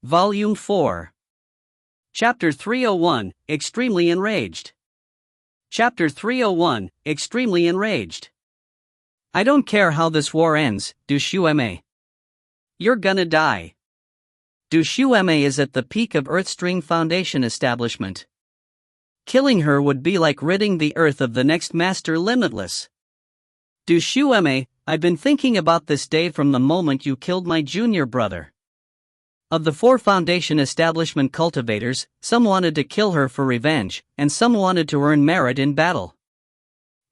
Volume 4. Chapter 301, Extremely Enraged. Chapter 301, Extremely Enraged. I don't care how this war ends, Du Shueme. You're gonna die. Du Shueme is at the peak of Earthstring Foundation establishment. Killing her would be like ridding the Earth of the next Master Limitless. Du Shueme, I've been thinking about this day from the moment you killed my junior brother. Of the 4 Foundation establishment cultivators, some wanted to kill her for revenge, and some wanted to earn merit in battle.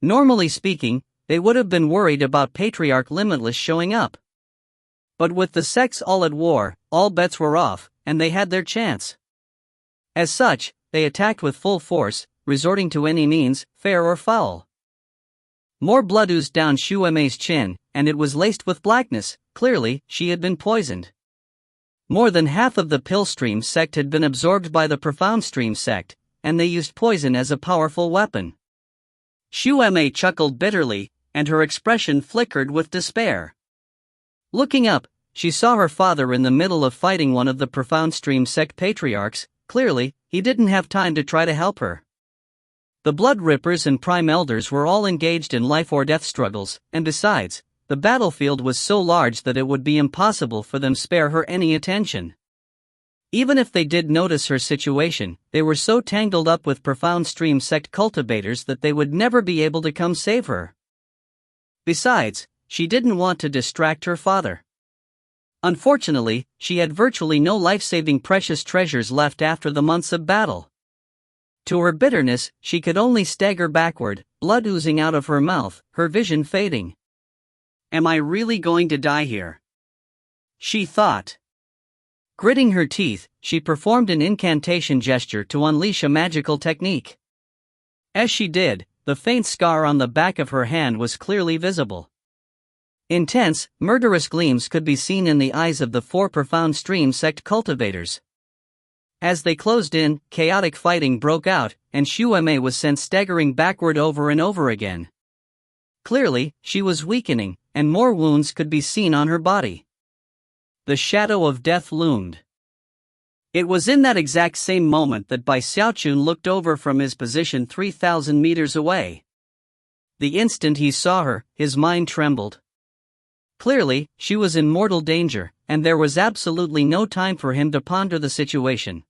Normally speaking, they would have been worried about Patriarch Limitless showing up. But with the sects all at war, all bets were off, and they had their chance. As such, they attacked with full force, resorting to any means, fair or foul. More blood oozed down Shueme's chin, and it was laced with blackness. Clearly, she had been poisoned. More than half of the Pillstream sect had been absorbed by the Profound Stream sect, and they used poison as a powerful weapon. Shueme chuckled bitterly, and her expression flickered with despair. Looking up, she saw her father in the middle of fighting one of the Profound Stream sect patriarchs. Clearly, he didn't have time to try to help her. The Blood Rippers and Prime Elders were all engaged in life or death struggles, and besides, the battlefield was so large that it would be impossible for them to spare her any attention. Even if they did notice her situation, they were so tangled up with Profound Stream sect cultivators that they would never be able to come save her. Besides, she didn't want to distract her father. Unfortunately, she had virtually no life-saving precious treasures left after the months of battle. To her bitterness, she could only stagger backward, blood oozing out of her mouth, her vision fading. Am I really going to die here? She thought. Gritting her teeth, she performed an incantation gesture to unleash a magical technique. As she did, the faint scar on the back of her hand was clearly visible. Intense, murderous gleams could be seen in the eyes of the 4 Profound Stream sect cultivators. As they closed in, chaotic fighting broke out, and Shueme was sent staggering backward over and over again. Clearly, she was weakening, and more wounds could be seen on her body. The shadow of death loomed. It was in that exact same moment that Xiaochun looked over from his position 3,000 meters away. The instant he saw her, his mind trembled. Clearly, she was in mortal danger, and there was absolutely no time for him to ponder the situation.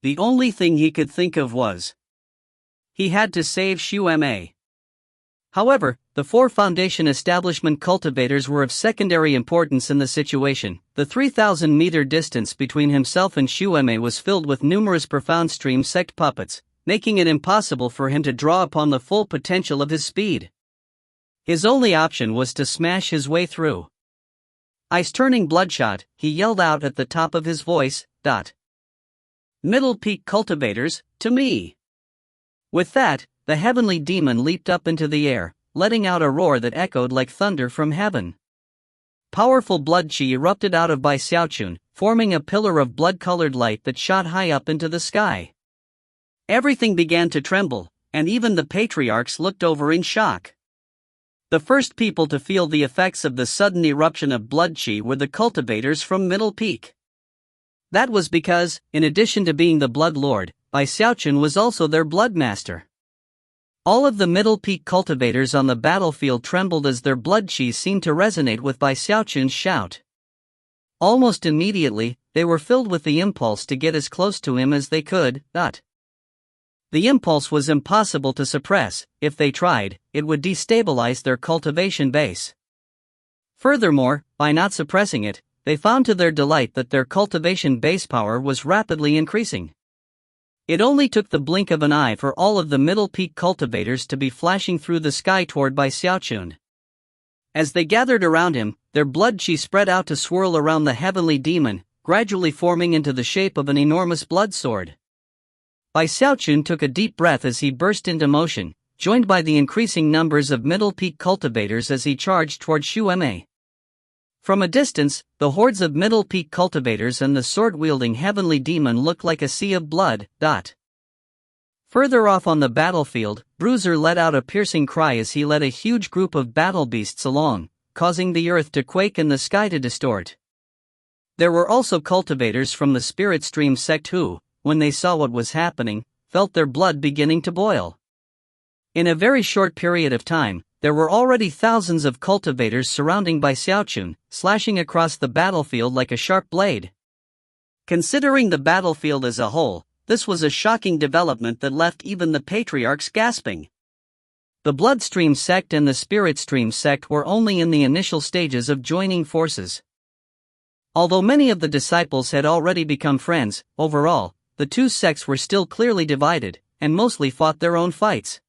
The only thing he could think of was he had to save Shueme. However, the 4 Foundation establishment cultivators were of secondary importance in the situation. The 3,000-meter distance between himself and Shueme was filled with numerous Profound Stream sect puppets, making it impossible for him to draw upon the full potential of his speed. His only option was to smash his way through. Eyes turning bloodshot, he yelled out at the top of his voice, "Middle Peak cultivators, to me!" With that, the heavenly demon leaped up into the air, letting out a roar that echoed like thunder from heaven. Powerful blood chi erupted out of Xiaochun, forming a pillar of blood-colored light that shot high up into the sky. Everything began to tremble, and even the patriarchs looked over in shock. The first people to feel the effects of the sudden eruption of blood chi were the cultivators from Middle Peak. That was because, in addition to being the Blood Lord, Xiaochun was also their Blood Master. All of the Middle Peak cultivators on the battlefield trembled as their blood chi seemed to resonate with Xiaochun's shout. Almost immediately, they were filled with the impulse to get as close to him as they could. The impulse was impossible to suppress. If they tried, it would destabilize their cultivation base. Furthermore, by not suppressing it, they found to their delight that their cultivation base power was rapidly increasing. It only took the blink of an eye for all of the Middle Peak cultivators to be flashing through the sky toward Xiaochun. As they gathered around him, their blood chi spread out to swirl around the heavenly demon, gradually forming into the shape of an enormous blood sword. Xiaochun took a deep breath as he burst into motion, joined by the increasing numbers of Middle Peak cultivators as he charged toward Shueme. From a distance, the hordes of Middle Peak cultivators and the sword-wielding heavenly demon looked like a sea of blood. Further off on the battlefield, Bruiser let out a piercing cry as he led a huge group of battle beasts along, causing the earth to quake and the sky to distort. There were also cultivators from the Spirit Stream sect who, when they saw what was happening, felt their blood beginning to boil. In a very short period of time, there were already thousands of cultivators surrounding Bai Xiaochun, slashing across the battlefield like a sharp blade. Considering the battlefield as a whole, this was a shocking development that left even the patriarchs gasping. The Bloodstream sect and the Spirit Stream sect were only in the initial stages of joining forces. Although many of the disciples had already become friends, overall, the two sects were still clearly divided, and mostly fought their own fights.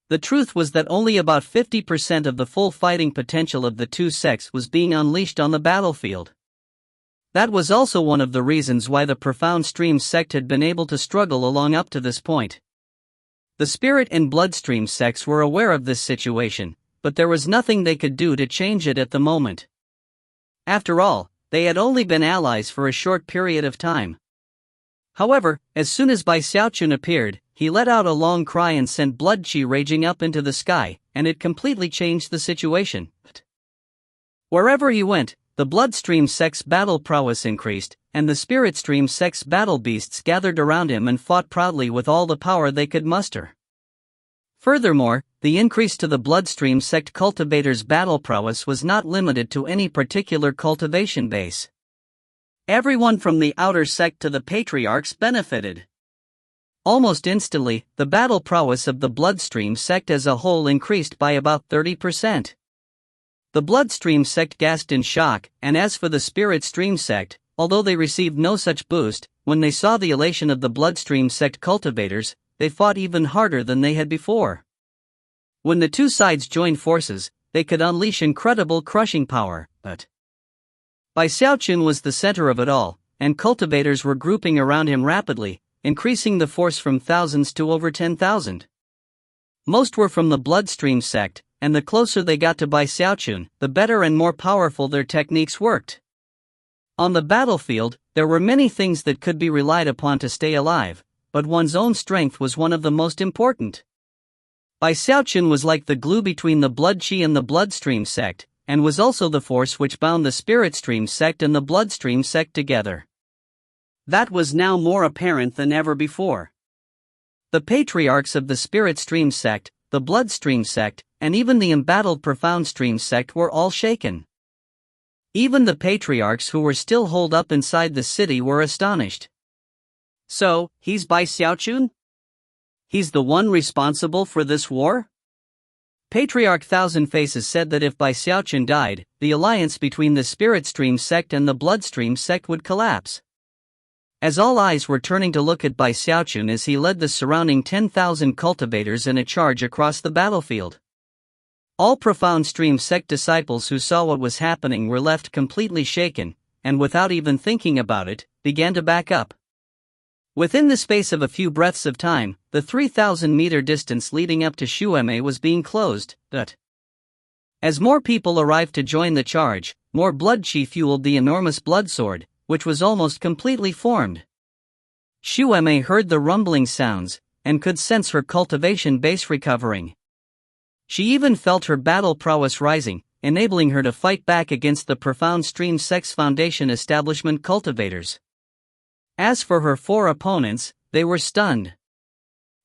The truth was that only about 50% of the full fighting potential of the two sects was being unleashed on the battlefield. That was also one of the reasons why the Profound Stream sect had been able to struggle along up to this point. The Spirit and Bloodstream sects were aware of this situation, but there was nothing they could do to change it at the moment. After all, they had only been allies for a short period of time. However, as soon as Bai Xiaochun appeared, he let out a long cry and sent blood qi raging up into the sky, and it completely changed the situation. Wherever he went, the Bloodstream sect's battle prowess increased, and the Spirit Stream sect's battle beasts gathered around him and fought proudly with all the power they could muster. Furthermore, the increase to the Bloodstream sect cultivators' battle prowess was not limited to any particular cultivation base. Everyone from the outer sect to the patriarchs benefited. Almost instantly, the battle prowess of the Bloodstream sect as a whole increased by about 30%. The Bloodstream sect gasped in shock, and as for the Spirit Stream sect, although they received no such boost, when they saw the elation of the Bloodstream sect cultivators, they fought even harder than they had before. When the two sides joined forces, they could unleash incredible crushing power, but Bai Xiaochun was the center of it all, and cultivators were grouping around him rapidly, increasing the force from thousands to over 10,000. Most were from the Bloodstream sect, and the closer they got to Bai Xiaochun, the better and more powerful their techniques worked. On the battlefield, there were many things that could be relied upon to stay alive, but one's own strength was one of the most important. Bai Xiaochun was like the glue between the blood qi and the Bloodstream sect, and was also the force which bound the Spirit Stream sect and the Bloodstream sect together. That was now more apparent than ever before. The patriarchs of the Spirit Stream sect, the Bloodstream sect, and even the embattled Profound Stream sect were all shaken. Even the patriarchs who were still holed up inside the city were astonished. So, he's Bai Xiaochun? He's the one responsible for this war? Patriarch Thousand Faces said that if Bai Xiaochun died, the alliance between the Spirit Stream sect and the Bloodstream sect would collapse. As all eyes were turning to look at Bai Xiaochun as he led the surrounding 10,000 cultivators in a charge across the battlefield. All Profound Stream sect disciples who saw what was happening were left completely shaken, and without even thinking about it, began to back up. Within the space of a few breaths of time, the 3,000-meter distance leading up to Xueme was being closed, but as more people arrived to join the charge, more blood qi fueled the enormous blood sword, which was almost completely formed. Xueme heard the rumbling sounds, and could sense her cultivation base recovering. She even felt her battle prowess rising, enabling her to fight back against the Profound Stream sect's Foundation establishment cultivators. As for her four opponents, they were stunned.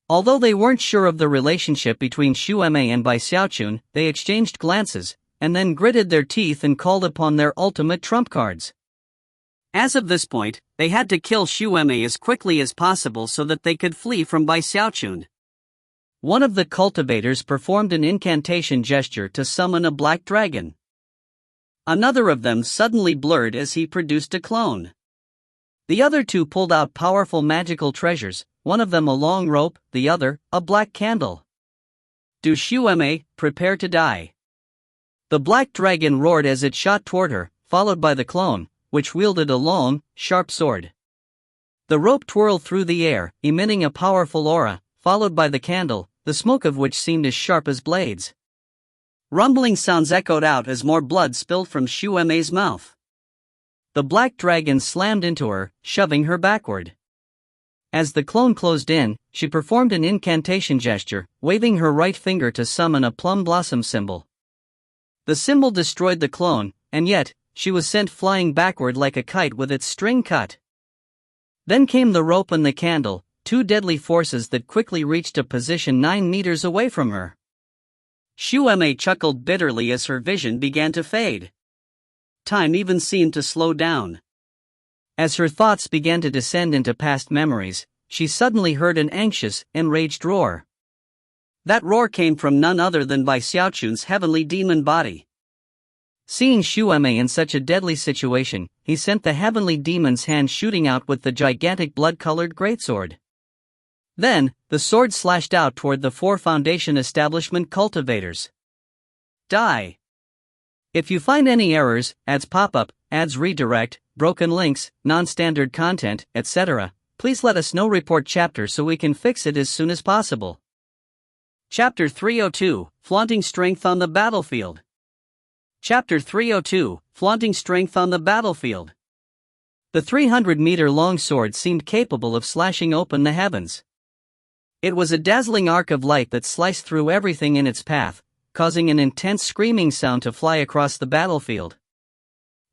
Although they weren't sure of the relationship between Xueme and Bai Xiaochun, they exchanged glances, and then gritted their teeth and called upon their ultimate trump cards. As of this point, they had to kill Xueme as quickly as possible so that they could flee from Bai Xiaochun. One of the cultivators performed an incantation gesture to summon a black dragon. Another of them suddenly blurred as he produced a clone. The other two pulled out powerful magical treasures, one of them a long rope, the other, a black candle. Do Xueme, prepare to die. The black dragon roared as it shot toward her, followed by the clone, which wielded a long, sharp sword. The rope twirled through the air, emitting a powerful aura, followed by the candle, the smoke of which seemed as sharp as blades. Rumbling sounds echoed out as more blood spilled from Xueme's mouth. The black dragon slammed into her, shoving her backward. As the clone closed in, she performed an incantation gesture, waving her right finger to summon a plum blossom symbol. The symbol destroyed the clone, and yet, she was sent flying backward like a kite with its string cut. Then came the rope and the candle, two deadly forces that quickly reached a position 9 meters away from her. Xiaochun chuckled bitterly as her vision began to fade. Time even seemed to slow down. As her thoughts began to descend into past memories, she suddenly heard an anxious, enraged roar. That roar came from none other than by Xiaochun's heavenly demon body. Seeing Xiaochun in such a deadly situation, he sent the heavenly demon's hand shooting out with the gigantic blood-colored greatsword. Then, the sword slashed out toward the 4 Foundation establishment cultivators. Die. If you find any errors, ads pop up, ads redirect, broken links, non-standard content, etc., please let us know. Report chapter so we can fix it as soon as possible. Chapter 302, Flaunting Strength on the Battlefield. Chapter 302, Flaunting Strength on the Battlefield. The 300-meter-long sword seemed capable of slashing open the heavens. It was a dazzling arc of light that sliced through everything in its path, causing an intense screaming sound to fly across the battlefield.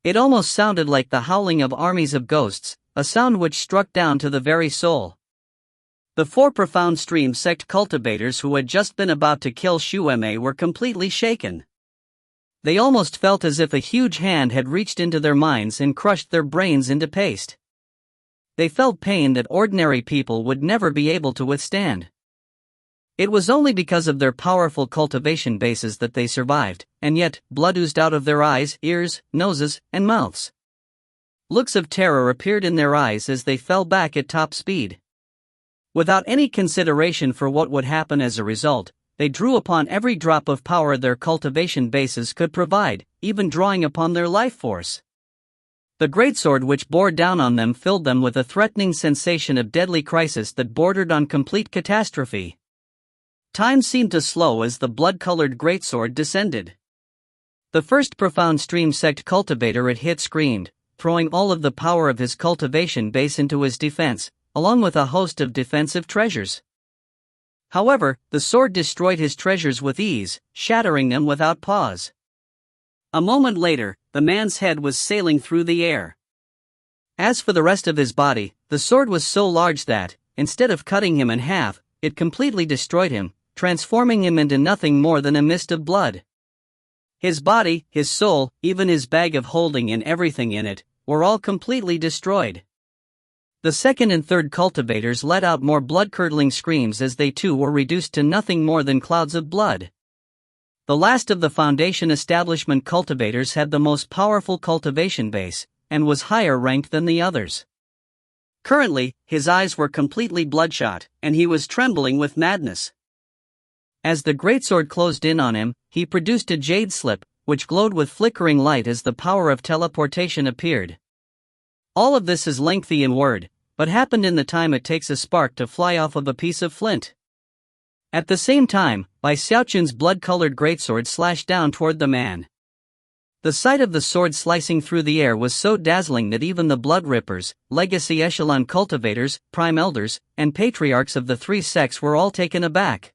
It almost sounded like the howling of armies of ghosts, a sound which struck down to the very soul. The 4 profound stream sect cultivators who had just been about to kill Xiaochun were completely shaken. They almost felt as if a huge hand had reached into their minds and crushed their brains into paste. They felt pain that ordinary people would never be able to withstand. It was only because of their powerful cultivation bases that they survived, and yet, blood oozed out of their eyes, ears, noses, and mouths. Looks of terror appeared in their eyes as they fell back at top speed. Without any consideration for what would happen as a result, they drew upon every drop of power their cultivation bases could provide, even drawing upon their life force. The greatsword which bore down on them filled them with a threatening sensation of deadly crisis that bordered on complete catastrophe. Time seemed to slow as the blood-colored greatsword descended. The first profound stream sect cultivator it hit screamed, throwing all of the power of his cultivation base into his defense, along with a host of defensive treasures. However, the sword destroyed his treasures with ease, shattering them without pause. A moment later, the man's head was sailing through the air. As for the rest of his body, the sword was so large that, instead of cutting him in half, it completely destroyed him, transforming him into nothing more than a mist of blood. His body, his soul, even his bag of holding and everything in it, were all completely destroyed. The second and third cultivators let out more blood-curdling screams as they too were reduced to nothing more than clouds of blood. The last of the Foundation establishment cultivators had the most powerful cultivation base, and was higher ranked than the others. Currently, his eyes were completely bloodshot, and he was trembling with madness. As the greatsword closed in on him, he produced a jade slip, which glowed with flickering light as the power of teleportation appeared. All of this is lengthy in word, but happened in the time it takes a spark to fly off of a piece of flint. At the same time, Xiaochun's blood-colored greatsword slashed down toward the man. The sight of the sword slicing through the air was so dazzling that even the blood rippers, legacy echelon cultivators, prime elders, and patriarchs of the 3 sects were all taken aback.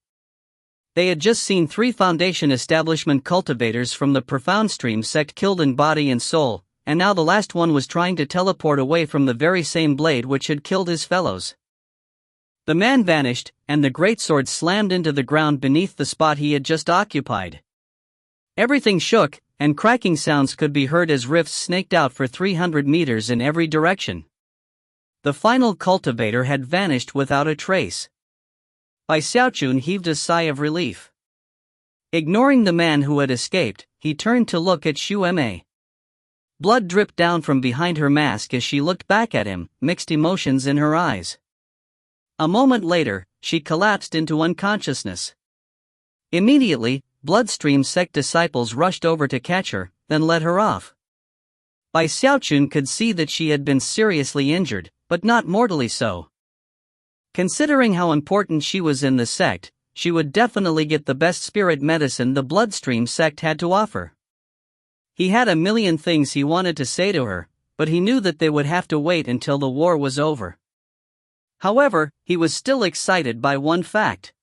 They had just seen 3 Foundation establishment cultivators from the profound stream sect killed in body and soul, and now the last one was trying to teleport away from the very same blade which had killed his fellows. The man vanished, and the greatsword slammed into the ground beneath the spot he had just occupied. Everything shook, and cracking sounds could be heard as rifts snaked out for 300 meters in every direction. The final cultivator had vanished without a trace. Xiaochun heaved a sigh of relief. Ignoring the man who had escaped, he turned to look at Xiaochun. Blood dripped down from behind her mask as she looked back at him, mixed emotions in her eyes. A moment later, she collapsed into unconsciousness. Immediately, Bloodstream sect disciples rushed over to catch her, then led her off. Xiaochun could see that she had been seriously injured, but not mortally so. Considering how important she was in the sect, she would definitely get the best spirit medicine the Bloodstream sect had to offer. He had a million things he wanted to say to her, but he knew that they would have to wait until the war was over. However, he was still excited by one fact.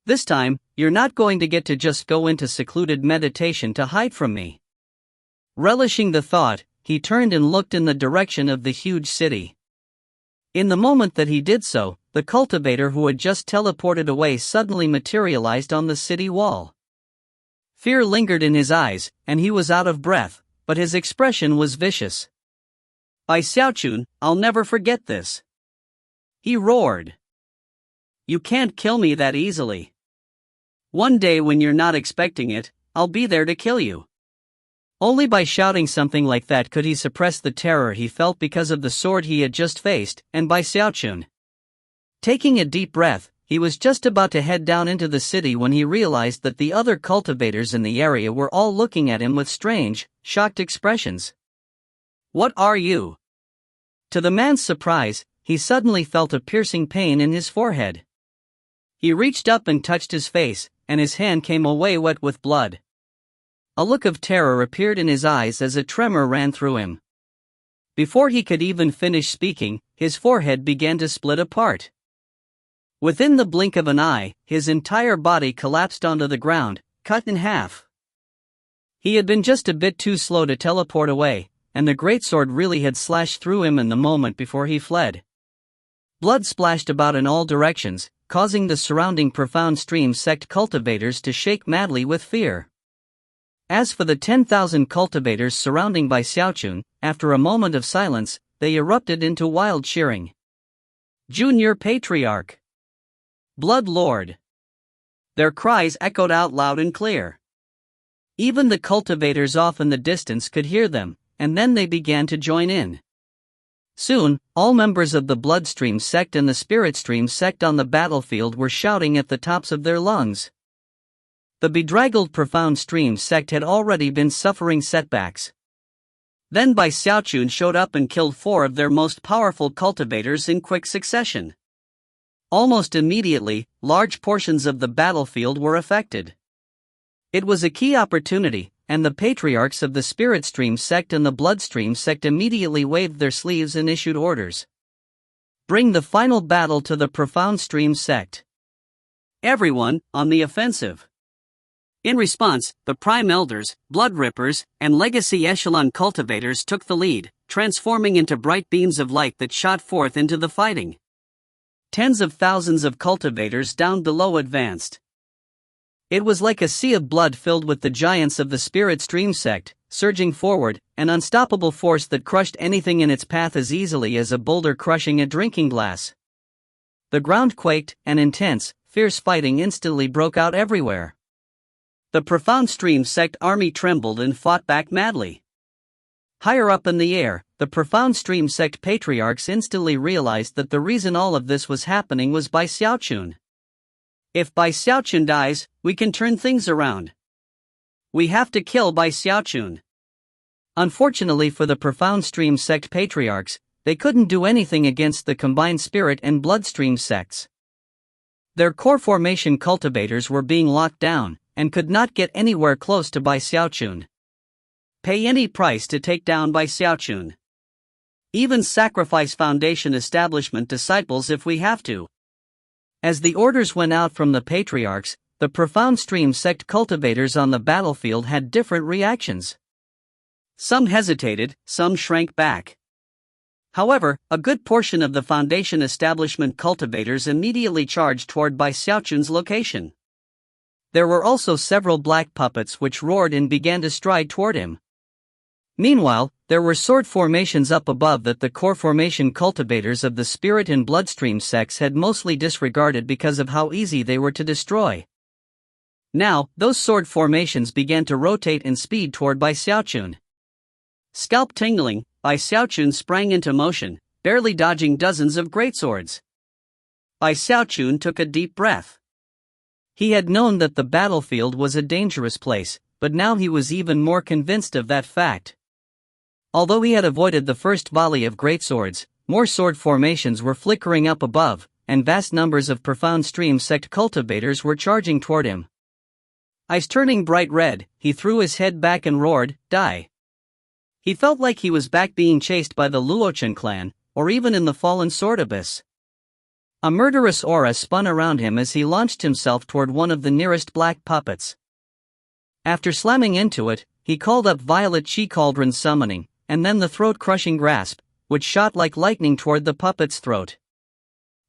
This time, you're not going to get to just go into secluded meditation to hide from me. Relishing the thought, he turned and looked in the direction of the huge city. In the moment that he did so, the cultivator who had just teleported away suddenly materialized on the city wall. Fear lingered in his eyes, and he was out of breath, but his expression was vicious. "By Xiaochun, I'll never forget this!" he roared. "You can't kill me that easily. One day when you're not expecting it, I'll be there to kill you." Only by shouting something like that could he suppress the terror he felt because of the sword he had just faced, and by Xiaochun. Taking a deep breath, he was just about to head down into the city when he realized that the other cultivators in the area were all looking at him with strange, shocked expressions. "What are you?" To the man's surprise, he suddenly felt a piercing pain in his forehead. He reached up and touched his face, and his hand came away wet with blood. A look of terror appeared in his eyes as a tremor ran through him. Before he could even finish speaking, his forehead began to split apart. Within the blink of an eye, his entire body collapsed onto the ground, cut in half. He had been just a bit too slow to teleport away, and the greatsword really had slashed through him in the moment before he fled. Blood splashed about in all directions, causing the surrounding Profound Stream sect cultivators to shake madly with fear. As for the 10,000 cultivators surrounding by Xiaochun, after a moment of silence, they erupted into wild cheering. "Junior Patriarch! Blood Lord!" Their cries echoed out loud and clear. Even the cultivators off in the distance could hear them, and then they began to join in. Soon, all members of the Bloodstream sect and the Spirit Stream sect on the battlefield were shouting at the tops of their lungs. The bedraggled Profound Stream sect had already been suffering setbacks. Then Bai Xiaochun showed up and killed 4 of their most powerful cultivators in quick succession. Almost immediately, large portions of the battlefield were affected. It was a key opportunity, and the patriarchs of the Spirit Stream sect and the Bloodstream sect immediately waved their sleeves and issued orders. "Bring the final battle to the Profound Stream sect. Everyone, on the offensive." In response, the Prime Elders, Blood Rippers, and Legacy Echelon cultivators took the lead, transforming into bright beams of light that shot forth into the fighting. Tens of thousands of cultivators down below advanced. It was like a sea of blood filled with the giants of the Spirit Stream sect, surging forward, an unstoppable force that crushed anything in its path as easily as a boulder crushing a drinking glass. The ground quaked, and intense, fierce fighting instantly broke out everywhere. The Profound Stream sect army trembled and fought back madly. Higher up in the air, the Profound Stream sect patriarchs instantly realized that the reason all of this was happening was Bai Xiaochun. "If Bai Xiaochun dies, we can turn things around. We have to kill Bai Xiaochun." Unfortunately for the Profound Stream sect patriarchs, they couldn't do anything against the combined Spirit and Bloodstream sects. Their core formation cultivators were being locked down, and could not get anywhere close to Bai Xiaochun. Pay any price to take down Bai Xiaochun. Even sacrifice Foundation establishment disciples if we have to. As the orders went out from the patriarchs, the Profound Stream sect cultivators on the battlefield had different reactions. Some hesitated, some shrank back. However, a good portion of the Foundation establishment cultivators immediately charged toward Bai Xiaochun's location. There were also several black puppets which roared and began to stride toward him. Meanwhile, there were sword formations up above that the core formation cultivators of the Spirit and Bloodstream sects had mostly disregarded because of how easy they were to destroy. Now, those sword formations began to rotate and speed toward Bai Xiaochun. Scalp tingling, Bai Xiaochun sprang into motion, barely dodging dozens of greatswords. Bai Xiaochun took a deep breath. He had known that the battlefield was a dangerous place, but now he was even more convinced of that fact. Although he had avoided the first volley of greatswords, more sword formations were flickering up above, and vast numbers of Profound Stream sect cultivators were charging toward him. Eyes turning bright red, he threw his head back and roared, "Die!" He felt like he was back being chased by the Luochen clan, or even in the fallen sword abyss. A murderous aura spun around him as he launched himself toward one of the nearest black puppets. After slamming into it, he called up Violet Chi Cauldron's summoning, and then the throat-crushing grasp, which shot like lightning toward the puppet's throat.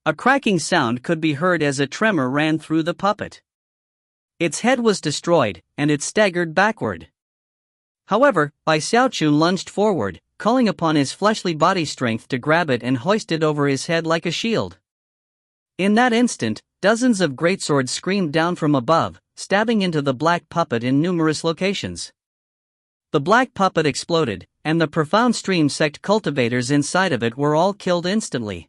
A cracking sound could be heard as a tremor ran through the puppet. Its head was destroyed, and it staggered backward. However, Bai Xiaochun lunged forward, calling upon his fleshly body strength to grab it and hoist it over his head like a shield. In that instant, dozens of greatswords screamed down from above, stabbing into the black puppet in numerous locations. The black puppet exploded, and the profound stream sect cultivators inside of it were all killed instantly.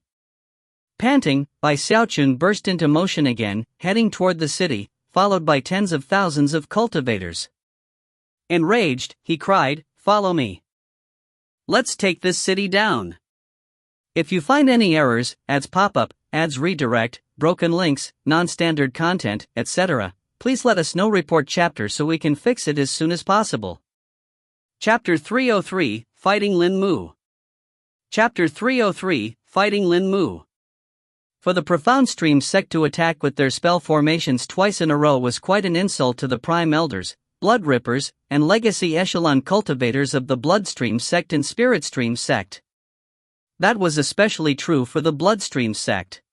Panting, Bai Xiaochun burst into motion again, heading toward the city, followed by tens of thousands of cultivators. Enraged, he cried, "Follow me. Let's take this city down." If you find any errors, ads pop up, ads redirect, broken links, non-standard content, etc., please let us know. Report chapter so we can fix it as soon as possible. Chapter 303, Fighting Lin Mu. Chapter 303, Fighting Lin Mu. For the Profound Stream sect to attack with their spell formations twice in a row was quite an insult to the Prime Elders, Blood Rippers, and Legacy Echelon cultivators of the Bloodstream sect and Spiritstream sect. That was especially true for the Bloodstream sect.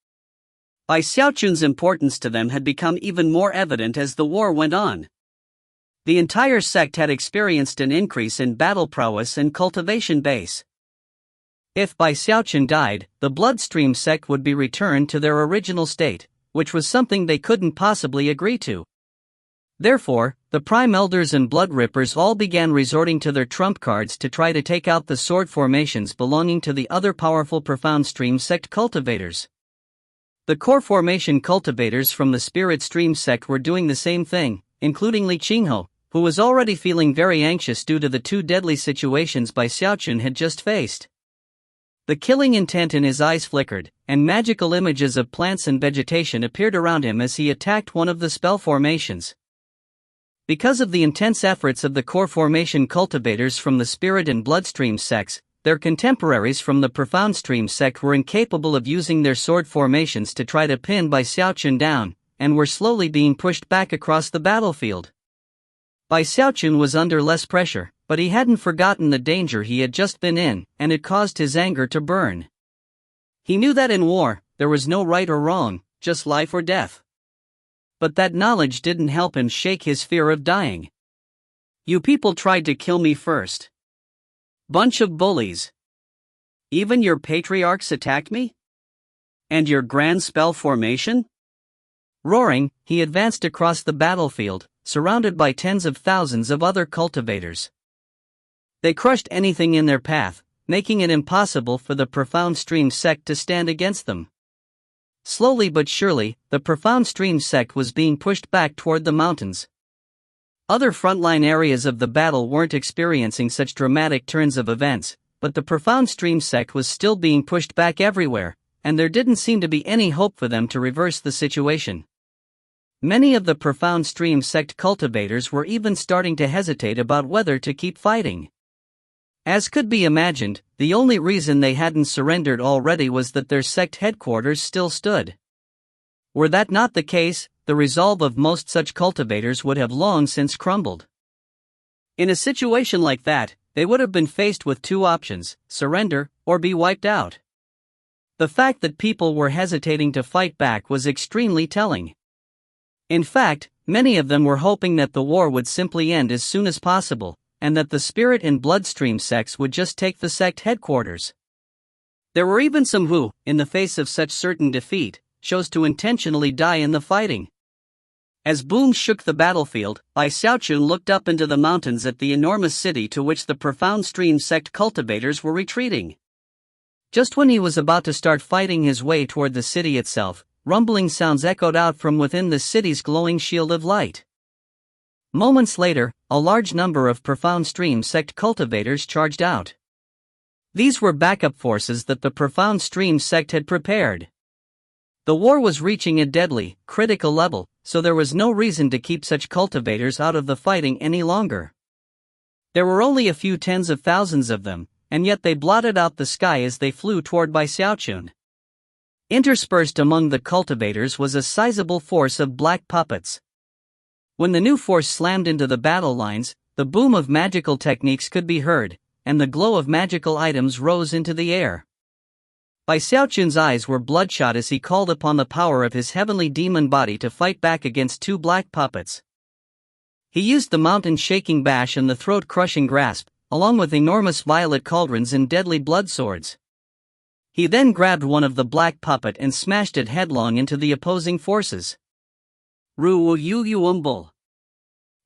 Bai Xiaochun's importance to them had become even more evident as the war went on. The entire sect had experienced an increase in battle prowess and cultivation base. If Bai Xiaochun died, the Bloodstream sect would be returned to their original state, which was something they couldn't possibly agree to. Therefore, the Prime Elders and Blood Rippers all began resorting to their trump cards to try to take out the sword formations belonging to the other powerful Profound Stream sect cultivators. The core formation cultivators from the Spirit Stream sect were doing the same thing, including Li Qinghe, who was already feeling very anxious due to the two deadly situations Bai Xiaochun had just faced. The killing intent in his eyes flickered, and magical images of plants and vegetation appeared around him as he attacked one of the spell formations. Because of the intense efforts of the core formation cultivators from the Spirit and Bloodstream sects, their contemporaries from the Profound Stream sect were incapable of using their sword formations to try to pin Bai Xiaochun down, and were slowly being pushed back across the battlefield. Bai Xiaochun was under less pressure, but he hadn't forgotten the danger he had just been in, and it caused his anger to burn. He knew that in war, there was no right or wrong, just life or death. But that knowledge didn't help him shake his fear of dying. "You people tried to kill me first. Bunch of bullies. Even your patriarchs attacked me? And your grand spell formation?" Roaring, he advanced across the battlefield, surrounded by tens of thousands of other cultivators. They crushed anything in their path, making it impossible for the Profound Stream sect to stand against them. Slowly but surely, the Profound Stream sect was being pushed back toward the mountains. Other frontline areas of the battle weren't experiencing such dramatic turns of events, but the Profound Stream sect was still being pushed back everywhere, and there didn't seem to be any hope for them to reverse the situation. Many of the Profound Stream sect cultivators were even starting to hesitate about whether to keep fighting. As could be imagined, the only reason they hadn't surrendered already was that their sect headquarters still stood. Were that not the case, the resolve of most such cultivators would have long since crumbled. In a situation like that, they would have been faced with two options: surrender, or be wiped out. The fact that people were hesitating to fight back was extremely telling. In fact, many of them were hoping that the war would simply end as soon as possible, and that the Spirit and Bloodstream sects would just take the sect headquarters. There were even some who, in the face of such certain defeat, chose to intentionally die in the fighting. As booms shook the battlefield, Bai Xiaochun looked up into the mountains at the enormous city to which the Profound Stream sect cultivators were retreating. Just when he was about to start fighting his way toward the city itself, rumbling sounds echoed out from within the city's glowing shield of light. Moments later, a large number of Profound Stream sect cultivators charged out. These were backup forces that the Profound Stream sect had prepared. The war was reaching a deadly, critical level, so there was no reason to keep such cultivators out of the fighting any longer. There were only a few tens of thousands of them, and yet they blotted out the sky as they flew toward Bai Xiaochun. Interspersed among the cultivators was a sizable force of black puppets. When the new force slammed into the battle lines, the boom of magical techniques could be heard, and the glow of magical items rose into the air. Bai Xiaochun's eyes were bloodshot as he called upon the power of his heavenly demon body to fight back against two black puppets. He used the mountain-shaking bash and the throat-crushing grasp, along with enormous violet cauldrons and deadly blood swords. He then grabbed one of the black puppet and smashed it headlong into the opposing forces. Ru yu yu umbul.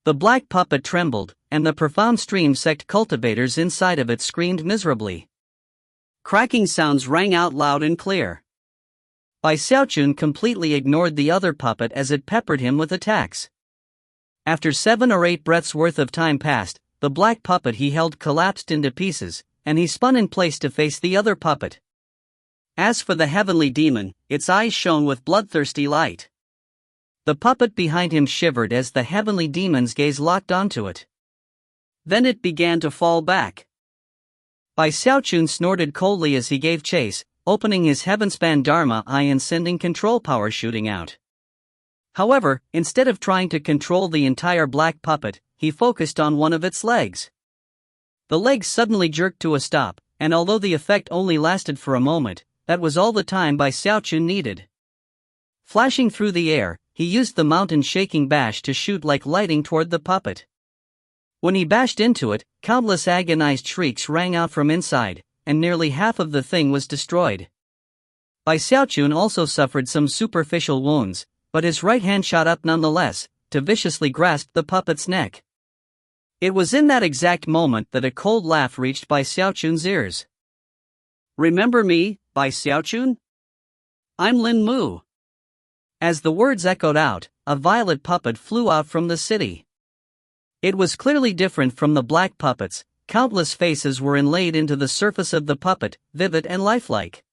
The black puppet trembled, and the profound stream sect cultivators inside of it screamed miserably. Cracking sounds rang out loud and clear. Bai Xiaochun completely ignored the other puppet as it peppered him with attacks. After 7 or 8 breaths worth of time passed, the black puppet he held collapsed into pieces, and he spun in place to face the other puppet. As for the heavenly demon, its eyes shone with bloodthirsty light. The puppet behind him shivered as the heavenly demon's gaze locked onto it. Then it began to fall back. Bai Xiaochun snorted coldly as he gave chase, opening his heavenspan Dharma eye and sending control power shooting out. However, instead of trying to control the entire black puppet, he focused on one of its legs. The leg suddenly jerked to a stop, and although the effect only lasted for a moment, that was all the time Bai Xiaochun needed. Flashing through the air, he used the mountain-shaking bash to shoot like lightning toward the puppet. When he bashed into it, countless agonized shrieks rang out from inside, and nearly half of the thing was destroyed. Bai Xiaochun also suffered some superficial wounds, but his right hand shot up nonetheless, to viciously grasp the puppet's neck. It was in that exact moment that a cold laugh reached Bai Xiaochun's ears. "Remember me, Bai Xiaochun? I'm Lin Mu." As the words echoed out, a violet puppet flew out from the city. It was clearly different from the black puppets. Countless faces were inlaid into the surface of the puppet, vivid and lifelike.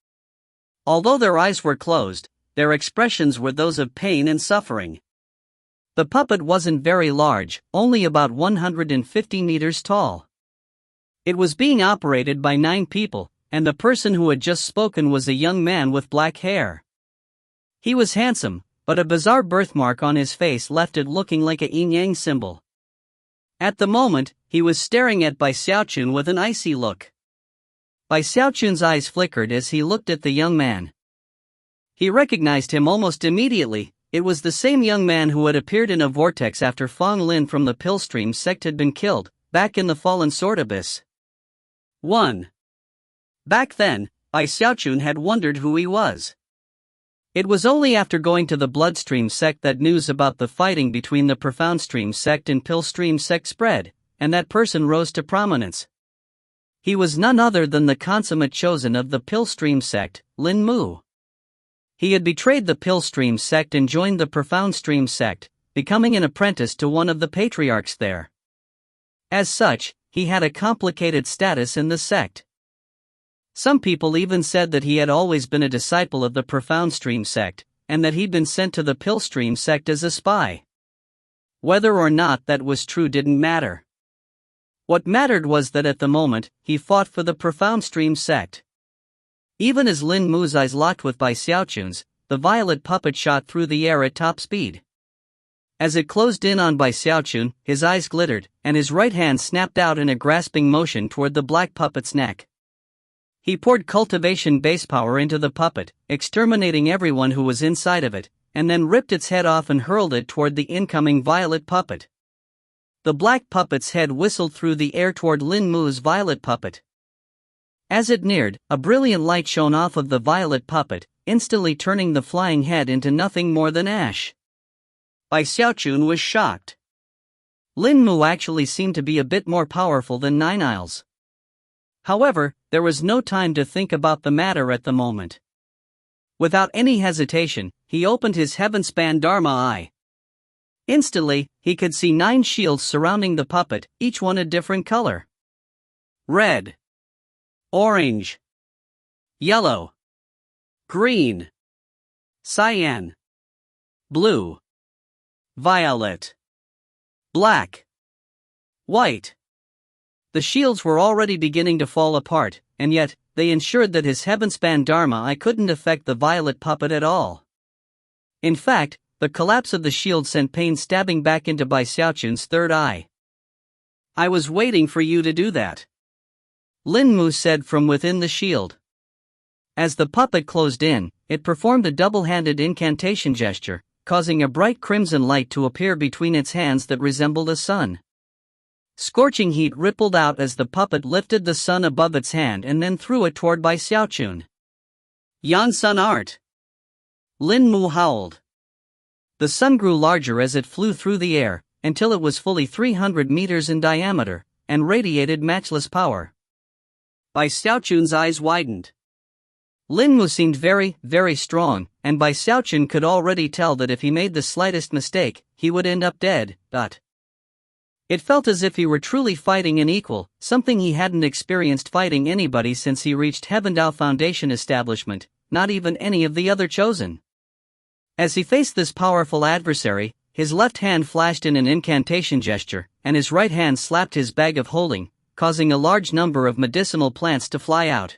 Although their eyes were closed, their expressions were those of pain and suffering. The puppet wasn't very large, only about 150 meters tall. It was being operated by 9 people, and the person who had just spoken was a young man with black hair. He was handsome, but a bizarre birthmark on his face left it looking like a yin-yang symbol. At the moment, he was staring at Bai Xiaochun with an icy look. Bai Xiaochun's eyes flickered as he looked at the young man. He recognized him almost immediately. It was the same young man who had appeared in a vortex after Fang Lin from the Pillstream sect had been killed, back in the Fallen Sword Abyss. 1. Back then, Bai Xiaochun had wondered who he was. It was only after going to the Bloodstream sect that news about the fighting between the Profound Stream sect and Pillstream sect spread, and that person rose to prominence. He was none other than the consummate chosen of the Pillstream sect, Lin Mu. He had betrayed the Pillstream sect and joined the Profound Stream sect, becoming an apprentice to one of the patriarchs there. As such, he had a complicated status in the sect. Some people even said that he had always been a disciple of the Profound Stream sect, and that he'd been sent to the Pillstream sect as a spy. Whether or not that was true didn't matter. What mattered was that at the moment, he fought for the Profound Stream sect. Even as Lin Mu's eyes locked with Bai Xiaochun's, the violet puppet shot through the air at top speed. As it closed in on Bai Xiaochun, his eyes glittered, and his right hand snapped out in a grasping motion toward the black puppet's neck. He poured cultivation base power into the puppet, exterminating everyone who was inside of it, and then ripped its head off and hurled it toward the incoming violet puppet. The black puppet's head whistled through the air toward Lin Mu's violet puppet. As it neared, a brilliant light shone off of the violet puppet, instantly turning the flying head into nothing more than ash. Bai Xiaochun was shocked. Lin Mu actually seemed to be a bit more powerful than Nine Isles. However, there was no time to think about the matter at the moment. Without any hesitation, he opened his heavenspan Dharma eye. Instantly, he could see 9 shields surrounding the puppet, each one a different color. Red, orange, yellow, green, cyan, blue, violet, black, white. The shields were already beginning to fall apart, and yet, they ensured that his heavenspan Dharma eye couldn't affect the violet puppet at all. In fact, the collapse of the shield sent pain stabbing back into Bai Xiaochun's third eye. I was waiting for you to do that, Lin Mu said from within the shield. As the puppet closed in, it performed a double-handed incantation gesture, causing a bright crimson light to appear between its hands that resembled a sun. Scorching heat rippled out as the puppet lifted the sun above its hand and then threw it toward Bai Xiaochun. Yan sun art! Lin Mu howled. The sun grew larger as it flew through the air, until it was fully 300 meters in diameter, and radiated matchless power. Bai Xiaochun's eyes widened. Lin Mu seemed very, very strong, and Bai Xiaochun could already tell that if he made the slightest mistake, he would end up dead, but it felt as if he were truly fighting an equal, something he hadn't experienced fighting anybody since he reached Heavendao Foundation establishment, not even any of the other chosen. As he faced this powerful adversary, his left hand flashed in an incantation gesture, and his right hand slapped his bag of holding, causing a large number of medicinal plants to fly out.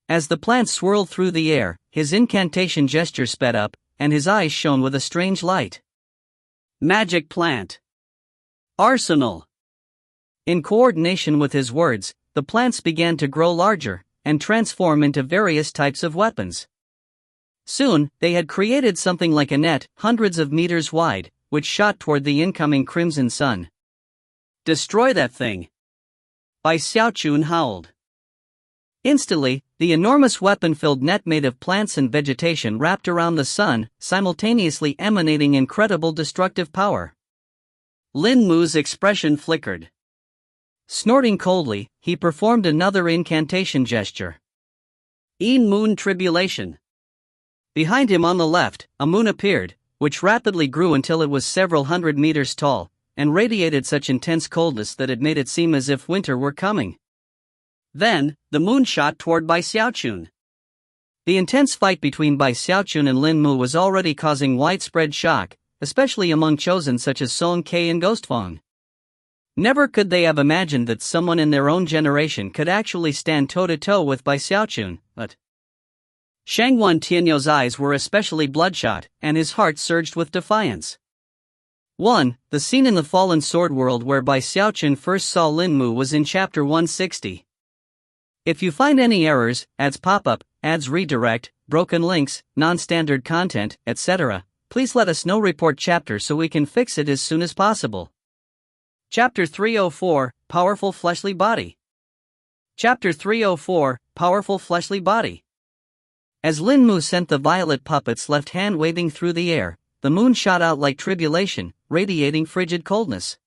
As the plants swirled through the air, his incantation gesture sped up, and his eyes shone with a strange light. Magic plant. Arsenal. In coordination with his words, the plants began to grow larger, and transform into various types of weapons. Soon, they had created something like a net, hundreds of meters wide, which shot toward the incoming crimson sun. Destroy that thing! Bai Xiaochun howled. Instantly, the enormous weapon-filled net made of plants and vegetation wrapped around the sun, simultaneously emanating incredible destructive power. Lin Mu's expression flickered. Snorting coldly, he performed another incantation gesture. Een Moon Tribulation. Behind him on the left, a moon appeared, which rapidly grew until it was several hundred meters tall, and radiated such intense coldness that it made it seem as if winter were coming. Then, the moon shot toward Bai Xiaochun. The intense fight between Bai Xiaochun and Lin Mu was already causing widespread shock, especially among chosen such as Song Ke and Ghostfang. Never could they have imagined that someone in their own generation could actually stand toe-to-toe with Bai Xiaochun, but Shangwan Tianyou's eyes were especially bloodshot, and his heart surged with defiance. 1. The scene in the Fallen Sword World where Bai Xiaochun first saw Lin Mu was in Chapter 160. If you find any errors, ads pop-up, ads redirect, broken links, non-standard content, etc., please let us know. Report chapter so we can fix it as soon as possible. Chapter 304, Powerful Fleshly Body. Chapter 304, Powerful Fleshly Body. As Lin Mu sent the violet puppet's left hand waving through the air, the moon shot out like tribulation, radiating frigid coldness.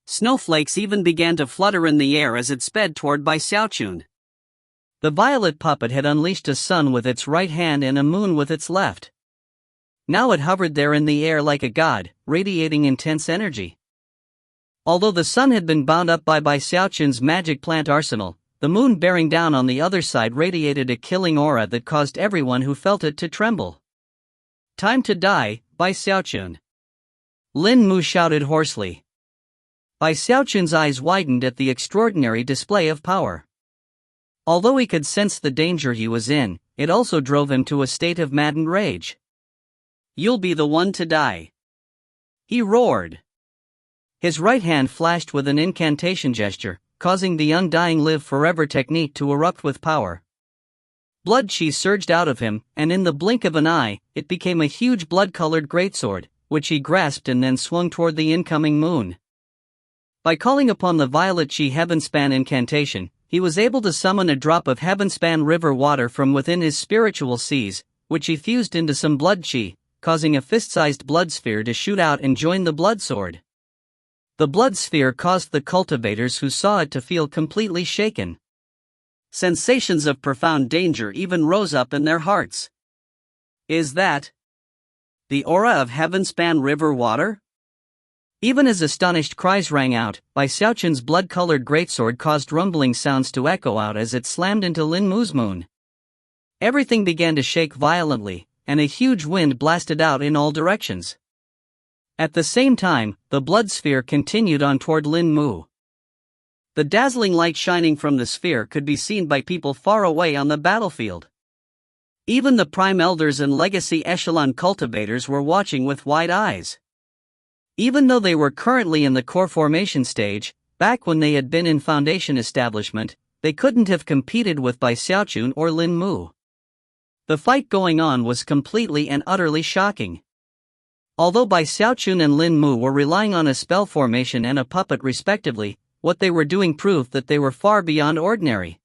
Snowflakes even began to flutter in the air as it sped toward Bai Xiaochun. The violet puppet had unleashed a sun with its right hand and a moon with its left. Now it hovered there in the air like a god, radiating intense energy. Although the sun had been bound up by Bai Xiaochun's magic plant arsenal, the moon bearing down on the other side radiated a killing aura that caused everyone who felt it to tremble. Time to die, Bai Xiaochun! Lin Mu shouted hoarsely. Bai Xiaochun's eyes widened at the extraordinary display of power. Although he could sense the danger he was in, it also drove him to a state of maddened rage. You'll be the one to die! He roared. His right hand flashed with an incantation gesture, causing the undying live forever technique to erupt with power. Blood chi surged out of him, and in the blink of an eye, it became a huge blood-colored greatsword, which he grasped and then swung toward the incoming moon. By calling upon the violet chi heavenspan incantation, he was able to summon a drop of heavenspan river water from within his spiritual seas, which he fused into some blood chi, causing a fist-sized blood sphere to shoot out and join the blood sword. The blood sphere caused the cultivators who saw it to feel completely shaken. Sensations of profound danger even rose up in their hearts. Is that the aura of heavenspan river water? Even as astonished cries rang out, Bai Xiaochun's blood-colored greatsword caused rumbling sounds to echo out as it slammed into Lin Mu's moon. Everything began to shake violently, and a huge wind blasted out in all directions. At the same time, the blood sphere continued on toward Lin Mu. The dazzling light shining from the sphere could be seen by people far away on the battlefield. Even the prime elders and legacy echelon cultivators were watching with wide eyes. Even though they were currently in the core formation stage, back when they had been in Foundation establishment, they couldn't have competed with Bai Xiaochun or Lin Mu. The fight going on was completely and utterly shocking. Although Bai Xiaochun and Lin Mu were relying on a spell formation and a puppet respectively, what they were doing proved that they were far beyond ordinary.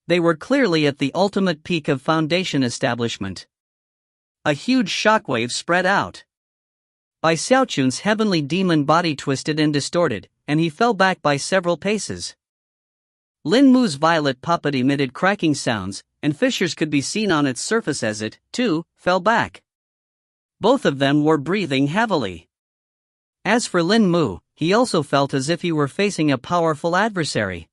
They were clearly at the ultimate peak of Foundation establishment. A huge shockwave spread out. Bai Xiaochun's heavenly demon body twisted and distorted, and he fell back by several paces. Lin Mu's violet puppet emitted cracking sounds, and fissures could be seen on its surface as it, too, fell back. Both of them were breathing heavily. As for Lin Mu, he also felt as if he were facing a powerful adversary.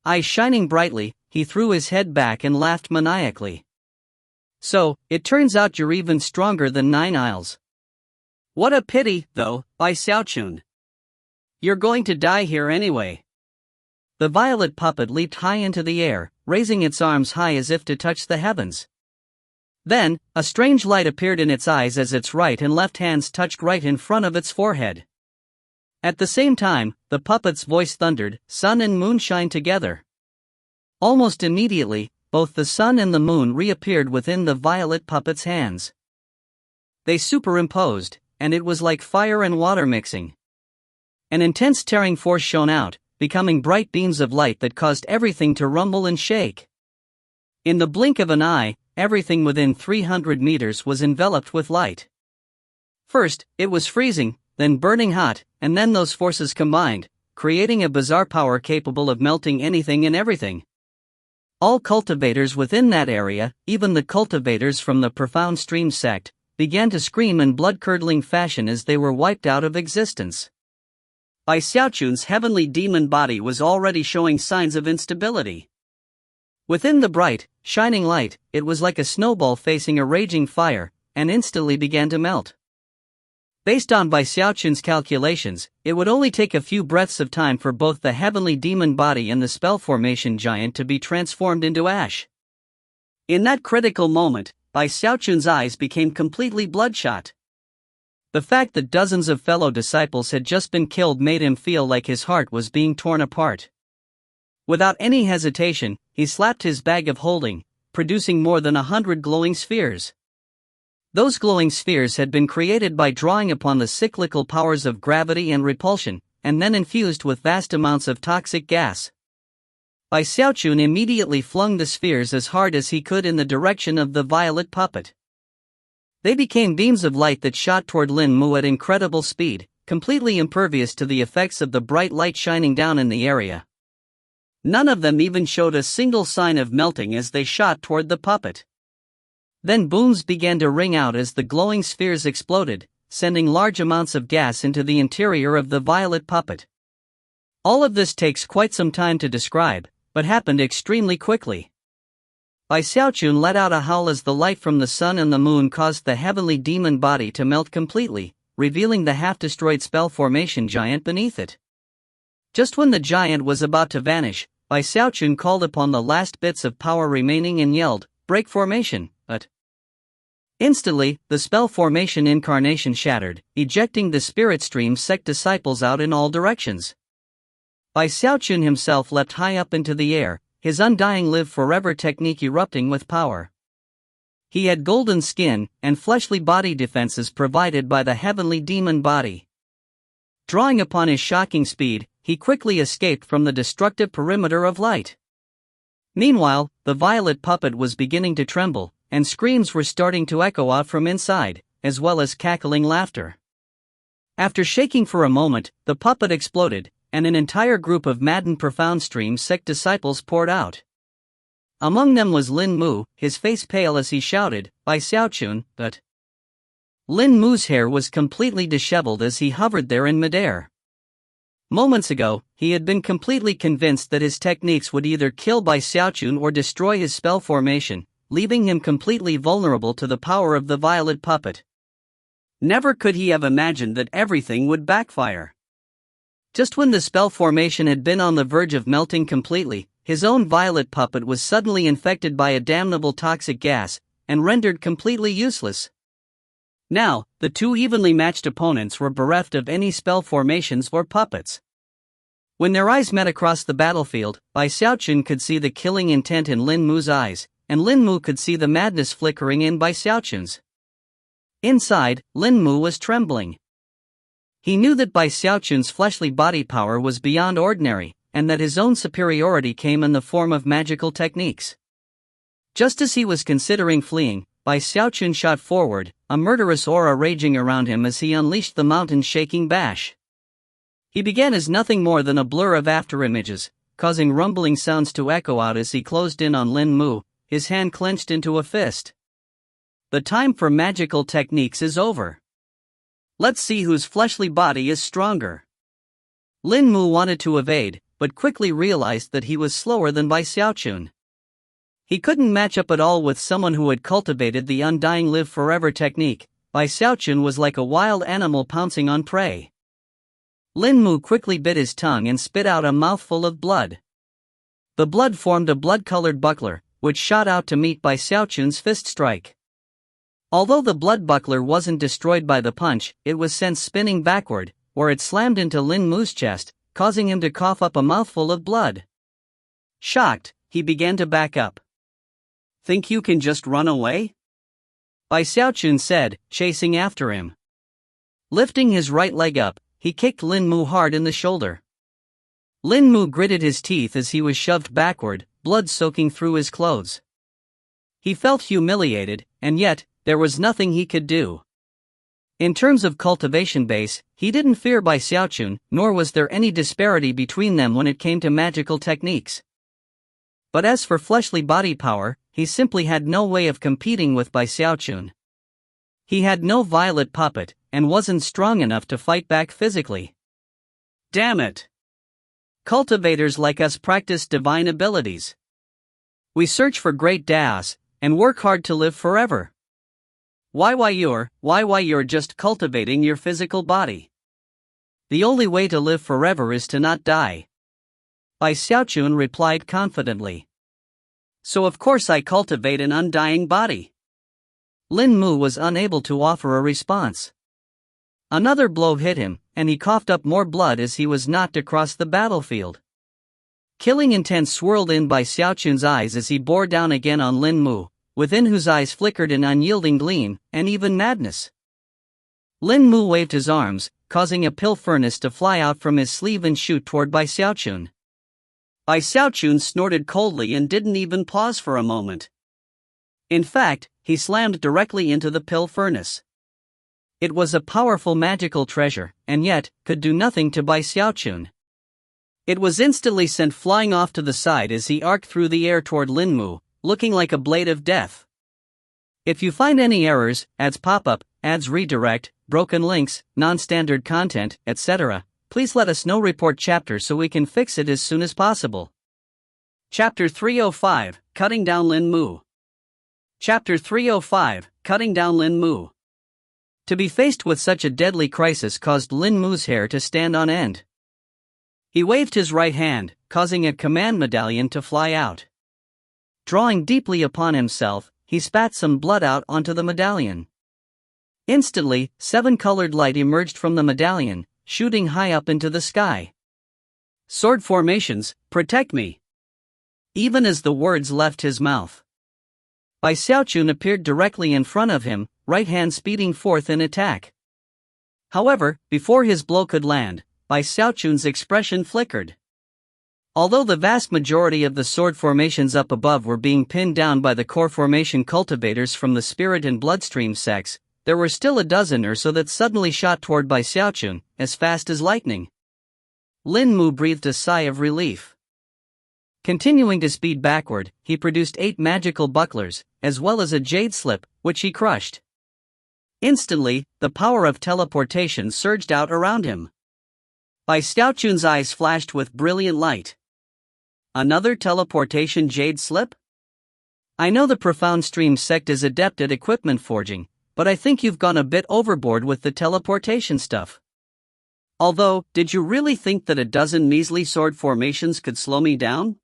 Eyes shining brightly, he threw his head back and laughed maniacally. So, it turns out you're even stronger than 9 Isles. What a pity, though, Bai Xiaochun. You're going to die here anyway. The violet puppet leaped high into the air, raising its arms high as if to touch the heavens. Then, a strange light appeared in its eyes as its right and left hands touched right in front of its forehead. At the same time, the puppet's voice thundered, "Sun and moon shine together." Almost immediately, both the sun and the moon reappeared within the violet puppet's hands. They superimposed, and it was like fire and water mixing. An intense tearing force shone out, becoming bright beams of light that caused everything to rumble and shake. In the blink of an eye, everything within 300 meters was enveloped with light. First, it was freezing, then burning hot, and then those forces combined, creating a bizarre power capable of melting anything and everything. All cultivators within that area, even the cultivators from the Profound Stream sect, began to scream in blood-curdling fashion as they were wiped out of existence. Bai Xiaochun's heavenly demon body was already showing signs of instability. Within the bright, shining light, it was like a snowball facing a raging fire, and instantly began to melt. Based on Bai Xiaochun's calculations, it would only take a few breaths of time for both the heavenly demon body and the spell formation giant to be transformed into ash. In that critical moment, Bai Xiaochun's eyes became completely bloodshot. The fact that dozens of fellow disciples had just been killed made him feel like his heart was being torn apart. Without any hesitation, he slapped his bag of holding, producing more than 100 glowing spheres. Those glowing spheres had been created by drawing upon the cyclical powers of gravity and repulsion, and then infused with vast amounts of toxic gas. Bai Xiaochun immediately flung the spheres as hard as he could in the direction of the violet puppet. They became beams of light that shot toward Lin Mu at incredible speed, completely impervious to the effects of the bright light shining down in the area. None of them even showed a single sign of melting as they shot toward the puppet. Then booms began to ring out as the glowing spheres exploded, sending large amounts of gas into the interior of the violet puppet. All of this takes quite some time to describe, but happened extremely quickly. Bai Xiaochun let out a howl as the light from the sun and the moon caused the heavenly demon body to melt completely, revealing the half-destroyed spell formation giant beneath it. Just when the giant was about to vanish, Bai Xiaochun called upon the last bits of power remaining and yelled, "Break formation!" But instantly, the spell formation incarnation shattered, ejecting the Spirit Stream sect disciples out in all directions. Bai Xiaochun himself leapt high up into the air, his undying live forever technique erupting with power. He had golden skin and fleshly body defenses provided by the heavenly demon body. Drawing upon his shocking speed, he quickly escaped from the destructive perimeter of light. Meanwhile, the violet puppet was beginning to tremble, and screams were starting to echo out from inside, as well as cackling laughter. After shaking for a moment, the puppet exploded, and an entire group of maddened Profound Stream sect disciples poured out. Among them was Lin Mu, his face pale as he shouted, "Bai Xiaochun!" But Lin Mu's hair was completely disheveled as he hovered there in midair. Moments ago, he had been completely convinced that his techniques would either kill Bai Xiaochun or destroy his spell formation, leaving him completely vulnerable to the power of the violet puppet. Never could he have imagined that everything would backfire. Just when the spell formation had been on the verge of melting completely, his own violet puppet was suddenly infected by a damnable toxic gas, and rendered completely useless. Now, the two evenly matched opponents were bereft of any spell formations or puppets. When their eyes met across the battlefield, Bai Xiaochun could see the killing intent in Lin Mu's eyes, and Lin Mu could see the madness flickering in Bai Xiaochun's. Inside, Lin Mu was trembling. He knew that Bai Xiaochun's fleshly body power was beyond ordinary, and that his own superiority came in the form of magical techniques. Just as he was considering fleeing, Bai Xiaochun shot forward, a murderous aura raging around him as he unleashed the mountain-shaking bash. He began as nothing more than a blur of afterimages, causing rumbling sounds to echo out as he closed in on Lin Mu, his hand clenched into a fist. The time for magical techniques is over. Let's see whose fleshly body is stronger. Lin Mu wanted to evade, but quickly realized that he was slower than Bai Xiaochun. He couldn't match up at all with someone who had cultivated the undying live forever technique. Bai Xiaochun was like a wild animal pouncing on prey. Lin Mu quickly bit his tongue and spit out a mouthful of blood. The blood formed a blood-colored buckler, which shot out to meet Bai Xiaochun's fist strike. Although the blood buckler wasn't destroyed by the punch, it was sent spinning backward, where it slammed into Lin Mu's chest, causing him to cough up a mouthful of blood. Shocked, he began to back up. "Think you can just run away?" Bai Xiaochun said, chasing after him. Lifting his right leg up, he kicked Lin Mu hard in the shoulder. Lin Mu gritted his teeth as he was shoved backward, blood soaking through his clothes. He felt humiliated, and yet, there was nothing he could do. In terms of cultivation base, he didn't fear Bai Xiaochun, nor was there any disparity between them when it came to magical techniques. But as for fleshly body power, he simply had no way of competing with Bai Xiaochun. He had no violet puppet, and wasn't strong enough to fight back physically. Damn it! Cultivators like us practice divine abilities. We search for great daos, and work hard to live forever. Why you're just cultivating your physical body. The only way to live forever is to not die. Bai Xiaochun replied confidently. So of course I cultivate an undying body. Lin Mu was unable to offer a response. Another blow hit him, and he coughed up more blood as he was knocked across the battlefield. Killing intent swirled in Bai Xiaochun's eyes as he bore down again on Lin Mu, within whose eyes flickered an unyielding gleam, and even madness. Lin Mu waved his arms, causing a pill furnace to fly out from his sleeve and shoot toward Bai Xiaochun. Bai Xiaochun snorted coldly and didn't even pause for a moment. In fact, he slammed directly into the pill furnace. It was a powerful magical treasure, and yet, could do nothing to Bai Xiaochun. It was instantly sent flying off to the side as he arced through the air toward Lin Mu, looking like a blade of death. If you find any errors, ads pop-up, ads redirect, broken links, non-standard content, etc., please let us know. Report chapter so we can fix it as soon as possible. Chapter 305, Cutting Down Lin Mu. Chapter 305, Cutting Down Lin Mu. To be faced with such a deadly crisis caused Lin Mu's hair to stand on end. He waved his right hand, causing a command medallion to fly out. Drawing deeply upon himself, he spat some blood out onto the medallion. Instantly, 7-colored light emerged from the medallion, shooting high up into the sky. Sword formations, protect me. Even as the words left his mouth, Bai Xiaochun appeared directly in front of him, right hand speeding forth in attack. However, before his blow could land, Bai Xiaochun's expression flickered. Although the vast majority of the sword formations up above were being pinned down by the core formation cultivators from the spirit and bloodstream sects, there were still a dozen or so that suddenly shot toward Bai Xiaochun, as fast as lightning. Lin Mu breathed a sigh of relief. Continuing to speed backward, he produced 8 magical bucklers, as well as a jade slip, which he crushed. Instantly, the power of teleportation surged out around him. Bai Xiaochun's eyes flashed with brilliant light. Another teleportation jade slip? I know the Profound Stream sect is adept at equipment forging, but I think you've gone a bit overboard with the teleportation stuff. Although, did you really think that a dozen measly sword formations could slow me down?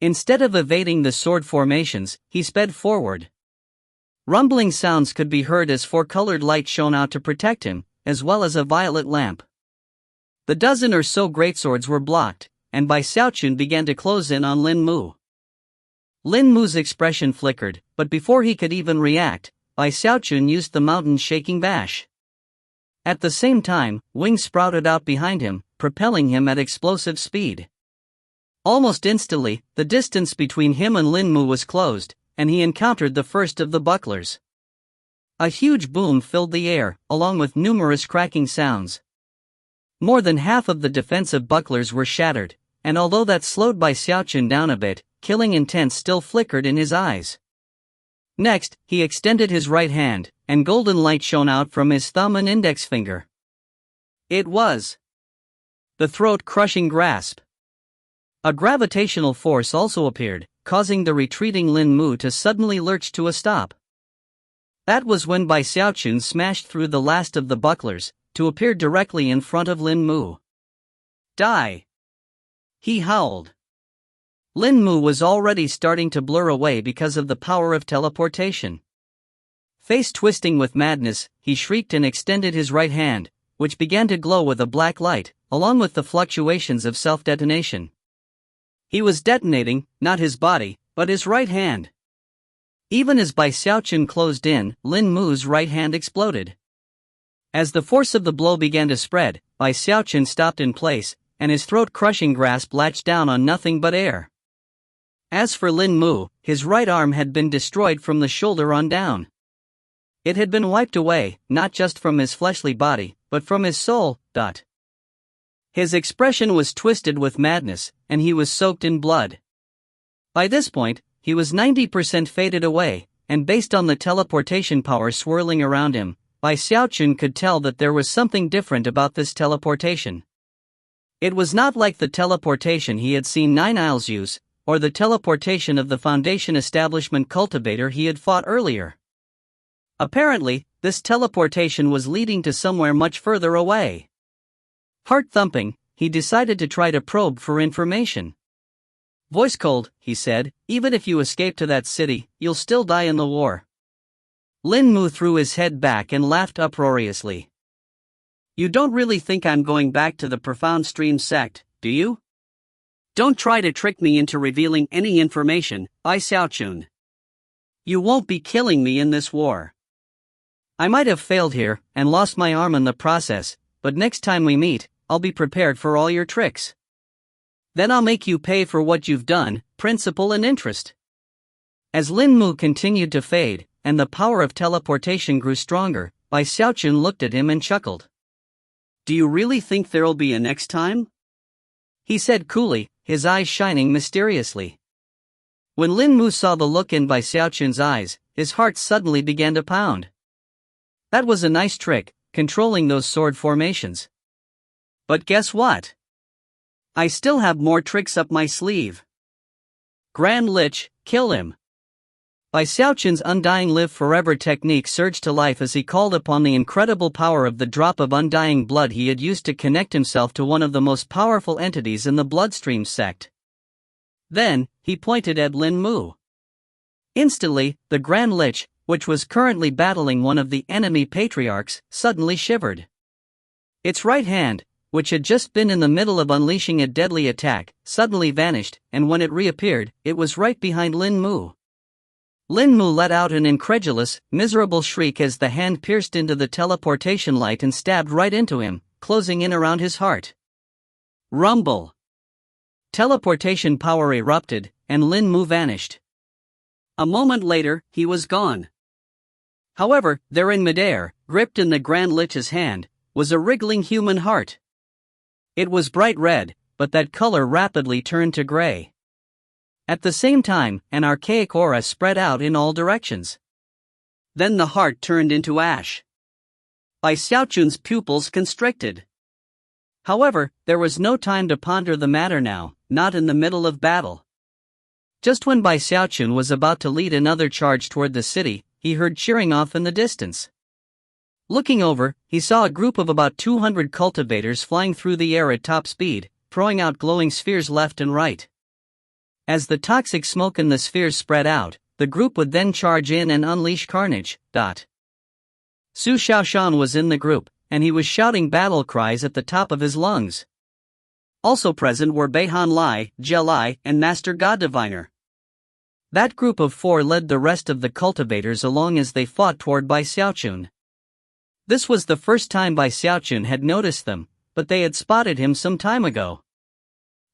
Instead of evading the sword formations, he sped forward. Rumbling sounds could be heard as 4-colored light shone out to protect him, as well as a violet lamp. The dozen or so greatswords were blocked, and Bai Xiaochun began to close in on Lin Mu. Lin Mu's expression flickered, but before he could even react, Bai Xiaochun used the mountain-shaking bash. At the same time, wings sprouted out behind him, propelling him at explosive speed. Almost instantly, the distance between him and Lin Mu was closed, and he encountered the first of the bucklers. A huge boom filled the air, along with numerous cracking sounds. More than half of the defensive bucklers were shattered, and although that slowed Bai Xiaochun down a bit, killing intent still flickered in his eyes. Next, he extended his right hand, and golden light shone out from his thumb and index finger. It was the throat-crushing grasp. A gravitational force also appeared, causing the retreating Lin Mu to suddenly lurch to a stop. That was when Bai Xiaochun smashed through the last of the bucklers, to appear directly in front of Lin Mu. Die! He howled. Lin Mu was already starting to blur away because of the power of teleportation. Face twisting with madness, he shrieked and extended his right hand, which began to glow with a black light, along with the fluctuations of self-detonation. He was detonating, not his body, but his right hand. Even as Bai Xiaochun closed in, Lin Mu's right hand exploded. As the force of the blow began to spread, Bai Xiaochun stopped in place, and his throat-crushing grasp latched down on nothing but air. As for Lin Mu, his right arm had been destroyed from the shoulder on down. It had been wiped away, not just from his fleshly body, but from his soul. His expression was twisted with madness, and he was soaked in blood. By this point, he was 90% faded away, and based on the teleportation power swirling around him, Bai Xiaochun could tell that there was something different about this teleportation. It was not like the teleportation he had seen Nine Isles use, or the teleportation of the Foundation establishment cultivator he had fought earlier. Apparently, this teleportation was leading to somewhere much further away. Heart thumping, he decided to try to probe for information. Voice cold, he said, even if you escape to that city, you'll still die in the war. Lin Mu threw his head back and laughed uproariously. You don't really think I'm going back to the Profound Stream sect, do you? Don't try to trick me into revealing any information, Bai Xiaochun. You won't be killing me in this war. I might have failed here, and lost my arm in the process, but next time we meet, I'll be prepared for all your tricks. Then I'll make you pay for what you've done, principal and interest. As Lin Mu continued to fade, and the power of teleportation grew stronger, Bai Xiaochun looked at him and chuckled. Do you really think there'll be a next time? He said coolly, his eyes shining mysteriously. When Lin Mu saw the look in Bai Xiaochun's eyes, his heart suddenly began to pound. That was a nice trick, controlling those sword formations. But guess what? I still have more tricks up my sleeve. Grand Lich, kill him. Bai Xiaochun's Undying Live Forever technique surged to life as he called upon the incredible power of the drop of undying blood he had used to connect himself to one of the most powerful entities in the Bloodstream sect. Then, he pointed at Lin Mu. Instantly, the Grand Lich, which was currently battling one of the enemy patriarchs, suddenly shivered. Its right hand, which had just been in the middle of unleashing a deadly attack, suddenly vanished, and when it reappeared, it was right behind Lin Mu. Lin Mu let out an incredulous, miserable shriek as the hand pierced into the teleportation light and stabbed right into him, closing in around his heart. Rumble! Teleportation power erupted, and Lin Mu vanished. A moment later, he was gone. However, there in midair, gripped in the Grand Lich's hand, was a wriggling human heart. It was bright red, but that color rapidly turned to gray. At the same time, an archaic aura spread out in all directions. Then the heart turned into ash. Bai Xiaochun's pupils constricted. However, there was no time to ponder the matter now, not in the middle of battle. Just when Bai Xiaochun was about to lead another charge toward the city, he heard cheering off in the distance. Looking over, he saw a group of about 200 cultivators flying through the air at top speed, throwing out glowing spheres left and right. As the toxic smoke in the spheres spread out, the group would then charge in and unleash carnage. Su Xiaoshan was in the group, and he was shouting battle cries at the top of his lungs. Also present were Beihan Lai, Jia Lai, and Master God Diviner. That group of 4 led the rest of the cultivators along as they fought toward Bai Xiaochun. This was the first time Bai Xiaochun had noticed them, but they had spotted him some time ago.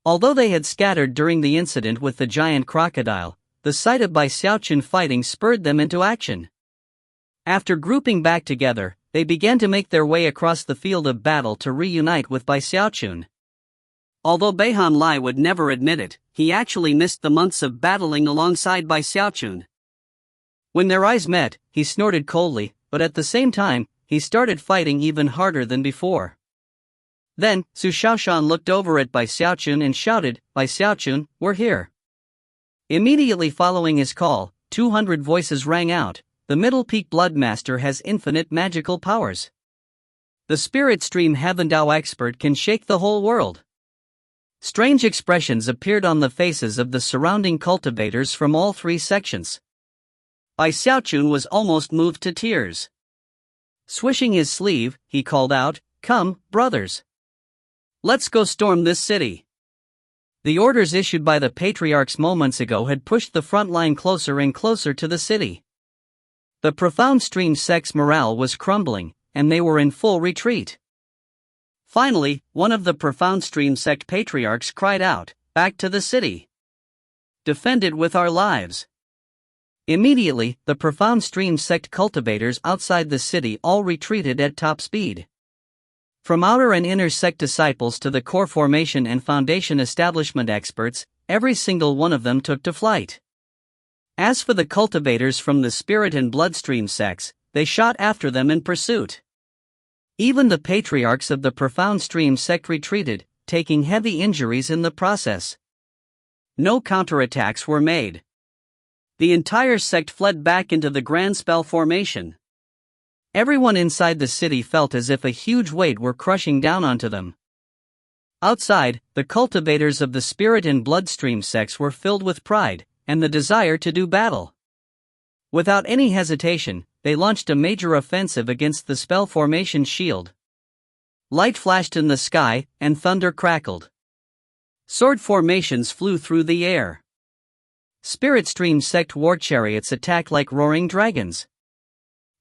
Although they had scattered during the incident with the giant crocodile, the sight of Bai Xiaochun fighting spurred them into action. After grouping back together, they began to make their way across the field of battle to reunite with Bai Xiaochun. Although Beihan Lai would never admit it, he actually missed the months of battling alongside Bai Xiaochun. When their eyes met, he snorted coldly, but at the same time, he started fighting even harder than before. Then, Xiaochun looked over at Bai Xiaochun and shouted, "Bai Xiaochun, we're here." Immediately following his call, 200 voices rang out. The Middle Peak Blood Master has infinite magical powers. The Spirit Stream Heaven Dao expert can shake the whole world. Strange expressions appeared on the faces of the surrounding cultivators from all 3 sections. Bai Xiaochun was almost moved to tears. Swishing his sleeve, he called out, "Come, brothers. Let's go storm this city." The orders issued by the patriarchs moments ago had pushed the front line closer and closer to the city. The Profound Stream sect's morale was crumbling, and they were in full retreat. Finally, one of the Profound Stream sect patriarchs cried out, "Back to the city. Defend it with our lives." Immediately, the Profound Stream sect cultivators outside the city all retreated at top speed. From outer and inner sect disciples to the core formation and foundation establishment experts, every single one of them took to flight. As for the cultivators from the Spirit and Bloodstream sects, they shot after them in pursuit. Even the patriarchs of the Profound Stream sect retreated, taking heavy injuries in the process. No counterattacks were made. The entire sect fled back into the Grand Spell formation. Everyone inside the city felt as if a huge weight were crushing down onto them. Outside, the cultivators of the Spirit and Bloodstream sects were filled with pride and the desire to do battle. Without any hesitation, they launched a major offensive against the spell formation shield. Light flashed in the sky, and thunder crackled. Sword formations flew through the air. Spirit Stream sect war chariots attacked like roaring dragons.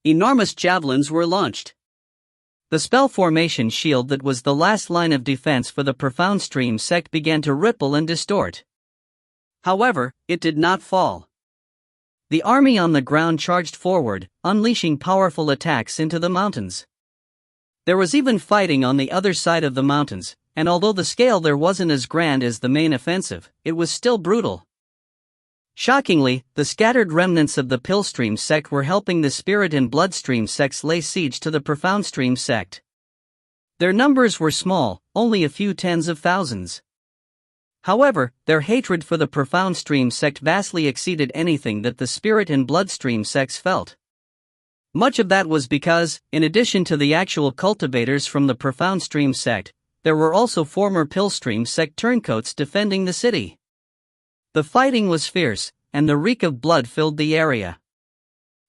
Enormous javelins were launched. The spell formation shield that was the last line of defense for the Profound Stream sect began to ripple and distort. However, it did not fall. The army on the ground charged forward, unleashing powerful attacks into the mountains. There was even fighting on the other side of the mountains, and although the scale there wasn't as grand as the main offensive, it was still brutal. Shockingly, the scattered remnants of the Pillstream sect were helping the Spirit and Bloodstream sects lay siege to the Profound Stream sect. Their numbers were small, only a few tens of thousands. However, their hatred for the Profound Stream sect vastly exceeded anything that the Spirit and Bloodstream sects felt. Much of that was because, in addition to the actual cultivators from the Profound Stream sect, there were also former Pillstream sect turncoats defending the city. The fighting was fierce, and the reek of blood filled the area.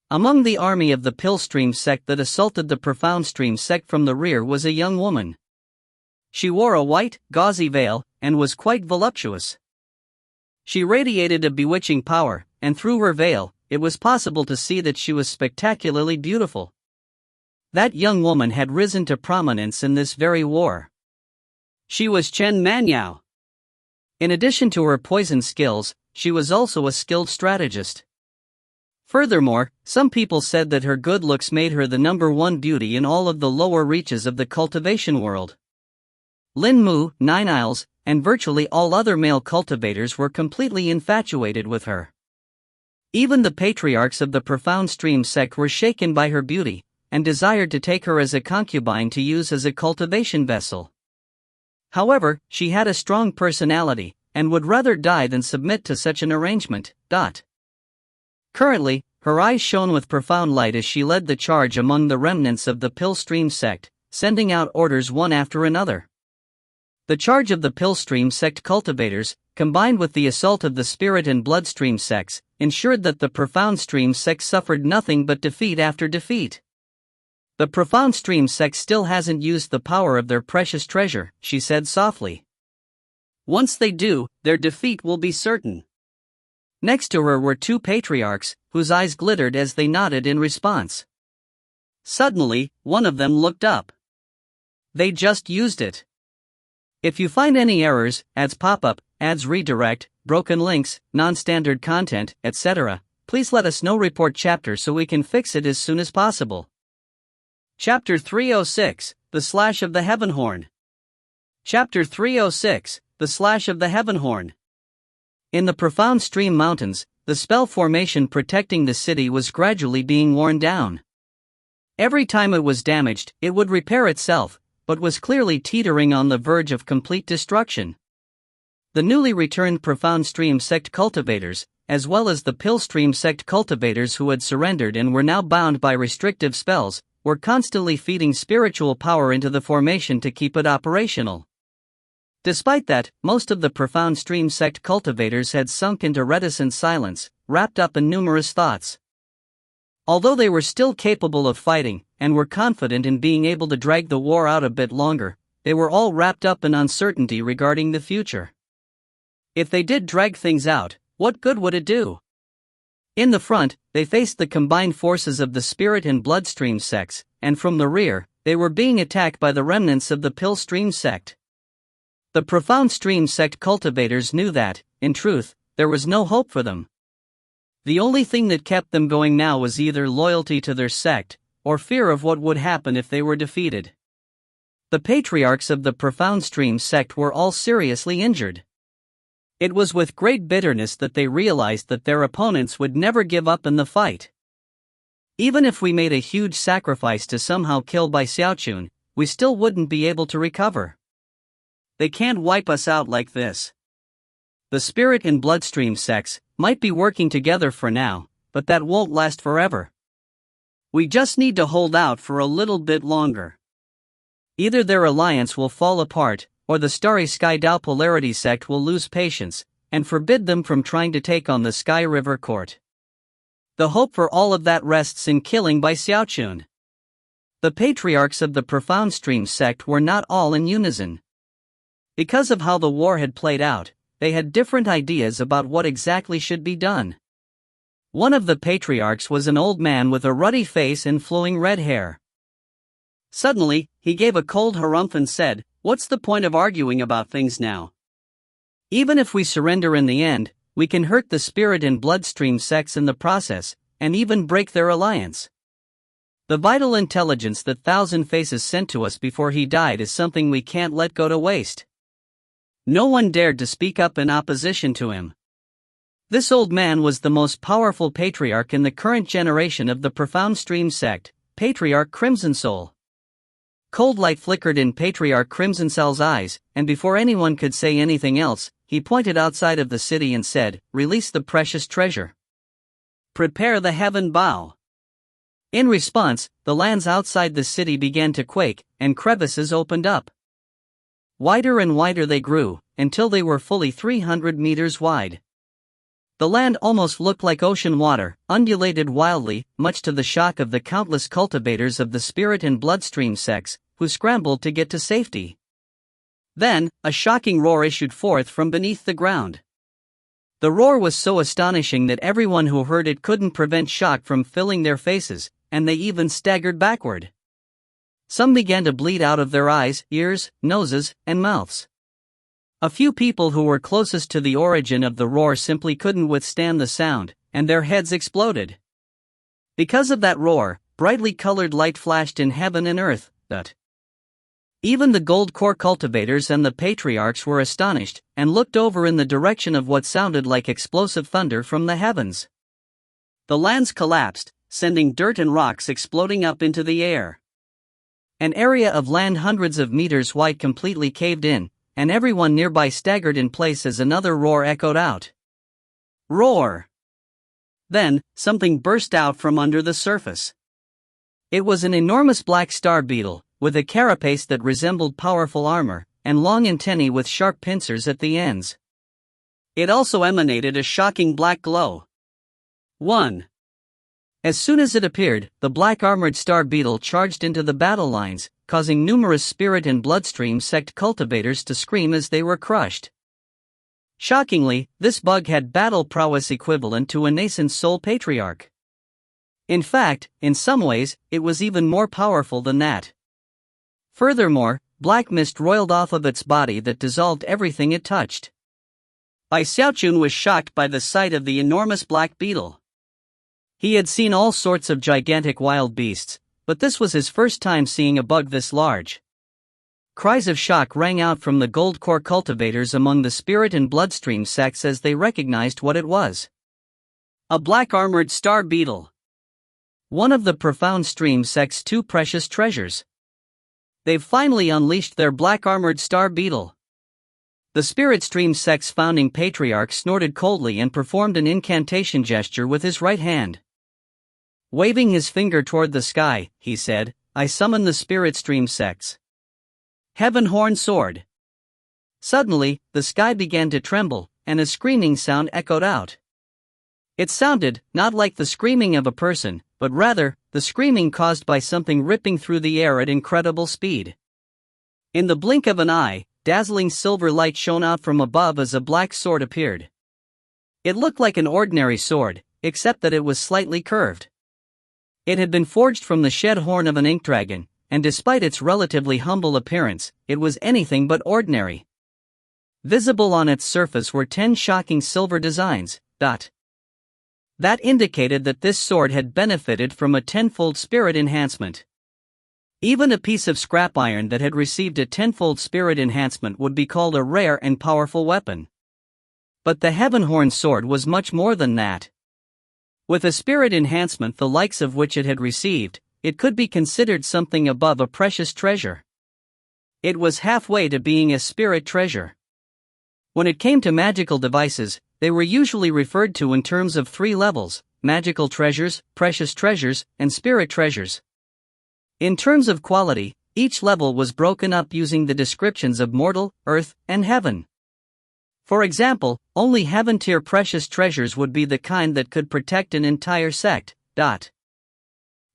Among the army of the Pillstream sect that assaulted the Profound Stream sect from the rear was a young woman. She wore a white, gauzy veil, and was quite voluptuous. She radiated a bewitching power, and through her veil, it was possible to see that she was spectacularly beautiful. That young woman had risen to prominence in this very war. She was Chen Manyao. In addition to her poison skills, she was also a skilled strategist. Furthermore, some people said that her good looks made her the #1 beauty in all of the lower reaches of the cultivation world. Lin Mu, Nine Isles, and virtually all other male cultivators were completely infatuated with her. Even the patriarchs of the Profound Stream sect were shaken by her beauty, and desired to take her as a concubine to use as a cultivation vessel. However, she had a strong personality, and would rather die than submit to such an arrangement. Currently, her eyes shone with profound light as she led the charge among the remnants of the Pillstream sect, sending out orders one after another. The charge of the Pillstream sect cultivators, combined with the assault of the Spirit and Bloodstream sects, ensured that the Profound Stream sect suffered nothing but defeat after defeat. The profound stream sect still hasn't used the power of their precious treasure, she said softly. Once they do, their defeat will be certain. Next to her were two patriarchs, whose eyes glittered as they nodded in response. Suddenly, one of them looked up. They just used it. If you find any errors, ads pop up, ads redirect, broken links, non-standard content, etc., please let us know. Report chapter so we can fix it as soon as possible. Chapter 306, The Slash of the Heaven Horn. Chapter 306, The Slash of the Heaven Horn. In the profound stream mountains, the spell formation protecting the city was gradually being worn down. Every time it was damaged, it would repair itself, but was clearly teetering on the verge of complete destruction. The newly returned profound stream sect cultivators, as well as the pill stream sect cultivators who had surrendered and were now bound by restrictive spells, were constantly feeding spiritual power into the formation to keep it operational. Despite that, most of the profound stream sect cultivators had sunk into reticent silence, wrapped up in numerous thoughts. Although they were still capable of fighting, and were confident in being able to drag the war out a bit longer, they were all wrapped up in uncertainty regarding the future. If they did drag things out, what good would it do? In the front, they faced the combined forces of the spirit and bloodstream sects, and from the rear, they were being attacked by the remnants of the pill stream sect. The profound stream sect cultivators knew that, in truth, there was no hope for them. The only thing that kept them going now was either loyalty to their sect, or fear of what would happen if they were defeated. The patriarchs of the profound stream sect were all seriously injured. It was with great bitterness that they realized that their opponents would never give up in the fight. Even if we made a huge sacrifice to somehow kill by Xiaochun, we still wouldn't be able to recover. They can't wipe us out like this. The spirit and bloodstream sects might be working together for now, but that won't last forever. We just need to hold out for a little bit longer. Either their alliance will fall apart, or the Starry Sky Dao Polarity sect will lose patience, and forbid them from trying to take on the Sky River Court. The hope for all of that rests in killing by Xiaochun. The patriarchs of the profound stream sect were not all in unison. Because of how the war had played out, they had different ideas about what exactly should be done. One of the patriarchs was an old man with a ruddy face and flowing red hair. Suddenly, he gave a cold harumph and said, "What's the point of arguing about things now? Even if we surrender in the end, we can hurt the spirit and bloodstream sects in the process, and even break their alliance. The vital intelligence that Thousand Faces sent to us before he died is something we can't let go to waste." No one dared to speak up in opposition to him. This old man was the most powerful patriarch in the current generation of the profound stream sect, Patriarch Crimson Soul. Cold light flickered in Patriarch Crimson Soul's eyes, and before anyone could say anything else, he pointed outside of the city and said, "Release the precious treasure. Prepare the heaven bow." In response, the lands outside the city began to quake, and crevices opened up. Wider and wider they grew, until they were fully 300 meters wide. The land almost looked like ocean water, undulated wildly, much to the shock of the countless cultivators of the spirit and bloodstream sects, who scrambled to get to safety. Then, a shocking roar issued forth from beneath the ground. The roar was so astonishing that everyone who heard it couldn't prevent shock from filling their faces, and they even staggered backward. Some began to bleed out of their eyes, ears, noses, and mouths. A few people who were closest to the origin of the roar simply couldn't withstand the sound, and their heads exploded. Because of that roar, brightly colored light flashed in heaven and earth, but even the gold core cultivators and the patriarchs were astonished, and looked over in the direction of what sounded like explosive thunder from the heavens. The lands collapsed, sending dirt and rocks exploding up into the air. An area of land hundreds of meters wide completely caved in, and everyone nearby staggered in place as another roar echoed out. Roar! Then, something burst out from under the surface. It was an enormous black star beetle, with a carapace that resembled powerful armor, and long antennae with sharp pincers at the ends. It also emanated a shocking black glow. 1. As soon as it appeared, the black armored star beetle charged into the battle lines, causing numerous spirit and bloodstream sect cultivators to scream as they were crushed. Shockingly, this bug had battle prowess equivalent to a nascent soul patriarch. In fact, in some ways, it was even more powerful than that. Furthermore, black mist roiled off of its body that dissolved everything it touched. Xiaochun was shocked by the sight of the enormous black beetle. He had seen all sorts of gigantic wild beasts, but this was his first time seeing a bug this large. Cries of shock rang out from the gold core cultivators among the spirit and bloodstream sects as they recognized what it was. A black armored star beetle. One of the profound stream sect's two precious treasures. They've finally unleashed their black armored star beetle. The spirit stream sect's founding patriarch snorted coldly and performed an incantation gesture with his right hand. Waving his finger toward the sky, he said, "I summon the spirit stream sects. Heaven Horn Sword." Suddenly, the sky began to tremble, and a screaming sound echoed out. It sounded not like the screaming of a person, but rather, the screaming caused by something ripping through the air at incredible speed. In the blink of an eye, dazzling silver light shone out from above as a black sword appeared. It looked like an ordinary sword, except that it was slightly curved. It had been forged from the shed horn of an ink dragon, and despite its relatively humble appearance, it was anything but ordinary. Visible on its surface were 10 shocking silver designs. That indicated that this sword had benefited from a tenfold spirit enhancement. Even a piece of scrap iron that had received a tenfold spirit enhancement would be called a rare and powerful weapon. But the Heavenhorn sword was much more than that. With a spirit enhancement the likes of which it had received, it could be considered something above a precious treasure. It was halfway to being a spirit treasure. When it came to magical devices, they were usually referred to in terms of 3 levels: magical treasures, precious treasures, and spirit treasures. In terms of quality, each level was broken up using the descriptions of mortal, earth, and heaven. For example, only heaven-tier precious treasures would be the kind that could protect an entire sect.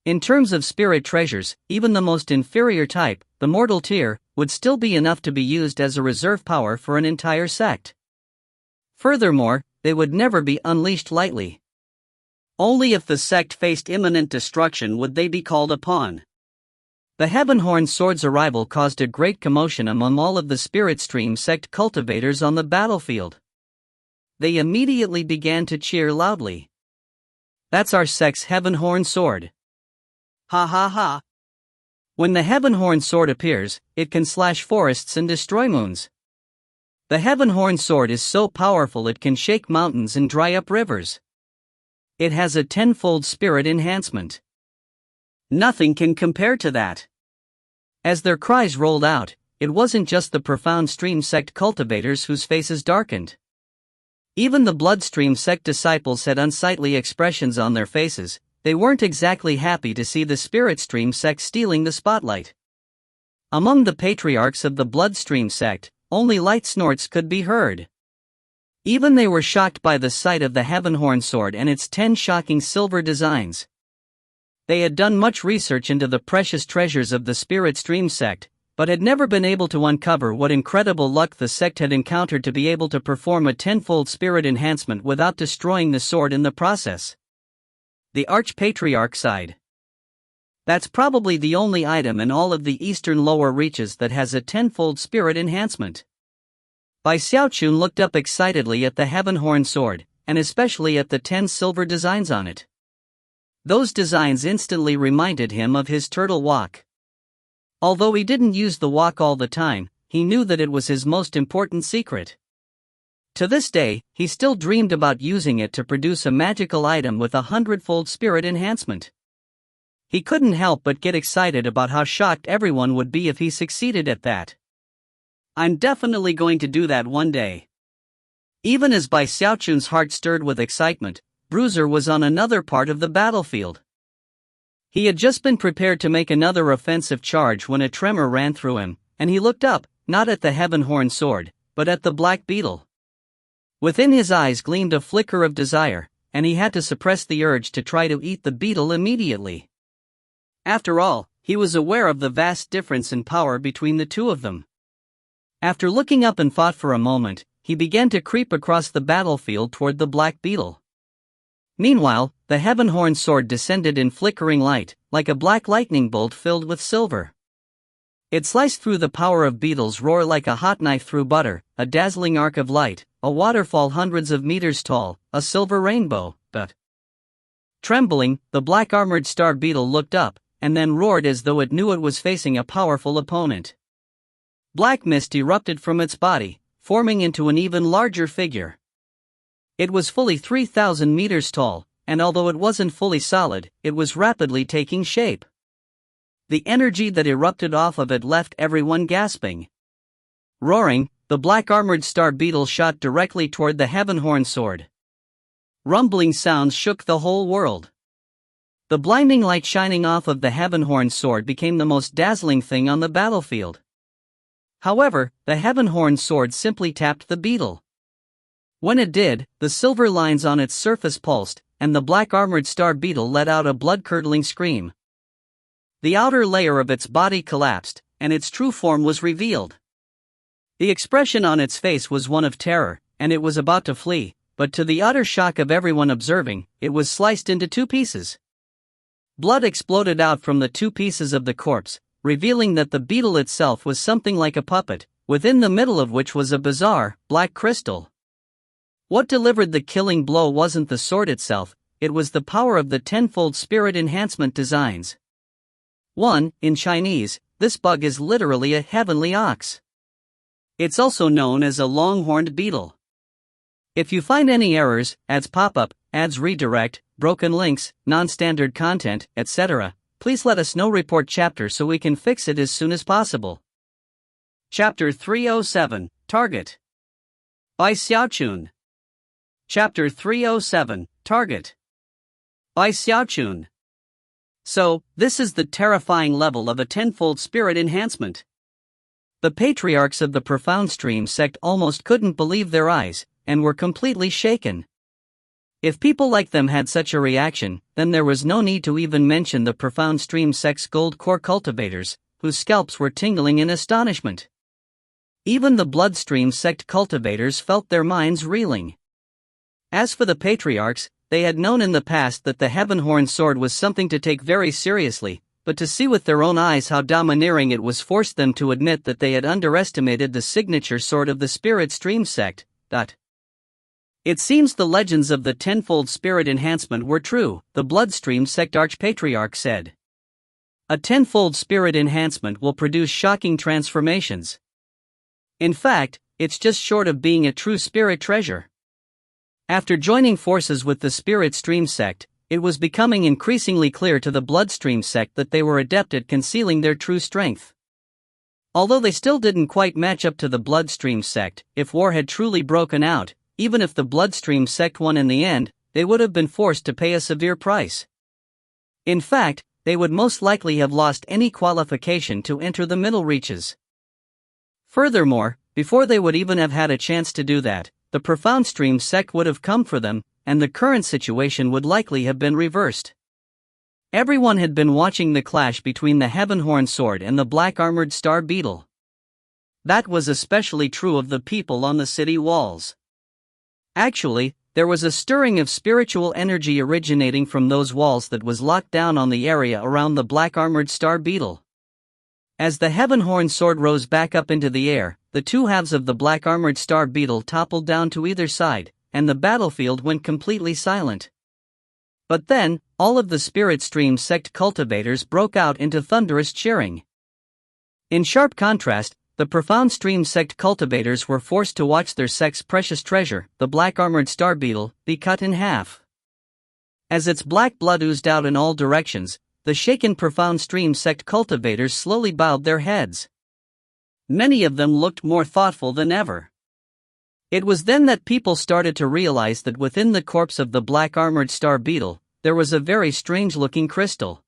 In terms of spirit treasures, even the most inferior type, the mortal tier, would still be enough to be used as a reserve power for an entire sect. Furthermore, they would never be unleashed lightly. Only if the sect faced imminent destruction would they be called upon. The Heavenhorn sword's arrival caused a great commotion among all of the Spirit Stream sect cultivators on the battlefield. They immediately began to cheer loudly. "That's our sect's Heavenhorn sword. Ha ha ha. When the Heavenhorn sword appears, it can slash forests and destroy moons. The Heavenhorn sword is so powerful it can shake mountains and dry up rivers. It has a tenfold spirit enhancement. Nothing can compare to that." As their cries rolled out, it wasn't just the profound stream sect cultivators whose faces darkened. Even the bloodstream sect disciples had unsightly expressions on their faces. They weren't exactly happy to see the spirit stream sect stealing the spotlight. Among the patriarchs of the bloodstream sect, only light snorts could be heard. Even they were shocked by the sight of the Heavenhorn sword and its 10 shocking silver designs. They had done much research into the precious treasures of the Spirit Stream sect, but had never been able to uncover what incredible luck the sect had encountered to be able to perform a tenfold spirit enhancement without destroying the sword in the process. The Archpatriarch sighed. "That's probably the only item in all of the eastern lower reaches that has a tenfold spirit enhancement." Xiaochun looked up excitedly at the Heavenhorn sword, and especially at the 10 silver designs on it. Those designs instantly reminded him of his turtle walk. Although he didn't use the walk all the time, he knew that it was his most important secret. To this day, he still dreamed about using it to produce a magical item with a 100-fold spirit enhancement. He couldn't help but get excited about how shocked everyone would be if he succeeded at that. "I'm definitely going to do that one day." Even as Xiaochun's heart stirred with excitement, Bruiser was on another part of the battlefield. He had just been prepared to make another offensive charge when a tremor ran through him, and he looked up, not at the Heavenhorn sword, but at the black beetle. Within his eyes gleamed a flicker of desire, and he had to suppress the urge to try to eat the beetle immediately. After all, he was aware of the vast difference in power between the two of them. After looking up and thought for a moment, he began to creep across the battlefield toward the black beetle. Meanwhile, the heaven-horn sword descended in flickering light, like a black lightning bolt filled with silver. It sliced through the power of beetle's roar like a hot knife through butter, a dazzling arc of light, a waterfall hundreds of meters tall, a silver rainbow, but... Trembling, the black-armored star beetle looked up, and then roared as though it knew it was facing a powerful opponent. Black mist erupted from its body, forming into an even larger figure. It was fully 3,000 meters tall, and although it wasn't fully solid, it was rapidly taking shape. The energy that erupted off of it left everyone gasping. Roaring, the black-armored star beetle shot directly toward the heaven-horn sword. Rumbling sounds shook the whole world. The blinding light shining off of the heaven-horn sword became the most dazzling thing on the battlefield. However, the heaven-horn sword simply tapped the beetle. When it did, the silver lines on its surface pulsed, and the black-armored star beetle let out a blood-curdling scream. The outer layer of its body collapsed, and its true form was revealed. The expression on its face was one of terror, and it was about to flee, but to the utter shock of everyone observing, it was sliced into two pieces. Blood exploded out from the two pieces of the corpse, revealing that the beetle itself was something like a puppet, within the middle of which was a bizarre, black crystal. What delivered the killing blow wasn't the sword itself, it was the power of the tenfold spirit enhancement designs. 1. In Chinese, this bug is literally a heavenly ox. It's also known as a long-horned beetle. If you find any errors, ads pop up, ads redirect, broken links, non-standard content, etc., please let us know. Report chapter so we can fix it as soon as possible. Chapter 307, Target. By Xiaochun. Chapter 307, Target. By Xiaochun. So, this is the terrifying level of a tenfold spirit enhancement. The patriarchs of the Profound Stream sect almost couldn't believe their eyes, and were completely shaken. If people like them had such a reaction, then there was no need to even mention the Profound Stream sect's gold core cultivators, whose scalps were tingling in astonishment. Even the Bloodstream sect cultivators felt their minds reeling. As for the patriarchs, they had known in the past that the heaven-horn sword was something to take very seriously, but to see with their own eyes how domineering it was forced them to admit that they had underestimated the signature sword of the Spirit Stream sect. It seems the legends of the tenfold spirit enhancement were true, the Bloodstream sect archpatriarch said. A tenfold spirit enhancement will produce shocking transformations. In fact, it's just short of being a true spirit treasure. After joining forces with the Spirit Stream sect, it was becoming increasingly clear to the Bloodstream sect that they were adept at concealing their true strength. Although they still didn't quite match up to the Bloodstream sect, if war had truly broken out, even if the Bloodstream sect won in the end, they would have been forced to pay a severe price. In fact, they would most likely have lost any qualification to enter the middle reaches. Furthermore, before they would even have had a chance to do that, the Profound Stream sect would have come for them, and the current situation would likely have been reversed. Everyone had been watching the clash between the heaven-horn sword and the black-armored star beetle. That was especially true of the people on the city walls. Actually, there was a stirring of spiritual energy originating from those walls that was locked down on the area around the black-armored star beetle. As the heaven-horn sword rose back up into the air, the two halves of the black-armored star beetle toppled down to either side, and the battlefield went completely silent. But then, all of the Spirit Stream sect cultivators broke out into thunderous cheering. In sharp contrast, the Profound Stream sect cultivators were forced to watch their sect's precious treasure, the black-armored star beetle, be cut in half. As its black blood oozed out in all directions, the shaken Profound Stream sect cultivators slowly bowed their heads. Many of them looked more thoughtful than ever. It was then that people started to realize that within the corpse of the black-armored star beetle, there was a very strange-looking crystal.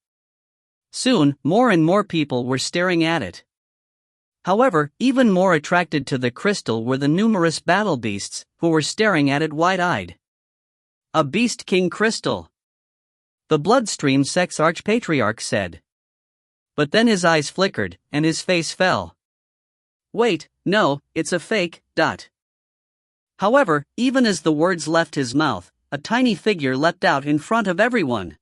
Soon, more and more people were staring at it. However, even more attracted to the crystal were the numerous battle beasts, who were staring at it wide-eyed. A Beast King Crystal. The Bloodstream Sect's Archpatriarch said. But then his eyes flickered, and his face fell. Wait, no, it's a fake. However, even as the words left his mouth, a tiny figure leapt out in front of everyone.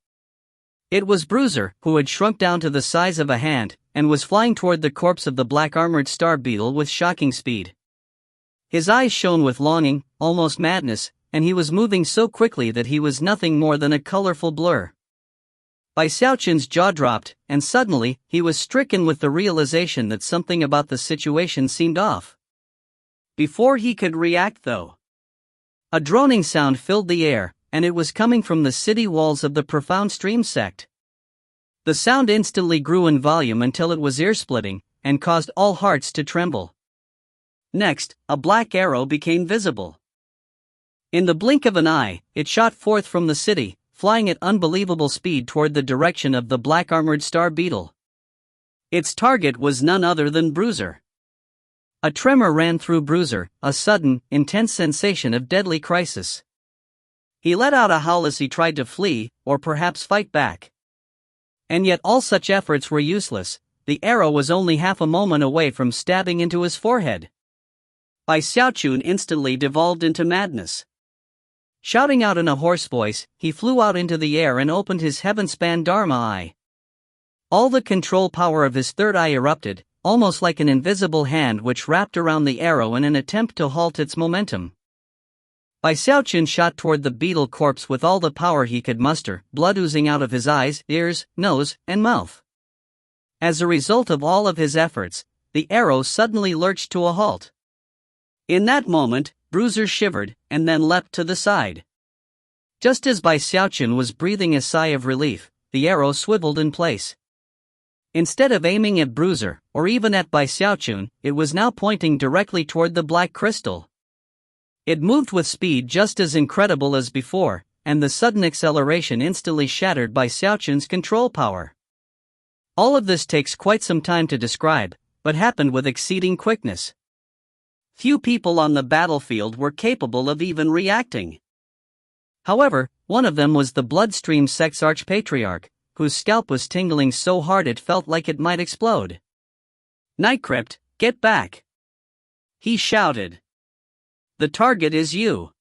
It was Bruiser, who had shrunk down to the size of a hand, and was flying toward the corpse of the black-armored star beetle with shocking speed. His eyes shone with longing, almost madness, and he was moving so quickly that he was nothing more than a colorful blur. Xiaochun's jaw dropped, and suddenly, he was stricken with the realization that something about the situation seemed off. Before he could react though, a droning sound filled the air, and it was coming from the city walls of the Profound Stream sect. The sound instantly grew in volume until it was ear-splitting, and caused all hearts to tremble. Next, a black arrow became visible. In the blink of an eye, it shot forth from the city, flying at unbelievable speed toward the direction of the black-armored star beetle. Its target was none other than Bruiser. A tremor ran through Bruiser, a sudden, intense sensation of deadly crisis. He let out a howl as he tried to flee, or perhaps fight back. And yet all such efforts were useless. The arrow was only half a moment away from stabbing into his forehead. Xiaochun instantly devolved into madness. Shouting out in a hoarse voice, he flew out into the air and opened his heaven-span Dharma eye. All the control power of his third eye erupted, almost like an invisible hand which wrapped around the arrow in an attempt to halt its momentum. Xiaochun shot toward the beetle corpse with all the power he could muster, blood oozing out of his eyes, ears, nose, and mouth. As a result of all of his efforts, the arrow suddenly lurched to a halt. In that moment, Bruiser shivered, and then leapt to the side. Just as Xiaochun was breathing a sigh of relief, the arrow swiveled in place. Instead of aiming at Bruiser, or even at Xiaochun, it was now pointing directly toward the black crystal. It moved with speed just as incredible as before, and the sudden acceleration instantly shattered Xiaochun's control power. All of this takes quite some time to describe, but happened with exceeding quickness. Few people on the battlefield were capable of even reacting. However, one of them was the Bloodstream Sect's Archpatriarch, whose scalp was tingling so hard it felt like it might explode. "Nightcrypt, get back!" he shouted. "The target is you."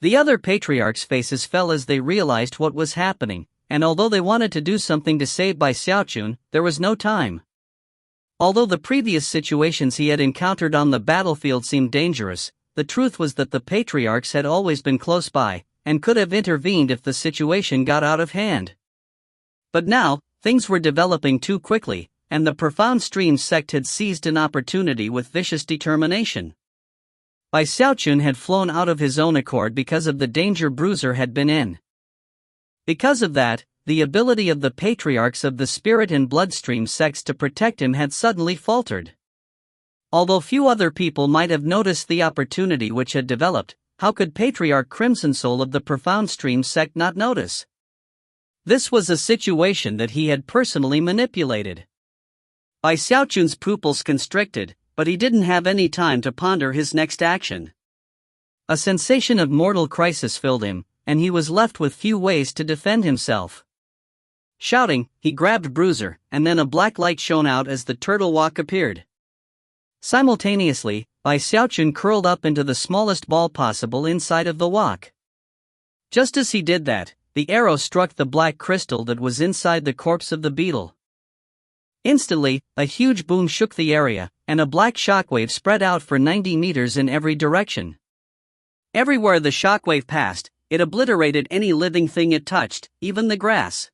The other patriarchs' faces fell as they realized what was happening, and although they wanted to do something to save Xiaochun, there was no time. Although the previous situations he had encountered on the battlefield seemed dangerous, the truth was that the patriarchs had always been close by, and could have intervened if the situation got out of hand. But now, things were developing too quickly, and the Profound Stream sect had seized an opportunity with vicious determination. Xiaochun had flown out of his own accord because of the danger Bruiser had been in. Because of that, the ability of the patriarchs of the Spirit and Bloodstream sects to protect him had suddenly faltered. Although few other people might have noticed the opportunity which had developed, how could Patriarch Crimson Soul of the Profound Stream sect not notice? This was a situation that he had personally manipulated. Xiaochun's pupils constricted, but he didn't have any time to ponder his next action. A sensation of mortal crisis filled him, and he was left with few ways to defend himself. Shouting, he grabbed Bruiser, and then a black light shone out as the turtle walk appeared. Simultaneously, Xiaochun curled up into the smallest ball possible inside of the walk. Just as he did that, the arrow struck the black crystal that was inside the corpse of the beetle. Instantly, a huge boom shook the area, and a black shockwave spread out for 90 meters in every direction. Everywhere the shockwave passed, it obliterated any living thing it touched, even the grass.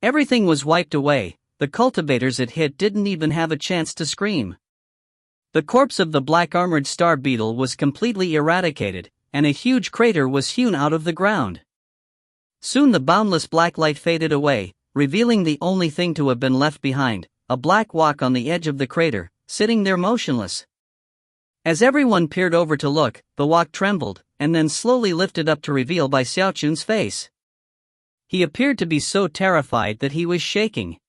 Everything was wiped away. The cultivators it hit didn't even have a chance to scream. The corpse of the black-armored star beetle was completely eradicated, and a huge crater was hewn out of the ground. Soon the boundless black light faded away, revealing the only thing to have been left behind, a black walk on the edge of the crater, sitting there motionless. As everyone peered over to look, the walk trembled, and then slowly lifted up to reveal Xiaochun's face. He appeared to be so terrified that he was shaking.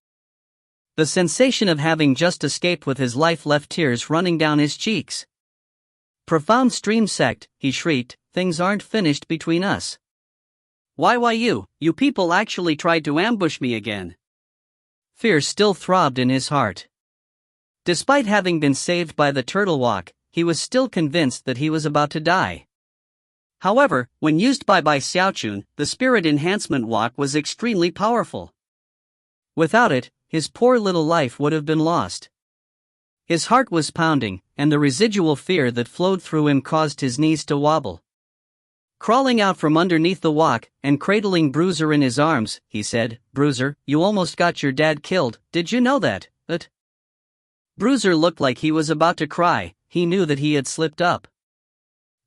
The sensation of having just escaped with his life left tears running down his cheeks. "Profound Stream sect," he shrieked, "things aren't finished between us. Why you people actually tried to ambush me again. Fear still throbbed in his heart. Despite having been saved by the turtle walk, he was still convinced that he was about to die. However, when used by Xiaochun, the spirit enhancement walk was extremely powerful. Without it, his poor little life would have been lost. His heart was pounding, and the residual fear that flowed through him caused his knees to wobble. Crawling out from underneath the walk, and cradling Bruiser in his arms, he said, "Bruiser, you almost got your dad killed, did you know that?" But Bruiser looked like he was about to cry. He knew that he had slipped up.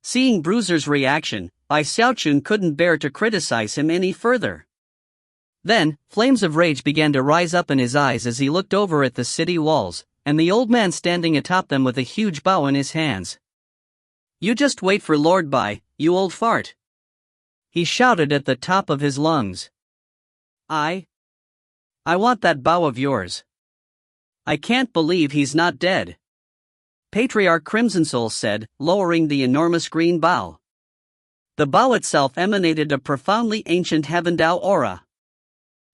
Seeing Bruiser's reaction, Xiaochun couldn't bear to criticize him any further. Then, flames of rage began to rise up in his eyes as he looked over at the city walls, and the old man standing atop them with a huge bow in his hands. "You just wait for Lord Bai, you old fart!" he shouted at the top of his lungs. I want that bow of yours. I can't believe he's not dead," Patriarch Crimson Soul said, lowering the enormous green bow. The bow itself emanated a profoundly ancient Heavendao aura.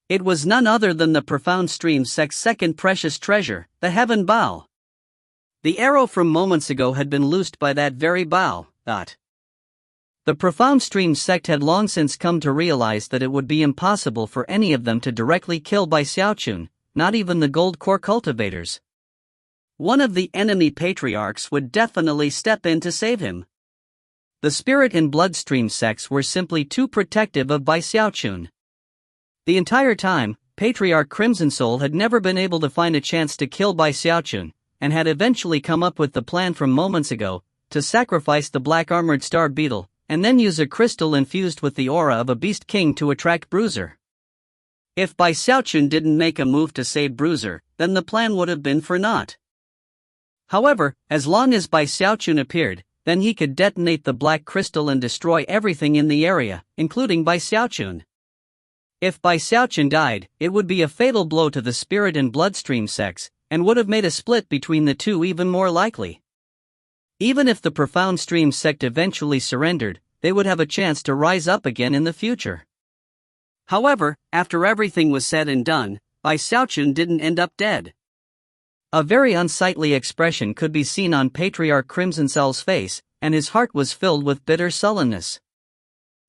It was none other than the Profound Stream sect's second precious treasure, the Heaven Bow. The arrow from moments ago had been loosed by that very bow. The Profound Stream sect had long since come to realize that it would be impossible for any of them to directly kill Xiaochun, not even the gold core cultivators. One of the enemy patriarchs would definitely step in to save him. The Spirit and Bloodstream sects were simply too protective of Xiaochun. The entire time, Patriarch Crimson Soul had never been able to find a chance to kill Xiaochun, and had eventually come up with the plan from moments ago, to sacrifice the black-armored star beetle, and then use a crystal infused with the aura of a beast king to attract Bruiser. If Xiaochun didn't make a move to save Bruiser, then the plan would have been for naught. However, as long as Xiaochun appeared, then he could detonate the black crystal and destroy everything in the area, including Xiaochun. If Xiaochun died, it would be a fatal blow to the Spirit and Bloodstream sects, and would have made a split between the two even more likely. Even if the Profound Stream sect eventually surrendered, they would have a chance to rise up again in the future. However, after everything was said and done, Xiaochun didn't end up dead. A very unsightly expression could be seen on Patriarch Crimson Soul's face, and his heart was filled with bitter sullenness.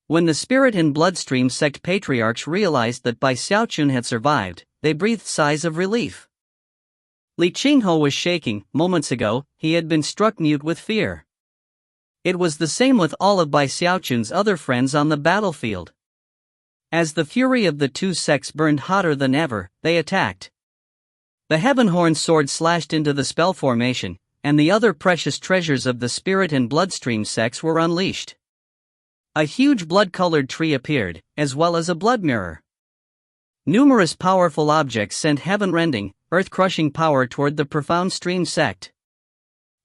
When the Spirit and Bloodstream sect patriarchs realized that Xiaochun had survived, they breathed sighs of relief. Li Qinghe was shaking. Moments ago, he had been struck mute with fear. It was the same with all of Xiaochun's other friends on the battlefield. As the fury of the two sects burned hotter than ever, they attacked. The Heavenhorn sword slashed into the spell formation, and the other precious treasures of the Spirit and Bloodstream sects were unleashed. A huge blood-colored tree appeared, as well as a blood mirror. Numerous powerful objects sent heaven-rending, earth-crushing power toward the Profound Stream sect.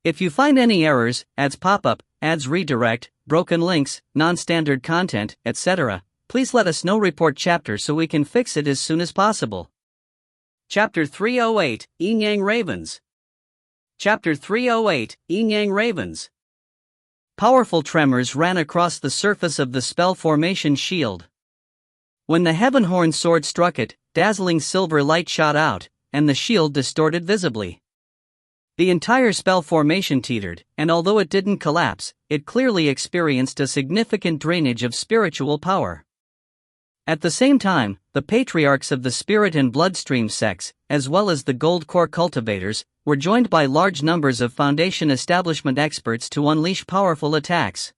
If you find any errors, ads pop-up, ads redirect, broken links, non-standard content, etc., please let us know. Report chapter so we can fix it as soon as possible. Chapter 308, Yin Yang Ravens. Chapter 308, Yin Yang Ravens. Powerful tremors ran across the surface of the spell formation shield. When the Heavenhorn sword struck it, dazzling silver light shot out, and the shield distorted visibly. The entire spell formation teetered, and although it didn't collapse, it clearly experienced a significant drainage of spiritual power. At the same time, the patriarchs of the Spirit and Bloodstream sects, as well as the Gold Core cultivators, were joined by large numbers of Foundation establishment experts to unleash powerful attacks.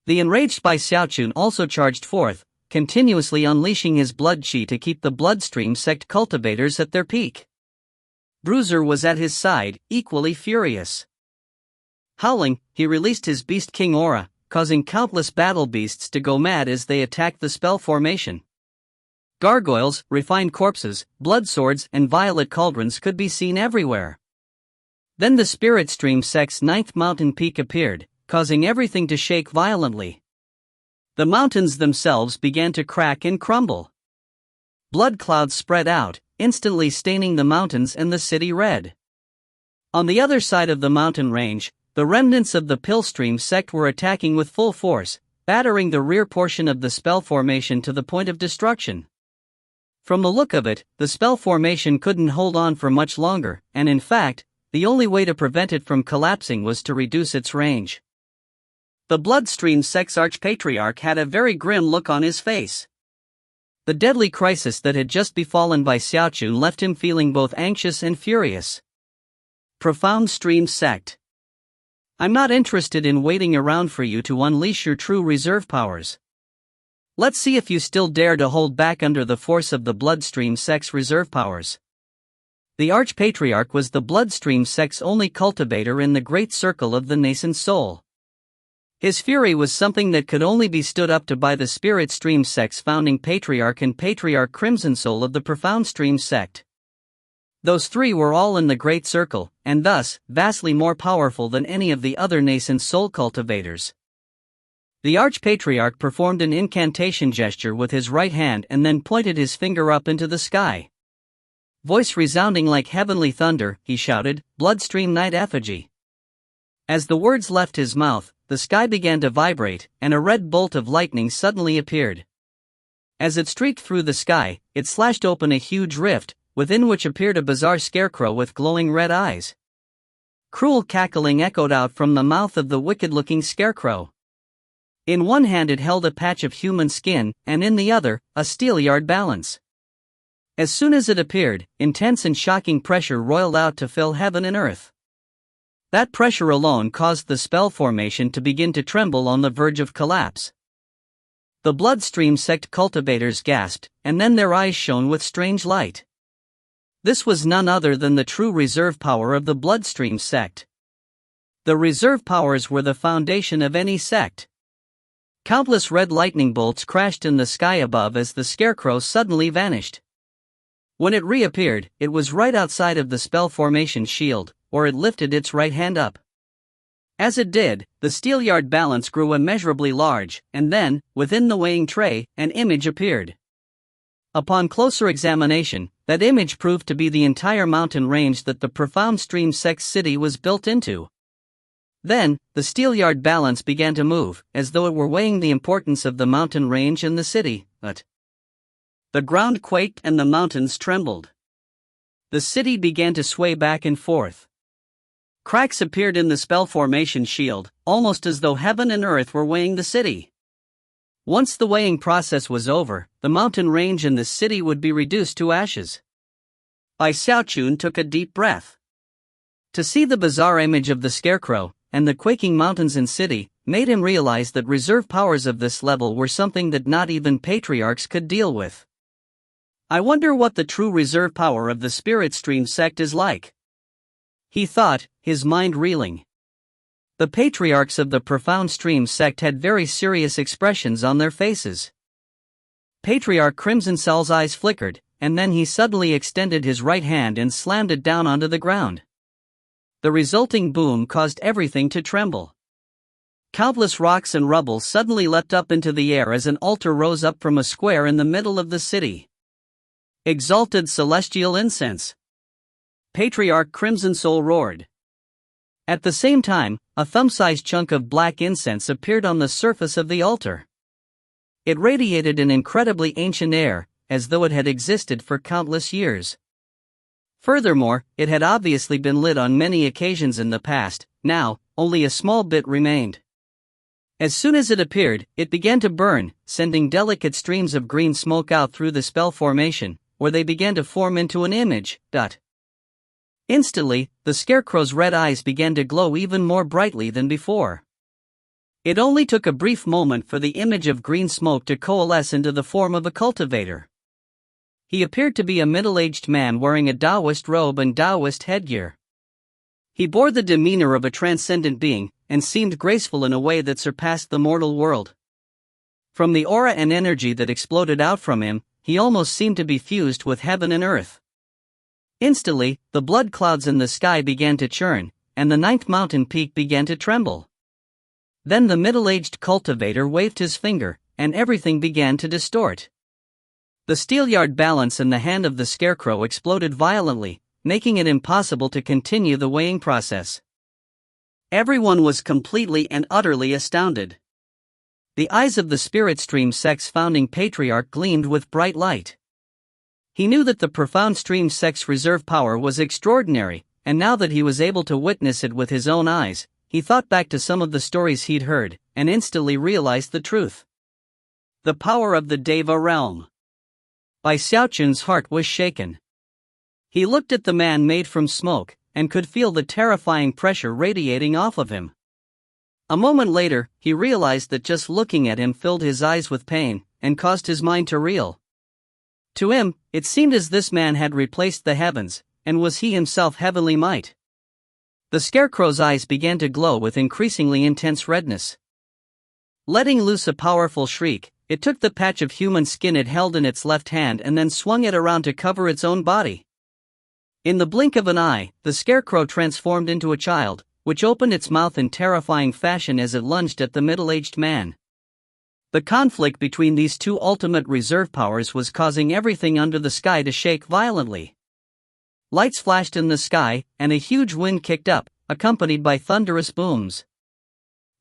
The enraged Xiaochun also charged forth, continuously unleashing his blood chi to keep the Bloodstream sect cultivators at their peak. Bruiser was at his side, equally furious. Howling, he released his Beast King aura, causing countless battle beasts to go mad as they attacked the spell formation. Gargoyles, refined corpses, blood swords, and violet cauldrons could be seen everywhere. Then the Spirit Stream sect's 9th mountain peak appeared, causing everything to shake violently. The mountains themselves began to crack and crumble. Blood clouds spread out, instantly staining the mountains and the city red. On the other side of the mountain range, the remnants of the Pillstream sect were attacking with full force, battering the rear portion of the spell formation to the point of destruction. From the look of it, the spell formation couldn't hold on for much longer, and in fact, the only way to prevent it from collapsing was to reduce its range. The Bloodstream Sect's Archpatriarch had a very grim look on his face. The deadly crisis that had just befallen by Xiaochun left him feeling both anxious and furious. Profound Stream Sect. I'm not interested in waiting around for you to unleash your true reserve powers. Let's see if you still dare to hold back under the force of the Bloodstream Sect's reserve powers. The Archpatriarch was the Bloodstream Sect's only cultivator in the great circle of the nascent soul. His fury was something that could only be stood up to by the Spirit Stream Sect's founding Patriarch and Patriarch Crimson Soul of the Profound Stream Sect. Those three were all in the Great Circle, and thus, vastly more powerful than any of the other nascent soul cultivators. The Archpatriarch performed an incantation gesture with his right hand and then pointed his finger up into the sky. Voice resounding like heavenly thunder, he shouted, "Bloodstream Night Effigy." As the words left his mouth, the sky began to vibrate, and a red bolt of lightning suddenly appeared. As it streaked through the sky, it slashed open a huge rift, within which appeared a bizarre scarecrow with glowing red eyes. Cruel cackling echoed out from the mouth of the wicked-looking scarecrow. In one hand it held a patch of human skin, and in the other, a steelyard balance. As soon as it appeared, intense and shocking pressure roiled out to fill heaven and earth. That pressure alone caused the spell formation to begin to tremble on the verge of collapse. The Bloodstream Sect cultivators gasped, and then their eyes shone with strange light. This was none other than the true reserve power of the Bloodstream Sect. The reserve powers were the foundation of any sect. Countless red lightning bolts crashed in the sky above as the scarecrow suddenly vanished. When it reappeared, it was right outside of the spell formation shield, or it lifted its right hand up. As it did, the steelyard balance grew immeasurably large, and then, within the weighing tray, an image appeared. Upon closer examination, that image proved to be the entire mountain range that the Profound Stream Sect city was built into. Then, the steelyard balance began to move, as though it were weighing the importance of the mountain range and the city, but the ground quaked and the mountains trembled. The city began to sway back and forth. Cracks appeared in the spell formation shield, almost as though heaven and earth were weighing the city. Once the weighing process was over, the mountain range and the city would be reduced to ashes. Xiaochun took a deep breath. To see the bizarre image of the scarecrow, and the quaking mountains and city, made him realize that reserve powers of this level were something that not even patriarchs could deal with. I wonder what the true reserve power of the Spirit Stream Sect is like, he thought, his mind reeling. The patriarchs of the Profound Stream Sect had very serious expressions on their faces. Patriarch Crimson Soul's eyes flickered, and then he suddenly extended his right hand and slammed it down onto the ground. The resulting boom caused everything to tremble. Countless rocks and rubble suddenly leapt up into the air as an altar rose up from a square in the middle of the city. Exalted celestial incense. Patriarch Crimson Soul roared. At the same time, a thumb-sized chunk of black incense appeared on the surface of the altar. It radiated an incredibly ancient air, as though it had existed for countless years. Furthermore, it had obviously been lit on many occasions in the past. Now, only a small bit remained. As soon as it appeared, it began to burn, sending delicate streams of green smoke out through the spell formation, where they began to form into an image. Instantly, the scarecrow's red eyes began to glow even more brightly than before. It only took a brief moment for the image of green smoke to coalesce into the form of a cultivator. He appeared to be a middle-aged man wearing a Taoist robe and Taoist headgear. He bore the demeanor of a transcendent being, and seemed graceful in a way that surpassed the mortal world. From the aura and energy that exploded out from him, he almost seemed to be fused with heaven and earth. Instantly, the blood clouds in the sky began to churn, and the 9th mountain peak began to tremble. Then the middle-aged cultivator waved his finger, and everything began to distort. The steelyard balance in the hand of the scarecrow exploded violently, making it impossible to continue the weighing process. Everyone was completely and utterly astounded. The eyes of the Spirit Stream sect's founding patriarch gleamed with bright light. He knew that the Profound Stream sect's reserve power was extraordinary, and now that he was able to witness it with his own eyes, he thought back to some of the stories he'd heard, and instantly realized the truth. The power of the Deva realm. By Xiaochun's heart was shaken. He looked at the man made from smoke, and could feel the terrifying pressure radiating off of him. A moment later, he realized that just looking at him filled his eyes with pain, and caused his mind to reel. To him, it seemed as this man had replaced the heavens, and was he himself heavenly might. The scarecrow's eyes began to glow with increasingly intense redness. Letting loose a powerful shriek, it took the patch of human skin it held in its left hand and then swung it around to cover its own body. In the blink of an eye, the scarecrow transformed into a child, which opened its mouth in terrifying fashion as it lunged at the middle-aged man. The conflict between these two ultimate reserve powers was causing everything under the sky to shake violently. Lights flashed in the sky, and a huge wind kicked up, accompanied by thunderous booms.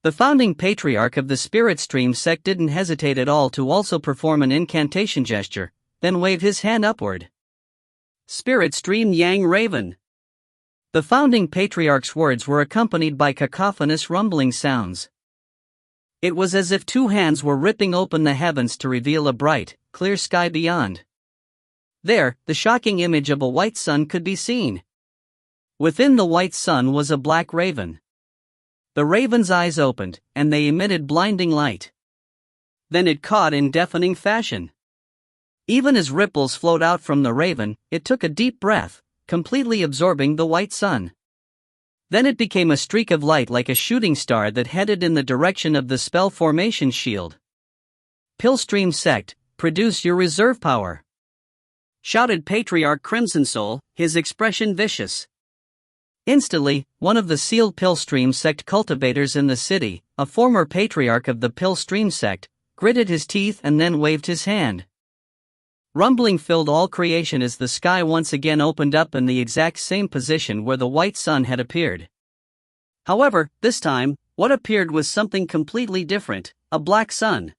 The founding patriarch of the Spirit Stream sect didn't hesitate at all to also perform an incantation gesture, then waved his hand upward. Spirit Stream Yang Raven. The founding patriarch's words were accompanied by cacophonous rumbling sounds. It was as if two hands were ripping open the heavens to reveal a bright, clear sky beyond. There, the shocking image of a white sun could be seen. Within the white sun was a black raven. The raven's eyes opened, and they emitted blinding light. Then it caught in deafening fashion. Even as ripples flowed out from the raven, it took a deep breath, completely absorbing the white sun. Then it became a streak of light like a shooting star that headed in the direction of the spell formation shield. Pillstream sect, produce your reserve power! Shouted Patriarch Crimson Soul, his expression vicious. Instantly, one of the sealed Pillstream sect cultivators in the city, a former patriarch of the Pillstream sect, gritted his teeth and then waved his hand. Rumbling filled all creation as the sky once again opened up in the exact same position where the white sun had appeared. However, this time, what appeared was something completely different, a black sun.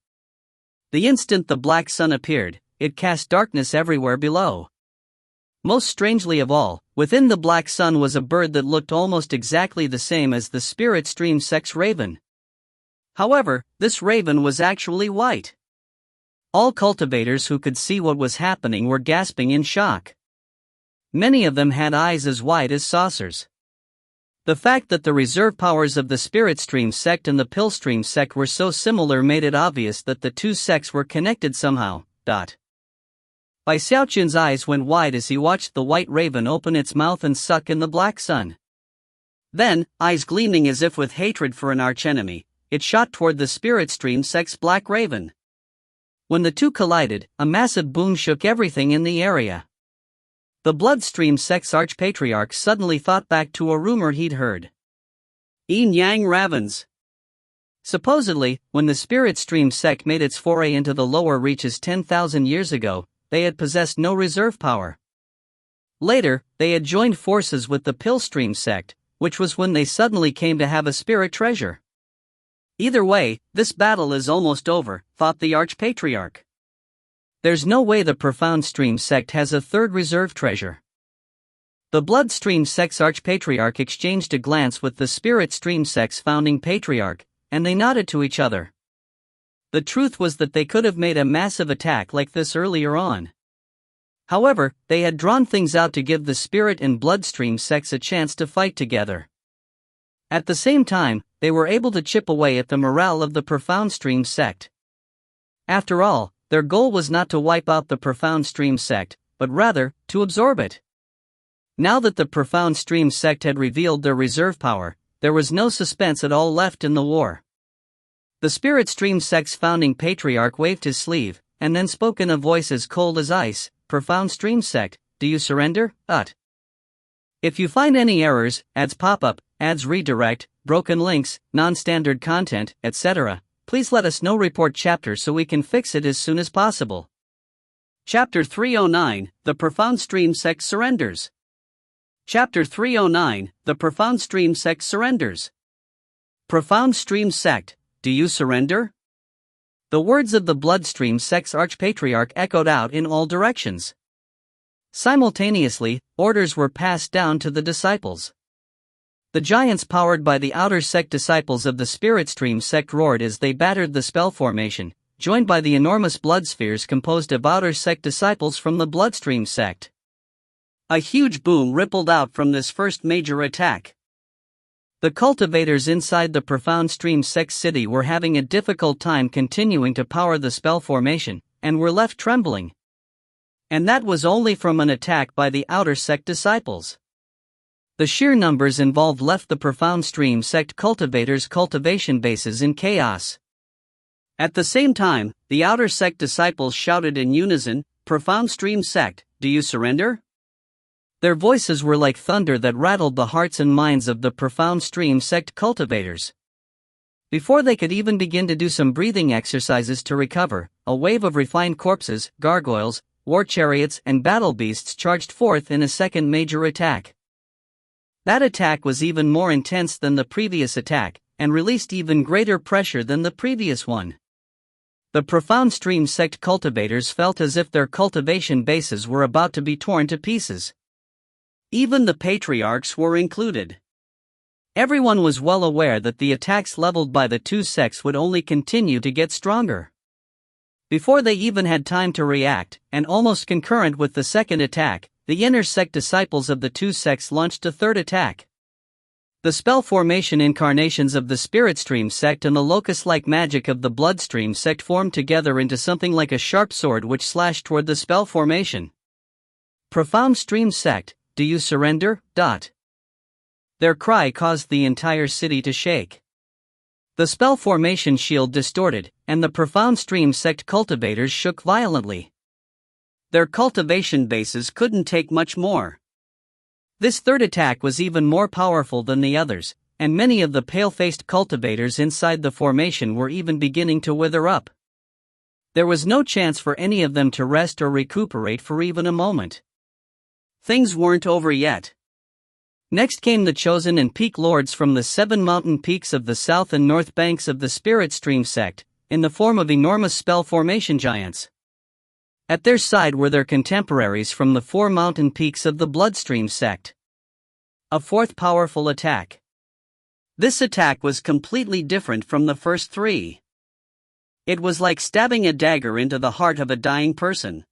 The instant the black sun appeared, it cast darkness everywhere below. Most strangely of all, within the black sun was a bird that looked almost exactly the same as the Spirit Stream sect's raven. However, this raven was actually white. All cultivators who could see what was happening were gasping in shock. Many of them had eyes as wide as saucers. The fact that the reserve powers of the Spirit Stream sect and the Pillstream sect were so similar made it obvious that the two sects were connected somehow. Bai Xiaochun's eyes went wide as he watched the white raven open its mouth and suck in the black sun. Then, eyes gleaming as if with hatred for an archenemy, it shot toward the Spirit Stream sect's black raven. When the two collided, a massive boom shook everything in the area. The Bloodstream sect's archpatriarch suddenly thought back to a rumor he'd heard. Yin Yang Ravens. Supposedly, when the Spirit Stream sect made its foray into the lower reaches 10,000 years ago, they had possessed no reserve power. Later, they had joined forces with the Pillstream sect, which was when they suddenly came to have a spirit treasure. Either way, this battle is almost over, thought the Archpatriarch. There's no way the Profound Stream sect has a third reserve treasure. The Bloodstream sect's Archpatriarch exchanged a glance with the Spirit Stream sect's founding patriarch, and they nodded to each other. The truth was that they could have made a massive attack like this earlier on. However, they had drawn things out to give the Spirit and Bloodstream sects a chance to fight together. At the same time, they were able to chip away at the morale of the Profound Stream sect. After all, their goal was not to wipe out the Profound Stream sect, but rather, to absorb it. Now that the Profound Stream sect had revealed their reserve power, there was no suspense at all left in the war. The Spirit Stream sect's founding patriarch waved his sleeve, and then spoke in a voice as cold as ice, Profound Stream sect, do you surrender? If you find any errors, ads pop-up, ads redirect, broken links, non-standard content, etc., please let us know. Report chapter so we can fix it as soon as possible. Chapter 309, The Profound Stream Sect Surrenders. Chapter 309, The Profound Stream Sect Surrenders. Profound Stream Sect, do you surrender? The words of the Bloodstream sect's archpatriarch echoed out in all directions. Simultaneously, orders were passed down to the disciples. The giants powered by the outer sect disciples of the Spiritstream sect roared as they battered the spell formation, joined by the enormous blood spheres composed of outer sect disciples from the Bloodstream sect. A huge boom rippled out from this first major attack. The cultivators inside the Profound Stream sect city were having a difficult time continuing to power the spell formation, and were left trembling. And that was only from an attack by the outer sect disciples. The sheer numbers involved left the Profound Stream sect cultivators' cultivation bases in chaos. At the same time, the outer sect disciples shouted in unison, "Profound Stream sect, do you surrender?" Their voices were like thunder that rattled the hearts and minds of the Profound Stream sect cultivators. Before they could even begin to do some breathing exercises to recover, a wave of refined corpses, gargoyles, war chariots and battle beasts charged forth in a second major attack. That attack was even more intense than the previous attack, and released even greater pressure than the previous one. The Profound Stream sect cultivators felt as if their cultivation bases were about to be torn to pieces. Even the patriarchs were included. Everyone was well aware that the attacks leveled by the two sects would only continue to get stronger. Before they even had time to react, and almost concurrent with the second attack, the inner sect disciples of the two sects launched a third attack. The spell formation incarnations of the Spiritstream sect and the locust-like magic of the Bloodstream sect formed together into something like a sharp sword which slashed toward the spell formation. Profound Stream sect, do you surrender? Their cry caused the entire city to shake. The spell formation shield distorted, and the Profound Stream sect cultivators shook violently. Their cultivation bases couldn't take much more. This third attack was even more powerful than the others, and many of the pale-faced cultivators inside the formation were even beginning to wither up. There was no chance for any of them to rest or recuperate for even a moment. Things weren't over yet. Next came the chosen and peak lords from the 7 mountain peaks of the south and north banks of the Spiritstream sect, in the form of enormous spell formation giants. At their side were their contemporaries from the 4 mountain peaks of the Bloodstream sect. A fourth powerful attack. This attack was completely different from the first 3. It was like stabbing a dagger into the heart of a dying person.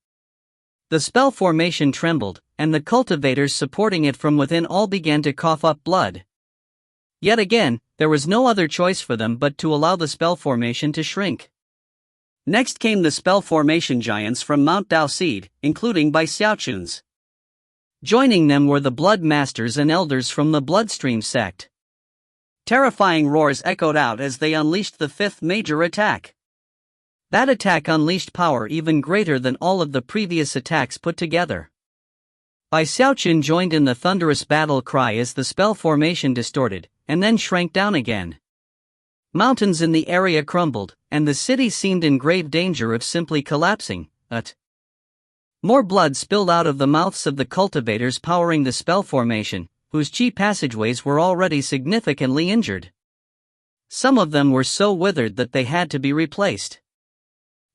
The spell formation trembled, and the cultivators supporting it from within all began to cough up blood. Yet again, there was no other choice for them but to allow the spell formation to shrink. Next came the spell formation giants from Mount Daoseed, including by Xiaochuns. Joining them were the Blood Masters and Elders from the Bloodstream sect. Terrifying roars echoed out as they unleashed the fifth major attack. That attack unleashed power even greater than all of the previous attacks put together. Bai Xiaochun joined in the thunderous battle cry as the spell formation distorted, and then shrank down again. Mountains in the area crumbled, and the city seemed in grave danger of simply collapsing. More blood spilled out of the mouths of the cultivators powering the spell formation, whose chi passageways were already significantly injured. Some of them were so withered that they had to be replaced.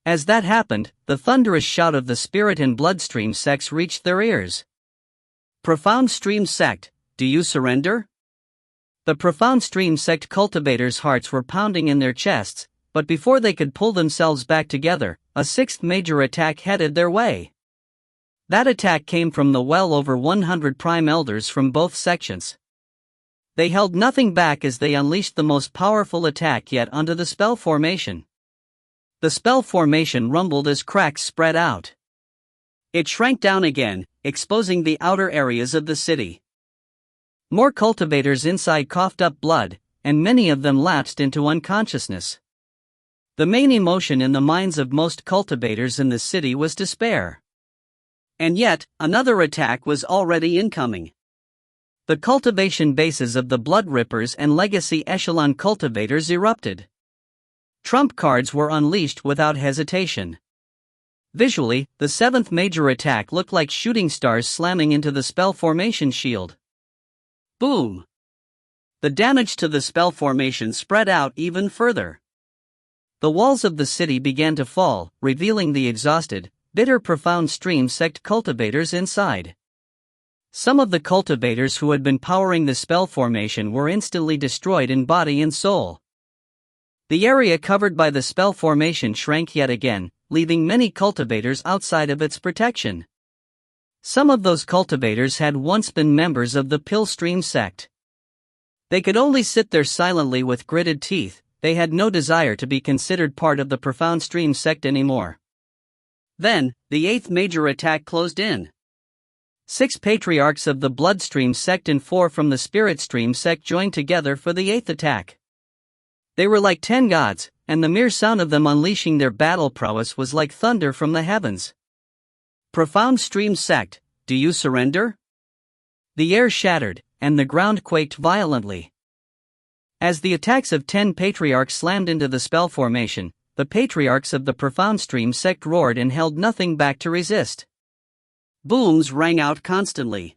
As that happened, the thunderous shout of the Spirit and Bloodstream sects reached their ears. Profound Stream sect, do you surrender? The Profound Stream sect cultivators' hearts were pounding in their chests, but before they could pull themselves back together, a sixth major attack headed their way. That attack came from the well over 100 prime elders from both sections. They held nothing back as they unleashed the most powerful attack yet onto the spell formation. The spell formation rumbled as cracks spread out. It shrank down again, exposing the outer areas of the city. More cultivators inside coughed up blood, and many of them lapsed into unconsciousness. The main emotion in the minds of most cultivators in the city was despair. And yet, another attack was already incoming. The cultivation bases of the Blood Rippers and Legacy Echelon cultivators erupted. Trump cards were unleashed without hesitation. Visually, the seventh major attack looked like shooting stars slamming into the spell formation shield. Boom! The damage to the spell formation spread out even further. The walls of the city began to fall, revealing the exhausted, bitter Profound Stream sect cultivators inside. Some of the cultivators who had been powering the spell formation were instantly destroyed in body and soul. The area covered by the spell formation shrank yet again, leaving many cultivators outside of its protection. Some of those cultivators had once been members of the Pill Stream sect. They could only sit there silently with gritted teeth. They had no desire to be considered part of the Profound Stream sect anymore. Then, the eighth major attack closed in. 6 patriarchs of the Bloodstream sect and 4 from the Spirit Stream sect joined together for the 8th attack. They were like 10 gods, and the mere sound of them unleashing their battle prowess was like thunder from the heavens. Profound Stream sect, do you surrender? The air shattered, and the ground quaked violently. As the attacks of 10 patriarchs slammed into the spell formation, the patriarchs of the Profound Stream sect roared and held nothing back to resist. Booms rang out constantly.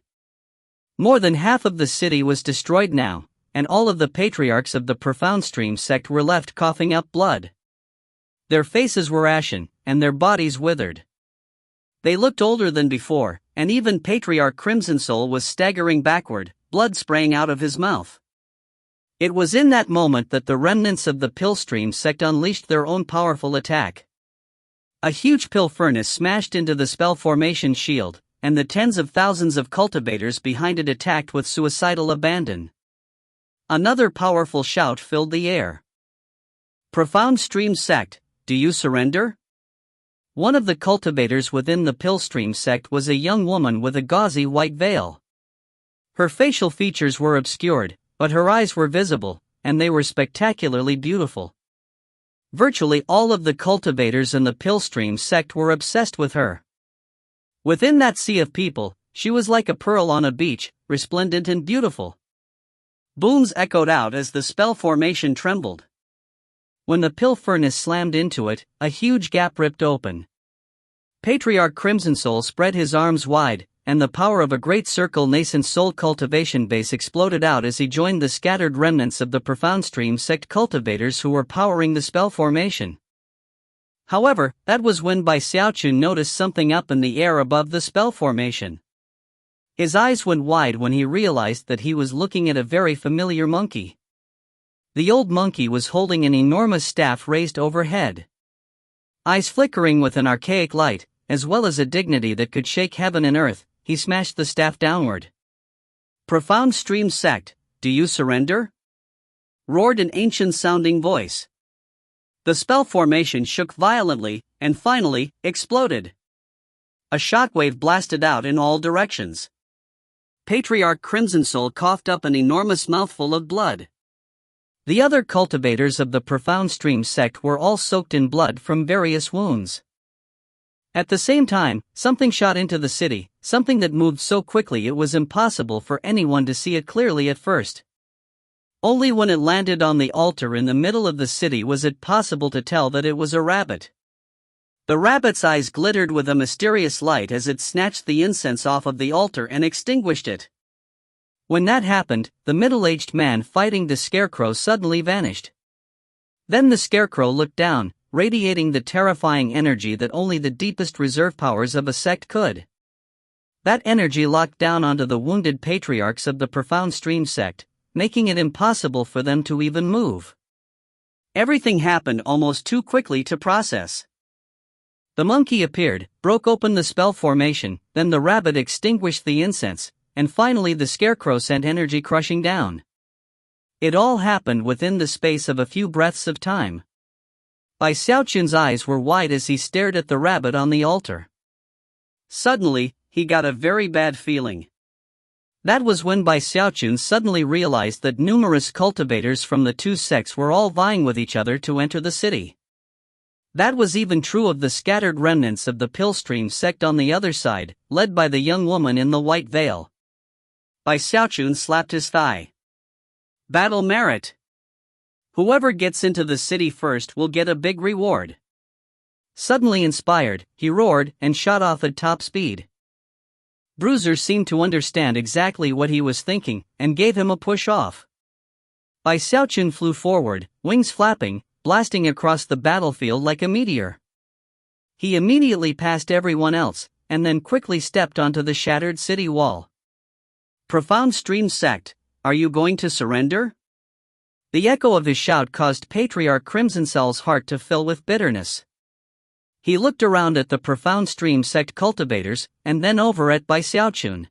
More than half of the city was destroyed now, and all of the patriarchs of the Profound Stream sect were left coughing up blood. Their faces were ashen, and their bodies withered. They looked older than before, and even Patriarch Crimson Soul was staggering backward, blood spraying out of his mouth. It was in that moment that the remnants of the Pill Stream sect unleashed their own powerful attack. A huge pill furnace smashed into the spell formation shield, and the tens of thousands of cultivators behind it attacked with suicidal abandon. Another powerful shout filled the air. Profound Stream sect, do you surrender? One of the cultivators within the Pill Stream sect was a young woman with a gauzy white veil. Her facial features were obscured, but her eyes were visible, and they were spectacularly beautiful. Virtually all of the cultivators in the Pill Stream sect were obsessed with her. Within that sea of people, she was like a pearl on a beach, resplendent and beautiful. Booms echoed out as the spell formation trembled. When the pill furnace slammed into it, a huge gap ripped open. Patriarch Crimson Soul spread his arms wide, and the power of a great circle nascent soul cultivation base exploded out as he joined the scattered remnants of the Profound Stream sect cultivators who were powering the spell formation. However, that was when Xiaochun noticed something up in the air above the spell formation. His eyes went wide when he realized that he was looking at a very familiar monkey. The old monkey was holding an enormous staff raised overhead. Eyes flickering with an archaic light, as well as a dignity that could shake heaven and earth, he smashed the staff downward. Profound Stream sect, do you surrender? Roared an ancient-sounding voice. The spell formation shook violently, and finally, exploded. A shockwave blasted out in all directions. Patriarch Crimson Soul coughed up an enormous mouthful of blood. The other cultivators of the Profound Stream sect were all soaked in blood from various wounds. At the same time, something shot into the city, something that moved so quickly it was impossible for anyone to see it clearly at first. Only when it landed on the altar in the middle of the city was it possible to tell that it was a rabbit. The rabbit's eyes glittered with a mysterious light as it snatched the incense off of the altar and extinguished it. When that happened, the middle-aged man fighting the scarecrow suddenly vanished. Then the scarecrow looked down, radiating the terrifying energy that only the deepest reserve powers of a sect could. That energy locked down onto the wounded patriarchs of the Profound Stream sect, making it impossible for them to even move. Everything happened almost too quickly to process. The monkey appeared, broke open the spell formation, then the rabbit extinguished the incense, and finally the scarecrow sent energy crushing down. It all happened within the space of a few breaths of time. Xiaochun's eyes were wide as he stared at the rabbit on the altar. Suddenly, he got a very bad feeling. That was when Xiaochun suddenly realized that numerous cultivators from the two sects were all vying with each other to enter the city. That was even true of the scattered remnants of the Pill Stream sect on the other side, led by the young woman in the white veil. Xiaochun slapped his thigh. Battle merit. Whoever gets into the city first will get a big reward. Suddenly inspired, he roared and shot off at top speed. Bruiser seemed to understand exactly what he was thinking and gave him a push off. Xiaochun flew forward, wings flapping, blasting across the battlefield like a meteor. He immediately passed everyone else, and then quickly stepped onto the shattered city wall. Profound Stream Sect, are you going to surrender? The echo of his shout caused Patriarch Crimson Cell's heart to fill with bitterness. He looked around at the Profound Stream Sect cultivators, and then over at Xiaochun.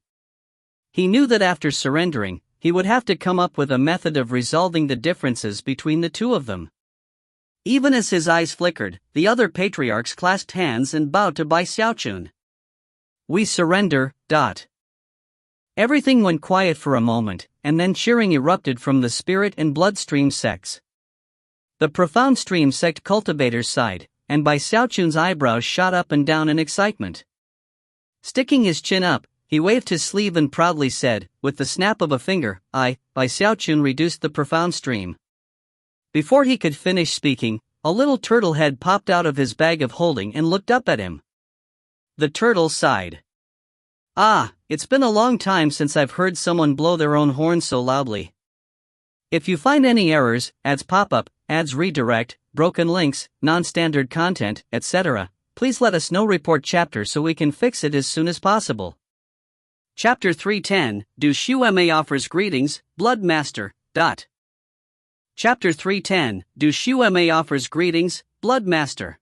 He knew that after surrendering, he would have to come up with a method of resolving the differences between the two of them. Even as his eyes flickered, the other patriarchs clasped hands and bowed to Xiaochun. We surrender. Everything went quiet for a moment, and then cheering erupted from the Spirit and Bloodstream sects. The Profound Stream Sect cultivators sighed, and Xiaochun's eyebrows shot up and down in excitement. Sticking his chin up, he waved his sleeve and proudly said, with the snap of a finger, Xiaochun reduced the Profound Stream. Before he could finish speaking, a little turtle head popped out of his bag of holding and looked up at him. The turtle sighed. It's been a long time since I've heard someone blow their own horn so loudly. If you find any errors, ads pop up, ads redirect, broken links, non-standard content, etc., please let us know. Report chapter so we can fix it as soon as possible. Chapter 310, Du Shueme offers greetings, Blood Master. Chapter 310, Du Shueme offers greetings, Blood Master.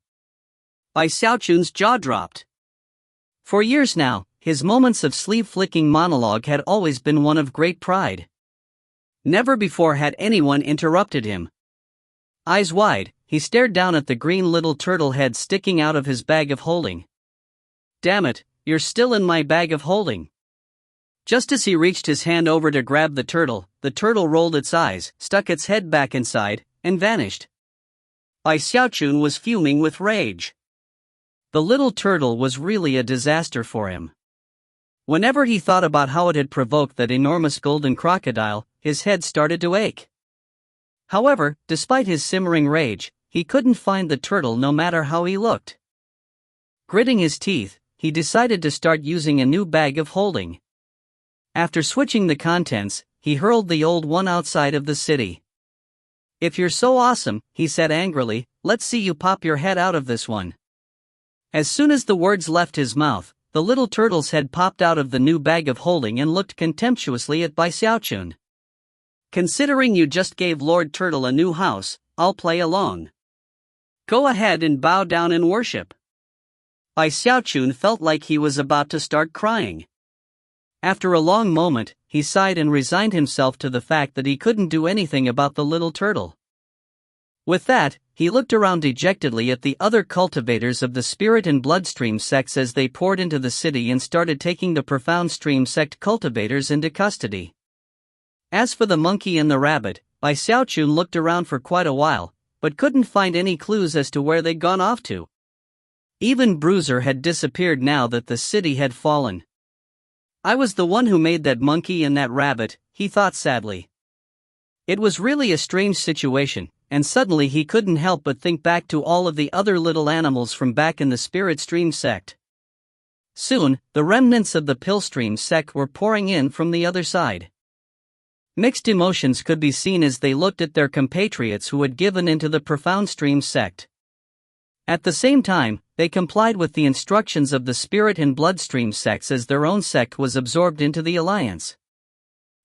Xiaochun's jaw dropped. For years now, his moments of sleeve-flicking monologue had always been one of great pride. Never before had anyone interrupted him. Eyes wide, he stared down at the green little turtle head sticking out of his bag of holding. Damn it, you're still in my bag of holding. Just as he reached his hand over to grab the turtle rolled its eyes, stuck its head back inside, and vanished. Xiaochun was fuming with rage. The little turtle was really a disaster for him. Whenever he thought about how it had provoked that enormous golden crocodile, his head started to ache. However, despite his simmering rage, he couldn't find the turtle no matter how he looked. Gritting his teeth, he decided to start using a new bag of holding. After switching the contents, he hurled the old one outside of the city. If you're so awesome, he said angrily, let's see you pop your head out of this one. As soon as the words left his mouth, the little turtle's head popped out of the new bag of holding and looked contemptuously at Xiaochun. Considering you just gave Lord Turtle a new house, I'll play along. Go ahead and bow down and worship. Xiaochun felt like he was about to start crying. After a long moment, he sighed and resigned himself to the fact that he couldn't do anything about the little turtle. With that, he looked around dejectedly at the other cultivators of the Spirit and Bloodstream sects as they poured into the city and started taking the Profound Stream sect cultivators into custody. As for the monkey and the rabbit, Xiaochun looked around for quite a while, but couldn't find any clues as to where they'd gone off to. Even Bruiser had disappeared now that the city had fallen. I was the one who made that monkey and that rabbit, he thought sadly. It was really a strange situation, and suddenly he couldn't help but think back to all of the other little animals from back in the Spirit Stream sect. Soon, the remnants of the Pillstream sect were pouring in from the other side. Mixed emotions could be seen as they looked at their compatriots who had given into the Profound Stream sect. At the same time, they complied with the instructions of the Spirit and Bloodstream sects as their own sect was absorbed into the alliance.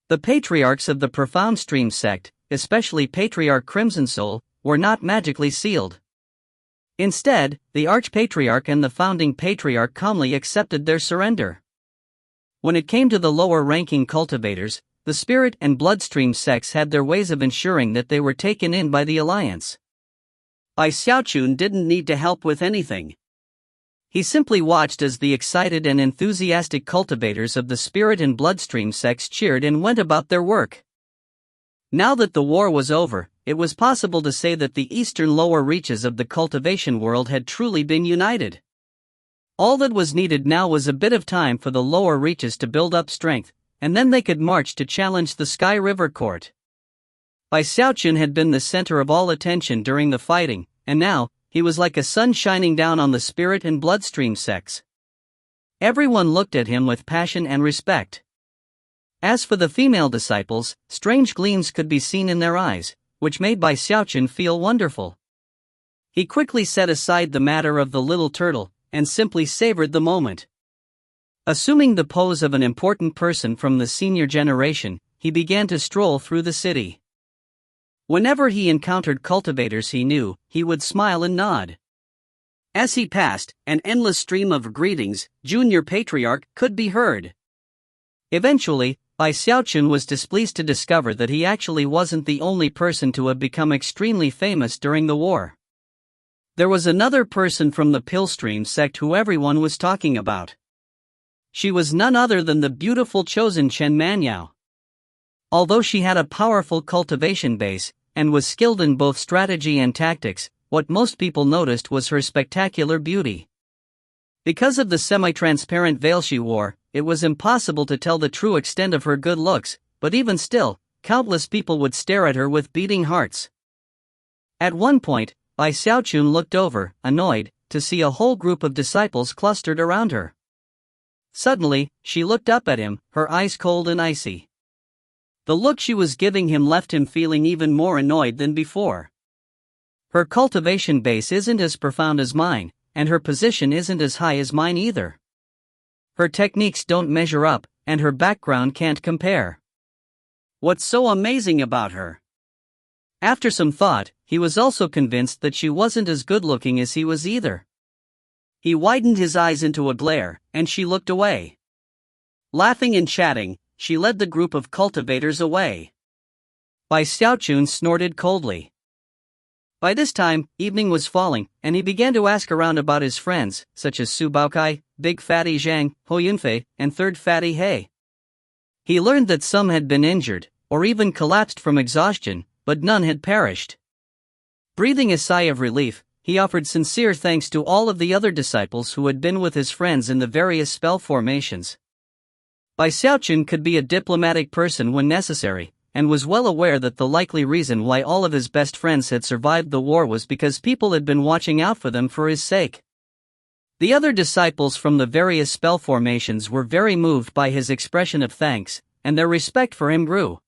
The patriarchs of the Profound Stream sect, especially Patriarch Crimson Soul, were not magically sealed. Instead, the Archpatriarch and the Founding Patriarch calmly accepted their surrender. When it came to the lower-ranking cultivators, the Spirit and Bloodstream sects had their ways of ensuring that they were taken in by the alliance. Xiaochun didn't need to help with anything. He simply watched as the excited and enthusiastic cultivators of the Spirit and Bloodstream sects cheered and went about their work. Now that the war was over, it was possible to say that the eastern lower reaches of the cultivation world had truly been united. All that was needed now was a bit of time for the lower reaches to build up strength, and then they could march to challenge the Sky River Court. Xiaochun had been the center of all attention during the fighting, and now, he was like a sun shining down on the Spirit and Bloodstream sects. Everyone looked at him with passion and respect. As for the female disciples, strange gleams could be seen in their eyes, which made Xiaochun feel wonderful. He quickly set aside the matter of the little turtle, and simply savored the moment. Assuming the pose of an important person from the senior generation, he began to stroll through the city. Whenever he encountered cultivators he knew, he would smile and nod. As he passed, an endless stream of greetings, Junior Patriarch, could be heard. Eventually, Xiaochun was displeased to discover that he actually wasn't the only person to have become extremely famous during the war. There was another person from the Pillstream sect who everyone was talking about. She was none other than the beautiful chosen Chen Manyao. Although she had a powerful cultivation base, and was skilled in both strategy and tactics, what most people noticed was her spectacular beauty. Because of the semi-transparent veil she wore, it was impossible to tell the true extent of her good looks, but even still, countless people would stare at her with beating hearts. At one point, Xiaochun looked over, annoyed, to see a whole group of disciples clustered around her. Suddenly, she looked up at him, her eyes cold and icy. The look she was giving him left him feeling even more annoyed than before. Her cultivation base isn't as profound as mine, and her position isn't as high as mine either. Her techniques don't measure up, and her background can't compare. What's so amazing about her? After some thought, he was also convinced that she wasn't as good-looking as he was either. He widened his eyes into a glare, and she looked away. Laughing and chatting, she led the group of cultivators away. Xiaochun snorted coldly. By this time, evening was falling, and he began to ask around about his friends, such as Su Baokai, Big Fatty Zhang, Ho Yunfei, and Third Fatty He. He learned that some had been injured, or even collapsed from exhaustion, but none had perished. Breathing a sigh of relief, he offered sincere thanks to all of the other disciples who had been with his friends in the various spell formations. Xiaochun could be a diplomatic person when necessary, and was well aware that the likely reason why all of his best friends had survived the war was because people had been watching out for them for his sake. The other disciples from the various spell formations were very moved by his expression of thanks, and their respect for him grew.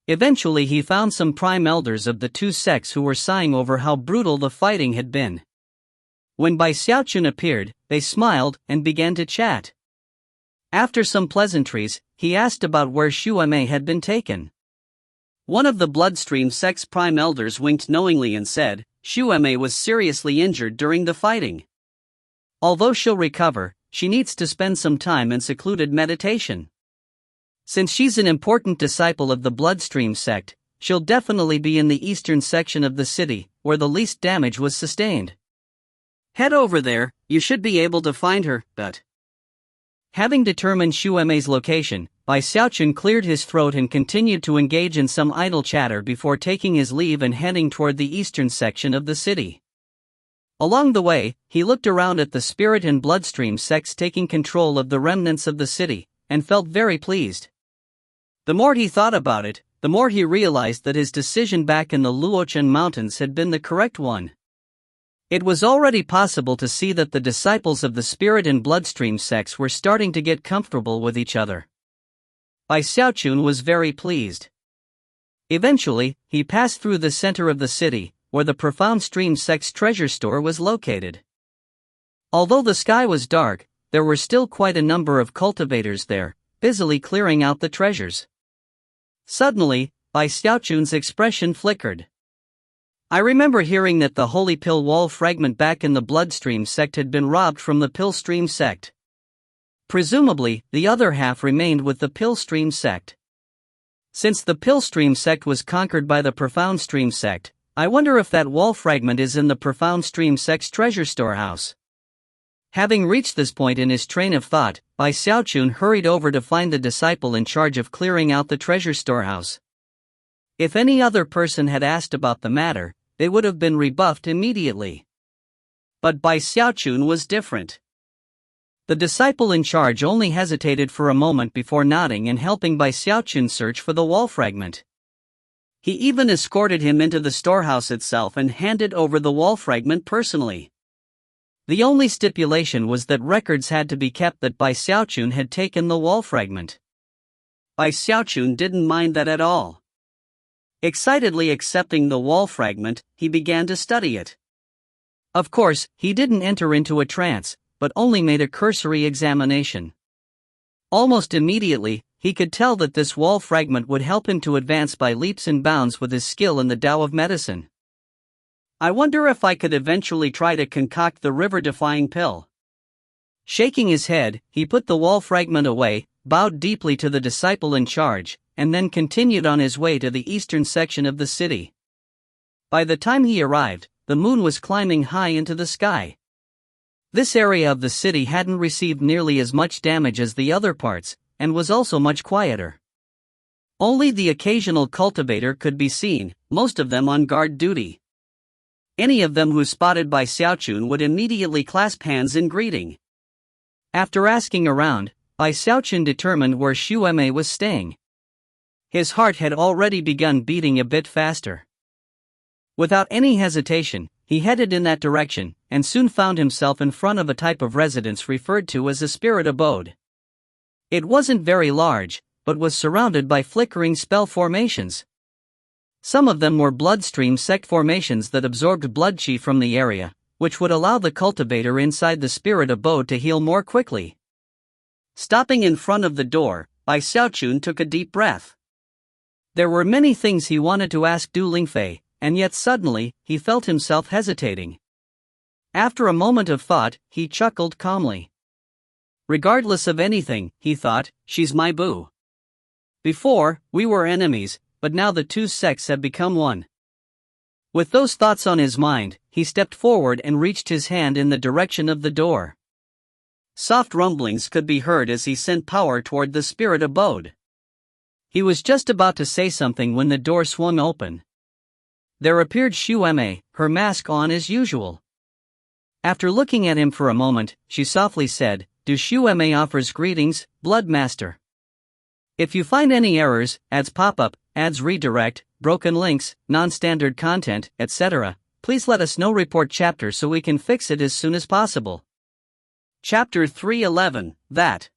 Eventually he found some prime elders of the two sects who were sighing over how brutal the fighting had been. When Xiaochun appeared, they smiled and began to chat. After some pleasantries, he asked about where Xuemei had been taken. One of the Bloodstream sect's prime elders winked knowingly and said, Xuemei was seriously injured during the fighting. Although she'll recover, she needs to spend some time in secluded meditation. Since she's an important disciple of the Bloodstream sect, she'll definitely be in the eastern section of the city, where the least damage was sustained. Head over there, you should be able to find her, but... Having determined Xuemei's location, Xiaochun cleared his throat and continued to engage in some idle chatter before taking his leave and heading toward the eastern section of the city. Along the way, he looked around at the Spirit and Bloodstream sects taking control of the remnants of the city, and felt very pleased. The more he thought about it, the more he realized that his decision back in the Luochun Mountains had been the correct one. It was already possible to see that the disciples of the Spirit and Bloodstream sects were starting to get comfortable with each other. Xiaochun was very pleased. Eventually, he passed through the center of the city, where the Profound Stream sect's treasure store was located. Although the sky was dark, there were still quite a number of cultivators there, busily clearing out the treasures. Suddenly, Xiaochun's expression flickered. I remember hearing that the Holy Pill wall fragment back in the Bloodstream sect had been robbed from the Pillstream sect. Presumably, the other half remained with the Pillstream sect. Since the Pillstream sect was conquered by the Profound Stream sect, I wonder if that wall fragment is in the Profound Stream sect's treasure storehouse. Having reached this point in his train of thought, Xiaochun hurried over to find the disciple in charge of clearing out the treasure storehouse. If any other person had asked about the matter, they would have been rebuffed immediately. But Xiaochun was different. The disciple in charge only hesitated for a moment before nodding and helping Xiaochun search for the wall fragment. He even escorted him into the storehouse itself and handed over the wall fragment personally. The only stipulation was that records had to be kept that Xiaochun had taken the wall fragment. Xiaochun didn't mind that at all. Excitedly accepting the wall fragment, he began to study it. Of course, he didn't enter into a trance, but only made a cursory examination. Almost immediately, he could tell that this wall fragment would help him to advance by leaps and bounds with his skill in the Tao of medicine. I wonder if I could eventually try to concoct the river-defying pill. Shaking his head, he put the wall fragment away, bowed deeply to the disciple in charge, and then continued on his way to the eastern section of the city. By the time he arrived, the moon was climbing high into the sky. This area of the city hadn't received nearly as much damage as the other parts, and was also much quieter. Only the occasional cultivator could be seen, most of them on guard duty. Any of them who spotted by Xiaochun would immediately clasp hands in greeting. After asking around, Bai Xiaochun determined where Xu Mei was staying. His heart had already begun beating a bit faster. Without any hesitation, he headed in that direction, and soon found himself in front of a type of residence referred to as a spirit abode. It wasn't very large, but was surrounded by flickering spell formations. Some of them were bloodstream sect formations that absorbed blood chi from the area, which would allow the cultivator inside the spirit abode to heal more quickly. Stopping in front of the door, Bai Xiaochun took a deep breath. There were many things he wanted to ask Du Lingfei, and yet suddenly, he felt himself hesitating. After a moment of thought, he chuckled calmly. Regardless of anything, he thought, she's my boo. Before, we were enemies, but now the two sects have become one. With those thoughts on his mind, he stepped forward and reached his hand in the direction of the door. Soft rumblings could be heard as he sent power toward the spirit abode. He was just about to say something when the door swung open. There appeared Xu Mei, her mask on as usual. After looking at him for a moment, she softly said, "Du Xu Mei offers greetings, Blood Master. If you find any errors, ads pop up, ads redirect, broken links, non-standard content, etc., please let us know. Report chapter so we can fix it as soon as possible." Chapter 311, That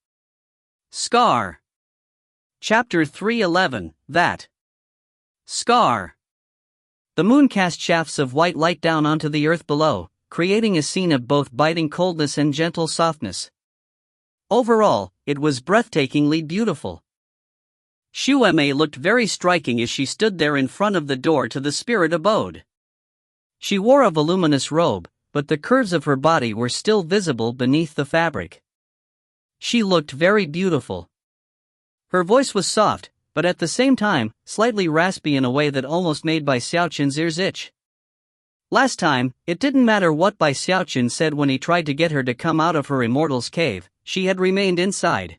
Scar. Chapter 311, That Scar. The moon cast shafts of white light down onto the earth below, creating a scene of both biting coldness and gentle softness. Overall, it was breathtakingly beautiful. Xu Mei looked very striking as she stood there in front of the door to the spirit abode. She wore a voluminous robe, but the curves of her body were still visible beneath the fabric. She looked very beautiful. Her voice was soft, but at the same time, slightly raspy in a way that almost made Bai Xiaochun's ears itch. Last time, it didn't matter what Bai Xiaochun said when he tried to get her to come out of her immortal's cave, she had remained inside.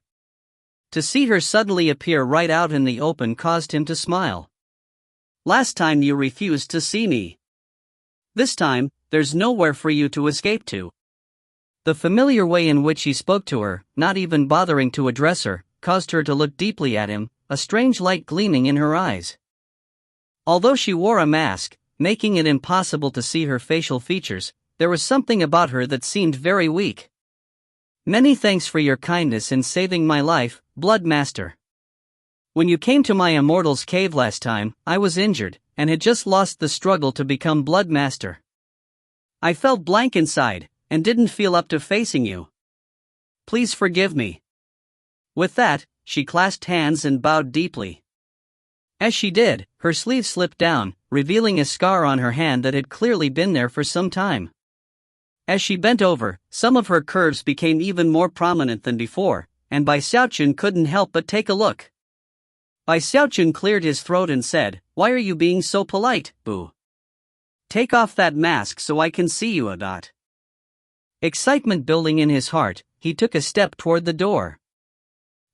To see her suddenly appear right out in the open caused him to smile. "Last time you refused to see me. This time, there's nowhere for you to escape to." The familiar way in which he spoke to her, not even bothering to address her, caused her to look deeply at him, a strange light gleaming in her eyes. Although she wore a mask, making it impossible to see her facial features, there was something about her that seemed very weak. "Many thanks for your kindness in saving my life, Blood Master. When you came to my immortal's cave last time, I was injured, and had just lost the struggle to become Blood Master. I felt blank inside, and didn't feel up to facing you. Please forgive me." With that, she clasped hands and bowed deeply. As she did, her sleeve slipped down, revealing a scar on her hand that had clearly been there for some time. As she bent over, some of her curves became even more prominent than before, and Bai Xiaochun couldn't help but take a look. Bai Xiaochun cleared his throat and said, "Why are you being so polite, boo? Take off that mask so I can see you." Excitement building in his heart, he took a step toward the door.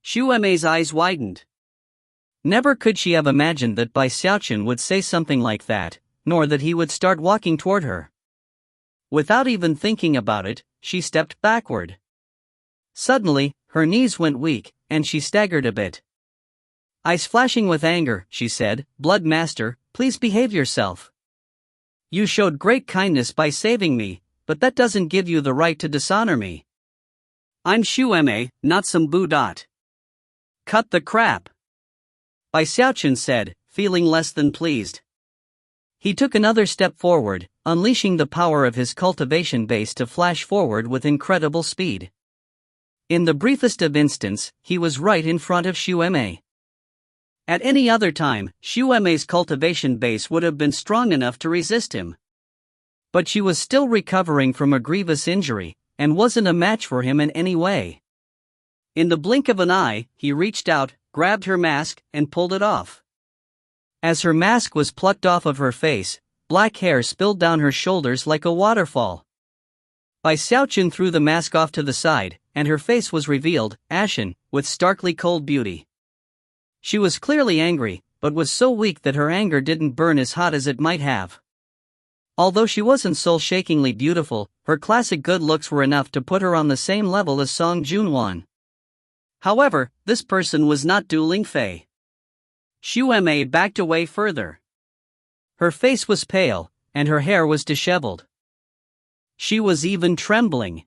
Xu Mei's eyes widened. Never could she have imagined that Bai Xiaochun would say something like that, nor that he would start walking toward her. Without even thinking about it, she stepped backward. Suddenly, her knees went weak, and she staggered a bit. Eyes flashing with anger, she said, "Blood Master, please behave yourself. You showed great kindness by saving me, but that doesn't give you the right to dishonor me. I'm Xu Mei, not some boo. Cut the crap," Bai Xiaochun said, feeling less than pleased. He took another step forward, unleashing the power of his cultivation base to flash forward with incredible speed. In the briefest of instants, he was right in front of Xiaomei. At any other time, Xiaomei's cultivation base would have been strong enough to resist him. But she was still recovering from a grievous injury, and wasn't a match for him in any way. In the blink of an eye, he reached out, grabbed her mask, and pulled it off. As her mask was plucked off of her face, black hair spilled down her shoulders like a waterfall. Bai Xiaochun threw the mask off to the side, and her face was revealed, ashen, with starkly cold beauty. She was clearly angry, but was so weak that her anger didn't burn as hot as it might have. Although she wasn't soul-shakingly beautiful, her classic good looks were enough to put her on the same level as Song Junwan. However, this person was not Du Lingfei. Xiaomei backed away further. Her face was pale, and her hair was disheveled. She was even trembling.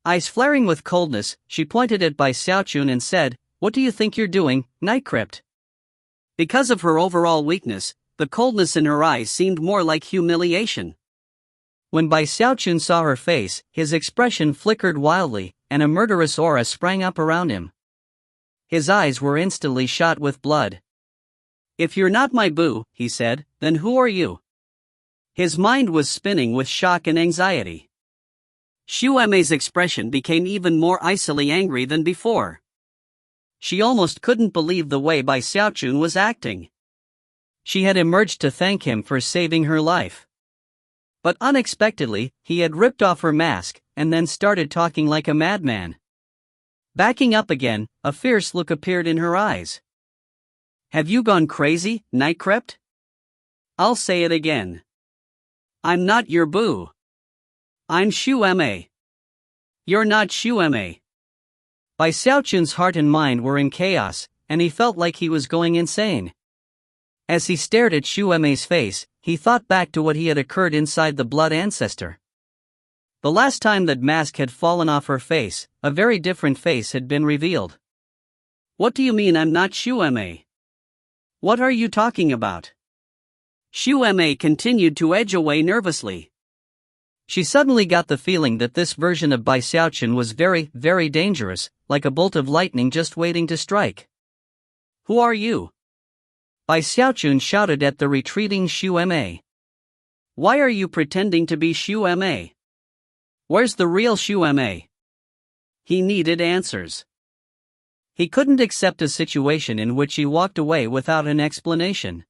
Eyes flaring with coldness, she pointed at Bai Xiaochun and said, "What do you think you're doing, Night Crypt?" Because of her overall weakness, the coldness in her eyes seemed more like humiliation. When Bai Xiaochun saw her face, his expression flickered wildly, and a murderous aura sprang up around him. His eyes were instantly shot with blood. "If you're not my boo," he said, "then who are you?" His mind was spinning with shock and anxiety. Xiaomei's expression became even more icily angry than before. She almost couldn't believe the way Bai Xiaochun was acting. She had emerged to thank him for saving her life. But unexpectedly, he had ripped off her mask, and then started talking like a madman. Backing up again, a fierce look appeared in her eyes. "Have you gone crazy, Night Crypt? I'll say it again. I'm not your boo. I'm Xiaomei. You're not Xiaomei." Bai Xiaochun's heart and mind were in chaos, and he felt like he was going insane. As he stared at Xiaomei's face, he thought back to what had occurred inside the blood ancestor. The last time that mask had fallen off her face, a very different face had been revealed. "What do you mean I'm not Xiaomei? What are you talking about?" Xiaomei continued to edge away nervously. She suddenly got the feeling that this version of Bai Xiaochun was very, very dangerous, like a bolt of lightning just waiting to strike. "Who are you?" Bai Xiaochun shouted at the retreating Xiaomei. "Why are you pretending to be Xiaomei? Where's the real Xiaomei?" He needed answers. He couldn't accept a situation in which she walked away without an explanation.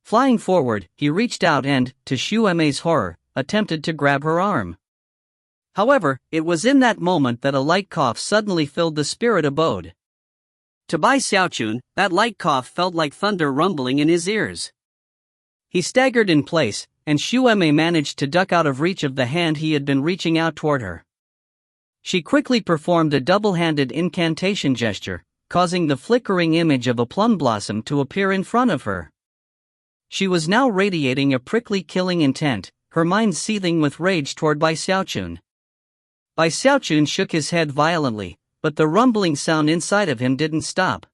Flying forward, he reached out and, to Xiaomei's horror, attempted to grab her arm. However, it was in that moment that a light cough suddenly filled the spirit abode. To Bai Xiaochun, that light cough felt like thunder rumbling in his ears. He staggered in place, and Xiaomei managed to duck out of reach of the hand he had been reaching out toward her. She quickly performed a double-handed incantation gesture, causing the flickering image of a plum blossom to appear in front of her. She was now radiating a prickly killing intent, her mind seething with rage toward Bai Xiaochun. Bai Xiaochun shook his head violently, but the rumbling sound inside of him didn't stop.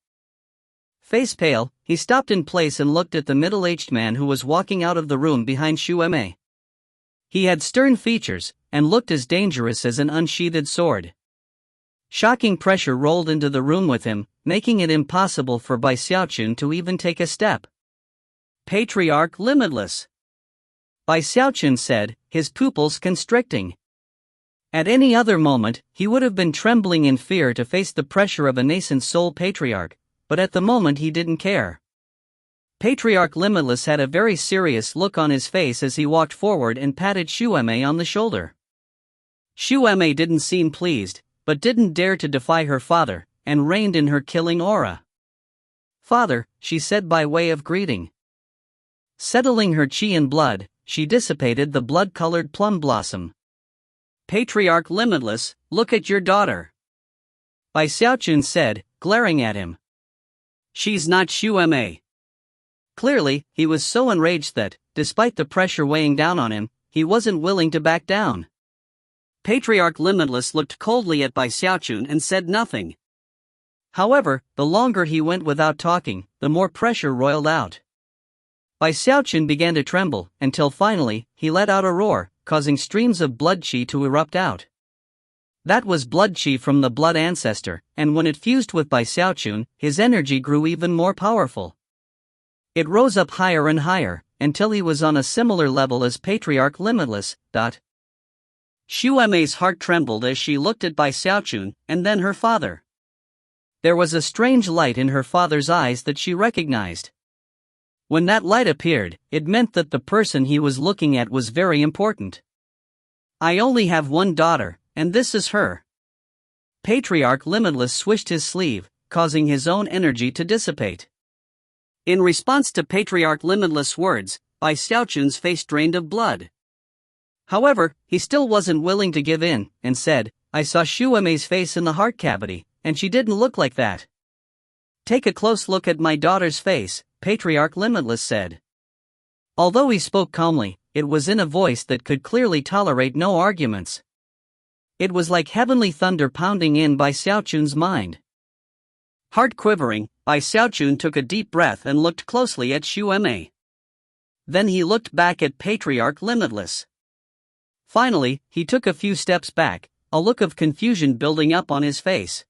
Face pale, he stopped in place and looked at the middle-aged man who was walking out of the room behind Xiaomei. He had stern features, and looked as dangerous as an unsheathed sword. Shocking pressure rolled into the room with him, making it impossible for Bai Xiaochun to even take a step. "Patriarch Limitless," Bai Xiaochun said, his pupils constricting. At any other moment, he would have been trembling in fear to face the pressure of a nascent soul patriarch, but at the moment he didn't care. Patriarch Limitless had a very serious look on his face as he walked forward and patted Xiaomei on the shoulder. Xiaomei didn't seem pleased, but didn't dare to defy her father, and reigned in her killing aura. "Father," she said by way of greeting. Settling her chi in blood, she dissipated the blood-colored plum blossom. "Patriarch Limitless, look at your daughter," Bai Xiaochun said, glaring at him. "She's not Xiaomei." Clearly, he was so enraged that, despite the pressure weighing down on him, he wasn't willing to back down. Patriarch Limitless looked coldly at Bai Xiaochun and said nothing. However, the longer he went without talking, the more pressure roiled out. Bai Xiaochun began to tremble, until finally, he let out a roar, causing streams of blood qi to erupt out. That was blood qi from the blood ancestor, and when it fused with Bai Xiaochun, his energy grew even more powerful. It rose up higher and higher, until he was on a similar level as Patriarch Limitless. Xu Emei's heart trembled as she looked at Bai Xiaochun, and then her father. There was a strange light in her father's eyes that she recognized. When that light appeared, it meant that the person he was looking at was very important. I only have one daughter, and this is her. Patriarch Limitless swished his sleeve, causing his own energy to dissipate. In response to Patriarch Limitless' words, Bai Xiaochun's face drained of blood. However, he still wasn't willing to give in, and said, I saw Xu Emei's face in the heart cavity, and she didn't look like that. Take a close look at my daughter's face, Patriarch Limitless said. Although he spoke calmly, it was in a voice that could clearly tolerate no arguments. It was like heavenly thunder pounding in Bai Xiaochun's mind. Heart quivering, Bai Xiaochun took a deep breath and looked closely at Xu Emei. Then he looked back at Patriarch Limitless. Finally, he took a few steps back, a look of confusion building up on his face.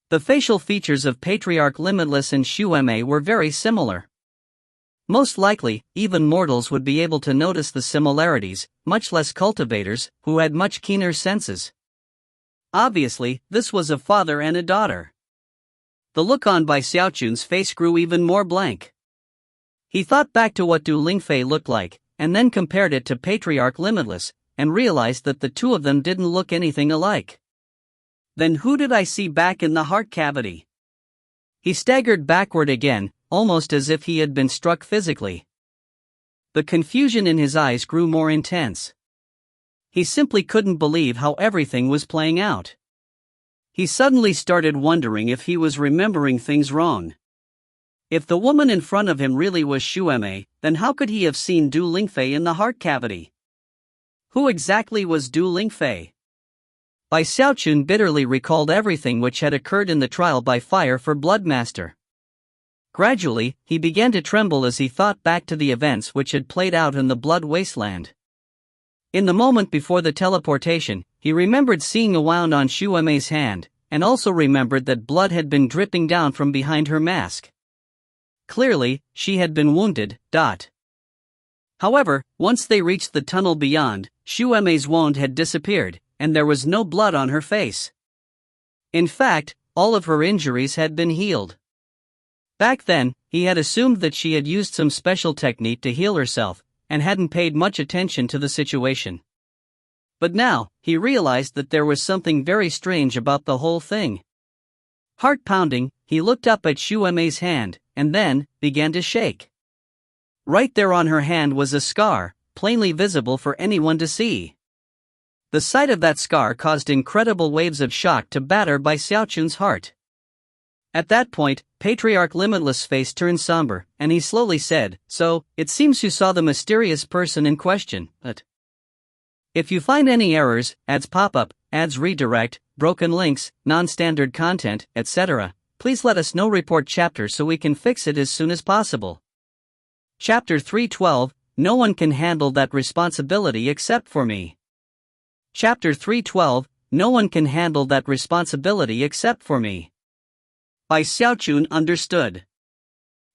The facial features of Patriarch Limitless and Xu Emei were very similar. Most likely, even mortals would be able to notice the similarities, much less cultivators, who had much keener senses. Obviously, this was a father and a daughter. The look on Bai Xiaochun's face grew even more blank. He thought back to what Du Lingfei looked like, and then compared it to Patriarch Limitless, and realized that the two of them didn't look anything alike. Then who did I see back in the heart cavity? He staggered backward again, almost as if he had been struck physically. The confusion in his eyes grew more intense. He simply couldn't believe how everything was playing out. He suddenly started wondering if he was remembering things wrong. If the woman in front of him really was Xu Emei, then how could he have seen Du Lingfei in the heart cavity? Who exactly was Du Lingfei? Bai Xiaochun bitterly recalled everything which had occurred in the trial by fire for Bloodmaster. Gradually, he began to tremble as he thought back to the events which had played out in the Blood Wasteland. In the moment before the teleportation, he remembered seeing a wound on Xu Emei's hand, and also remembered that blood had been dripping down from behind her mask. Clearly, she had been wounded. However, once they reached the tunnel beyond, Xu Emei's wound had disappeared, and there was no blood on her face. In fact, all of her injuries had been healed. Back then, he had assumed that she had used some special technique to heal herself, and hadn't paid much attention to the situation. But now, he realized that there was something very strange about the whole thing. Heart pounding, he looked up at Xu Emei's hand, and then, began to shake. Right there on her hand was a scar, plainly visible for anyone to see. The sight of that scar caused incredible waves of shock to batter Bai Xiaochun's heart. At that point, Patriarch Limitless' face turned somber, and he slowly said, So, it seems you saw the mysterious person in question, but if you find any errors, ads pop-up, ads redirect, broken links, non-standard content, etc., please let us know. Report chapter so we can fix it as soon as possible. Chapter 312, No one can handle that responsibility except for me. Chapter 312, No one can handle that responsibility except for me. Bai Xiaochun understood.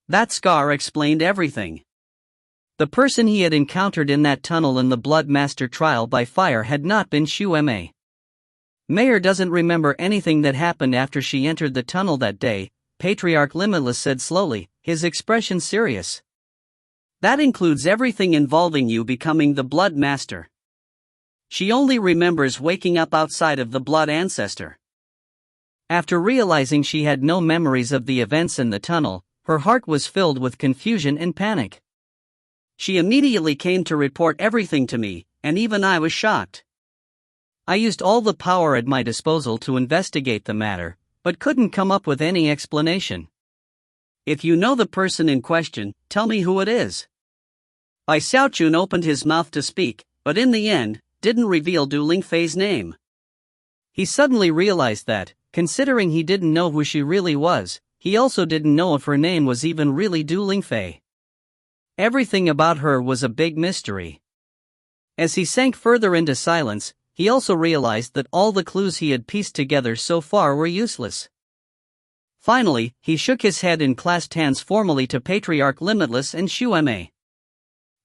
That scar explained everything. The person he had encountered in that tunnel in the Bloodmaster trial by fire had not been Xu Emei. Mayor doesn't remember anything that happened after she entered the tunnel that day, Patriarch Limitless said slowly, his expression serious. That includes everything involving you becoming the Blood Master. She only remembers waking up outside of the Blood Ancestor. After realizing she had no memories of the events in the tunnel, her heart was filled with confusion and panic. She immediately came to report everything to me, and even I was shocked. I used all the power at my disposal to investigate the matter, but couldn't come up with any explanation. If you know the person in question, tell me who it is. Bai Xiaochun opened his mouth to speak, but in the end, didn't reveal Du Lingfei's name. He suddenly realized that, considering he didn't know who she really was, he also didn't know if her name was even really Du Lingfei. Everything about her was a big mystery. As he sank further into silence, he also realized that all the clues he had pieced together so far were useless. Finally, he shook his head and clasped hands formally to Patriarch Limitless and Xiaochun.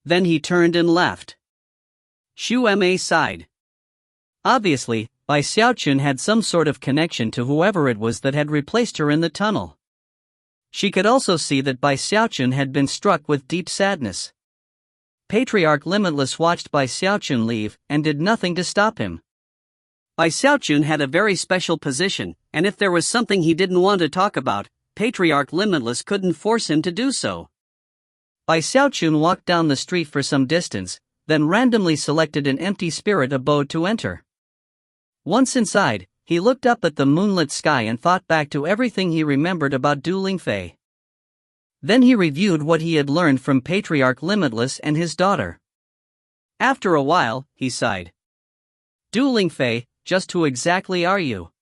Then he turned and left. Xiaochun sighed. Obviously, Bai Xiaochun had some sort of connection to whoever it was that had replaced her in the tunnel. She could also see that Bai Xiaochun had been struck with deep sadness. Patriarch Limitless watched Bai Xiaochun leave and did nothing to stop him. Bai Xiaochun had a very special position, and if there was something he didn't want to talk about, Patriarch Limitless couldn't force him to do so. Bai Xiaochun walked down the street for some distance, then randomly selected an empty spirit abode to enter. Once inside, he looked up at the moonlit sky and thought back to everything he remembered about Du Lingfei. Then he reviewed what he had learned from Patriarch Limitless and his daughter. After a while, he sighed. Du Lingfei, just who exactly are you?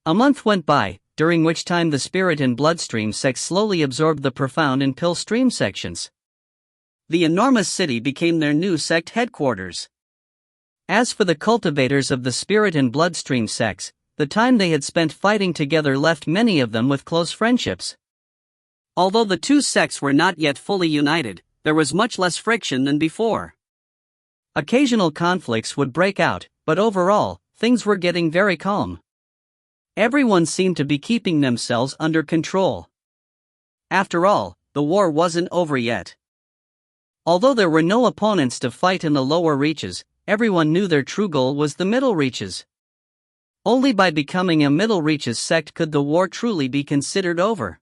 A month went by, during which time the spirit and bloodstream sects slowly absorbed the profound and pill stream sections. The enormous city became their new sect headquarters. As for the cultivators of the spirit and bloodstream sects, the time they had spent fighting together left many of them with close friendships. Although the two sects were not yet fully united, there was much less friction than before. Occasional conflicts would break out, but overall, things were getting very calm. Everyone seemed to be keeping themselves under control. After all, the war wasn't over yet. Although there were no opponents to fight in the lower reaches, everyone knew their true goal was the middle reaches. Only by becoming a middle reaches sect could the war truly be considered over.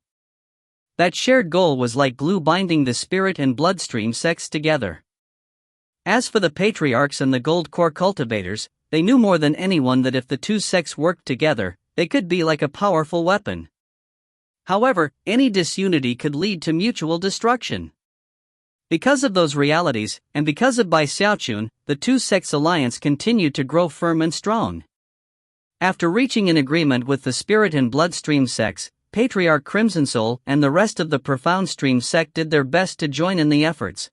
That shared goal was like glue binding the spirit and bloodstream sects together. As for the patriarchs and the gold core cultivators, they knew more than anyone that if the two sects worked together, they could be like a powerful weapon. However, any disunity could lead to mutual destruction. Because of those realities, and because of Bai Xiaochun, the two sects' alliance continued to grow firm and strong. After reaching an agreement with the spirit and bloodstream sects, Patriarch Crimson Soul and the rest of the Profound Stream sect did their best to join in the efforts.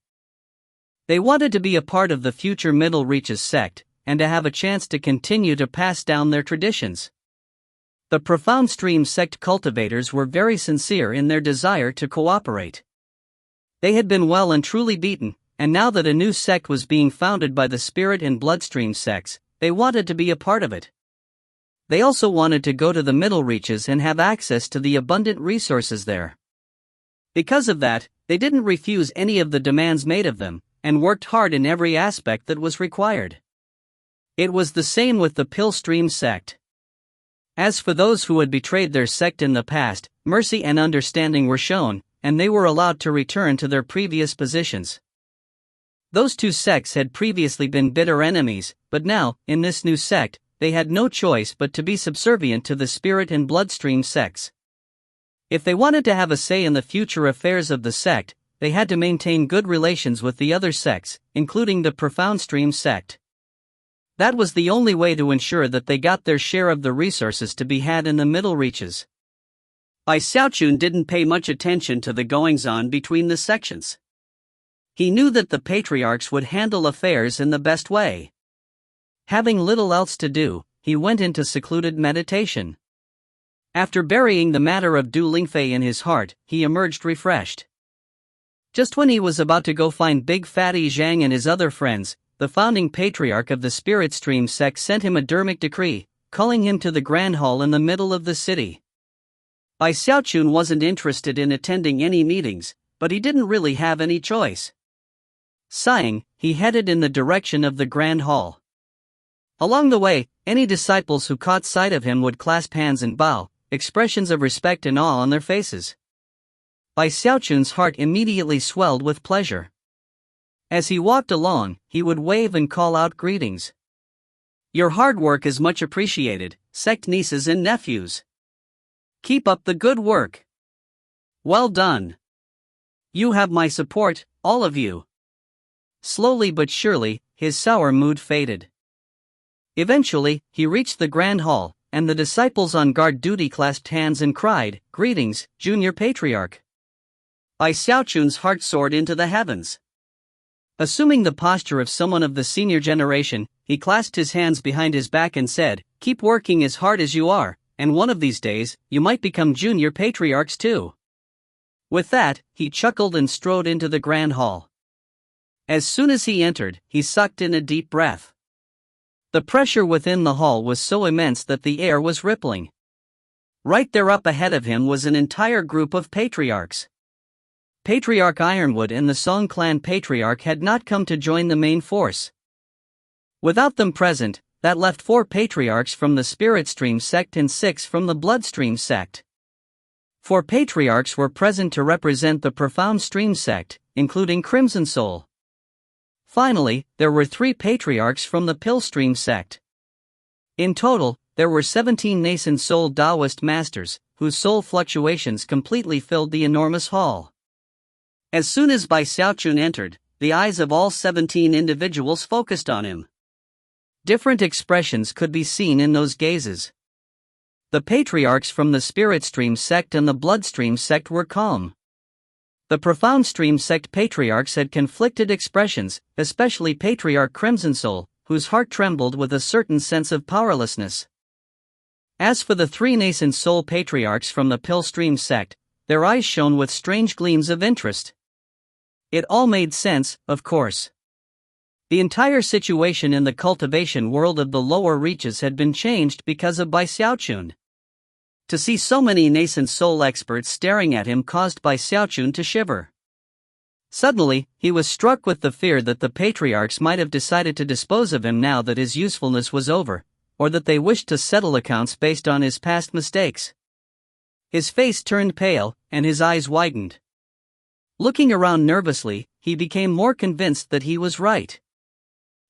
They wanted to be a part of the future Middle Reaches sect, and to have a chance to continue to pass down their traditions. The Profound Stream sect cultivators were very sincere in their desire to cooperate. They had been well and truly beaten, and now that a new sect was being founded by the spirit and bloodstream sects, they wanted to be a part of it. They also wanted to go to the Middle Reaches and have access to the abundant resources there. Because of that, they didn't refuse any of the demands made of them, and worked hard in every aspect that was required. It was the same with the Pill Stream sect. As for those who had betrayed their sect in the past, mercy and understanding were shown, and they were allowed to return to their previous positions. Those two sects had previously been bitter enemies, but now, in this new sect, they had no choice but to be subservient to the spirit and bloodstream sects. If they wanted to have a say in the future affairs of the sect, they had to maintain good relations with the other sects, including the Profound Stream sect. That was the only way to ensure that they got their share of the resources to be had in the Middle Reaches. Bai Xiaochun didn't pay much attention to the goings-on between the sections. He knew that the patriarchs would handle affairs in the best way. Having little else to do, he went into secluded meditation. After burying the matter of Du Lingfei in his heart, he emerged refreshed. Just when he was about to go find Big Fatty Zhang and his other friends, the founding patriarch of the Spirit Stream sect sent him a dharmic decree, calling him to the Grand Hall in the middle of the city. Bai Xiaochun wasn't interested in attending any meetings, but he didn't really have any choice. Sighing, he headed in the direction of the Grand Hall. Along the way, any disciples who caught sight of him would clasp hands and bow, expressions of respect and awe on their faces. Bai Xiaochun's heart immediately swelled with pleasure. As he walked along, he would wave and call out greetings. "Your hard work is much appreciated, sect nieces and nephews. Keep up the good work. Well done. You have my support, all of you." Slowly but surely, his sour mood faded. Eventually, he reached the Grand Hall, and the disciples on guard duty clasped hands and cried, "Greetings, Junior Patriarch." By Xiaochun's heart soared into the heavens. Assuming the posture of someone of the senior generation, he clasped his hands behind his back and said, "Keep working as hard as you are, and one of these days, you might become junior patriarchs too." With that, he chuckled and strode into the grand hall. As soon as he entered, he sucked in a deep breath. The pressure within the hall was so immense that the air was rippling. Right there up ahead of him was an entire group of patriarchs. Patriarch Ironwood and the Song clan patriarch had not come to join the main force. Without them present, that left 4 patriarchs from the Spirit Stream sect and 6 from the Bloodstream sect. 4 patriarchs were present to represent the Profound Stream sect, including Crimson Soul. Finally, there were 3 patriarchs from the Pillstream sect. In total, there were 17 nascent soul Taoist masters, whose soul fluctuations completely filled the enormous hall. As soon as Bai Xiaochun entered, the eyes of all 17 individuals focused on him. Different expressions could be seen in those gazes. The patriarchs from the Spirit Stream sect and the Bloodstream sect were calm. The Profound Stream sect patriarchs had conflicted expressions, especially Patriarch Crimson Soul, whose heart trembled with a certain sense of powerlessness. As for the 3 nascent soul patriarchs from the Pillstream sect, their eyes shone with strange gleams of interest. It all made sense, of course. The entire situation in the cultivation world of the lower reaches had been changed because of Bai Xiaochun. To see so many nascent soul experts staring at him caused Bai Xiaochun to shiver. Suddenly, he was struck with the fear that the patriarchs might have decided to dispose of him now that his usefulness was over, or that they wished to settle accounts based on his past mistakes. His face turned pale, and his eyes widened. Looking around nervously, he became more convinced that he was right.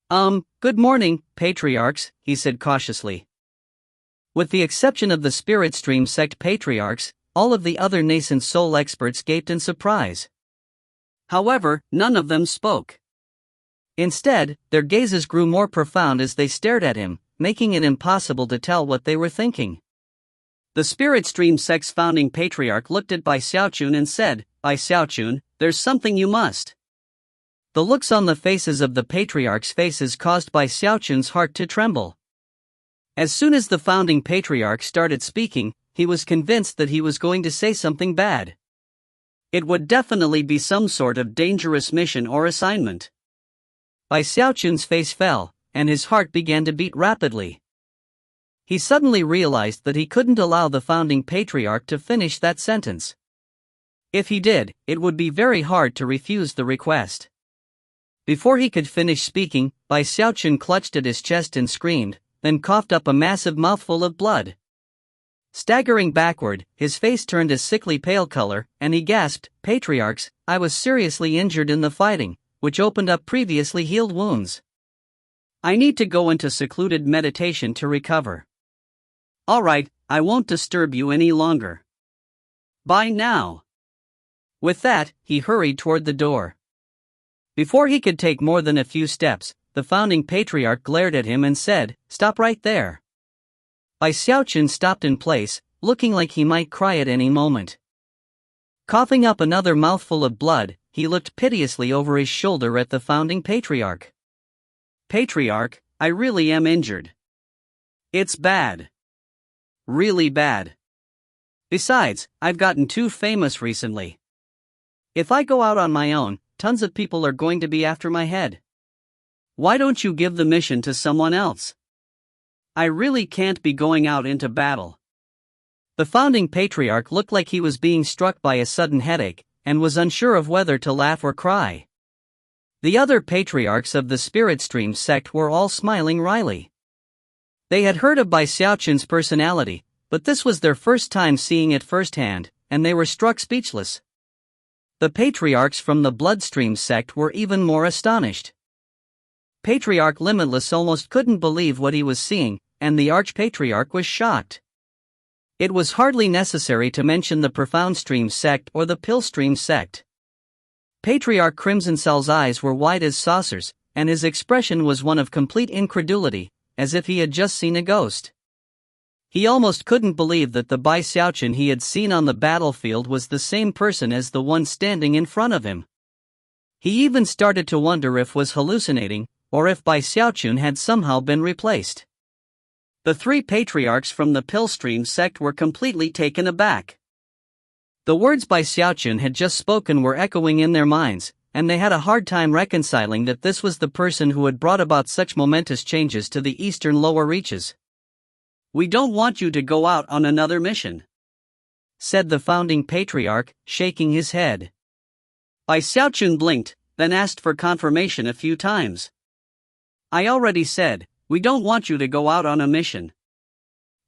Good morning, patriarchs," he said cautiously. With the exception of the Spirit Stream sect patriarchs, all of the other nascent soul experts gaped in surprise. However, none of them spoke. Instead, their gazes grew more profound as they stared at him, making it impossible to tell what they were thinking. The Spirit Stream sect's founding patriarch looked at Bai Xiaochun and said, "Bai Xiaochun, there's something you must." The looks on the faces of the patriarchs' faces caused Bai Xiaochun's heart to tremble. As soon as the founding patriarch started speaking, he was convinced that he was going to say something bad. It would definitely be some sort of dangerous mission or assignment. Bai Xiaochun's face fell, and his heart began to beat rapidly. He suddenly realized that he couldn't allow the founding patriarch to finish that sentence. If he did, it would be very hard to refuse the request. Before he could finish speaking, Bai Xiaochun clutched at his chest and screamed, then coughed up a massive mouthful of blood. Staggering backward, his face turned a sickly pale color, and he gasped, "Patriarchs, I was seriously injured in the fighting, which opened up previously healed wounds. I need to go into secluded meditation to recover. Alright, I won't disturb you any longer. Bye now." With that, he hurried toward the door. Before he could take more than a few steps, the founding patriarch glared at him and said, "Stop right there." Bai Xiaochun stopped in place, looking like he might cry at any moment. Coughing up another mouthful of blood, he looked piteously over his shoulder at the founding patriarch. "Patriarch, I really am injured. It's bad. Really bad. Besides, I've gotten too famous recently. If I go out on my own, tons of people are going to be after my head. Why don't you give the mission to someone else? I really can't be going out into battle." The founding patriarch looked like he was being struck by a sudden headache, and was unsure of whether to laugh or cry. The other patriarchs of the Spirit Stream sect were all smiling wryly. They had heard of Bai Xiaochun's personality, but this was their first time seeing it firsthand, and they were struck speechless. The patriarchs from the Bloodstream sect were even more astonished. Patriarch Limitless almost couldn't believe what he was seeing, and the Archpatriarch was shocked. It was hardly necessary to mention the Profound Stream sect or the Pillstream sect. Patriarch Crimson Soul's eyes were wide as saucers, and his expression was one of complete incredulity, as if he had just seen a ghost. He almost couldn't believe that the Bai Xiaochun he had seen on the battlefield was the same person as the one standing in front of him. He even started to wonder if was hallucinating, or if Bai Xiaochun had somehow been replaced. The three patriarchs from the Pillstream sect were completely taken aback. The words Bai Xiaochun had just spoken were echoing in their minds, and they had a hard time reconciling that this was the person who had brought about such momentous changes to the eastern lower reaches. "We don't want you to go out on another mission," said the founding patriarch, shaking his head. Bai Xiaochun blinked, then asked for confirmation a few times. "I already said, we don't want you to go out on a mission.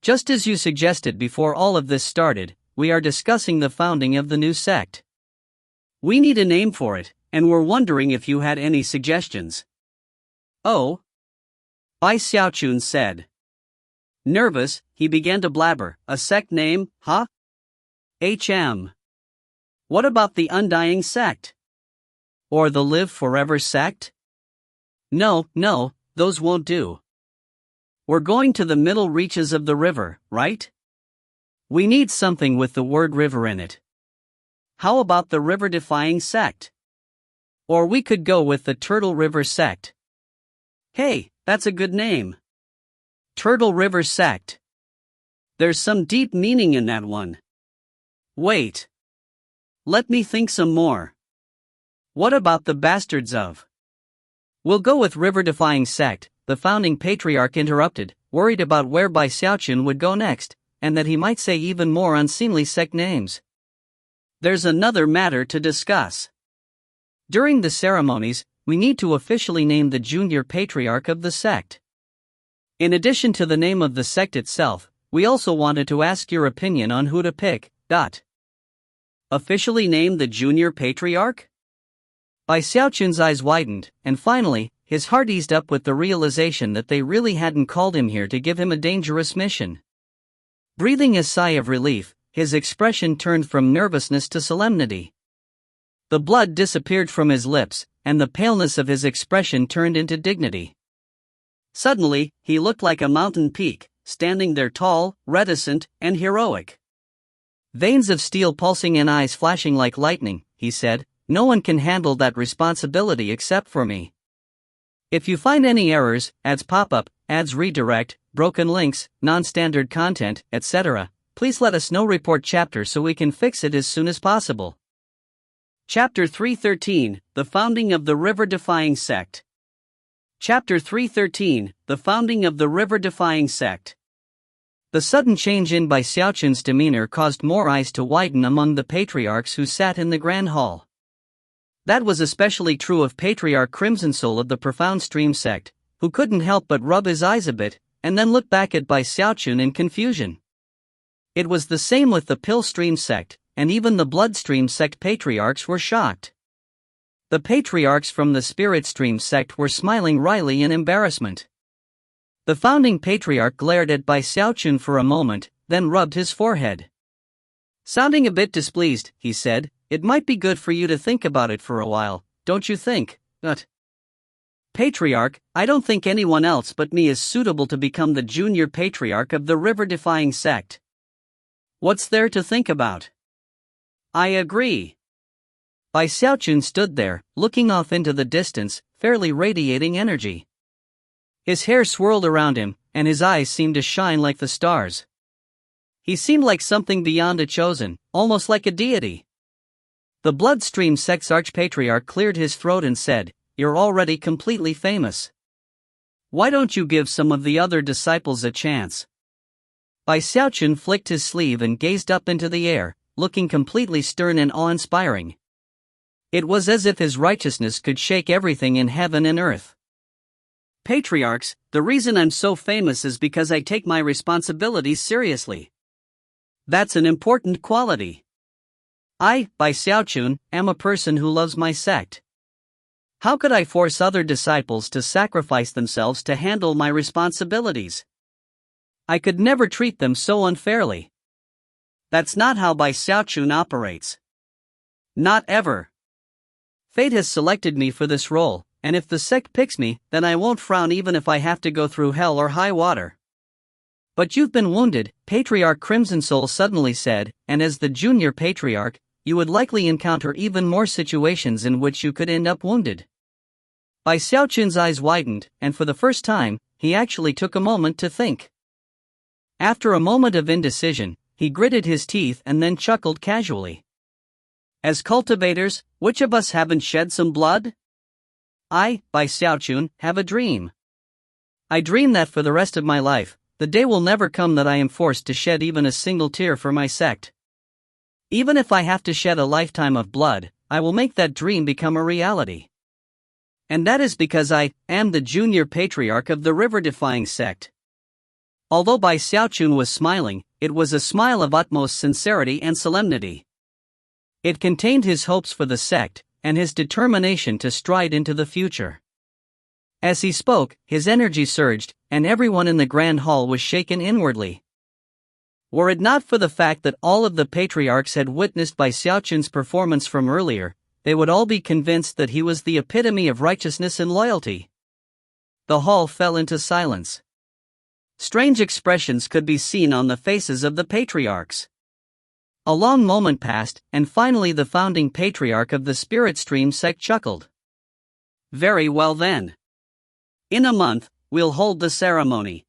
Just as you suggested before all of this started, we are discussing the founding of the new sect. We need a name for it, and we're wondering if you had any suggestions." "Oh?" Bai Xiaochun said. Nervous, he began to blabber, "A sect name, huh? What about the Undying Sect? Or the Live Forever Sect? No, those won't do. We're going to the middle reaches of the river, right? We need something with the word river in it. How about the River-Defying Sect? Or we could go with the Turtle River Sect. Hey, that's a good name. Turtle River Sect. There's some deep meaning in that one. Wait. Let me think some more. What about the Bastards of? We'll go with River-Defying Sect, the founding patriarch interrupted, worried about where Bai Xiaochun would go next, and that he might say even more unseemly sect names. There's another matter to discuss. During the ceremonies, we need to officially name the junior patriarch of the sect. In addition to the name of the sect itself, we also wanted to ask your opinion on who to pick. Officially name the junior patriarch? Bai Xiaochun's eyes widened, and finally, his heart eased up with the realization that they really hadn't called him here to give him a dangerous mission. Breathing a sigh of relief, his expression turned from nervousness to solemnity. The blood disappeared from his lips, and the paleness of his expression turned into dignity. Suddenly, he looked like a mountain peak, standing there tall, reticent, and heroic. Veins of steel pulsing and eyes flashing like lightning, he said, "No one can handle that responsibility except for me. If you find any errors, ads pop up, ads redirect, broken links, non-standard content, etc., please let us know. Report chapter so we can fix it as soon as possible." Chapter 313, The Founding of the River-Defying Sect. Chapter 313, The Founding of the River-Defying Sect. The sudden change in Bai Xiaochun's demeanor caused more eyes to widen among the patriarchs who sat in the grand hall. That was especially true of Patriarch Crimson Soul of the Profound Stream sect, who couldn't help but rub his eyes a bit, and then look back at Bai Xiaochun in confusion. It was the same with the Pillstream sect, and even the Bloodstream sect patriarchs were shocked. The patriarchs from the Spirit Stream sect were smiling wryly in embarrassment. The founding patriarch glared at Bai Xiaochun for a moment, then rubbed his forehead. Sounding a bit displeased, he said, "It might be good for you to think about it for a while, don't you think, Patriarch, I don't think anyone else but me is suitable to become the junior patriarch of the River-Defying Sect. What's there to think about?" "I agree." Bai Xiaochun stood there, looking off into the distance, fairly radiating energy. His hair swirled around him, and his eyes seemed to shine like the stars. He seemed like something beyond a chosen, almost like a deity. The Bloodstream sect's archpatriarch cleared his throat and said, "You're already completely famous. Why don't you give some of the other disciples a chance?" Bai Xiaochun flicked his sleeve and gazed up into the air, looking completely stern and awe-inspiring. It was as if his righteousness could shake everything in heaven and earth. "Patriarchs, the reason I'm so famous is because I take my responsibilities seriously. That's an important quality. I, Bai Xiaochun, am a person who loves my sect. How could I force other disciples to sacrifice themselves to handle my responsibilities? I could never treat them so unfairly. That's not how Bai Xiaochun operates. Not ever. Fate has selected me for this role, and if the sect picks me, then I won't frown even if I have to go through hell or high water." But you've been wounded, Patriarch Crimson Soul suddenly said, and as the junior patriarch, you would likely encounter even more situations in which you could end up wounded. Bai Xiaochun's eyes widened, and for the first time, he actually took a moment to think. After a moment of indecision, he gritted his teeth and then chuckled casually. As cultivators, which of us haven't shed some blood? I, Bai Xiaochun, have a dream. I dream that for the rest of my life, the day will never come that I am forced to shed even a single tear for my sect. Even if I have to shed a lifetime of blood, I will make that dream become a reality. And that is because I am the junior patriarch of the river-defying sect. Although Bai Xiaochun was smiling, it was a smile of utmost sincerity and solemnity. It contained his hopes for the sect, and his determination to stride into the future. As he spoke, his energy surged, and everyone in the grand hall was shaken inwardly. Were it not for the fact that all of the patriarchs had witnessed Bai Xiaochun's performance from earlier, they would all be convinced that he was the epitome of righteousness and loyalty. The hall fell into silence. Strange expressions could be seen on the faces of the patriarchs. A long moment passed, and finally the founding patriarch of the Spirit Stream sect chuckled. Very well then. In a month, we'll hold the ceremony.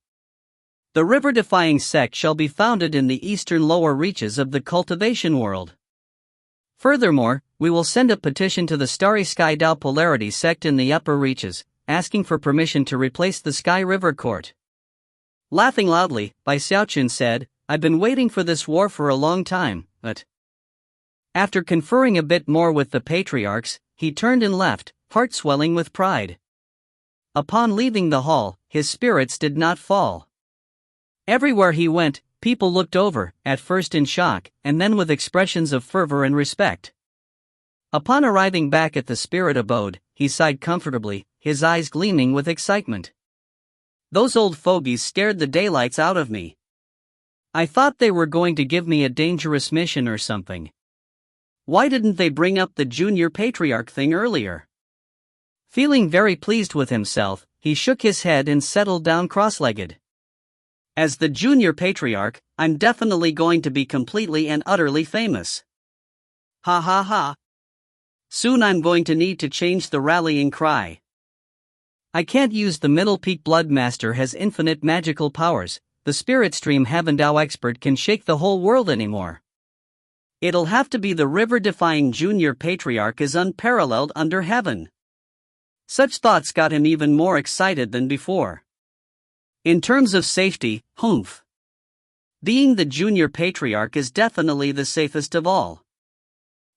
The river-defying sect shall be founded in the eastern lower reaches of the cultivation world. Furthermore, we will send a petition to the Starry Sky Dao Polarity sect in the upper reaches, asking for permission to replace the Sky River Court. Laughing loudly, Bai Xiaochun said, I've been waiting for this war for a long time, but... After conferring a bit more with the patriarchs, he turned and left, heart swelling with pride. Upon leaving the hall, his spirits did not fall. Everywhere he went, people looked over, at first in shock, and then with expressions of fervor and respect. Upon arriving back at the spirit abode, he sighed comfortably, his eyes gleaming with excitement. Those old fogies scared the daylights out of me. I thought they were going to give me a dangerous mission or something. Why didn't they bring up the junior patriarch thing earlier? Feeling very pleased with himself, he shook his head and settled down cross-legged. As the junior patriarch, I'm definitely going to be completely and utterly famous. Ha ha ha. Soon I'm going to need to change the rallying cry. I can't use the Middle Peak Bloodmaster has infinite magical powers, the Spirit Stream Heaven Dao expert can shake the whole world anymore. It'll have to be the river-defying junior patriarch is unparalleled under heaven. Such thoughts got him even more excited than before. In terms of safety, humph. Being the junior patriarch is definitely the safest of all.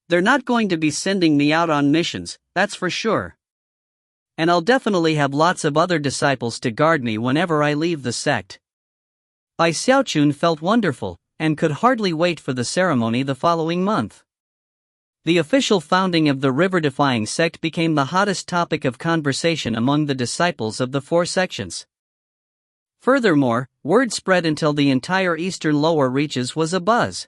They're not going to be sending me out on missions, that's for sure. And I'll definitely have lots of other disciples to guard me whenever I leave the sect. Bai Xiaochun felt wonderful, and could hardly wait for the ceremony the following month. The official founding of the river-defying sect became the hottest topic of conversation among the disciples of the four sections. Furthermore, word spread until the entire eastern lower reaches was abuzz.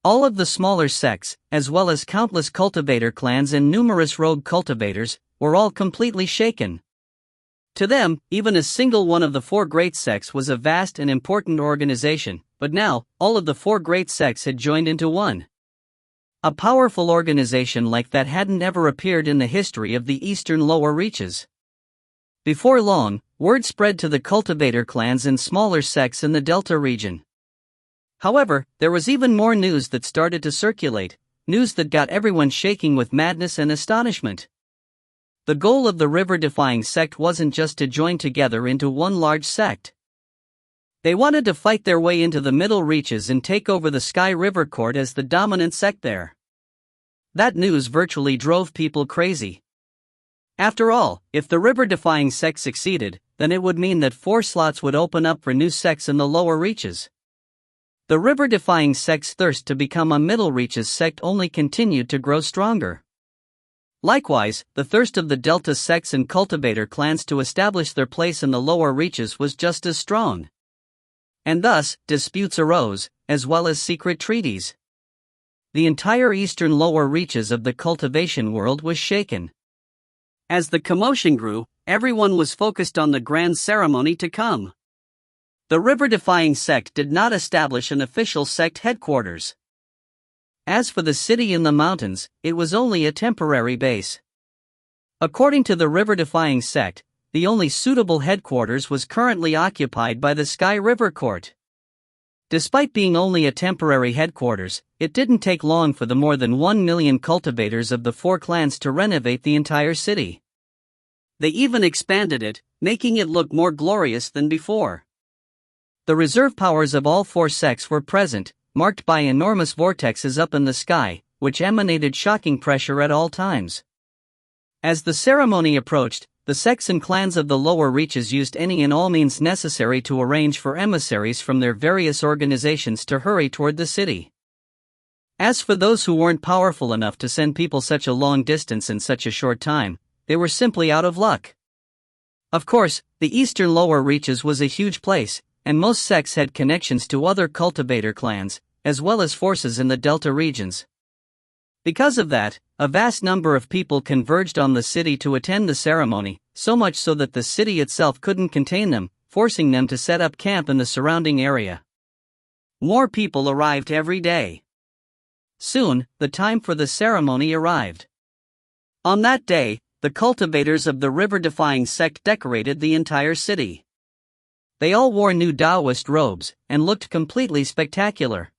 All of the smaller sects, as well as countless cultivator clans and numerous rogue cultivators, were all completely shaken. To them, even a single one of the four great sects was a vast and important organization, but now, all of the four great sects had joined into one. A powerful organization like that hadn't ever appeared in the history of the eastern lower reaches. Before long, word spread to the cultivator clans and smaller sects in the Delta region. However, there was even more news that started to circulate, news that got everyone shaking with madness and astonishment. The goal of the river-defying sect wasn't just to join together into one large sect. They wanted to fight their way into the middle reaches and take over the Sky River Court as the dominant sect there. That news virtually drove people crazy. After all, if the river-defying sect succeeded, then it would mean that 4 slots would open up for new sects in the lower reaches. The river-defying sect's thirst to become a middle reaches sect only continued to grow stronger. Likewise, the thirst of the Delta sects and cultivator clans to establish their place in the lower reaches was just as strong. And thus, disputes arose, as well as secret treaties. The entire eastern lower reaches of the cultivation world was shaken. As the commotion grew, everyone was focused on the grand ceremony to come. The river-defying sect did not establish an official sect headquarters. As for the city in the mountains, it was only a temporary base. According to the river-defying sect, the only suitable headquarters was currently occupied by the Sky River Court. Despite being only a temporary headquarters, it didn't take long for the more than 1 million cultivators of the 4 clans to renovate the entire city. They even expanded it, making it look more glorious than before. The reserve powers of all 4 sects were present, marked by enormous vortexes up in the sky, which emanated shocking pressure at all times. As the ceremony approached, the sects and clans of the lower reaches used any and all means necessary to arrange for emissaries from their various organizations to hurry toward the city. As for those who weren't powerful enough to send people such a long distance in such a short time, they were simply out of luck. Of course, the eastern lower reaches was a huge place, and most sects had connections to other cultivator clans, as well as forces in the delta regions. Because of that, a vast number of people converged on the city to attend the ceremony, so much so that the city itself couldn't contain them, forcing them to set up camp in the surrounding area. More people arrived every day. Soon, the time for the ceremony arrived. On that day, the cultivators of the river-defying sect decorated the entire city. They all wore new Taoist robes, and looked completely spectacular.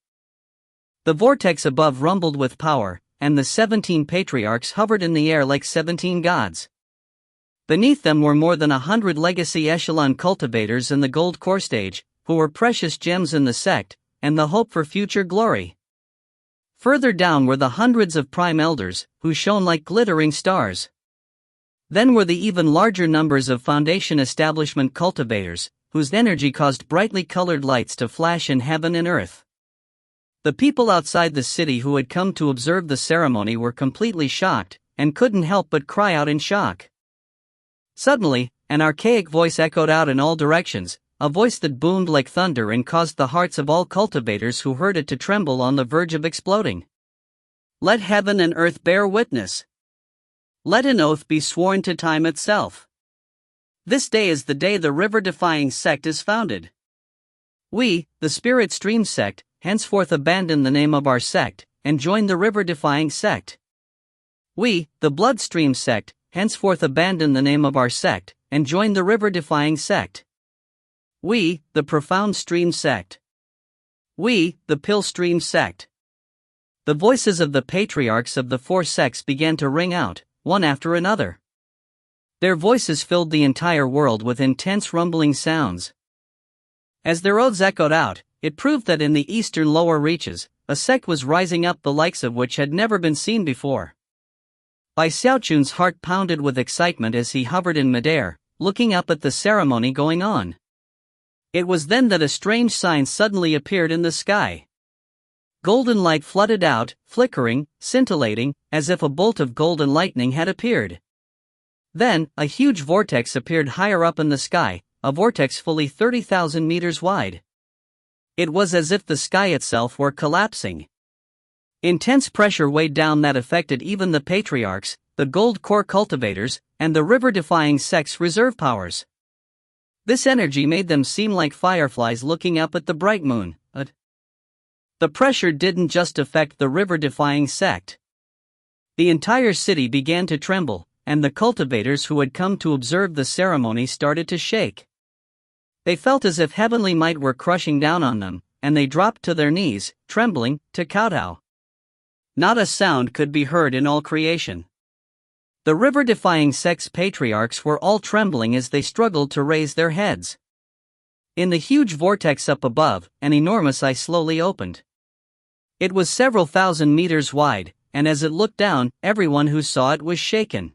The vortex above rumbled with power, and the 17 patriarchs hovered in the air like 17 gods. Beneath them were more than 100 legacy echelon cultivators in the gold core stage, who were precious gems in the sect, and the hope for future glory. Further down were the hundreds of prime elders, who shone like glittering stars. Then were the even larger numbers of foundation establishment cultivators, whose energy caused brightly colored lights to flash in heaven and earth. The people outside the city who had come to observe the ceremony were completely shocked, and couldn't help but cry out in shock. Suddenly, an archaic voice echoed out in all directions, a voice that boomed like thunder and caused the hearts of all cultivators who heard it to tremble on the verge of exploding. Let heaven and earth bear witness. Let an oath be sworn to time itself. This day is the day the river-defying sect is founded. We, the Spirit Stream sect, henceforth abandon the name of our sect, and join the river-defying sect. We, the Bloodstream sect, henceforth abandon the name of our sect, and join the river-defying sect. We, the Profound Stream sect. We, the Pill Stream sect. The voices of the patriarchs of the 4 sects began to ring out, one after another. Their voices filled the entire world with intense rumbling sounds. As their oaths echoed out, it proved that in the eastern lower reaches, a sect was rising up the likes of which had never been seen before. Xiaochun's heart pounded with excitement as he hovered in midair, looking up at the ceremony going on. It was then that a strange sign suddenly appeared in the sky. Golden light flooded out, flickering, scintillating, as if a bolt of golden lightning had appeared. Then, a huge vortex appeared higher up in the sky, a vortex fully 30,000 meters wide. It was as if the sky itself were collapsing. Intense pressure weighed down that affected even the patriarchs, the gold core cultivators, and the river-defying sect's reserve powers. This energy made them seem like fireflies looking up at the bright moon. The pressure didn't just affect the river-defying sect. The entire city began to tremble, and the cultivators who had come to observe the ceremony started to shake. They felt as if heavenly might were crushing down on them, and they dropped to their knees, trembling, to kowtow. Not a sound could be heard in all creation. The river-defying sect's patriarchs were all trembling as they struggled to raise their heads. In the huge vortex up above, an enormous eye slowly opened. It was several thousand meters wide, and as it looked down, everyone who saw it was shaken.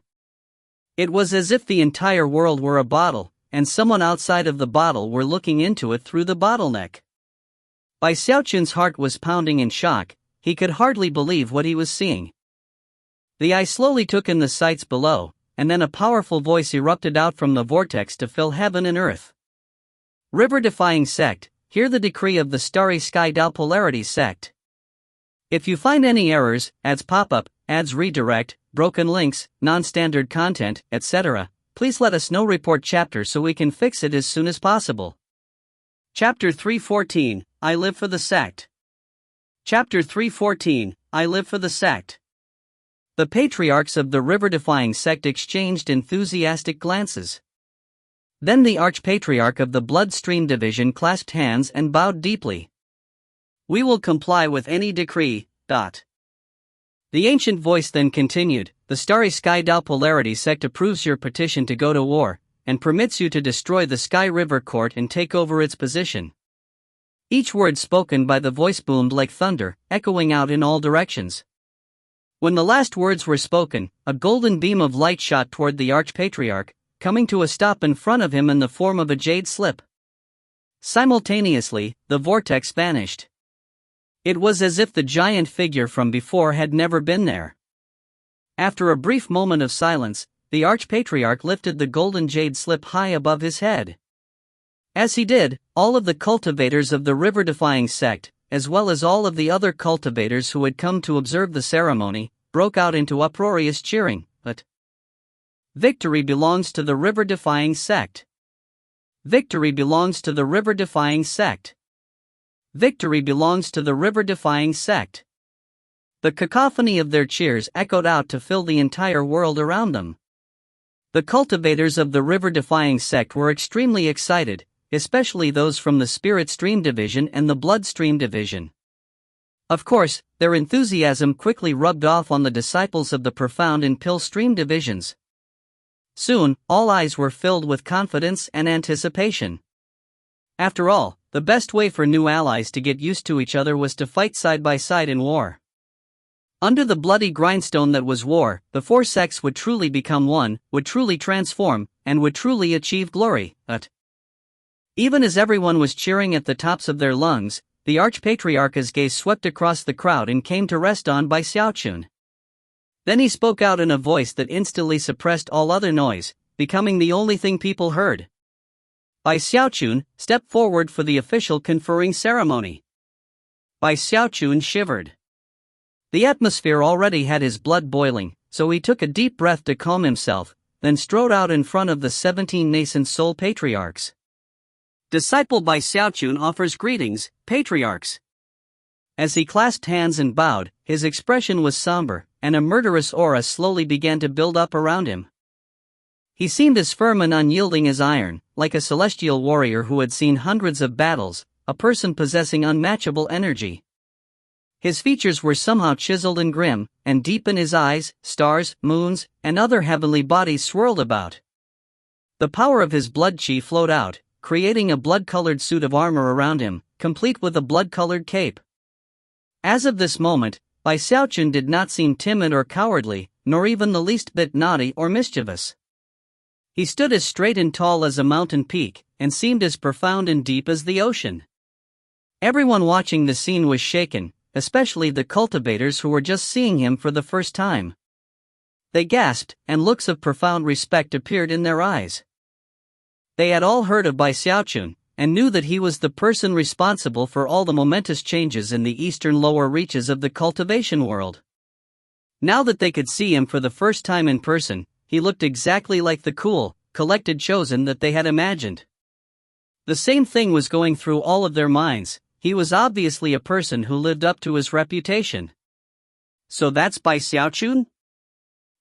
It was as if the entire world were a bottle, and someone outside of the bottle were looking into it through the bottleneck. Xiaochun's heart was pounding in shock, he could hardly believe what he was seeing. The eye slowly took in the sights below, and then a powerful voice erupted out from the vortex to fill heaven and earth. River-defying sect, hear the decree of the Starry Sky Tao Polarity sect. If you find any errors, ads pop-up, ads redirect, broken links, non-standard content, etc., please let us know. Report chapter so we can fix it as soon as possible. Chapter 314, I Live for the Sect. Chapter 314, I Live for the Sect. The patriarchs of the river-defying sect exchanged enthusiastic glances. Then the archpatriarch of the bloodstream division clasped hands and bowed deeply. "We will comply with any decree." The ancient voice then continued, "The Starry Sky Dao Polarity sect approves your petition to go to war, and permits you to destroy the Sky River Court and take over its position." Each word spoken by the voice boomed like thunder, echoing out in all directions. When the last words were spoken, a golden beam of light shot toward the archpatriarch, coming to a stop in front of him in the form of a jade slip. Simultaneously, the vortex vanished. It was as if the giant figure from before had never been there. After a brief moment of silence, the archpatriarch lifted the golden jade slip high above his head. As he did, all of the cultivators of the river-defying sect, as well as all of the other cultivators who had come to observe the ceremony, broke out into uproarious cheering. But victory belongs to the river-defying sect. Victory belongs to the river-defying sect. Victory belongs to the river-defying sect. The cacophony of their cheers echoed out to fill the entire world around them. The cultivators of the river-defying sect were extremely excited, especially those from the Spirit Stream Division and the Bloodstream Division. Of course, their enthusiasm quickly rubbed off on the disciples of the Profound and Pill Stream Divisions. Soon, all eyes were filled with confidence and anticipation. After all, the best way for new allies to get used to each other was to fight side by side in war. Under the bloody grindstone that was war, the four sects would truly become one, would truly transform, and would truly achieve glory. But even as everyone was cheering at the tops of their lungs, the archpatriarch's gaze swept across the crowd and came to rest on by Xiaochun. Then he spoke out in a voice that instantly suppressed all other noise, becoming the only thing people heard. By Xiaochun, step forward for the official conferring ceremony. By Xiaochun shivered. The atmosphere already had his blood boiling, so he took a deep breath to calm himself, then strode out in front of the 17 nascent soul patriarchs. Disciple by Xiaochun offers greetings, patriarchs. As he clasped hands and bowed, his expression was somber, and a murderous aura slowly began to build up around him. He seemed as firm and unyielding as iron, like a celestial warrior who had seen hundreds of battles, a person possessing unmatchable energy. His features were somehow chiseled and grim, and deep in his eyes, stars, moons, and other heavenly bodies swirled about. The power of his blood chi flowed out, creating a blood-colored suit of armor around him, complete with a blood-colored cape. As of this moment, Bai Xiaochun did not seem timid or cowardly, nor even the least bit naughty or mischievous. He stood as straight and tall as a mountain peak, and seemed as profound and deep as the ocean. Everyone watching the scene was shaken, especially the cultivators who were just seeing him for the first time. They gasped, and looks of profound respect appeared in their eyes. They had all heard of Bai Xiaochun, and knew that he was the person responsible for all the momentous changes in the eastern lower reaches of the cultivation world. Now that they could see him for the first time in person, he looked exactly like the cool, collected chosen that they had imagined. The same thing was going through all of their minds. He was obviously a person who lived up to his reputation. So that's Bai Xiaochun?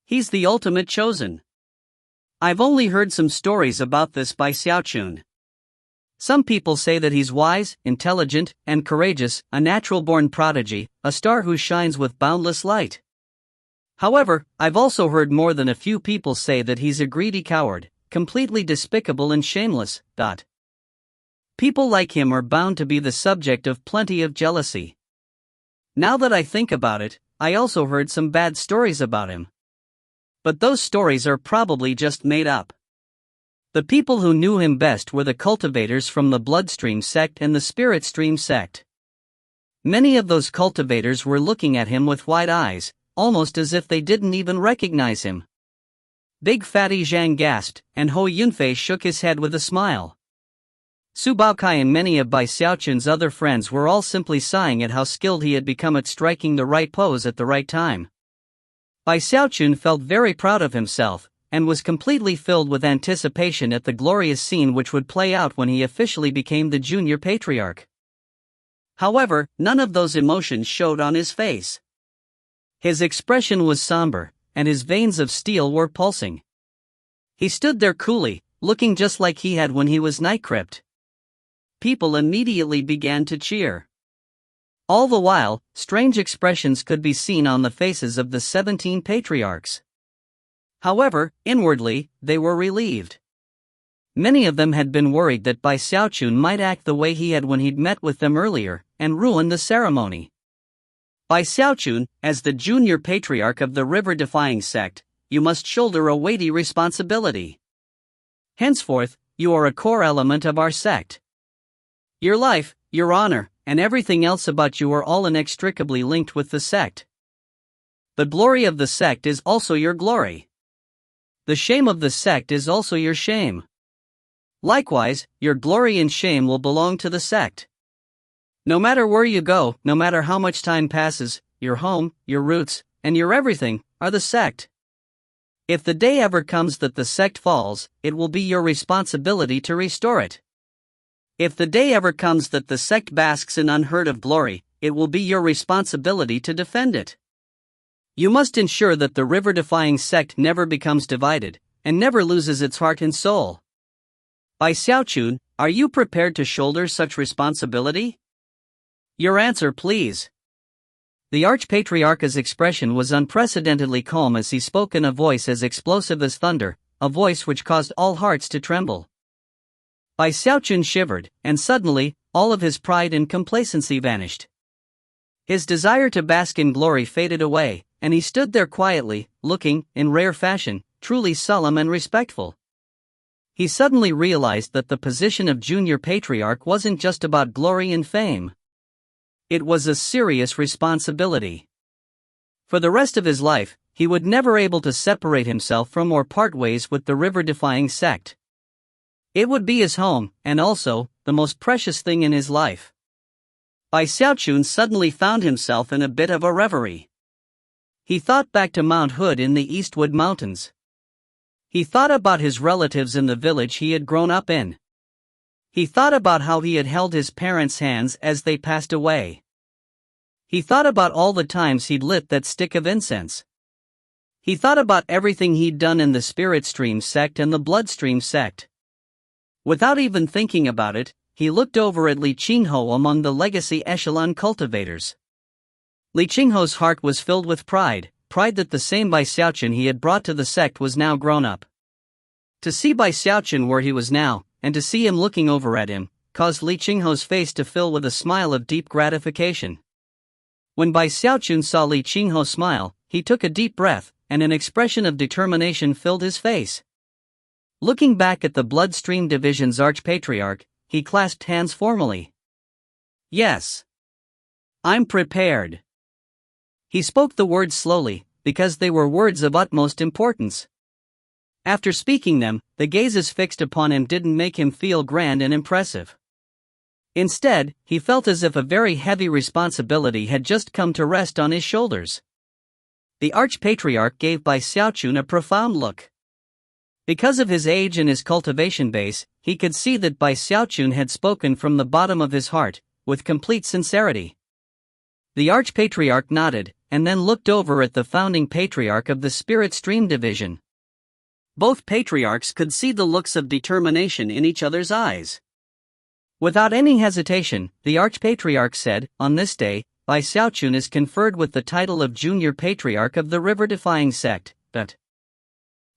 He's the ultimate chosen. I've only heard some stories about this Bai Xiaochun. Some people say that he's wise, intelligent, and courageous, a natural-born prodigy, a star who shines with boundless light. However, I've also heard more than a few people say that he's a greedy coward, completely despicable and shameless. People like him are bound to be the subject of plenty of jealousy. Now that I think about it, I also heard some bad stories about him. But those stories are probably just made up. The people who knew him best were the cultivators from the Bloodstream sect and the Spirit Stream sect. Many of those cultivators were looking at him with wide eyes, almost as if they didn't even recognize him. Big Fatty Zhang gasped, and Ho Yunfei shook his head with a smile. Su Baokai and many of Bai Xiaochun's other friends were all simply sighing at how skilled he had become at striking the right pose at the right time. Bai Xiaochun felt very proud of himself, and was completely filled with anticipation at the glorious scene which would play out when he officially became the junior patriarch. However, none of those emotions showed on his face. His expression was somber, and his veins of steel were pulsing. He stood there coolly, looking just like he had when he was night-crypt. People immediately began to cheer. All the while, strange expressions could be seen on the faces of the 17 patriarchs. However, inwardly, they were relieved. Many of them had been worried that Xiaochun might act the way he had when he'd met with them earlier, and ruin the ceremony. Xiaochun, as the junior patriarch of the river-defying sect, you must shoulder a weighty responsibility. Henceforth, you are a core element of our sect. Your life, your honor, and everything else about you are all inextricably linked with the sect. The glory of the sect is also your glory. The shame of the sect is also your shame. Likewise, your glory and shame will belong to the sect. No matter where you go, no matter how much time passes, your home, your roots, and your everything, are the sect. If the day ever comes that the sect falls, it will be your responsibility to restore it. If the day ever comes that the sect basks in unheard of glory, it will be your responsibility to defend it. You must ensure that the river-defying sect never becomes divided, and never loses its heart and soul. Xiaochun, are you prepared to shoulder such responsibility? Your answer, please. The Archpatriarch's expression was unprecedentedly calm as he spoke in a voice as explosive as thunder, a voice which caused all hearts to tremble. Xiaochun shivered, and suddenly, all of his pride and complacency vanished. His desire to bask in glory faded away, and he stood there quietly, looking, in rare fashion, truly solemn and respectful. He suddenly realized that the position of junior patriarch wasn't just about glory and fame. It was a serious responsibility. For the rest of his life, he would never able to separate himself from or part ways with the river-defying sect. It would be his home, and also, the most precious thing in his life. Xiaochun suddenly found himself in a bit of a reverie. He thought back to Mount Hood in the Eastwood Mountains. He thought about his relatives in the village he had grown up in. He thought about how he had held his parents' hands as they passed away. He thought about all the times he'd lit that stick of incense. He thought about everything he'd done in the Spirit Stream sect and the Bloodstream sect. Without even thinking about it, he looked over at Li Qingho among the legacy echelon cultivators. Li Qingho's heart was filled with pride that the same Xiaochun he had brought to the sect was now grown up. To see Xiaochun where he was now, and to see him looking over at him, caused Li Qingho's face to fill with a smile of deep gratification. When Xiaochun saw Li Qingho smile, he took a deep breath, and an expression of determination filled his face. Looking back at the Bloodstream Division's Archpatriarch, he clasped hands formally. Yes. I'm prepared. He spoke the words slowly, because they were words of utmost importance. After speaking them, the gazes fixed upon him didn't make him feel grand and impressive. Instead, he felt as if a very heavy responsibility had just come to rest on his shoulders. The Archpatriarch gave Xiaochun a profound look. Because of his age and his cultivation base, he could see that Xiaochun had spoken from the bottom of his heart, with complete sincerity. The Archpatriarch nodded, and then looked over at the founding patriarch of the Spirit Stream Division. Both patriarchs could see the looks of determination in each other's eyes. Without any hesitation, the Archpatriarch said, "On this day, Xiaochun is conferred with the title of Junior Patriarch of the River-Defying Sect, but..."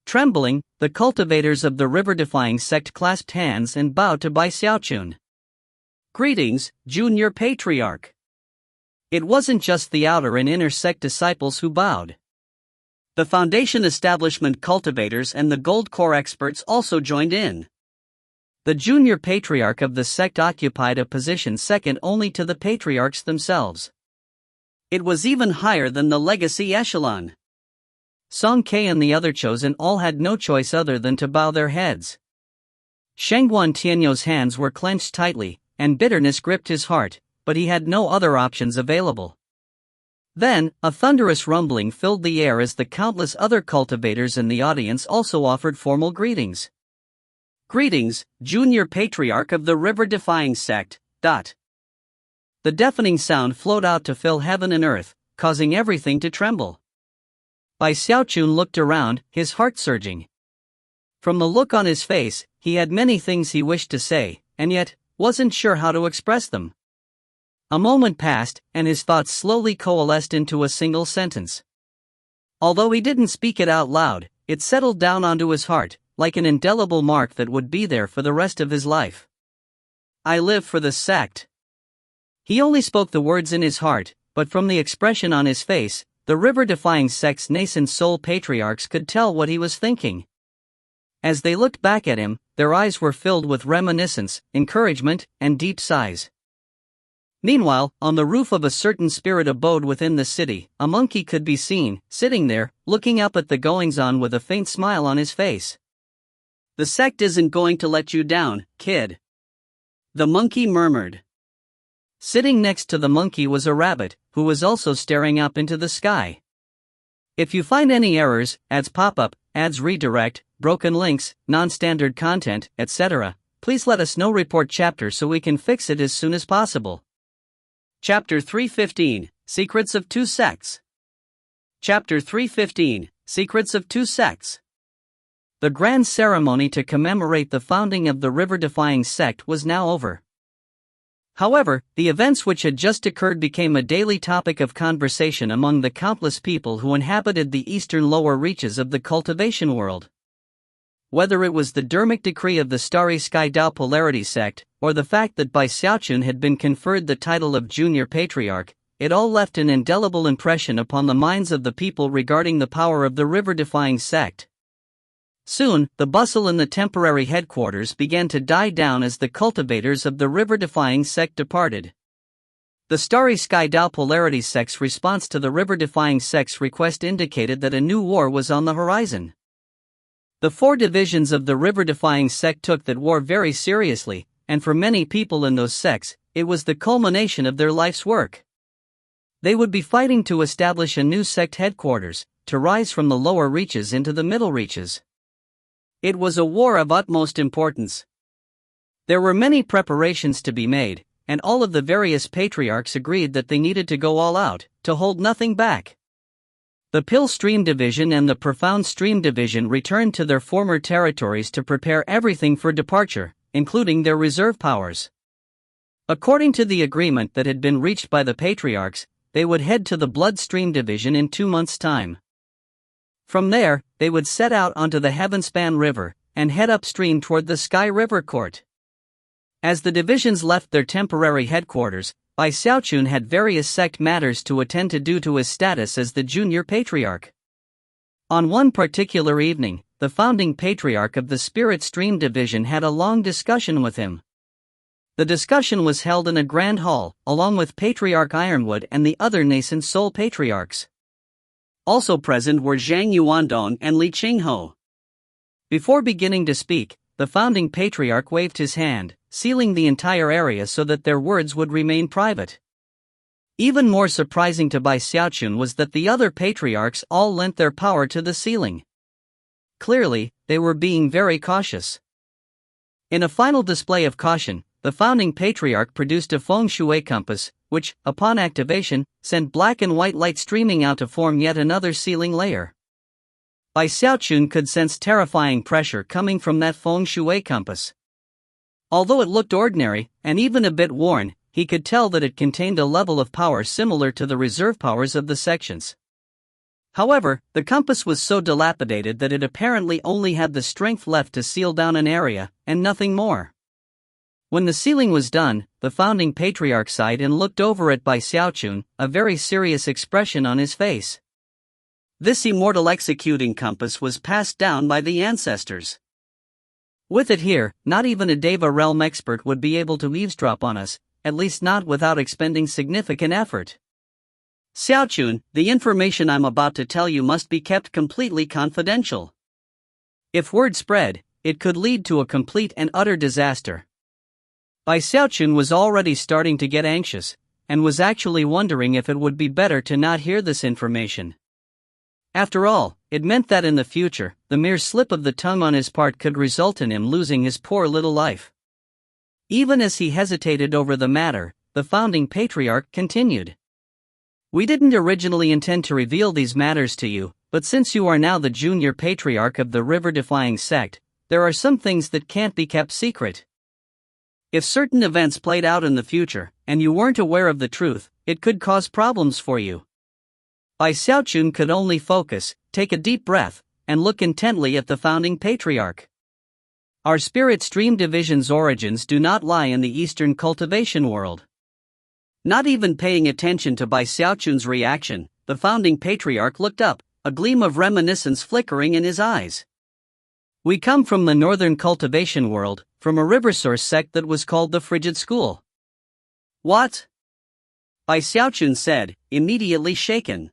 Trembling, the cultivators of the river-defying sect clasped hands and bowed to Xiaochun. Greetings, Junior Patriarch. It wasn't just the outer and inner sect disciples who bowed. The Foundation Establishment cultivators and the Gold Core experts also joined in. The Junior Patriarch of the sect occupied a position second only to the patriarchs themselves. It was even higher than the legacy echelon. Song Ke and the other chosen all had no choice other than to bow their heads. Shangguan Tianyo's hands were clenched tightly, and bitterness gripped his heart, but he had no other options available. Then, a thunderous rumbling filled the air as the countless other cultivators in the audience also offered formal greetings. Greetings, Junior Patriarch of the River-Defying Sect. The deafening sound flowed out to fill heaven and earth, causing everything to tremble. Bai Xiaochun looked around, his heart surging. From the look on his face, he had many things he wished to say, and yet, wasn't sure how to express them. A moment passed, and his thoughts slowly coalesced into a single sentence. Although he didn't speak it out loud, it settled down onto his heart, like an indelible mark that would be there for the rest of his life. I live for the sect. He only spoke the words in his heart, but from the expression on his face, the river-defying sect's nascent soul patriarchs could tell what he was thinking. As they looked back at him, their eyes were filled with reminiscence, encouragement, and deep sighs. Meanwhile, on the roof of a certain spirit abode within the city, a monkey could be seen, sitting there, looking up at the goings-on with a faint smile on his face. The sect isn't going to let you down, kid. The monkey murmured. Sitting next to the monkey was a rabbit, who was also staring up into the sky. If you find any errors, ads pop up, ads redirect, broken links, non-standard content, etc., please let us know. Report chapter so we can fix it as soon as possible. Chapter 315, Secrets of Two Sects. Chapter 315, Secrets of Two Sects. The grand ceremony to commemorate the founding of the river-defying sect was now over. However, the events which had just occurred became a daily topic of conversation among the countless people who inhabited the eastern lower reaches of the cultivation world. Whether it was the Dermic decree of the Starry Sky Dao Polarity sect, or the fact that Bai Xiaochun had been conferred the title of Junior Patriarch, it all left an indelible impression upon the minds of the people regarding the power of the river-defying sect. Soon, the bustle in the temporary headquarters began to die down as the cultivators of the river-defying sect departed. The Starry Sky Dao Polarity sect's response to the river-defying sect's request indicated that a new war was on the horizon. The four divisions of the river-defying sect took that war very seriously, and for many people in those sects, it was the culmination of their life's work. They would be fighting to establish a new sect headquarters, to rise from the lower reaches into the middle reaches. It was a war of utmost importance. There were many preparations to be made, and all of the various patriarchs agreed that they needed to go all out, to hold nothing back. The Pill Stream Division and the Profound Stream Division returned to their former territories to prepare everything for departure, including their reserve powers. According to the agreement that had been reached by the patriarchs, they would head to the Blood Stream Division in 2 months' time. From there, they would set out onto the Heavenspan River, and head upstream toward the Sky River Court. As the divisions left their temporary headquarters, Bai Xiaochun had various sect matters to attend to due to his status as the junior patriarch. On one particular evening, the founding patriarch of the Spirit Stream Division had a long discussion with him. The discussion was held in a grand hall, along with Patriarch Ironwood and the other nascent soul patriarchs. Also present were Zhang Yuandong and Li Qingho. Before beginning to speak, the founding patriarch waved his hand, sealing the entire area so that their words would remain private. Even more surprising to Bai Xiaochun was that the other patriarchs all lent their power to the sealing. Clearly, they were being very cautious. In a final display of caution, the founding patriarch produced a feng shui compass, which, upon activation, sent black and white light streaming out to form yet another sealing layer. Bai Xiaochun could sense terrifying pressure coming from that feng shui compass. Although it looked ordinary, and even a bit worn, he could tell that it contained a level of power similar to the reserve powers of the sections. However, the compass was so dilapidated that it apparently only had the strength left to seal down an area, and nothing more. When the sealing was done, the founding patriarch sighed and looked over at Bai Xiaochun, a very serious expression on his face. This immortal executing compass was passed down by the ancestors. With it here, not even a Deva realm expert would be able to eavesdrop on us, at least not without expending significant effort. Xiaochun, the information I'm about to tell you must be kept completely confidential. If word spread, it could lead to a complete and utter disaster. Bai Xiaochun was already starting to get anxious, and was actually wondering if it would be better to not hear this information. After all, it meant that in the future, the mere slip of the tongue on his part could result in him losing his poor little life. Even as he hesitated over the matter, the founding patriarch continued. We didn't originally intend to reveal these matters to you, but since you are now the junior patriarch of the river-defying sect, there are some things that can't be kept secret. If certain events played out in the future, and you weren't aware of the truth, it could cause problems for you. Xiaochun could only focus, take a deep breath, and look intently at the founding patriarch. Our spirit stream division's origins do not lie in the Eastern cultivation world. Not even paying attention to Xiaochun's reaction, the founding patriarch looked up, a gleam of reminiscence flickering in his eyes. We come from the northern cultivation world, from a river source sect that was called the Frigid School. What? Xiaochun said, immediately shaken.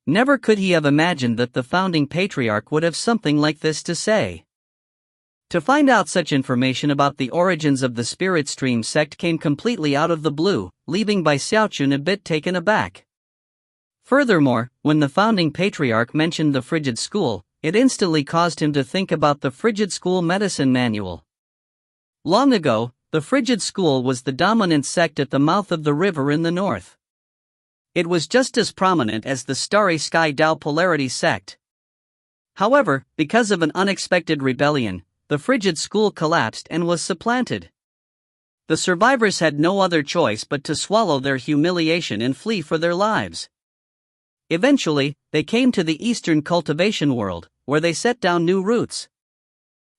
Never could he have imagined that the founding patriarch would have something like this to say. To find out such information about the origins of the Spirit Stream sect came completely out of the blue, leaving Xiaochun a bit taken aback. Furthermore, when the founding patriarch mentioned the Frigid School, it instantly caused him to think about the Frigid School medicine manual. Long ago, the Frigid School was the dominant sect at the mouth of the river in the north. It was just as prominent as the Starry Sky Dao Polarity sect. However, because of an unexpected rebellion, the Frigid School collapsed and was supplanted. The survivors had no other choice but to swallow their humiliation and flee for their lives. Eventually, they came to the Eastern cultivation world, where they set down new roots.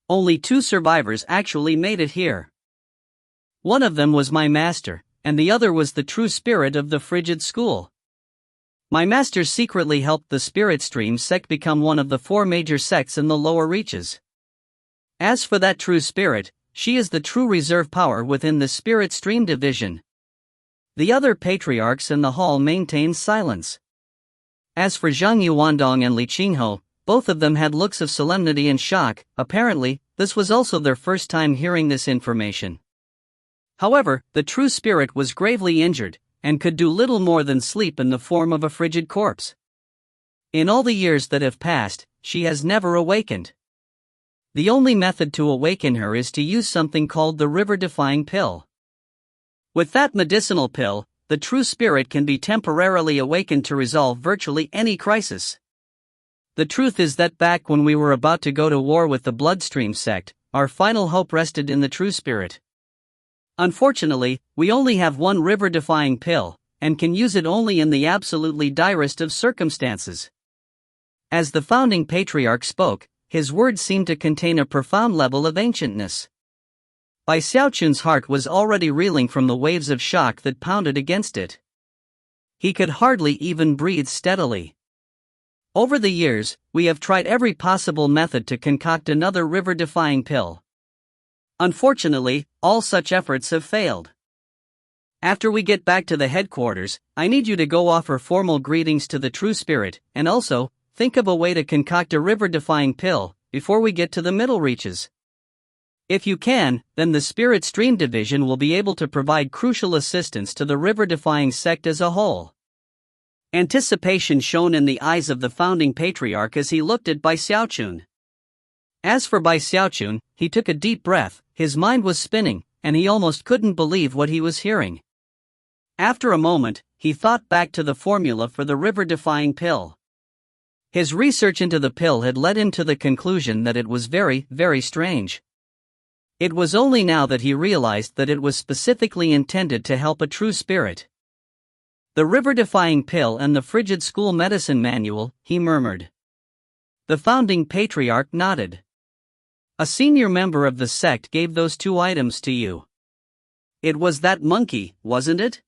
Only 2 survivors actually made it here. One of them was my master, and the other was the true spirit of the Frigid School. My master secretly helped the Spirit Stream sect become one of the 4 major sects in the lower reaches. As for that true spirit, she is the true reserve power within the Spirit Stream division. The other patriarchs in the hall maintained silence. As for Zhang Yuandong and Li Qingho, both of them had looks of solemnity and shock. Apparently, this was also their first time hearing this information. However, the true spirit was gravely injured, and could do little more than sleep in the form of a frigid corpse. In all the years that have passed, she has never awakened. The only method to awaken her is to use something called the river-defying pill. With that medicinal pill, the true spirit can be temporarily awakened to resolve virtually any crisis. The truth is that back when we were about to go to war with the Bloodstream sect, our final hope rested in the true spirit. Unfortunately, we only have one river-defying pill, and can use it only in the absolutely direst of circumstances. As the founding patriarch spoke, his words seemed to contain a profound level of ancientness. Xiaochun's heart was already reeling from the waves of shock that pounded against it. He could hardly even breathe steadily. Over the years, we have tried every possible method to concoct another river-defying pill. Unfortunately, all such efforts have failed. After we get back to the headquarters, I need you to go offer formal greetings to the true spirit, and also, think of a way to concoct a river-defying pill, before we get to the middle reaches. If you can, then the Spirit Stream Division will be able to provide crucial assistance to the river-defying sect as a whole. Anticipation shone in the eyes of the founding patriarch as he looked at Xiaochun. As for Xiaochun, he took a deep breath, his mind was spinning, and he almost couldn't believe what he was hearing. After a moment, he thought back to the formula for the river-defying pill. His research into the pill had led him to the conclusion that it was very, very strange. It was only now that he realized that it was specifically intended to help a true spirit. The river-defying pill and the Frigid School medicine manual, he murmured. The founding patriarch nodded. A senior member of the sect gave those 2 items to you. It was that monkey, wasn't it?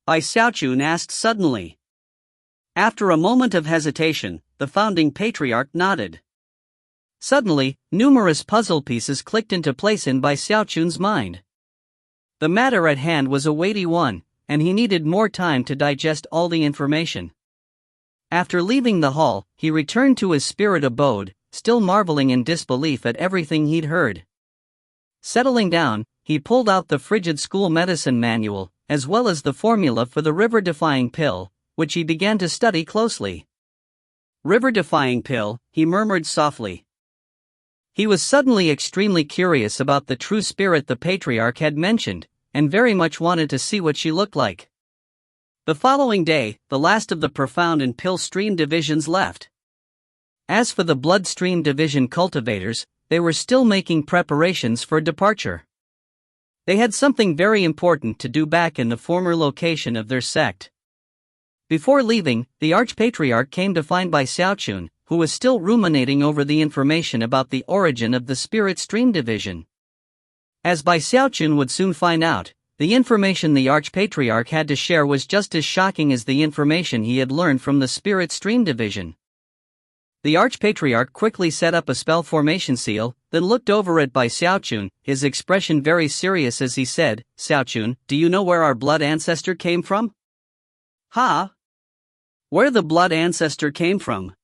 Xiaochun asked suddenly. After a moment of hesitation, the founding patriarch nodded. Suddenly, numerous puzzle pieces clicked into place in Xiaochun's mind. The matter at hand was a weighty one, and he needed more time to digest all the information. After leaving the hall, he returned to his spirit abode, still marveling in disbelief at everything he'd heard. Settling down, he pulled out the Frigid School medicine manual, as well as the formula for the river-defying pill, which he began to study closely. River-defying pill, he murmured softly. He was suddenly extremely curious about the true spirit the patriarch had mentioned, and very much wanted to see what she looked like. The following day, the last of the profound and pill stream divisions left. As for the bloodstream division cultivators, they were still making preparations for departure. They had something very important to do back in the former location of their sect. Before leaving, the Archpatriarch came to find Xiaochun, who was still ruminating over the information about the origin of the spirit stream division. As Xiaochun would soon find out, the information the Archpatriarch had to share was just as shocking as the information he had learned from the spirit stream division. The Archpatriarch quickly set up a spell formation seal, then looked over at Xiaochun, his expression very serious as he said, "Xiaochun, do you know where our blood ancestor came from?" "Ha? Where the blood ancestor came from?"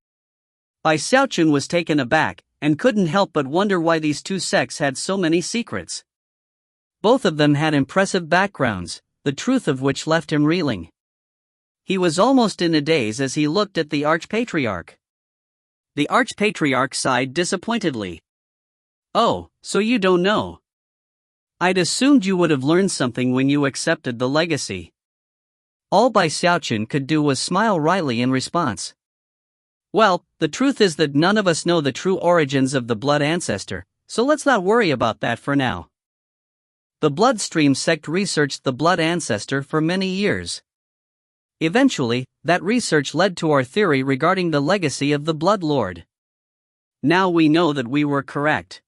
Xiaochun was taken aback, and couldn't help but wonder why these two sects had so many secrets. Both of them had impressive backgrounds, the truth of which left him reeling. He was almost in a daze as he looked at the Archpatriarch. The Archpatriarch sighed disappointedly. "Oh, so you don't know? I'd assumed you would have learned something when you accepted the legacy." All Xiaochun could do was smile wryly in response. "Well, the truth is that none of us know the true origins of the blood ancestor, so let's not worry about that for now." The Bloodstream sect researched the blood ancestor for many years. Eventually, that research led to our theory regarding the legacy of the Blood Lord. Now we know that we were correct.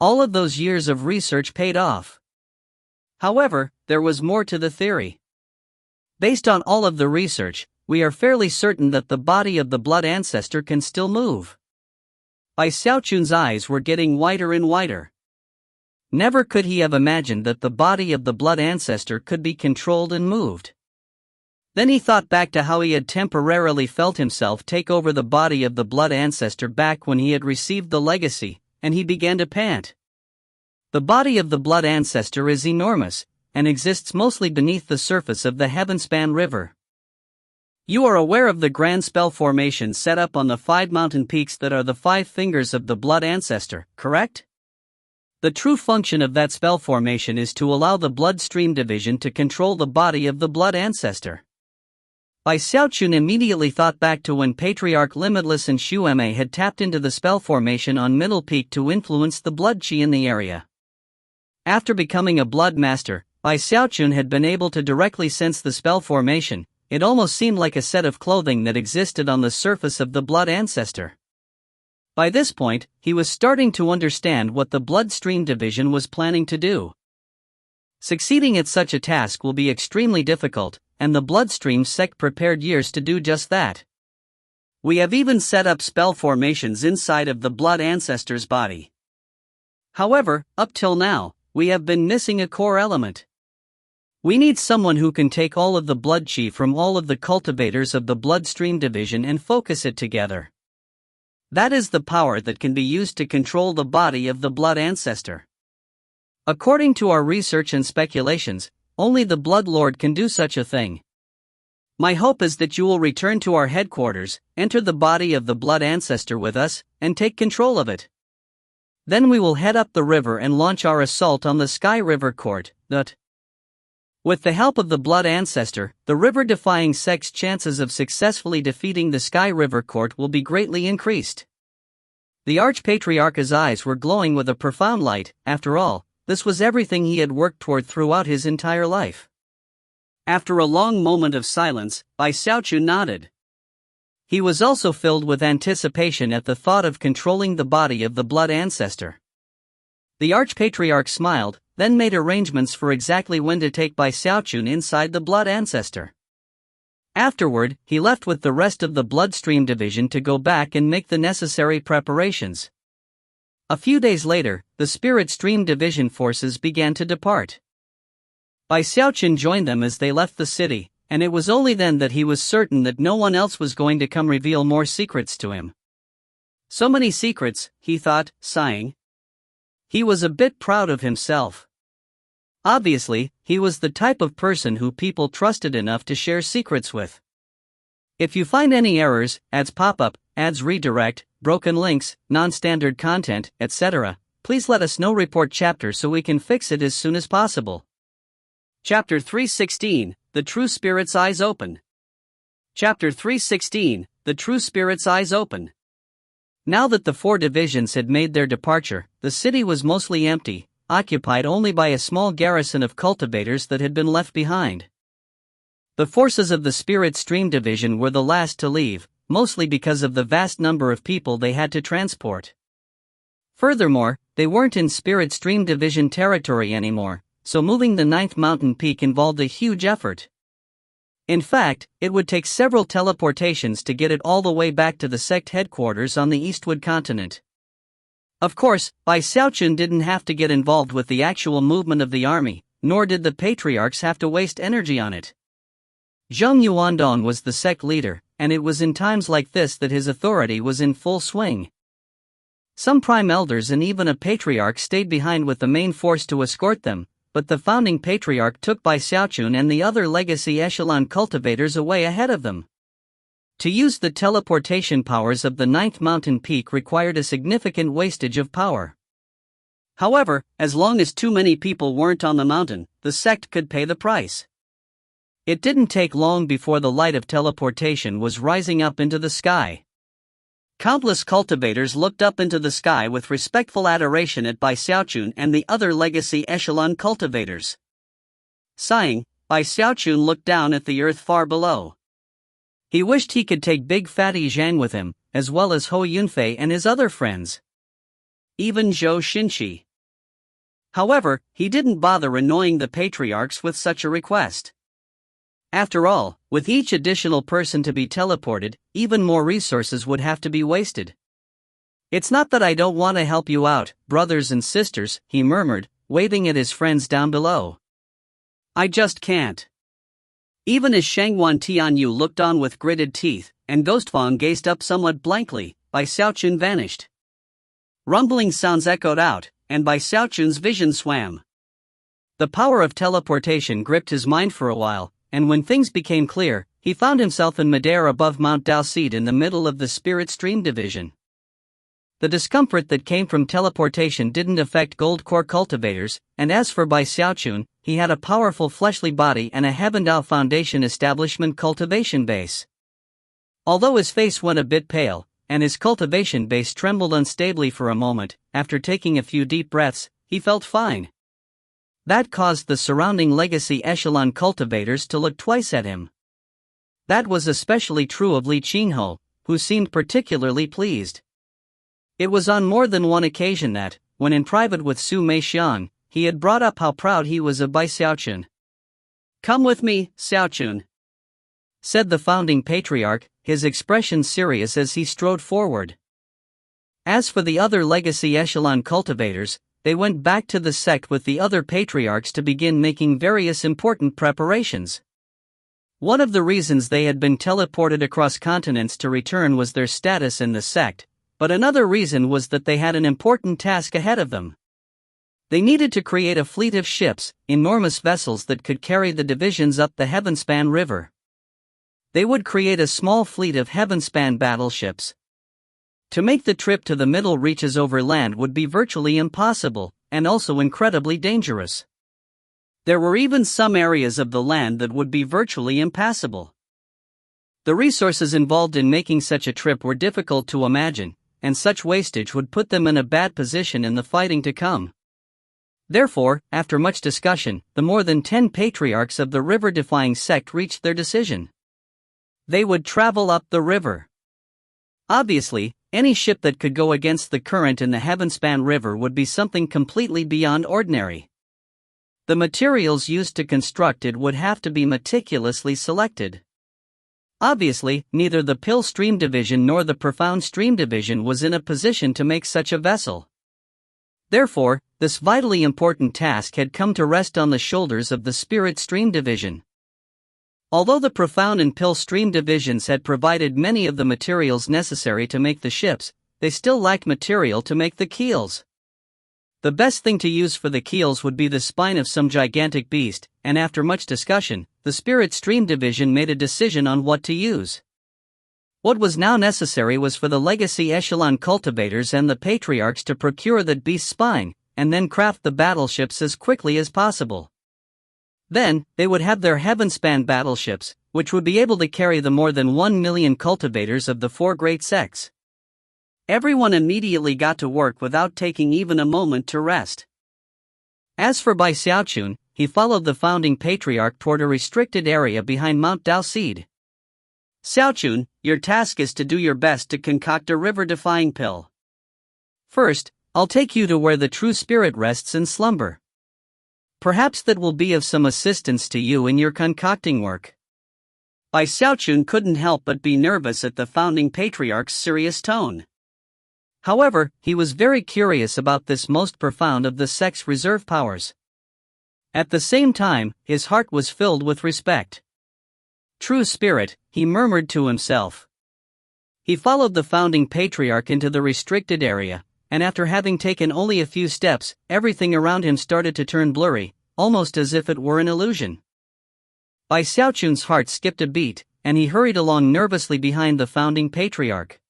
All of those years of research paid off. However, there was more to the theory. Based on all of the research, we are fairly certain that the body of the blood ancestor can still move. Xiaochun's eyes were getting wider and wider. Never could he have imagined that the body of the blood ancestor could be controlled and moved. Then he thought back to how he had temporarily felt himself take over the body of the blood ancestor back when he had received the legacy, and he began to pant. The body of the blood ancestor is enormous, and exists mostly beneath the surface of the Heavenspan River. You are aware of the grand spell formation set up on the 5 mountain peaks that are the 5 fingers of the blood ancestor, correct? The true function of that spell formation is to allow the bloodstream division to control the body of the blood ancestor. Xiaochun immediately thought back to when Patriarch Limitless and Xueme had tapped into the spell formation on Middle Peak to influence the blood chi in the area. After becoming a blood master, Xiaochun had been able to directly sense the spell formation. It almost seemed like a set of clothing that existed on the surface of the blood ancestor. By this point, he was starting to understand what the bloodstream division was planning to do. Succeeding at such a task will be extremely difficult, and the bloodstream sect prepared years to do just that. We have even set up spell formations inside of the blood ancestor's body. However, up till now, we have been missing a core element. We need someone who can take all of the blood chi from all of the cultivators of the bloodstream division and focus it together. That is the power that can be used to control the body of the blood ancestor. According to our research and speculations, only the Blood Lord can do such a thing. My hope is that you will return to our headquarters, enter the body of the blood ancestor with us, and take control of it. Then we will head up the river and launch our assault on the Sky River Court. With the help of the blood ancestor, the river-defying sect's chances of successfully defeating the Sky River Court will be greatly increased. The Archpatriarch's eyes were glowing with a profound light. After all, this was everything he had worked toward throughout his entire life. After a long moment of silence, Xiaochun nodded. He was also filled with anticipation at the thought of controlling the body of the blood ancestor. The Archpatriarch smiled, then made arrangements for exactly when to take Xiaochun inside the blood ancestor. Afterward, he left with the rest of the bloodstream division to go back and make the necessary preparations. A few days later, the spirit stream division forces began to depart. Xiaochun joined them as they left the city, and it was only then that he was certain that no one else was going to come reveal more secrets to him. So many secrets, he thought, sighing. He was a bit proud of himself. Obviously, he was the type of person who people trusted enough to share secrets with. If you find any errors, ads pop up, ads redirect, broken links, non-standard content, etc., please let us know. Report chapter so we can fix it as soon as possible. Chapter 316, The True Spirit's Eyes Open. Chapter 316, The True Spirit's Eyes Open. Now that the 4 divisions had made their departure, the city was mostly empty, occupied only by a small garrison of cultivators that had been left behind. The forces of the Spirit Stream Division were the last to leave, mostly because of the vast number of people they had to transport. Furthermore, they weren't in Spirit Stream Division territory anymore, so moving the 9th mountain peak involved a huge effort. In fact, it would take several teleportations to get it all the way back to the sect headquarters on the Eastwood continent. Of course, Xiaochun didn't have to get involved with the actual movement of the army, nor did the patriarchs have to waste energy on it. Zheng Yuandong was the sect leader, and it was in times like this that his authority was in full swing. Some prime elders and even a patriarch stayed behind with the main force to escort them, but the founding patriarch took Xiaochun and the other legacy echelon cultivators away ahead of them. To use the teleportation powers of the 9th mountain peak required a significant wastage of power. However, as long as too many people weren't on the mountain, the sect could pay the price. It didn't take long before the light of teleportation was rising up into the sky. Countless cultivators looked up into the sky with respectful adoration at Xiaochun and the other legacy echelon cultivators. Sighing, Xiaochun looked down at the earth far below. He wished he could take Big Fatty Zhang with him, as well as Ho Yunfei and his other friends. Even Zhou Xinqi. However, he didn't bother annoying the patriarchs with such a request. After all, with each additional person to be teleported, even more resources would have to be wasted. "It's not that I don't want to help you out, brothers and sisters," he murmured, waving at his friends down below. "I just can't." Even as Shangwan Tianyu looked on with gritted teeth, and Ghostfang gazed up somewhat blankly, Xiaochun vanished. Rumbling sounds echoed out, and Xiaochun's vision swam. The power of teleportation gripped his mind for a while, and when things became clear, he found himself in midair above Mount Daoseed in the middle of the Spirit Stream Division. The discomfort that came from teleportation didn't affect Gold Core cultivators, and as for Xiaochun, he had a powerful fleshly body and a Hebendao Foundation establishment cultivation base. Although his face went a bit pale, and his cultivation base trembled unstably for a moment, after taking a few deep breaths, he felt fine. That caused the surrounding legacy echelon cultivators to look twice at him. That was especially true of Li Qingho, who seemed particularly pleased. It was on more than one occasion that, when in private with Su Meixiang, he had brought up how proud he was of Xiaochun. "Come with me, Xiaochun," said the founding patriarch, his expression serious as he strode forward. As for the other legacy echelon cultivators, they went back to the sect with the other patriarchs to begin making various important preparations. One of the reasons they had been teleported across continents to return was their status in the sect, but another reason was that they had an important task ahead of them. They needed to create a fleet of ships, enormous vessels that could carry the divisions up the Heavenspan River. They would create a small fleet of Heavenspan battleships. To make the trip to the middle reaches over land would be virtually impossible, and also incredibly dangerous. There were even some areas of the land that would be virtually impassable. The resources involved in making such a trip were difficult to imagine, and such wastage would put them in a bad position in the fighting to come. Therefore, after much discussion, the more than 10 patriarchs of the river-defying sect reached their decision. They would travel up the river. Obviously, any ship that could go against the current in the Heavenspan River would be something completely beyond ordinary. The materials used to construct it would have to be meticulously selected. Obviously, neither the Pill Stream Division nor the Profound Stream Division was in a position to make such a vessel. Therefore, this vitally important task had come to rest on the shoulders of the Spirit Stream Division. Although the Profound and Pill Stream divisions had provided many of the materials necessary to make the ships, they still lacked material to make the keels. The best thing to use for the keels would be the spine of some gigantic beast, and after much discussion, the Spirit Stream Division made a decision on what to use. What was now necessary was for the legacy echelon cultivators and the patriarchs to procure that beast's spine, and then craft the battleships as quickly as possible. Then, they would have their heaven-span battleships, which would be able to carry the more than 1 million cultivators of the 4 great sects. Everyone immediately got to work without taking even a moment to rest. As for Bai Xiaochun, he followed the founding patriarch toward a restricted area behind Mount Daoseed. Xiaochun, your task is to do your best to concoct a river-defying pill. First, I'll take you to where the true spirit rests in slumber. Perhaps that will be of some assistance to you in your concocting work. Bai Xiaochun couldn't help but be nervous at the founding patriarch's serious tone. However, he was very curious about this most profound of the sect's reserve powers. At the same time, his heart was filled with respect. True spirit, he murmured to himself. He followed the founding patriarch into the restricted area, and after having taken only a few steps, everything around him started to turn blurry, almost as if it were an illusion. Bai Xiaochun's heart skipped a beat, and he hurried along nervously behind the founding patriarch.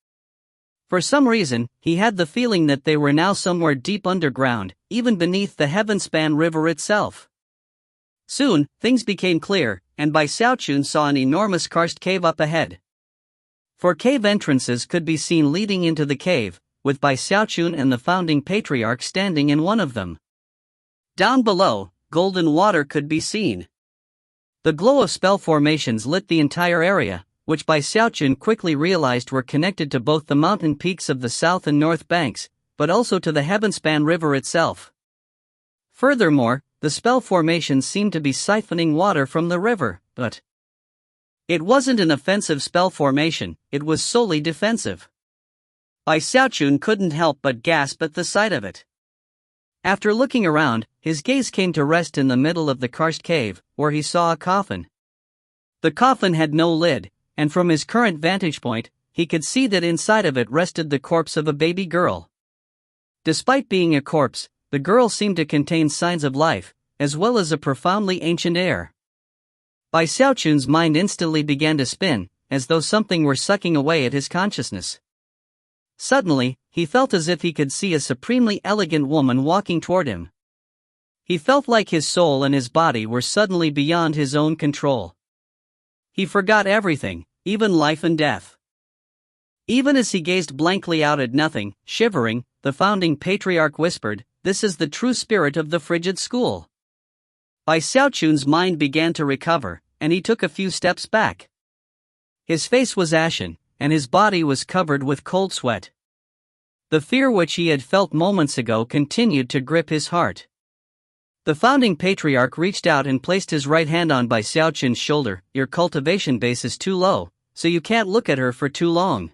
For some reason, he had the feeling that they were now somewhere deep underground, even beneath the heaven-span river itself. Soon, things became clear, and Bai Xiaochun saw an enormous karst cave up ahead. 4 cave entrances could be seen leading into the cave, with Bai Xiaochun and the founding patriarch standing in one of them. Down below, golden water could be seen. The glow of spell formations lit the entire area, which Bai Xiaochun quickly realized were connected to both the mountain peaks of the south and north banks, but also to the heavenspan river itself. Furthermore, the spell formations seemed to be siphoning water from the river, but it wasn't an offensive spell formation, it was solely defensive. Bai Xiaochun couldn't help but gasp at the sight of it. After looking around, his gaze came to rest in the middle of the karst cave, where he saw a coffin. The coffin had no lid, and from his current vantage point, he could see that inside of it rested the corpse of a baby girl. Despite being a corpse, the girl seemed to contain signs of life, as well as a profoundly ancient air. Bai Xiaochun's mind instantly began to spin, as though something were sucking away at his consciousness. Suddenly, he felt as if he could see a supremely elegant woman walking toward him. He felt like his soul and his body were suddenly beyond his own control. He forgot everything, even life and death. Even as he gazed blankly out at nothing, shivering, the founding patriarch whispered, "This is the true spirit of the frigid school." Bai Xiaochun's mind began to recover, and he took a few steps back. His face was ashen, and his body was covered with cold sweat. The fear which he had felt moments ago continued to grip his heart. The founding patriarch reached out and placed his right hand on Bai Xiaochun's shoulder. "Your cultivation base is too low, so you can't look at her for too long.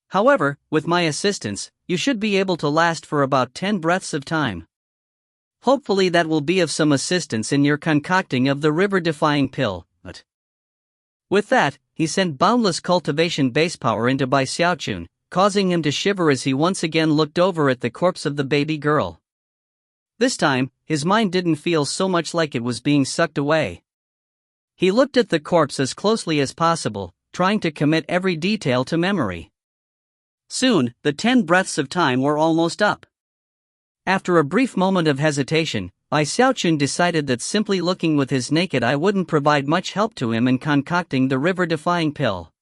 However, with my assistance, you should be able to last for about 10 breaths of time. Hopefully that will be of some assistance in your concocting of the river-defying pill." But with that, he sent boundless cultivation base power into Bai Xiaochun, causing him to shiver as he once again looked over at the corpse of the baby girl. This time, his mind didn't feel so much like it was being sucked away. He looked at the corpse as closely as possible, trying to commit every detail to memory. Soon, the 10 breaths of time were almost up. After a brief moment of hesitation, Bai Xiaochun decided that simply looking with his naked eye wouldn't provide much help to him in concocting the river-defying pill.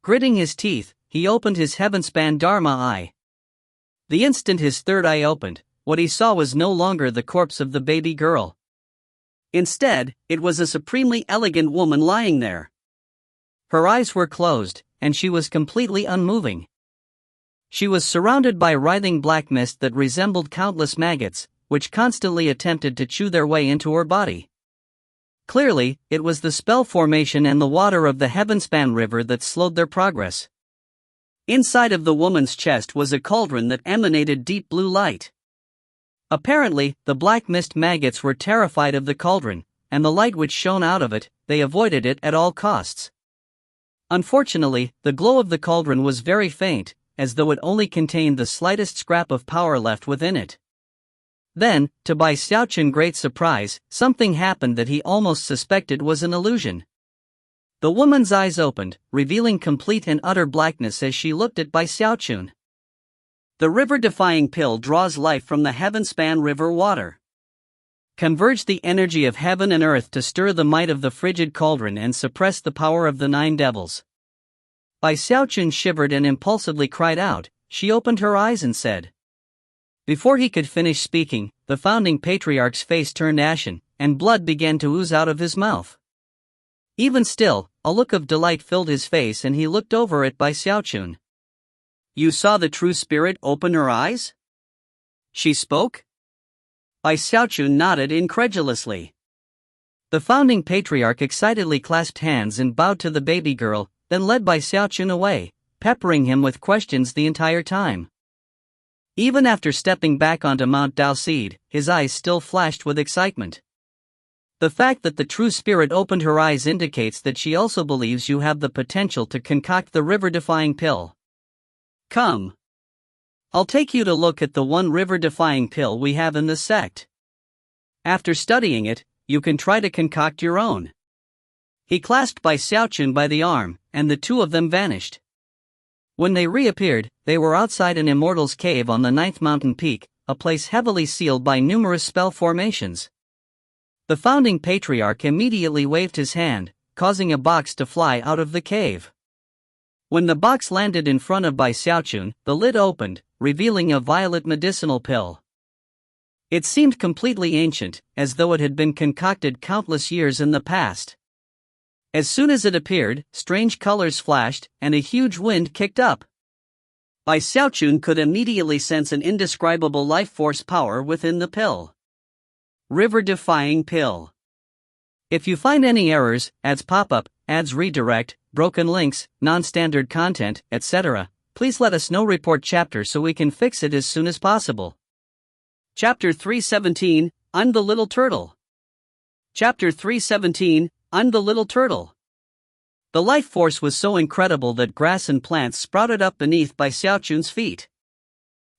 Gritting his teeth, he opened his heaven-span Dharma eye. The instant his third eye opened, what he saw was no longer the corpse of the baby girl. Instead, it was a supremely elegant woman lying there. Her eyes were closed, and she was completely unmoving. She was surrounded by writhing black mist that resembled countless maggots, which constantly attempted to chew their way into her body. Clearly, it was the spell formation and the water of the heavenspan river that slowed their progress. Inside of the woman's chest was a cauldron that emanated deep blue light. Apparently, the black mist maggots were terrified of the cauldron, and the light which shone out of it, they avoided it at all costs. Unfortunately, the glow of the cauldron was very faint, as though it only contained the slightest scrap of power left within it. Then, to Bai Xiaochun's great surprise, something happened that he almost suspected was an illusion. The woman's eyes opened, revealing complete and utter blackness as she looked at Bai Xiaochun. The river-defying pill draws life from the heaven-span river water. Converge the energy of heaven and earth to stir the might of the frigid cauldron and suppress the power of the 9 devils. Bai Xiaochun shivered and impulsively cried out. She opened her eyes and said. Before he could finish speaking, the founding patriarch's face turned ashen, and blood began to ooze out of his mouth. Even still, a look of delight filled his face and he looked over at Bai Xiaochun. You saw the true spirit open her eyes? She spoke? Bai Xiaochun nodded incredulously. The founding patriarch excitedly clasped hands and bowed to the baby girl, then led Bai Xiaochun away, peppering him with questions the entire time. Even after stepping back onto Mount Daoseed, his eyes still flashed with excitement. The fact that the true spirit opened her eyes indicates that she also believes you have the potential to concoct the river-defying pill. Come. I'll take you to look at the one river-defying pill we have in the sect. After studying it, you can try to concoct your own. He clasped Bai Xiaochun by the arm, and the two of them vanished. When they reappeared, they were outside an immortal's cave on the 9th mountain peak, a place heavily sealed by numerous spell formations. The founding patriarch immediately waved his hand, causing a box to fly out of the cave. When the box landed in front of Bai Xiaochun, the lid opened, revealing a violet medicinal pill. It seemed completely ancient, as though it had been concocted countless years in the past. As soon as it appeared, strange colors flashed, and a huge wind kicked up. Bai Xiaochun could immediately sense an indescribable life force power within the pill. River-defying pill. If you find any errors, ads pop up, ads redirect, broken links, non-standard content, etc., please let us know. Report chapter so we can fix it as soon as possible. Chapter 317, I'm the Little Turtle. Chapter 317, I'm the Little Turtle. The life force was so incredible that grass and plants sprouted up beneath Bai Xiaochun's feet.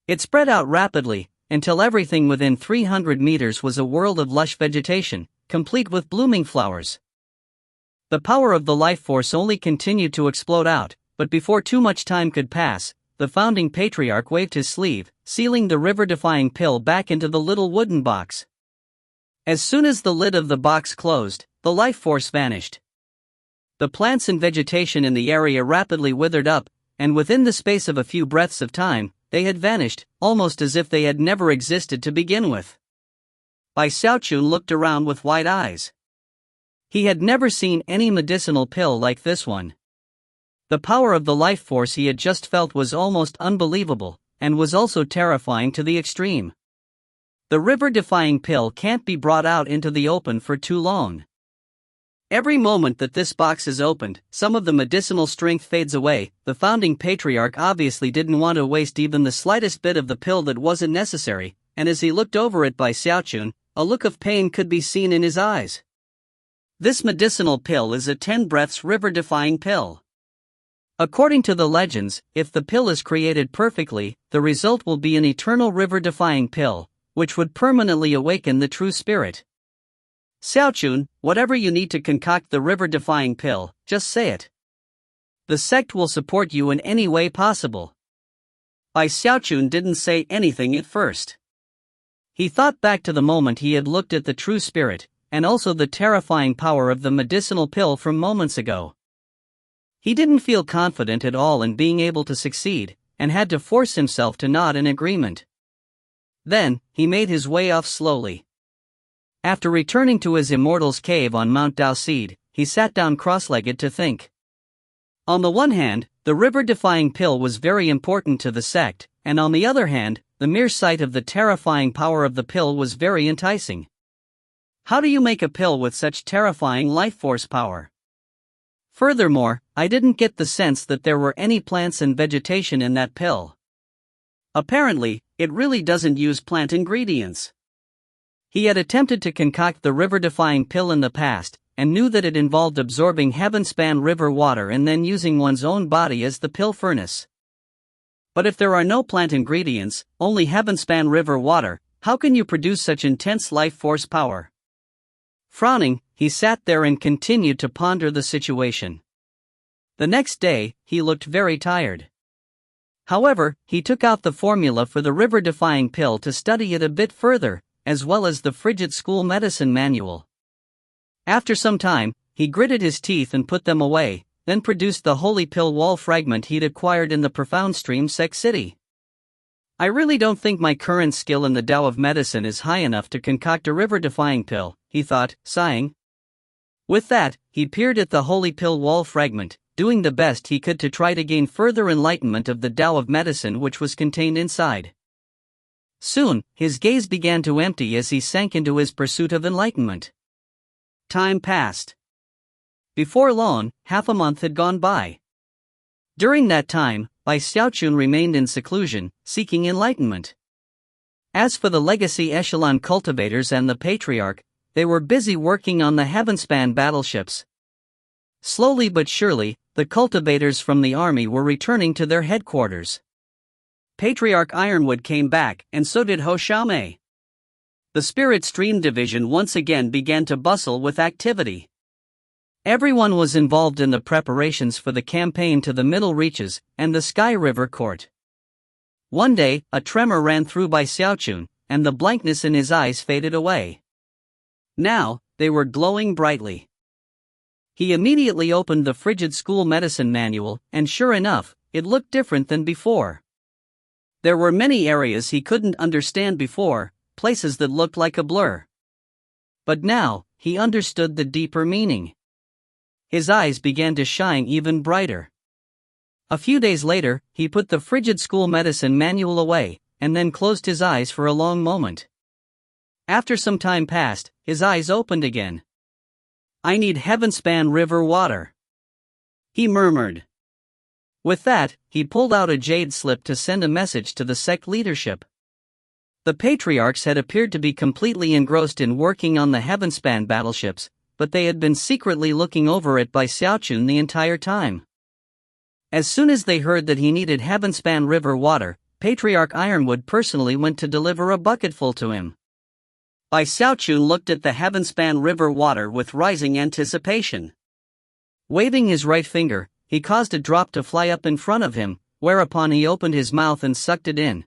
It spread out rapidly, until everything within 300 meters was a world of lush vegetation, complete with blooming flowers. The power of the life force only continued to explode out, but before too much time could pass, the founding patriarch waved his sleeve, sealing the river-defying pill back into the little wooden box. As soon as the lid of the box closed, the life force vanished. The plants and vegetation in the area rapidly withered up, and within the space of a few breaths of time, they had vanished, almost as if they had never existed to begin with. Bai Xiaochun looked around with wide eyes. He had never seen any medicinal pill like this one. The power of the life force he had just felt was almost unbelievable, and was also terrifying to the extreme. The river-defying pill can't be brought out into the open for too long. Every moment that this box is opened, some of the medicinal strength fades away. The founding patriarch obviously didn't want to waste even the slightest bit of the pill that wasn't necessary, and as he looked over at Bai Xiaochun, a look of pain could be seen in his eyes. This medicinal pill is a 10 breaths river-defying pill. According to the legends, if the pill is created perfectly, the result will be an eternal river-defying pill, which would permanently awaken the true spirit. Xiaochun, whatever you need to concoct the river-defying pill, just say it. The sect will support you in any way possible. Bai Xiaochun didn't say anything at first. He thought back to the moment he had looked at the true spirit, and also the terrifying power of the medicinal pill from moments ago. He didn't feel confident at all in being able to succeed, and had to force himself to nod in agreement. Then, he made his way off slowly. After returning to his immortal's cave on Mount Daoseed, he sat down cross-legged to think. On the one hand, the river-defying pill was very important to the sect, and on the other hand, the mere sight of the terrifying power of the pill was very enticing. How do you make a pill with such terrifying life force power? Furthermore, I didn't get the sense that there were any plants and vegetation in that pill. Apparently, it really doesn't use plant ingredients. He had attempted to concoct the river-defying pill in the past, and knew that it involved absorbing heaven-span river water and then using one's own body as the pill furnace. But if there are no plant ingredients, only heaven-span river water, How can you produce such intense life force power? Frowning, he sat there and continued to ponder the situation. The next day, he looked very tired. However, he took out the formula for the river-defying pill to study it a bit further, as well as the frigid school medicine manual. After some time, he gritted his teeth and put them away, then produced the holy pill wall fragment he'd acquired in the profound stream Sek City. I really don't think my current skill in the Tao of medicine is high enough to concoct a river-defying pill, he thought, sighing. With that, he peered at the holy pill wall fragment, doing the best he could to try to gain further enlightenment of the Tao of medicine which was contained inside. Soon, his gaze began to empty as he sank into his pursuit of enlightenment. Time passed. Before long, half a month had gone by. During that time, Xiaochun remained in seclusion, seeking enlightenment. As for the legacy echelon cultivators and the patriarch, they were busy working on the heavenspan battleships. Slowly but surely, the cultivators from the army were returning to their headquarters. Patriarch Ironwood came back, and so did Ho Xiaomei. The Spirit Stream Division once again began to bustle with activity. Everyone was involved in the preparations for the campaign to the Middle Reaches and the Sky River Court. One day, a tremor ran through Xiaochun, and the blankness in his eyes faded away. Now, they were glowing brightly. He immediately opened the frigid school medicine manual, and sure enough, it looked different than before. There were many areas he couldn't understand before, places that looked like a blur. But now, he understood the deeper meaning. His eyes began to shine even brighter. A few days later, he put the frigid school medicine manual away, and then closed his eyes for a long moment. After some time passed, his eyes opened again. I need heavenspan river water, he murmured. With that, he pulled out a jade slip to send a message to the sect leadership. The patriarchs had appeared to be completely engrossed in working on the heavenspan battleships, but they had been secretly looking over it by Xiaochun the entire time. As soon as they heard that he needed heavenspan river water, Patriarch Ironwood personally went to deliver a bucketful to him. Xiaochun looked at the heavenspan river water with rising anticipation. Waving his right finger, he caused a drop to fly up in front of him, whereupon he opened his mouth and sucked it in.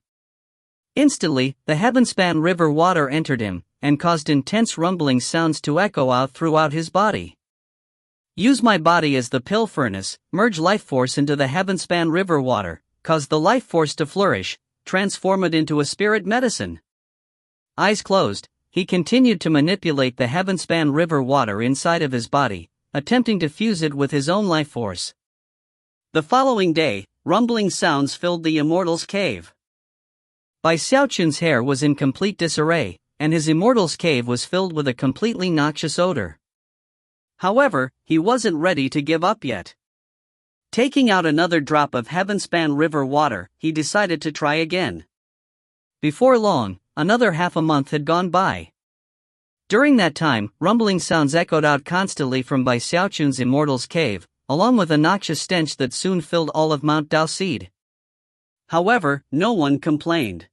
Instantly, the heavenspan river water entered him, and caused intense rumbling sounds to echo out throughout his body. Use my body as the pill furnace, merge life force into the heavenspan river water, cause the life force to flourish, transform it into a spirit medicine. Eyes closed, he continued to manipulate the heavenspan river water inside of his body, attempting to fuse it with his own life force. The following day, rumbling sounds filled the immortal's cave. Xiaochun's hair was in complete disarray, and his immortal's cave was filled with a completely noxious odor. However, he wasn't ready to give up yet. Taking out another drop of heavenspan river water, he decided to try again. Before long, another half a month had gone by. During that time, rumbling sounds echoed out constantly from Xiaochun's immortal's cave, along with a noxious stench that soon filled all of Mount Daoseed. However, no one complained.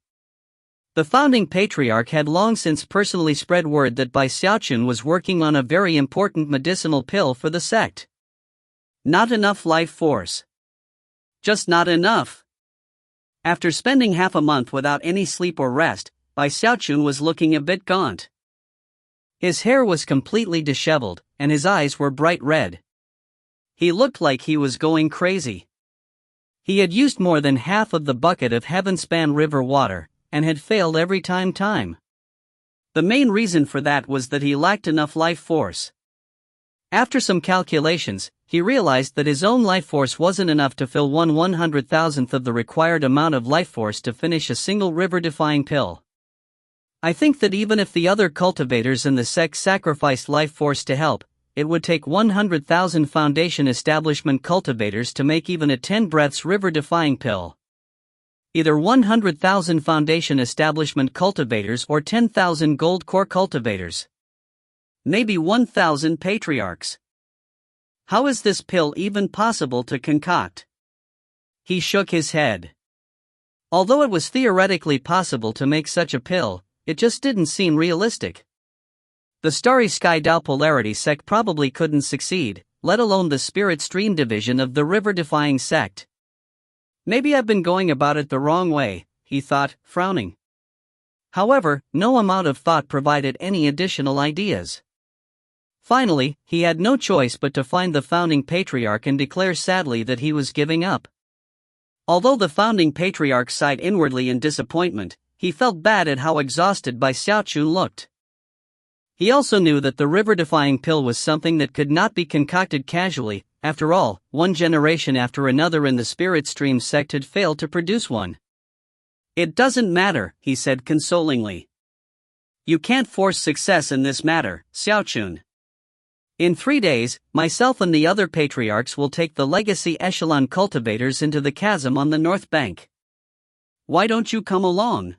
The founding patriarch had long since personally spread word that Xiaochun was working on a very important medicinal pill for the sect. Not enough life force. Just not enough. After spending half a month without any sleep or rest, Xiaochun was looking a bit gaunt. His hair was completely disheveled, and his eyes were bright red. He looked like he was going crazy. He had used more than half of the bucket of heavenspan river water, and had failed every time. The main reason for that was that he lacked enough life force. After some calculations, he realized that his own life force wasn't enough to fill 1/100,000th of the required amount of life force to finish a single river-defying pill. I think that even if the other cultivators in the sect sacrificed life force to help, it would take 100,000 foundation establishment cultivators to make even a 10 breaths river-defying pill. Either 100,000 foundation establishment cultivators or 10,000 gold core cultivators. Maybe 1,000 patriarchs. How is this pill even possible to concoct? He shook his head. Although it was theoretically possible to make such a pill, it just didn't seem realistic. The Starry Sky Tao Polarity sect probably couldn't succeed, let alone the Spirit Stream division of the river-defying sect. Maybe I've been going about it the wrong way, he thought, frowning. However, no amount of thought provided any additional ideas. Finally, he had no choice but to find the founding patriarch and declare sadly that he was giving up. Although the founding patriarch sighed inwardly in disappointment, he felt bad at how exhausted by Xiaochun looked. He also knew that the river-defying pill was something that could not be concocted casually. After all, one generation after another in the Spirit Stream sect had failed to produce one. It doesn't matter, he said consolingly. You can't force success in this matter, Xiaochun. In 3 days, myself and the other patriarchs will take the legacy echelon cultivators into the chasm on the north bank. Why don't you come along?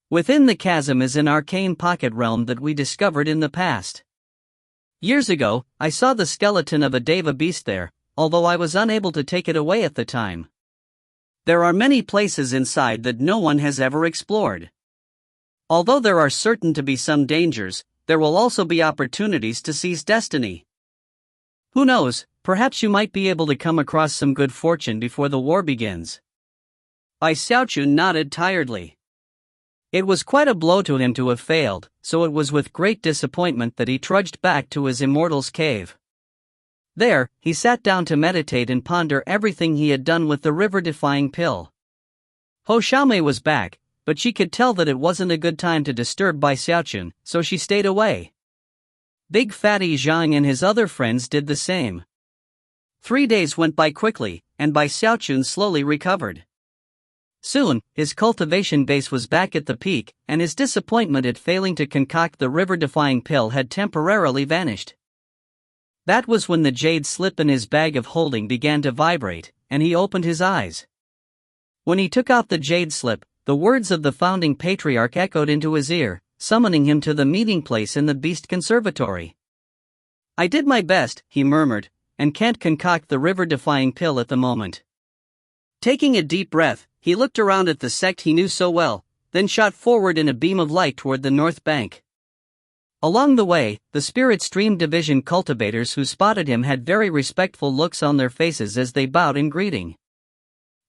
Within the chasm is an arcane pocket realm that we discovered in the past. Years ago, I saw the skeleton of a deva beast there, although I was unable to take it away at the time. There are many places inside that no one has ever explored. Although there are certain to be some dangers, there will also be opportunities to seize destiny. Who knows, perhaps you might be able to come across some good fortune before the war begins. Bai Xiaochun nodded tiredly. It was quite a blow to him to have failed, so it was with great disappointment that he trudged back to his immortal's cave. There, he sat down to meditate and ponder everything he had done with the river-defying pill. Ho Xiaomei was back, but she could tell that it wasn't a good time to disturb Bai Xiaochun, so she stayed away. Big Fatty Zhang and his other friends did the same. 3 days went by quickly, and Bai Xiaochun slowly recovered. Soon, his cultivation base was back at the peak, and his disappointment at failing to concoct the river-defying pill had temporarily vanished. That was when the jade slip in his bag of holding began to vibrate, and he opened his eyes. When he took out the jade slip, the words of the founding patriarch echoed into his ear, summoning him to the meeting place in the Beast Conservatory. I did my best, he murmured, and can't concoct the river-defying pill at the moment. Taking a deep breath, he looked around at the sect he knew so well, then shot forward in a beam of light toward the north bank. Along the way, the Spirit Stream Division cultivators who spotted him had very respectful looks on their faces as they bowed in greeting.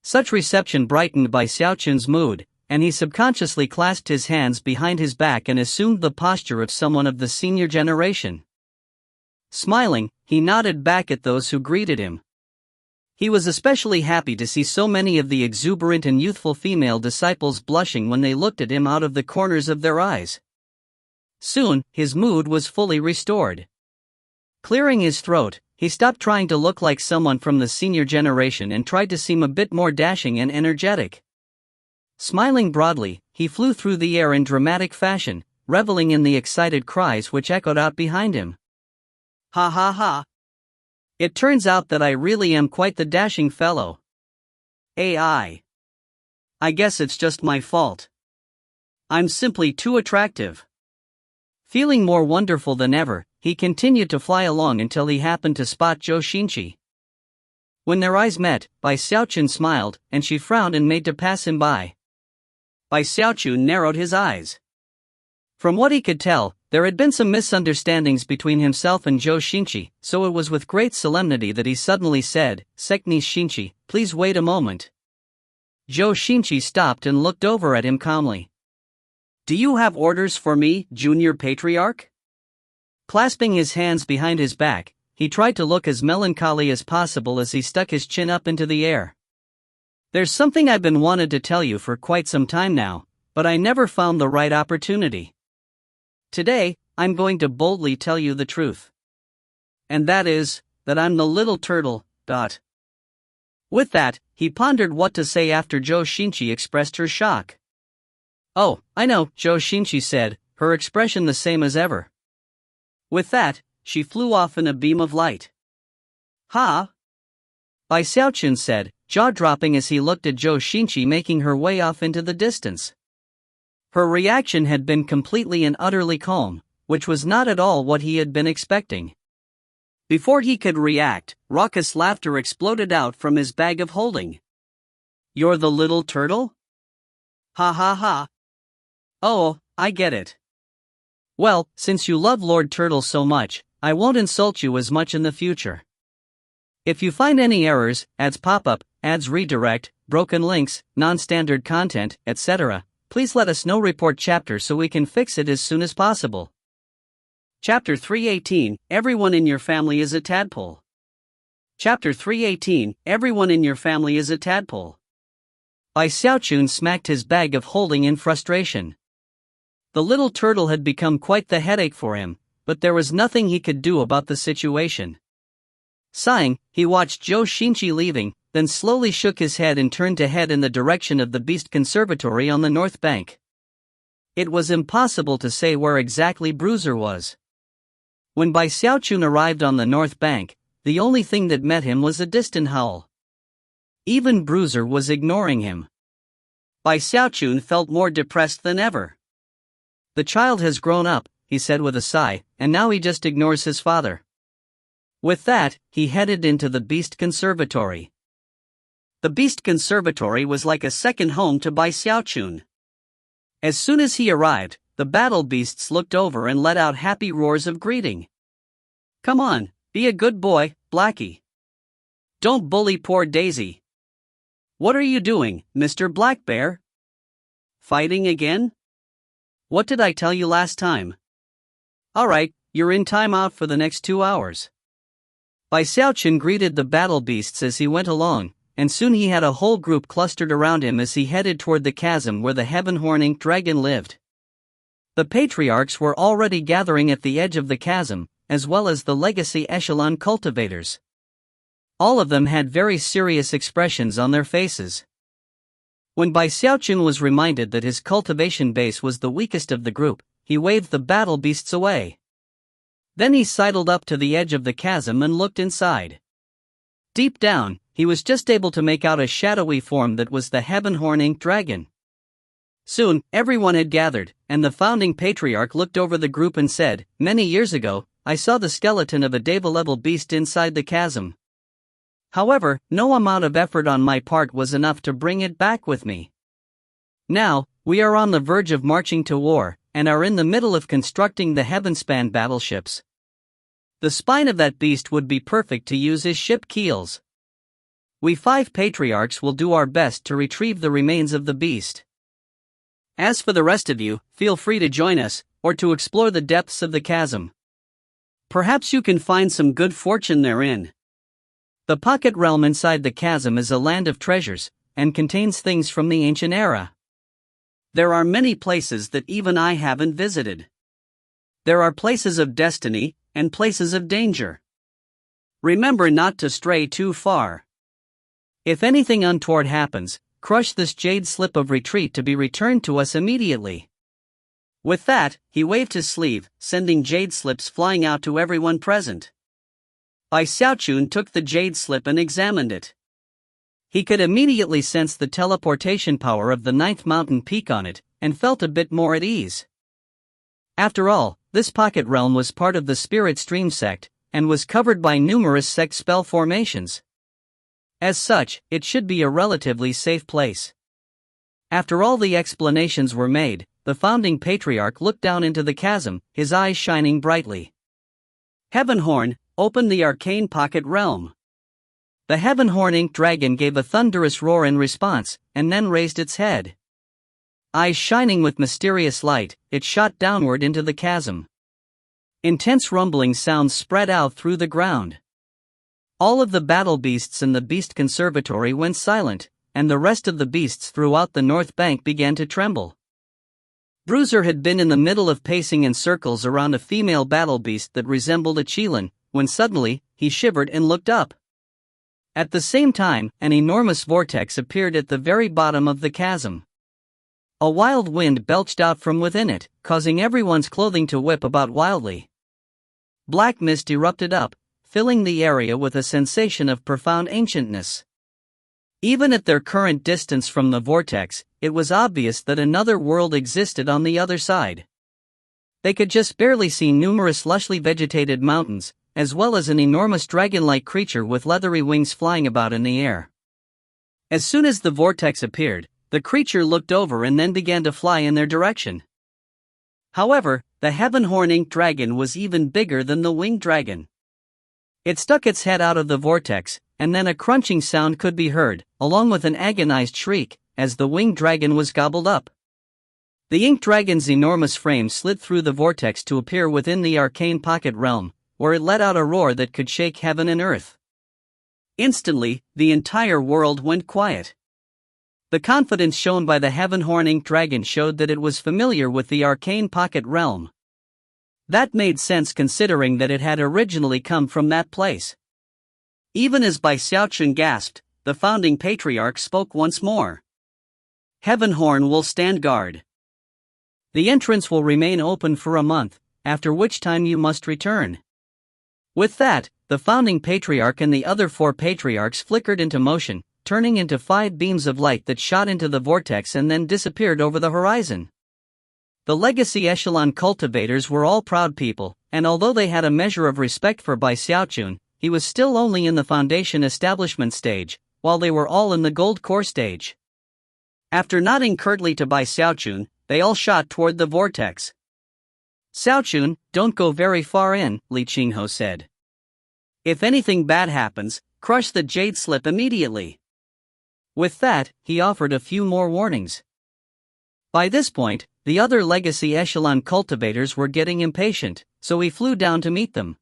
Such reception brightened Bai Xiaochun's mood, and he subconsciously clasped his hands behind his back and assumed the posture of someone of the senior generation. Smiling, he nodded back at those who greeted him. He was especially happy to see so many of the exuberant and youthful female disciples blushing when they looked at him out of the corners of their eyes. Soon, his mood was fully restored. Clearing his throat, he stopped trying to look like someone from the senior generation and tried to seem a bit more dashing and energetic. Smiling broadly, he flew through the air in dramatic fashion, reveling in the excited cries which echoed out behind him. Ha ha ha! It turns out that I really am quite the dashing fellow. I guess it's just my fault. I'm simply too attractive. Feeling more wonderful than ever, he continued to fly along until he happened to spot Zhou Xinqi. When their eyes met, Bai Xiaochun smiled, and she frowned and made to pass him by. Bai Xiaochun narrowed his eyes. From what he could tell, there had been some misunderstandings between himself and Zhou Xinqi, so it was with great solemnity that he suddenly said, "Sekni Xinqi, please wait a moment." Zhou Xinqi stopped and looked over at him calmly. Do you have orders for me, Junior Patriarch? Clasping his hands behind his back, he tried to look as melancholy as possible as he stuck his chin up into the air. There's something I've been wanted to tell you for quite some time now, but I never found the right opportunity. Today, I'm going to boldly tell you the truth. And that is, that I'm the little turtle. With that, he pondered what to say after Zhou Xinqi expressed her shock. Oh, I know, Zhou Xinqi said, her expression the same as ever. With that, she flew off in a beam of light. Ha! Bai Xiaochun said, jaw-dropping as he looked at Zhou Xinqi making her way off into the distance. Her reaction had been completely and utterly calm, which was not at all what he had been expecting. Before he could react, raucous laughter exploded out from his bag of holding. You're the little turtle? Ha ha ha. Oh, I get it. Well, since you love Lord Turtle so much, I won't insult you as much in the future. If you find any errors, ads pop up, ads redirect, broken links, non-standard content, etc., please let us know. Report chapter so we can fix it as soon as possible. Chapter 318, Everyone in Your Family is a Tadpole. Chapter 318, Everyone in Your Family is a Tadpole. By Xiaochun smacked his bag of holding in frustration. The little turtle had become quite the headache for him, but there was nothing he could do about the situation. Sighing, he watched Zhou Xinqi leaving, then slowly shook his head and turned to head in the direction of the Beast Conservatory on the north bank. It was impossible to say where exactly Bruiser was. When Bai Xiaochun arrived on the north bank, the only thing that met him was a distant howl. Even Bruiser was ignoring him. Bai Xiaochun felt more depressed than ever. The child has grown up, he said with a sigh, and now he just ignores his father. With that, he headed into the Beast Conservatory. The Beast Conservatory was like a second home to Bai Xiaochun. As soon as he arrived, the battle beasts looked over and let out happy roars of greeting. Come on, be a good boy, Blackie. Don't bully poor Daisy. What are you doing, Mr. Black Bear? Fighting again? What did I tell you last time? Alright, you're in timeout for the next 2 hours. Bai Xiaochun greeted the battle beasts as he went along, and soon he had a whole group clustered around him as he headed toward the chasm where the Heavenhorn Ink Dragon lived. The patriarchs were already gathering at the edge of the chasm, as well as the legacy echelon cultivators. All of them had very serious expressions on their faces. When Bai Xiaochun was reminded that his cultivation base was the weakest of the group, he waved the battle beasts away. Then he sidled up to the edge of the chasm and looked inside. Deep down, he was just able to make out a shadowy form that was the Heavenhorn Ink Dragon. Soon, everyone had gathered, and the founding patriarch looked over the group and said, "Many years ago, I saw the skeleton of a Deva-level beast inside the chasm. However, no amount of effort on my part was enough to bring it back with me. Now, we are on the verge of marching to war, and are in the middle of constructing the Heavenspan battleships. The spine of that beast would be perfect to use as ship keels. We 5 patriarchs will do our best to retrieve the remains of the beast. As for the rest of you, feel free to join us, or to explore the depths of the chasm. Perhaps you can find some good fortune therein. The pocket realm inside the chasm is a land of treasures, and contains things from the ancient era. There are many places that even I haven't visited. There are places of destiny, and places of danger. Remember not to stray too far. If anything untoward happens, crush this jade slip of retreat to be returned to us immediately." With that, he waved his sleeve, sending jade slips flying out to everyone present. Bai Xiaochun took the jade slip and examined it. He could immediately sense the teleportation power of the 9th mountain peak on it, and felt a bit more at ease. After all, this pocket realm was part of the Spirit Stream sect, and was covered by numerous sect spell formations. As such, it should be a relatively safe place. After all the explanations were made, the founding patriarch looked down into the chasm, his eyes shining brightly. Heavenhorn, open the arcane pocket realm. The Heavenhorn Ink Dragon gave a thunderous roar in response, and then raised its head. Eyes shining with mysterious light, it shot downward into the chasm. Intense rumbling sounds spread out through the ground. All of the battle beasts in the Beast Conservatory went silent, and the rest of the beasts throughout the north bank began to tremble. Bruiser had been in the middle of pacing in circles around a female battle beast that resembled a Qilin, when suddenly, he shivered and looked up. At the same time, an enormous vortex appeared at the very bottom of the chasm. A wild wind belched out from within it, causing everyone's clothing to whip about wildly. Black mist erupted up, filling the area with a sensation of profound ancientness. Even at their current distance from the vortex, it was obvious that another world existed on the other side. They could just barely see numerous lushly vegetated mountains, as well as an enormous dragon-like creature with leathery wings flying about in the air. As soon as the vortex appeared, the creature looked over and then began to fly in their direction. However, the heaven-horn ink dragon was even bigger than the winged dragon. It stuck its head out of the vortex, and then a crunching sound could be heard, along with an agonized shriek, as the winged dragon was gobbled up. The ink dragon's enormous frame slid through the vortex to appear within the arcane pocket realm, where it let out a roar that could shake heaven and earth. Instantly, the entire world went quiet. The confidence shown by the heaven-horn ink dragon showed that it was familiar with the arcane pocket realm. That made sense considering that it had originally come from that place. Even as Xiaochun gasped, the founding patriarch spoke once more. Heavenhorn will stand guard. The entrance will remain open for a month, after which time you must return. With that, the founding patriarch and the other 4 patriarchs flickered into motion, turning into 5 beams of light that shot into the vortex and then disappeared over the horizon. The legacy echelon cultivators were all proud people, and although they had a measure of respect for Xiaochun, he was still only in the foundation establishment stage, while they were all in the gold core stage. After nodding curtly to Xiaochun, they all shot toward the vortex. "Xiaochun, don't go very far in," Li Qinghe said. "If anything bad happens, crush the jade slip immediately." With that, he offered a few more warnings. By this point, the other legacy echelon cultivators were getting impatient, so he flew down to meet them.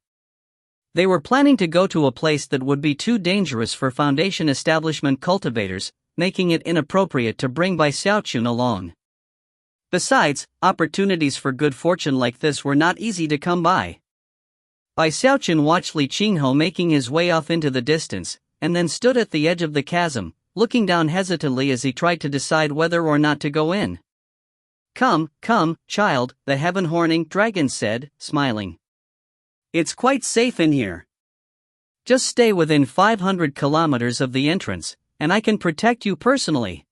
They were planning to go to a place that would be too dangerous for foundation establishment cultivators, making it inappropriate to bring Xiaochun along. Besides, opportunities for good fortune like this were not easy to come by. Xiaochun watched Li Qinghe making his way off into the distance, and then stood at the edge of the chasm, looking down hesitantly as he tried to decide whether or not to go in. Come, child," the heaven-horn ink dragon said, smiling. "It's quite safe in here. Just stay within 500 kilometers of the entrance, and I can protect you personally."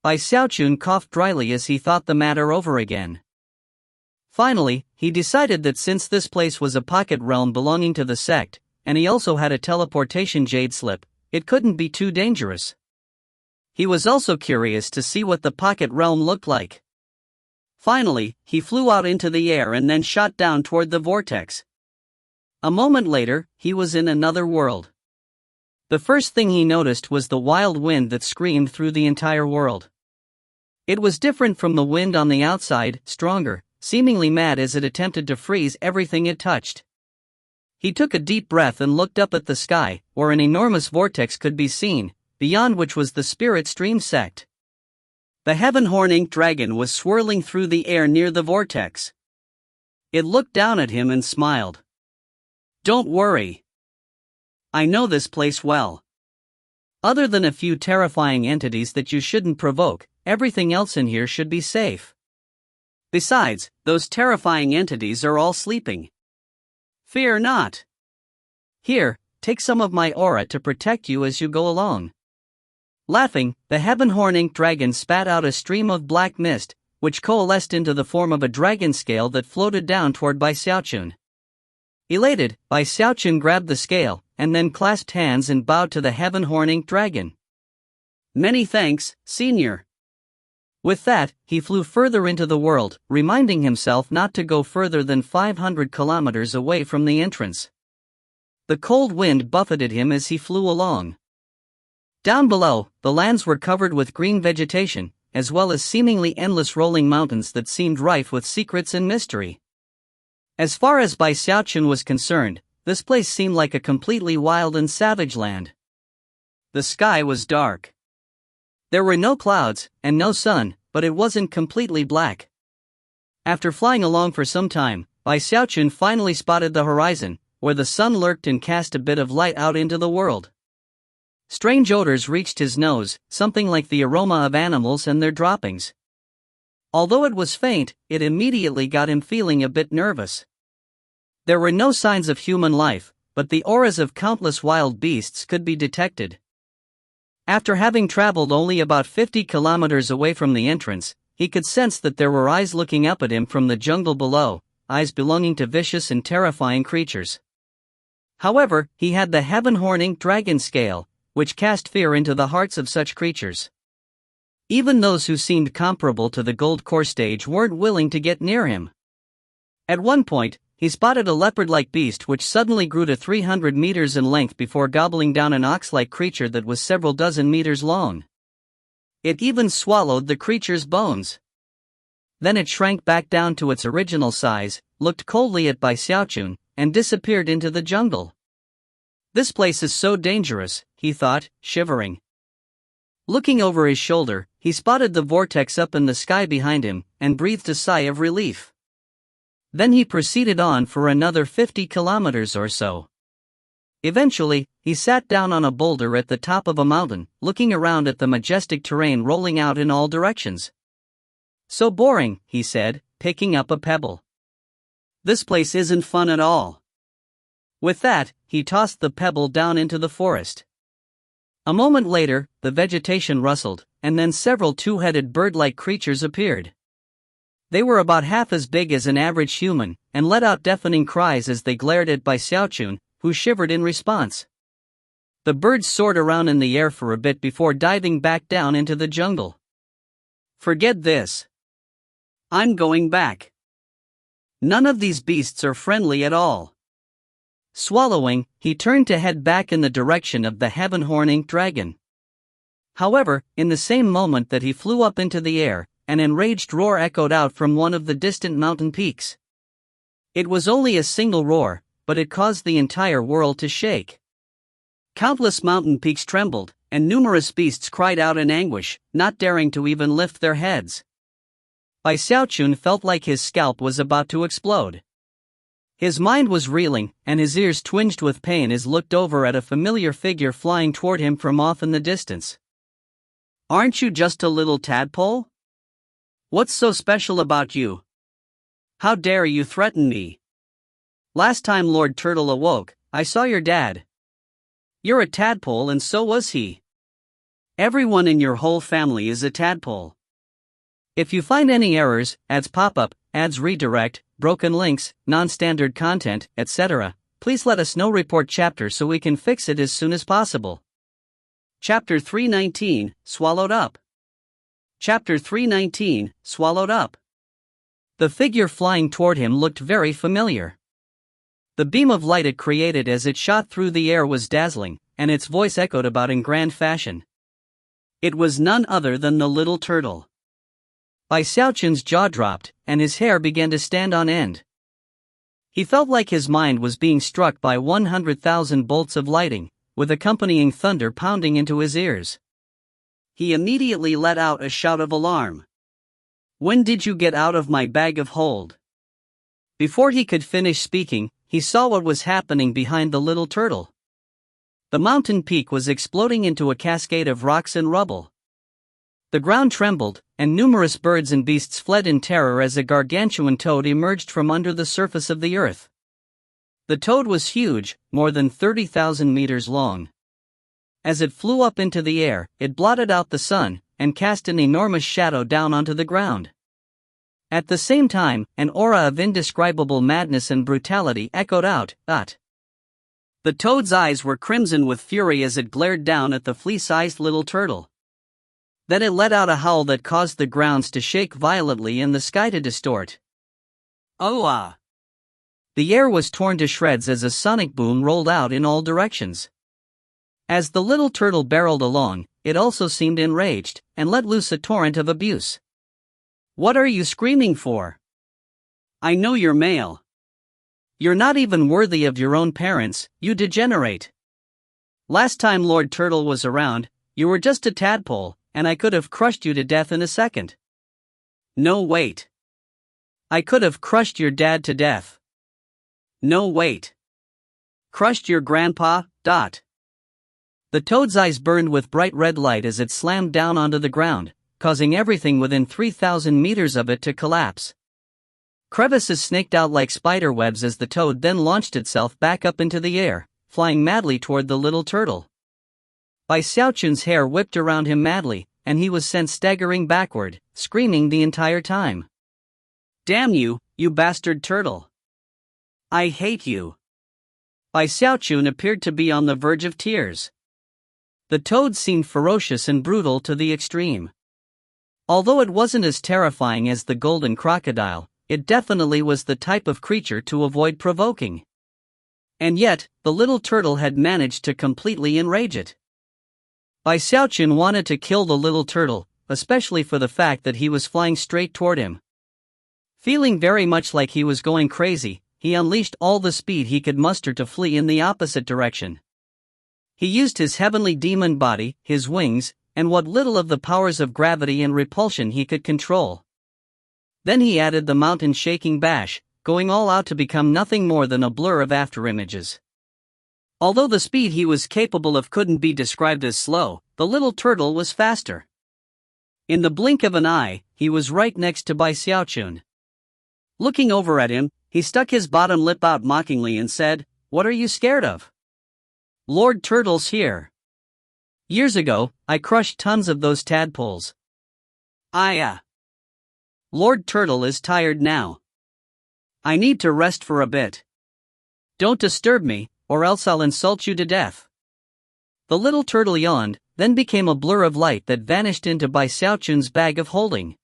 Xiaochun coughed dryly as he thought the matter over again. Finally, he decided that since this place was a pocket realm belonging to the sect, and he also had a teleportation jade slip, it couldn't be too dangerous. He was also curious to see what the pocket realm looked like. Finally, he flew out into the air and then shot down toward the vortex. A moment later, he was in another world. The first thing he noticed was the wild wind that screamed through the entire world. It was different from the wind on the outside, stronger, seemingly mad as it attempted to freeze everything it touched. He took a deep breath and looked up at the sky, where an enormous vortex could be seen, beyond which was the Spirit Stream sect. The heaven-horn ink dragon was swirling through the air near the vortex. It looked down at him and smiled. "Don't worry. I know this place well. Other than a few terrifying entities that you shouldn't provoke, everything else in here should be safe. Besides, those terrifying entities are all sleeping. Fear not. Here, take some of my aura to protect you as you go along." Laughing, the heaven-horn ink dragon spat out a stream of black mist, which coalesced into the form of a dragon scale that floated down toward Xiaochun. Elated, Xiaochun grabbed the scale, and then clasped hands and bowed to the heaven-horn ink dragon. "Many thanks, Senior." With that, he flew further into the world, reminding himself not to go further than 500 kilometers away from the entrance. The cold wind buffeted him as he flew along. Down below, the lands were covered with green vegetation, as well as seemingly endless rolling mountains that seemed rife with secrets and mystery. As far as Xiaochun was concerned, this place seemed like a completely wild and savage land. The sky was dark. There were no clouds, and no sun, but it wasn't completely black. After flying along for some time, Xiaochun finally spotted the horizon, where the sun lurked and cast a bit of light out into the world. Strange odors reached his nose, something like the aroma of animals and their droppings. Although it was faint, it immediately got him feeling a bit nervous. There were no signs of human life, but the auras of countless wild beasts could be detected. After having traveled only about 50 kilometers away from the entrance, he could sense that there were eyes looking up at him from the jungle below, eyes belonging to vicious and terrifying creatures. However, he had the heaven-horn ink dragon scale, which cast fear into the hearts of such creatures. Even those who seemed comparable to the gold core stage weren't willing to get near him. At one point, he spotted a leopard-like beast which suddenly grew to 300 meters in length before gobbling down an ox-like creature that was several dozen meters long. It even swallowed the creature's bones. Then it shrank back down to its original size, looked coldly at Xiaochun, and disappeared into the jungle. This place is so dangerous, he thought, shivering. Looking over his shoulder, he spotted the vortex up in the sky behind him, and breathed a sigh of relief. Then he proceeded on for another 50 kilometers or so. Eventually, he sat down on a boulder at the top of a mountain, looking around at the majestic terrain rolling out in all directions. So boring, he said, picking up a pebble. This place isn't fun at all. With that, he tossed the pebble down into the forest. A moment later, the vegetation rustled, and then several two-headed bird-like creatures appeared. They were about half as big as an average human, and let out deafening cries as they glared at Xiaochun, who shivered in response. The birds soared around in the air for a bit before diving back down into the jungle. Forget this. I'm going back. None of these beasts are friendly at all. Swallowing, he turned to head back in the direction of the heaven-horning dragon. However, in the same moment that he flew up into the air, an enraged roar echoed out from one of the distant mountain peaks. It was only a single roar, but it caused the entire world to shake. Countless mountain peaks trembled, and numerous beasts cried out in anguish, not daring to even lift their heads. Xiaochun felt like his scalp was about to explode. His mind was reeling, and his ears twinged with pain as he looked over at a familiar figure flying toward him from off in the distance. Aren't you just a little tadpole? What's so special about you? How dare you threaten me? Last time Lord Turtle awoke, I saw your dad. You're a tadpole and so was he. Everyone in your whole family is a tadpole. If you find any errors, ads pop up, ads redirect, broken links, non-standard content, etc., please let us know. Report chapter so we can fix it as soon as possible. Chapter 319, Swallowed Up. Chapter 319, Swallowed Up. The figure flying toward him looked very familiar. The beam of light it created as it shot through the air was dazzling, and its voice echoed about in grand fashion. It was none other than the little turtle. Xiaochun's jaw dropped, and his hair began to stand on end. He felt like his mind was being struck by 100,000 bolts of lightning, with accompanying thunder pounding into his ears. He immediately let out a shout of alarm. When did you get out of my bag of hold? Before he could finish speaking, he saw what was happening behind the little turtle. The mountain peak was exploding into a cascade of rocks and rubble. The ground trembled, and numerous birds and beasts fled in terror as a gargantuan toad emerged from under the surface of the earth. The toad was huge, more than 30,000 meters long. As it flew up into the air, it blotted out the sun, and cast an enormous shadow down onto the ground. At the same time, an aura of indescribable madness and brutality echoed out. The toad's eyes were crimson with fury as it glared down at the flea-sized little turtle. Then it let out a howl that caused the grounds to shake violently and the sky to distort. Oh! The air was torn to shreds as a sonic boom rolled out in all directions. As the little turtle barreled along, it also seemed enraged, and let loose a torrent of abuse. What are you screaming for? I know you're male. You're not even worthy of your own parents, you degenerate. Last time Lord Turtle was around, you were just a tadpole, and I could have crushed you to death in a second. No, wait. I could have crushed your dad to death. No, wait. Crushed your grandpa. The toad's eyes burned with bright red light as it slammed down onto the ground, causing everything within 3,000 meters of it to collapse. Crevices snaked out like spider webs as the toad then launched itself back up into the air, flying madly toward the little turtle. Xiaochun's hair whipped around him madly, and he was sent staggering backward, screaming the entire time. Damn you, you bastard turtle! I hate you! Xiaochun appeared to be on the verge of tears. The toad seemed ferocious and brutal to the extreme. Although it wasn't as terrifying as the golden crocodile, it definitely was the type of creature to avoid provoking. And yet, the little turtle had managed to completely enrage it. Xiaochun wanted to kill the little turtle, especially for the fact that he was flying straight toward him. Feeling very much like he was going crazy, he unleashed all the speed he could muster to flee in the opposite direction. He used his heavenly demon body, his wings, and what little of the powers of gravity and repulsion he could control. Then he added the mountain-shaking bash, going all out to become nothing more than a blur of afterimages. Although the speed he was capable of couldn't be described as slow, the little turtle was faster. In the blink of an eye, he was right next to Xiaochun. Looking over at him, he stuck his bottom lip out mockingly and said, "What are you scared of? Lord Turtle's here. Years ago, I crushed tons of those tadpoles. Lord Turtle is tired now. I need to rest for a bit. Don't disturb me, or else I'll insult you to death." The little turtle yawned, then became a blur of light that vanished into Xiaochun's bag of holding.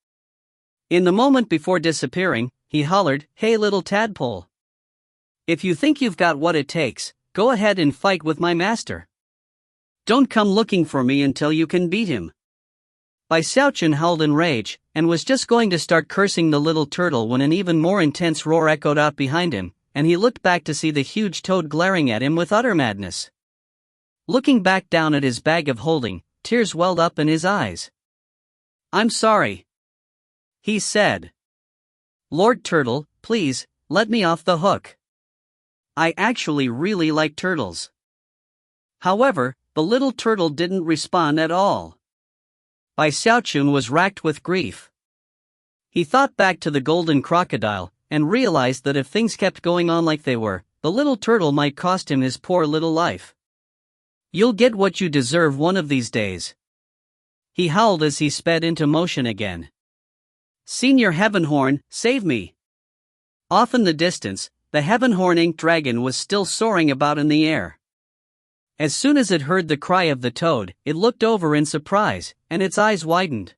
In the moment before disappearing, he hollered, "Hey little tadpole. If you think you've got what it takes, go ahead and fight with my master. Don't come looking for me until you can beat him." Xiaochun howled in rage, and was just going to start cursing the little turtle when an even more intense roar echoed out behind him, and he looked back to see the huge toad glaring at him with utter madness. Looking back down at his bag of holding, tears welled up in his eyes. "I'm sorry," he said. "Lord Turtle, please, let me off the hook. I actually really like turtles." However, the little turtle didn't respond at all. Xiaochun was racked with grief. He thought back to the golden crocodile, and realized that if things kept going on like they were, the little turtle might cost him his poor little life. "You'll get what you deserve one of these days," he howled as he sped into motion again. "Senior Heavenhorn, save me!" Off in the distance, the Heavenhorn-inked dragon was still soaring about in the air. As soon as it heard the cry of the toad, it looked over in surprise, and its eyes widened.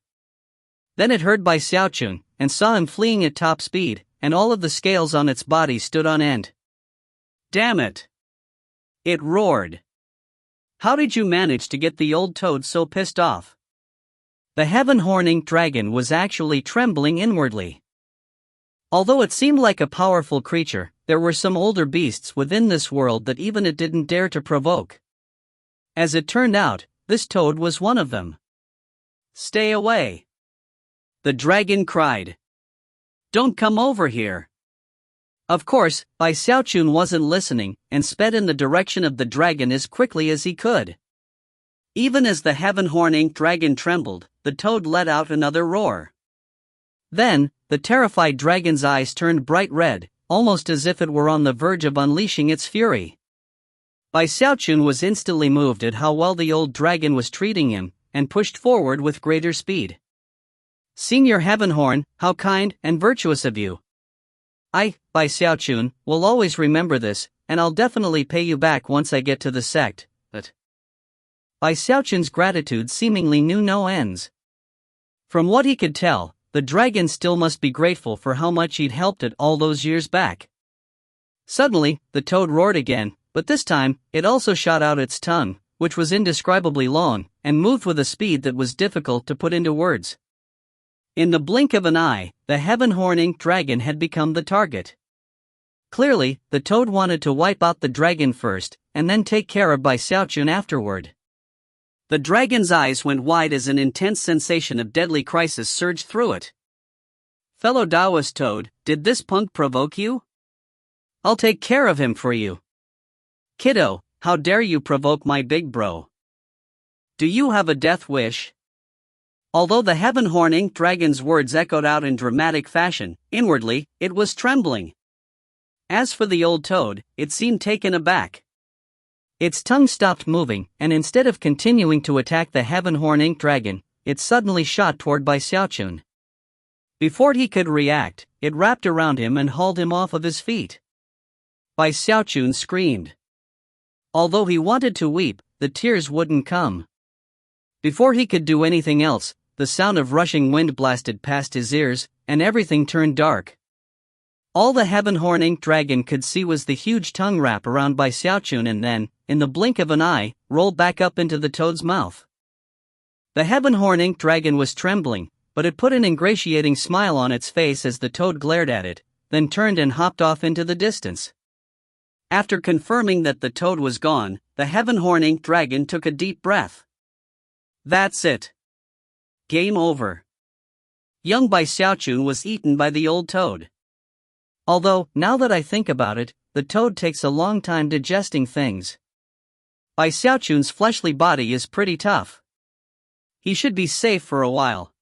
Then it heard Xiaochun, and saw him fleeing at top speed, and all of the scales on its body stood on end. "Damn it!" it roared. "How did you manage to get the old toad so pissed off?" The Heavenhorn-inked dragon was actually trembling inwardly. Although it seemed like a powerful creature, there were some older beasts within this world that even it didn't dare to provoke. As it turned out, this toad was one of them. "Stay away!" the dragon cried. "Don't come over here!" Of course, Xiaochun wasn't listening, and sped in the direction of the dragon as quickly as he could. Even as the Heavenhorn-inked dragon trembled, the toad let out another roar. Then, the terrified dragon's eyes turned bright red, almost as if it were on the verge of unleashing its fury. Xiaochun was instantly moved at how well the old dragon was treating him, and pushed forward with greater speed. "Senior Heavenhorn, how kind and virtuous of you. Xiaochun, will always remember this, and I'll definitely pay you back once I get to the sect, but..." Xiaochun's gratitude seemingly knew no ends. From what he could tell, the dragon still must be grateful for how much he'd helped it all those years back. Suddenly, the toad roared again, but this time, it also shot out its tongue, which was indescribably long, and moved with a speed that was difficult to put into words. In the blink of an eye, the Heavenhorn-inked dragon had become the target. Clearly, the toad wanted to wipe out the dragon first, and then take care of Xiaochun afterward. The dragon's eyes went wide as an intense sensation of deadly crisis surged through it. "Fellow Taoist toad, did this punk provoke you? I'll take care of him for you. Kiddo, how dare you provoke my big bro? Do you have a death wish?" Although the Heavenhorn-inked dragon's words echoed out in dramatic fashion, inwardly, it was trembling. As for the old toad, it seemed taken aback. Its tongue stopped moving, and instead of continuing to attack the Heavenhorn-inked dragon, it suddenly shot toward Xiaochun. Before he could react, it wrapped around him and hauled him off of his feet. Xiaochun screamed. Although he wanted to weep, the tears wouldn't come. Before he could do anything else, the sound of rushing wind blasted past his ears, and everything turned dark. All the heaven-horn ink dragon could see was the huge tongue wrap around by Xiaochun and then, in the blink of an eye, rolled back up into the toad's mouth. The heaven-horn ink dragon was trembling, but it put an ingratiating smile on its face as the toad glared at it, then turned and hopped off into the distance. After confirming that the toad was gone, the heaven-horn ink dragon took a deep breath. That's it. Game over. Young Bai Xiaochun was eaten by the old toad. Although, now that I think about it, the toad takes a long time digesting things. Bai Xiaochun's fleshly body is pretty tough. He should be safe for a while.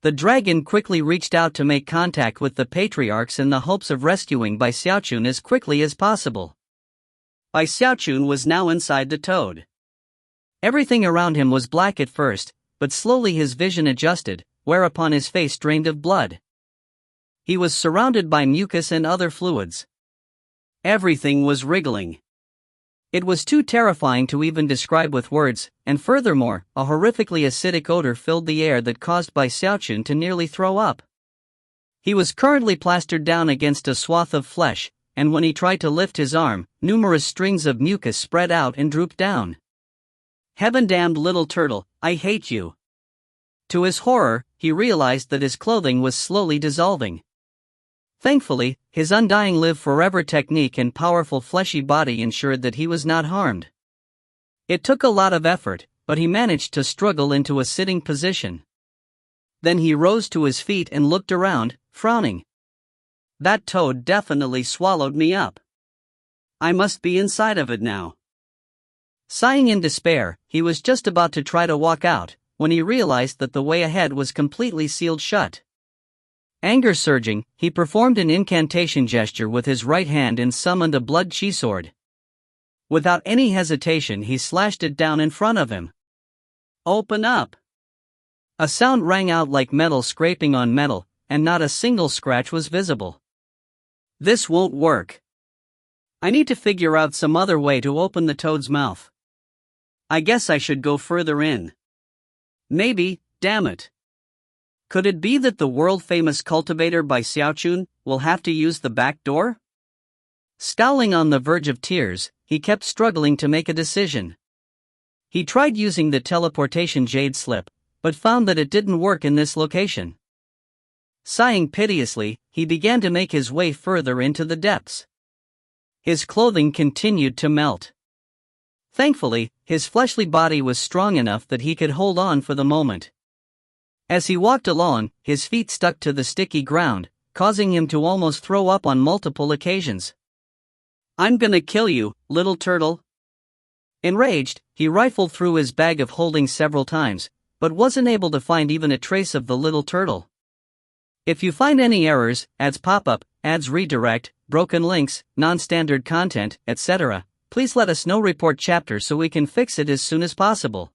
The dragon quickly reached out to make contact with the patriarchs in the hopes of rescuing Bai Xiaochun as quickly as possible. Bai Xiaochun was now inside the toad. Everything around him was black at first, but slowly his vision adjusted, whereupon his face drained of blood. He was surrounded by mucus and other fluids. Everything was wriggling. It was too terrifying to even describe with words, and furthermore, a horrifically acidic odor filled the air that caused Bai Xiaochun to nearly throw up. He was currently plastered down against a swath of flesh, and when he tried to lift his arm, numerous strings of mucus spread out and drooped down. Heaven-damned little turtle, I hate you. To his horror, he realized that his clothing was slowly dissolving. Thankfully, his undying live forever technique and powerful fleshy body ensured that he was not harmed. It took a lot of effort, but he managed to struggle into a sitting position. Then he rose to his feet and looked around, frowning. That toad definitely swallowed me up. I must be inside of it now. Sighing in despair, he was just about to try to walk out, when he realized that the way ahead was completely sealed shut. Anger surging, he performed an incantation gesture with his right hand and summoned a blood chi sword. Without any hesitation, he slashed it down in front of him. Open up! A sound rang out like metal scraping on metal, and not a single scratch was visible. This won't work. I need to figure out some other way to open the toad's mouth. I guess I should go further in. Maybe, damn it. Could it be that the world-famous cultivator Bai Xiaochun will have to use the back door? Scowling on the verge of tears, he kept struggling to make a decision. He tried using the teleportation jade slip, but found that it didn't work in this location. Sighing piteously, he began to make his way further into the depths. His clothing continued to melt. Thankfully, his fleshly body was strong enough that he could hold on for the moment. As he walked along, his feet stuck to the sticky ground, causing him to almost throw up on multiple occasions. I'm gonna kill you, little turtle. Enraged, he rifled through his bag of holding several times, but wasn't able to find even a trace of the little turtle. If you find any errors, ads pop up, ads redirect, broken links, non-standard content, etc., please let us know. Report chapter so we can fix it as soon as possible.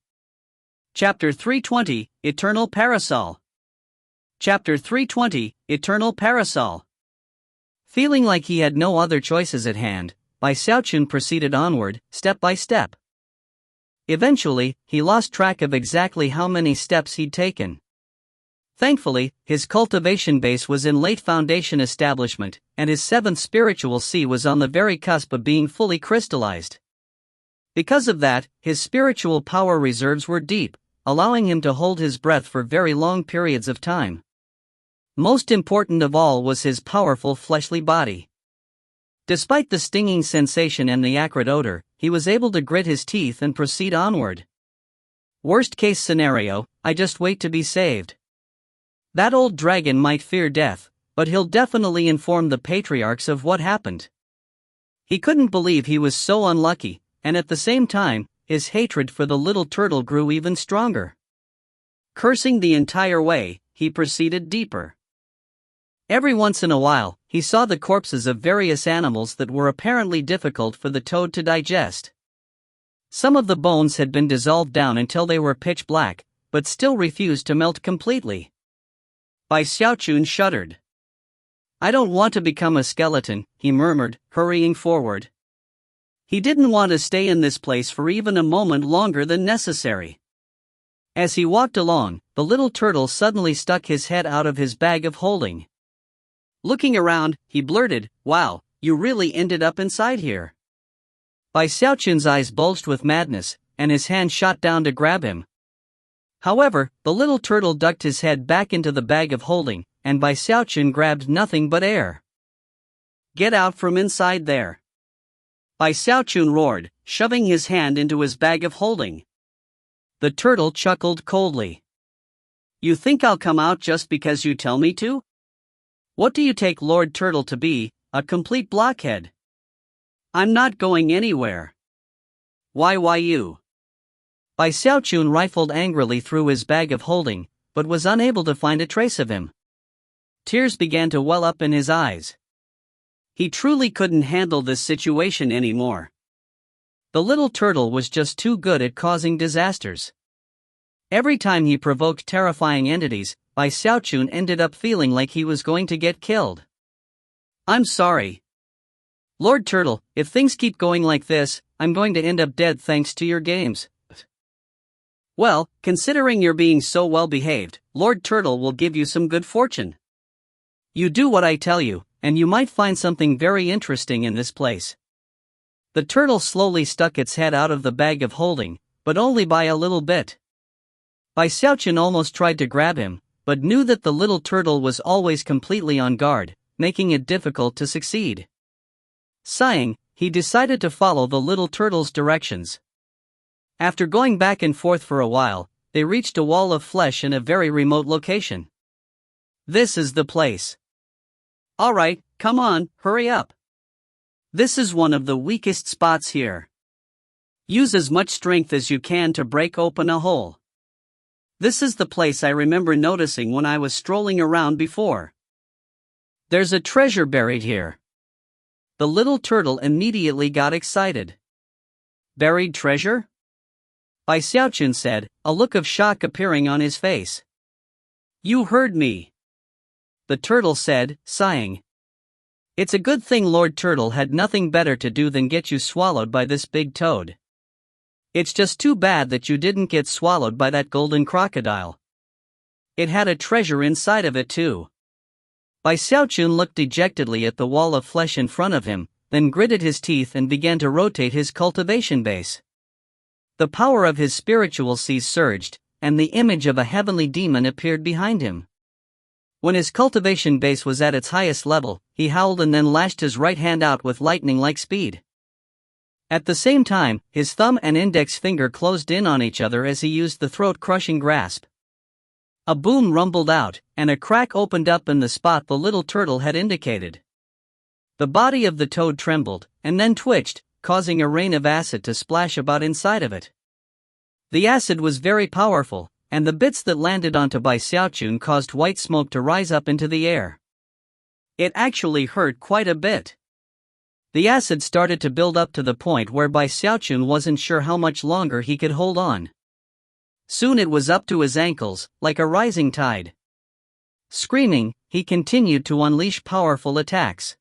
Chapter 320, Eternal Parasol. Chapter 320, Eternal Parasol. Feeling like he had no other choices at hand, Bai Xiaochun proceeded onward, step by step. Eventually, he lost track of exactly how many steps he'd taken. Thankfully, his cultivation base was in late foundation establishment, and his seventh spiritual sea was on the very cusp of being fully crystallized. Because of that, his spiritual power reserves were deep, allowing him to hold his breath for very long periods of time. Most important of all was his powerful fleshly body. Despite the stinging sensation and the acrid odor, he was able to grit his teeth and proceed onward. Worst case scenario, I just wait to be saved. That old dragon might fear death, but he'll definitely inform the patriarchs of what happened. He couldn't believe he was so unlucky, and at the same time, his hatred for the little turtle grew even stronger. Cursing the entire way, he proceeded deeper. Every once in a while, he saw the corpses of various animals that were apparently difficult for the toad to digest. Some of the bones had been dissolved down until they were pitch black, but still refused to melt completely. Bai Xiaochun shuddered. I don't want to become a skeleton, he murmured, hurrying forward. He didn't want to stay in this place for even a moment longer than necessary. As he walked along, the little turtle suddenly stuck his head out of his bag of holding. Looking around, he blurted, "Wow, you really ended up inside here." Bai Xiaochun's eyes bulged with madness, and his hand shot down to grab him. However, the little turtle ducked his head back into the bag of holding, and Bai Xiaochun grabbed nothing but air. "Get out from inside there!" Bai Xiaochun roared, shoving his hand into his bag of holding. The turtle chuckled coldly. "You think I'll come out just because you tell me to? What do you take Lord Turtle to be, a complete blockhead? I'm not going anywhere." Why you?" Bai Xiaochun rifled angrily through his bag of holding, but was unable to find a trace of him. Tears began to well up in his eyes. He truly couldn't handle this situation anymore. The little turtle was just too good at causing disasters. Every time he provoked terrifying entities, Bai Xiaochun ended up feeling like he was going to get killed. "I'm sorry. Lord Turtle, if things keep going like this, I'm going to end up dead thanks to your games." "Well, considering you're being so well behaved, Lord Turtle will give you some good fortune. You do what I tell you, and you might find something very interesting in this place." The turtle slowly stuck its head out of the bag of holding, but only by a little bit. Bai Xiaochun almost tried to grab him, but knew that the little turtle was always completely on guard, making it difficult to succeed. Sighing, he decided to follow the little turtle's directions. After going back and forth for a while, they reached a wall of flesh in a very remote location. "This is the place." "Alright, come on, hurry up. This is one of the weakest spots here. Use as much strength as you can to break open a hole. This is the place I remember noticing when I was strolling around before. There's a treasure buried here." The little turtle immediately got excited. "Buried treasure?" Bai Xiaochun said, a look of shock appearing on his face. "You heard me," the turtle said, sighing. "It's a good thing Lord Turtle had nothing better to do than get you swallowed by this big toad. It's just too bad that you didn't get swallowed by that golden crocodile. It had a treasure inside of it too." Bai Xiaochun looked dejectedly at the wall of flesh in front of him, then gritted his teeth and began to rotate his cultivation base. The power of his spiritual seas surged, and the image of a heavenly demon appeared behind him. When his cultivation base was at its highest level, he howled and then lashed his right hand out with lightning-like speed. At the same time, his thumb and index finger closed in on each other as he used the throat-crushing grasp. A boom rumbled out, and a crack opened up in the spot the little turtle had indicated. The body of the toad trembled, and then twitched, causing a rain of acid to splash about inside of it. The acid was very powerful, and the bits that landed onto Bai Xiaochun caused white smoke to rise up into the air. It actually hurt quite a bit. The acid started to build up to the point where Bai Xiaochun wasn't sure how much longer he could hold on. Soon it was up to his ankles, like a rising tide. Screaming, he continued to unleash powerful attacks.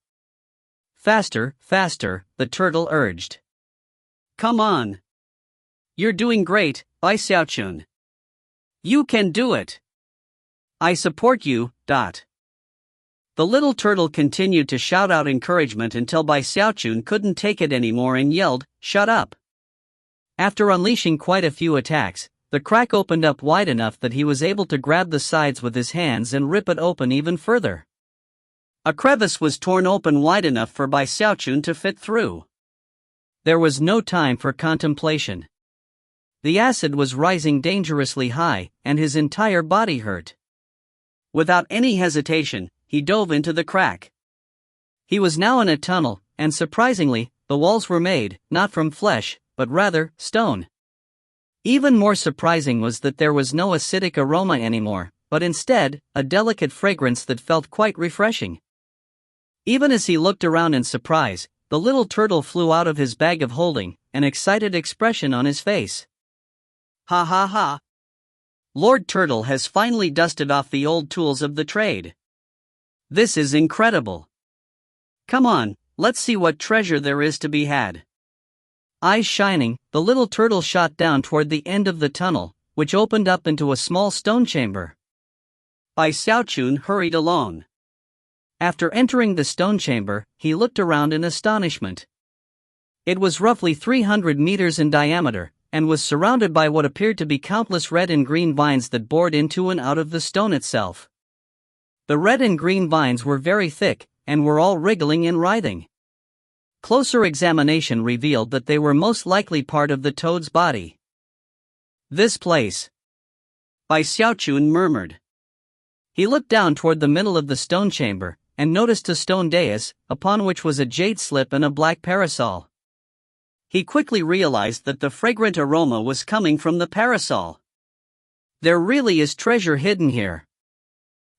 "Faster, faster," the turtle urged. "Come on. You're doing great, Bai Xiaochun. You can do it. I support you." The little turtle continued to shout out encouragement until Bai Xiaochun couldn't take it anymore and yelled, "Shut up." After unleashing quite a few attacks, the crack opened up wide enough that he was able to grab the sides with his hands and rip it open even further. A crevice was torn open wide enough for Bai Xiaochun to fit through. There was no time for contemplation. The acid was rising dangerously high, and his entire body hurt. Without any hesitation, he dove into the crack. He was now in a tunnel, and surprisingly, the walls were made, not from flesh, but rather, stone. Even more surprising was that there was no acidic aroma anymore, but instead, a delicate fragrance that felt quite refreshing. Even as he looked around in surprise, the little turtle flew out of his bag of holding, an excited expression on his face. "Ha ha ha! Lord Turtle has finally dusted off the old tools of the trade. This is incredible. Come on, let's see what treasure there is to be had." Eyes shining, the little turtle shot down toward the end of the tunnel, which opened up into a small stone chamber. Bai Xiaochun hurried along. After entering the stone chamber, he looked around in astonishment. It was roughly 300 meters in diameter, and was surrounded by what appeared to be countless red and green vines that bored into and out of the stone itself. The red and green vines were very thick, and were all wriggling and writhing. Closer examination revealed that they were most likely part of the toad's body. This place, Bai Xiaochun murmured. He looked down toward the middle of the stone chamber, and noticed a stone dais, upon which was a jade slip and a black parasol. He quickly realized that the fragrant aroma was coming from the parasol. There really is treasure hidden here.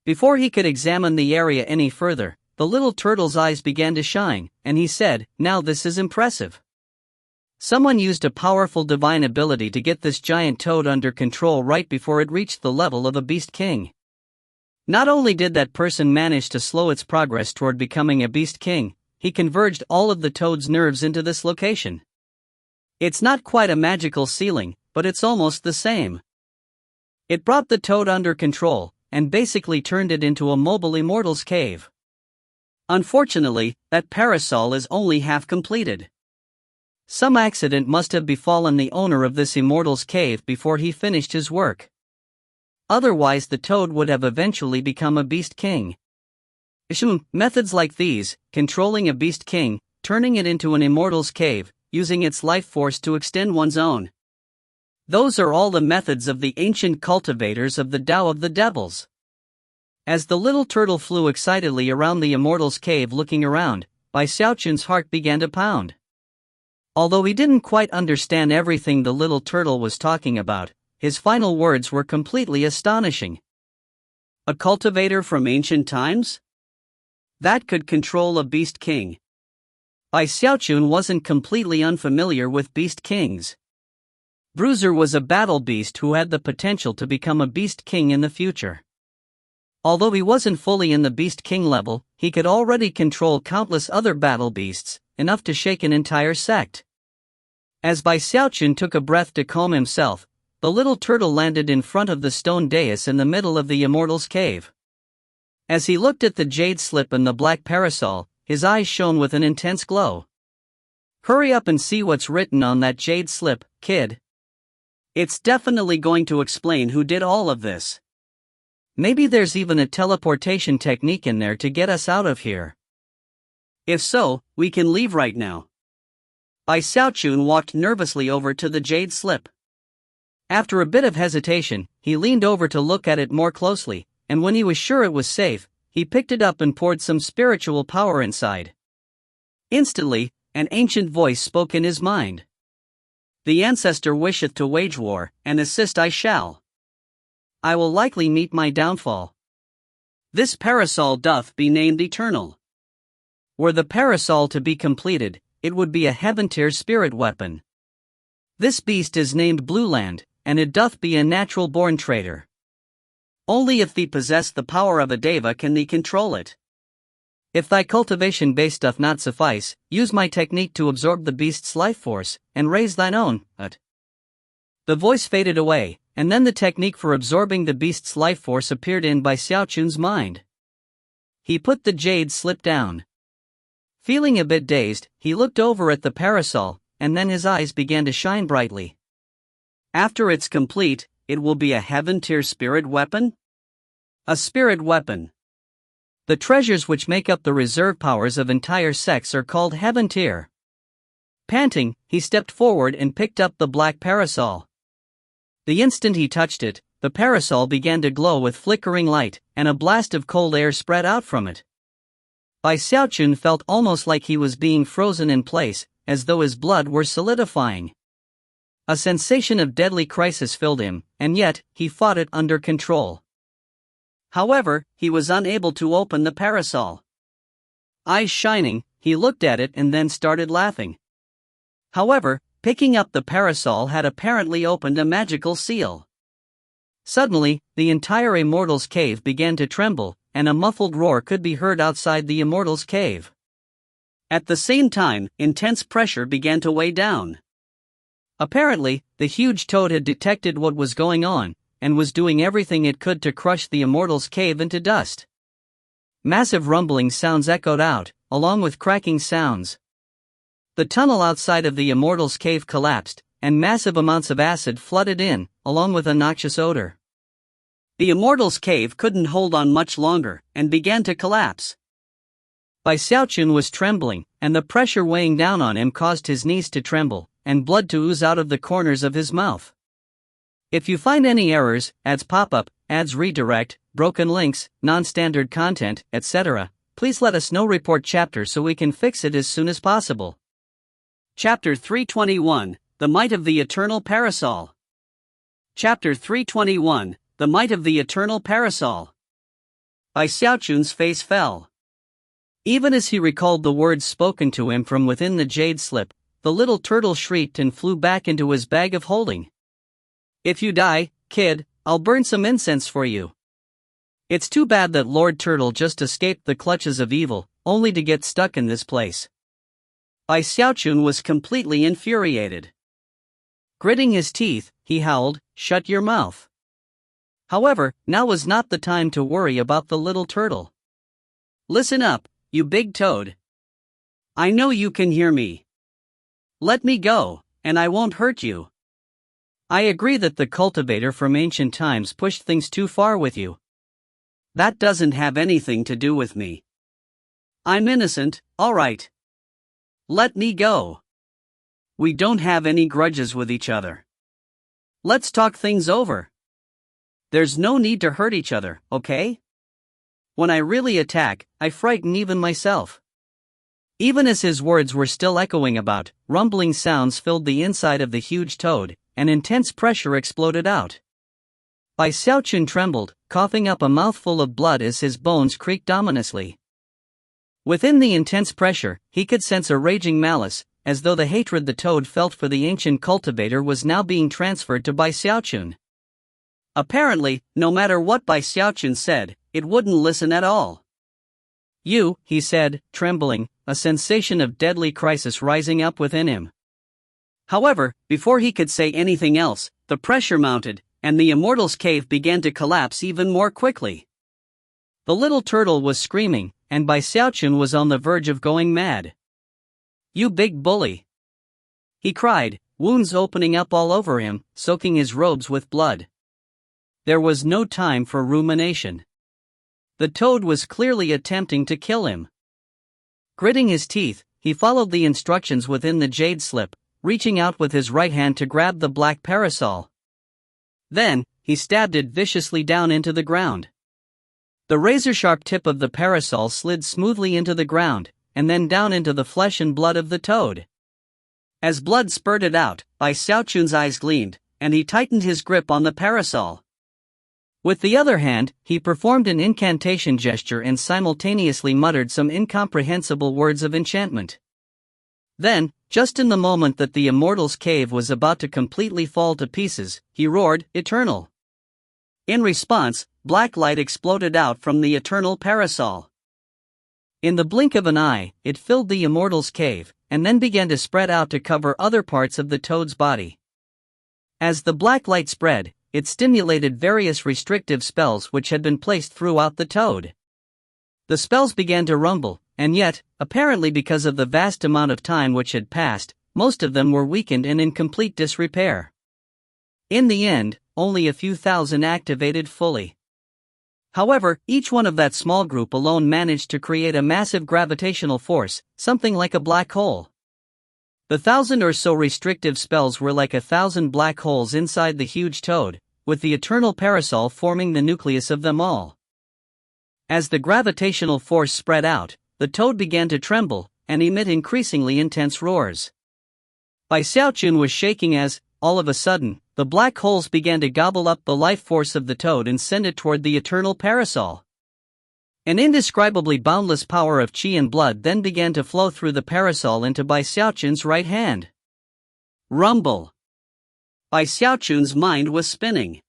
Before he could examine the area any further, the little turtle's eyes began to shine, and he said, "Now this is impressive. Someone used a powerful divine ability to get this giant toad under control right before it reached the level of a beast king. Not only did that person manage to slow its progress toward becoming a beast king, he converged all of the toad's nerves into this location. It's not quite a magical ceiling, but it's almost the same. It brought the toad under control, and basically turned it into a mobile immortal's cave. Unfortunately, that parasol is only half completed. Some accident must have befallen the owner of this immortal's cave before he finished his work. Otherwise the toad would have eventually become a beast king. Methods like these, controlling a beast king, turning it into an immortal's cave, using its life force to extend one's own. Those are all the methods of the ancient cultivators of the Tao of the Devils. As the little turtle flew excitedly around the immortal's cave looking around, Bai Xiaochun's heart began to pound. Although he didn't quite understand everything the little turtle was talking about, his final words were completely astonishing. A cultivator from ancient times? That could control a beast king. Bai Xiaochun wasn't completely unfamiliar with beast kings. Bruiser was a battle beast who had the potential to become a beast king in the future. Although he wasn't fully in the beast king level, he could already control countless other battle beasts, enough to shake an entire sect. As Bai Xiaochun took a breath to calm himself, the little turtle landed in front of the stone dais in the middle of the immortal's cave. As he looked at the jade slip and the black parasol, his eyes shone with an intense glow. "Hurry up and see what's written on that jade slip, kid. It's definitely going to explain who did all of this. Maybe there's even a teleportation technique in there to get us out of here. If so, we can leave right now." Bai Xiaochun walked nervously over to the jade slip. After a bit of hesitation, he leaned over to look at it more closely, and when he was sure it was safe, he picked it up and poured some spiritual power inside. Instantly, an ancient voice spoke in his mind. "The ancestor wisheth to wage war, and assist I shall. I will likely meet my downfall. This parasol doth be named eternal." Were the parasol to be completed, it would be a heaven-tier spirit weapon. This beast is named Blue Land, and it doth be a natural-born traitor. Only if thee possess the power of a deva can thee control it. If thy cultivation base doth not suffice, use my technique to absorb the beast's life force, and raise thine own. The voice faded away, and then the technique for absorbing the beast's life force appeared in Bai Xiaochun's mind. He put the jade slip down. Feeling a bit dazed, he looked over at the parasol, and then his eyes began to shine brightly. After it's complete, it will be a heaven-tier spirit weapon? A spirit weapon. The treasures which make up the reserve powers of entire sects are called heaven-tier. Panting, he stepped forward and picked up the black parasol. The instant he touched it, the parasol began to glow with flickering light, and a blast of cold air spread out from it. Bai Xiaochun felt almost like he was being frozen in place, as though his blood were solidifying. A sensation of deadly crisis filled him, and yet, he fought it under control. However, he was unable to open the parasol. Eyes shining, he looked at it and then started laughing. However, picking up the parasol had apparently opened a magical seal. Suddenly, the entire immortal's cave began to tremble, and a muffled roar could be heard outside the immortal's cave. At the same time, intense pressure began to weigh down. Apparently, the huge toad had detected what was going on, and was doing everything it could to crush the immortal's cave into dust. Massive rumbling sounds echoed out, along with cracking sounds. The tunnel outside of the immortal's cave collapsed, and massive amounts of acid flooded in, along with a noxious odor. The immortal's cave couldn't hold on much longer, and began to collapse. Xiaochun was trembling, and the pressure weighing down on him caused his knees to tremble, and blood to ooze out of the corners of his mouth. If you find any errors, ads pop up, ads redirect, broken links, non-standard content, etc., please let us know. Report chapter so we can fix it as soon as possible. Chapter 321, The Might of the Eternal Parasol. Chapter 321, The Might of the Eternal Parasol. Xiaochun's face fell. Even as he recalled the words spoken to him from within the jade slip, the little turtle shrieked and flew back into his bag of holding. "If you die, kid, I'll burn some incense for you." It's too bad that Lord Turtle just escaped the clutches of evil, only to get stuck in this place. Xiaochun was completely infuriated. Gritting his teeth, he howled, "Shut your mouth." However, now was not the time to worry about the little turtle. "Listen up, you big toad. I know you can hear me. Let me go, and I won't hurt you. I agree that the cultivator from ancient times pushed things too far with you. That doesn't have anything to do with me. I'm innocent, alright. Let me go. We don't have any grudges with each other. Let's talk things over. There's no need to hurt each other, okay? When I really attack, I frighten even myself." Even as his words were still echoing about, rumbling sounds filled the inside of the huge toad, and intense pressure exploded out. Xiaochun trembled, coughing up a mouthful of blood as his bones creaked ominously. Within the intense pressure, he could sense a raging malice, as though the hatred the toad felt for the ancient cultivator was now being transferred to Xiaochun. Apparently, no matter what Xiaochun said, it wouldn't listen at all. "You," he said, trembling, a sensation of deadly crisis rising up within him. However, before he could say anything else, the pressure mounted, and the immortal's cave began to collapse even more quickly. The little turtle was screaming, and Xiaochun was on the verge of going mad. "You big bully!" he cried, wounds opening up all over him, soaking his robes with blood. There was no time for rumination. The toad was clearly attempting to kill him. Gritting his teeth, he followed the instructions within the jade slip, reaching out with his right hand to grab the black parasol. Then, he stabbed it viciously down into the ground. The razor-sharp tip of the parasol slid smoothly into the ground, and then down into the flesh and blood of the toad. As blood spurted out, Xiaochun's eyes gleamed, and he tightened his grip on the parasol. With the other hand, he performed an incantation gesture and simultaneously muttered some incomprehensible words of enchantment. Then, just in the moment that the immortal's cave was about to completely fall to pieces, he roared, "Eternal!" In response, black light exploded out from the eternal parasol. In the blink of an eye, it filled the immortal's cave, and then began to spread out to cover other parts of the toad's body. As the black light spread, it stimulated various restrictive spells which had been placed throughout the toad. The spells began to rumble, and yet, apparently because of the vast amount of time which had passed, most of them were weakened and in complete disrepair. In the end, only a few thousand activated fully. However, each one of that small group alone managed to create a massive gravitational force, something like a black hole. The 1,000 or so restrictive spells were like 1,000 black holes inside the huge toad, with the eternal parasol forming the nucleus of them all. As the gravitational force spread out, the toad began to tremble, and emit increasingly intense roars. Xiaochun was shaking as, all of a sudden, the black holes began to gobble up the life force of the toad and send it toward the eternal parasol. An indescribably boundless power of qi and blood then began to flow through the parasol into Xiaochun's right hand. Rumble! Xiaochun's mind was spinning.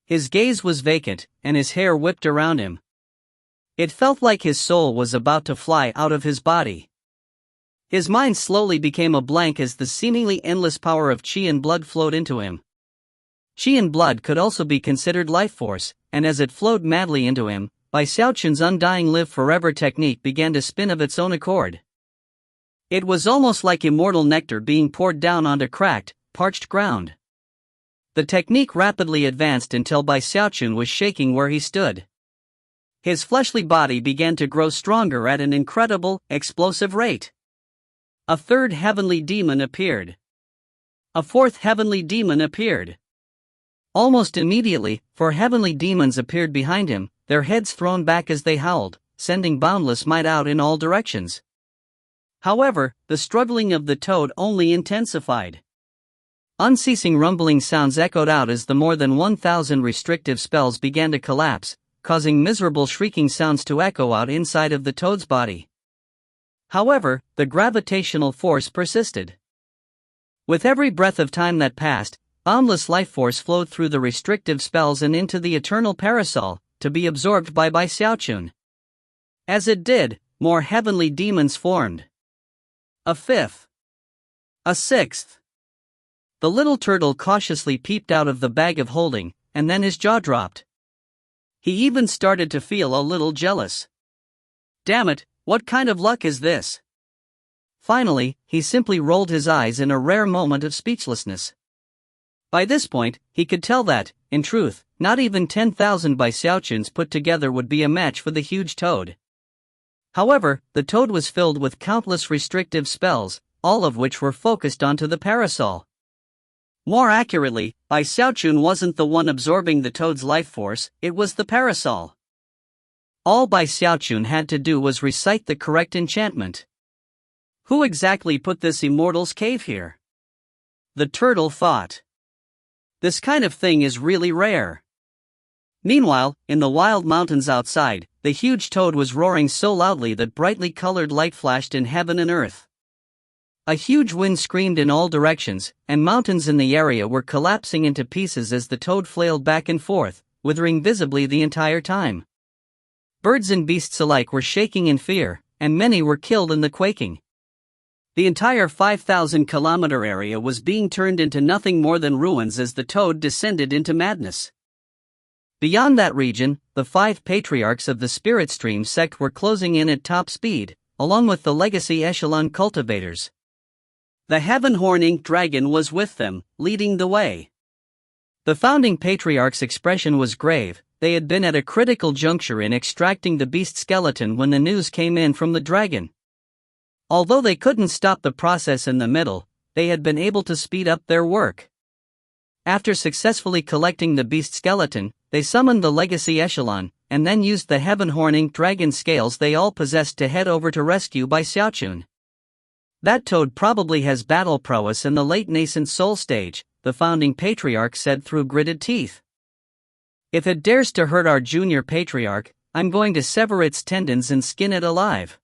His gaze was vacant, and his hair whipped around him. It felt like his soul was about to fly out of his body. His mind slowly became a blank as the seemingly endless power of qi and blood flowed into him. Qi and blood could also be considered life force, and as it flowed madly into him, Bai Xiaochun's undying live forever technique began to spin of its own accord. It was almost like immortal nectar being poured down onto cracked, parched ground. The technique rapidly advanced until Bai Xiaochun was shaking where he stood. His fleshly body began to grow stronger at an incredible, explosive rate. A third heavenly demon appeared. A fourth heavenly demon appeared. Almost immediately, 4 heavenly demons appeared behind him, their heads thrown back as they howled, sending boundless might out in all directions. However, the struggling of the toad only intensified. Unceasing rumbling sounds echoed out as the more than 1,000 restrictive spells began to collapse, causing miserable shrieking sounds to echo out inside of the toad's body. However, the gravitational force persisted. With every breath of time that passed, boundless life force flowed through the restrictive spells and into the eternal parasol, to be absorbed by Bai Xiaochun. As it did, more heavenly demons formed. A fifth. A sixth. The little turtle cautiously peeped out of the bag of holding, and then his jaw dropped. He even started to feel a little jealous. Damn it, what kind of luck is this? Finally, he simply rolled his eyes in a rare moment of speechlessness. By this point, he could tell that, in truth, not even 10,000 Bai Xiaochuns put together would be a match for the huge toad. However, the toad was filled with countless restrictive spells, all of which were focused onto the parasol. More accurately, Bai Xiaochun wasn't the one absorbing the toad's life force, it was the parasol. All Bai Xiaochun had to do was recite the correct enchantment. Who exactly put this immortal's cave here? The turtle thought. This kind of thing is really rare. Meanwhile, in the wild mountains outside, the huge toad was roaring so loudly that brightly colored light flashed in heaven and earth. A huge wind screamed in all directions, and mountains in the area were collapsing into pieces as the toad flailed back and forth, withering visibly the entire time. Birds and beasts alike were shaking in fear, and many were killed in the quaking. The entire 5,000-kilometer area was being turned into nothing more than ruins as the toad descended into madness. Beyond that region, the 5 patriarchs of the Spirit Stream sect were closing in at top speed, along with the legacy echelon cultivators. The heaven-horning dragon was with them, leading the way. The founding patriarch's expression was grave. They had been at a critical juncture in extracting the beast skeleton when the news came in from the dragon. Although they couldn't stop the process in the middle, they had been able to speed up their work. After successfully collecting the beast skeleton, they summoned the legacy echelon, and then used the heaven-horning dragon scales they all possessed to head over to rescue Bai Xiaochun. That toad probably has battle prowess in the late nascent soul stage, the founding patriarch said through gritted teeth. If it dares to hurt our junior patriarch, I'm going to sever its tendons and skin it alive.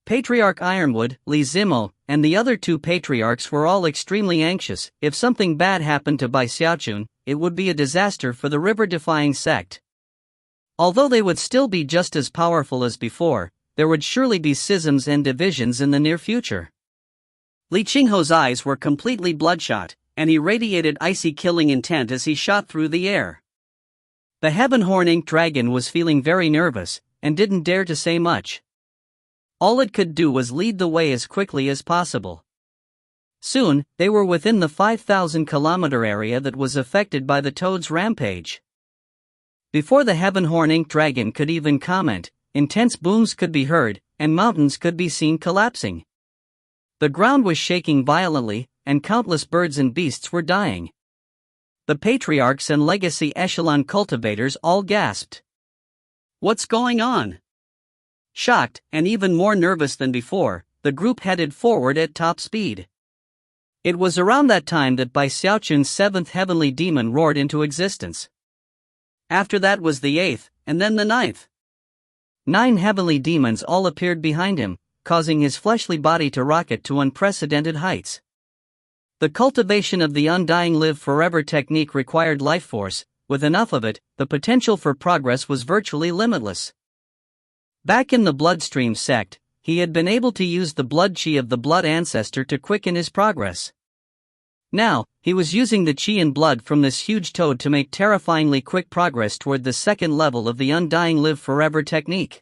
Patriarch Ironwood, Li Zimo, and the other 2 patriarchs were all extremely anxious. If something bad happened to Bai Xiaochun, it would be a disaster for the river-defying sect. Although they would still be just as powerful as before, there would surely be schisms and divisions in the near future. Li Qingho's eyes were completely bloodshot, and he radiated icy killing intent as he shot through the air. The heaven-horning dragon was feeling very nervous, and didn't dare to say much. All it could do was lead the way as quickly as possible. Soon, they were within the 5,000-kilometer area that was affected by the toad's rampage. Before the heaven-horning dragon could even comment, intense booms could be heard, and mountains could be seen collapsing. The ground was shaking violently, and countless birds and beasts were dying. The patriarchs and legacy echelon cultivators all gasped. What's going on? Shocked, and even more nervous than before, the group headed forward at top speed. It was around that time that Bai Xiaochun's 7th heavenly demon roared into existence. After that was the 8th, and then the 9th. 9 heavenly demons all appeared behind him, causing his fleshly body to rocket to unprecedented heights. The cultivation of the undying live forever technique required life force. With enough of it, the potential for progress was virtually limitless. Back in the bloodstream sect, he had been able to use the blood qi of the blood ancestor to quicken his progress. Now, he was using the qi and blood from this huge toad to make terrifyingly quick progress toward the second level of the Undying Live Forever technique.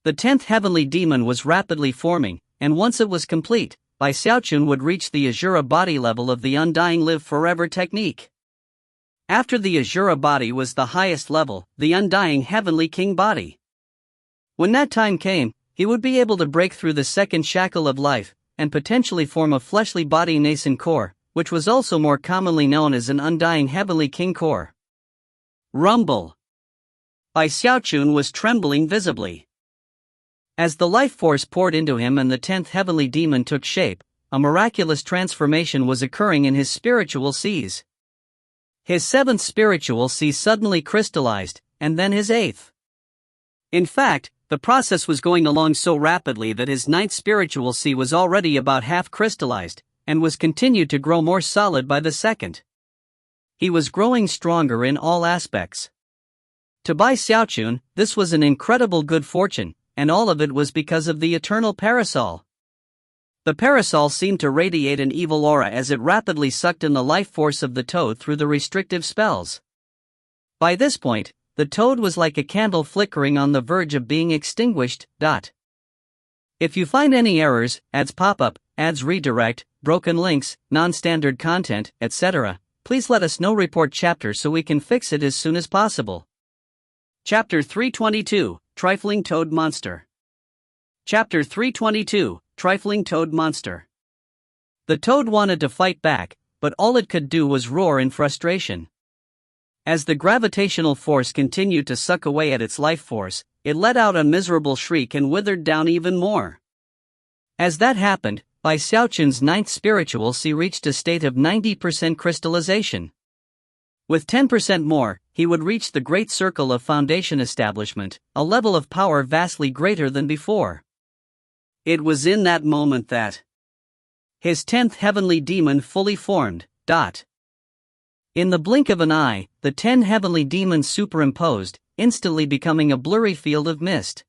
The 10th heavenly demon was rapidly forming, and once it was complete, Bai Xiaochun would reach the Azura body level of the Undying Live Forever technique. After the Azura body was the highest level, the Undying Heavenly King body. When that time came, he would be able to break through the second shackle of life, and potentially form a fleshly body nascent core, which was also more commonly known as an Undying Heavenly King core. Rumble. Bai Xiaochun was trembling visibly. As the life force poured into him and the 10th heavenly demon took shape, a miraculous transformation was occurring in his spiritual seas. His 7th spiritual sea suddenly crystallized, and then his 8th. In fact, the process was going along so rapidly that his 9th spiritual sea was already about half crystallized, and was continued to grow more solid by the second. He was growing stronger in all aspects. To Bai Xiaochun, this was an incredible good fortune, and all of it was because of the eternal parasol. The parasol seemed to radiate an evil aura as it rapidly sucked in the life force of the toad through the restrictive spells. By this point, the toad was like a candle flickering on the verge of being extinguished. If you find any errors, ads pop up, ads redirect, broken links, non-standard content, etc., please let us know. Report chapter so we can fix it as soon as possible. Chapter 322, Trifling Toad Monster. Chapter 322, Trifling Toad Monster. The toad wanted to fight back, but all it could do was roar in frustration. As the gravitational force continued to suck away at its life force, it let out a miserable shriek and withered down even more. As that happened, Bai Xiaochun's 9th spiritual sea reached a state of 90% crystallization. With 10% more, he would reach the Great Circle of Foundation Establishment, a level of power vastly greater than before. It was in that moment that his 10th heavenly demon fully formed. In the blink of an eye, the 10 heavenly demons superimposed, instantly becoming a blurry field of mist.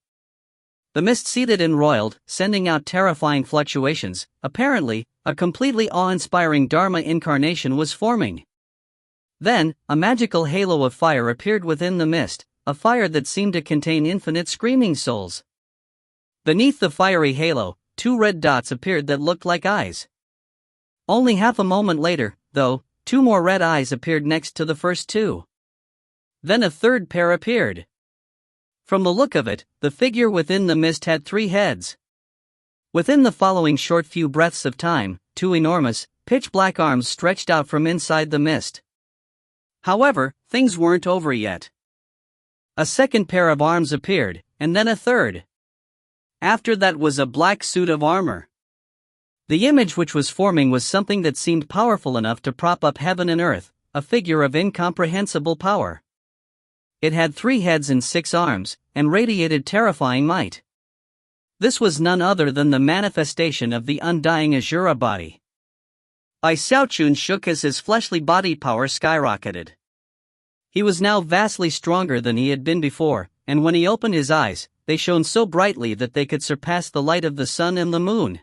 The mist seethed and roiled, sending out terrifying fluctuations. Apparently, a completely awe-inspiring Dharma incarnation was forming. Then, a magical halo of fire appeared within the mist, a fire that seemed to contain infinite screaming souls. Beneath the fiery halo, 2 red dots appeared that looked like eyes. Only half a moment later, though, 2 more red eyes appeared next to the first 2. Then a third pair appeared. From the look of it, the figure within the mist had 3 heads. Within the following short few breaths of time, 2 enormous, pitch-black arms stretched out from inside the mist. However, things weren't over yet. A second pair of arms appeared, and then a third. After that was a black suit of armor. The image which was forming was something that seemed powerful enough to prop up heaven and earth, a figure of incomprehensible power. It had 3 heads and 6 arms, and radiated terrifying might. This was none other than the manifestation of the Undying Azura body. Bai Xiaochun shook as his fleshly body power skyrocketed. He was now vastly stronger than he had been before, and when he opened his eyes, they shone so brightly that they could surpass the light of the sun and the moon.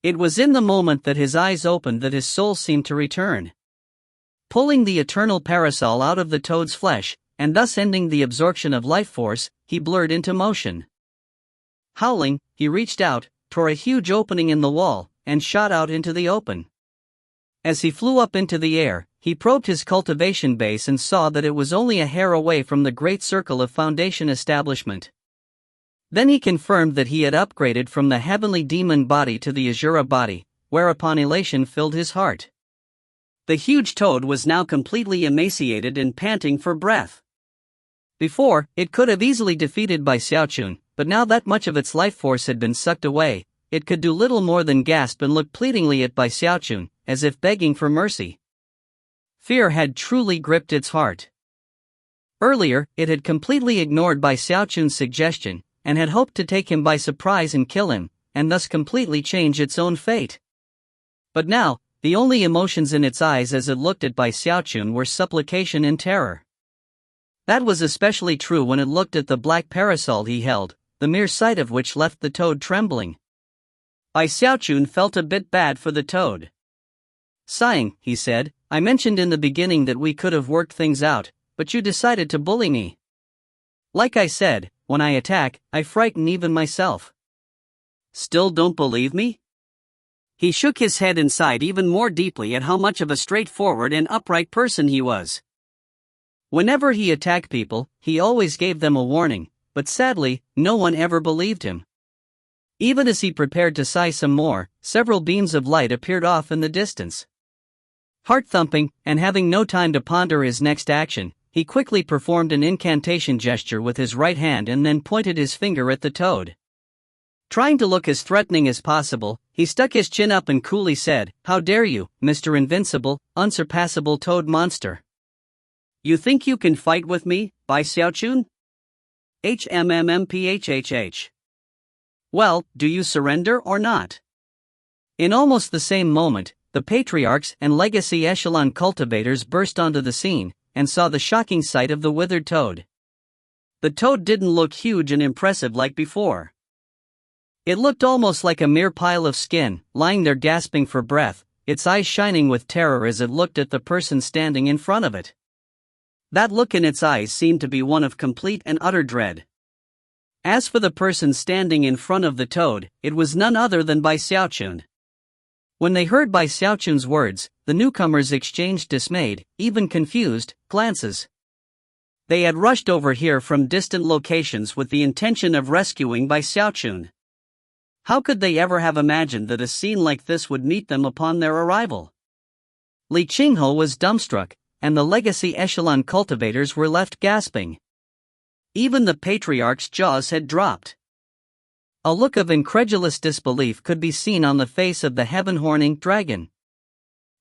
It was in the moment that his eyes opened that his soul seemed to return. Pulling the eternal parasol out of the toad's flesh, and thus ending the absorption of life force, he blurred into motion. Howling, he reached out, tore a huge opening in the wall, and shot out into the open. As he flew up into the air, he probed his cultivation base and saw that it was only a hair away from the Great Circle of Foundation Establishment. Then he confirmed that he had upgraded from the heavenly demon body to the Azura body, whereupon elation filled his heart. The huge toad was now completely emaciated and panting for breath. Before, it could have easily defeated Bai Xiaochun, but now that much of its life force had been sucked away, it could do little more than gasp and look pleadingly at Bai Xiaochun, as if begging for mercy. Fear had truly gripped its heart. Earlier, it had completely ignored Bai Xiaochun's suggestion, and had hoped to take him by surprise and kill him, and thus completely change its own fate. But now, the only emotions in its eyes as it looked at Bai Xiaochun were supplication and terror. That was especially true when it looked at the black parasol he held, the mere sight of which left the toad trembling. Bai Xiaochun felt a bit bad for the toad. Sighing, he said, "I mentioned in the beginning that we could have worked things out, but you decided to bully me. Like I said, when I attack, I frighten even myself. Still don't believe me?" He shook his head and sighed even more deeply at how much of a straightforward and upright person he was. Whenever he attacked people, he always gave them a warning, but sadly, no one ever believed him. Even as he prepared to sigh some more, several beams of light appeared off in the distance. Heart-thumping, and having no time to ponder his next action, he quickly performed an incantation gesture with his right hand and then pointed his finger at the toad. Trying to look as threatening as possible, he stuck his chin up and coolly said, "How dare you, Mr. Invincible, unsurpassable toad monster? You think you can fight with me, Bai Xiaochun? HMMMPHHH. Well, do you surrender or not?" In almost the same moment, the patriarchs and legacy echelon cultivators burst onto the scene, and saw the shocking sight of the withered toad. The toad didn't look huge and impressive like before. It looked almost like a mere pile of skin, lying there gasping for breath, its eyes shining with terror as it looked at the person standing in front of it. That look in its eyes seemed to be one of complete and utter dread. As for the person standing in front of the toad, it was none other than Bai Xiaochun. When they heard Bai Xiaochun's words, the newcomers exchanged dismayed, even confused, glances. They had rushed over here from distant locations with the intention of rescuing Bai Xiaochun. How could they ever have imagined that a scene like this would meet them upon their arrival? Li Qinghe was dumbstruck, and the legacy echelon cultivators were left gasping. Even the patriarch's jaws had dropped. A look of incredulous disbelief could be seen on the face of the heaven-horning dragon.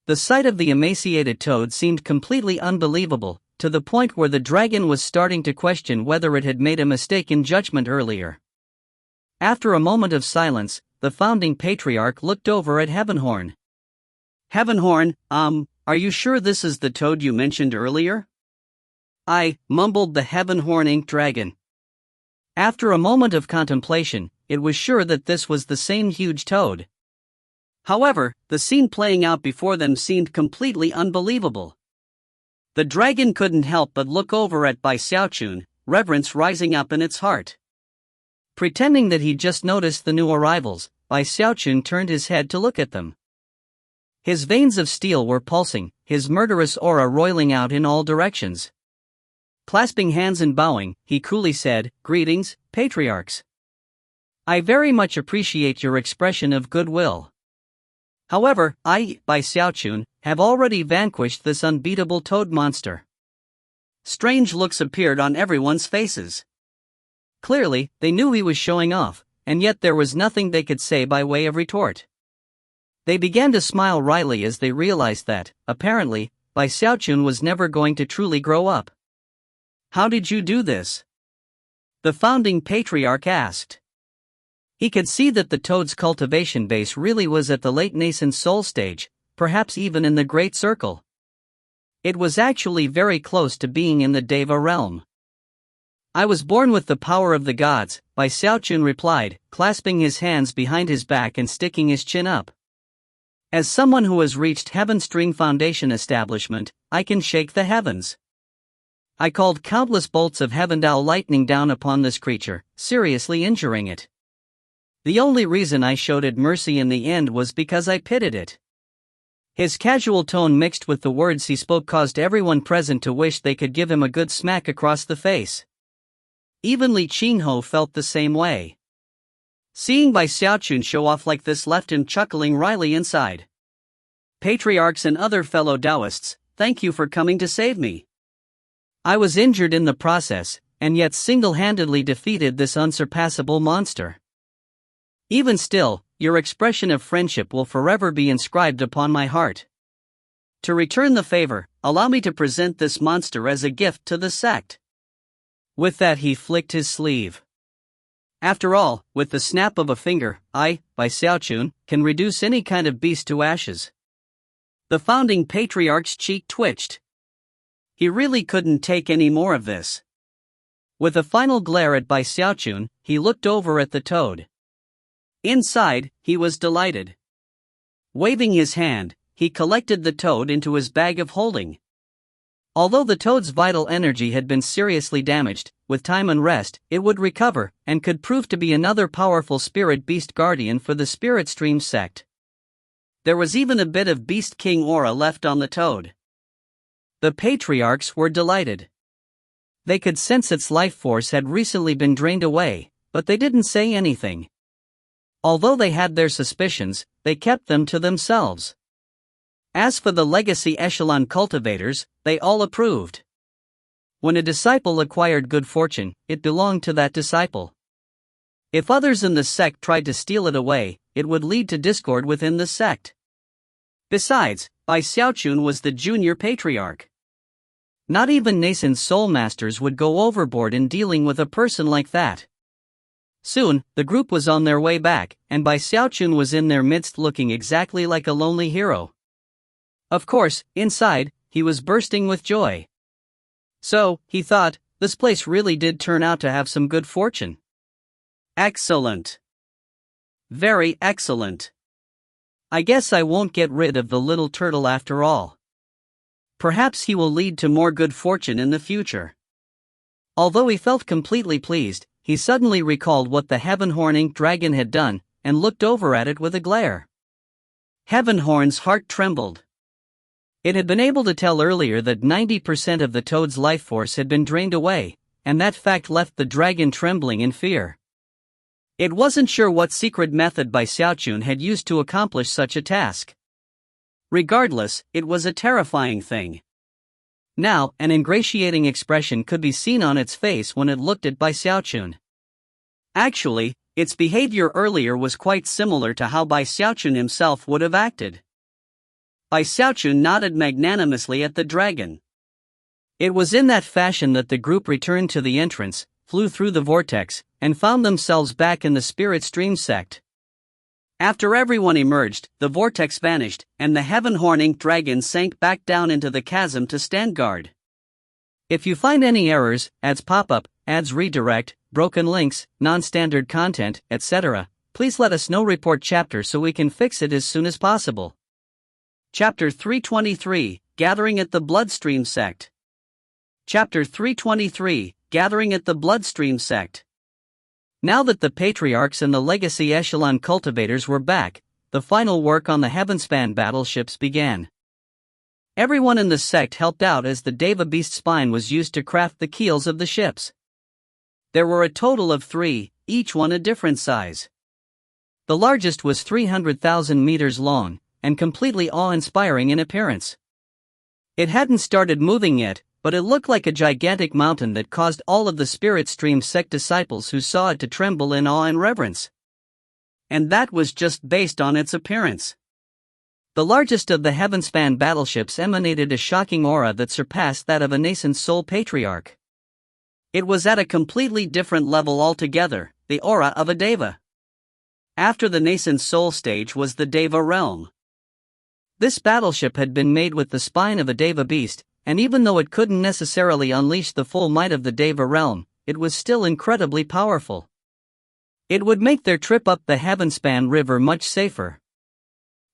The sight of the emaciated toad seemed completely unbelievable, to the point where the dragon was starting to question whether it had made a mistake in judgment earlier. After a moment of silence, the founding patriarch looked over at Heavenhorn. "Heavenhorn, are you sure this is the toad you mentioned earlier?" Mumbled the heaven-horning dragon. After a moment of contemplation, it was sure that this was the same huge toad. However, the scene playing out before them seemed completely unbelievable. The dragon couldn't help but look over at Bai Xiaochun, reverence rising up in its heart. Pretending that he'd just noticed the new arrivals, Bai Xiaochun turned his head to look at them. His veins of steel were pulsing, his murderous aura roiling out in all directions. Clasping hands and bowing, he coolly said, "Greetings, patriarchs. I very much appreciate your expression of goodwill. However, I, Bai Xiaochun, have already vanquished this unbeatable toad monster." Strange looks appeared on everyone's faces. Clearly, they knew he was showing off, and yet there was nothing they could say by way of retort. They began to smile wryly as they realized that, apparently, Bai Xiaochun was never going to truly grow up. "How did you do this?" the founding patriarch asked. He could see that the toad's cultivation base really was at the late nascent soul stage, perhaps even in the Great Circle. It was actually very close to being in the Deva realm. "I was born with the power of the gods," Bai Xiaochun replied, clasping his hands behind his back and sticking his chin up. "As someone who has reached Heaven String Foundation establishment, I can shake the heavens. I called countless bolts of Heavendao lightning down upon this creature, seriously injuring it. The only reason I showed it mercy in the end was because I pitied it." His casual tone mixed with the words he spoke caused everyone present to wish they could give him a good smack across the face. Even Li Qinghe felt the same way. Seeing Bai Xiaochun show off like this left him chuckling wryly inside. "Patriarchs and other fellow Taoists, thank you for coming to save me. I was injured in the process, and yet single-handedly defeated this unsurpassable monster. Even still, your expression of friendship will forever be inscribed upon my heart. To return the favor, allow me to present this monster as a gift to the sect." With that he flicked his sleeve. After all, with the snap of a finger, I, Bai Xiaochun, can reduce any kind of beast to ashes. The founding patriarch's cheek twitched. He really couldn't take any more of this. With a final glare at Bai Xiaochun, he looked over at the toad. Inside, he was delighted. Waving his hand, he collected the toad into his bag of holding. Although the toad's vital energy had been seriously damaged, with time and rest, it would recover, and could prove to be another powerful spirit beast guardian for the Spirit Stream sect. There was even a bit of Beast King aura left on the toad. The patriarchs were delighted. They could sense its life force had recently been drained away, but they didn't say anything. Although they had their suspicions, they kept them to themselves. As for the legacy echelon cultivators, they all approved. When a disciple acquired good fortune, it belonged to that disciple. If others in the sect tried to steal it away, it would lead to discord within the sect. Besides, Bai Xiaochun was the junior patriarch. Not even nascent soul masters would go overboard in dealing with a person like that. Soon, the group was on their way back, and Bai Xiaochun was in their midst looking exactly like a lonely hero. Of course, inside, he was bursting with joy. So, he thought, this place really did turn out to have some good fortune. Excellent. Very excellent. I guess I won't get rid of the little turtle after all. Perhaps he will lead to more good fortune in the future. Although he felt completely pleased, he suddenly recalled what the Heavenhorn Ink Dragon had done, and looked over at it with a glare. Heavenhorn's heart trembled. It had been able to tell earlier that 90% of the toad's life force had been drained away, and that fact left the dragon trembling in fear. It wasn't sure what secret method Bai Xiaochun had used to accomplish such a task. Regardless, it was a terrifying thing. Now, an ingratiating expression could be seen on its face when it looked at Bai Xiaochun. Actually, its behavior earlier was quite similar to how Bai Xiaochun himself would have acted. Bai Xiaochun nodded magnanimously at the dragon. It was in that fashion that the group returned to the entrance, flew through the vortex, and found themselves back in the Spirit Stream sect. After everyone emerged, the vortex vanished, and the Heavenhorn Ink Dragon sank back down into the chasm to stand guard. If you find any errors, ads pop up, ads redirect, broken links, non-standard content, etc., please let us know. Report chapter so we can fix it as soon as possible. Chapter 323, Gathering at the Bloodstream Sect. Chapter 323, Gathering at the Bloodstream Sect. Now that the patriarchs and the legacy echelon cultivators were back, the final work on the Heavenspan battleships began. Everyone in the sect helped out as the Deva Beast spine was used to craft the keels of the ships. There were a total of 3, each one a different size. The largest was 300,000 meters long, and completely awe-inspiring in appearance. It hadn't started moving yet, but it looked like a gigantic mountain that caused all of the Spirit Stream sect disciples who saw it to tremble in awe and reverence. And that was just based on its appearance. The largest of the Heavenspan battleships emanated a shocking aura that surpassed that of a nascent soul patriarch. It was at a completely different level altogether, the aura of a Deva. After the nascent soul stage was the Deva realm. This battleship had been made with the spine of a Deva beast, and even though it couldn't necessarily unleash the full might of the Deva realm, it was still incredibly powerful. It would make their trip up the Heavenspan River much safer.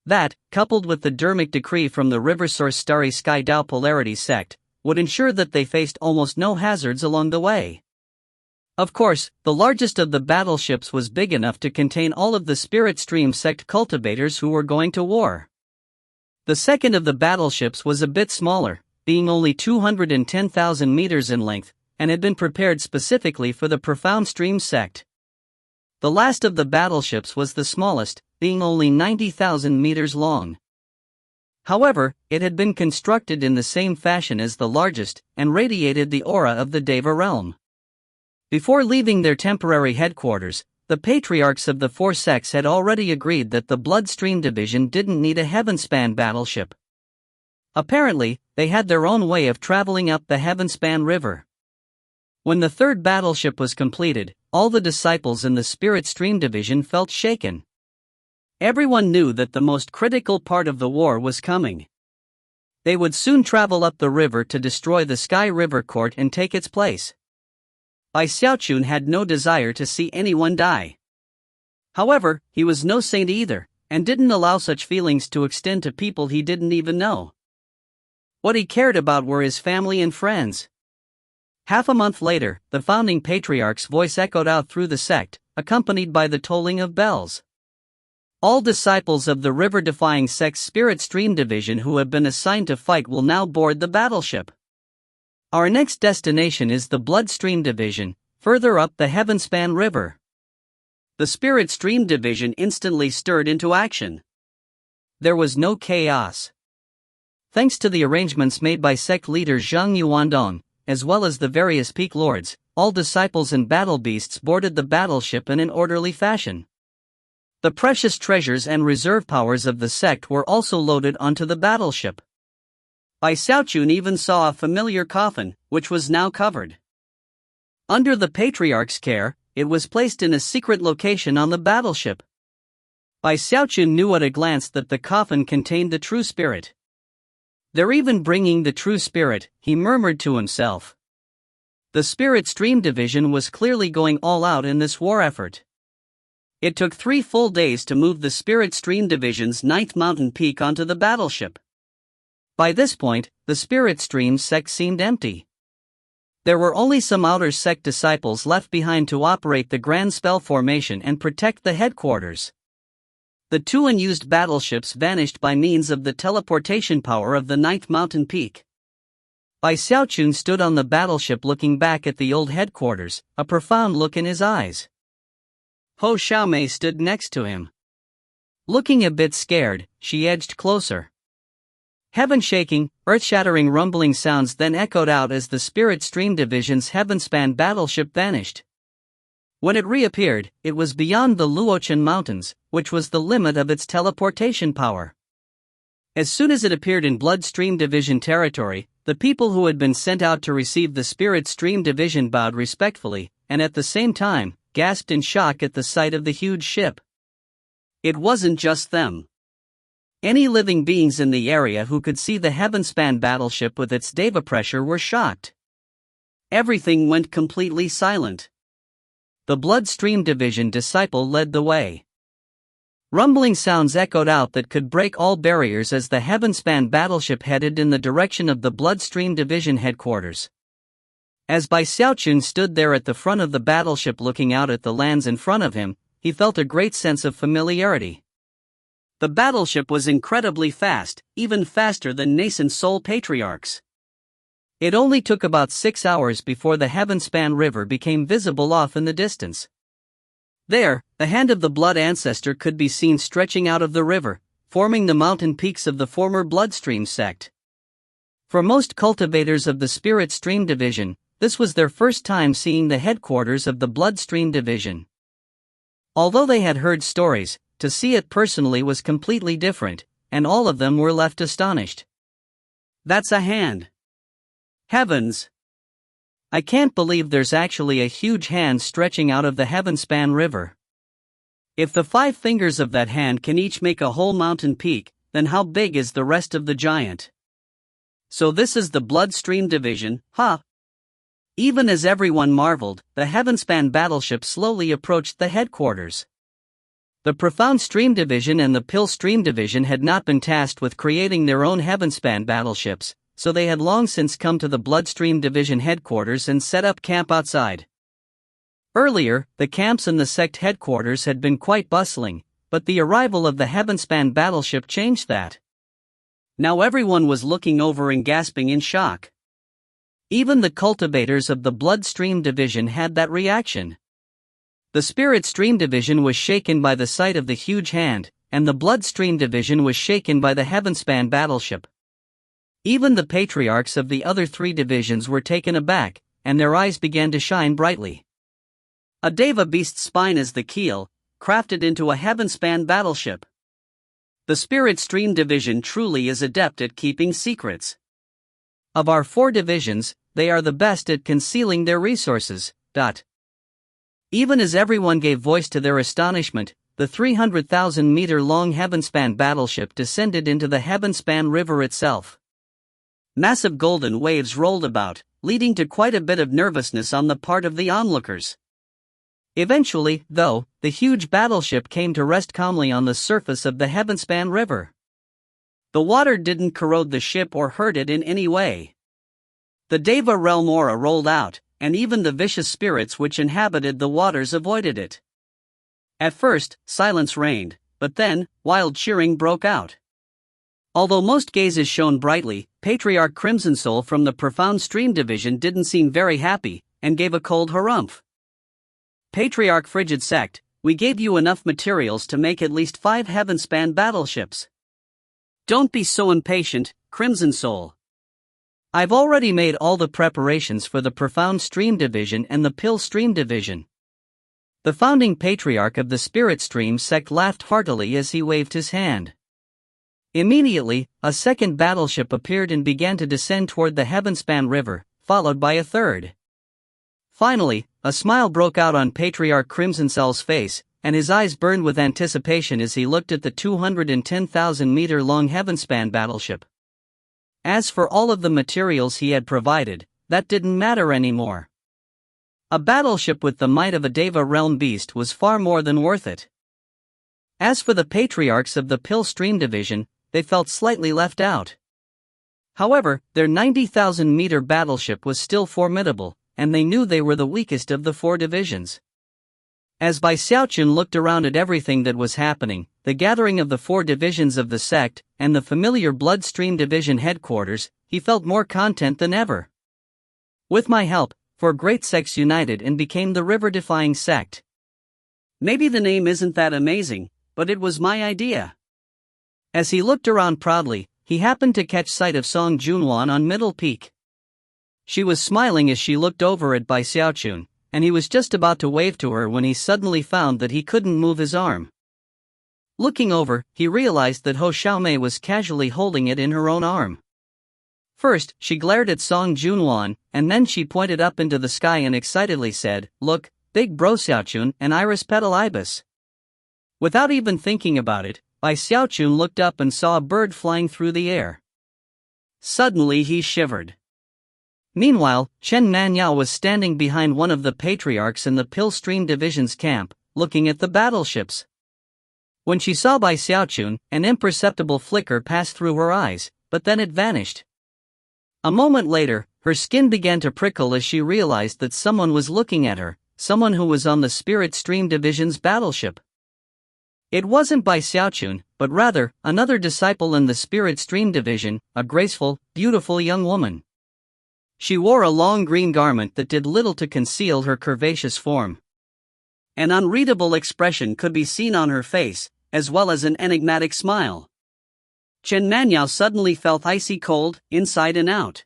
That, coupled with the Dermic decree from the River Source Starry Sky Tao Polarity sect, would ensure that they faced almost no hazards along the way. Of course, the largest of the battleships was big enough to contain all of the Spirit Stream sect cultivators who were going to war. The second of the battleships was a bit smaller, being only 210,000 meters in length, and had been prepared specifically for the Profound Stream sect. The last of the battleships was the smallest, being only 90,000 meters long. However, it had been constructed in the same fashion as the largest, and radiated the aura of the Deva realm. Before leaving their temporary headquarters, the patriarchs of the 4 sects had already agreed that the Bloodstream division didn't need a Heavenspan battleship. Apparently, they had their own way of traveling up the Heavenspan River. When the 3rd battleship was completed, all the disciples in the Spirit Stream division felt shaken. Everyone knew that the most critical part of the war was coming. They would soon travel up the river to destroy the Sky River Court and take its place. Bai Xiaochun had no desire to see anyone die. However, he was no saint either, and didn't allow such feelings to extend to people he didn't even know. What he cared about were his family and friends. Half a month later, the founding patriarch's voice echoed out through the sect, accompanied by the tolling of bells. All disciples of the river-defying sect's Spirit Stream Division who have been assigned to fight will now board the battleship. Our next destination is the Bloodstream Division, further up the Heavenspan River. The Spirit Stream Division instantly stirred into action. There was no chaos. Thanks to the arrangements made by sect leader Zhang Yuandong, as well as the various peak lords, all disciples and battle beasts boarded the battleship in an orderly fashion. The precious treasures and reserve powers of the sect were also loaded onto the battleship. Bai Xiaochun even saw a familiar coffin, which was now covered. Under the patriarch's care, it was placed in a secret location on the battleship. Bai Xiaochun knew at a glance that the coffin contained the true spirit. "They're even bringing the true spirit," he murmured to himself. The Spirit Stream Division was clearly going all out in this war effort. It took 3 full days to move the Spirit Stream Division's 9th mountain peak onto the battleship. By this point, the Spirit Stream sect seemed empty. There were only some outer sect disciples left behind to operate the Grand Spell Formation and protect the headquarters. The 2 unused battleships vanished by means of the teleportation power of the 9th mountain peak. Bai Xiaochun stood on the battleship looking back at the old headquarters, a profound look in his eyes. Ho Xiaomei stood next to him. Looking a bit scared, she edged closer. Heaven-shaking, earth-shattering rumbling sounds then echoed out as the Spirit Stream Division's Heavenspan battleship vanished. When it reappeared, it was beyond the Xiaochun Mountains, which was the limit of its teleportation power. As soon as it appeared in Bloodstream Division territory, the people who had been sent out to receive the Spirit Stream Division bowed respectfully, and at the same time, gasped in shock at the sight of the huge ship. It wasn't just them. Any living beings in the area who could see the Heavenspan battleship with its Deva pressure were shocked. Everything went completely silent. The Bloodstream Division disciple led the way. Rumbling sounds echoed out that could break all barriers as the Heavenspan battleship headed in the direction of the Bloodstream Division headquarters. As Bai Xiaochun stood there at the front of the battleship looking out at the lands in front of him, he felt a great sense of familiarity. The battleship was incredibly fast, even faster than nascent Soul Patriarchs. It only took about 6 hours before the Heavenspan River became visible off in the distance. There, the hand of the Blood Ancestor could be seen stretching out of the river, forming the mountain peaks of the former Bloodstream sect. For most cultivators of the Spirit Stream Division, this was their first time seeing the headquarters of the Bloodstream Division. Although they had heard stories, to see it personally was completely different, and all of them were left astonished. "That's a hand. Heavens! I can't believe there's actually a huge hand stretching out of the Heavenspan River. If the 5 fingers of that hand can each make a whole mountain peak, then how big is the rest of the giant? So this is the Bloodstream Division, huh?" Even as everyone marveled, the Heavenspan battleship slowly approached the headquarters. The Profound Stream Division and the Pill Stream Division had not been tasked with creating their own Heavenspan battleships, so they had long since come to the Bloodstream Division headquarters and set up camp outside. Earlier, the camps in the sect headquarters had been quite bustling, but the arrival of the Heavenspan battleship changed that. Now everyone was looking over and gasping in shock. Even the cultivators of the Bloodstream Division had that reaction. The Spirit Stream Division was shaken by the sight of the huge hand, and the Bloodstream Division was shaken by the Heavenspan battleship. Even the patriarchs of the other 3 divisions were taken aback, and their eyes began to shine brightly. A Deva beast's spine is the keel, crafted into a Heavenspan battleship. The Spirit Stream Division truly is adept at keeping secrets. Of our 4 divisions, they are the best at concealing their resources. Even as everyone gave voice to their astonishment, the 300,000-meter-long Heavenspan battleship descended into the Heavenspan River itself. Massive golden waves rolled about, leading to quite a bit of nervousness on the part of the onlookers. Eventually, though, the huge battleship came to rest calmly on the surface of the Heavenspan River. The water didn't corrode the ship or hurt it in any way. The Deva realm aura rolled out, and even the vicious spirits which inhabited the waters avoided it. At first, silence reigned, but then, wild cheering broke out. Although most gazes shone brightly, Patriarch Crimson Soul from the Profound Stream Division didn't seem very happy, and gave a cold harumph. Patriarch Frigid Sect, we gave you enough materials to make at least 5 Heavenspan battleships. Don't be so impatient, Crimson Soul. I've already made all the preparations for the Profound Stream Division and the Pill Stream Division. The founding patriarch of the Spirit Stream sect laughed heartily as he waved his hand. Immediately, a second battleship appeared and began to descend toward the Heavenspan River, followed by a third. Finally, a smile broke out on Patriarch Crimson Soul's face, and his eyes burned with anticipation as he looked at the 210,000-meter-long Heavenspan battleship. As for all of the materials he had provided, that didn't matter anymore. A battleship with the might of a Deva realm beast was far more than worth it. As for the patriarchs of the Pill Stream Division, they felt slightly left out. However, their 90,000-meter battleship was still formidable, and they knew they were the weakest of the 4 divisions. As Xiaochun looked around at everything that was happening, the gathering of the 4 divisions of the sect, and the familiar Bloodstream Division headquarters, he felt more content than ever. With my help, 4 great sects united and became the river-defying sect. Maybe the name isn't that amazing, but it was my idea. As he looked around proudly, he happened to catch sight of Song Junwan on Middle Peak. She was smiling as she looked over at Xiaochun, and he was just about to wave to her when he suddenly found that he couldn't move his arm. Looking over, he realized that Ho Xiaomei was casually holding it in her own arm. First, she glared at Song Junwan, and then she pointed up into the sky and excitedly said, "Look, big bro Xiaochun and Iris Petal Ibis." Without even thinking about it, Xiaochun looked up and saw a bird flying through the air. Suddenly he shivered. Meanwhile, Chen Nanyao was standing behind one of the patriarchs in the Pill Stream Division's camp, looking at the battleships. When she saw Xiaochun, an imperceptible flicker passed through her eyes, but then it vanished. A moment later, her skin began to prickle as she realized that someone was looking at her, someone who was on the Spirit Stream Division's battleship. It wasn't Xiaochun, but rather, another disciple in the Spirit Stream Division, a graceful, beautiful young woman. She wore a long green garment that did little to conceal her curvaceous form. An unreadable expression could be seen on her face, as well as an enigmatic smile. Chen Nanyao suddenly felt icy cold, inside and out.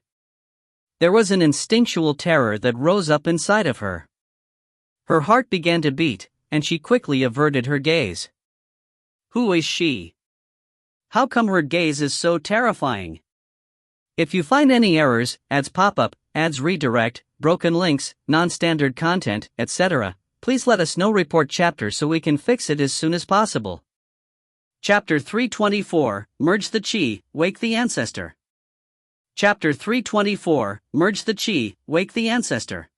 There was an instinctual terror that rose up inside of her. Her heart began to beat, and she quickly averted her gaze. Who is she? How come her gaze is so terrifying? If you find any errors, ads pop up, ads redirect, broken links, non-standard content, etc., please let us know. Report chapter so we can fix it as soon as possible. Chapter 324, Merge the Qi, Wake the Ancestor. Chapter 324, Merge the Qi, Wake the Ancestor.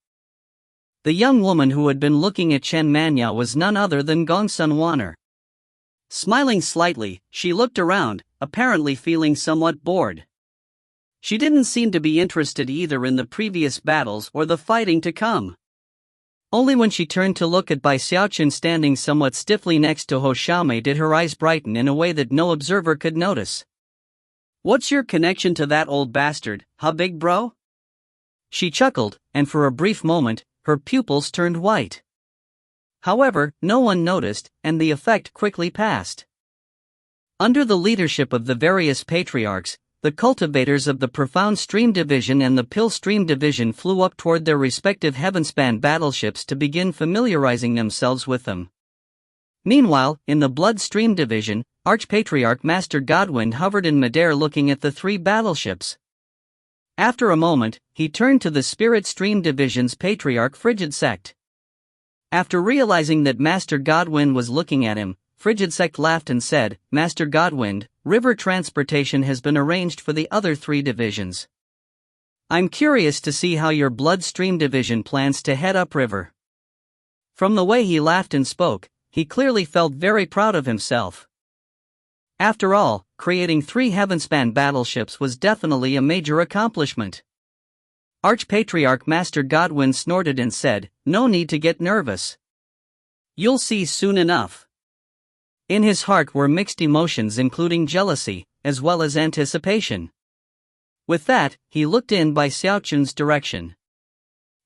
The young woman who had been looking at Chen Nanyao was none other than Gongsun Wanner. Smiling slightly, she looked around, apparently feeling somewhat bored. She didn't seem to be interested either in the previous battles or the fighting to come. Only when she turned to look at Xiaochun standing somewhat stiffly next to Ho Xiaomei did her eyes brighten in a way that no observer could notice. "What's your connection to that old bastard, huh big bro?" She chuckled, and for a brief moment, her pupils turned white. However, no one noticed, and the effect quickly passed. Under the leadership of the various patriarchs, the cultivators of the Profound Stream Division and the Pill Stream Division flew up toward their respective Heavenspan battleships to begin familiarizing themselves with them. Meanwhile, in the Blood Stream Division, Archpatriarch Master Godwind hovered in midair looking at the 3 battleships. After a moment, he turned to the Spirit Stream Division's Patriarch Frigid Sect. After realizing that Master Godwind was looking at him, Frigid Sect laughed and said, "Master Godwind, river transportation has been arranged for the other 3 divisions." I'm curious to see how your bloodstream division plans to head upriver. From the way he laughed and spoke, he clearly felt very proud of himself. After all, creating 3 heavenspan battleships was definitely a major accomplishment. Archpatriarch Master Godwin snorted and said, "No need to get nervous. You'll see soon enough." In his heart were mixed emotions including jealousy, as well as anticipation. With that, he looked in by Xiaochun's direction.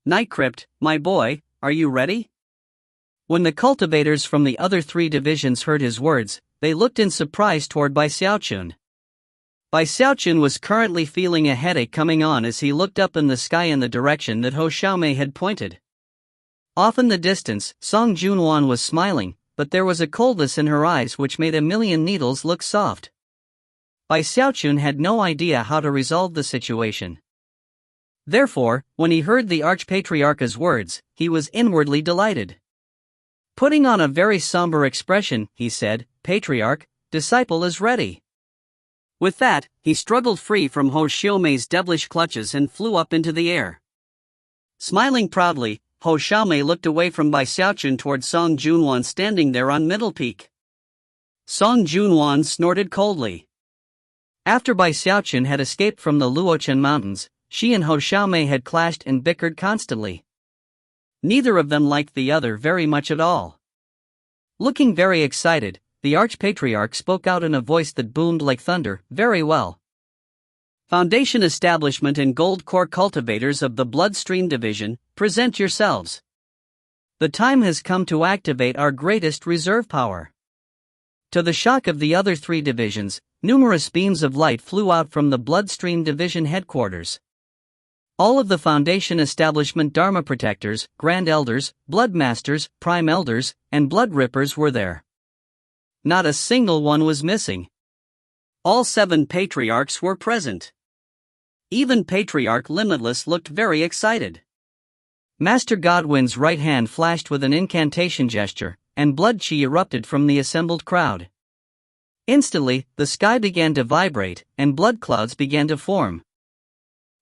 "Nightcrypt, my boy, are you ready?" When the cultivators from the other 3 divisions heard his words, they looked in surprise toward Bai Xiaochun. Bai Xiaochun was currently feeling a headache coming on as he looked up in the sky in the direction that Hou Xiaomei had pointed. Off in the distance, Song Junwan was smiling, but there was a coldness in her eyes which made a million needles look soft. Bai Xiaochun had no idea how to resolve the situation. Therefore, when he heard the Archpatriarch's words, he was inwardly delighted. Putting on a very somber expression, he said, "Patriarch, disciple is ready." With that, he struggled free from Hou Xiaomei's devilish clutches and flew up into the air. Smiling proudly, Hou Xiaomei looked away from Bai Xiaochun toward Song Junwan standing there on Middle Peak. Song Junwan snorted coldly. After Bai Xiaochun had escaped from the Luochen Mountains, she and Hou Xiaomei had clashed and bickered constantly. Neither of them liked the other very much at all. Looking very excited, the Archpatriarch spoke out in a voice that boomed like thunder, "Very well. Foundation Establishment and Gold Core Cultivators of the Bloodstream Division, present yourselves. The time has come to activate our greatest reserve power." To the shock of the other 3 divisions, numerous beams of light flew out from the Bloodstream Division headquarters. All of the Foundation Establishment Dharma Protectors, Grand Elders, Blood Masters, Prime Elders, and Blood Rippers were there. Not a single one was missing. All 7 patriarchs were present. Even Patriarch Limitless looked very excited. Master Godwin's right hand flashed with an incantation gesture, and blood chi erupted from the assembled crowd. Instantly, the sky began to vibrate, and blood clouds began to form.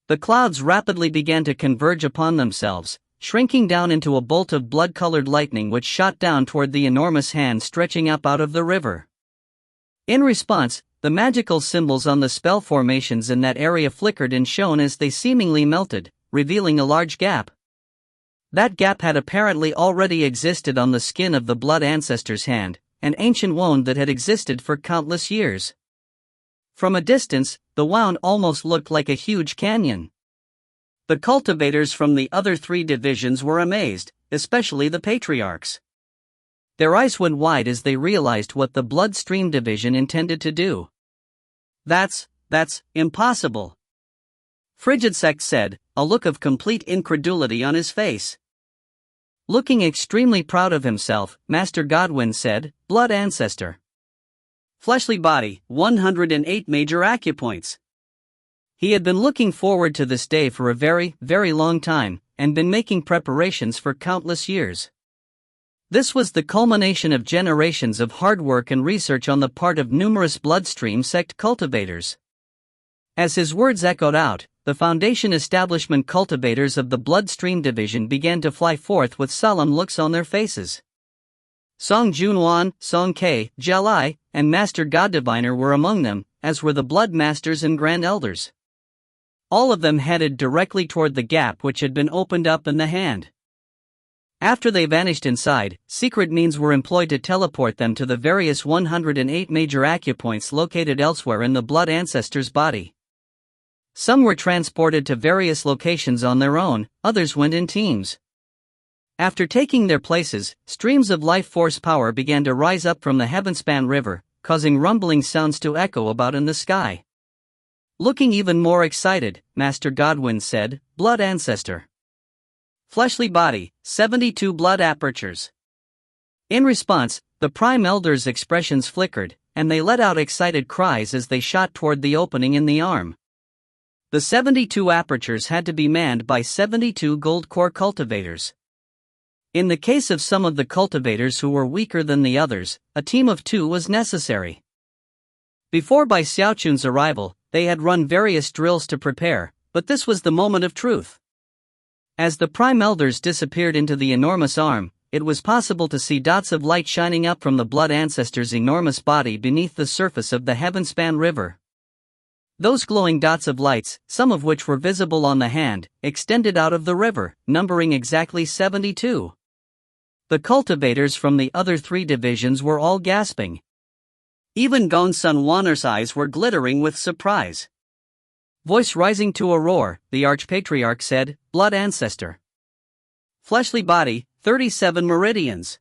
The clouds rapidly began to converge upon themselves, shrinking down into a bolt of blood-colored lightning which shot down toward the enormous hand stretching up out of the river. In response, the magical symbols on the spell formations in that area flickered and shone as they seemingly melted, revealing a large gap. That gap had apparently already existed on the skin of the blood ancestor's hand, an ancient wound that had existed for countless years. From a distance, the wound almost looked like a huge canyon. The cultivators from the other 3 divisions were amazed, especially the patriarchs. Their eyes went wide as they realized what the Bloodstream Division intended to do. That's impossible," Frigidsect said, a look of complete incredulity on his face. Looking extremely proud of himself, Master Godwin said, "Blood Ancestor. Fleshly body, 108 major acupoints." He had been looking forward to this day for a very, very long time, and been making preparations for countless years. This was the culmination of generations of hard work and research on the part of numerous bloodstream sect cultivators. As his words echoed out, the Foundation Establishment cultivators of the Bloodstream Division began to fly forth with solemn looks on their faces. Song Junwan, Song Ke, Jialai, and Master God Diviner were among them, as were the Blood Masters and Grand Elders. All of them headed directly toward the gap which had been opened up in the hand. After they vanished inside, secret means were employed to teleport them to the various 108 major acupoints located elsewhere in the blood ancestor's body. Some were transported to various locations on their own, others went in teams. After taking their places, streams of life force power began to rise up from the Heavenspan River, causing rumbling sounds to echo about in the sky. Looking even more excited, Master Godwin said, "Blood Ancestor. Fleshly body, 72 blood apertures." In response, the Prime Elders' expressions flickered, and they let out excited cries as they shot toward the opening in the arm. The 72 apertures had to be manned by 72 gold core cultivators. In the case of some of the cultivators who were weaker than the others, a team of 2 was necessary. Before Bai Xiaochun's arrival, they had run various drills to prepare, but this was the moment of truth. As the Prime Elders disappeared into the enormous arm, it was possible to see dots of light shining up from the Blood Ancestor's enormous body beneath the surface of the Heavenspan River. Those glowing dots of lights, some of which were visible on the hand, extended out of the river, numbering exactly 72. The cultivators from the other 3 divisions were all gasping. Even Gonsun Wanner's eyes were glittering with surprise. Voice rising to a roar, the Archpatriarch said, "Blood Ancestor. Fleshly body, 37 meridians."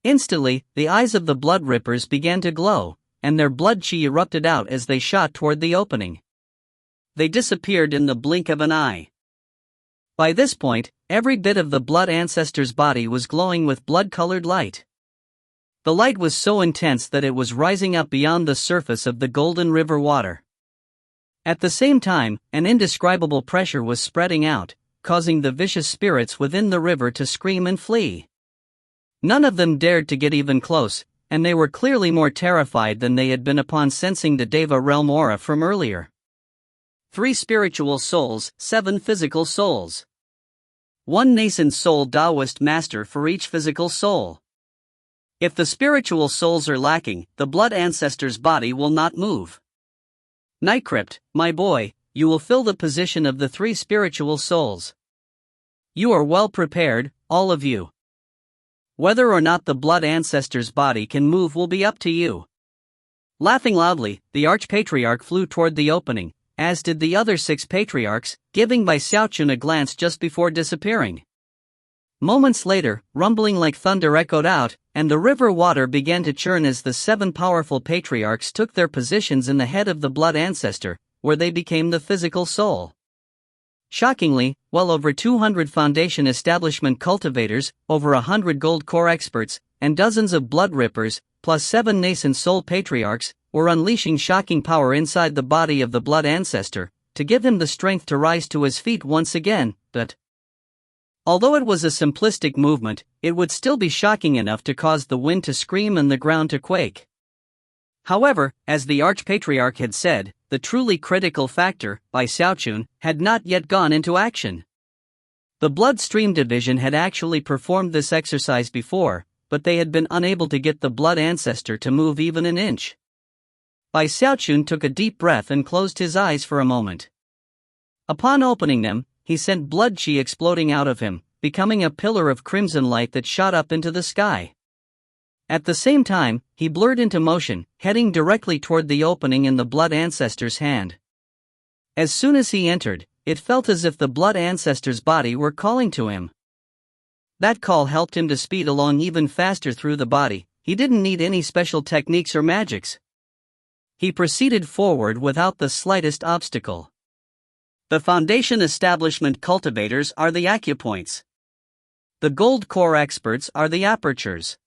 Instantly, the eyes of the Blood Rippers began to glow, and their blood chi erupted out as they shot toward the opening. They disappeared in the blink of an eye. By this point, every bit of the Blood Ancestor's body was glowing with blood-colored light. The light was so intense that it was rising up beyond the surface of the golden river water. At the same time, an indescribable pressure was spreading out, causing the vicious spirits within the river to scream and flee. None of them dared to get even close, and they were clearly more terrified than they had been upon sensing the Deva realm aura from earlier. 3 spiritual souls, 7 physical souls. 1 nascent soul Taoist master for each physical soul. If the spiritual souls are lacking, the Blood Ancestor's body will not move. Nightcrypt, my boy, you will fill the position of the 3 spiritual souls. You are well prepared, all of you. Whether or not the Blood Ancestor's body can move will be up to you. Laughing loudly, the Archpatriarch flew toward the opening, as did the other 6 patriarchs, giving by Xiaochun a glance just before disappearing. Moments later, rumbling like thunder echoed out, and the river water began to churn as the 7 powerful patriarchs took their positions in the head of the Blood Ancestor, where they became the physical soul. Shockingly, well over 200 Foundation Establishment cultivators, over 100 Gold Core experts, and dozens of Blood Rippers, plus 7 nascent soul patriarchs, were unleashing shocking power inside the body of the Blood Ancestor, to give him the strength to rise to his feet once again, but although it was a simplistic movement, it would still be shocking enough to cause the wind to scream and the ground to quake. However, as the Archpatriarch had said, the truly critical factor, by Xiaochun, had not yet gone into action. The Bloodstream Division had actually performed this exercise before, but they had been unable to get the Blood Ancestor to move even an inch. Bai Xiaochun took a deep breath and closed his eyes for a moment. Upon opening them, he sent blood chi exploding out of him, becoming a pillar of crimson light that shot up into the sky. At the same time, he blurred into motion, heading directly toward the opening in the Blood Ancestor's hand. As soon as he entered, it felt as if the Blood Ancestor's body were calling to him. That call helped him to speed along even faster through the body. He didn't need any special techniques or magics. He proceeded forward without the slightest obstacle. The Foundation Establishment cultivators are the acupoints. The Gold Core experts are the apertures.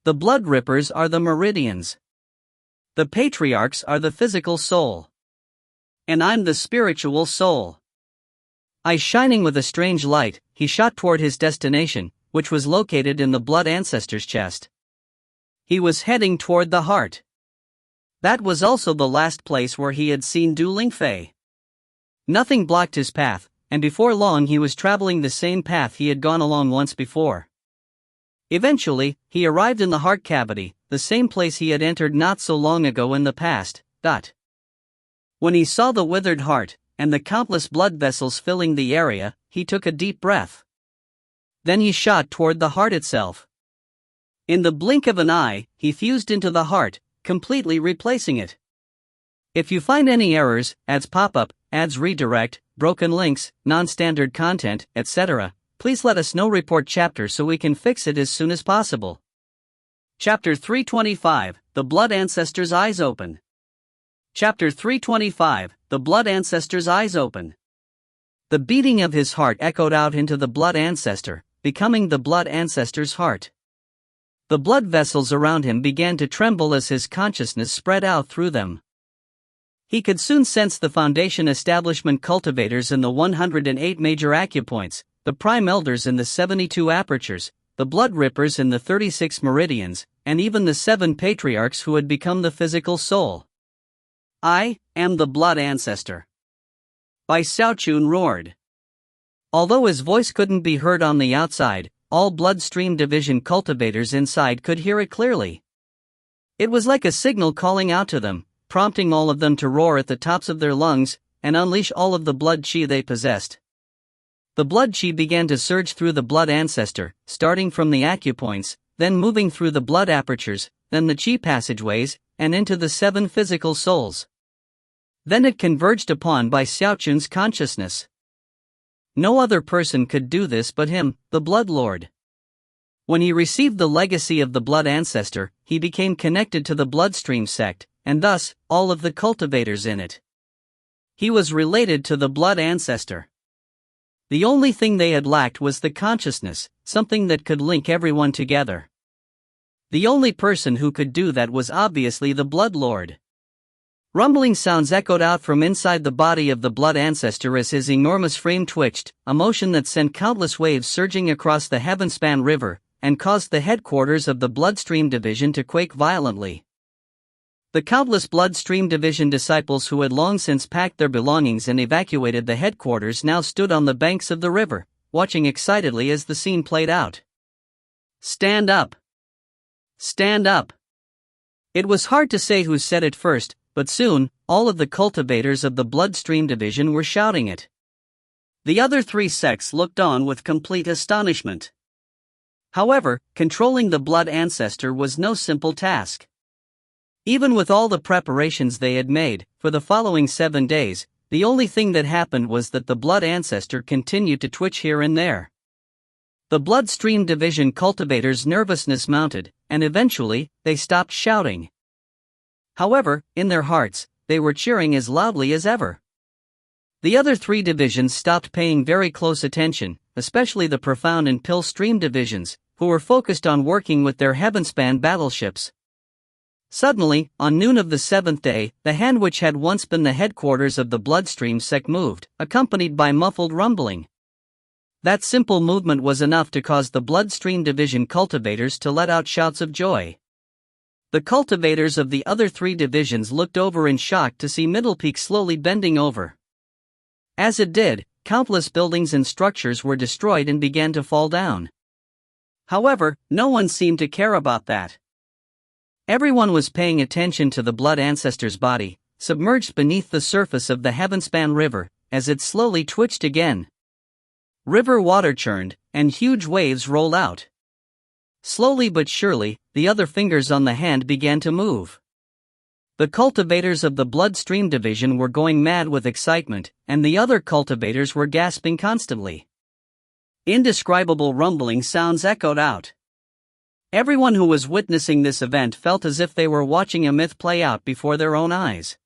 The Blood Rippers are the meridians. The Patriarchs are the physical soul. And I'm the spiritual soul. Eyes shining with a strange light, he shot toward his destination, which was located in the Blood Ancestor's chest. He was heading toward the heart. That was also the last place where he had seen Du Lingfei. Nothing blocked his path, and before long he was traveling the same path he had gone along once before. Eventually, he arrived in the heart cavity, the same place he had entered not so long ago in the past. When he saw the withered heart, and the countless blood vessels filling the area, he took a deep breath. Then he shot toward the heart itself. In the blink of an eye, he fused into the heart, completely replacing it. If you find any errors, ads pop-up, ads redirect, broken links, non-standard content, etc., please let us know. Report chapter so we can fix it as soon as possible. Chapter 325, The Blood Ancestor's Eyes Open. Chapter 325, The Blood Ancestor's Eyes Open. The beating of his heart echoed out into the Blood Ancestor, becoming the Blood Ancestor's heart. The blood vessels around him began to tremble as his consciousness spread out through them. He could soon sense the Foundation Establishment cultivators in the 108 major acupoints, the Prime Elders in the 72 apertures, the Blood Rippers in the 36 meridians, and even the 7 patriarchs who had become the physical soul. I am the Blood Ancestor. By Xiaochun roared. Although his voice couldn't be heard on the outside, all bloodstream division cultivators inside could hear it clearly. It was like a signal calling out to them, prompting all of them to roar at the tops of their lungs and unleash all of the blood qi they possessed. The blood qi began to surge through the blood ancestor, starting from the acupoints, then moving through the blood apertures, then the qi passageways, and into the 7 physical souls. Then it converged upon by Xiaochun's consciousness. No other person could do this but him, the Blood Lord. When he received the legacy of the blood ancestor, he became connected to the bloodstream sect, and thus, all of the cultivators in it. He was related to the blood ancestor. The only thing they had lacked was the consciousness, something that could link everyone together. The only person who could do that was obviously the Blood Lord. Rumbling sounds echoed out from inside the body of the blood ancestor as his enormous frame twitched, a motion that sent countless waves surging across the heavenspan river, and caused the headquarters of the bloodstream division to quake violently. The countless bloodstream division disciples who had long since packed their belongings and evacuated the headquarters now stood on the banks of the river, watching excitedly as the scene played out. Stand up! Stand up! It was hard to say who said it first, but soon, all of the cultivators of the bloodstream division were shouting it. The other 3 sects looked on with complete astonishment. However, controlling the blood ancestor was no simple task. Even with all the preparations they had made, for the following 7 days, the only thing that happened was that the blood ancestor continued to twitch here and there. The bloodstream division cultivators' nervousness mounted, and eventually, they stopped shouting. However, in their hearts, they were cheering as loudly as ever. The other 3 divisions stopped paying very close attention, especially the profound and pill stream divisions, who were focused on working with their heavenspan battleships. Suddenly, on noon of the 7th day, the hand which had once been the headquarters of the bloodstream sect moved, accompanied by muffled rumbling. That simple movement was enough to cause the bloodstream division cultivators to let out shouts of joy. The cultivators of the other 3 divisions looked over in shock to see Middle Peak slowly bending over. As it did, countless buildings and structures were destroyed and began to fall down. However, no one seemed to care about that. Everyone was paying attention to the blood ancestor's body, submerged beneath the surface of the heavenspan river, as it slowly twitched again. River water churned, and huge waves rolled out. Slowly but surely, the other fingers on the hand began to move. The cultivators of the bloodstream division were going mad with excitement, and the other cultivators were gasping constantly. Indescribable rumbling sounds echoed out. Everyone who was witnessing this event felt as if they were watching a myth play out before their own eyes.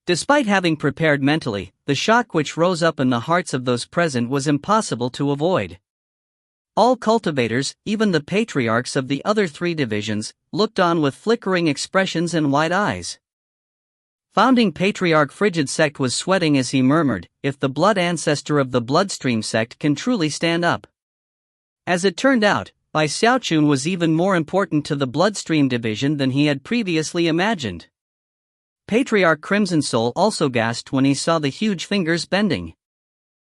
Despite having prepared mentally, the shock which rose up in the hearts of those present was impossible to avoid. All cultivators, even the patriarchs of the other 3 divisions, looked on with flickering expressions and wide eyes. Founding Patriarch Frigid Sect was sweating as he murmured, "If the blood ancestor of the bloodstream sect can truly stand up." As it turned out, Bai Xiaochun was even more important to the bloodstream division than he had previously imagined. Patriarch Crimson Soul also gasped when he saw the huge fingers bending.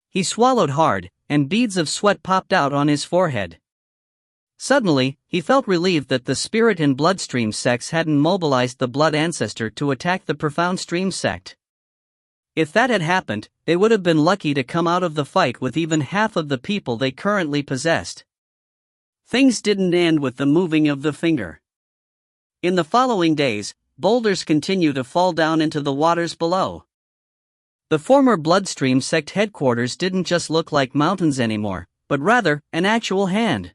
He swallowed hard, and beads of sweat popped out on his forehead. Suddenly, he felt relieved that the spirit and bloodstream sects hadn't mobilized the blood ancestor to attack the profound stream sect. If that had happened, they would have been lucky to come out of the fight with even half of the people they currently possessed. Things didn't end with the moving of the finger. In the following days, boulders continued to fall down into the waters below. The former bloodstream sect headquarters didn't just look like mountains anymore, but rather, an actual hand.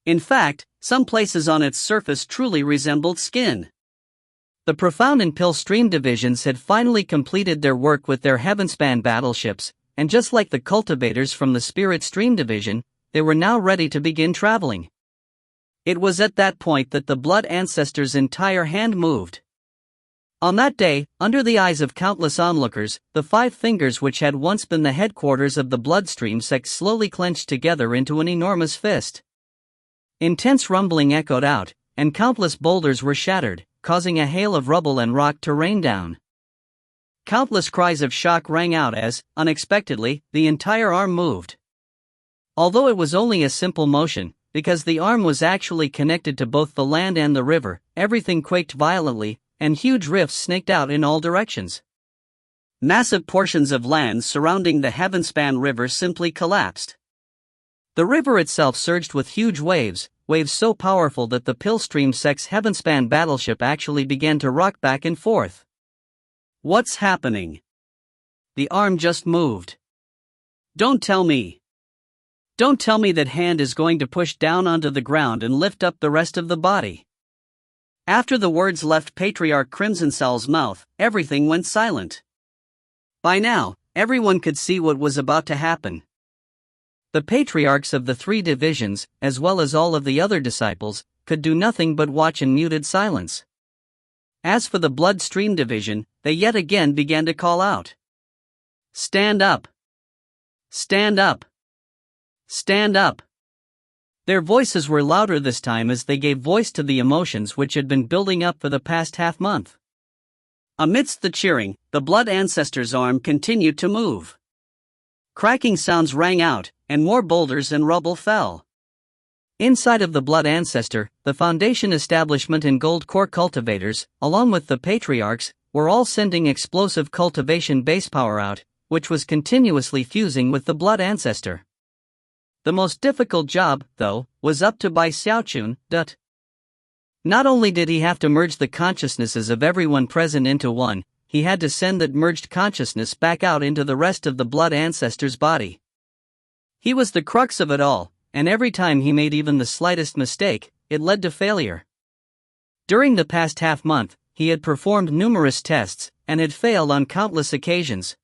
In fact, some places on its surface truly resembled skin. The profound and pill stream divisions had finally completed their work with their heavenspan battleships, and just like the cultivators from the spirit stream division, they were now ready to begin traveling. It was at that point that the blood ancestor's entire hand moved. On that day, under the eyes of countless onlookers, the 5 fingers which had once been the headquarters of the bloodstream sect slowly clenched together into an enormous fist. Intense rumbling echoed out, and countless boulders were shattered, causing a hail of rubble and rock to rain down. Countless cries of shock rang out as, unexpectedly, the entire arm moved. Although it was only a simple motion, because the arm was actually connected to both the land and the river, everything quaked violently, and huge rifts snaked out in all directions. Massive portions of land surrounding the Heavenspan River simply collapsed. The river itself surged with huge waves so powerful that the Pillstream 6 Heavenspan battleship actually began to rock back and forth. What's happening? The arm just moved. Don't tell me. Don't tell me that hand is going to push down onto the ground and lift up the rest of the body. After the words left Patriarch Crimson Cell's mouth, everything went silent. By now, everyone could see what was about to happen. The patriarchs of the three divisions, as well as all of the other disciples, could do nothing but watch in muted silence. As for the Bloodstream division, they yet again began to call out. Stand up! Stand up! Stand up! Their voices were louder this time as they gave voice to the emotions which had been building up for the past half-month. Amidst the cheering, the Blood Ancestor's arm continued to move. Cracking sounds rang out, and more boulders and rubble fell. Inside of the Blood Ancestor, the Foundation establishment and Gold Core cultivators, along with the Patriarchs, were all sending explosive cultivation base power out, which was continuously fusing with the Blood Ancestor. The most difficult job, though, was up to by Xiaochun. Not only did he have to merge the consciousnesses of everyone present into one, he had to send that merged consciousness back out into the rest of the Blood Ancestor's body. He was the crux of it all, and every time he made even the slightest mistake, it led to failure. During the past half-month, he had performed numerous tests, and had failed on countless occasions.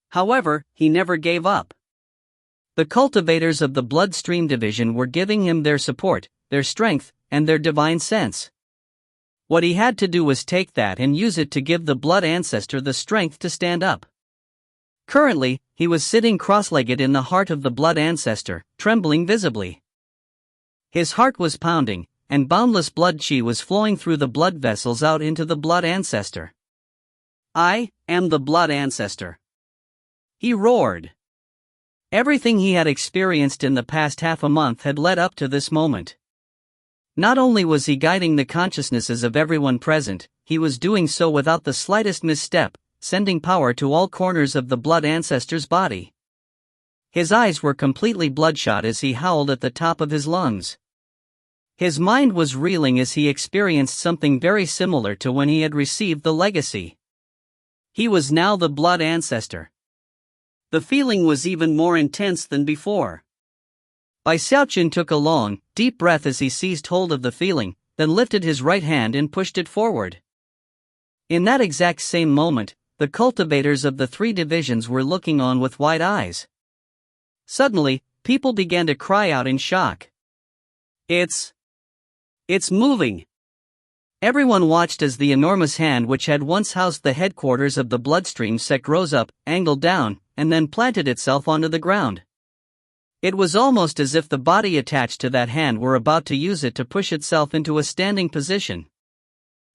However, he never gave up. The cultivators of the Bloodstream division were giving him their support, their strength, and their divine sense. What he had to do was take that and use it to give the Blood Ancestor the strength to stand up. Currently, he was sitting cross-legged in the heart of the Blood Ancestor, trembling visibly. His heart was pounding, and boundless blood chi was flowing through the blood vessels out into the Blood Ancestor. I am the Blood Ancestor. He roared. Everything he had experienced in the past half a month had led up to this moment. Not only was he guiding the consciousnesses of everyone present, he was doing so without the slightest misstep, sending power to all corners of the Blood Ancestor's body. His eyes were completely bloodshot as he howled at the top of his lungs. His mind was reeling as he experienced something very similar to when he had received the legacy. He was now the Blood Ancestor. The feeling was even more intense than before. Bai Xiaochun took a long, deep breath as he seized hold of the feeling, then lifted his right hand and pushed it forward. In that exact same moment, the cultivators of the three divisions were looking on with wide eyes. Suddenly, people began to cry out in shock. It's moving! Everyone watched as the enormous hand which had once housed the headquarters of the Bloodstream sect rose up, angled down, and then planted itself onto the ground. It was almost as if the body attached to that hand were about to use it to push itself into a standing position.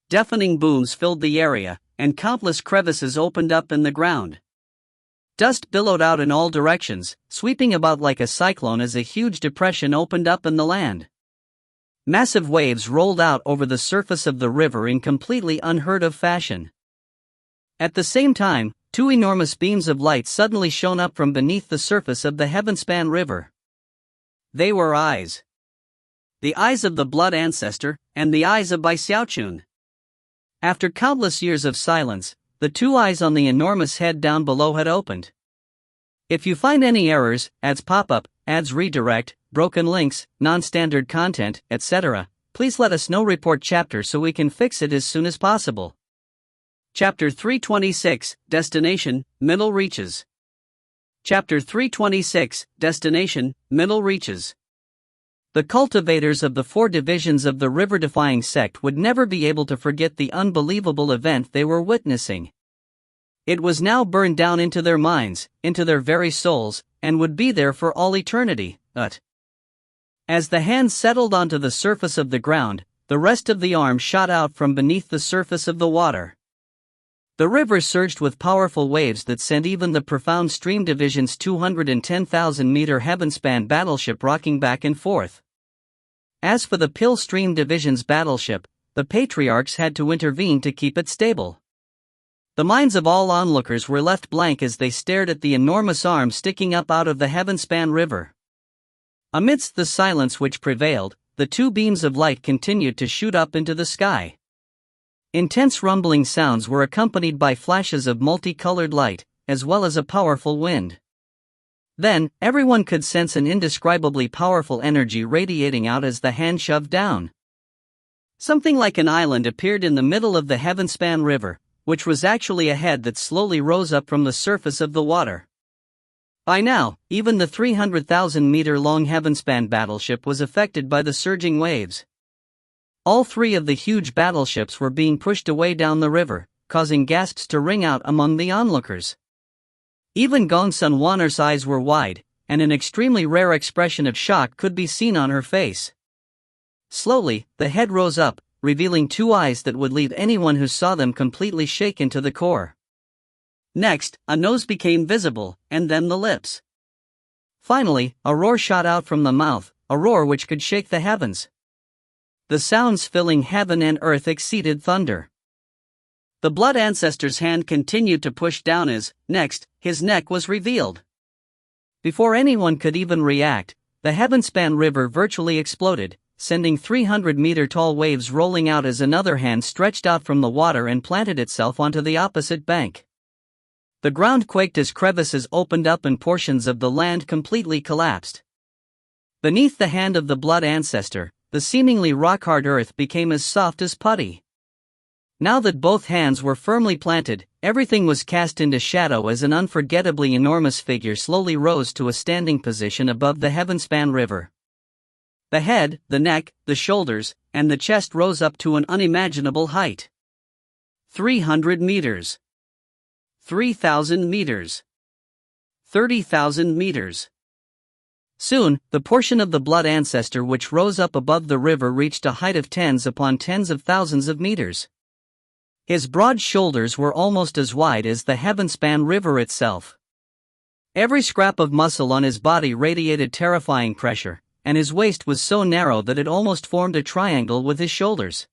Deafening booms filled the area, and countless crevices opened up in the ground. Dust billowed out in all directions, sweeping about like a cyclone as a huge depression opened up in the land. Massive waves rolled out over the surface of the river in completely unheard-of fashion. At the same time, two enormous beams of light suddenly shone up from beneath the surface of the Heavenspan River. They were eyes. The eyes of the Blood Ancestor, and the eyes of Bai Xiaochun. After countless years of silence, the two eyes on the enormous head down below had opened. If you find any errors, ads pop up, ads redirect, broken links, non-standard content, etc., please let us know. Report chapter so we can fix it as soon as possible. Chapter 326, Destination, Middle Reaches. Chapter 326, Destination, Middle Reaches. The cultivators of the four divisions of the river-defying sect would never be able to forget the unbelievable event they were witnessing. It was now burned down into their minds, into their very souls, and would be there for all eternity. As the hand settled onto the surface of the ground, the rest of the arm shot out from beneath the surface of the water. The river surged with powerful waves that sent even the Profound Stream Division's 210,000-meter heavenspan battleship rocking back and forth. As for the Pill Stream Division's battleship, the Patriarchs had to intervene to keep it stable. The minds of all onlookers were left blank as they stared at the enormous arm sticking up out of the heavenspan river. Amidst the silence which prevailed, the two beams of light continued to shoot up into the sky. Intense rumbling sounds were accompanied by flashes of multicolored light, as well as a powerful wind. Then, everyone could sense an indescribably powerful energy radiating out as the hand shoved down. Something like an island appeared in the middle of the heavenspan river, which was actually a head that slowly rose up from the surface of the water. By now, even the 300,000-meter-long heavenspan battleship was affected by the surging waves. All three of the huge battleships were being pushed away down the river, causing gasps to ring out among the onlookers. Even Gong Sun Wanner's eyes were wide, and an extremely rare expression of shock could be seen on her face. Slowly, the head rose up, revealing two eyes that would leave anyone who saw them completely shaken to the core. Next, a nose became visible, and then the lips. Finally, a roar shot out from the mouth, a roar which could shake the heavens. The sounds filling heaven and earth exceeded thunder. The Blood Ancestor's hand continued to push down next, his neck was revealed. Before anyone could even react, the heavenspan river virtually exploded, sending 300-meter-tall waves rolling out as another hand stretched out from the water and planted itself onto the opposite bank. The ground quaked as crevices opened up and portions of the land completely collapsed. Beneath the hand of the Blood Ancestor, the seemingly rock-hard earth became as soft as putty. Now that both hands were firmly planted, everything was cast into shadow as an unforgettably enormous figure slowly rose to a standing position above the heavenspan river. The head, the neck, the shoulders, and the chest rose up to an unimaginable height. 300 meters. 3,000 meters. 30,000 meters. Soon, the portion of the Blood Ancestor which rose up above the river reached a height of tens upon tens of thousands of meters. His broad shoulders were almost as wide as the heavenspan river itself. Every scrap of muscle on his body radiated terrifying pressure, and his waist was so narrow that it almost formed a triangle with his shoulders.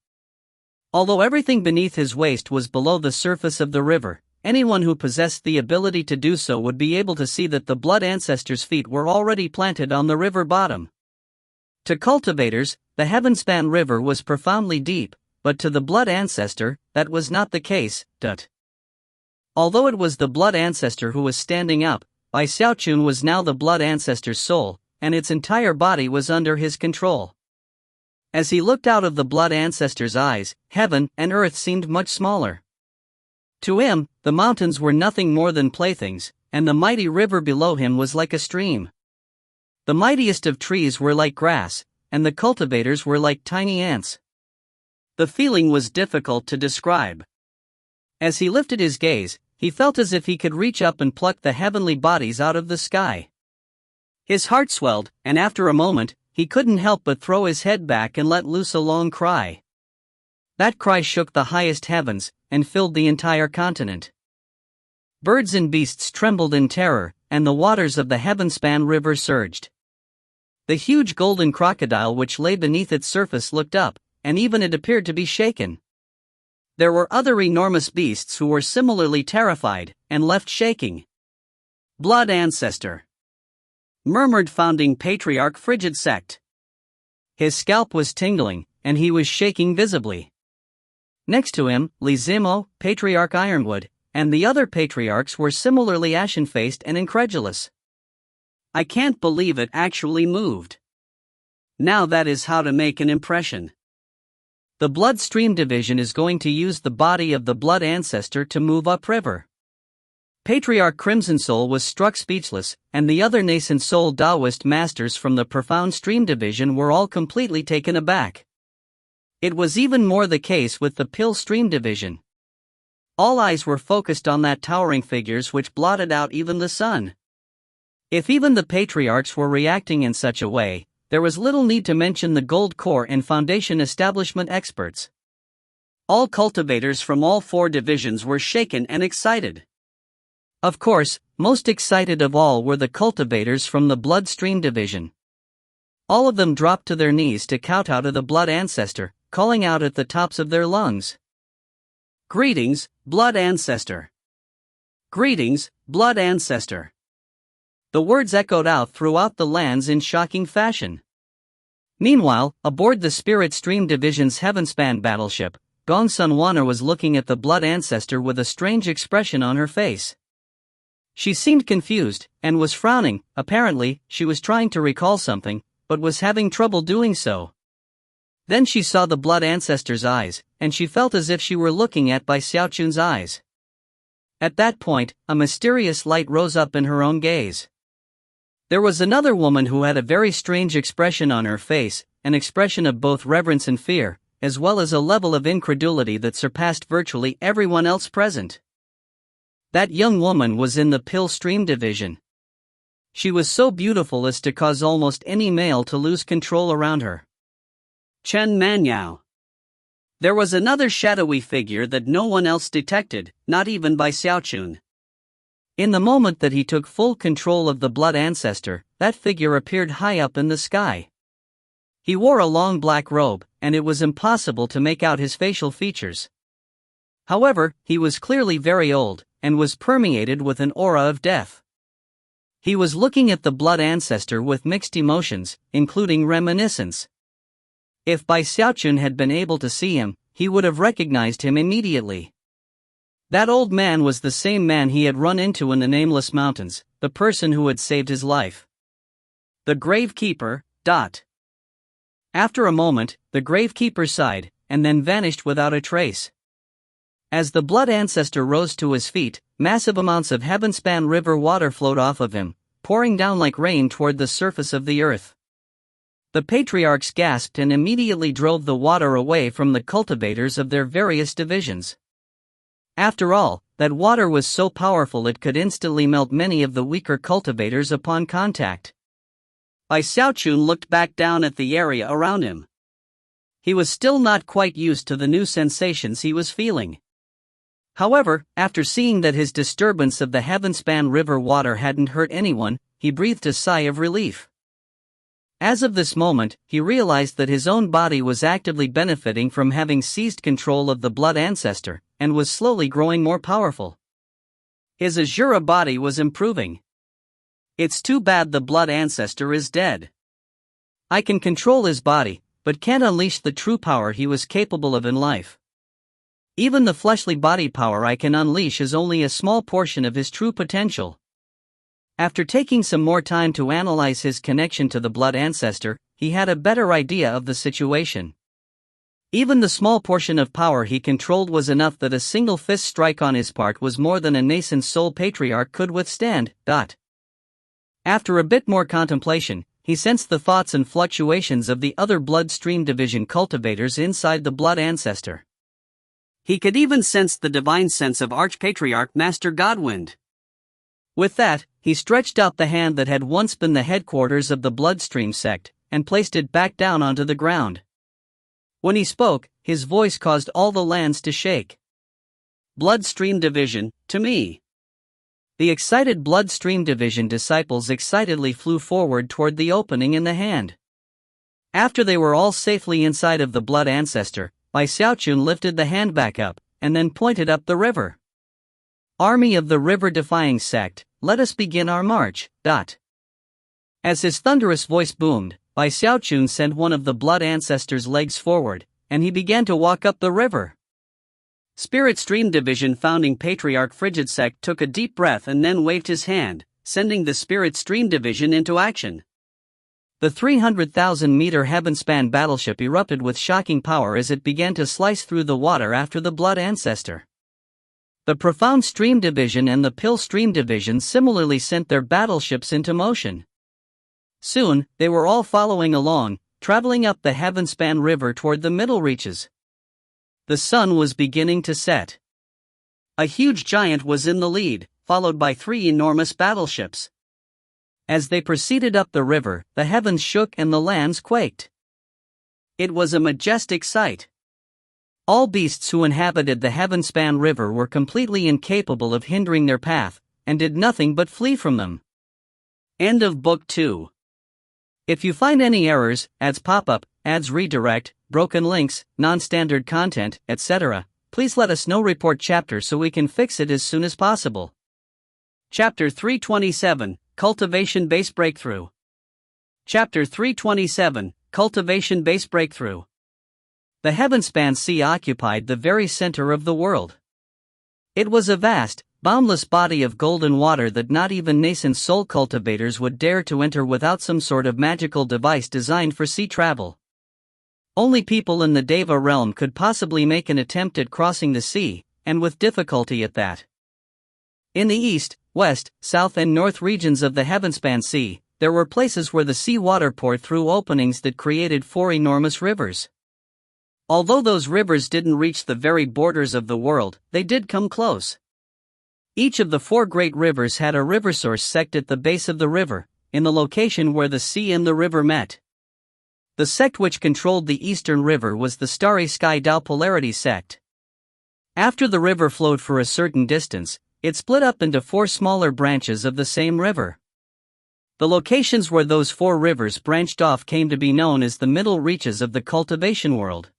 Although everything beneath his waist was below the surface of the river, anyone who possessed the ability to do so would be able to see that the Blood Ancestor's feet were already planted on the river bottom. To cultivators, the heavenspan river was profoundly deep, but to the Blood Ancestor, that was not the case. Although it was the Blood Ancestor who was standing up, Xiaochun was now the Blood Ancestor's soul, and its entire body was under his control. As he looked out of the Blood Ancestor's eyes, heaven and earth seemed much smaller. To him, the mountains were nothing more than playthings, and the mighty river below him was like a stream. The mightiest of trees were like grass, and the cultivators were like tiny ants. The feeling was difficult to describe. As he lifted his gaze, he felt as if he could reach up and pluck the heavenly bodies out of the sky. His heart swelled, and after a moment, he couldn't help but throw his head back and let loose a long cry. That cry shook the highest heavens, and filled the entire continent. Birds and beasts trembled in terror, and the waters of the heavenspan river surged. The huge golden crocodile which lay beneath its surface looked up, and even it appeared to be shaken. There were other enormous beasts who were similarly terrified, and left shaking. Blood Ancestor, murmured founding patriarch Frigid Sect. His scalp was tingling, and he was shaking visibly. Next to him, Li Zimo, Patriarch Ironwood, and the other patriarchs were similarly ashen-faced and incredulous. I can't believe it actually moved. Now that is how to make an impression. The Blood Stream Division is going to use the body of the Blood Ancestor to move upriver. Patriarch Crimson Soul was struck speechless, and the other nascent soul Taoist masters from the Profound Stream Division were all completely taken aback. It was even more the case with the Pill Stream Division. All eyes were focused on that towering figures which blotted out even the sun. If even the patriarchs were reacting in such a way, there was little need to mention the Gold Core and Foundation establishment experts. All cultivators from all 4 divisions were shaken and excited. Of course, most excited of all were the cultivators from the Bloodstream division. All of them dropped to their knees to kowtow to the Blood Ancestor, calling out at the tops of their lungs, "Greetings, Blood Ancestor! Greetings, Blood Ancestor!" The words echoed out throughout the lands in shocking fashion. Meanwhile, aboard the Spirit Stream Division's Heavenspan battleship, Gong Sunwana was looking at the Blood Ancestor with a strange expression on her face. She seemed confused, and was frowning. Apparently, she was trying to recall something, but was having trouble doing so. Then she saw the Blood Ancestor's eyes, and she felt as if she were looking at by Xiaochun's eyes. At that point, a mysterious light rose up in her own gaze. There was another woman who had a very strange expression on her face, an expression of both reverence and fear, as well as a level of incredulity that surpassed virtually everyone else present. That young woman was in the Pill Stream division. She was so beautiful as to cause almost any male to lose control around her. Chen Manyao. There was another shadowy figure that no one else detected, not even by Xiaochun. In the moment that he took full control of the Blood Ancestor, that figure appeared high up in the sky. He wore a long black robe, and it was impossible to make out his facial features. However, he was clearly very old, and was permeated with an aura of death. He was looking at the Blood Ancestor with mixed emotions, including reminiscence. If Bai Xiaochun had been able to see him, he would have recognized him immediately. That old man was the same man he had run into in the Nameless Mountains, the person who had saved his life. The Gravekeeper. After a moment, the Gravekeeper sighed, and then vanished without a trace. As the Blood Ancestor rose to his feet, massive amounts of Heavenspan River water flowed off of him, pouring down like rain toward the surface of the earth. The patriarchs gasped and immediately drove the water away from the cultivators of their various divisions. After all, that water was so powerful it could instantly melt many of the weaker cultivators upon contact. Bai Xiaochun looked back down at the area around him. He was still not quite used to the new sensations he was feeling. However, after seeing that his disturbance of the Heavenspan River water hadn't hurt anyone, he breathed a sigh of relief. As of this moment, he realized that his own body was actively benefiting from having seized control of the Blood Ancestor, and was slowly growing more powerful. His Azura body was improving. It's too bad the Blood Ancestor is dead. I can control his body, but can't unleash the true power he was capable of in life. Even the fleshly body power I can unleash is only a small portion of his true potential. After taking some more time to analyze his connection to the Blood Ancestor, he had a better idea of the situation. Even the small portion of power he controlled was enough that a single fist strike on his part was more than a nascent soul patriarch could withstand. After a bit more contemplation, he sensed the thoughts and fluctuations of the other Bloodstream Division cultivators inside the Blood Ancestor. He could even sense the divine sense of Archpatriarch Master Godwind. With that, he stretched out the hand that had once been the headquarters of the Bloodstream sect, and placed it back down onto the ground. When he spoke, his voice caused all the lands to shake. Bloodstream Division, to me. The excited Bloodstream Division disciples excitedly flew forward toward the opening in the hand. After they were all safely inside of the Blood Ancestor, Bai Xiaochun lifted the hand back up, and then pointed up the river. Army of the River-Defying Sect, let us begin our march. As his thunderous voice boomed, Bai Xiaochun sent one of the Blood Ancestor's legs forward, and he began to walk up the river. Spirit Stream Division founding Patriarch Frigid Sect took a deep breath and then waved his hand, sending the Spirit Stream Division into action. The 300,000-meter Heavenspan battleship erupted with shocking power as it began to slice through the water after the Blood Ancestor. The Profound Stream Division and the Pill Stream Division similarly sent their battleships into motion. Soon, they were all following along, traveling up the Heavenspan River toward the middle reaches. The sun was beginning to set. A huge giant was in the lead, followed by 3 enormous battleships. As they proceeded up the river, the heavens shook and the lands quaked. It was a majestic sight. All beasts who inhabited the Heavenspan River were completely incapable of hindering their path, and did nothing but flee from them. End of Book 2. If you find any errors, ads pop up, ads redirect, broken links, non-standard content, etc., please let us know. Report chapter so we can fix it as soon as possible. Chapter 327, Cultivation Base Breakthrough. Chapter 327, Cultivation Base Breakthrough. The Heavenspan Sea occupied the very center of the world. It was a vast, boundless body of golden water that not even nascent soul cultivators would dare to enter without some sort of magical device designed for sea travel. Only people in the Deva realm could possibly make an attempt at crossing the sea, and with difficulty at that. In the east, west, south and north regions of the Heavenspan Sea, there were places where the sea water poured through openings that created 4 enormous rivers. Although those rivers didn't reach the very borders of the world, they did come close. Each of the 4 great rivers had a river source sect at the base of the river, in the location where the sea and the river met. The sect which controlled the eastern river was the Starry Sky Dao Polarity sect. After the river flowed for a certain distance, it split up into 4 smaller branches of the same river. The locations where those 4 rivers branched off came to be known as the middle reaches of the cultivation world.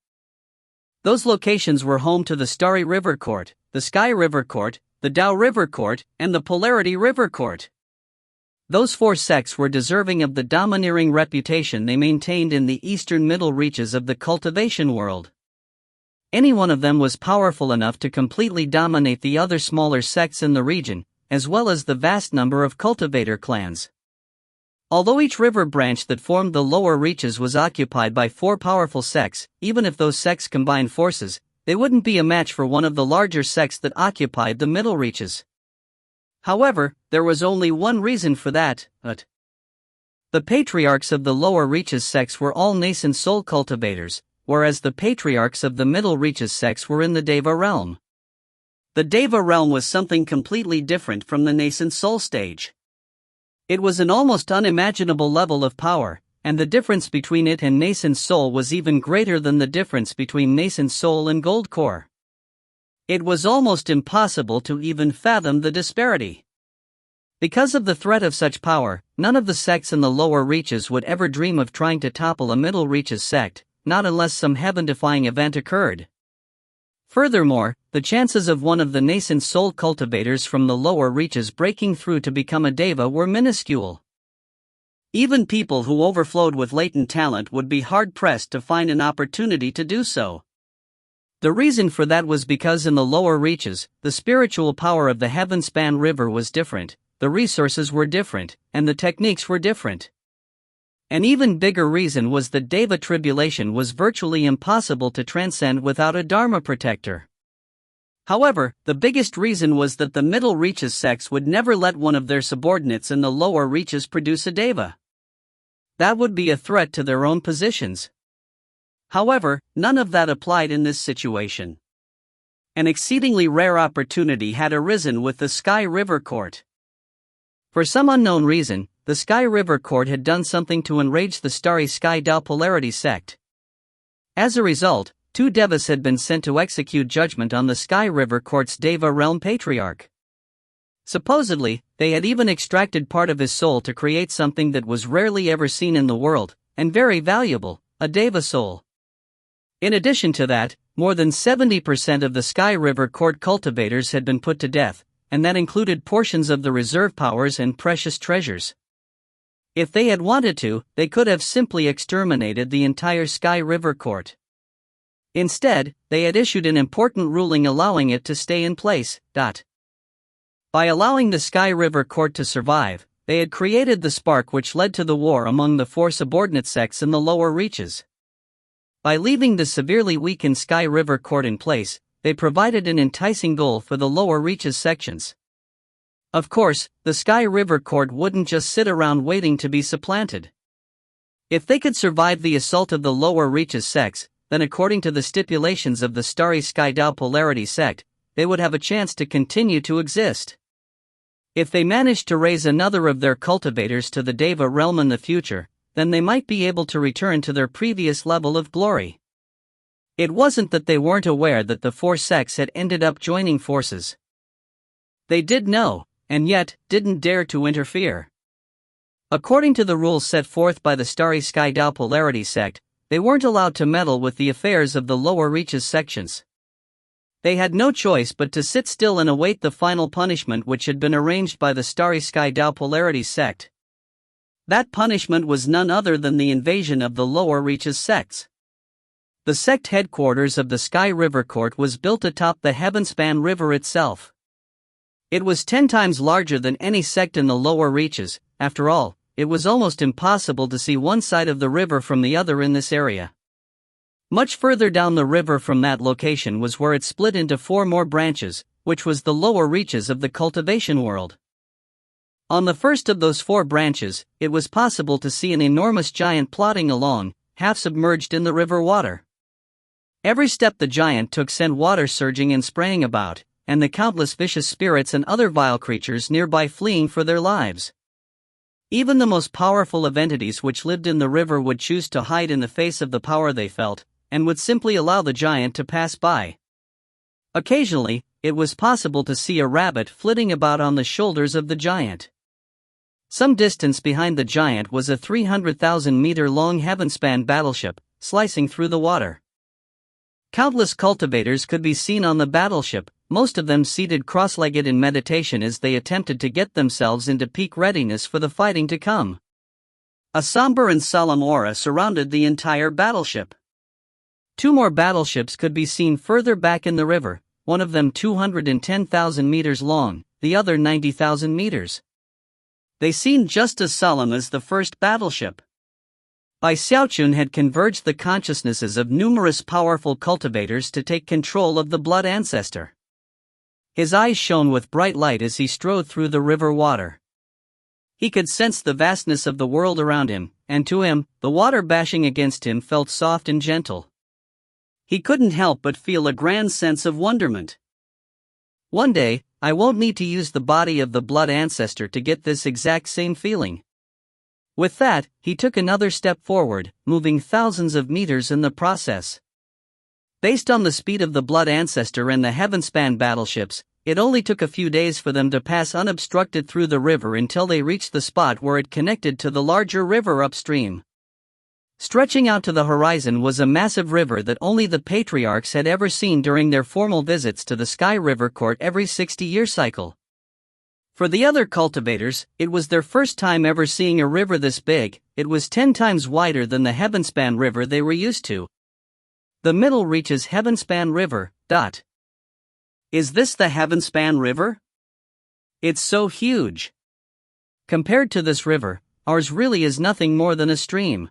Those locations were home to the Starry River Court, the Sky River Court, the Dao River Court, and the Polarity River Court. Those 4 sects were deserving of the domineering reputation they maintained in the eastern middle reaches of the cultivation world. Any one of them was powerful enough to completely dominate the other smaller sects in the region, as well as the vast number of cultivator clans. Although each river branch that formed the lower reaches was occupied by 4 powerful sects, even if those sects combined forces, they wouldn't be a match for one of the larger sects that occupied the middle reaches. However, there was only one reason for that. The patriarchs of the lower reaches sects were all nascent soul cultivators, whereas the patriarchs of the middle reaches sects were in the Deva realm. The Deva realm was something completely different from the nascent soul stage. It was an almost unimaginable level of power, and the difference between it and nascent soul was even greater than the difference between nascent soul and gold core. It was almost impossible to even fathom the disparity. Because of the threat of such power, none of the sects in the lower reaches would ever dream of trying to topple a middle reaches sect, not unless some heaven-defying event occurred. Furthermore, the chances of one of the nascent soul cultivators from the lower reaches breaking through to become a Deva were minuscule. Even people who overflowed with latent talent would be hard-pressed to find an opportunity to do so. The reason for that was because in the lower reaches, the spiritual power of the Heavenspan River was different, the resources were different, and the techniques were different. An even bigger reason was that Deva tribulation was virtually impossible to transcend without a Dharma protector. However, the biggest reason was that the middle reaches sects would never let one of their subordinates in the lower reaches produce a Deva. That would be a threat to their own positions. However, none of that applied in this situation. An exceedingly rare opportunity had arisen with the Sky River Court. For some unknown reason, the Sky River Court had done something to enrage the Starry Sky Dao Polarity sect. As a result, 2 Devas had been sent to execute judgment on the Sky River Court's Deva realm patriarch. Supposedly, they had even extracted part of his soul to create something that was rarely ever seen in the world, and very valuable, a Deva soul. In addition to that, more than 70% of the Sky River Court cultivators had been put to death, and that included portions of the reserve powers and precious treasures. If they had wanted to, they could have simply exterminated the entire Sky River Court. Instead, they had issued an important ruling allowing it to stay in place. By allowing the Sky River Court to survive, they had created the spark which led to the war among the 4 subordinate sects in the lower reaches. By leaving the severely weakened Sky River Court in place, they provided an enticing goal for the lower reaches sections. Of course, the Sky River Court wouldn't just sit around waiting to be supplanted. If they could survive the assault of the lower reaches sects, then according to the stipulations of the Starry Sky Dao Polarity sect, they would have a chance to continue to exist. If they managed to raise another of their cultivators to the Deva realm in the future, then they might be able to return to their previous level of glory. It wasn't that they weren't aware that the four sects had ended up joining forces. They did know, and yet, didn't dare to interfere. According to the rules set forth by the Starry Sky Tao Polarity sect, they weren't allowed to meddle with the affairs of the lower reaches sections. They had no choice but to sit still and await the final punishment which had been arranged by the Starry Sky Tao Polarity sect. That punishment was none other than the invasion of the lower reaches sects. The sect headquarters of the Sky River Court was built atop the Heavenspan River itself. It was 10 times larger than any sect in the lower reaches. After all, it was almost impossible to see one side of the river from the other in this area. Much further down the river from that location was where it split into 4 more branches, which was the lower reaches of the cultivation world. On the first of those 4 branches, it was possible to see an enormous giant plodding along, half submerged in the river water. Every step the giant took sent water surging and spraying about, and the countless vicious spirits and other vile creatures nearby fleeing for their lives. Even the most powerful of entities which lived in the river would choose to hide in the face of the power they felt, and would simply allow the giant to pass by. Occasionally, it was possible to see a rabbit flitting about on the shoulders of the giant. Some distance behind the giant was a 300,000-meter-long Heavenspan battleship, slicing through the water. Countless cultivators could be seen on the battleship, most of them seated cross-legged in meditation as they attempted to get themselves into peak readiness for the fighting to come. A somber and solemn aura surrounded the entire battleship. 2 more battleships could be seen further back in the river, one of them 210,000 meters long, the other 90,000 meters. They seemed just as solemn as the first battleship. Xiaochun had converged the consciousnesses of numerous powerful cultivators to take control of the blood ancestor. His eyes shone with bright light as he strode through the river water. He could sense the vastness of the world around him, and to him, the water bashing against him felt soft and gentle. He couldn't help but feel a grand sense of wonderment. One day, I won't need to use the body of the blood ancestor to get this exact same feeling. With that, he took another step forward, moving thousands of meters in the process. Based on the speed of the blood ancestor and the Heavenspan battleships, it only took a few days for them to pass unobstructed through the river until they reached the spot where it connected to the larger river upstream. Stretching out to the horizon was a massive river that only the patriarchs had ever seen during their formal visits to the Sky River Court every 60-year cycle. For the other cultivators, it was their first time ever seeing a river this big. It was 10 times wider than the Heavenspan River they were used to. The middle reaches Heavenspan River. Is this the Heavenspan River? It's so huge. Compared to this river, ours really is nothing more than a stream.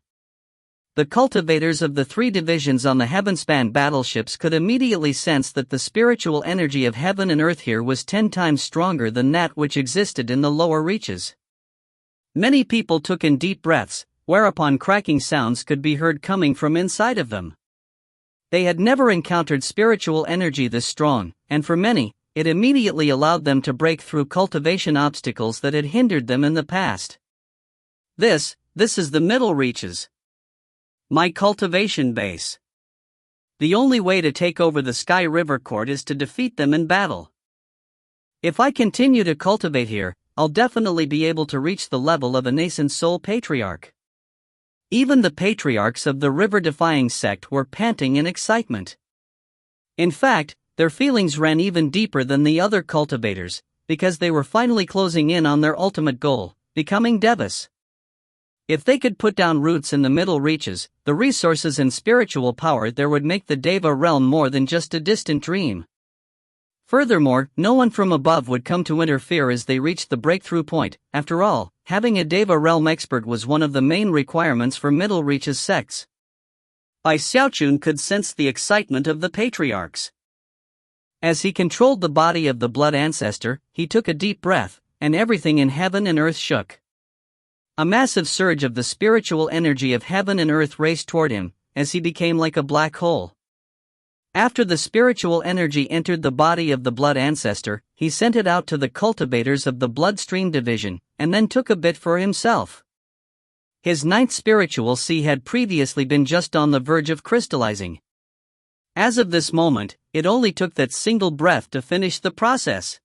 The cultivators of the 3 divisions on the Heavenspan battleships could immediately sense that the spiritual energy of heaven and earth here was 10 times stronger than that which existed in the lower reaches. Many people took in deep breaths, whereupon cracking sounds could be heard coming from inside of them. They had never encountered spiritual energy this strong, and for many, it immediately allowed them to break through cultivation obstacles that had hindered them in the past. This is the middle reaches. My cultivation base. The only way to take over the Sky River Court is to defeat them in battle. If I continue to cultivate here, I'll definitely be able to reach the level of a nascent soul patriarch. Even the patriarchs of the river-defying sect were panting in excitement. In fact, their feelings ran even deeper than the other cultivators, because they were finally closing in on their ultimate goal, becoming devas. If they could put down roots in the middle reaches, the resources and spiritual power there would make the Deva realm more than just a distant dream. Furthermore, no one from above would come to interfere as they reached the breakthrough point. After all, having a Deva realm expert was one of the main requirements for middle reaches sects. Xiaochun could sense the excitement of the patriarchs. As he controlled the body of the blood ancestor, he took a deep breath, and everything in heaven and earth shook. A massive surge of the spiritual energy of heaven and earth raced toward him, as he became like a black hole. After the spiritual energy entered the body of the blood ancestor, he sent it out to the cultivators of the bloodstream division, and then took a bit for himself. His 9th spiritual sea had previously been just on the verge of crystallizing. As of this moment, it only took that single breath to finish the process.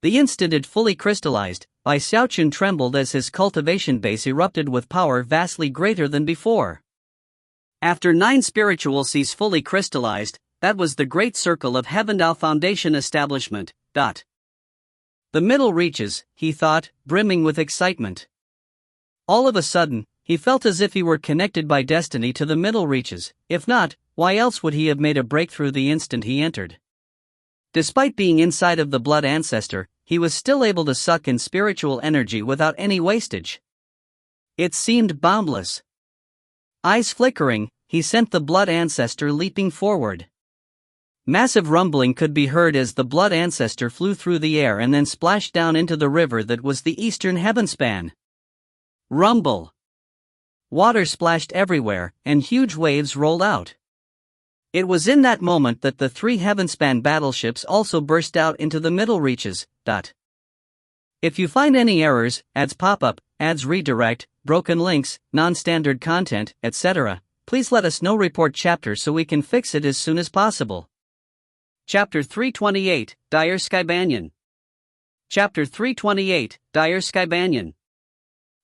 The instant it fully crystallized, Xiaochun trembled as his cultivation base erupted with power vastly greater than before. After 9 spiritual seas fully crystallized, that was the great circle of Heavendao Foundation establishment. The middle reaches, he thought, brimming with excitement. All of a sudden, he felt as if he were connected by destiny to the middle reaches. If not, why else would he have made a breakthrough the instant he entered? Despite being inside of the blood ancestor, he was still able to suck in spiritual energy without any wastage. It seemed boundless. Eyes flickering, he sent the blood ancestor leaping forward. Massive rumbling could be heard as the blood ancestor flew through the air and then splashed down into the river that was the eastern heavenspan. Rumble. Water splashed everywhere, and huge waves rolled out. It was in that moment that the 3 heavenspan battleships also burst out into the middle reaches. If you find any errors, ads pop up, ads redirect, broken links, non-standard content, etc., please let us know. Report chapter so we can fix it as soon as possible. Chapter 328, Dire Sky Banyan. Chapter 328, Dire Sky Banyan.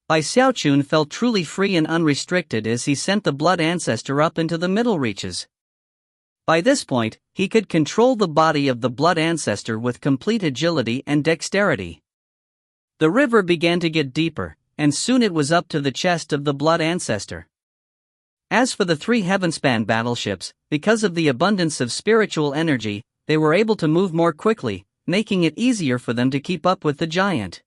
Xiaochun felt truly free and unrestricted as he sent the blood ancestor up into the middle reaches. By this point, he could control the body of the blood ancestor with complete agility and dexterity. The river began to get deeper, and soon it was up to the chest of the blood ancestor. As for the 3 heavenspan battleships, because of the abundance of spiritual energy, they were able to move more quickly, making it easier for them to keep up with the giant.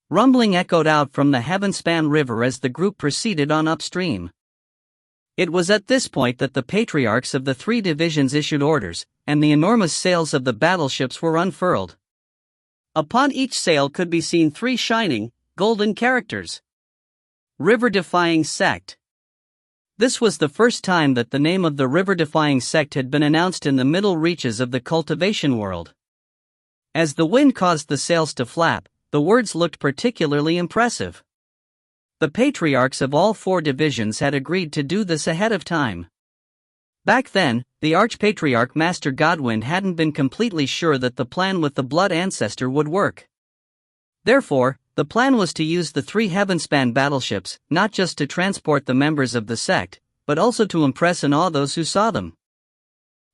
Rumbling echoed out from the heavenspan river as the group proceeded on upstream. It was at this point that the patriarchs of the 3 divisions issued orders, and the enormous sails of the battleships were unfurled. Upon each sail could be seen 3 shining, golden characters. River-defying sect. This was the first time that the name of the river-defying sect had been announced in the middle reaches of the cultivation world. As the wind caused the sails to flap, the words looked particularly impressive. The patriarchs of all 4 divisions had agreed to do this ahead of time. Back then, the Archpatriarch Master Godwin hadn't been completely sure that the plan with the blood ancestor would work. Therefore, the plan was to use the 3 heavenspan battleships, not just to transport the members of the sect, but also to impress and awe those who saw them.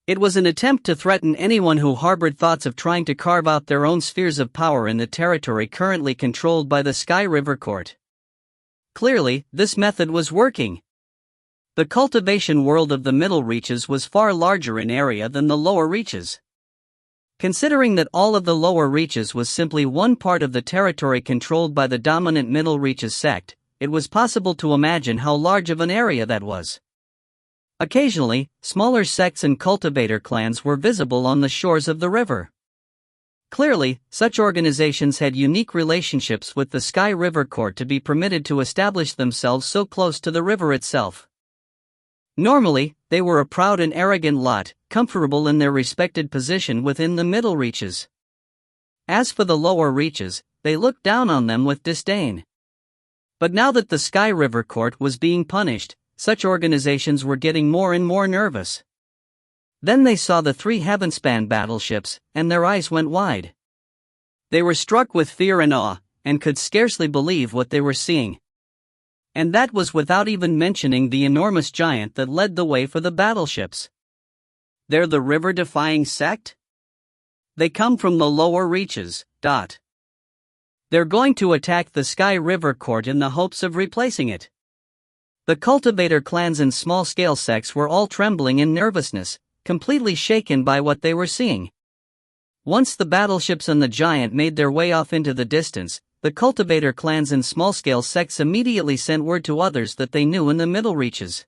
It was an attempt to threaten anyone who harbored thoughts of trying to carve out their own spheres of power in the territory currently controlled by the Sky River Court. Clearly, this method was working. The cultivation world of the middle reaches was far larger in area than the lower reaches. Considering that all of the lower reaches was simply one part of the territory controlled by the dominant middle reaches sect, it was possible to imagine how large of an area that was. Occasionally, smaller sects and cultivator clans were visible on the shores of the river. Clearly, such organizations had unique relationships with the Sky River Court to be permitted to establish themselves so close to the river itself. Normally, they were a proud and arrogant lot, comfortable in their respected position within the middle reaches. As for the lower reaches, they looked down on them with disdain. But now that the Sky River Court was being punished, such organizations were getting more and more nervous. Then they saw the 3 heavenspan battleships, and their eyes went wide. They were struck with fear and awe, and could scarcely believe what they were seeing. And that was without even mentioning the enormous giant that led the way for the battleships. They're the river-defying sect? They come from the lower reaches. They're going to attack the Sky River Court in the hopes of replacing it. The cultivator clans and small-scale sects were all trembling in nervousness, completely shaken by what they were seeing. Once the battleships and the giant made their way off into the distance, the cultivator clans and small-scale sects immediately sent word to others that they knew in the middle reaches.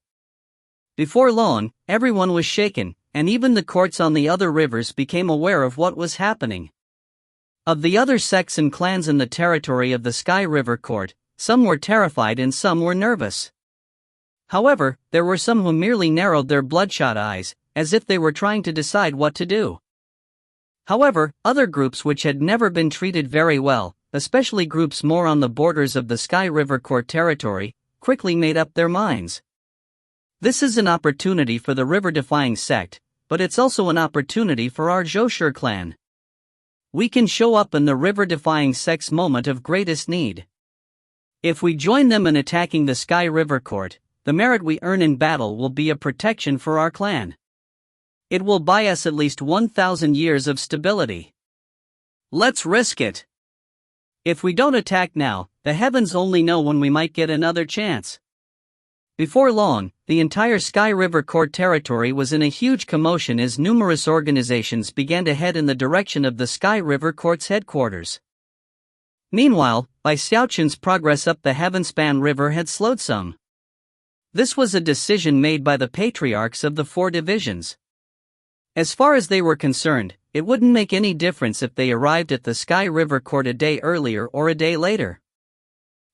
Before long, everyone was shaken, and even the courts on the other rivers became aware of what was happening. Of the other sects and clans in the territory of the Sky River Court, some were terrified and some were nervous. However, there were some who merely narrowed their bloodshot eyes, as if they were trying to decide what to do. However, other groups which had never been treated very well, especially groups more on the borders of the Sky River Court territory, quickly made up their minds. This is an opportunity for the river-defying sect, but it's also an opportunity for our Xiaochun clan. We can show up in the river-defying sect's moment of greatest need. If we join them in attacking the Sky River Court, the merit we earn in battle will be a protection for our clan. It will buy us at least 1,000 years of stability. Let's risk it. If we don't attack now, the heavens only know when we might get another chance. Before long, the entire Sky River Court territory was in a huge commotion as numerous organizations began to head in the direction of the Sky River Court's headquarters. Meanwhile, Xiaochun's progress up the Heavenspan River had slowed some. This was a decision made by the patriarchs of the 4 divisions. As far as they were concerned, it wouldn't make any difference if they arrived at the Sky River Court a day earlier or a day later.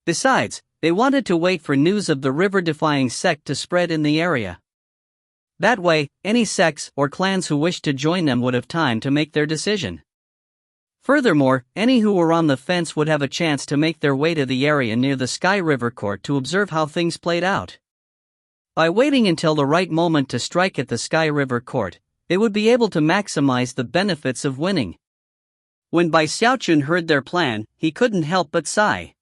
Besides, they wanted to wait for news of the river-defying sect to spread in the area. That way, any sects or clans who wished to join them would have time to make their decision. Furthermore, any who were on the fence would have a chance to make their way to the area near the Sky River Court to observe how things played out. By waiting until the right moment to strike at the Sky River Court, they would be able to maximize the benefits of winning. When Xiaochun heard their plan, he couldn't help but sigh.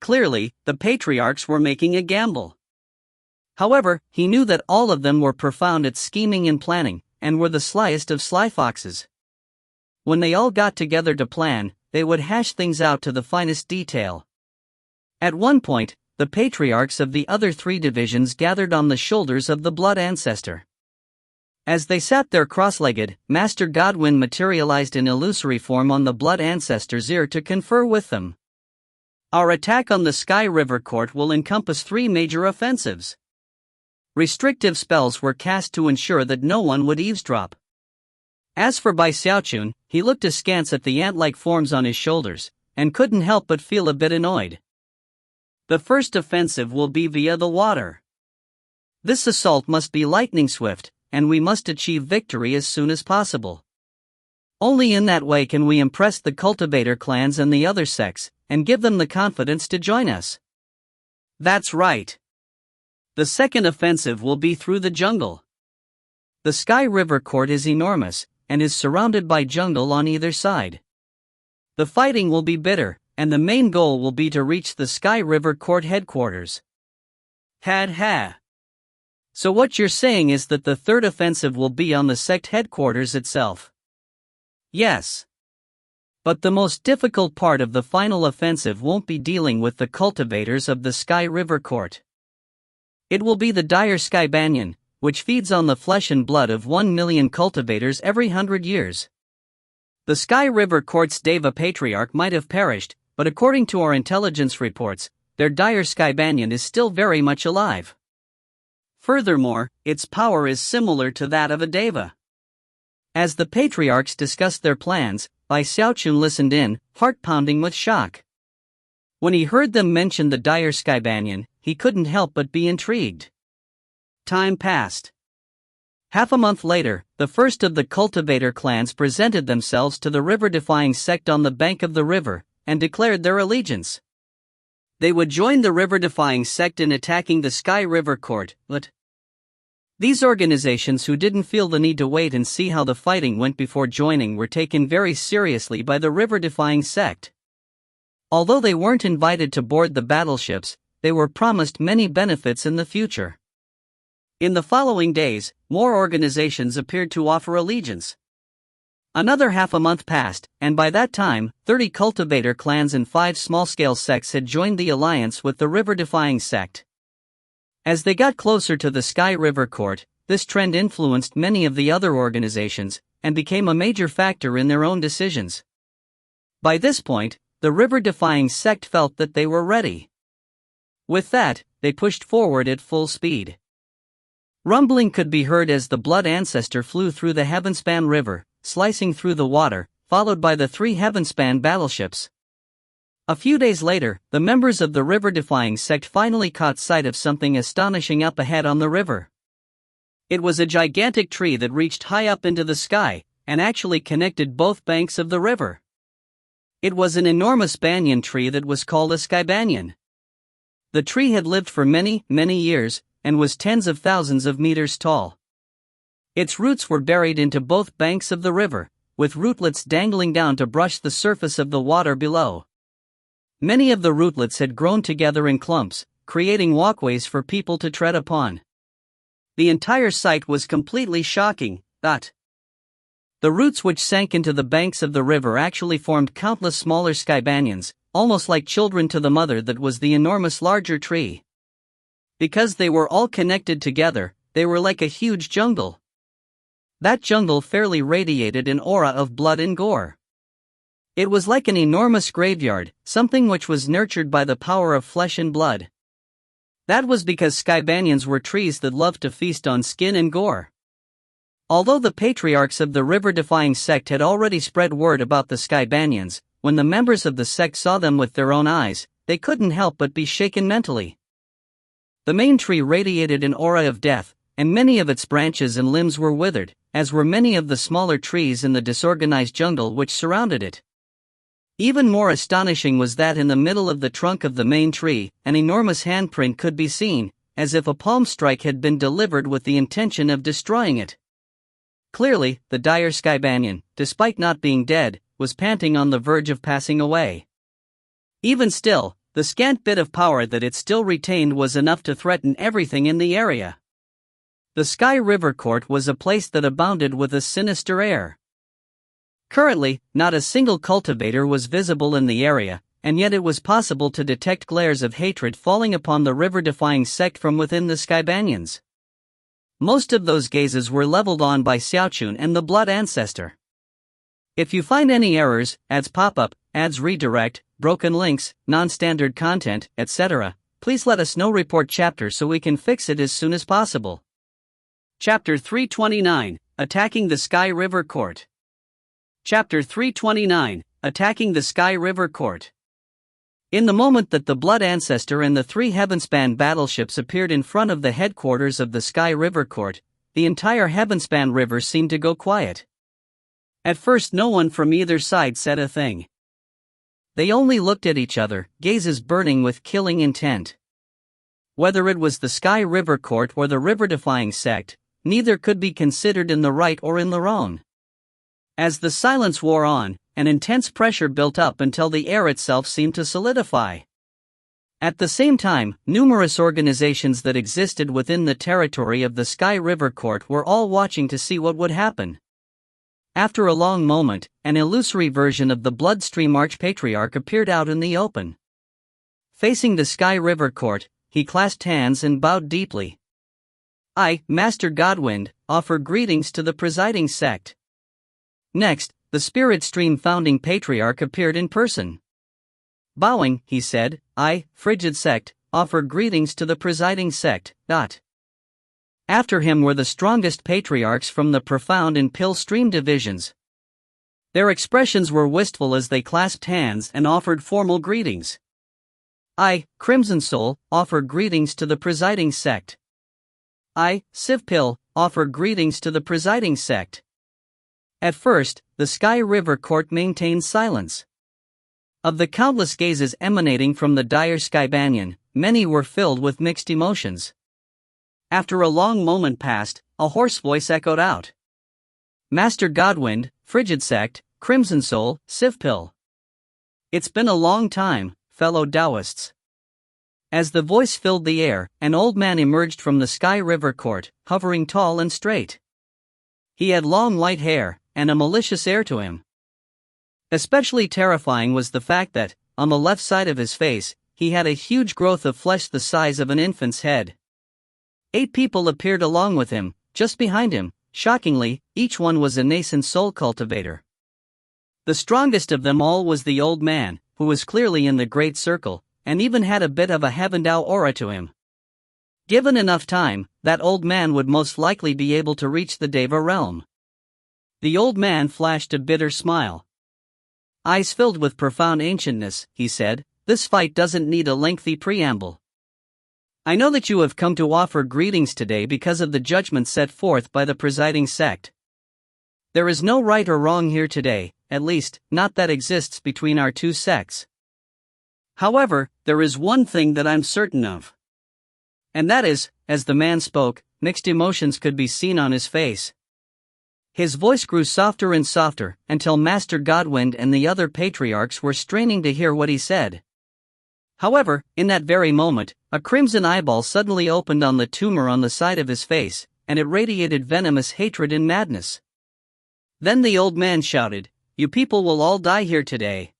Clearly, the patriarchs were making a gamble. However, he knew that all of them were profound at scheming and planning, and were the slyest of sly foxes. When they all got together to plan, they would hash things out to the finest detail. At one point, the patriarchs of the other 3 divisions gathered on the shoulders of the blood ancestor. As they sat there cross-legged, Master Godwin materialized in illusory form on the blood ancestor's ear to confer with them. Our attack on the Sky River Court will encompass 3 major offensives. Restrictive spells were cast to ensure that no one would eavesdrop. As for Xiaochun, he looked askance at the ant-like forms on his shoulders, and couldn't help but feel a bit annoyed. The first offensive will be via the water. This assault must be lightning swift, and we must achieve victory as soon as possible. Only in that way can we impress the cultivator clans and the other sects, and give them the confidence to join us. That's right. The second offensive will be through the jungle. The Sky River Court is enormous, and is surrounded by jungle on either side. The fighting will be bitter, and the main goal will be to reach the Sky River Court headquarters. So what you're saying is that the third offensive will be on the sect headquarters itself? Yes. But the most difficult part of the final offensive won't be dealing with the cultivators of the Sky River Court. It will be the dire Sky Banyan, which feeds on the flesh and blood of 1 million cultivators every 100 years. The Sky River Court's Deva Patriarch might have perished, but according to our intelligence reports, their dire Sky Banyan is still very much alive. Furthermore, its power is similar to that of a Deva. As the patriarchs discussed their plans, Xiaochun listened in, heart-pounding with shock. When he heard them mention the dire Sky Banyan, he couldn't help but be intrigued. Time passed. Half a month later, the first of the cultivator clans presented themselves to the river-defying sect on the bank of the river, and declared their allegiance. They would join the river-defying sect in attacking the Sky River Court, but these organizations who didn't feel the need to wait and see how the fighting went before joining were taken very seriously by the river-defying sect. Although they weren't invited to board the battleships, they were promised many benefits in the future. In the following days, more organizations appeared to offer allegiance. Another half a month passed, and by that time, 30 cultivator clans and 5 small-scale sects had joined the alliance with the river-defying sect. As they got closer to the Sky River Court, this trend influenced many of the other organizations, and became a major factor in their own decisions. By this point, the river-defying sect felt that they were ready. With that, they pushed forward at full speed. Rumbling could be heard as the blood ancestor flew through the Heavenspan River, slicing through the water, followed by the 3 Heavenspan battleships. A few days later, the members of the river-defying sect finally caught sight of something astonishing up ahead on the river. It was a gigantic tree that reached high up into the sky, and actually connected both banks of the river. It was an enormous banyan tree that was called a sky banyan. The tree had lived for many, many years, and was tens of thousands of meters tall. Its roots were buried into both banks of the river, with rootlets dangling down to brush the surface of the water below. Many of the rootlets had grown together in clumps, creating walkways for people to tread upon. The entire sight was completely shocking. The roots which sank into the banks of the river actually formed countless smaller sky banyans, almost like children to the mother that was the enormous larger tree. Because they were all connected together, they were like a huge jungle. That jungle fairly radiated an aura of blood and gore. It was like an enormous graveyard, something which was nurtured by the power of flesh and blood. That was because sky banyans were trees that loved to feast on skin and gore. Although the patriarchs of the river-defying sect had already spread word about the sky banyans, when the members of the sect saw them with their own eyes, they couldn't help but be shaken mentally. The main tree radiated an aura of death, and many of its branches and limbs were withered, as were many of the smaller trees in the disorganized jungle which surrounded it. Even more astonishing was that in the middle of the trunk of the main tree, an enormous handprint could be seen, as if a palm strike had been delivered with the intention of destroying it. Clearly, the dire sky banyan, despite not being dead, was panting on the verge of passing away. Even still, the scant bit of power that it still retained was enough to threaten everything in the area. The Sky River Court was a place that abounded with a sinister air. Currently, not a single cultivator was visible in the area, and yet it was possible to detect glares of hatred falling upon the river-defying sect from within the sky banyans. Most of those gazes were leveled on by Xiaochun and the Blood Ancestor. If you find any errors, ads pop up, ads redirect, broken links, non-standard content, etc., please let us know. Report chapter so we can fix it as soon as possible. Chapter 329, Attacking the Sky River Court. Chapter 329, Attacking the Sky River Court. In the moment that the Blood Ancestor and the 3 Heavenspan battleships appeared in front of the headquarters of the Sky River Court, the entire Heavenspan River seemed to go quiet. At first no one from either side said a thing. They only looked at each other, gazes burning with killing intent. Whether it was the Sky River Court or the river-defying sect, neither could be considered in the right or in the wrong. As the silence wore on, an intense pressure built up until the air itself seemed to solidify. At the same time, numerous organizations that existed within the territory of the Sky River Court were all watching to see what would happen. After a long moment, an illusory version of the Bloodstream Archpatriarch appeared out in the open. Facing the Sky River Court, he clasped hands and bowed deeply. I, Master Godwind, offer greetings to the presiding sect. Next, the Spirit Stream founding patriarch appeared in person. Bowing, he said, I, Frigid Sect, offer greetings to the presiding sect. After him were the strongest patriarchs from the Profound and Pill Stream divisions. Their expressions were wistful as they clasped hands and offered formal greetings. I, Crimson Soul, offer greetings to the presiding sect. I, Civ Pill, offer greetings to the presiding sect. At first, the Sky River Court maintained silence. Of the countless gazes emanating from the dire sky banyan, many were filled with mixed emotions. After a long moment passed, a hoarse voice echoed out. Master Godwind, Frigid Sect, Crimson Soul, Civ Pill. It's been a long time, fellow Taoists. As the voice filled the air, an old man emerged from the Sky River Court, hovering tall and straight. He had long white hair, and a malicious air to him. Especially terrifying was the fact that, on the left side of his face, he had a huge growth of flesh the size of an infant's head. 8 people appeared along with him, just behind him. Shockingly, each one was a nascent soul cultivator. The strongest of them all was the old man, who was clearly in the Great Circle, and even had a bit of a Heavendao aura to him. Given enough time, that old man would most likely be able to reach the Deva realm. The old man flashed a bitter smile. Eyes filled with profound ancientness, he said, this fight doesn't need a lengthy preamble. I know that you have come to offer greetings today because of the judgment set forth by the presiding sect. There is no right or wrong here today, at least, not that exists between our 2 sects. However, there is one thing that I'm certain of. And that is, as the man spoke, mixed emotions could be seen on his face. His voice grew softer and softer, until Master Godwind and the other patriarchs were straining to hear what he said. However, in that very moment, a crimson eyeball suddenly opened on the tumor on the side of his face, and it radiated venomous hatred and madness. Then the old man shouted, "You people will all die here today."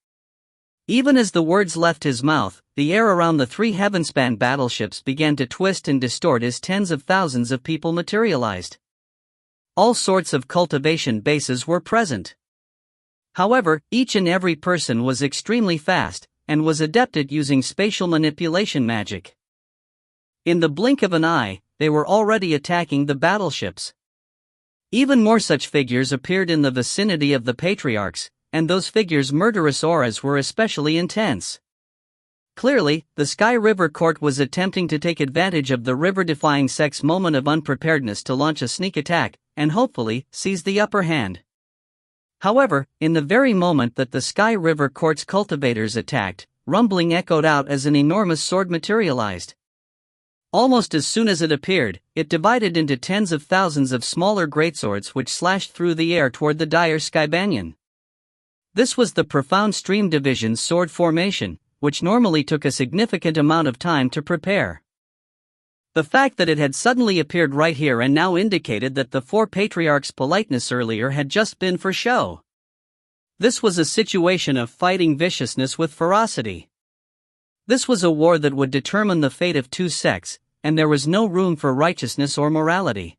Even as the words left his mouth, the air around the 3 heavenspan battleships began to twist and distort as tens of thousands of people materialized. All sorts of cultivation bases were present. However, each and every person was extremely fast, and was adept at using spatial manipulation magic. In the blink of an eye, they were already attacking the battleships. Even more such figures appeared in the vicinity of the patriarchs, and those figures' murderous auras were especially intense. Clearly, the Sky River Court was attempting to take advantage of the river-defying sect's moment of unpreparedness to launch a sneak attack, and hopefully, seize the upper hand. However, in the very moment that the Sky River Court's cultivators attacked, rumbling echoed out as an enormous sword materialized. Almost as soon as it appeared, it divided into tens of thousands of smaller greatswords which slashed through the air toward the dire Skybanyan. This was the Profound Stream Division's sword formation, which normally took a significant amount of time to prepare. The fact that it had suddenly appeared right here and now indicated that the 4 patriarchs' politeness earlier had just been for show. This was a situation of fighting viciousness with ferocity. This was a war that would determine the fate of 2 sects, and there was no room for righteousness or morality.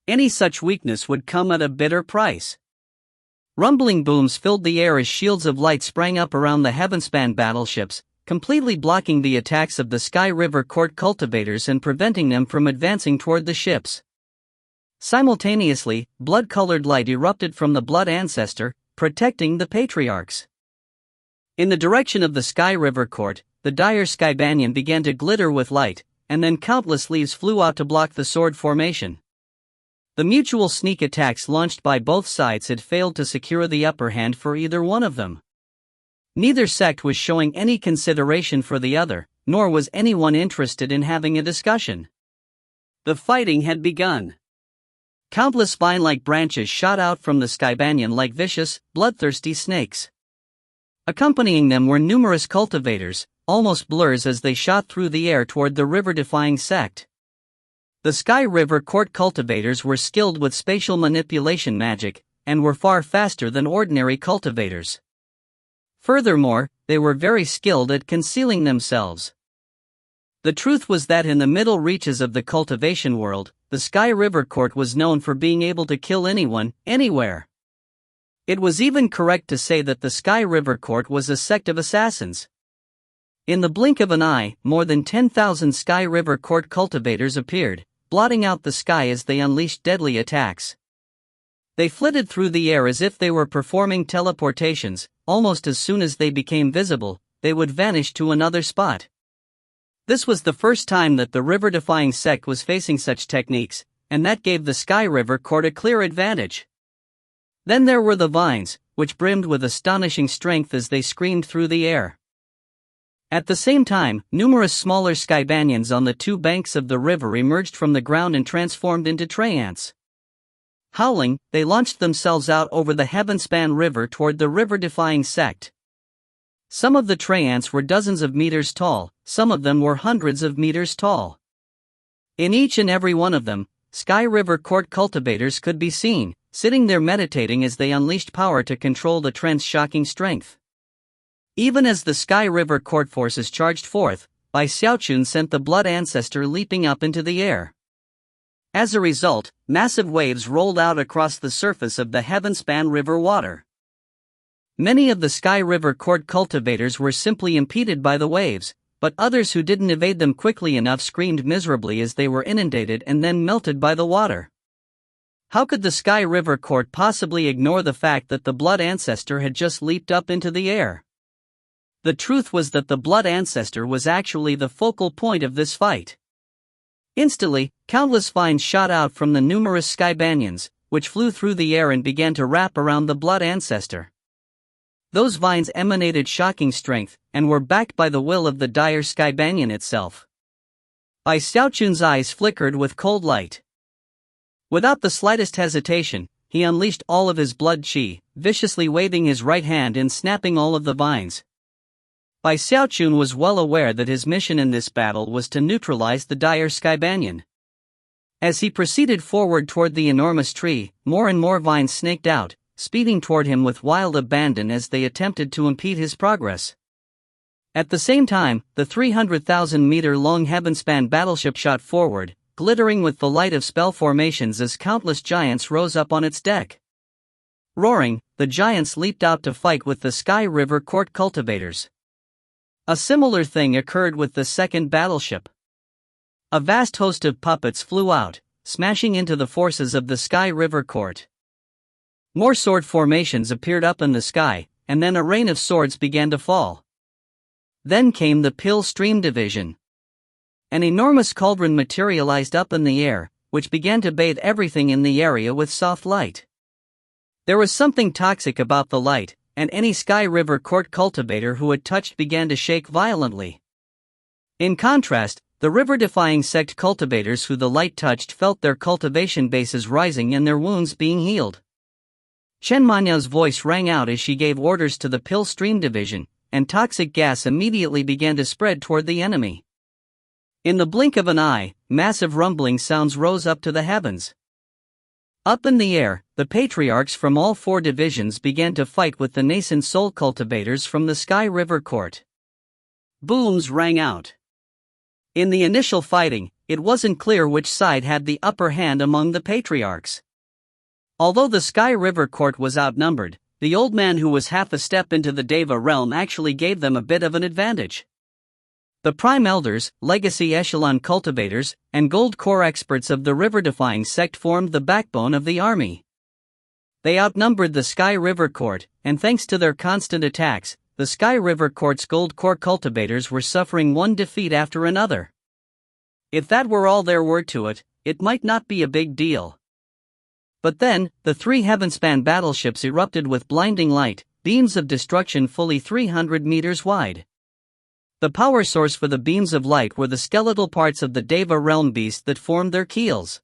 Any such weakness would come at a bitter price. Rumbling booms filled the air as shields of light sprang up around the heavenspan battleships, completely blocking the attacks of the Sky River Court cultivators and preventing them from advancing toward the ships. Simultaneously, blood-colored light erupted from the Blood Ancestor, protecting the patriarchs. In the direction of the Sky River Court, the dire Skybanyan began to glitter with light, and then countless leaves flew out to block the sword formation. The mutual sneak attacks launched by both sides had failed to secure the upper hand for either one of them. Neither sect was showing any consideration for the other, nor was anyone interested in having a discussion. The fighting had begun. Countless vine-like branches shot out from the Skybanyan like vicious, bloodthirsty snakes. Accompanying them were numerous cultivators, almost blurs as they shot through the air toward the river-defying sect. The Sky River Court cultivators were skilled with spatial manipulation magic, and were far faster than ordinary cultivators. Furthermore, they were very skilled at concealing themselves. The truth was that in the middle reaches of the cultivation world, the Sky River Court was known for being able to kill anyone, anywhere. It was even correct to say that the Sky River Court was a sect of assassins. In the blink of an eye, more than 10,000 Sky River Court cultivators appeared, blotting out the sky as they unleashed deadly attacks. They flitted through the air as if they were performing teleportations. Almost as soon as they became visible, they would vanish to another spot. This was the first time that the river-defying sect was facing such techniques, and that gave the Sky River Court a clear advantage. Then there were the vines, which brimmed with astonishing strength as they screamed through the air. At the same time, numerous smaller Skybanyans on the 2 banks of the river emerged from the ground and transformed into Traiants. Howling, they launched themselves out over the Heavenspan River toward the river-defying sect. Some of the Traiants were dozens of meters tall, some of them were hundreds of meters tall. In each and every one of them, Sky River Court cultivators could be seen, sitting there meditating as they unleashed power to control the trend's shocking strength. Even as the Sky River Court forces charged forth, Xiaochun sent the Blood Ancestor leaping up into the air. As a result, massive waves rolled out across the surface of the Heavenspan River water. Many of the Sky River Court cultivators were simply impeded by the waves, but others who didn't evade them quickly enough screamed miserably as they were inundated and then melted by the water. How could the Sky River Court possibly ignore the fact that the Blood Ancestor had just leaped up into the air? The truth was that the Blood Ancestor was actually the focal point of this fight. Instantly, countless vines shot out from the numerous Skybanyans, which flew through the air and began to wrap around the Blood Ancestor. Those vines emanated shocking strength, and were backed by the will of the dire Skybanyan itself. Bai Xiaochun's eyes flickered with cold light. Without the slightest hesitation, he unleashed all of his blood qi, viciously waving his right hand and snapping all of the vines. Bai Xiaochun was well aware that his mission in this battle was to neutralize the dire sky banyan. As he proceeded forward toward the enormous tree, more and more vines snaked out, speeding toward him with wild abandon as they attempted to impede his progress. At the same time, the 300,000-meter-long heavenspan battleship shot forward, glittering with the light of spell formations as countless giants rose up on its deck. Roaring, the giants leaped out to fight with the Sky River Court cultivators. A similar thing occurred with the second battleship. A vast host of puppets flew out, smashing into the forces of the Sky River Court. More sword formations appeared up in the sky, and then a rain of swords began to fall. Then came the Pill Stream Division. An enormous cauldron materialized up in the air, which began to bathe everything in the area with soft light. There was something toxic about the light, and any Sky River Court cultivator who it touched began to shake violently. In contrast, the river-defying sect cultivators who the light touched felt their cultivation bases rising and their wounds being healed. Chen Manya's voice rang out as she gave orders to the Pill Stream Division, and toxic gas immediately began to spread toward the enemy. In the blink of an eye, massive rumbling sounds rose up to the heavens. Up in the air, the patriarchs from all four divisions began to fight with the nascent soul cultivators from the Sky River Court. Booms rang out. In the initial fighting, it wasn't clear which side had the upper hand among the patriarchs. Although the Sky River Court was outnumbered, the old man who was half a step into the Deva realm actually gave them a bit of an advantage. The Prime Elders, Legacy Echelon cultivators, and Gold Core experts of the river-defying sect formed the backbone of the army. They outnumbered the Sky River Court, and thanks to their constant attacks, the Sky River Court's Gold Core cultivators were suffering one defeat after another. If that were all there were to it, it might not be a big deal. But then, the three heavenspan battleships erupted with blinding light, beams of destruction fully 300 meters wide. The power source for the beams of light were the skeletal parts of the Deva realm beast that formed their keels.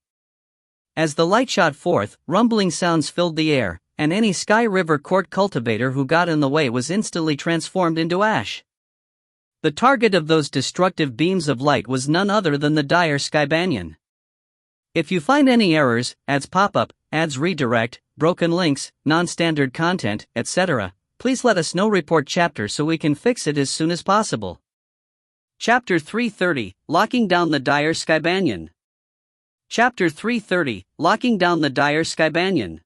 As the light shot forth, rumbling sounds filled the air, and any Sky River Court cultivator who got in the way was instantly transformed into ash. The target of those destructive beams of light was none other than the dire sky banyan. If you find any errors, ads pop up, ads redirect, broken links, non-standard content, etc., please let us know. Report chapter so we can fix it as soon as possible. Chapter 330, Locking Down the Dire Sky Banyan. Chapter 330, Locking Down the Dire Sky Banyan.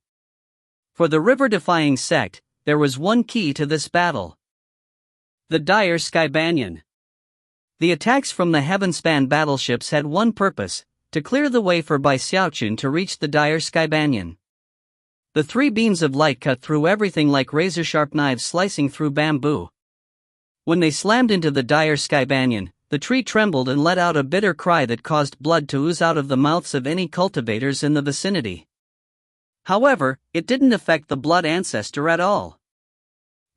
For the river-defying sect, there was one key to this battle. The dire sky banyan. The attacks from the heavenspan battleships had one purpose: to clear the way for Bai Xiaochun to reach the dire sky banyan. The three beams of light cut through everything like razor-sharp knives slicing through bamboo. When they slammed into the dire sky banyan, the tree trembled and let out a bitter cry that caused blood to ooze out of the mouths of any cultivators in the vicinity. However, it didn't affect the Blood Ancestor at all.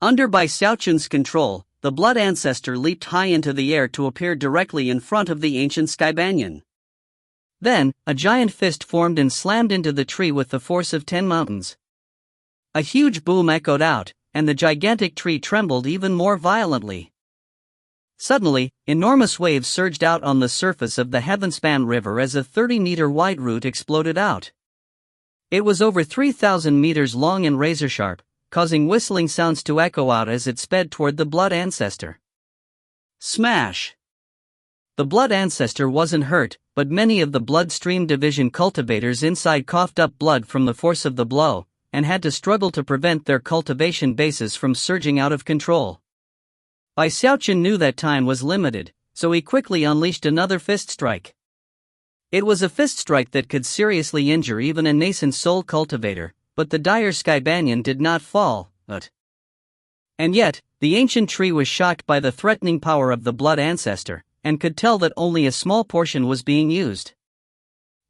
Under Bai Xiaochun's control, the Blood Ancestor leaped high into the air to appear directly in front of the ancient sky banyan. Then, a giant fist formed and slammed into the tree with the force of 10 mountains. A huge boom echoed out, and the gigantic tree trembled even more violently. Suddenly, enormous waves surged out on the surface of the Heavenspan River as a 30-meter-wide root exploded out. It was over 3,000 meters long and razor-sharp, causing whistling sounds to echo out as it sped toward the Blood Ancestor. Smash! The Blood Ancestor wasn't hurt, but many of the Bloodstream Division cultivators inside coughed up blood from the force of the blow, and had to struggle to prevent their cultivation bases from surging out of control. Bai Xiaochun knew that time was limited, so he quickly unleashed another fist strike. It was a fist strike that could seriously injure even a nascent soul cultivator, but the dire sky banyan did not fall. And yet, the ancient tree was shocked by the threatening power of the Blood Ancestor, and could tell that only a small portion was being used.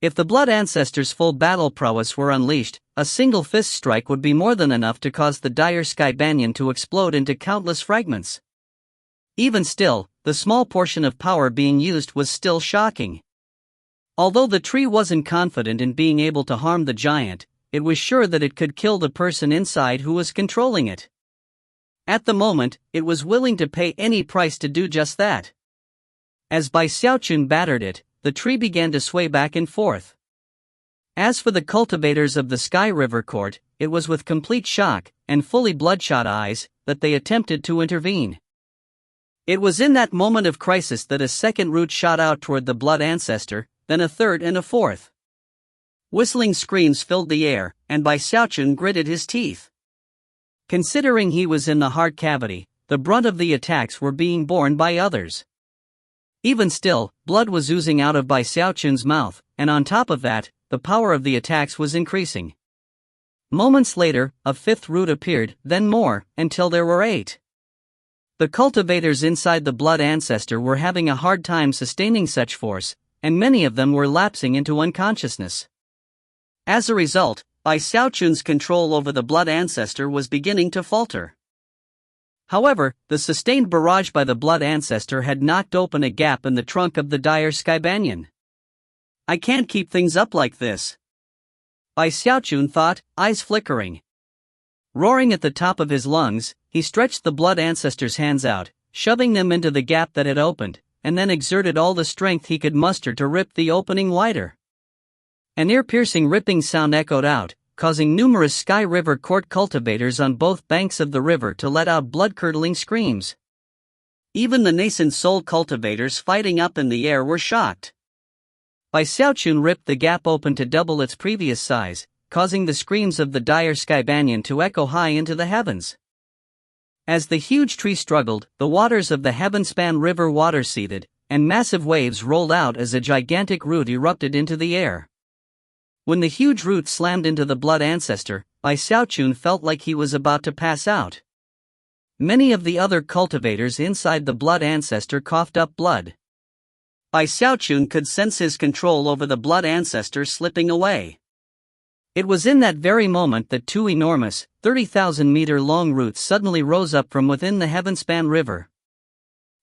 If the Blood Ancestor's full battle prowess were unleashed, a single fist strike would be more than enough to cause the dire sky banyan to explode into countless fragments. Even still, the small portion of power being used was still shocking. Although the tree wasn't confident in being able to harm the giant, it was sure that it could kill the person inside who was controlling it. At the moment, it was willing to pay any price to do just that. As Xiaochun battered it, the tree began to sway back and forth. As for the cultivators of the Sky River Court, it was with complete shock and fully bloodshot eyes that they attempted to intervene. It was in that moment of crisis that a second root shot out toward the blood ancestor, then a third and a fourth. Whistling screams filled the air, and Xiaochun gritted his teeth. Considering he was in the heart cavity, the brunt of the attacks were being borne by others. Even still, blood was oozing out of Xiaochun's mouth, and on top of that, the power of the attacks was increasing. Moments later, a fifth root appeared, then more, until there were 8. The cultivators inside the blood ancestor were having a hard time sustaining such force, and many of them were lapsing into unconsciousness. As a result, Xiaochun's control over the blood ancestor was beginning to falter. However, the sustained barrage by the blood ancestor had knocked open a gap in the trunk of the dire sky banyan. I can't keep things up like this, Xiaochun thought, eyes flickering. Roaring at the top of his lungs, he stretched the blood ancestor's hands out, shoving them into the gap that had opened, and then exerted all the strength he could muster to rip the opening wider. An ear-piercing ripping sound echoed out, causing numerous Sky River Court cultivators on both banks of the river to let out blood-curdling screams. Even the nascent soul cultivators fighting up in the air were shocked. Xiaochun ripped the gap open to double its previous size, causing the screams of the dire sky banyan to echo high into the heavens. As the huge tree struggled, the waters of the heaven-span river water seethed, and massive waves rolled out as a gigantic root erupted into the air. When the huge root slammed into the blood ancestor, Xiaochun felt like he was about to pass out. Many of the other cultivators inside the blood ancestor coughed up blood. Xiaochun could sense his control over the blood ancestor slipping away. It was in that very moment that 2 enormous, 30,000-meter-long roots suddenly rose up from within the heaven-span river.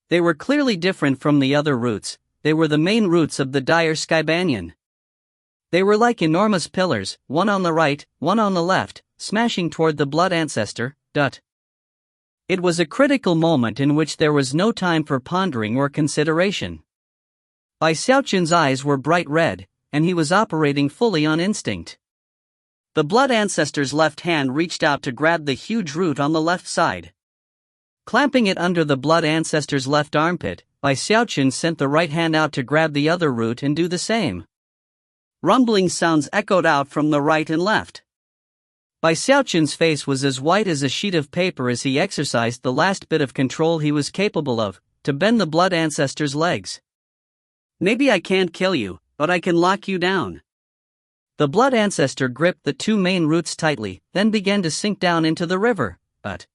They were clearly different from the other roots. They were the main roots of the dire sky banyan. They were like enormous pillars, one on the right, one on the left, smashing toward the blood ancestor. It was a critical moment in which there was no time for pondering or consideration. Xiaochun's eyes were bright red, and he was operating fully on instinct. The blood ancestor's left hand reached out to grab the huge root on the left side. Clamping it under the blood ancestor's left armpit, Xiaochun sent the right hand out to grab the other root and do the same. Rumbling sounds echoed out from the right and left. Xiaochun's face was as white as a sheet of paper as he exercised the last bit of control he was capable of, to bend the blood ancestor's legs. Maybe I can't kill you, but I can lock you down. The blood ancestor gripped the 2 main roots tightly, then began to sink down into the river, but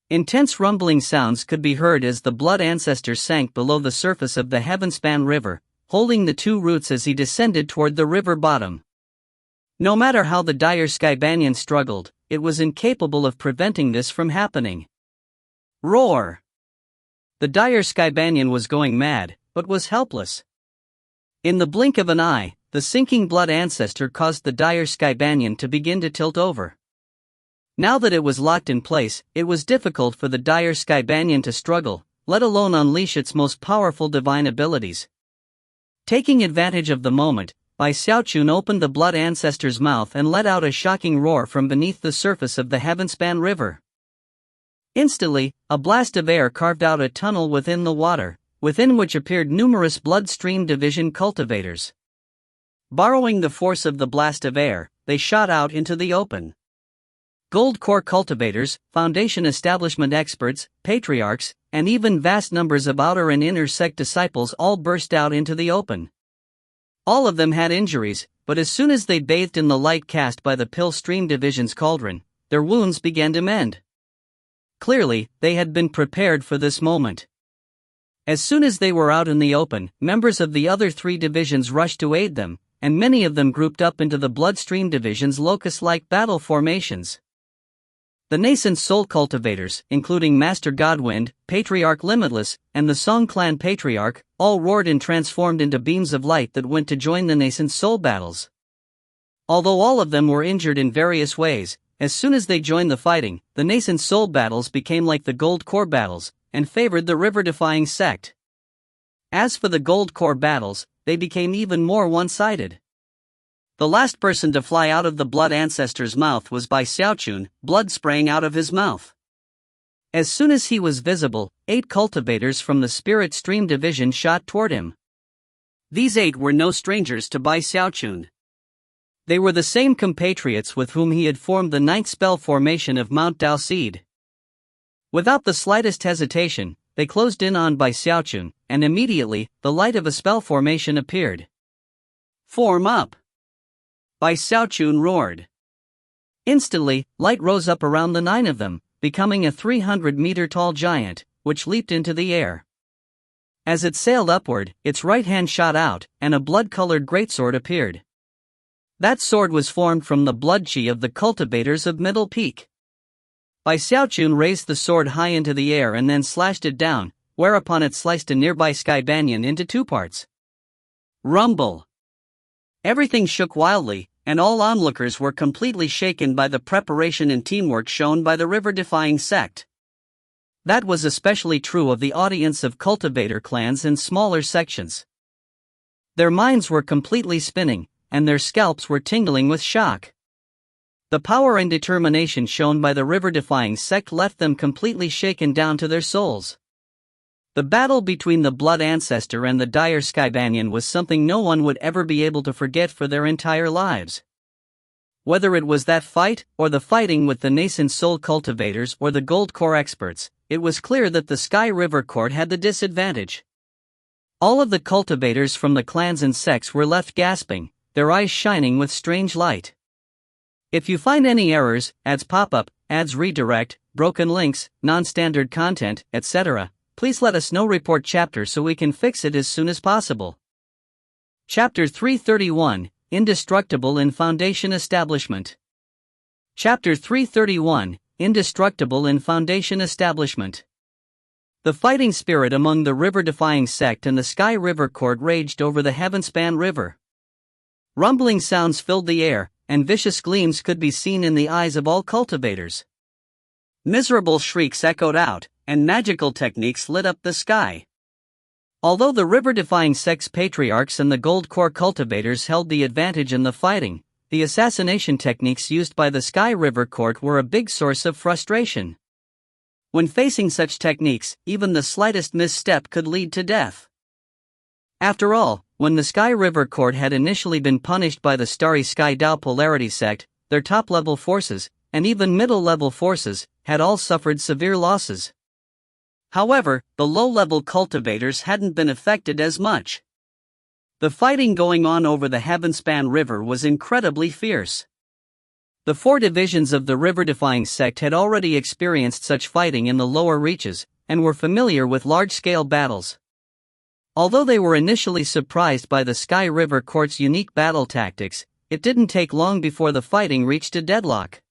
intense rumbling sounds could be heard as the blood ancestor sank below the surface of the heaven-span river, holding the 2 roots as he descended toward the river bottom. No matter how the dire sky banyan struggled, it was incapable of preventing this from happening. Roar! The dire sky banyan was going mad, but was helpless. In the blink of an eye, the sinking blood ancestor caused the dire sky banyan to begin to tilt over. Now that it was locked in place, it was difficult for the dire sky banyan to struggle, let alone unleash its most powerful divine abilities. Taking advantage of the moment, Xiaochun opened the blood ancestor's mouth and let out a shocking roar from beneath the surface of the heaven-span river. Instantly, a blast of air carved out a tunnel within the water, within which appeared numerous bloodstream division cultivators. Borrowing the force of the blast of air, they shot out into the open. Gold core cultivators, foundation establishment experts, patriarchs, and even vast numbers of outer and inner sect disciples all burst out into the open. All of them had injuries, but as soon as they bathed in the light cast by the pill stream division's cauldron, their wounds began to mend. Clearly, they had been prepared for this moment. As soon as they were out in the open, members of the other 3 divisions rushed to aid them, and many of them grouped up into the bloodstream division's locust-like battle formations. The nascent soul cultivators, including Master Godwind, Patriarch Limitless, and the Song Clan Patriarch, all roared and transformed into beams of light that went to join the nascent soul battles. Although all of them were injured in various ways, as soon as they joined the fighting, the nascent soul battles became like the Gold Core battles, and favored the river-defying sect. As for the Gold Core battles, they became even more one-sided. The last person to fly out of the Blood Ancestor's mouth was by Xiaochun, blood spraying out of his mouth. As soon as he was visible, 8 cultivators from the Spirit Stream Division shot toward him. These 8 were no strangers to Bai Xiaochun. They were the same compatriots with whom he had formed the 9th spell formation of Mount Dao Seed. Without the slightest hesitation, they closed in on Bai Xiaochun, and immediately, the light of a spell formation appeared. "Form up!" Bai Xiaochun roared. Instantly, light rose up around the 9 of them, becoming a 300-meter-tall giant, which leaped into the air. As it sailed upward, its right hand shot out, and a blood-colored greatsword appeared. That sword was formed from the blood chi of the cultivators of Middle Peak. Bai Xiaochun raised the sword high into the air and then slashed it down, whereupon it sliced a nearby sky banyan into 2 parts. Rumble! Everything shook wildly, and all onlookers were completely shaken by the preparation and teamwork shown by the river-defying sect. That was especially true of the audience of cultivator clans in smaller sections. Their minds were completely spinning, and their scalps were tingling with shock. The power and determination shown by the river-defying sect left them completely shaken down to their souls. The battle between the Blood Ancestor and the Dire Sky Banyan was something no one would ever be able to forget for their entire lives. Whether it was that fight, or the fighting with the nascent soul cultivators or the Gold Core experts, it was clear that the Sky River Court had the disadvantage. All of the cultivators from the clans and sects were left gasping, their eyes shining with strange light. If you find any errors, ads pop up, ads redirect, broken links, non-standard content, etc., please let us know. Report chapter so we can fix it as soon as possible. Chapter 331, Indestructible in Foundation Establishment. Chapter 331, Indestructible in Foundation Establishment. The fighting spirit among the river-defying sect and the Sky River Court raged over the Heavenspan River. Rumbling sounds filled the air, and vicious gleams could be seen in the eyes of all cultivators. Miserable shrieks echoed out, and magical techniques lit up the sky. Although the river-defying sect's patriarchs and the Gold Core cultivators held the advantage in the fighting, the assassination techniques used by the Sky River Court were a big source of frustration. When facing such techniques, even the slightest misstep could lead to death. After all, when the Sky River Court had initially been punished by the Starry Sky Dao Polarity sect, their top-level forces, and even middle-level forces, had all suffered severe losses. However, the low-level cultivators hadn't been affected as much. The fighting going on over the Heavenspan River was incredibly fierce. The 4 divisions of the river-defying sect had already experienced such fighting in the lower reaches, and were familiar with large-scale battles. Although they were initially surprised by the Sky River Court's unique battle tactics, it didn't take long before the fighting reached a deadlock.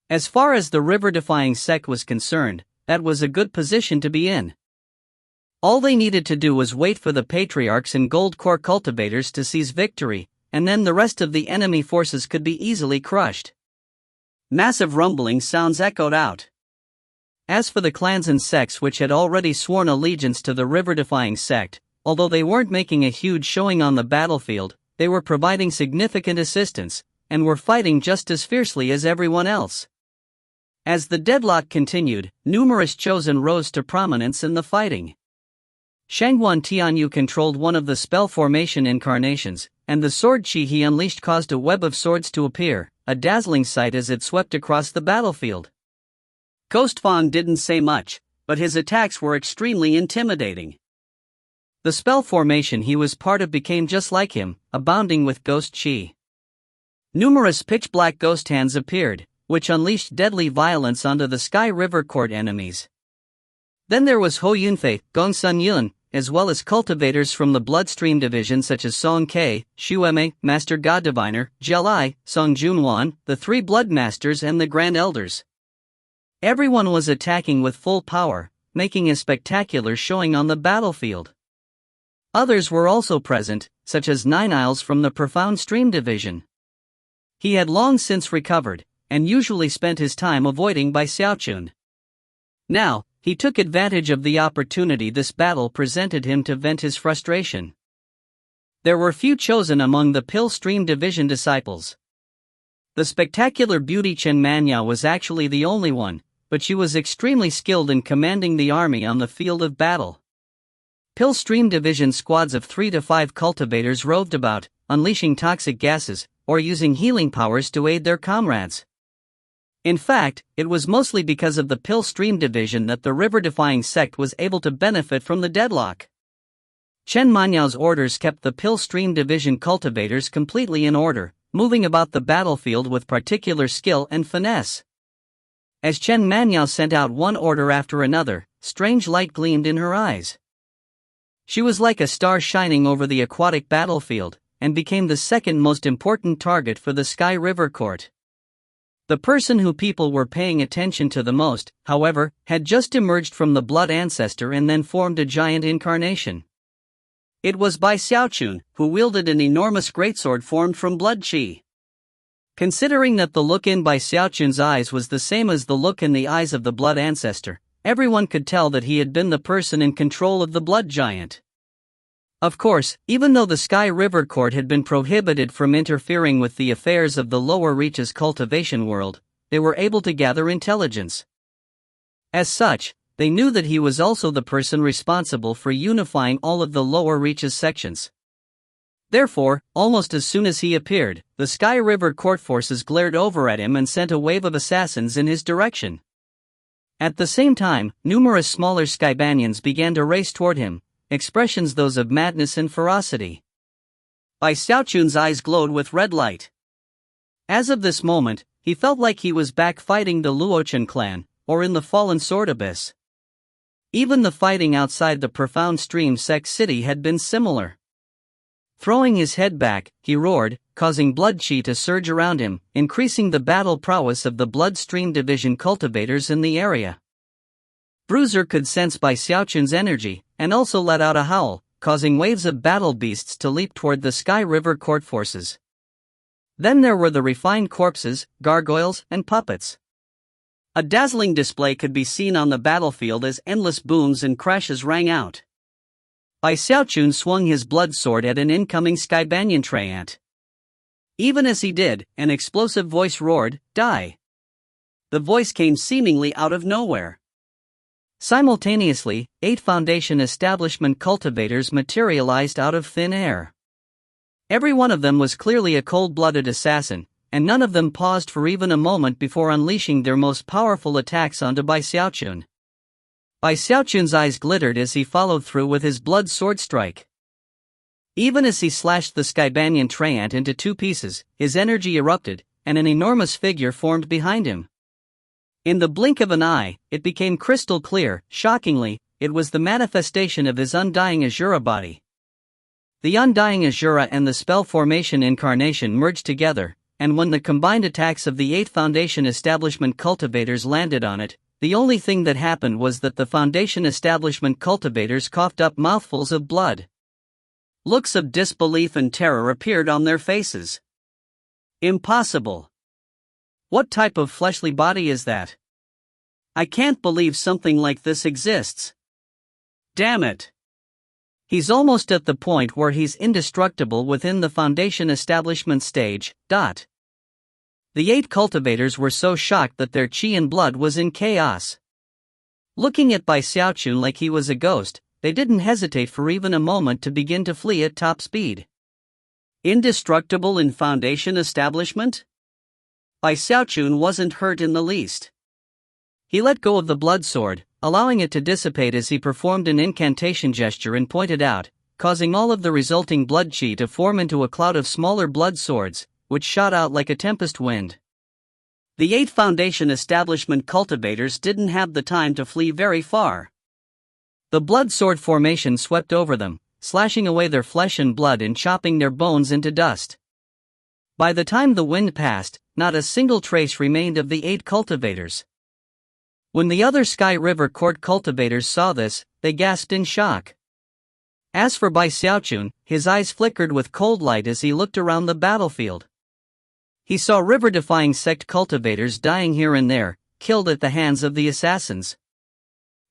As far as the river-defying sect was concerned, that was a good position to be in. All they needed to do was wait for the patriarchs and Gold Core cultivators to seize victory, and then the rest of the enemy forces could be easily crushed. Massive rumbling sounds echoed out. As for the clans and sects which had already sworn allegiance to the river-defying sect, although they weren't making a huge showing on the battlefield, they were providing significant assistance, and were fighting just as fiercely as everyone else. As the deadlock continued, numerous chosen rose to prominence in the fighting. Shangguan Tianyu controlled one of the spell formation incarnations, and the sword chi he unleashed caused a web of swords to appear, a dazzling sight as it swept across the battlefield. Ghost Fang didn't say much, but his attacks were extremely intimidating. The spell formation he was part of became just like him, abounding with ghost chi. Numerous pitch-black ghost hands appeared, which unleashed deadly violence onto the Sky River Court enemies. Then there was Ho Yunfei, Gong Sun Yun, as well as cultivators from the Bloodstream Division such as Song Ke, Xu Eme, Master God Diviner, Jiao Ai, Song Junwan, the 3 Blood Masters and the Grand Elders. Everyone was attacking with full power, making a spectacular showing on the battlefield. Others were also present, such as Nine Isles from the Profound Stream Division. He had long since recovered, and usually spent his time avoiding by Xiaochun. Now, he took advantage of the opportunity this battle presented him to vent his frustration. There were few chosen among the Pill Stream Division disciples. The spectacular beauty Chen Manya was actually the only one, but she was extremely skilled in commanding the army on the field of battle. Pill Stream Division squads of 3 to 5 cultivators roved about, unleashing toxic gases, or using healing powers to aid their comrades. In fact, it was mostly because of the Pill Stream Division that the river-defying sect was able to benefit from the deadlock. Chen Manyao's orders kept the Pill Stream Division cultivators completely in order, moving about the battlefield with particular skill and finesse. As Chen Manyao sent out one order after another, strange light gleamed in her eyes. She was like a star shining over the aquatic battlefield, and became the second most important target for the Sky River Court. The person who people were paying attention to the most, however, had just emerged from the blood ancestor and then formed a giant incarnation. It was Bai Xiaochun, who wielded an enormous greatsword formed from blood qi. Considering that the look in Bai Xiaochun's eyes was the same as the look in the eyes of the blood ancestor, everyone could tell that he had been the person in control of the blood giant. Of course, even though the Sky River Court had been prohibited from interfering with the affairs of the lower reaches cultivation world, they were able to gather intelligence. As such, they knew that he was also the person responsible for unifying all of the lower reaches sections. Therefore, almost as soon as he appeared, the Sky River Court forces glared over at him and sent a wave of assassins in his direction. At the same time, numerous smaller Skybanians began to race toward him, expressions those of madness and ferocity. Bai Xiaochun's eyes glowed with red light. As of this moment, he felt like he was back fighting the Luochen clan, or in the Fallen Sword Abyss. Even the fighting outside the Profound Stream Sect City had been similar. Throwing his head back, he roared, causing blood qi to surge around him, increasing the battle prowess of the Blood Stream Division cultivators in the area. Bruiser could sense Bai Xiaochun's energy, and also let out a howl, causing waves of battle beasts to leap toward the Sky River Court forces. Then there were the refined corpses, gargoyles, and puppets. A dazzling display could be seen on the battlefield as endless booms and crashes rang out. Bai Xiaochun swung his blood sword at an incoming Skybanian treant. Even as he did, an explosive voice roared, "Die!" The voice came seemingly out of nowhere. Simultaneously, 8 Foundation establishment cultivators materialized out of thin air. Every one of them was clearly a cold-blooded assassin, and none of them paused for even a moment before unleashing their most powerful attacks onto Bai Xiaochun. Bai Xiaochun's eyes glittered as he followed through with his blood sword strike. Even as he slashed the Skybanian treant into 2 pieces, his energy erupted, and an enormous figure formed behind him. In the blink of an eye, it became crystal clear. Shockingly, it was the manifestation of his undying Azura body. The undying Azura and the spell formation incarnation merged together, and when the combined attacks of the 8 Foundation establishment cultivators landed on it, the only thing that happened was that the Foundation establishment cultivators coughed up mouthfuls of blood. Looks of disbelief and terror appeared on their faces. Impossible! What type of fleshly body is that? I can't believe something like this exists. Damn it! He's almost at the point where he's indestructible within the Foundation establishment stage. The 8 cultivators were so shocked that their qi and blood was in chaos. Looking at Bai Xiaochun like he was a ghost, they didn't hesitate for even a moment to begin to flee at top speed. Indestructible in Foundation establishment? Bai Xiaochun wasn't hurt in the least. He let go of the blood sword, allowing it to dissipate as he performed an incantation gesture and pointed out, causing all of the resulting blood qi to form into a cloud of smaller blood swords, which shot out like a tempest wind. The 8 Foundation establishment cultivators didn't have the time to flee very far. The blood sword formation swept over them, slashing away their flesh and blood and chopping their bones into dust. By the time the wind passed, not a single trace remained of the 8 cultivators. When the other Sky River Court cultivators saw this, they gasped in shock. As for Bai Xiaochun, his eyes flickered with cold light as he looked around the battlefield. He saw river-defying sect cultivators dying here and there, killed at the hands of the assassins.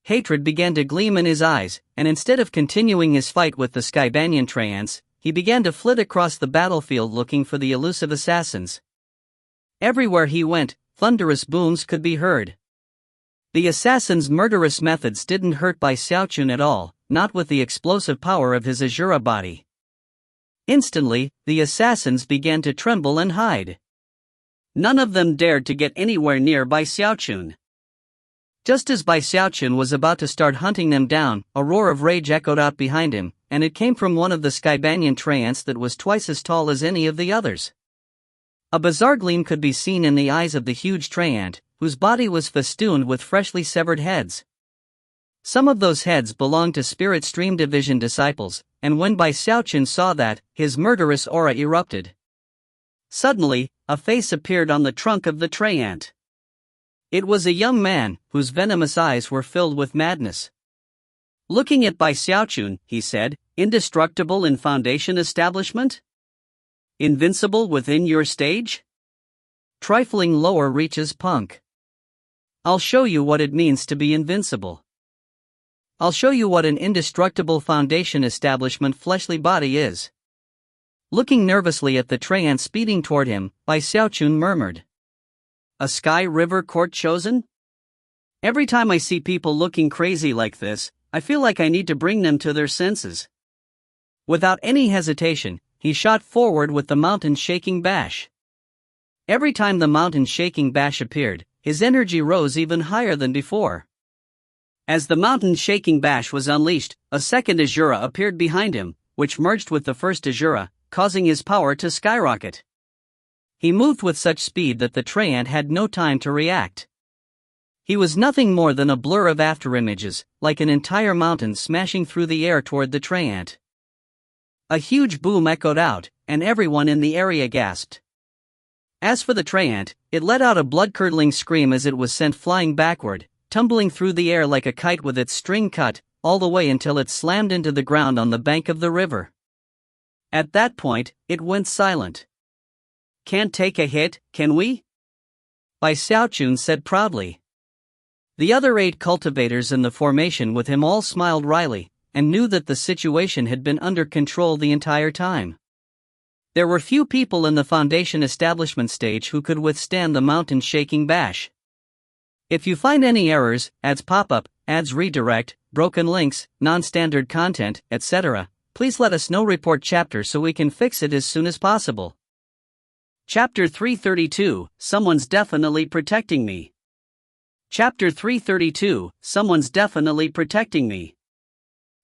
Hatred began to gleam in his eyes, and instead of continuing his fight with the Sky Banyan Treants, he began to flit across the battlefield looking for the elusive assassins. Everywhere he went, thunderous booms could be heard. The assassin's murderous methods didn't hurt Bai Xiaochun at all, not with the explosive power of his Azura body. Instantly, the assassins began to tremble and hide. None of them dared to get anywhere near Bai Xiaochun. Just as Bai Xiaochun was about to start hunting them down, a roar of rage echoed out behind him, and it came from one of the Sky Banyan Treants that was twice as tall as any of the others. A bizarre gleam could be seen in the eyes of the huge Treant, whose body was festooned with freshly severed heads. Some of those heads belonged to Spirit Stream Division disciples, and when Bai Xiaochun saw that, his murderous aura erupted. Suddenly, a face appeared on the trunk of the Treant. It was a young man, whose venomous eyes were filled with madness. Looking at Bai Xiaochun, he said, "Indestructible in Foundation establishment? Invincible within your stage? Trifling lower reaches punk. I'll show you what it means to be invincible. I'll show you what an indestructible Foundation establishment fleshly body is." Looking nervously at the Treant speeding toward him, Bai Xiaochun murmured, "A Sky River Court chosen? Every time I see people looking crazy like this, I feel like I need to bring them to their senses." Without any hesitation, he shot forward with the mountain-shaking bash. Every time the mountain-shaking bash appeared, his energy rose even higher than before. As the mountain-shaking bash was unleashed, a second Azura appeared behind him, which merged with the first Azura, causing his power to skyrocket. He moved with such speed that the Treant had no time to react. He was nothing more than a blur of afterimages, like an entire mountain smashing through the air toward the Treant. A huge boom echoed out, and everyone in the area gasped. As for the Treant, it let out a blood-curdling scream as it was sent flying backward, tumbling through the air like a kite with its string cut, all the way until it slammed into the ground on the bank of the river. At that point, it went silent. "Can't take a hit, can we?" Bai Xiaochun said proudly. The other 8 cultivators in the formation with him all smiled wryly, and knew that the situation had been under control the entire time. There were few people in the Foundation establishment stage who could withstand the mountain-shaking bash. If you find any errors, ads pop up, ads redirect, broken links, non-standard content, etc., please let us know. Report chapter so we can fix it as soon as possible. Chapter 332, Someone's Definitely Protecting Me. Chapter 332, Someone's Definitely Protecting Me.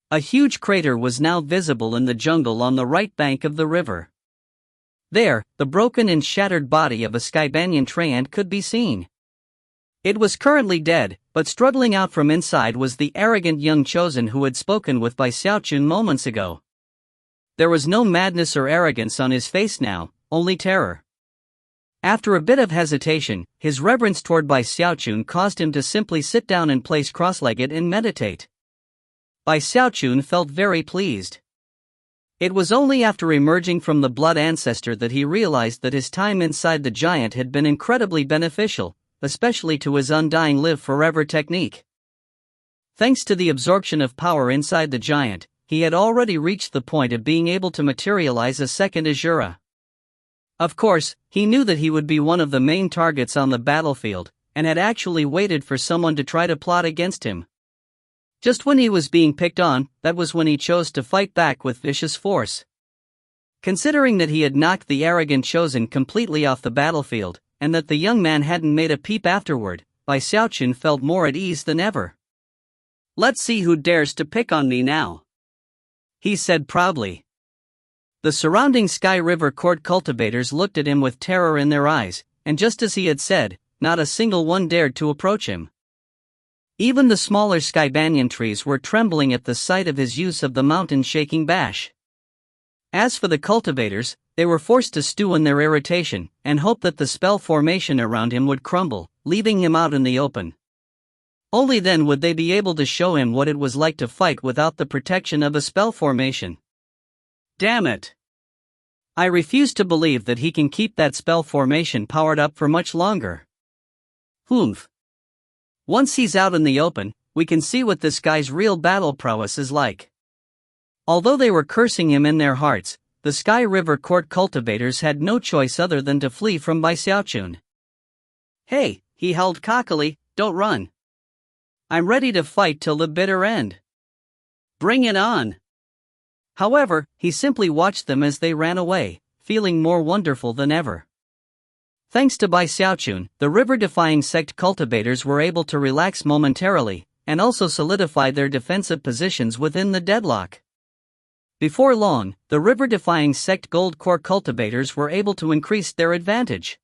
A huge crater was now visible in the jungle on the right bank of the river. There, the broken and shattered body of a Sky Banyan Treant could be seen. It was currently dead, but struggling out from inside was the arrogant young chosen who had spoken with Bai Xiaochun moments ago. There was no madness or arrogance on his face now, only terror. After a bit of hesitation, his reverence toward Bai Xiaochun caused him to simply sit down and place cross-legged and meditate. Bai Xiaochun felt very pleased. It was only after emerging from the blood ancestor that he realized that his time inside the giant had been incredibly beneficial, especially to his undying live forever technique. Thanks to the absorption of power inside the giant, he had already reached the point of being able to materialize a second Azura. Of course, he knew that he would be one of the main targets on the battlefield, and had actually waited for someone to try to plot against him. Just when he was being picked on, that was when he chose to fight back with vicious force. Considering that he had knocked the arrogant chosen completely off the battlefield, and that the young man hadn't made a peep afterward, Bai Xiaochun felt more at ease than ever. "Let's see who dares to pick on me now," he said proudly. The surrounding Sky River Court cultivators looked at him with terror in their eyes, and just as he had said, not a single one dared to approach him. Even the smaller Sky Banyan trees were trembling at the sight of his use of the mountain-shaking bash. As for the cultivators, they were forced to stew in their irritation, and hope that the spell formation around him would crumble, leaving him out in the open. Only then would they be able to show him what it was like to fight without the protection of a spell formation. Damn it! I refuse to believe that he can keep that spell formation powered up for much longer. Humph. Once he's out in the open, we can see what this guy's real battle prowess is like. Although they were cursing him in their hearts, the Sky River Court cultivators had no choice other than to flee from Xiaochun. Hey, he howled cockily, don't run. I'm ready to fight till the bitter end. Bring it on. However, he simply watched them as they ran away, feeling more wonderful than ever. Thanks to Xiaochun, the river-defying sect cultivators were able to relax momentarily, and also solidify their defensive positions within the deadlock. Before long, the river-defying sect gold core cultivators were able to increase their advantage.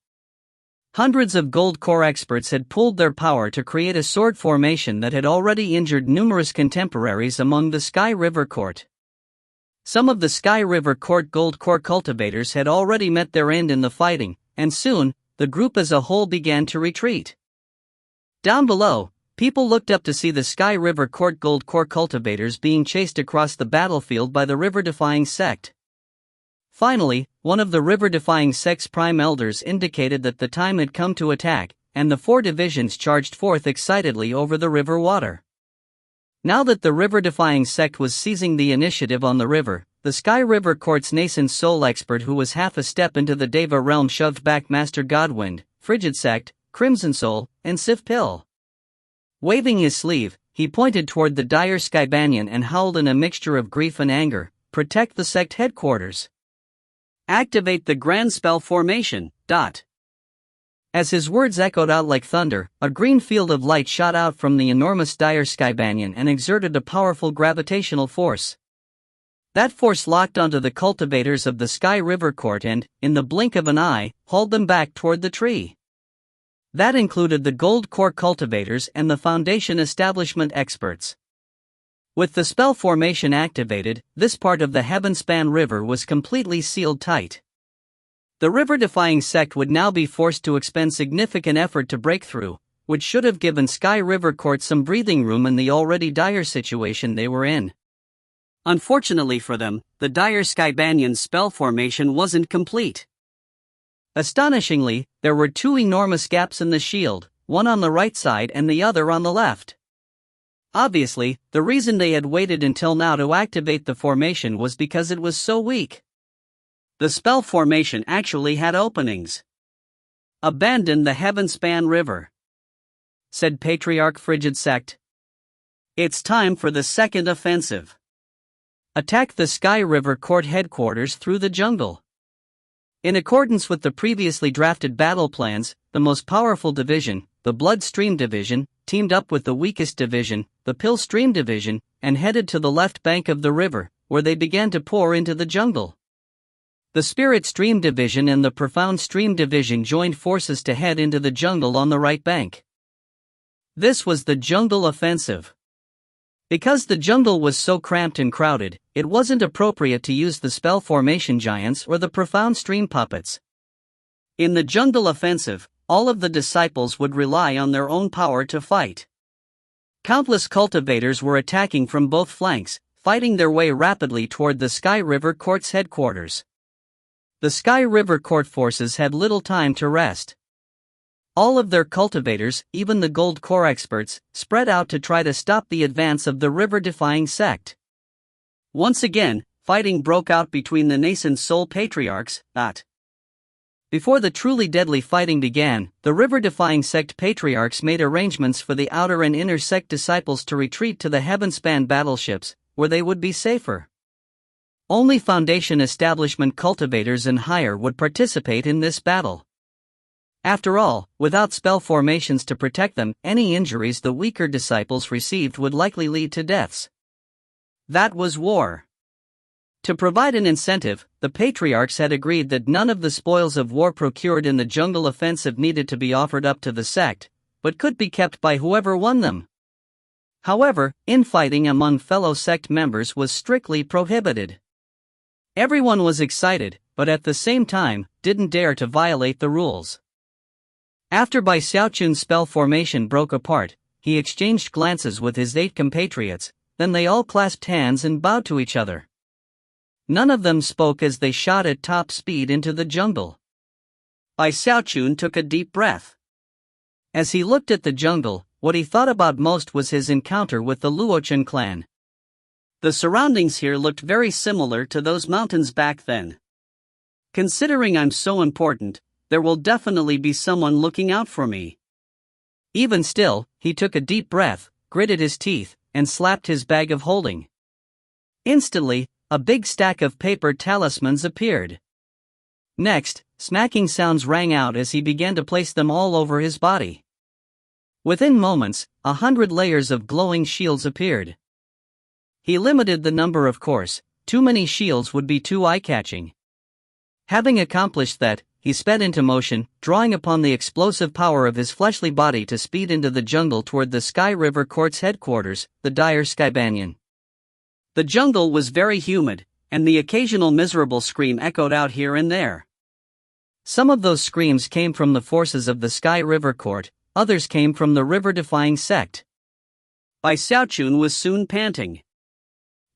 Hundreds of gold core experts had pooled their power to create a sword formation that had already injured numerous contemporaries among the Sky River Court. Some of the Sky River Court gold core cultivators had already met their end in the fighting, and soon, the group as a whole began to retreat. Down below, people looked up to see the Sky River Court gold core cultivators being chased across the battlefield by the river-defying sect. Finally, one of the river-defying sect's prime elders indicated that the time had come to attack, and the 4 divisions charged forth excitedly over the river water. Now that the river-defying sect was seizing the initiative on the river, the Sky River Court's nascent soul expert who was half a step into the Deva realm shoved back Master Godwind, Frigid Sect, Crimson Soul, and Sif Pill. Waving his sleeve, he pointed toward the dire Skybanyan and howled in a mixture of grief and anger, "Protect the sect headquarters. Activate the grand spell formation." As his words echoed out like thunder, a green field of light shot out from the enormous dire Skybanyan and exerted a powerful gravitational force. That force locked onto the cultivators of the Sky River Court and, in the blink of an eye, hauled them back toward the tree. That included the Gold Core cultivators and the Foundation establishment experts. With the spell formation activated, this part of the Heavenspan River was completely sealed tight. The river-defying sect would now be forced to expend significant effort to break through, which should have given Sky River Court some breathing room in the already dire situation they were in. Unfortunately for them, the dire Skybanyan's spell formation wasn't complete. Astonishingly, there were 2 enormous gaps in the shield, one on the right side and the other on the left. Obviously, the reason they had waited until now to activate the formation was because it was so weak. The spell formation actually had openings. "Abandon the Heavenspan River," said Patriarch Frigid Sect. "It's time for the second offensive. Attack the Sky River Court headquarters through the jungle." In accordance with the previously drafted battle plans, the most powerful division, the Blood Stream Division, teamed up with the weakest division, the Pill Stream Division, and headed to the left bank of the river, where they began to pour into the jungle. The Spirit Stream Division and the Profound Stream Division joined forces to head into the jungle on the right bank. This was the jungle offensive. Because the jungle was so cramped and crowded, it wasn't appropriate to use the spell formation giants or the profound stream puppets. In the jungle offensive, all of the disciples would rely on their own power to fight. Countless cultivators were attacking from both flanks, fighting their way rapidly toward the Sky River Court's headquarters. The Sky River Court forces had little time to rest. All of their cultivators, even the Gold Core experts, spread out to try to stop the advance of the river-defying sect. Once again, fighting broke out between the nascent soul patriarchs. Before the truly deadly fighting began, the river-defying sect patriarchs made arrangements for the outer and inner sect disciples to retreat to the Heavenspan battleships, where they would be safer. Only Foundation establishment cultivators and higher would participate in this battle. After all, without spell formations to protect them, any injuries the weaker disciples received would likely lead to deaths. That was war. To provide an incentive, the patriarchs had agreed that none of the spoils of war procured in the jungle offensive needed to be offered up to the sect, but could be kept by whoever won them. However, infighting among fellow sect members was strictly prohibited. Everyone was excited, but at the same time, didn't dare to violate the rules. After Xiaochun's spell formation broke apart, he exchanged glances with his 8 compatriots, then they all clasped hands and bowed to each other. None of them spoke as they shot at top speed into the jungle. Bai Xiaochun took a deep breath. As he looked at the jungle, what he thought about most was his encounter with the Luochun clan. The surroundings here looked very similar to those mountains back then. Considering I'm so important, there will definitely be someone looking out for me. Even still, he took a deep breath, gritted his teeth, and slapped his bag of holding. Instantly, a big stack of paper talismans appeared. Next, smacking sounds rang out as he began to place them all over his body. Within moments, 100 layers of glowing shields appeared. He limited the number, of course. Too many shields would be too eye-catching. Having accomplished that, he sped into motion, drawing upon the explosive power of his fleshly body to speed into the jungle toward the Sky River Court's headquarters, the Dire Sky Banyan. The jungle was very humid, and the occasional miserable scream echoed out here and there. Some of those screams came from the forces of the Sky River Court, others came from the river-defying sect. Bai Xiaochun was soon panting.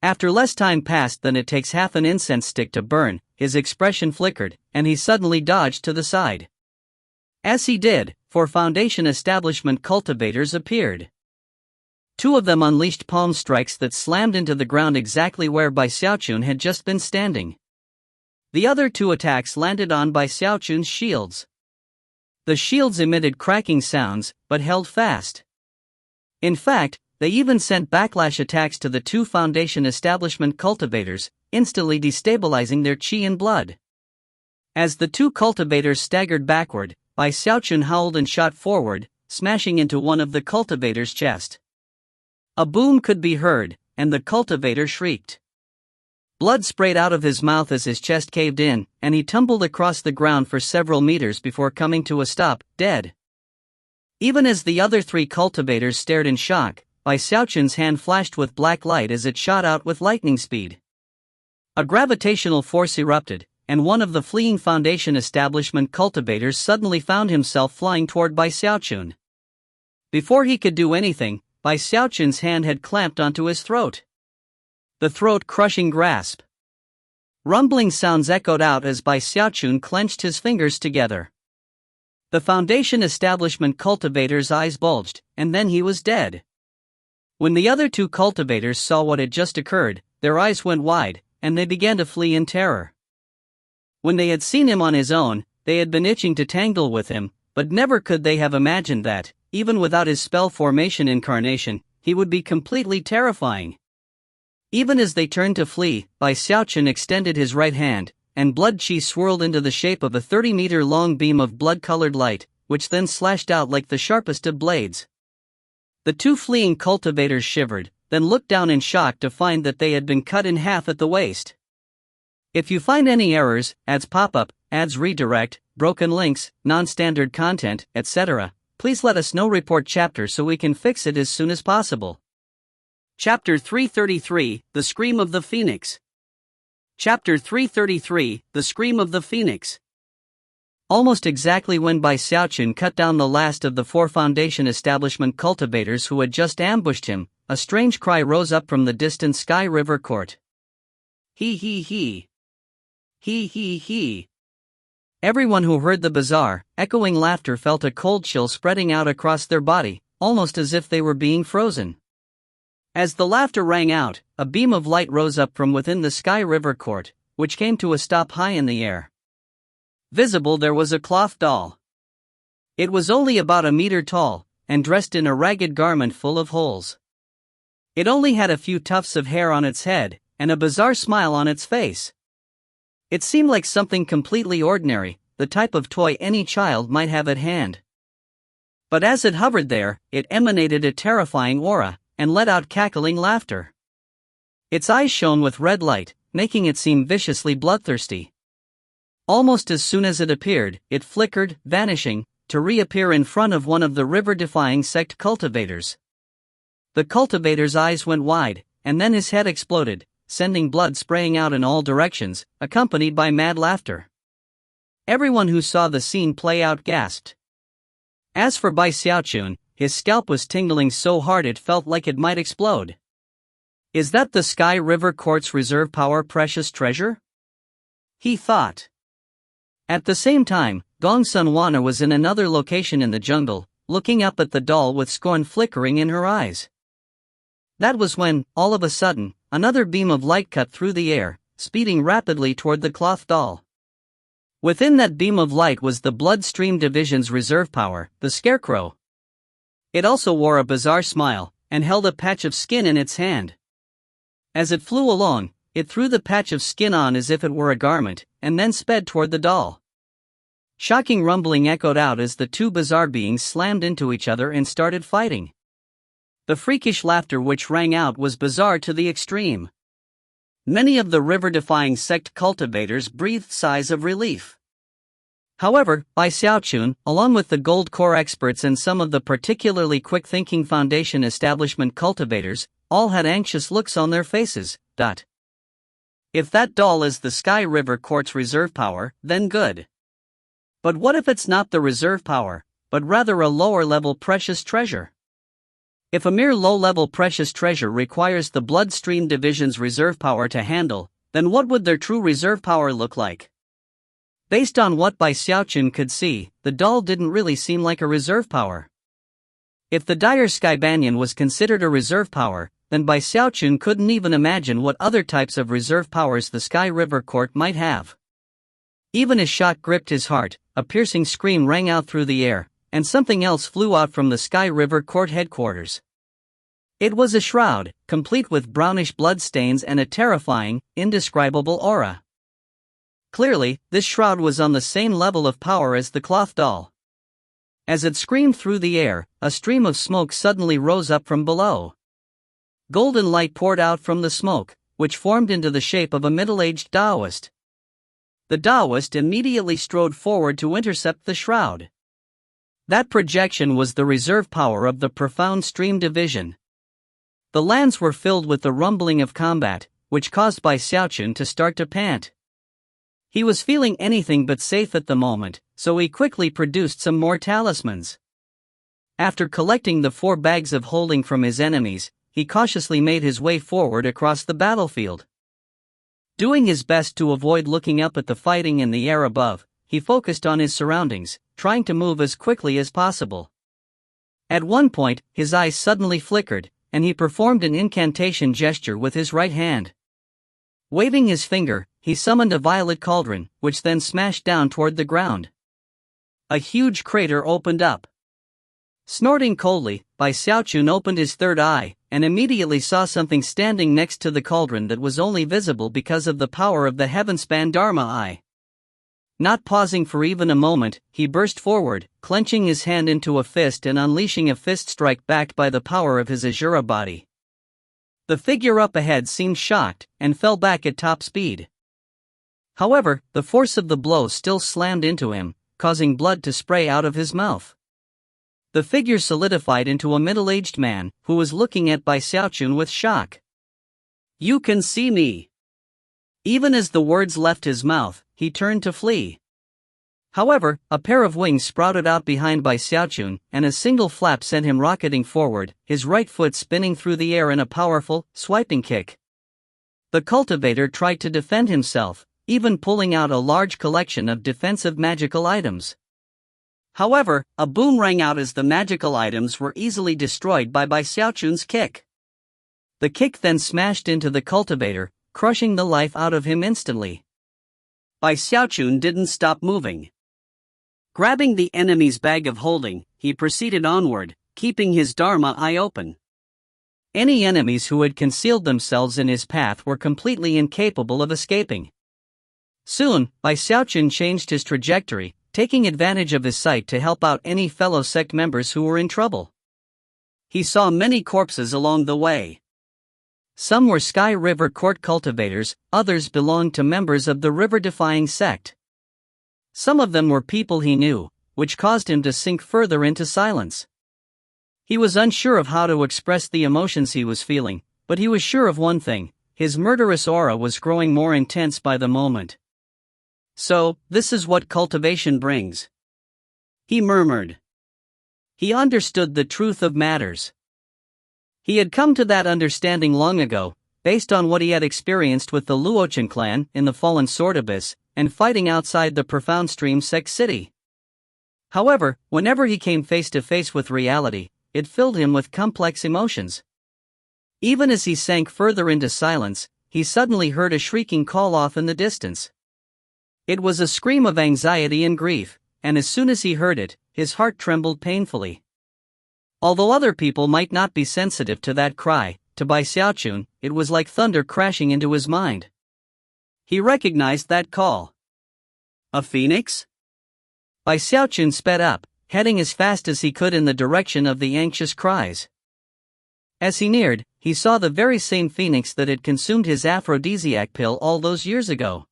After less time passed than it takes half an incense stick to burn, his expression flickered, and he suddenly dodged to the side. As he did, 4 Foundation establishment cultivators appeared. 2 of them unleashed palm strikes that slammed into the ground exactly where Bai Xiaochun had just been standing. The other 2 attacks landed on Bai Xiaochun's shields. The shields emitted cracking sounds, but held fast. In fact, they even sent backlash attacks to the 2 Foundation establishment cultivators, instantly destabilizing their chi and blood. As the 2 cultivators staggered backward, Bai Xiaochun howled and shot forward, smashing into one of the cultivators' chest. A boom could be heard, and the cultivator shrieked. Blood sprayed out of his mouth as his chest caved in, and he tumbled across the ground for several meters before coming to a stop, dead. Even as the other 3 cultivators stared in shock, Bai Xiaochun's hand flashed with black light as it shot out with lightning speed. A gravitational force erupted, and one of the fleeing Foundation establishment cultivators suddenly found himself flying toward Bai Xiaochun. Before he could do anything, Bai Xiaochun's hand had clamped onto his throat. The throat-crushing grasp. Rumbling sounds echoed out as Bai Xiaochun clenched his fingers together. The Foundation establishment cultivator's eyes bulged, and then he was dead. When the other 2 cultivators saw what had just occurred, their eyes went wide, and they began to flee in terror. When they had seen him on his own, they had been itching to tangle with him, but never could they have imagined that, even without his spell formation incarnation, he would be completely terrifying. Even as they turned to flee, Bai Xiaochun extended his right hand, and blood chi swirled into the shape of a 30-meter-long beam of blood-colored light, which then slashed out like the sharpest of blades. The 2 fleeing cultivators shivered, then looked down in shock to find that they had been cut in half at the waist. If you find any errors, ads pop up, ads redirect, broken links, non-standard content, etc., please let us know. Report chapter so we can fix it as soon as possible. Chapter 333, The Scream of the Phoenix. Chapter 333, The Scream of the Phoenix. Almost exactly when Bai Xiaochun cut down the last of the 4 Foundation establishment cultivators who had just ambushed him, a strange cry rose up from the distant Sky River Court. He he he. He he he. Everyone who heard the bizarre, echoing laughter felt a cold chill spreading out across their body, almost as if they were being frozen. As the laughter rang out, a beam of light rose up from within the Sky River Court, which came to a stop high in the air. Visible there was a cloth doll. It was only about a meter tall, and dressed in a ragged garment full of holes. It only had a few tufts of hair on its head, and a bizarre smile on its face. It seemed like something completely ordinary, the type of toy any child might have at hand. But as it hovered there, it emanated a terrifying aura, and let out cackling laughter. Its eyes shone with red light, making it seem viciously bloodthirsty. Almost as soon as it appeared, it flickered, vanishing, to reappear in front of one of the river-defying sect cultivators. The cultivator's eyes went wide, and then his head exploded, sending blood spraying out in all directions, accompanied by mad laughter. Everyone who saw the scene play out gasped. As for Bai Xiaochun, his scalp was tingling so hard it felt like it might explode. Is that the Sky River Court's reserve power precious treasure? He thought. At the same time, Gong Sunwana was in another location in the jungle, looking up at the doll with scorn flickering in her eyes. That was when, all of a sudden, another beam of light cut through the air, speeding rapidly toward the cloth doll. Within that beam of light was the Bloodstream Division's reserve power, the Scarecrow. It also wore a bizarre smile, and held a patch of skin in its hand. As it flew along, it threw the patch of skin on as if it were a garment, and then sped toward the doll. Shocking rumbling echoed out as the two bizarre beings slammed into each other and started fighting. The freakish laughter which rang out was bizarre to the extreme. Many of the river-defying sect cultivators breathed sighs of relief. However, Bai Xiaochun, along with the Gold Core experts and some of the particularly quick-thinking Foundation establishment cultivators, all had anxious looks on their faces. If that doll is the Sky River Court's reserve power, then good. But what if it's not the reserve power, but rather a lower-level precious treasure? If a mere low-level precious treasure requires the Bloodstream Division's reserve power to handle, then what would their true reserve power look like? Based on what Bai Xiaochun could see, the doll didn't really seem like a reserve power. If the dire Sky Banyan was considered a reserve power, then Bai Xiaochun couldn't even imagine what other types of reserve powers the Sky River Court might have. Even as shock gripped his heart, a piercing scream rang out through the air, and something else flew out from the Sky River Court headquarters. It was a shroud, complete with brownish bloodstains and a terrifying, indescribable aura. Clearly, this shroud was on the same level of power as the cloth doll. As it screamed through the air, a stream of smoke suddenly rose up from below. Golden light poured out from the smoke, which formed into the shape of a middle-aged Taoist. The Taoist immediately strode forward to intercept the shroud. That projection was the reserve power of the Profound Stream Division. The lands were filled with the rumbling of combat, which caused Bai Xiaochun to start to pant. He was feeling anything but safe at the moment, so he quickly produced some more talismans. After collecting the 4 bags of holding from his enemies, he cautiously made his way forward across the battlefield. Doing his best to avoid looking up at the fighting in the air above, he focused on his surroundings, trying to move as quickly as possible. At one point, his eyes suddenly flickered, and he performed an incantation gesture with his right hand. Waving his finger, he summoned a violet cauldron, which then smashed down toward the ground. A huge crater opened up. Snorting coldly, Bai Xiaochun opened his third eye, and immediately saw something standing next to the cauldron that was only visible because of the power of the Heavenspan Dharma Eye. Not pausing for even a moment, he burst forward, clenching his hand into a fist and unleashing a fist strike backed by the power of his Azura body. The figure up ahead seemed shocked, and fell back at top speed. However, the force of the blow still slammed into him, causing blood to spray out of his mouth. The figure solidified into a middle-aged man, who was looking at Bai Xiaochun with shock. "You can see me." Even as the words left his mouth, he turned to flee. However, a pair of wings sprouted out behind Bai Xiaochun, and a single flap sent him rocketing forward, his right foot spinning through the air in a powerful, swiping kick. The cultivator tried to defend himself, even pulling out a large collection of defensive magical items. However, a boom rang out as the magical items were easily destroyed by Bai Xiaochun's kick. The kick then smashed into the cultivator, crushing the life out of him instantly. Bai Xiaochun didn't stop moving. Grabbing the enemy's bag of holding, he proceeded onward, keeping his Dharma Eye open. Any enemies who had concealed themselves in his path were completely incapable of escaping. Soon, Bai Xiaochun changed his trajectory, taking advantage of his sight to help out any fellow sect members who were in trouble. He saw many corpses along the way. Some were Sky River Court cultivators, others belonged to members of the river-defying sect. Some of them were people he knew, which caused him to sink further into silence. He was unsure of how to express the emotions he was feeling, but he was sure of one thing: his murderous aura was growing more intense by the moment. "So, this is what cultivation brings," he murmured. He understood the truth of matters. He had come to that understanding long ago, based on what he had experienced with the Luochen clan in the fallen Sword Abyss, and fighting outside the profound Stream Sect City. However, whenever he came face to face with reality, it filled him with complex emotions. Even as he sank further into silence, he suddenly heard a shrieking call off in the distance. It was a scream of anxiety and grief, and as soon as he heard it, his heart trembled painfully. Although other people might not be sensitive to that cry, to Bai Xiaochun, it was like thunder crashing into his mind. He recognized that call. A phoenix? Bai Xiaochun sped up, heading as fast as he could in the direction of the anxious cries. As he neared, he saw the very same phoenix that had consumed his aphrodisiac pill all those years ago.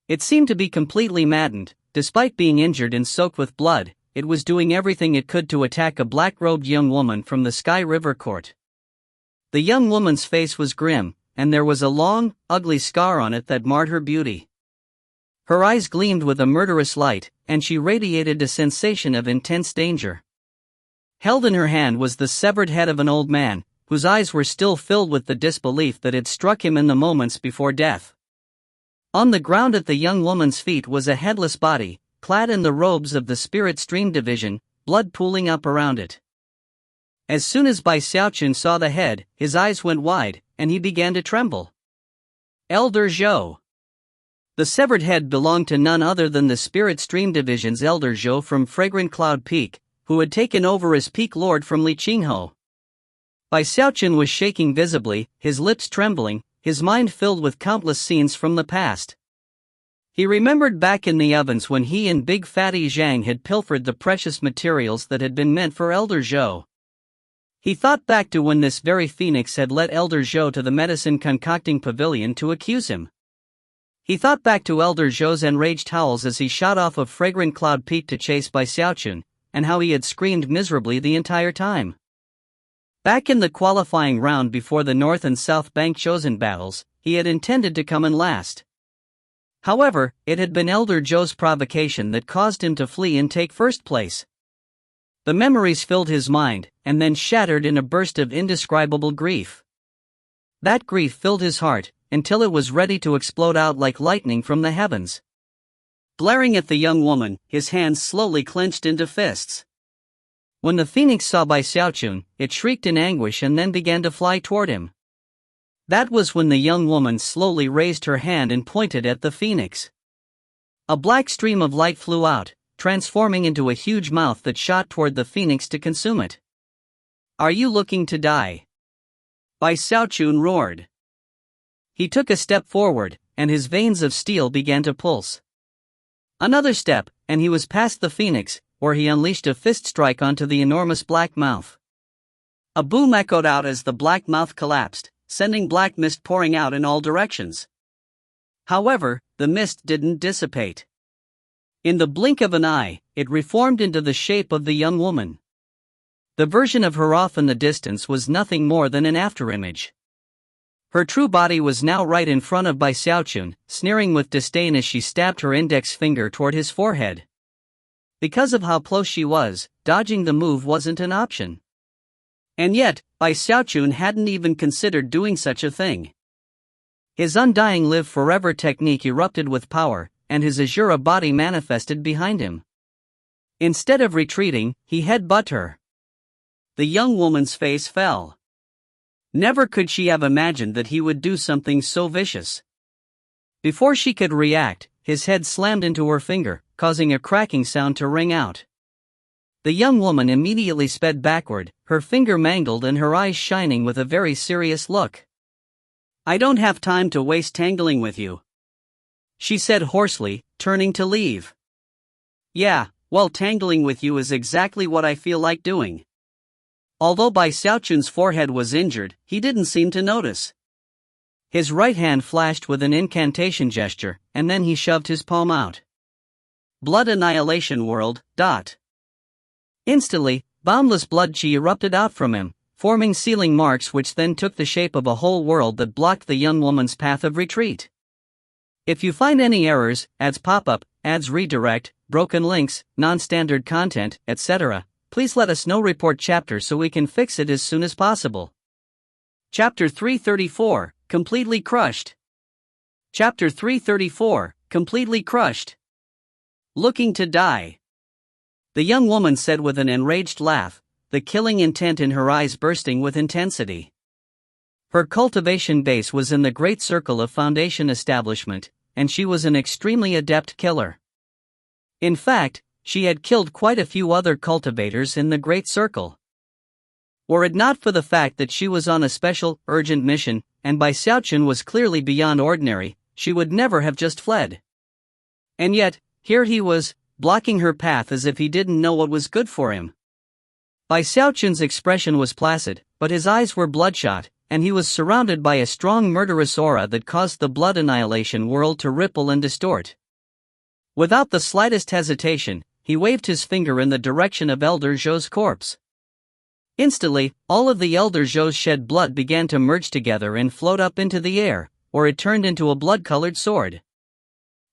It seemed to be completely maddened. Despite being injured and soaked with blood, it was doing everything it could to attack a black-robed young woman from the Sky River Court. The young woman's face was grim, and there was a long, ugly scar on it that marred her beauty. Her eyes gleamed with a murderous light, and she radiated a sensation of intense danger. Held in her hand was the severed head of an old man, whose eyes were still filled with the disbelief that had struck him in the moments before death. On the ground at the young woman's feet was a headless body, clad in the robes of the Spirit Stream Division, blood pooling up around it. As soon as Bai Xiaochun saw the head, his eyes went wide, and he began to tremble. Elder Zhou. The severed head belonged to none other than the Spirit Stream Division's Elder Zhou from Fragrant Cloud Peak, who had taken over as Peak Lord from Li Qingho. Bai Xiaochun was shaking visibly, his lips trembling, his mind filled with countless scenes from the past. He remembered back in the ovens when he and Big Fatty Zhang had pilfered the precious materials that had been meant for Elder Zhou. He thought back to when this very phoenix had led Elder Zhou to the medicine concocting pavilion to accuse him. He thought back to Elder Zhou's enraged howls as he shot off of Fragrant Cloud Peak to chase Bai Xiaochun, and how he had screamed miserably the entire time. Back in the qualifying round before the North and South Bank Chosen battles, he had intended to come in last. However, it had been Elder Zhou's provocation that caused him to flee and take first place. The memories filled his mind, and then shattered in a burst of indescribable grief. That grief filled his heart, until it was ready to explode out like lightning from the heavens. Glaring at the young woman, his hands slowly clenched into fists. When the phoenix saw Bai Xiaochun, it shrieked in anguish and then began to fly toward him. That was when the young woman slowly raised her hand and pointed at the phoenix. A black stream of light flew out, transforming into a huge mouth that shot toward the phoenix to consume it. "Are you looking to die?" Bai Xiaochun roared. He took a step forward, and his veins of steel began to pulse. Another step, and he was past the phoenix, where he unleashed a fist strike onto the enormous black mouth. A boom echoed out as the black mouth collapsed, sending black mist pouring out in all directions. However, the mist didn't dissipate. In the blink of an eye, it reformed into the shape of the young woman. The version of her off in the distance was nothing more than an afterimage. Her true body was now right in front of Bai Xiaochun, sneering with disdain as she stabbed her index finger toward his forehead. Because of how close she was, dodging the move wasn't an option. And yet, Bai Xiaochun hadn't even considered doing such a thing. His undying live forever technique erupted with power, and his Azura body manifested behind him. Instead of retreating, he headbutted her. The young woman's face fell. Never could she have imagined that he would do something so vicious. Before she could react, his head slammed into her finger, causing a cracking sound to ring out. The young woman immediately sped backward, her finger mangled and her eyes shining with a very serious look. "I don't have time to waste tangling with you," she said hoarsely, turning to leave. "Yeah, well, tangling with you is exactly what I feel like doing." Although Bai Xiaochun's forehead was injured, he didn't seem to notice. His right hand flashed with an incantation gesture, and then he shoved his palm out. "Blood annihilation world, dot." Instantly, boundless blood chi erupted out from him, forming sealing marks which then took the shape of a whole world that blocked the young woman's path of retreat. If you find any errors, ads pop up, ads redirect, broken links, non-standard content, etc., please let us know report chapter so we can fix it as soon as possible. Chapter 334, Completely Crushed. Chapter 334, Completely Crushed. Looking to die. The young woman said with an enraged laugh, the killing intent in her eyes bursting with intensity. Her cultivation base was in the great circle of Foundation establishment, and she was an extremely adept killer. In fact, she had killed quite a few other cultivators in the great circle. Were it not for the fact that she was on a special, urgent mission, and Bai Xiaochun was clearly beyond ordinary, she would never have just fled. And yet, here he was, blocking her path as if he didn't know what was good for him. Bai Xiaochun's expression was placid, but his eyes were bloodshot, and he was surrounded by a strong murderous aura that caused the blood annihilation world to ripple and distort. Without the slightest hesitation, he waved his finger in the direction of Elder Zhou's corpse. Instantly, all of the Elder Zhou's shed blood began to merge together and float up into the air, or it turned into a blood-colored sword.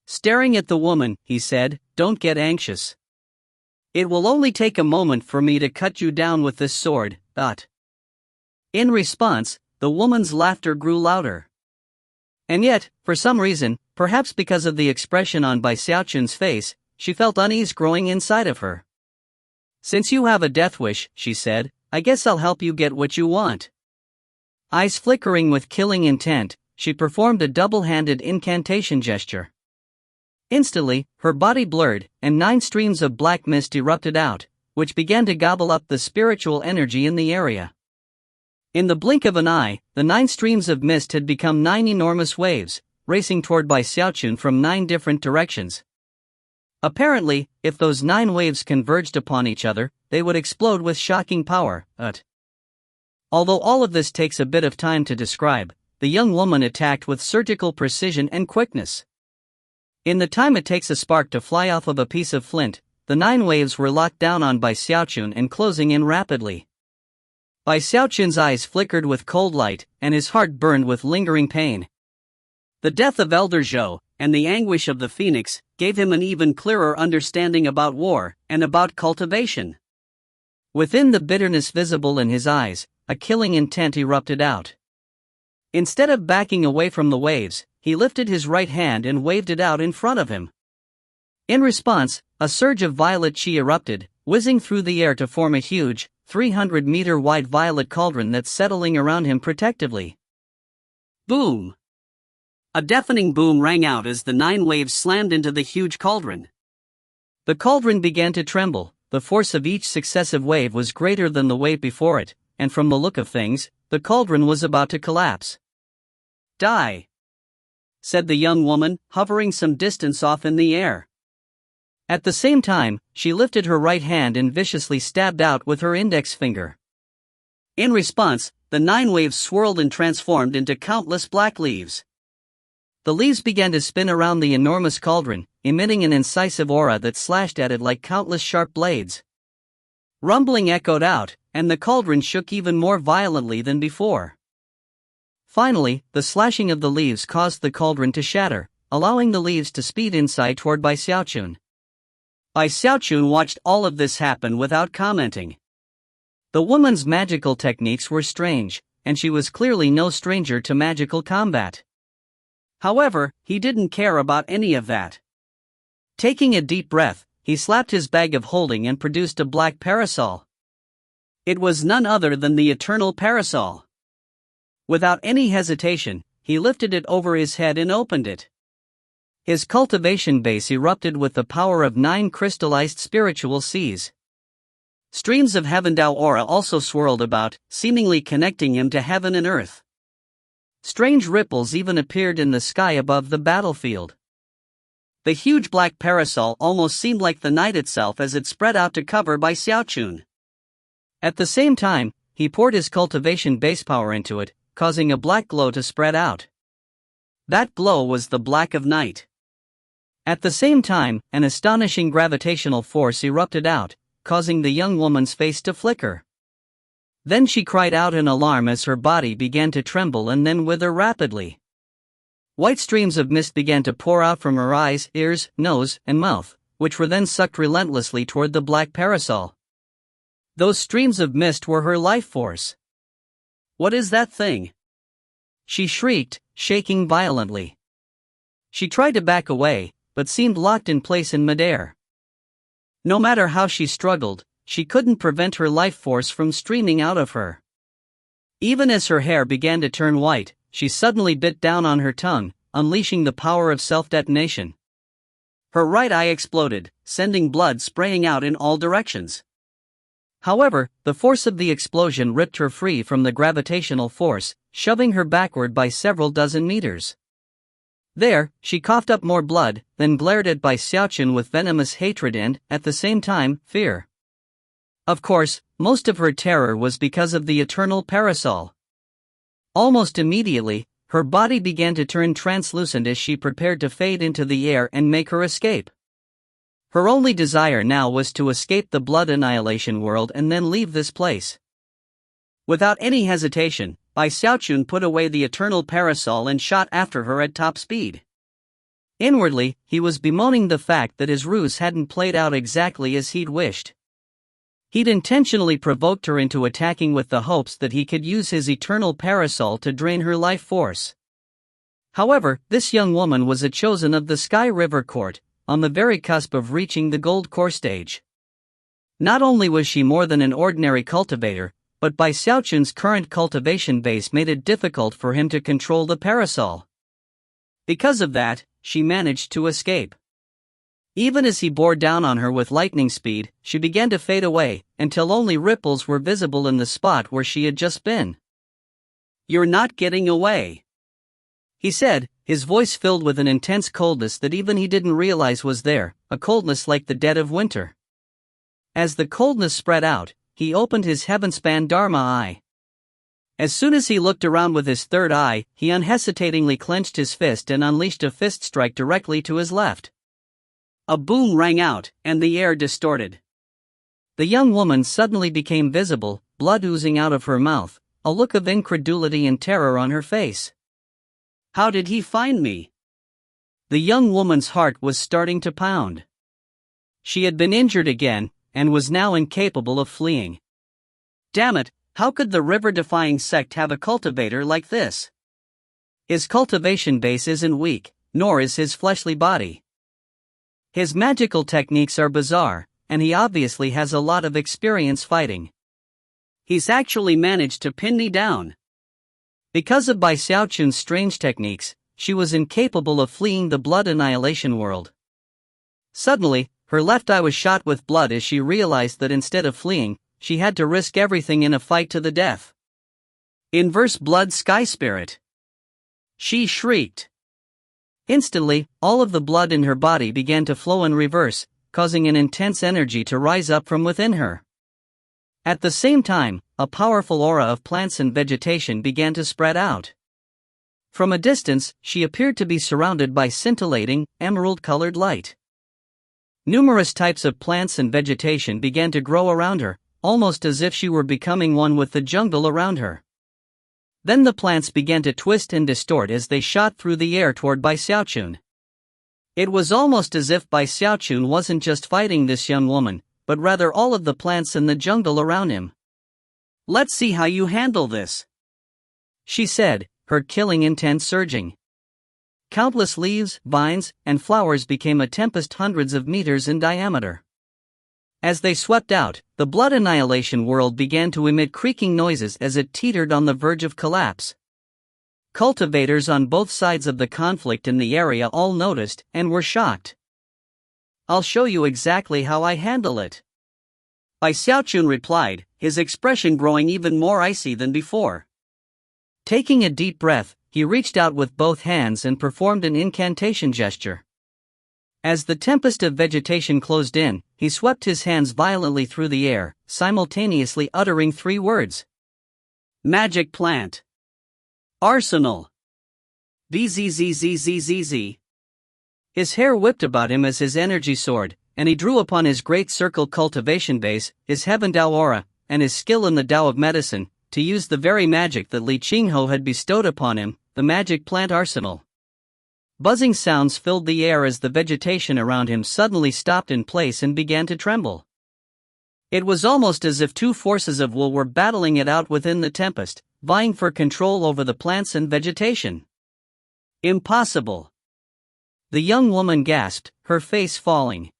Staring at the woman, he said, "Don't get anxious. It will only take a moment for me to cut you down with this sword." In response, the woman's laughter grew louder. And yet, for some reason, perhaps because of the expression on Bai Xiaochun's face, she felt unease growing inside of her. "Since you have a death wish," she said, "I guess I'll help you get what you want." Eyes flickering with killing intent, she performed a double-handed incantation gesture. Instantly, her body blurred, and 9 streams of black mist erupted out, which began to gobble up the spiritual energy in the area. In the blink of an eye, the 9 streams of mist had become 9 enormous waves, racing toward Bai Xiaochun from 9 different directions. Apparently, if those 9 waves converged upon each other, they would explode with shocking power. Although all of this takes a bit of time to describe, the young woman attacked with surgical precision and quickness. In the time it takes a spark to fly off of a piece of flint, the 9 waves were locked down on Bai Xiaochun and closing in rapidly. Bai Xiaochun's eyes flickered with cold light, and his heart burned with lingering pain. The death of Elder Zhou, and the anguish of the phoenix, gave him an even clearer understanding about war, and about cultivation. Within the bitterness visible in his eyes, a killing intent erupted out. Instead of backing away from the waves, he lifted his right hand and waved it out in front of him. In response, a surge of violet chi erupted, whizzing through the air to form a huge, 300-meter-wide violet cauldron that's settling around him protectively. Boom! A deafening boom rang out as the 9 waves slammed into the huge cauldron. The cauldron began to tremble, the force of each successive wave was greater than the wave before it, and from the look of things, the cauldron was about to collapse. "Die," said the young woman, hovering some distance off in the air. At the same time, she lifted her right hand and viciously stabbed out with her index finger. In response, the 9 waves swirled and transformed into countless black leaves. The leaves began to spin around the enormous cauldron, emitting an incisive aura that slashed at it like countless sharp blades. Rumbling echoed out, and the cauldron shook even more violently than before. Finally, the slashing of the leaves caused the cauldron to shatter, allowing the leaves to speed inside toward Bai Xiaochun. Bai Xiaochun watched all of this happen without commenting. The woman's magical techniques were strange, and she was clearly no stranger to magical combat. However, he didn't care about any of that. Taking a deep breath, he slapped his bag of holding and produced a black parasol. It was none other than the eternal parasol. Without any hesitation, he lifted it over his head and opened it. His cultivation base erupted with the power of 9 crystallized spiritual seas. Streams of Heaven Dao aura also swirled about, seemingly connecting him to heaven and earth. Strange ripples even appeared in the sky above the battlefield. The huge black parasol almost seemed like the night itself as it spread out to cover Bai Xiaochun. At the same time, he poured his cultivation base power into it, causing a black glow to spread out. That glow was the black of night. At the same time, an astonishing gravitational force erupted out, causing the young woman's face to flicker. Then she cried out in alarm as her body began to tremble and then wither rapidly. White streams of mist began to pour out from her eyes, ears, nose, and mouth, which were then sucked relentlessly toward the black parasol. Those streams of mist were her life force. What is that thing? She shrieked, shaking violently. She tried to back away, but seemed locked in place in midair. No matter how she struggled, she couldn't prevent her life force from streaming out of her. Even as her hair began to turn white, she suddenly bit down on her tongue, unleashing the power of self-detonation. Her right eye exploded, sending blood spraying out in all directions. However, the force of the explosion ripped her free from the gravitational force, shoving her backward by several dozen meters. There, she coughed up more blood, then glared at Xiaochun with venomous hatred and, at the same time, fear. Of course, most of her terror was because of the eternal parasol. Almost immediately, her body began to turn translucent as she prepared to fade into the air and make her escape. Her only desire now was to escape the blood annihilation world and then leave this place. Without any hesitation, Xiaochun put away the eternal parasol and shot after her at top speed. Inwardly, he was bemoaning the fact that his ruse hadn't played out exactly as he'd wished. He'd intentionally provoked her into attacking with the hopes that he could use his eternal parasol to drain her life force. However, this young woman was a chosen of the Sky River Court, on the very cusp of reaching the gold core stage. Not only was she more than an ordinary cultivator, but Xiaochun's current cultivation base made it difficult for him to control the parasol. Because of that, she managed to escape. Even as he bore down on her with lightning speed, she began to fade away, until only ripples were visible in the spot where she had just been. "You're not getting away," he said, his voice filled with an intense coldness that even he didn't realize was there, a coldness like the dead of winter. As the coldness spread out, he opened his heaven-span Dharma eye. As soon as he looked around with his third eye, he unhesitatingly clenched his fist and unleashed a fist strike directly to his left. A boom rang out, and the air distorted. The young woman suddenly became visible, blood oozing out of her mouth, a look of incredulity and terror on her face. "How did he find me?" The young woman's heart was starting to pound. She had been injured again, and was now incapable of fleeing. Damn it, how could the river-defying sect have a cultivator like this? His cultivation base isn't weak, nor is his fleshly body. His magical techniques are bizarre, and he obviously has a lot of experience fighting. He's actually managed to pin me down. Because of Xiaochun's strange techniques, she was incapable of fleeing the blood annihilation world. Suddenly, her left eye was shot with blood as she realized that instead of fleeing, she had to risk everything in a fight to the death. Inverse blood sky spirit. She shrieked. Instantly, all of the blood in her body began to flow in reverse, causing an intense energy to rise up from within her. At the same time, a powerful aura of plants and vegetation began to spread out. From a distance, she appeared to be surrounded by scintillating, emerald-colored light. Numerous types of plants and vegetation began to grow around her, almost as if she were becoming one with the jungle around her. Then the plants began to twist and distort as they shot through the air toward Xiaochun. It was almost as if Xiaochun wasn't just fighting this young woman, but rather all of the plants in the jungle around him. "Let's see how you handle this," she said, her killing intent surging. Countless leaves, vines, and flowers became a tempest hundreds of meters in diameter. As they swept out, the blood annihilation world began to emit creaking noises as it teetered on the verge of collapse. Cultivators on both sides of the conflict in the area all noticed and were shocked. "I'll show you exactly how I handle it," Xiaochun replied, his expression growing even more icy than before. Taking a deep breath, he reached out with both hands and performed an incantation gesture. As the tempest of vegetation closed in, he swept his hands violently through the air, simultaneously uttering 3 words. "Magic plant. Arsenal. Bzzzzzzz." His hair whipped about him as his energy soared, and he drew upon his great circle cultivation base, his heaven Dao aura, and his skill in the Dao of medicine, to use the very magic that Li Qingho had bestowed upon him, the magic plant arsenal. Buzzing sounds filled the air as the vegetation around him suddenly stopped in place and began to tremble. It was almost as if two forces of will were battling it out within the tempest, vying for control over the plants and vegetation. Impossible! The young woman gasped, her face falling.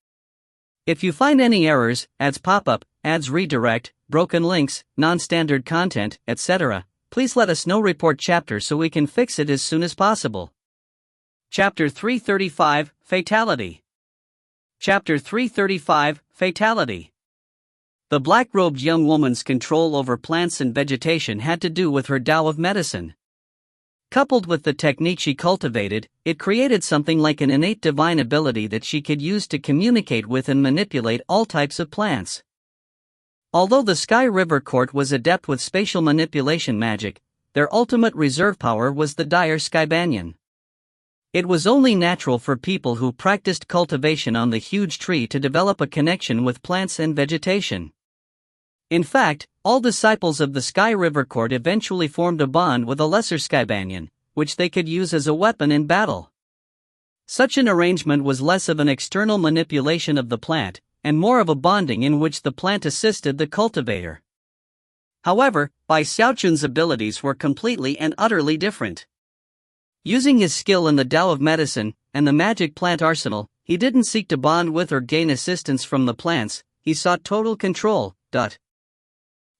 If you find any errors, ads pop up, ads redirect, broken links, non-standard content, etc., please let us know. Report chapter so we can fix it as soon as possible. Chapter 335, Fatality. Chapter 335, Fatality. The black-robed young woman's control over plants and vegetation had to do with her Tao of medicine. Coupled with the technique she cultivated, it created something like an innate divine ability that she could use to communicate with and manipulate all types of plants. Although the Sky River Court was adept with spatial manipulation magic, their ultimate reserve power was the dire Sky Banyan. It was only natural for people who practiced cultivation on the huge tree to develop a connection with plants and vegetation. In fact, all disciples of the Sky River Court eventually formed a bond with a lesser Sky Banyan, which they could use as a weapon in battle. Such an arrangement was less of an external manipulation of the plant, and more of a bonding in which the plant assisted the cultivator. However, Bai Xiaochun's abilities were completely and utterly different. Using his skill in the Tao of medicine and the magic plant arsenal, he didn't seek to bond with or gain assistance from the plants, he sought total control.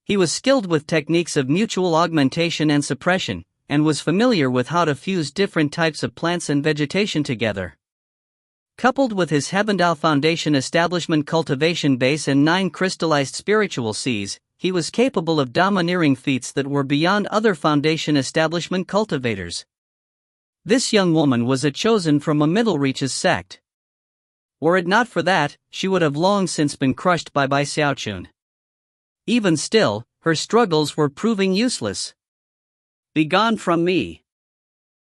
He was skilled with techniques of mutual augmentation and suppression, and was familiar with how to fuse different types of plants and vegetation together. Coupled with his Hebendao Foundation establishment cultivation base and 9 crystallized spiritual seas, he was capable of domineering feats that were beyond other Foundation establishment cultivators. This young woman was a chosen from a Middle Reaches sect. Were it not for that, she would have long since been crushed by Bai Xiaochun. Even still, her struggles were proving useless. "Begone from me,"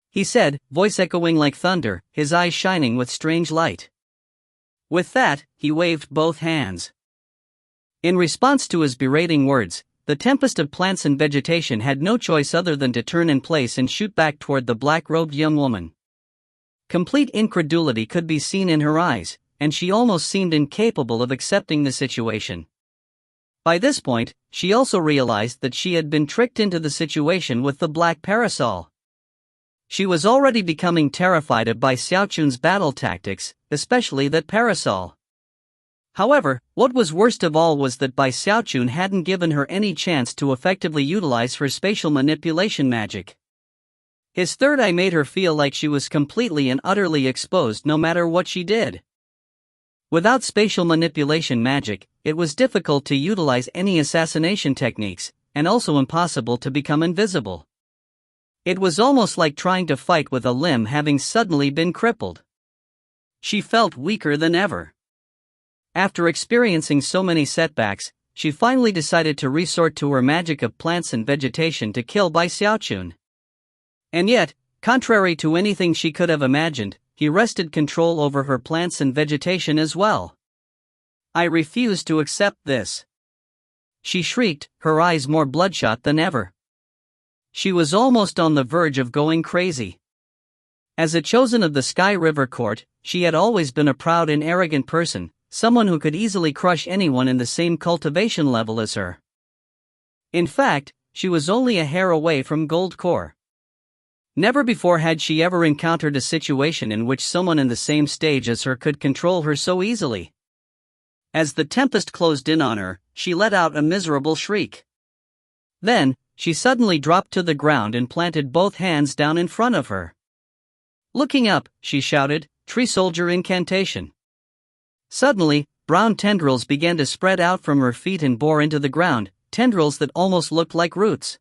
he said, voice echoing like thunder, his eyes shining with strange light. With that, he waved both hands. In response to his berating words, the tempest of plants and vegetation had no choice other than to turn in place and shoot back toward the black-robed young woman. Complete incredulity could be seen in her eyes, and she almost seemed incapable of accepting the situation. By this point, she also realized that she had been tricked into the situation with the black parasol. She was already becoming terrified of Bai Xiaochun's battle tactics, especially that parasol. However, what was worst of all was that Bai Xiaochun hadn't given her any chance to effectively utilize her spatial manipulation magic. His third eye made her feel like she was completely and utterly exposed no matter what she did. Without spatial manipulation magic, it was difficult to utilize any assassination techniques, and also impossible to become invisible. It was almost like trying to fight with a limb having suddenly been crippled. She felt weaker than ever. After experiencing so many setbacks, she finally decided to resort to her magic of plants and vegetation to kill Bai Xiaochun. And yet, contrary to anything she could have imagined, he wrested control over her plants and vegetation as well. "I refuse to accept this," she shrieked, her eyes more bloodshot than ever. She was almost on the verge of going crazy. As a chosen of the Sky River Court, she had always been a proud and arrogant person, someone who could easily crush anyone in the same cultivation level as her. In fact, she was only a hair away from gold core. Never before had she ever encountered a situation in which someone in the same stage as her could control her so easily. As the tempest closed in on her, she let out a miserable shriek. Then, she suddenly dropped to the ground and planted both hands down in front of her. Looking up, she shouted, "Tree Soldier Incantation." Suddenly, brown tendrils began to spread out from her feet and bore into the ground, tendrils that almost looked like roots.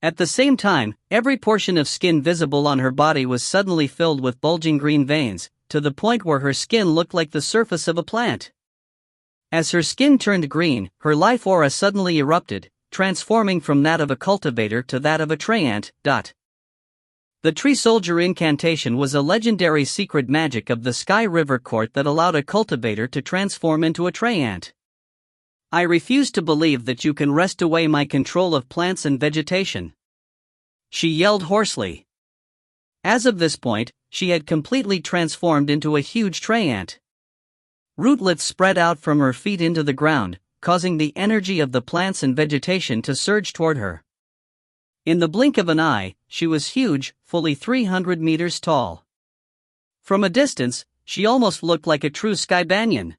At the same time, every portion of skin visible on her body was suddenly filled with bulging green veins, to the point where her skin looked like the surface of a plant. As her skin turned green, her life aura suddenly erupted, transforming from that of a cultivator to that of a tree ant. The Tree Soldier Incantation was a legendary secret magic of the Sky River Court that allowed a cultivator to transform into a tree ant. "I refuse to believe that you can wrest away my control of plants and vegetation," she yelled hoarsely. As of this point, she had completely transformed into a huge tree ant. Rootlets spread out from her feet into the ground, causing the energy of the plants and vegetation to surge toward her. In the blink of an eye, she was huge, fully 300 meters tall. From a distance, she almost looked like a true sky banyan.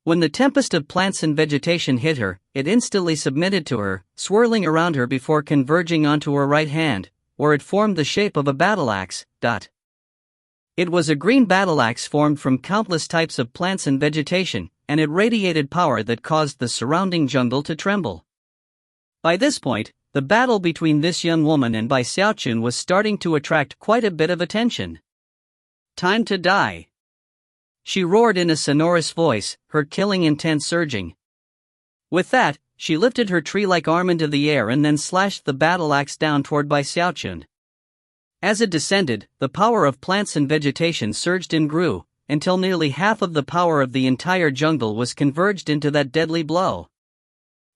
When the tempest of plants and vegetation hit her, it instantly submitted to her, swirling around her before converging onto her right hand, where it formed the shape of a battle axe. It was a green battle axe formed from countless types of plants and vegetation, and it radiated power that caused the surrounding jungle to tremble. By this point, the battle between this young woman and Xiaochun was starting to attract quite a bit of attention. Time to die. She roared in a sonorous voice, her killing intent surging. With that, she lifted her tree-like arm into the air and then slashed the battle axe down toward Xiaochun. As it descended, the power of plants and vegetation surged and grew, until nearly half of the power of the entire jungle was converged into that deadly blow.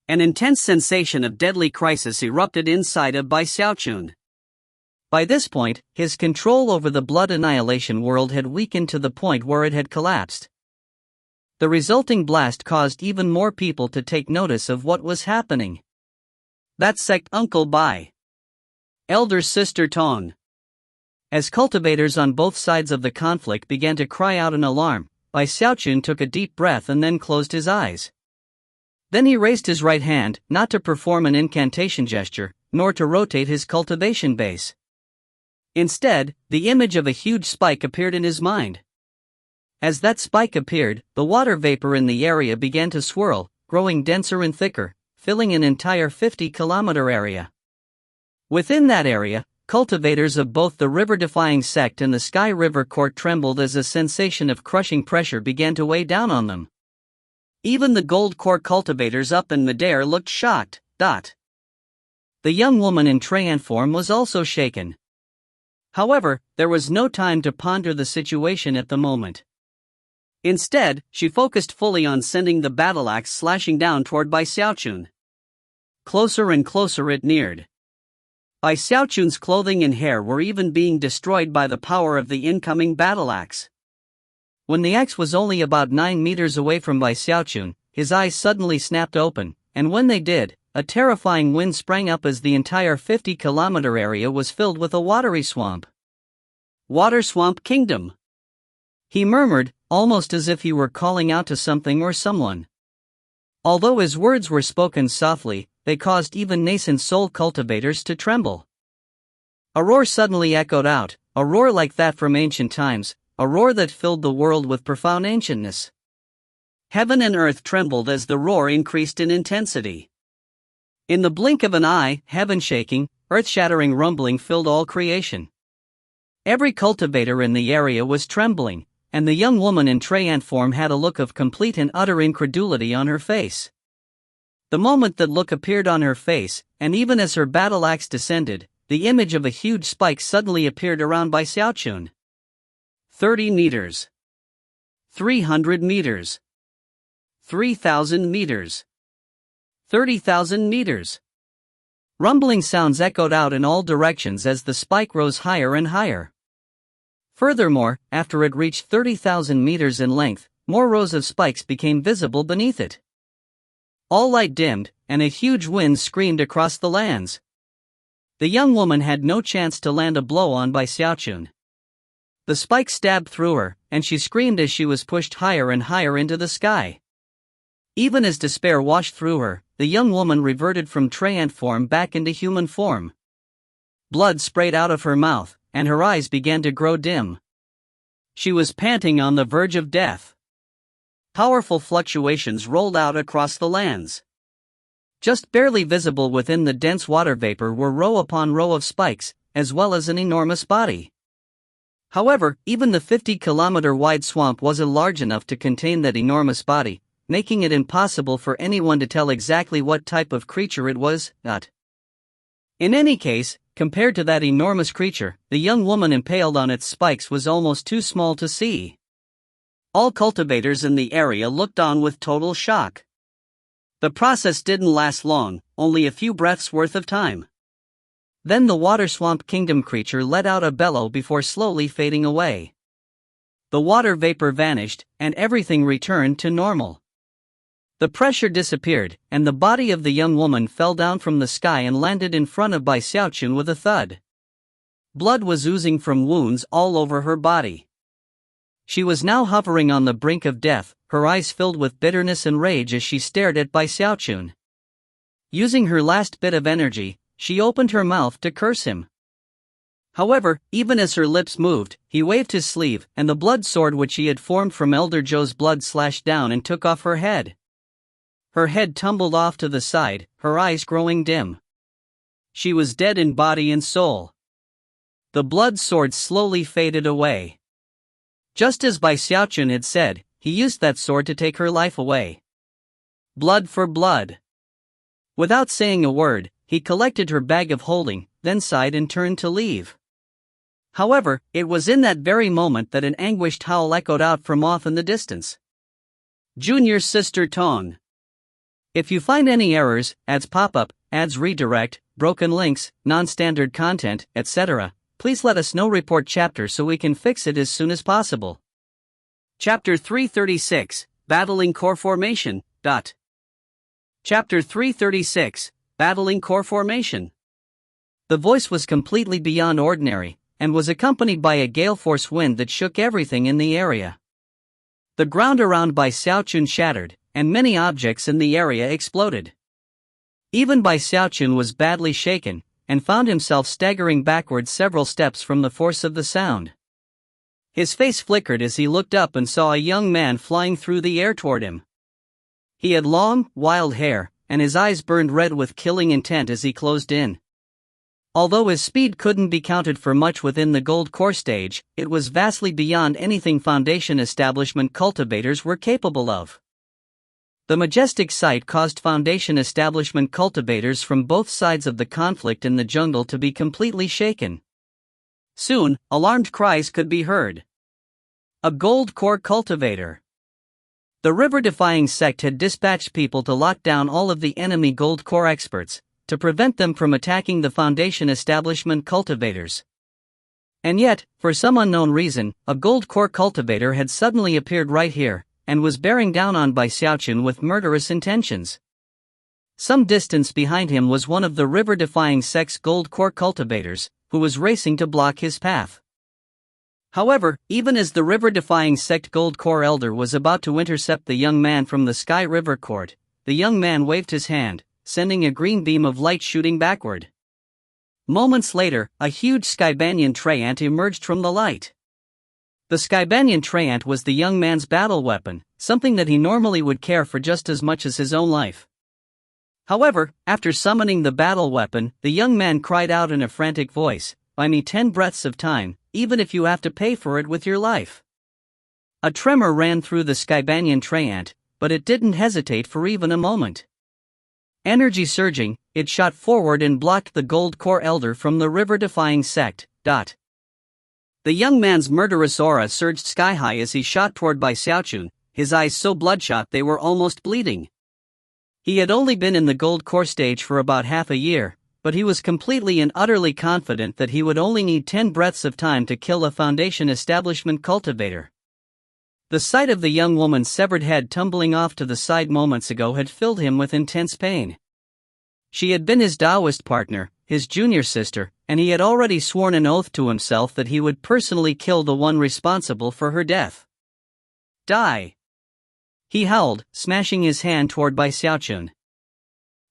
An intense sensation of deadly crisis erupted inside of Xiaochun. By this point, his control over the blood annihilation world had weakened to the point where it had collapsed. The resulting blast caused even more people to take notice of what was happening. That sect Uncle Bai. Elder Sister Tong. As cultivators on both sides of the conflict began to cry out in alarm, Xiaochun took a deep breath and then closed his eyes. Then he raised his right hand, not to perform an incantation gesture, nor to rotate his cultivation base. Instead, the image of a huge spike appeared in his mind. As that spike appeared, the water vapor in the area began to swirl, growing denser and thicker, filling an entire 50-kilometer area. Within that area, cultivators of both the river-defying sect and the Sky River Court trembled as a sensation of crushing pressure began to weigh down on them. Even the Gold Court cultivators up in Midair looked shocked. The young woman in Treant form was also shaken. However, there was no time to ponder the situation at the moment. Instead, she focused fully on sending the battle axe slashing down toward Xiaochun. Closer and closer it neared. Xiaochun's clothing and hair were even being destroyed by the power of the incoming battle axe. When the axe was only about 9 meters away from Xiaochun, his eyes suddenly snapped open, and when they did, a terrifying wind sprang up as the entire 50-kilometer area was filled with a watery swamp. Water Swamp Kingdom. He murmured, almost as if he were calling out to something or someone. Although his words were spoken softly, they caused even nascent soul cultivators to tremble. A roar suddenly echoed out, a roar like that from ancient times, a roar that filled the world with profound ancientness. Heaven and earth trembled as the roar increased in intensity. In the blink of an eye, heaven shaking, earth-shattering rumbling filled all creation. Every cultivator in the area was trembling, and the young woman in Treant form had a look of complete and utter incredulity on her face. The moment that look appeared on her face, and even as her battle axe descended, the image of a huge spike suddenly appeared around Xiaochun. 30 meters. 300 meters. 3,000 meters. 30,000 meters. Rumbling sounds echoed out in all directions as the spike rose higher and higher. Furthermore, after it reached 30,000 meters in length, more rows of spikes became visible beneath it. All light dimmed, and a huge wind screamed across the lands. The young woman had no chance to land a blow on Xiaochun. The spike stabbed through her, and she screamed as she was pushed higher and higher into the sky. Even as despair washed through her, the young woman reverted from Treant form back into human form. Blood sprayed out of her mouth, and her eyes began to grow dim. She was panting on the verge of death. Powerful fluctuations rolled out across the lands. Just barely visible within the dense water vapor were row upon row of spikes, as well as an enormous body. However, even the 50-kilometer-wide swamp wasn't large enough to contain that enormous body, making it impossible for anyone to tell exactly what type of creature it was. In any case, compared to that enormous creature, the young woman impaled on its spikes was almost too small to see. All cultivators in the area looked on with total shock. The process didn't last long, only a few breaths worth of time. Then the Water Swamp Kingdom creature let out a bellow before slowly fading away. The water vapor vanished, and everything returned to normal. The pressure disappeared, and the body of the young woman fell down from the sky and landed in front of Bai Xiaochun with a thud. Blood was oozing from wounds all over her body. She was now hovering on the brink of death, her eyes filled with bitterness and rage as she stared at Bai Xiaochun. Using her last bit of energy, she opened her mouth to curse him. However, even as her lips moved, he waved his sleeve, and the blood sword which he had formed from Elder Zhou's blood slashed down and took off her head. Her head tumbled off to the side, her eyes growing dim. She was dead in body and soul. The blood sword slowly faded away. Just as Bai Xiaochun had said, he used that sword to take her life away. Blood for blood. Without saying a word, he collected her bag of holding, then sighed and turned to leave. However, it was in that very moment that an anguished howl echoed out from off in the distance. Junior Sister Tong. If you find any errors, ads pop up, ads redirect, broken links, non-standard content, etc., please let us know. Report chapter so we can fix it as soon as possible. Chapter 336, Battling Core Formation. Chapter 336, Battling Core Formation. The voice was completely beyond ordinary, and was accompanied by a gale force wind that shook everything in the area. The ground around Bai Xiaochun shattered, and many objects in the area exploded. Even Bai Xiaochun was badly shaken, and found himself staggering backwards several steps from the force of the sound. His face flickered as he looked up and saw a young man flying through the air toward him. He had long, wild hair, and his eyes burned red with killing intent as he closed in. Although his speed couldn't be counted for much within the gold core stage, it was vastly beyond anything Foundation Establishment cultivators were capable of. The majestic sight caused Foundation Establishment cultivators from both sides of the conflict in the jungle to be completely shaken. Soon, alarmed cries could be heard. A gold core cultivator. The river-defying sect had dispatched people to lock down all of the enemy gold core experts, to prevent them from attacking the Foundation Establishment cultivators. And yet, for some unknown reason, a gold core cultivator had suddenly appeared right here, and was bearing down on Bai Xiaochun with murderous intentions. Some distance behind him was one of the river-defying sect's gold core cultivators, who was racing to block his path. However, even as the river-defying sect gold core elder was about to intercept the young man from the Sky River Court, the young man waved his hand, sending a green beam of light shooting backward. Moments later, a huge Skybanyan Trayant emerged from the light. The Skybanyan Trayant was the young man's battle weapon, something that he normally would care for just as much as his own life. However, after summoning the battle weapon, the young man cried out in a frantic voice, "Buy me 10 breaths of time, even if you have to pay for it with your life." A tremor ran through the Skybanyan Trayant, but it didn't hesitate for even a moment. Energy surging, it shot forward and blocked the gold core elder from the river-defying sect. The young man's murderous aura surged sky-high as he shot toward Bai Xiaochun, his eyes so bloodshot they were almost bleeding. He had only been in the gold core stage for about half a year, but he was completely and utterly confident that he would only need 10 breaths of time to kill a Foundation Establishment cultivator. The sight of the young woman's severed head tumbling off to the side moments ago had filled him with intense pain. She had been his Taoist partner, his junior sister, and he had already sworn an oath to himself that he would personally kill the one responsible for her death. Die! He howled, smashing his hand toward Bai Xiaochun.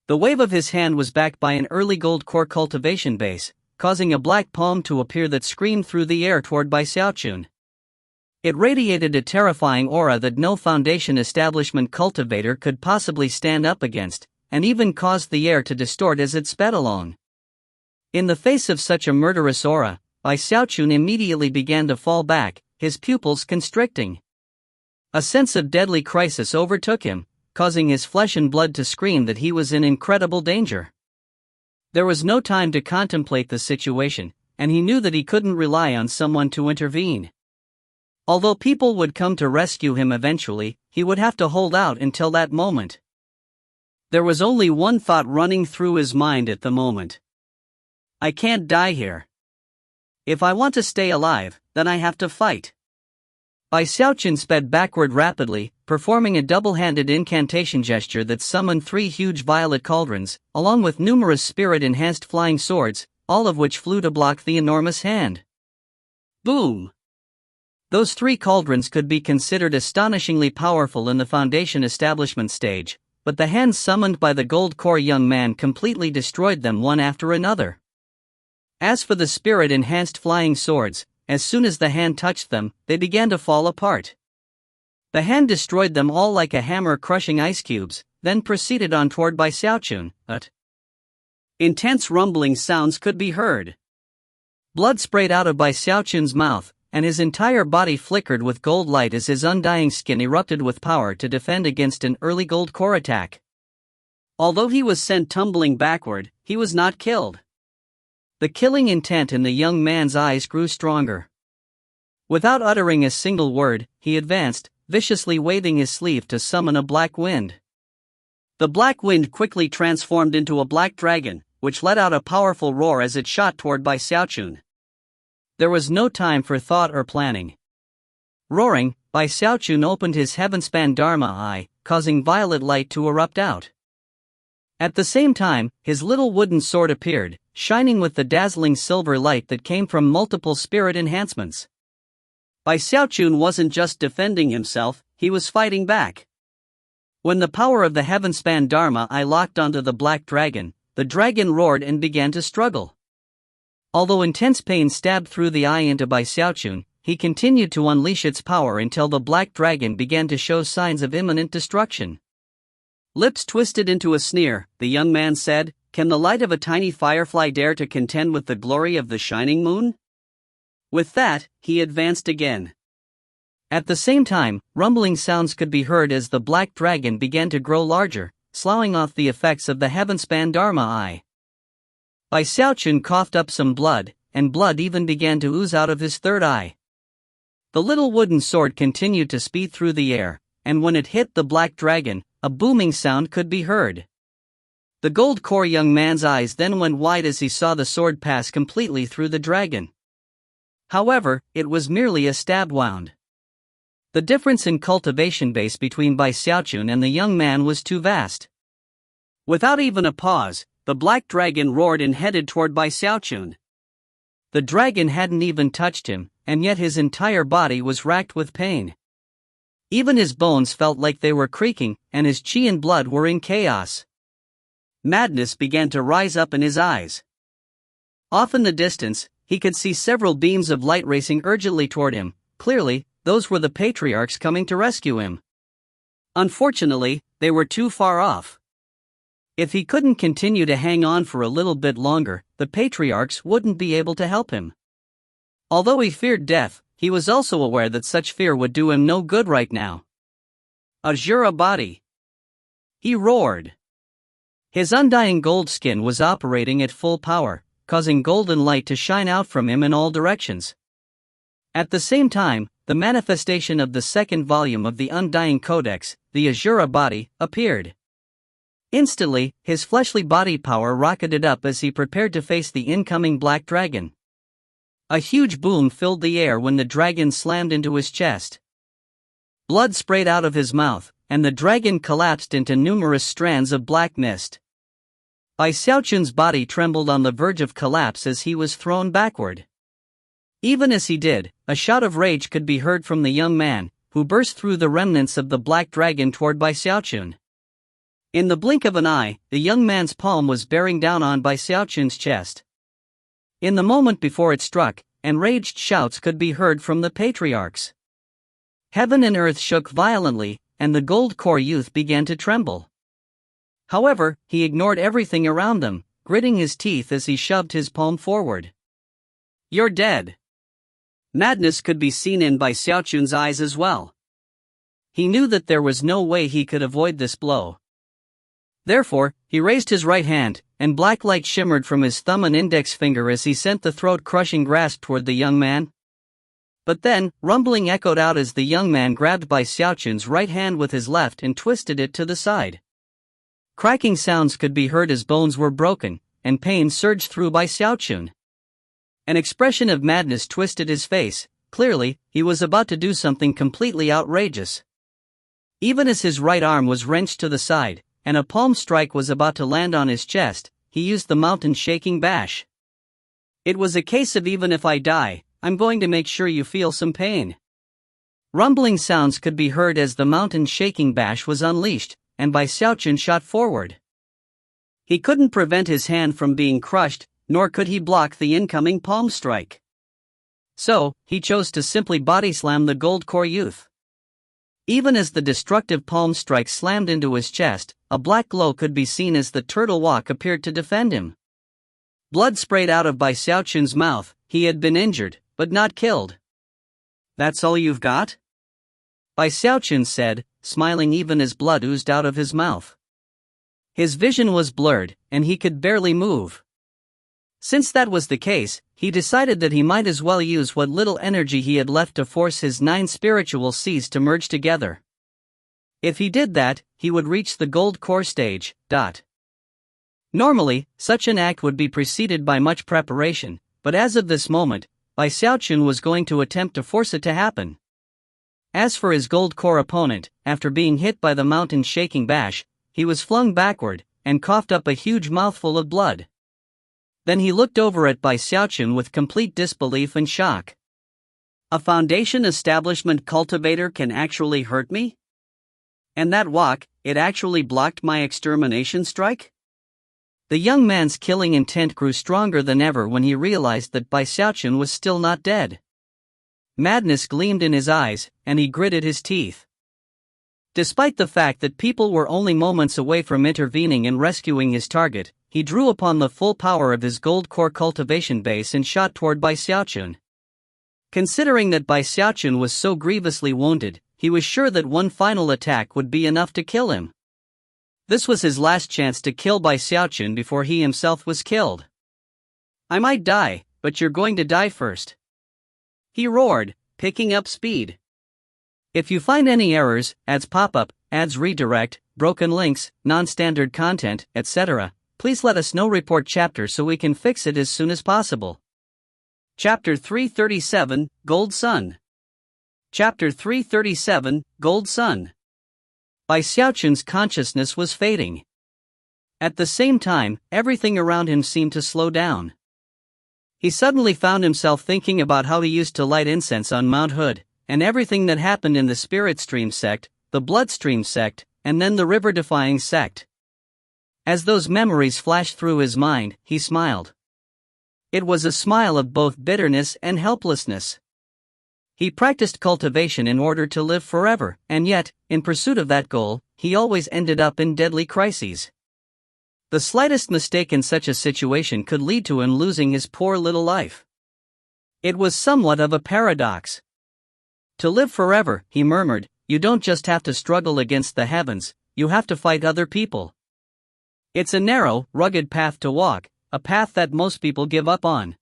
The wave of his hand was backed by an early gold core cultivation base, causing a black palm to appear that screamed through the air toward Bai Xiaochun. It radiated a terrifying aura that no Foundation Establishment cultivator could possibly stand up against, and even caused the air to distort as it sped along. In the face of such a murderous aura, Bai Xiaochun immediately began to fall back, his pupils constricting. A sense of deadly crisis overtook him, causing his flesh and blood to scream that he was in incredible danger. There was no time to contemplate the situation, and he knew that he couldn't rely on someone to intervene. Although people would come to rescue him eventually, he would have to hold out until that moment. There was only one thought running through his mind at the moment. I can't die here. If I want to stay alive, then I have to fight. Bai Xiaochun sped backward rapidly, performing a double-handed incantation gesture that summoned 3 huge violet cauldrons, along with numerous spirit-enhanced flying swords, all of which flew to block the enormous hand. Boom! Those 3 cauldrons could be considered astonishingly powerful in the Foundation establishment stage, but the hands summoned by the gold core young man completely destroyed them one after another. As for the spirit-enhanced flying swords, as soon as the hand touched them, they began to fall apart. The hand destroyed them all like a hammer crushing ice cubes, then proceeded on toward Bai Xiaochun. Intense rumbling sounds could be heard. Blood sprayed out of Bai Xiaochun's mouth, and his entire body flickered with gold light as his undying skin erupted with power to defend against an early gold core attack. Although he was sent tumbling backward, he was not killed. The killing intent in the young man's eyes grew stronger. Without uttering a single word, he advanced, viciously waving his sleeve to summon a black wind. The black wind quickly transformed into a black dragon, which let out a powerful roar as it shot toward Bai Xiaochun. There was no time for thought or planning. Roaring, Bai Xiaochun opened his heaven-span Dharma eye, causing violet light to erupt out. At the same time, his little wooden sword appeared, shining with the dazzling silver light that came from multiple spirit enhancements. Bai Xiaochun wasn't just defending himself, he was fighting back. When the power of the heaven-span Dharma eye locked onto the black dragon, the dragon roared and began to struggle. Although intense pain stabbed through the eye into Bai Xiaochun, he continued to unleash its power until the black dragon began to show signs of imminent destruction. Lips twisted into a sneer, the young man said, "Can the light of a tiny firefly dare to contend with the glory of the shining moon?" With that, he advanced again. At the same time, rumbling sounds could be heard as the black dragon began to grow larger, sloughing off the effects of the heaven-span Dharma eye. Bai Xiaochun coughed up some blood, and blood even began to ooze out of his third eye. The little wooden sword continued to speed through the air, and when it hit the black dragon, a booming sound could be heard. The gold core young man's eyes then went wide as he saw the sword pass completely through the dragon. However, it was merely a stab wound. The difference in cultivation base between Bai Xiaochun and the young man was too vast. Without even a pause, the black dragon roared and headed toward Bai Xiaochun. The dragon hadn't even touched him, and yet his entire body was racked with pain. Even his bones felt like they were creaking, and his chi and blood were in chaos. Madness began to rise up in his eyes. Off in the distance, he could see several beams of light racing urgently toward him. Clearly, those were the patriarchs coming to rescue him. Unfortunately, they were too far off. If he couldn't continue to hang on for a little bit longer, the patriarchs wouldn't be able to help him. Although he feared death, he was also aware that such fear would do him no good right now. Azura body! He roared. His undying gold skin was operating at full power, causing golden light to shine out from him in all directions. At the same time, the manifestation of the second volume of the Undying Codex, the Azura body, appeared. Instantly, his fleshly body power rocketed up as he prepared to face the incoming black dragon. A huge boom filled the air when the dragon slammed into his chest. Blood sprayed out of his mouth, and the dragon collapsed into numerous strands of black mist. Bai Xiaochun's body trembled on the verge of collapse as he was thrown backward. Even as he did, a shout of rage could be heard from the young man, who burst through the remnants of the black dragon toward Bai Xiaochun. In the blink of an eye, the young man's palm was bearing down on Bai Xiaochun's chest. In the moment before it struck, enraged shouts could be heard from the patriarchs. Heaven and earth shook violently, and the gold core youth began to tremble. However, he ignored everything around them, gritting his teeth as he shoved his palm forward. "You're dead." Madness could be seen in Bai Xiaochun's eyes as well. He knew that there was no way he could avoid this blow. Therefore, he raised his right hand, and black light shimmered from his thumb and index finger as he sent the throat-crushing grasp toward the young man. But then, rumbling echoed out as the young man grabbed Bai Xiaochun's right hand with his left and twisted it to the side. Cracking sounds could be heard as bones were broken, and pain surged through Bai Xiaochun. An expression of madness twisted his face, Clearly, he was about to do something completely outrageous. Even as his right arm was wrenched to the side, and a palm strike was about to land on his chest, he used the mountain-shaking bash. It was a case of even if I die, I'm going to make sure you feel some pain. Rumbling sounds could be heard as the mountain-shaking bash was unleashed, and Xiaochun shot forward. He couldn't prevent his hand from being crushed, nor could he block the incoming palm strike. So, he chose to simply body-slam the gold core youth. Even as the destructive palm strike slammed into his chest, a black glow could be seen as the turtle walk appeared to defend him. Blood sprayed out of Xiaochun's mouth. He had been injured, but not killed. "That's all you've got?" Xiaochun said, smiling even as blood oozed out of his mouth. His vision was blurred, and he could barely move. Since that was the case, he decided that he might as well use what little energy he had left to force his 9 spiritual seas to merge together. If he did that, he would reach the gold core stage. Normally, such an act would be preceded by much preparation, but as of this moment, Xiaochun was going to attempt to force it to happen. As for his gold core opponent, after being hit by the mountain-shaking bash, he was flung backward, and coughed up a huge mouthful of blood. Then he looked over at Xiaochun with complete disbelief and shock. "A foundation establishment cultivator can actually hurt me? And that walk, it actually blocked my extermination strike?" The young man's killing intent grew stronger than ever when he realized that Xiaochun was still not dead. Madness gleamed in his eyes, and he gritted his teeth. Despite the fact that people were only moments away from intervening and rescuing his target, he drew upon the full power of his gold core cultivation base and shot toward Xiaochun. Considering that Xiaochun was so grievously wounded, he was sure that one final attack would be enough to kill him. This was his last chance to kill Xiaochun before he himself was killed. "I might die, but you're going to die first," he roared, picking up speed. If you find any errors, ads pop up, ads redirect, broken links, non-standard content, etc., please let us know. Report chapter so we can fix it as soon as possible. Chapter 337, Gold Sun. Chapter 337, Gold Sun. Xiaochun's consciousness was fading. At the same time, everything around him seemed to slow down. He suddenly found himself thinking about how he used to light incense on Mount Hood, and everything that happened in the Spirit Stream sect, the Bloodstream sect, and then the River-defying sect. As those memories flashed through his mind, he smiled. It was a smile of both bitterness and helplessness. He practiced cultivation in order to live forever, and yet, in pursuit of that goal, he always ended up in deadly crises. The slightest mistake in such a situation could lead to him losing his poor little life. It was somewhat of a paradox. "To live forever," he murmured, "you don't just have to struggle against the heavens, you have to fight other people. It's a narrow, rugged path to walk, a path that most people give up on.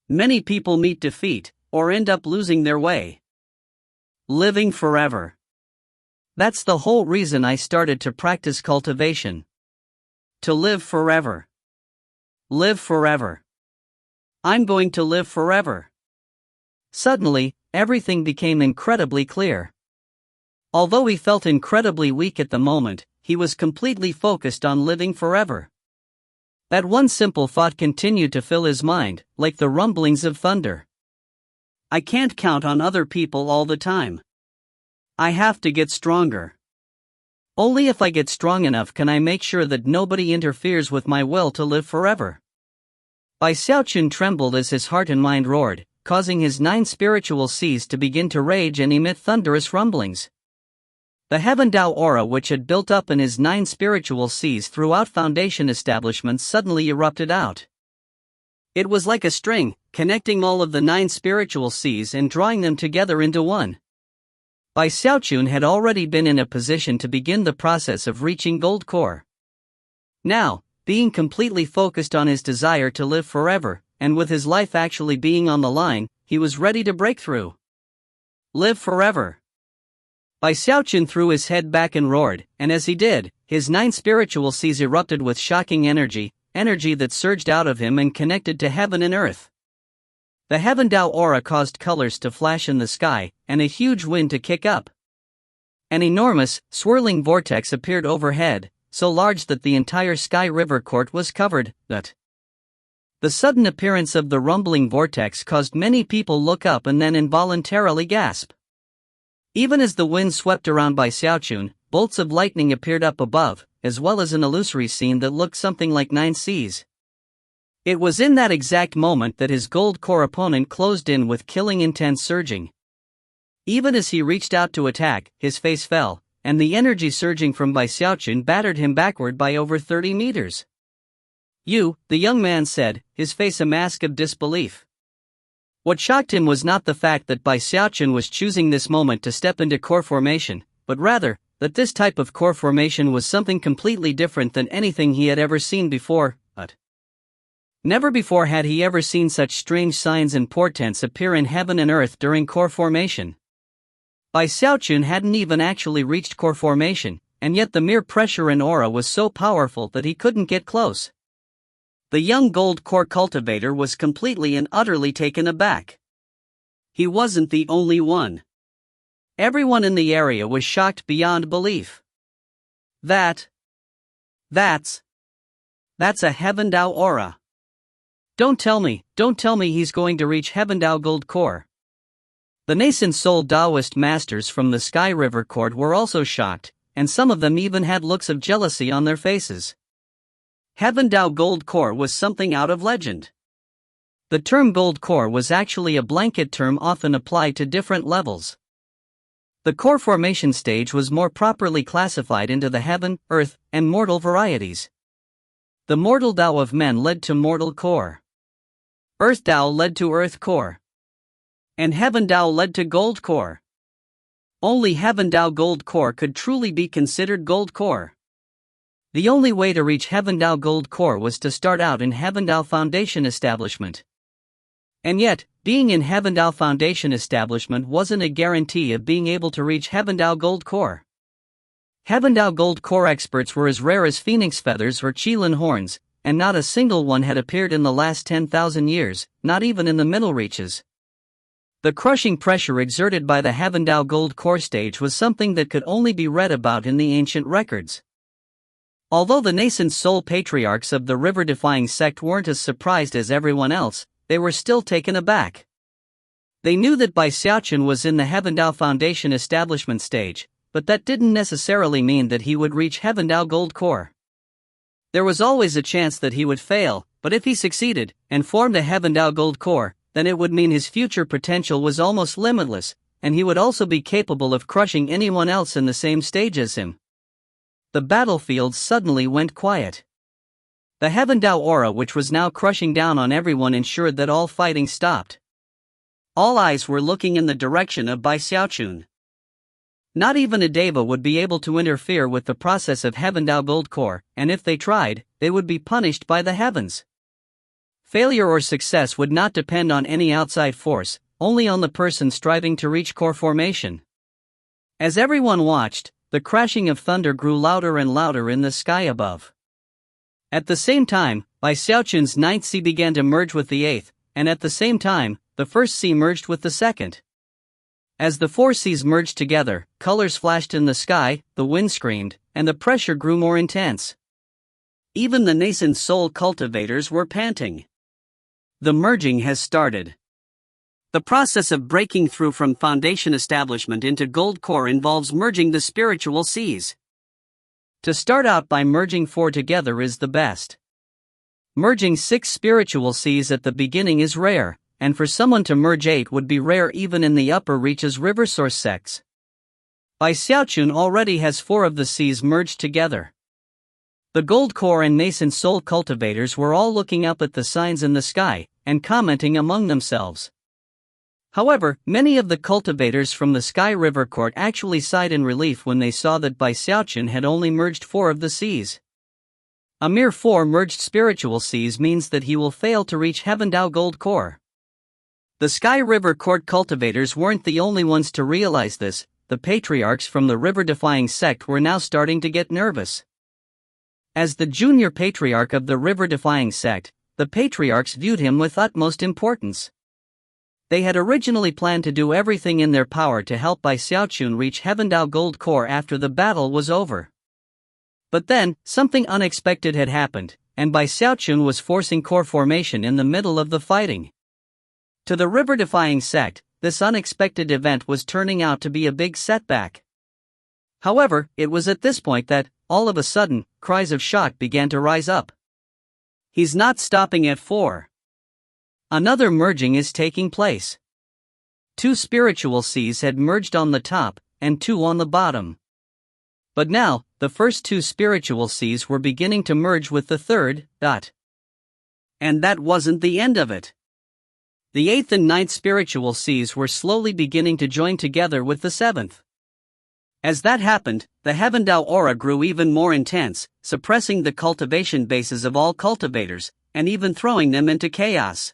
Many people meet defeat, or end up losing their way. Living forever. That's the whole reason I started to practice cultivation. To live forever. Live forever. I'm going to live forever." Suddenly, everything became incredibly clear. Although he felt incredibly weak at the moment, he was completely focused on living forever. That one simple thought continued to fill his mind, like the rumblings of thunder. "I can't count on other people all the time. I have to get stronger. Only if I get strong enough can I make sure that nobody interferes with my will to live forever." Xiaochun trembled as his heart and mind roared, causing his 9 spiritual seas to begin to rage and emit thunderous rumblings. The Heaven Dao aura which had built up in his 9 spiritual seas throughout Foundation establishments suddenly erupted out. It was like a string, connecting all of the 9 spiritual seas and drawing them together into one. Xiaochun had already been in a position to begin the process of reaching Gold Core. Now, being completely focused on his desire to live forever, and with his life actually being on the line, he was ready to break through. Live forever. Xiaochun threw his head back and roared, and as he did, his 9 spiritual seas erupted with shocking energy, energy that surged out of him and connected to heaven and earth. The Heaven Dao aura caused colors to flash in the sky, and a huge wind to kick up. An enormous, swirling vortex appeared overhead, so large that the entire Sky River court was covered. The sudden appearance of the rumbling vortex caused many people look up and then involuntarily gasp. Even as the wind swept around by Xiaochun, bolts of lightning appeared up above, as well as an illusory scene that looked something like 9 seas. It was in that exact moment that his gold core opponent closed in with killing intense surging. Even as he reached out to attack, his face fell, and the energy surging from Bai Xiaochun battered him backward by over 30 meters. "You," the young man said, his face a mask of disbelief. What shocked him was not the fact that Bai Xiaochun was choosing this moment to step into core formation, but rather, that this type of core formation was something completely different than anything he had ever seen before. Never before had he ever seen such strange signs and portents appear in heaven and earth during core formation. Bai Xiaochun hadn't even actually reached core formation, and yet the mere pressure and aura was so powerful that he couldn't get close. The young gold core cultivator was completely and utterly taken aback. He wasn't the only one. Everyone in the area was shocked beyond belief. That's a Heaven Dao aura. Don't tell me he's going to reach Heaven Dao Gold Core. The nascent soul Taoist masters from the Sky River Court were also shocked, and some of them even had looks of jealousy on their faces. Heaven Dao Gold Core was something out of legend. The term Gold Core was actually a blanket term often applied to different levels. The core formation stage was more properly classified into the heaven, earth, and mortal varieties. The mortal Dao of men led to mortal core. Earth Dao led to earth core. And Heaven Dao led to gold core. Only Heaven Dao Gold Core could truly be considered gold core. The only way to reach Heaven Dao Gold Core was to start out in Heaven Dao Foundation Establishment. And yet, being in Heaven Dao Foundation Establishment wasn't a guarantee of being able to reach Heaven Dao Gold Core. Heaven Dao Gold Core experts were as rare as phoenix feathers or qilin horns, and not a single one had appeared in the last 10,000 years, not even in the middle reaches. The crushing pressure exerted by the Heaven Dao Gold Core stage was something that could only be read about in the ancient records. Although the nascent soul patriarchs of the river-defying sect weren't as surprised as everyone else, they were still taken aback. They knew that Bai Xiaochun was in the Heaven Dao Foundation establishment stage, but that didn't necessarily mean that he would reach Heaven Dao Gold Core. There was always a chance that he would fail, but if he succeeded, and formed a Heaven Dao Gold Core, then it would mean his future potential was almost limitless, and he would also be capable of crushing anyone else in the same stage as him. The battlefield suddenly went quiet. The Heaven Dao aura, which was now crushing down on everyone, ensured that all fighting stopped. All eyes were looking in the direction of Bai Xiaochun. Not even a deva would be able to interfere with the process of Heaven Dao Gold Core, and if they tried, they would be punished by the heavens. Failure or success would not depend on any outside force, only on the person striving to reach core formation. As everyone watched, the crashing of thunder grew louder and louder in the sky above. At the same time, Bai Xiaochun's 9th sea began to merge with the 8th, and at the same time, the 1st sea merged with the 2nd. As the 4 seas merged together, colors flashed in the sky, the wind screamed, and the pressure grew more intense. Even the nascent soul cultivators were panting. The merging has started. The process of breaking through from foundation establishment into gold core involves merging the spiritual seas. To start out by merging 4 together is the best. Merging 6 spiritual seas at the beginning is rare, and for someone to merge 8 would be rare even in the upper reaches river source sects. Bai Xiaochun already has 4 of the seas merged together. The gold core and nascent soul cultivators were all looking up at the signs in the sky, and commenting among themselves. However, many of the cultivators from the Sky River Court actually sighed in relief when they saw that Bai Xiaochun had only merged 4 of the seas. A mere 4 merged spiritual seas means that he will fail to reach Heaven Dao Gold Core. The Sky River Court cultivators weren't the only ones to realize this. The patriarchs from the river-defying sect were now starting to get nervous. As the junior patriarch of the river-defying sect, the patriarchs viewed him with utmost importance. They had originally planned to do everything in their power to help Bai Xiaochun reach Heavendao Gold Core after the battle was over. But then, something unexpected had happened, and Bai Xiaochun was forcing core formation in the middle of the fighting. To the river-defying sect, this unexpected event was turning out to be a big setback. However, it was at this point that, all of a sudden, cries of shock began to rise up. He's not stopping at 4. Another merging is taking place. 2 spiritual seas had merged on the top, and 2 on the bottom. But now, the first 2 spiritual seas were beginning to merge with the third. And that wasn't the end of it. The 8th and 9th spiritual seas were slowly beginning to join together with the 7th. As that happened, the Heavendao aura grew even more intense, suppressing the cultivation bases of all cultivators, and even throwing them into chaos.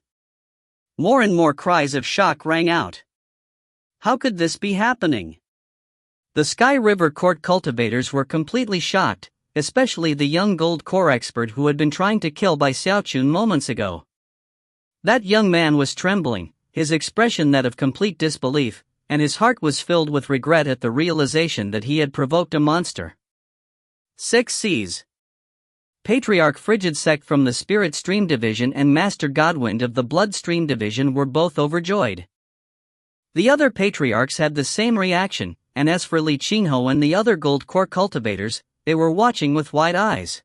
More and more cries of shock rang out. How could this be happening? The Sky River Court cultivators were completely shocked, especially the young gold core expert who had been trying to kill Bai Xiaochun moments ago. That young man was trembling, his expression that of complete disbelief, and his heart was filled with regret at the realization that he had provoked a monster. 6 Cs. Patriarch Frigid Sect from the Spirit Stream Division and Master Godwind of the Blood Stream Division were both overjoyed. The other patriarchs had the same reaction, and as for Li Qingho and the other gold core cultivators, they were watching with wide eyes.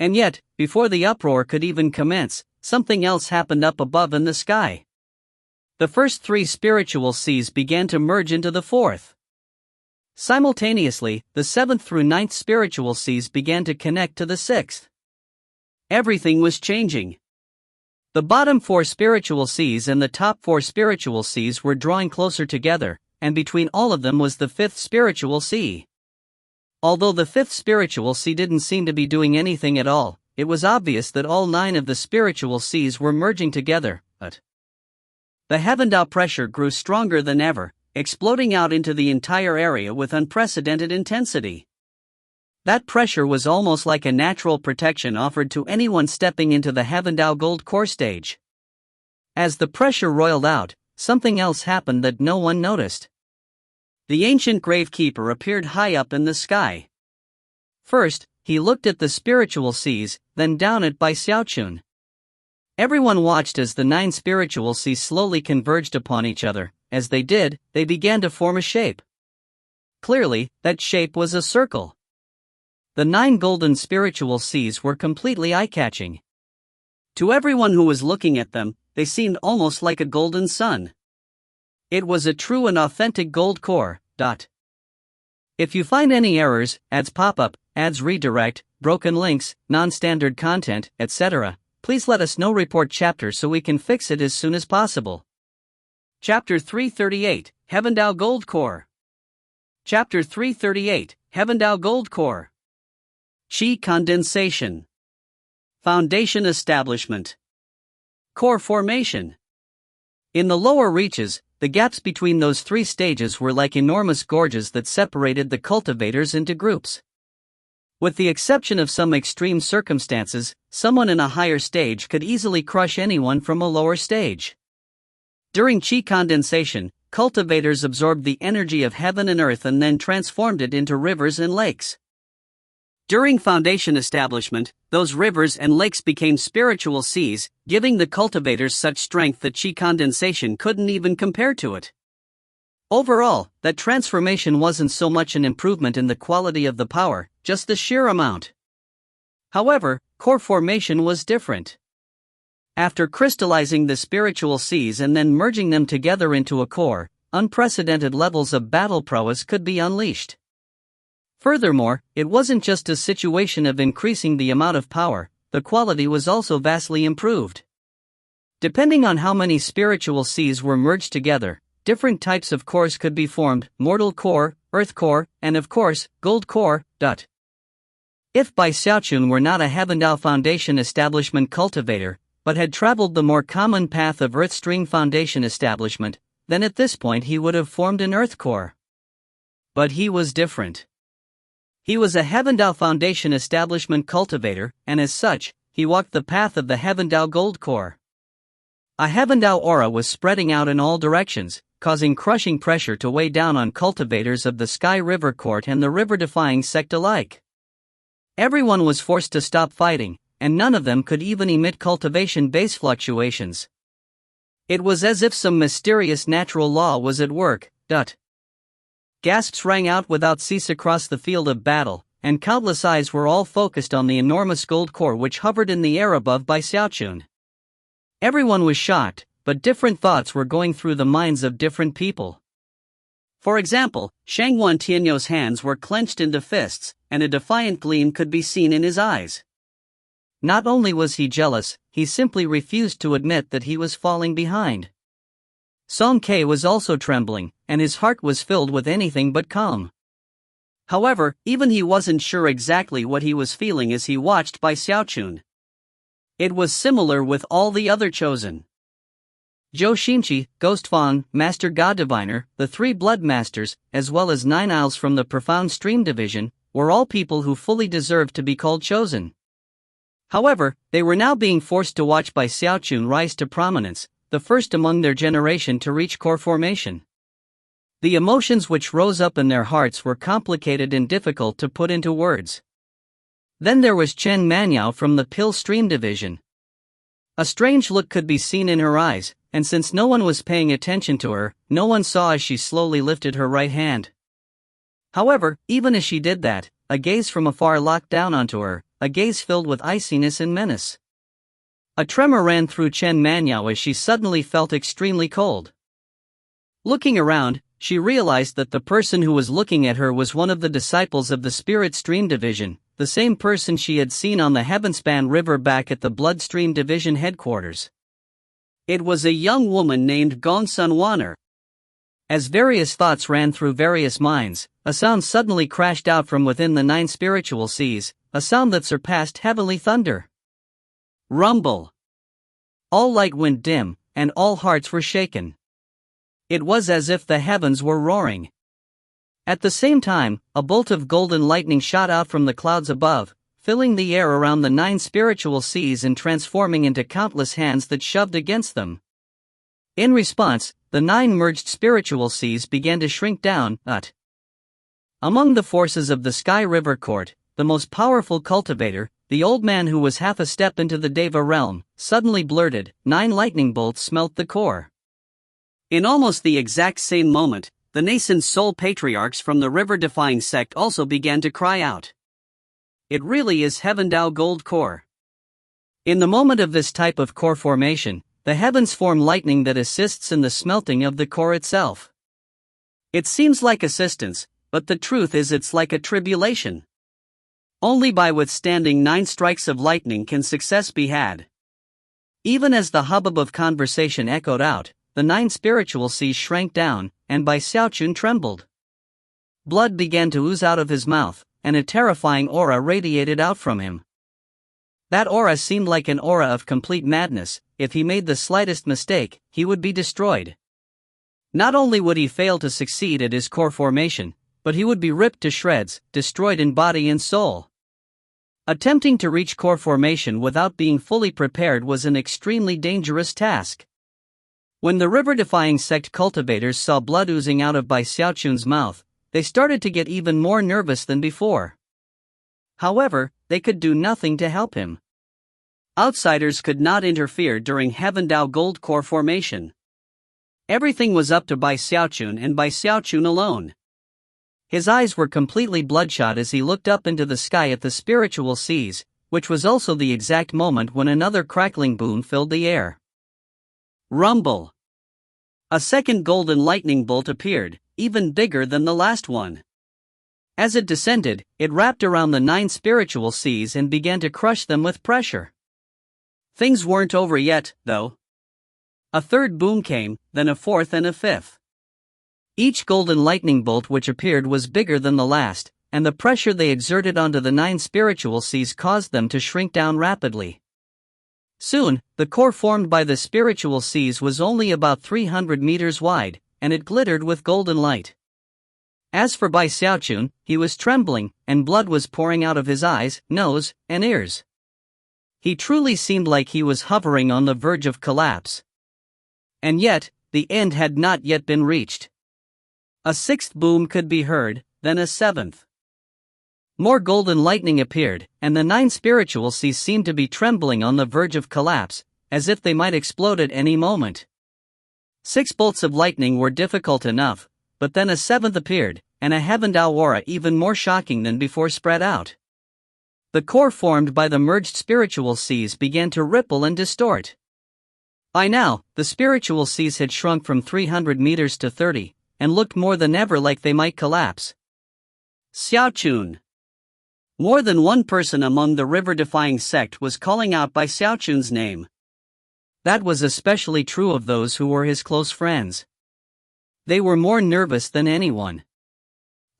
And yet, before the uproar could even commence, something else happened up above in the sky. The first 3 spiritual seas began to merge into the 4th. Simultaneously, the 7th through 9th spiritual seas began to connect to the 6th. Everything was changing. The bottom 4 spiritual seas and the top 4 spiritual seas were drawing closer together, and between all of them was the 5th spiritual sea. Although the 5th spiritual sea didn't seem to be doing anything at all, it was obvious that all 9 of the spiritual seas were merging together, but the Heavendao pressure grew stronger than ever, exploding out into the entire area with unprecedented intensity. That pressure was almost like a natural protection offered to anyone stepping into the Heavendao Gold Core stage. As the pressure roiled out, something else happened that no one noticed. The ancient gravekeeper appeared high up in the sky. First, he looked at the spiritual seas, then down at Bai Xiaochun. Everyone watched as the 9 spiritual seas slowly converged upon each other. As they did, they began to form a shape. Clearly, that shape was a circle. The 9 golden spiritual seas were completely eye-catching. To everyone who was looking at them, they seemed almost like a golden sun. It was a true and authentic gold core. If you find any errors, ads pop-up, ads redirect, broken links, non-standard content, etc., please let us know. Report chapter so we can fix it as soon as possible. Chapter 338, Heavendao Gold Core. Chapter 338, Heavendao Gold Core. Qi condensation. Foundation establishment. Core formation. In the lower reaches, the gaps between those 3 stages were like enormous gorges that separated the cultivators into groups. With the exception of some extreme circumstances, someone in a higher stage could easily crush anyone from a lower stage. During Qi condensation, cultivators absorbed the energy of heaven and earth and then transformed it into rivers and lakes. During foundation establishment, those rivers and lakes became spiritual seas, giving the cultivators such strength that Qi condensation couldn't even compare to it. Overall, that transformation wasn't so much an improvement in the quality of the power, just the sheer amount. However, core formation was different. After crystallizing the spiritual seas and then merging them together into a core, unprecedented levels of battle prowess could be unleashed. Furthermore, it wasn't just a situation of increasing the amount of power, the quality was also vastly improved. Depending on how many spiritual seas were merged together, different types of cores could be formed: mortal core, earth core, and of course, gold core. If Bai Xiaochun were not a Heavendao Foundation establishment cultivator, but had traveled the more common path of Earth Stream Foundation establishment, then at this point he would have formed an earth core. But he was different. He was a Heavendao Foundation establishment cultivator, and as such, he walked the path of the Heavendao Gold Core. A Heavendao aura was spreading out in all directions, causing crushing pressure to weigh down on cultivators of the Sky River Court and the river-defying sect alike. Everyone was forced to stop fighting, and none of them could even emit cultivation-based fluctuations. It was as if some mysterious natural law was at work. Gasps rang out without cease across the field of battle, and countless eyes were all focused on the enormous gold core which hovered in the air above by Xiaochun. Everyone was shocked, but different thoughts were going through the minds of different people. For example, Shangguan Tianyou's hands were clenched into fists, and a defiant gleam could be seen in his eyes. Not only was he jealous, he simply refused to admit that he was falling behind. Song Ke was also trembling, and his heart was filled with anything but calm. However, even he wasn't sure exactly what he was feeling as he watched by Xiaochun. It was similar with all the other chosen. Zhou Xinqi, Ghost Fang, Master God Diviner, the three Blood Masters, as well as 9 Isles from the Profound Stream Division, were all people who fully deserved to be called chosen. However, they were now being forced to watch by Xiaochun rise to prominence, the first among their generation to reach core formation. The emotions which rose up in their hearts were complicated and difficult to put into words. Then there was Chen Manyao from the Pill Stream Division. A strange look could be seen in her eyes, and since no one was paying attention to her, no one saw as she slowly lifted her right hand. However, even as she did that, a gaze from afar locked down onto her, a gaze filled with iciness and menace. A tremor ran through Chen Manyao as she suddenly felt extremely cold. Looking around, she realized that the person who was looking at her was one of the disciples of the Spirit Stream Division, the same person she had seen on the Heavenspan River back at the Bloodstream Division headquarters. It was a young woman named Gong Sunwaner. As various thoughts ran through various minds, a sound suddenly crashed out from within the 9 spiritual seas, a sound that surpassed heavenly thunder. Rumble. All light went dim, and all hearts were shaken. It was as if the heavens were roaring. At the same time, a bolt of golden lightning shot out from the clouds above, filling the air around the 9 spiritual seas and transforming into countless hands that shoved against them. In response, the 9 merged spiritual seas began to shrink down. Among the forces of the Sky River Court, the most powerful cultivator, the old man who was half a step into the Deva realm, suddenly blurted, 9 lightning bolts smelt the core. In almost the exact same moment, the nascent soul patriarchs from the river-defying sect also began to cry out. It really is Heavendao Gold Core. In the moment of this type of core formation, the heavens form lightning that assists in the smelting of the core itself. It seems like assistance, but the truth is it's like a tribulation. Only by withstanding 9 strikes of lightning can success be had. Even as the hubbub of conversation echoed out, the 9 spiritual seas shrank down, and Bai Xiaochun trembled. Blood began to ooze out of his mouth, and a terrifying aura radiated out from him. That aura seemed like an aura of complete madness. If he made the slightest mistake, he would be destroyed. Not only would he fail to succeed at his core formation, but he would be ripped to shreds, destroyed in body and soul. Attempting to reach core formation without being fully prepared was an extremely dangerous task. When the river-defying sect cultivators saw blood oozing out of Bai Xiaochun's mouth, they started to get even more nervous than before. However, they could do nothing to help him. Outsiders could not interfere during Heavendao Gold Core formation. Everything was up to Bai Xiaochun and Bai Xiaochun alone. His eyes were completely bloodshot as he looked up into the sky at the spiritual seas, which was also the exact moment when another crackling boom filled the air. Rumble. A second golden lightning bolt appeared, even bigger than the last one. As it descended, it wrapped around the 9 spiritual seas and began to crush them with pressure. Things weren't over yet, though. A third boom came, then a fourth and a fifth. Each golden lightning bolt which appeared was bigger than the last, and the pressure they exerted onto the 9 spiritual seas caused them to shrink down rapidly. Soon, the core formed by the spiritual seas was only about 300 meters wide, and it glittered with golden light. As for Bai Xiaochun, he was trembling, and blood was pouring out of his eyes, nose, and ears. He truly seemed like he was hovering on the verge of collapse. And yet, the end had not yet been reached. A sixth boom could be heard, then a seventh. More golden lightning appeared, and the 9 spiritual seas seemed to be trembling on the verge of collapse, as if they might explode at any moment. 6 bolts of lightning were difficult enough, but then a 7th appeared, and a heaven-dao aura even more shocking than before spread out. The core formed by the merged spiritual seas began to ripple and distort. By now, the spiritual seas had shrunk from 300 meters to 30, and looked more than ever like they might collapse. Xiaochun. More than one person among the river-defying sect was calling out by Xiaochun's name. That was especially true of those who were his close friends. They were more nervous than anyone.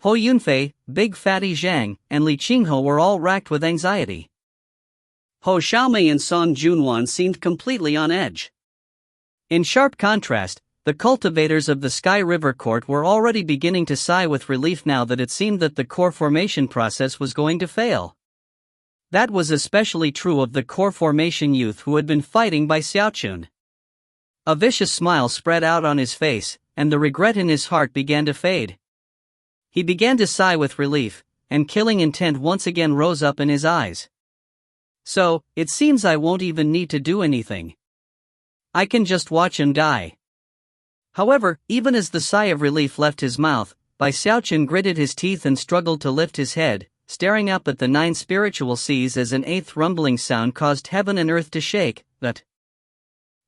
Ho Yunfei, Big Fatty Zhang, and Li Qinghe were all racked with anxiety. Ho Xiaomei and Song Junwan seemed completely on edge. In sharp contrast, the cultivators of the Sky River Court were already beginning to sigh with relief now that it seemed that the core formation process was going to fail. That was especially true of the core formation youth who had been fighting by Xiaochun. A vicious smile spread out on his face, and the regret in his heart began to fade. He began to sigh with relief, and killing intent once again rose up in his eyes. So, it seems I won't even need to do anything. I can just watch him die. However, even as the sigh of relief left his mouth, Bai Xiaochun gritted his teeth and struggled to lift his head, staring up at the 9 spiritual seas as an 8th rumbling sound caused heaven and earth to shake. But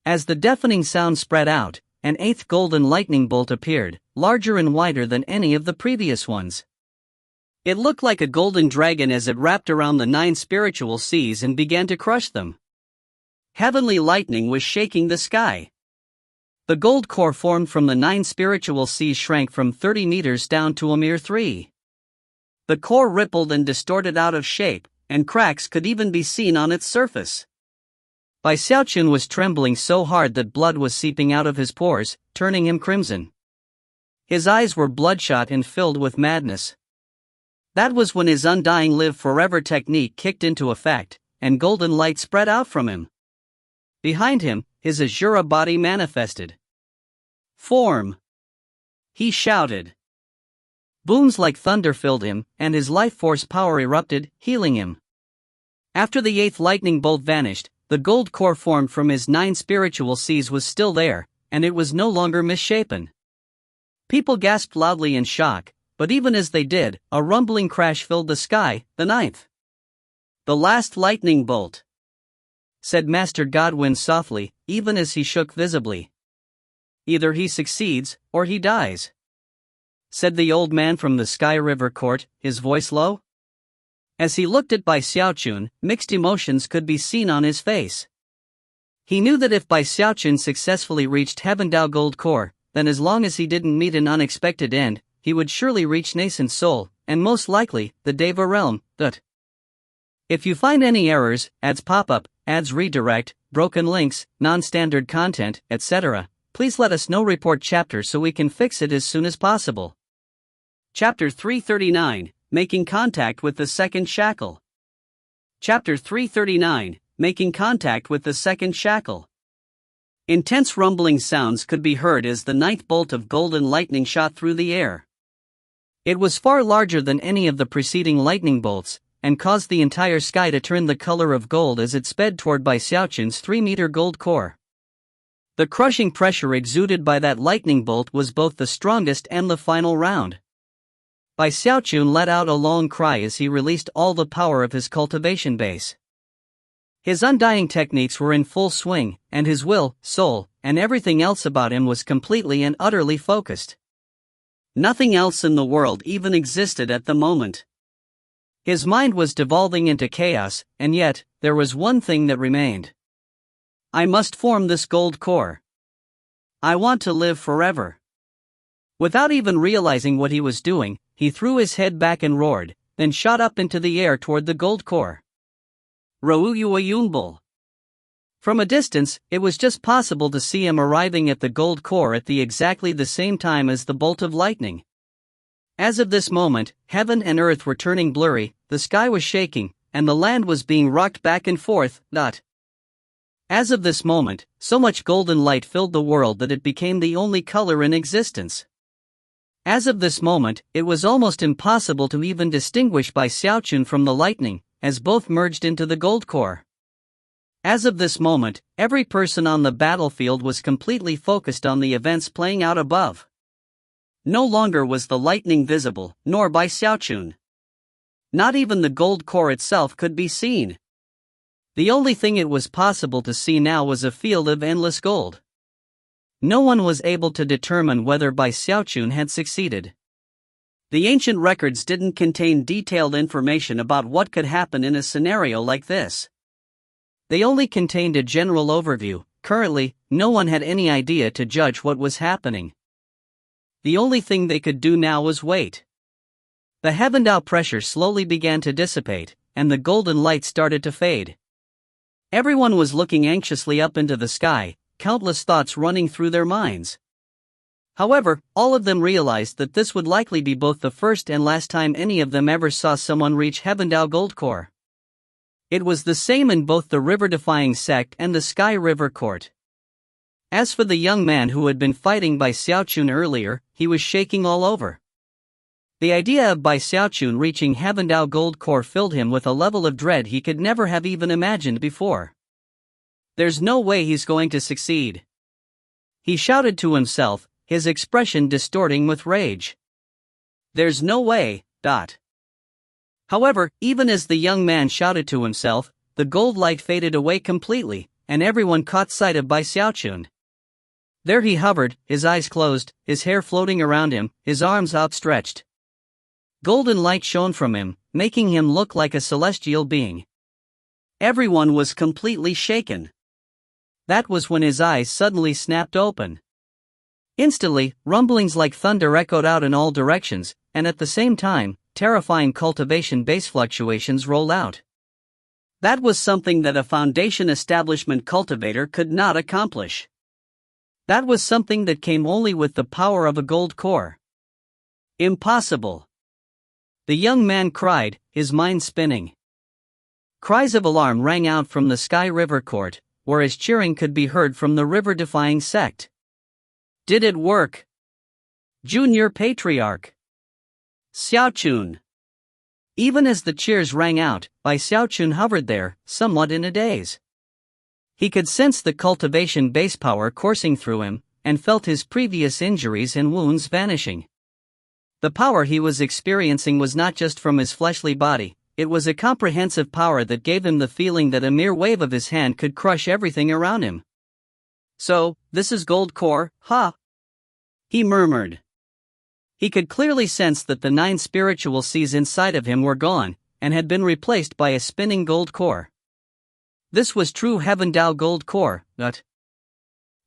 as the deafening sound spread out, an 8th golden lightning bolt appeared, larger and wider than any of the previous ones. It looked like a golden dragon as it wrapped around the 9 spiritual seas and began to crush them. Heavenly lightning was shaking the sky. The gold core formed from the 9 spiritual seas shrank from 30 meters down to a mere 3. The core rippled and distorted out of shape, and cracks could even be seen on its surface. Bai Xiaochun was trembling so hard that blood was seeping out of his pores, turning him crimson. His eyes were bloodshot and filled with madness. That was when his undying live forever technique kicked into effect, and golden light spread out from him. Behind him, his Azura body manifested. Form! He shouted. Booms like thunder filled him, and his life force power erupted, healing him. After the 8th lightning bolt vanished, the gold core formed from his 9 spiritual seas was still there, and it was no longer misshapen. People gasped loudly in shock, but even as they did, a rumbling crash filled the sky, the 9th. The last lightning bolt, said Master Godwin softly, even as he shook visibly. Either he succeeds, or he dies, said the old man from the Sky River Court, his voice low. As he looked at Bai Xiaochun, mixed emotions could be seen on his face. He knew that if Bai Xiaochun successfully reached Heaven Dao Gold Core, then as long as he didn't meet an unexpected end, he would surely reach Nascent Soul, and most likely, the Deva realm. If you find any errors, ads pop-up, ads redirect, broken links, non-standard content, etc., please let us know. Report chapter so we can fix it as soon as possible. Chapter 339, Making Contact with the Second Shackle. Chapter 339, Making Contact with the Second Shackle. Intense rumbling sounds could be heard as the 9th bolt of golden lightning shot through the air. It was far larger than any of the preceding lightning bolts, and caused the entire sky to turn the color of gold as it sped toward Bai Xiaochun's 3-meter gold core. The crushing pressure exuded by that lightning bolt was both the strongest and the final round. Bai Xiaochun let out a long cry as he released all the power of his cultivation base. His undying techniques were in full swing, and his will, soul, and everything else about him was completely and utterly focused. Nothing else in the world even existed at the moment. His mind was devolving into chaos, and yet, there was one thing that remained. I must form this gold core. I want to live forever. Without even realizing what he was doing, he threw his head back and roared, then shot up into the air toward the gold core. Rouyuayunbul. From a distance, it was just possible to see him arriving at the gold core at exactly the same time as the bolt of lightning. As of this moment, heaven and earth were turning blurry, the sky was shaking, and the land was being rocked back and forth. As of this moment, so much golden light filled the world that it became the only color in existence. As of this moment, it was almost impossible to even distinguish Bai Xiaochun from the lightning, as both merged into the gold core. As of this moment, every person on the battlefield was completely focused on the events playing out above. No longer was the lightning visible, nor Bai Xiaochun. Not even the gold core itself could be seen. The only thing it was possible to see now was a field of endless gold. No one was able to determine whether Bai Xiaochun had succeeded. The ancient records didn't contain detailed information about what could happen in a scenario like this. They only contained a general overview. Currently, no one had any idea to judge what was happening. The only thing they could do now was wait. The Heavendao pressure slowly began to dissipate, and the golden light started to fade. Everyone was looking anxiously up into the sky, countless thoughts running through their minds. However, all of them realized that this would likely be both the first and last time any of them ever saw someone reach Heavendao Gold Core. It was the same in both the river-defying sect and the Sky River Court. As for the young man who had been fighting Bai Xiaochun earlier, he was shaking all over. The idea of Bai Xiaochun reaching Heavendao Gold Core filled him with a level of dread he could never have even imagined before. There's no way he's going to succeed. He shouted to himself, his expression distorting with rage. There's no way. However, even as the young man shouted to himself, the gold light faded away completely, and everyone caught sight of Bai Xiaochun. There he hovered, his eyes closed, his hair floating around him, his arms outstretched. Golden light shone from him, making him look like a celestial being. Everyone was completely shaken. That was when his eyes suddenly snapped open. Instantly, rumblings like thunder echoed out in all directions, and at the same time, terrifying cultivation base fluctuations rolled out. That was something that a foundation establishment cultivator could not accomplish. That was something that came only with the power of a gold core. Impossible! The young man cried, his mind spinning. Cries of alarm rang out from the Sky River Court, whereas cheering could be heard from the river-defying sect. Did it work? Junior Patriarch Xiaochun. Even as the cheers rang out, Bai Xiaochun hovered there, somewhat in a daze. He could sense the cultivation base power coursing through him, and felt his previous injuries and wounds vanishing. The power he was experiencing was not just from his fleshly body, it was a comprehensive power that gave him the feeling that a mere wave of his hand could crush everything around him. So, this is gold core, huh? He murmured. He could clearly sense that the 9 spiritual seas inside of him were gone, and had been replaced by a spinning gold core. This was true Heavendao Gold Core, but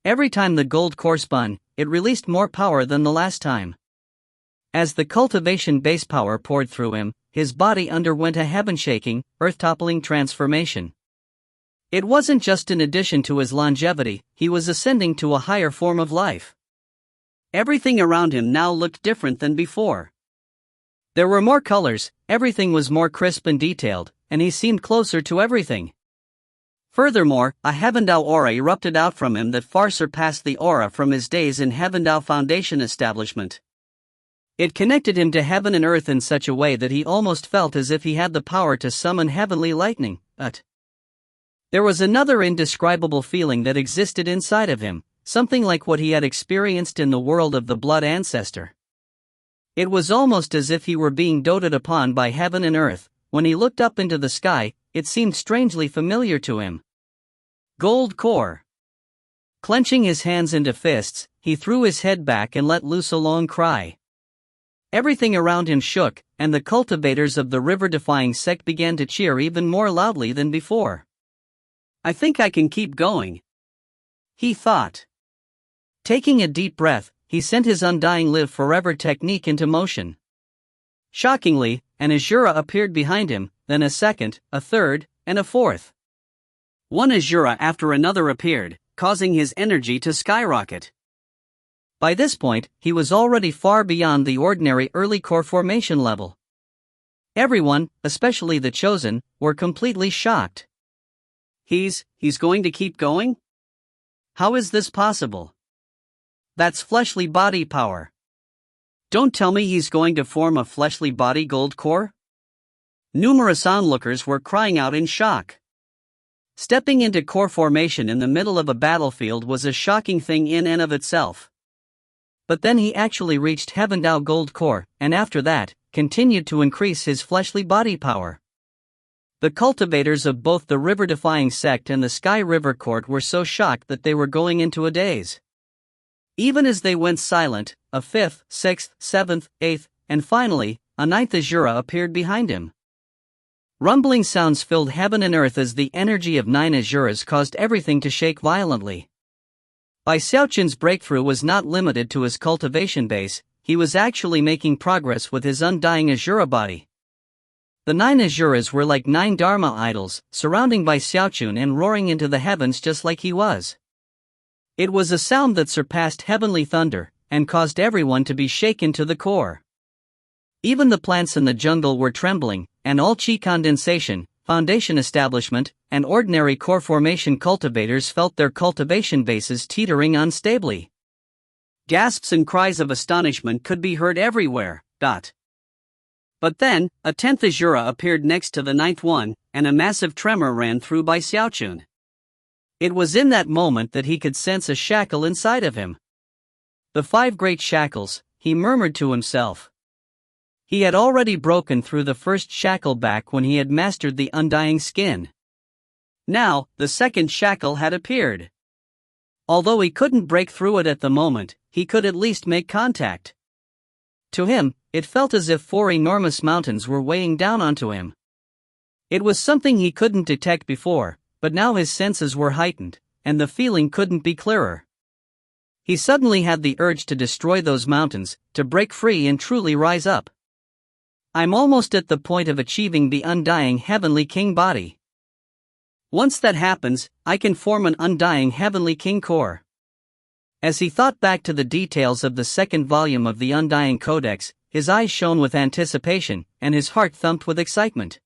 every time the gold core spun, it released more power than the last time. As the cultivation base power poured through him, his body underwent a heaven-shaking, earth-toppling transformation. It wasn't just in addition to his longevity, he was ascending to a higher form of life. Everything around him now looked different than before. There were more colors, everything was more crisp and detailed, and he seemed closer to everything. Furthermore, a Heavendao aura erupted out from him that far surpassed the aura from his days in Heavendao Foundation establishment. It connected him to heaven and earth in such a way that he almost felt as if he had the power to summon heavenly lightning, but there was another indescribable feeling that existed inside of him, something like what he had experienced in the world of the blood ancestor. It was almost as if he were being doted upon by heaven and earth. When he looked up into the sky, it seemed strangely familiar to him. Gold core. Clenching his hands into fists, he threw his head back and let loose a long cry. Everything around him shook, and the cultivators of the river-defying sect began to cheer even more loudly than before. I think I can keep going, he thought. Taking a deep breath, he sent his undying live forever technique into motion. Shockingly, an Azura appeared behind him, then a second, a third, and a fourth. One Azura after another appeared, causing his energy to skyrocket. By this point, he was already far beyond the ordinary early core formation level. Everyone, especially the chosen, were completely shocked. He's going to keep going? How is this possible? That's fleshly body power. Don't tell me he's going to form a fleshly body gold core? Numerous onlookers were crying out in shock. Stepping into core formation in the middle of a battlefield was a shocking thing in and of itself. But then he actually reached Heaven Dao Gold Core, and after that, continued to increase his fleshly body power. The cultivators of both the river-defying sect and the Sky River Court were so shocked that they were going into a daze. Even as they went silent, a fifth, sixth, seventh, eighth, and finally, a ninth Azura appeared behind him. Rumbling sounds filled heaven and earth as the energy of 9 Azuras caused everything to shake violently. Bai Xiaochun's breakthrough was not limited to his cultivation base, he was actually making progress with his undying Azura body. The 9 Azuras were like 9 Dharma idols, surrounding Bai Xiaochun and roaring into the heavens just like he was. It was a sound that surpassed heavenly thunder, and caused everyone to be shaken to the core. Even the plants in the jungle were trembling, and all Qi condensation, foundation establishment, and ordinary core formation cultivators felt their cultivation bases teetering unstably. Gasps and cries of astonishment could be heard everywhere. But then, a 10th Azura appeared next to the 9th one, and a massive tremor ran through Bai Xiaochun. It was in that moment that he could sense a shackle inside of him. The 5 great shackles, he murmured to himself. He had already broken through the first shackle back when he had mastered the undying skin. Now, the second shackle had appeared. Although he couldn't break through it at the moment, he could at least make contact. To him, it felt as if 4 enormous mountains were weighing down onto him. It was something he couldn't detect before, but now his senses were heightened, and the feeling couldn't be clearer. He suddenly had the urge to destroy those mountains, to break free and truly rise up. I'm almost at the point of achieving the undying heavenly king body. Once that happens, I can form an undying heavenly king core. As he thought back to the details of the second volume of the Undying Codex, his eyes shone with anticipation, and his heart thumped with excitement.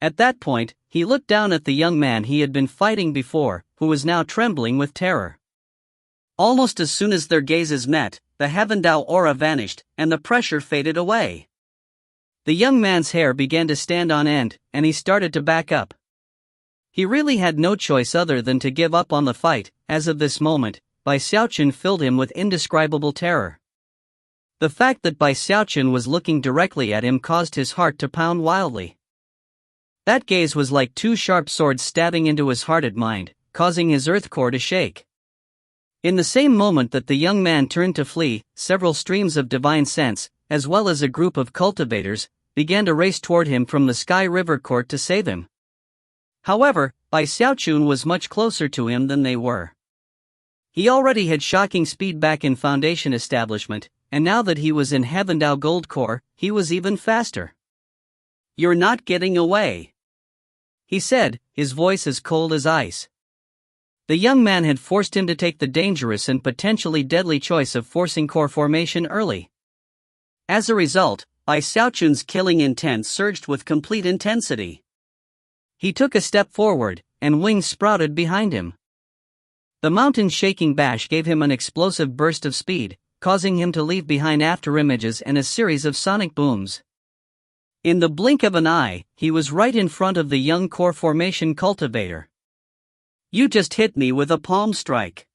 At that point, he looked down at the young man he had been fighting before, who was now trembling with terror. Almost as soon as their gazes met, the Heaven Dao aura vanished, and the pressure faded away. The young man's hair began to stand on end, and he started to back up. He really had no choice other than to give up on the fight. As of this moment, Bai Xiaochun filled him with indescribable terror. The fact that Bai Xiaochun was looking directly at him caused his heart to pound wildly. That gaze was like 2 sharp swords stabbing into his heart and mind, causing his earth core to shake. In the same moment that the young man turned to flee, several streams of divine sense, as well as a group of cultivators, began to race toward him from the Sky River Court to save him. However, Bai Xiaochun was much closer to him than they were. He already had shocking speed back in Foundation Establishment, and now that he was in Heaven Dao Gold Core, he was even faster. "You're not getting away," he said, his voice as cold as ice. The young man had forced him to take the dangerous and potentially deadly choice of forcing core formation early. As a result, Bai Xiaochun's killing intent surged with complete intensity. He took a step forward, and wings sprouted behind him. The mountain-shaking bash gave him an explosive burst of speed, causing him to leave behind afterimages and a series of sonic booms. In the blink of an eye, he was right in front of the young core formation cultivator. "You just hit me with a palm strike.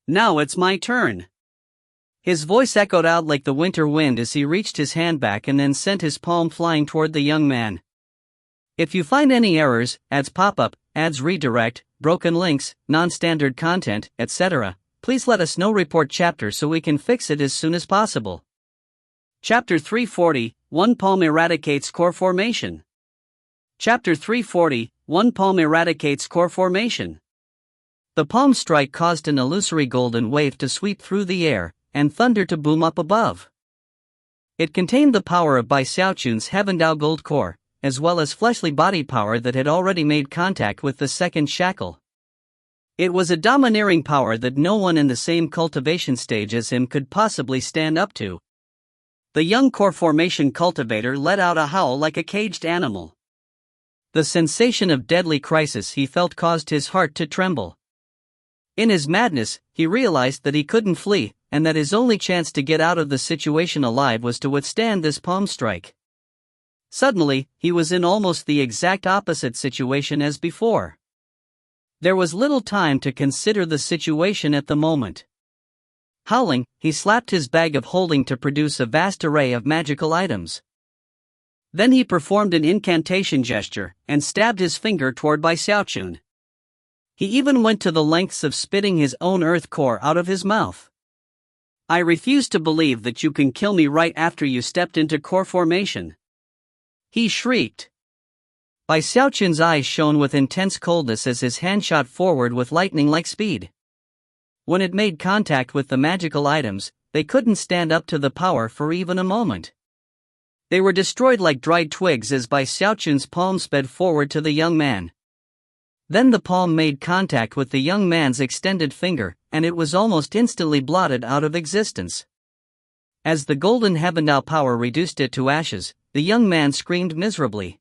Now it's my turn." His voice echoed out like the winter wind as he reached his hand back and then sent his palm flying toward the young man. If you find any errors, ads pop up, ads redirect, broken links, non-standard content, etc., please let us know. Report chapter so we can fix it as soon as possible. Chapter 340, 1 Palm eradicates core formation. Chapter 340, 1 Palm eradicates core formation. The palm strike caused an illusory golden wave to sweep through the air, and thunder to boom up above. It contained the power of Bai Xiaochun's Heaven Dao Gold Core, as well as fleshly body power that had already made contact with the second shackle. It was a domineering power that no one in the same cultivation stage as him could possibly stand up to. The young core formation cultivator let out a howl like a caged animal. The sensation of deadly crisis he felt caused his heart to tremble. In his madness, he realized that he couldn't flee, and that his only chance to get out of the situation alive was to withstand this palm strike. Suddenly, he was in almost the exact opposite situation as before. There was little time to consider the situation at the moment. Howling, he slapped his bag of holding to produce a vast array of magical items. Then he performed an incantation gesture and stabbed his finger toward Xiaochun. He even went to the lengths of spitting his own earth core out of his mouth. I refuse to believe that you can kill me right after you stepped into core formation, he shrieked. Xiaochun's eyes shone with intense coldness as his hand shot forward with lightning-like speed. When it made contact with the magical items, they couldn't stand up to the power for even a moment. They were destroyed like dried twigs as Xiaochun's palm sped forward to the young man. Then the palm made contact with the young man's extended finger, and it was almost instantly blotted out of existence. As the golden Hebendao power reduced it to ashes, the young man screamed miserably.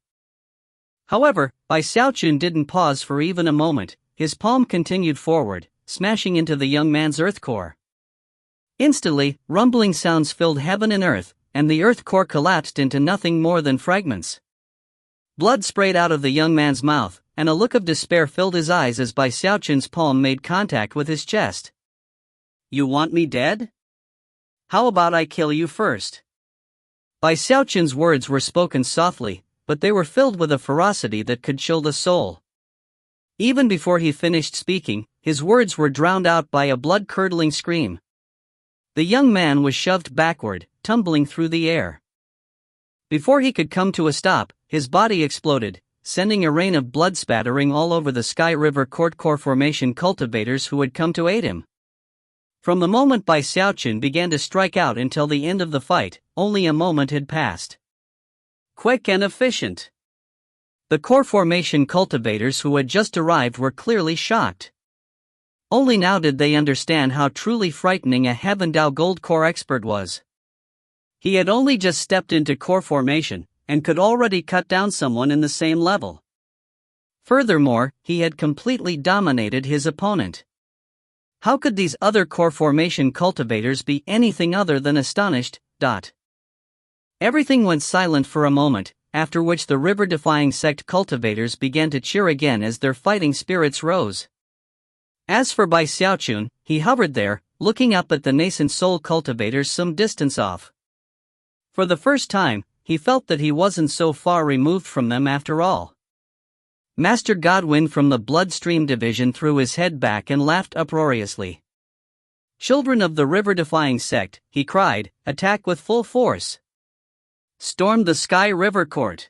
However, Xiaochun didn't pause for even a moment. His palm continued forward, smashing into the young man's earth core. Instantly, rumbling sounds filled heaven and earth, and the earth core collapsed into nothing more than fragments. Blood sprayed out of the young man's mouth, and a look of despair filled his eyes as Xiaochun's palm made contact with his chest. You want me dead? How about I kill you first? Xiaochun's words were spoken softly, but they were filled with a ferocity that could chill the soul. Even before he finished speaking, his words were drowned out by a blood-curdling scream. The young man was shoved backward, tumbling through the air. Before he could come to a stop, his body exploded, sending a rain of blood spattering all over the Sky River Court core formation cultivators who had come to aid him. From the moment Xiaochun began to strike out until the end of the fight, only a moment had passed. Quick and efficient. The core formation cultivators who had just arrived were clearly shocked. Only now did they understand how truly frightening a Hebendao Gold Core expert was. He had only just stepped into core formation, and could already cut down someone in the same level. Furthermore, he had completely dominated his opponent. How could these other core formation cultivators be anything other than astonished? Everything went silent for a moment, after which the river-defying sect cultivators began to cheer again as their fighting spirits rose. As for Xiaochun, he hovered there, looking up at the nascent soul cultivators some distance off. For the first time, he felt that he wasn't so far removed from them after all. Master Godwin from the Bloodstream Division threw his head back and laughed uproariously. Children of the river-defying sect, he cried, attack with full force. Storm the Sky River Court.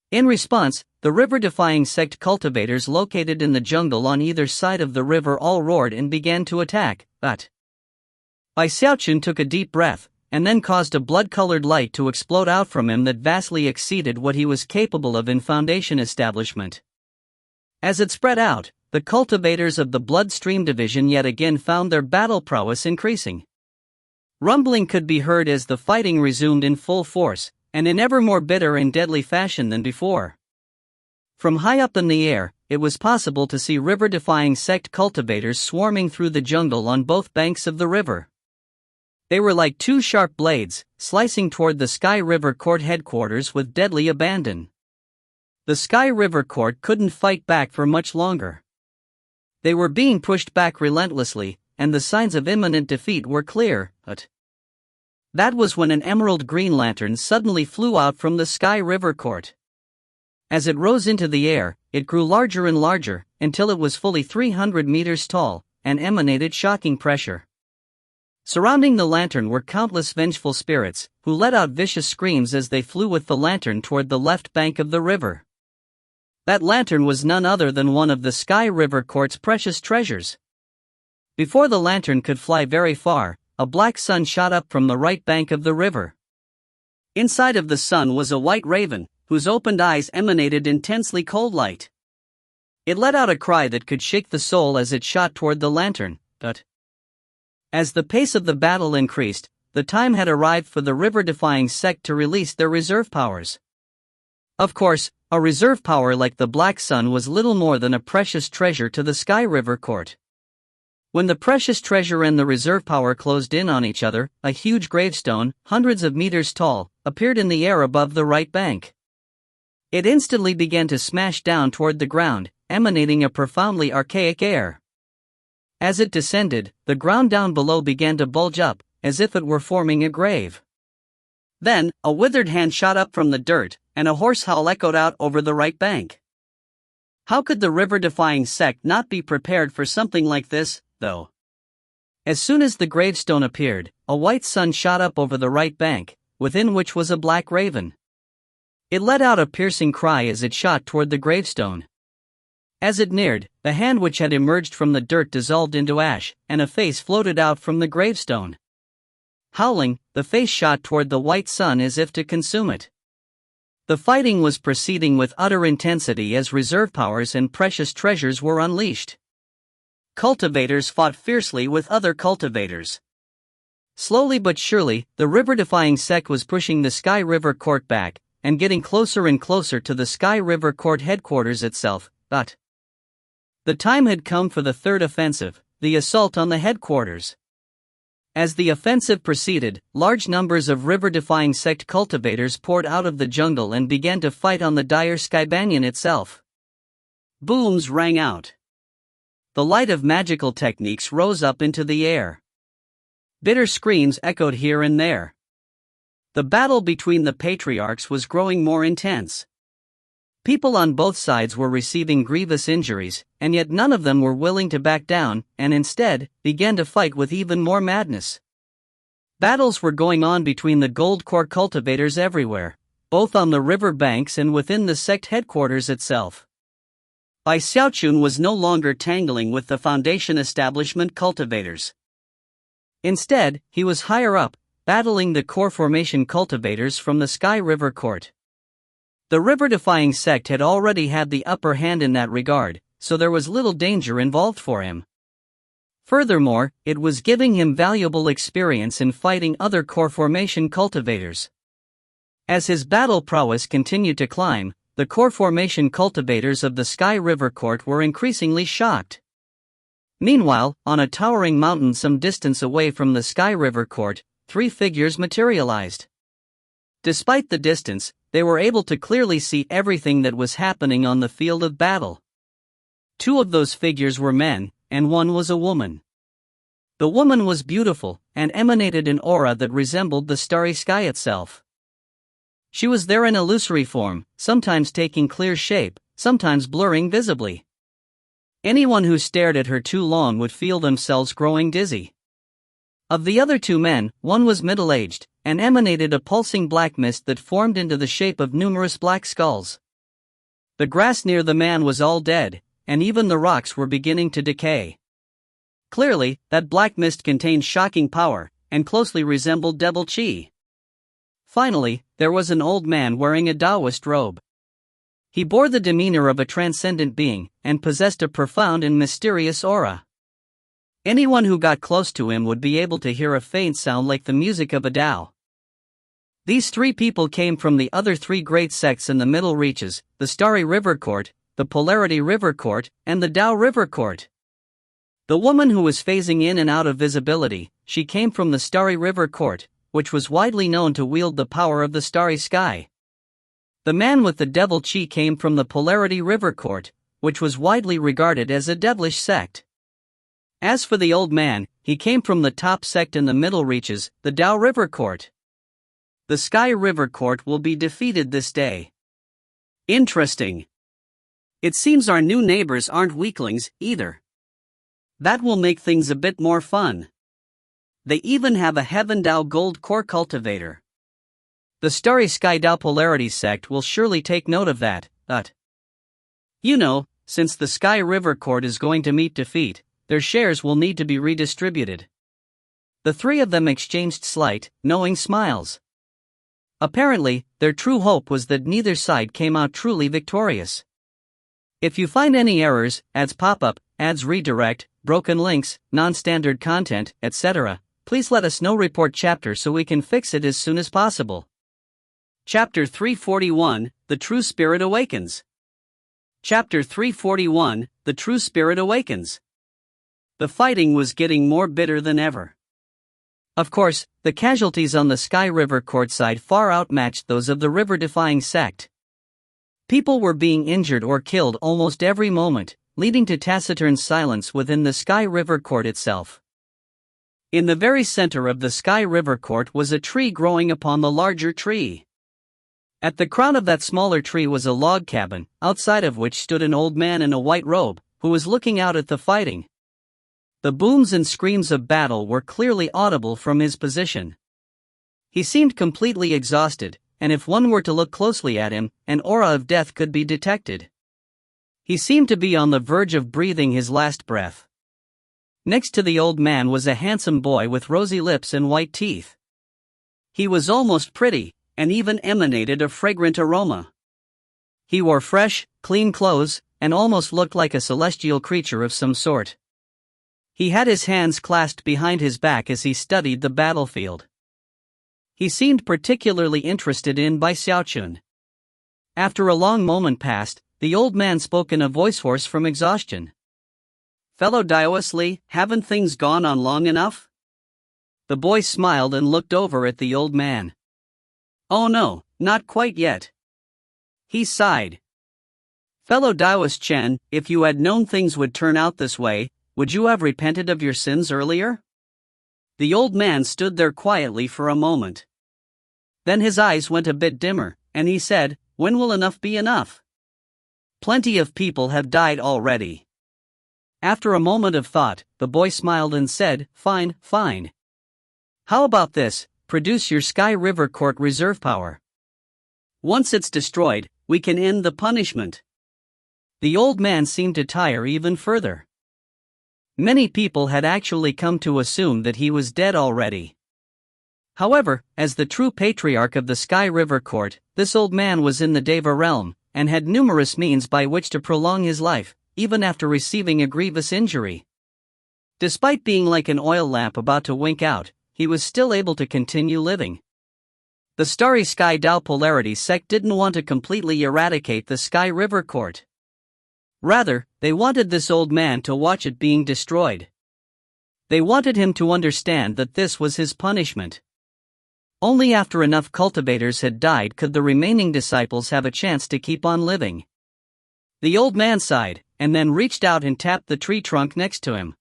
In response, the river-defying sect cultivators located in the jungle on either side of the river all roared and began to attack, but Xiaochun took a deep breath, and then caused a blood-colored light to explode out from him that vastly exceeded what he was capable of in Foundation establishment. As it spread out, the cultivators of the Bloodstream Division yet again found their battle prowess increasing. Rumbling could be heard as the fighting resumed in full force, and in ever more bitter and deadly fashion than before. From high up in the air, it was possible to see river-defying sect cultivators swarming through the jungle on both banks of the river. They were like two sharp blades, slicing toward the Sky River Court headquarters with deadly abandon. The Sky River Court couldn't fight back for much longer. They were being pushed back relentlessly, and the signs of imminent defeat were clear, but that was when an emerald green lantern suddenly flew out from the Sky River Court. As it rose into the air, it grew larger and larger, until it was fully 300 meters tall, and emanated shocking pressure. Surrounding the lantern were countless vengeful spirits, who let out vicious screams as they flew with the lantern toward the left bank of the river. That lantern was none other than one of the Sky River Court's precious treasures. Before the lantern could fly very far, a black sun shot up from the right bank of the river. Inside of the sun was a white raven, whose opened eyes emanated intensely cold light. It let out a cry that could shake the soul as it shot toward the lantern, but as the pace of the battle increased, the time had arrived for the river-defying sect to release their reserve powers. Of course, A reserve power like the Black Sun was little more than a precious treasure to the Sky River Court. When the precious treasure and the reserve power closed in on each other, a huge gravestone, hundreds of meters tall, appeared in the air above the right bank. It instantly began to smash down toward the ground, emanating a profoundly archaic air. As it descended, the ground down below began to bulge up, as if it were forming a grave. Then, a withered hand shot up from the dirt, and a hoarse howl echoed out over the right bank. How could the river-defying sect not be prepared for something like this, though? As soon as the gravestone appeared, a white sun shot up over the right bank, within which was a black raven. It let out a piercing cry as it shot toward the gravestone. As it neared, the hand which had emerged from the dirt dissolved into ash, and a face floated out from the gravestone. Howling, the face shot toward the white sun as if to consume it. The fighting was proceeding with utter intensity as reserve powers and precious treasures were unleashed. Cultivators fought fiercely with other cultivators. Slowly but surely, the river-defying sect was pushing the Sky River Court back, and getting closer and closer to the Sky River Court headquarters itself, but the time had come for the third offensive, the assault on the headquarters. As the offensive proceeded, large numbers of river-defying sect cultivators poured out of the jungle and began to fight on the dire Sky Banyan itself. Booms rang out. The light of magical techniques rose up into the air. Bitter screams echoed here and there. The battle between the patriarchs was growing more intense. People on both sides were receiving grievous injuries, and yet none of them were willing to back down, and instead, began to fight with even more madness. Battles were going on between the gold core cultivators everywhere, both on the river banks and within the sect headquarters itself. Xiaochun was no longer tangling with the Foundation establishment cultivators. Instead, he was higher up, battling the core formation cultivators from the Sky River Court. The river-defying sect had already had the upper hand in that regard, so there was little danger involved for him. Furthermore, it was giving him valuable experience in fighting other core formation cultivators. As his battle prowess continued to climb, the core formation cultivators of the Sky River Court were increasingly shocked. Meanwhile, on a towering mountain some distance away from the Sky River Court, 3 figures materialized. Despite the distance, they were able to clearly see everything that was happening on the field of battle. 2 of those figures were men, and 1 was a woman. The woman was beautiful, and emanated an aura that resembled the starry sky itself. She was there in illusory form, sometimes taking clear shape, sometimes blurring visibly. Anyone who stared at her too long would feel themselves growing dizzy. Of the other 2 men, one was middle-aged, and emanated a pulsing black mist that formed into the shape of numerous black skulls. The grass near the man was all dead, and even the rocks were beginning to decay. Clearly, that black mist contained shocking power, and closely resembled devil chi. Finally, there was an old man wearing a Taoist robe. He bore the demeanor of a transcendent being, and possessed a profound and mysterious aura. Anyone who got close to him would be able to hear a faint sound like the music of a Tao. These 3 people came from the other 3 great sects in the Middle Reaches, the Starry River Court, the Polarity River Court, and the Tao River Court. The woman who was phasing in and out of visibility, she came from the Starry River Court, which was widely known to wield the power of the starry sky. The man with the devil chi came from the Polarity River Court, which was widely regarded as a devilish sect. As for the old man, he came from the top sect in the Middle Reaches, the Tao River Court. The Sky River Court will be defeated this day. Interesting. It seems our new neighbors aren't weaklings, either. That will make things a bit more fun. They even have a Heaven Tao Gold Core cultivator. The Starry Sky Tao Polarity sect will surely take note of that, but since the Sky River Court is going to meet defeat, their shares will need to be redistributed. The 3 of them exchanged slight, knowing smiles. Apparently, their true hope was that neither side came out truly victorious. If you find any errors, ads pop up, ads redirect, broken links, non-standard content, etc., please let us know. Report chapter so we can fix it as soon as possible. Chapter 341, The True Spirit Awakens. Chapter 341, The True Spirit Awakens. The fighting was getting more bitter than ever. Of course, the casualties on the Sky River courtside far outmatched those of the river-defying sect. People were being injured or killed almost every moment, leading to taciturn silence within the Sky River court itself. In the very center of the Sky River court was a tree growing upon the larger tree. At the crown of that smaller tree was a log cabin, outside of which stood an old man in a white robe, who was looking out at the fighting. The booms and screams of battle were clearly audible from his position. He seemed completely exhausted, and if one were to look closely at him, an aura of death could be detected. He seemed to be on the verge of breathing his last breath. Next to the old man was a handsome boy with rosy lips and white teeth. He was almost pretty, and even emanated a fragrant aroma. He wore fresh, clean clothes, and almost looked like a celestial creature of some sort. He had his hands clasped behind his back as he studied the battlefield. He seemed particularly interested in by Xiaochun. After a long moment passed, the old man spoke in a voice hoarse from exhaustion. "Fellow Daoist Li, haven't things gone on long enough?" The boy smiled and looked over at the old man. "Oh no, not quite yet." He sighed. "Fellow Daoist Chen, if you had known things would turn out this way, would you have repented of your sins earlier?" The old man stood there quietly for a moment. Then his eyes went a bit dimmer, and he said, "When will enough be enough? Plenty of people have died already." After a moment of thought, the boy smiled and said, "Fine, fine. How about this? Produce your Sky River Court reserve power. Once it's destroyed, we can end the punishment." The old man seemed to tire even further. Many people had actually come to assume that he was dead already. However, as the true patriarch of the Sky River Court, this old man was in the Deva realm, and had numerous means by which to prolong his life, even after receiving a grievous injury. Despite being like an oil lamp about to wink out, he was still able to continue living. The Starry Sky Dao Polarity sect didn't want to completely eradicate the Sky River Court. Rather, they wanted this old man to watch it being destroyed. They wanted him to understand that this was his punishment. Only after enough cultivators had died could the remaining disciples have a chance to keep on living. The old man sighed, and then reached out and tapped the tree trunk next to him.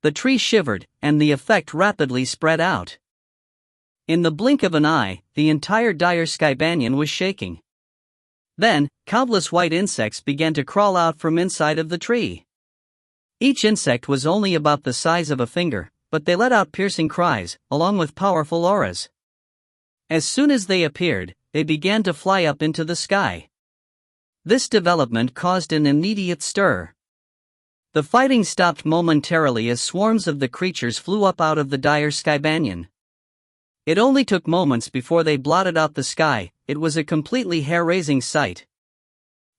The tree shivered, and the effect rapidly spread out. In the blink of an eye, the entire dire sky banyan was shaking. Then, countless white insects began to crawl out from inside of the tree. Each insect was only about the size of a finger, but they let out piercing cries, along with powerful auras. As soon as they appeared, they began to fly up into the sky. This development caused an immediate stir. The fighting stopped momentarily as swarms of the creatures flew up out of the dire sky banyan. It only took moments before they blotted out the sky. It was a completely hair-raising sight.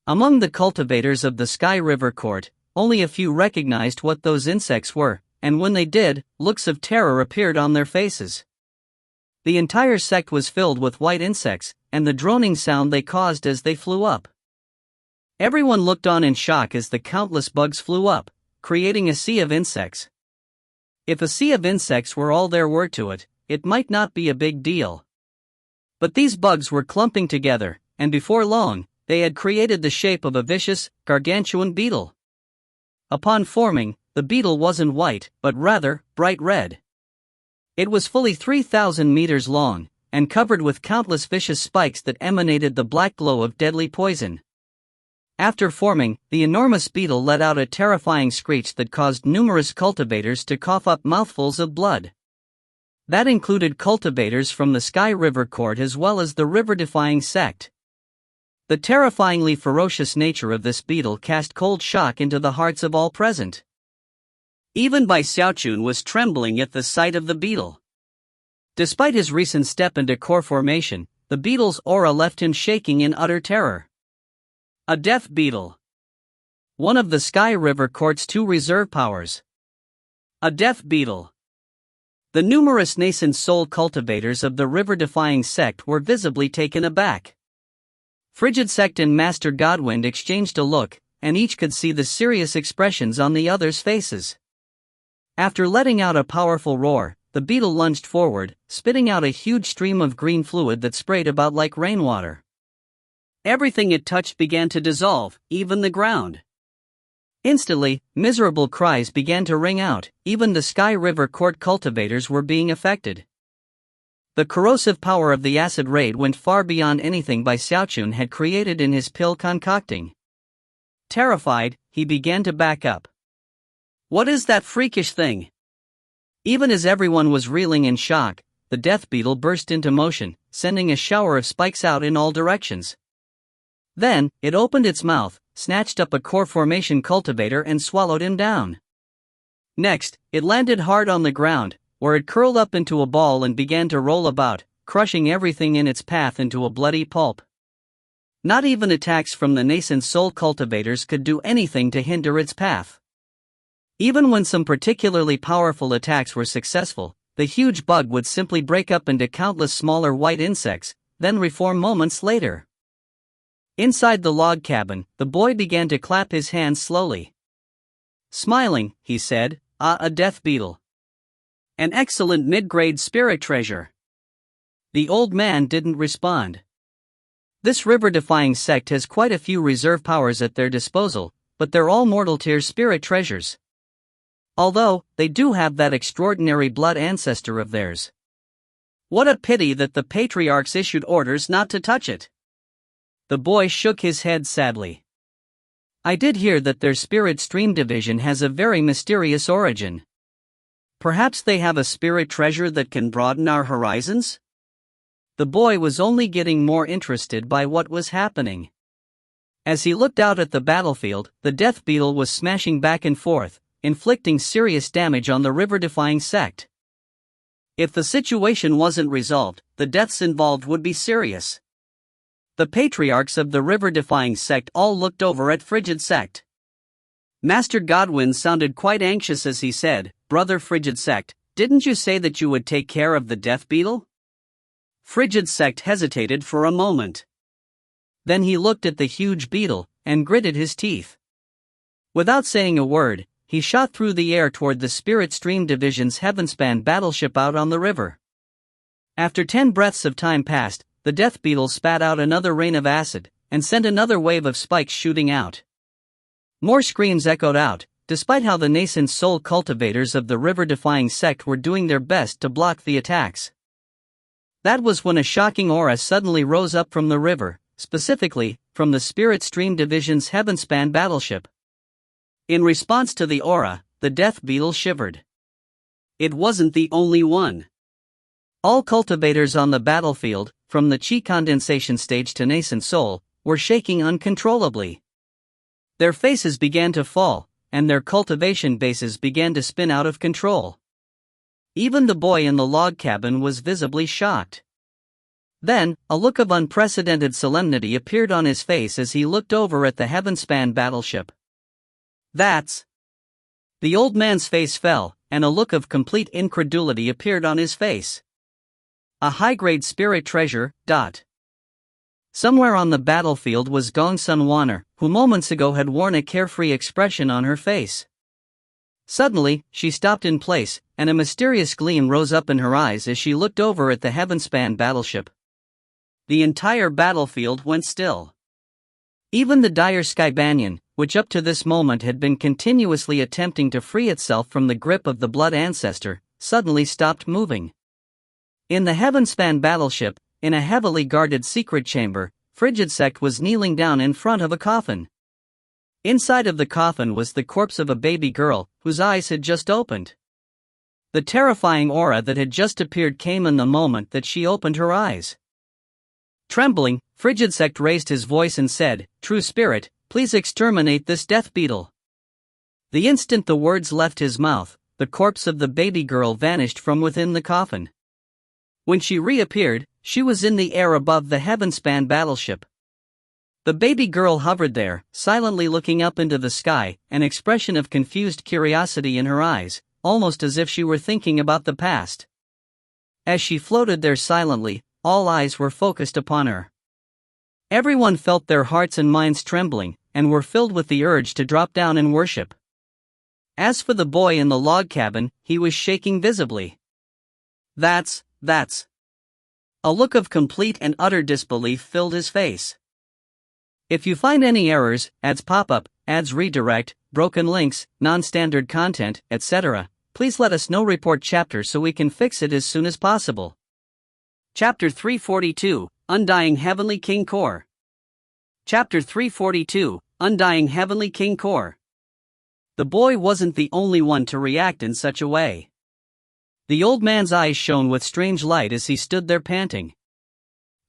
Among the cultivators of the Sky River Court, only a few recognized what those insects were, and when they did, looks of terror appeared on their faces. The entire sect was filled with white insects, and the droning sound they caused as they flew up. Everyone looked on in shock as the countless bugs flew up, creating a sea of insects. If a sea of insects were all there were to it, it might not be a big deal. But these bugs were clumping together, and before long, they had created the shape of a vicious, gargantuan beetle. Upon forming, the beetle wasn't white, but rather, bright red. It was fully 3,000 meters long, and covered with countless vicious spikes that emanated the black glow of deadly poison. After forming, the enormous beetle let out a terrifying screech that caused numerous cultivators to cough up mouthfuls of blood. That included cultivators from the Sky River Court as well as the river-defying sect. The terrifyingly ferocious nature of this beetle cast cold shock into the hearts of all present. Even Bai Xiaochun was trembling at the sight of the beetle. Despite his recent step into core formation, the beetle's aura left him shaking in utter terror. A death beetle. One of the Sky River Court's 2 reserve powers. A death beetle. The numerous nascent soul cultivators of the river-defying sect were visibly taken aback. Frigid Sect and Master Godwind exchanged a look, and each could see the serious expressions on the others' faces. After letting out a powerful roar, the beetle lunged forward, spitting out a huge stream of green fluid that sprayed about like rainwater. Everything it touched began to dissolve, even the ground. Instantly, miserable cries began to ring out, even the Sky River Court cultivators were being affected. The corrosive power of the acid raid went far beyond anything Xiaochun had created in his pill concocting. Terrified, he began to back up. What is that freakish thing? Even as everyone was reeling in shock, the death beetle burst into motion, sending a shower of spikes out in all directions. Then, it opened its mouth, snatched up a core formation cultivator and swallowed him down. Next, it landed hard on the ground, where it curled up into a ball and began to roll about, crushing everything in its path into a bloody pulp. Not even attacks from the nascent soul cultivators could do anything to hinder its path. Even when some particularly powerful attacks were successful, the huge bug would simply break up into countless smaller white insects, then reform moments later. Inside the log cabin, the boy began to clap his hands slowly. Smiling, he said, a death beetle. An excellent mid-grade spirit treasure. The old man didn't respond. This river-defying sect has quite a few reserve powers at their disposal, but they're all mortal-tier spirit treasures. Although, they do have that extraordinary blood ancestor of theirs. What a pity that the patriarchs issued orders not to touch it. The boy shook his head sadly. I did hear that their spirit stream division has a very mysterious origin. Perhaps they have a spirit treasure that can broaden our horizons? The boy was only getting more interested by what was happening. As he looked out at the battlefield, the death beetle was smashing back and forth, inflicting serious damage on the river-defying sect. If the situation wasn't resolved, the deaths involved would be serious. The patriarchs of the river-defying sect all looked over at Frigid Sect. Master Godwin sounded quite anxious as he said, Brother Frigid Sect, didn't you say that you would take care of the death beetle? Frigid Sect hesitated for a moment. Then he looked at the huge beetle, and gritted his teeth. Without saying a word, he shot through the air toward the Spirit Stream Division's Heavenspan battleship out on the river. After 10 breaths of time passed, the death beetle spat out another rain of acid, and sent another wave of spikes shooting out. More screams echoed out, despite how the nascent soul cultivators of the river-defying sect were doing their best to block the attacks. That was when a shocking aura suddenly rose up from the river, specifically, from the Spirit Stream Division's Heavenspan battleship. In response to the aura, the death beetle shivered. It wasn't the only one. All cultivators on the battlefield, from the chi condensation stage to nascent soul, were shaking uncontrollably. Their faces began to fall, and their cultivation bases began to spin out of control. Even the boy in the log cabin was visibly shocked. Then, a look of unprecedented solemnity appeared on his face as he looked over at the Heavenspan battleship. That's... The old man's face fell, and a look of complete incredulity appeared on his face. A high-grade spirit treasure, ... Somewhere on the battlefield was Gong Sun Wanner, who moments ago had worn a carefree expression on her face. Suddenly, she stopped in place, and a mysterious gleam rose up in her eyes as she looked over at the Heavenspan battleship. The entire battlefield went still. Even the dire Sky Banyan, which up to this moment had been continuously attempting to free itself from the grip of the blood ancestor, suddenly stopped moving. In the Heavenspan battleship, in a heavily guarded secret chamber, Frigid Sect was kneeling down in front of a coffin. Inside of the coffin was the corpse of a baby girl, whose eyes had just opened. The terrifying aura that had just appeared came in the moment that she opened her eyes. Trembling, Frigid Sect raised his voice and said, "True Spirit, please exterminate this death beetle." The instant the words left his mouth, the corpse of the baby girl vanished from within the coffin. When she reappeared, she was in the air above the Heavenspan battleship. The baby girl hovered there, silently looking up into the sky, an expression of confused curiosity in her eyes, almost as if she were thinking about the past. As she floated there silently, all eyes were focused upon her. Everyone felt their hearts and minds trembling, and were filled with the urge to drop down and worship. As for the boy in the log cabin, he was shaking visibly. That's. A look of complete and utter disbelief filled his face. If you find any errors, ads pop up, ads redirect, broken links, non-standard content, etc., please let us know. Report chapter so we can fix it as soon as possible. Chapter 342, Undying Heavenly King Core. Chapter 342, Undying Heavenly King Core. The boy wasn't the only one to react in such a way. The old man's eyes shone with strange light as he stood there panting.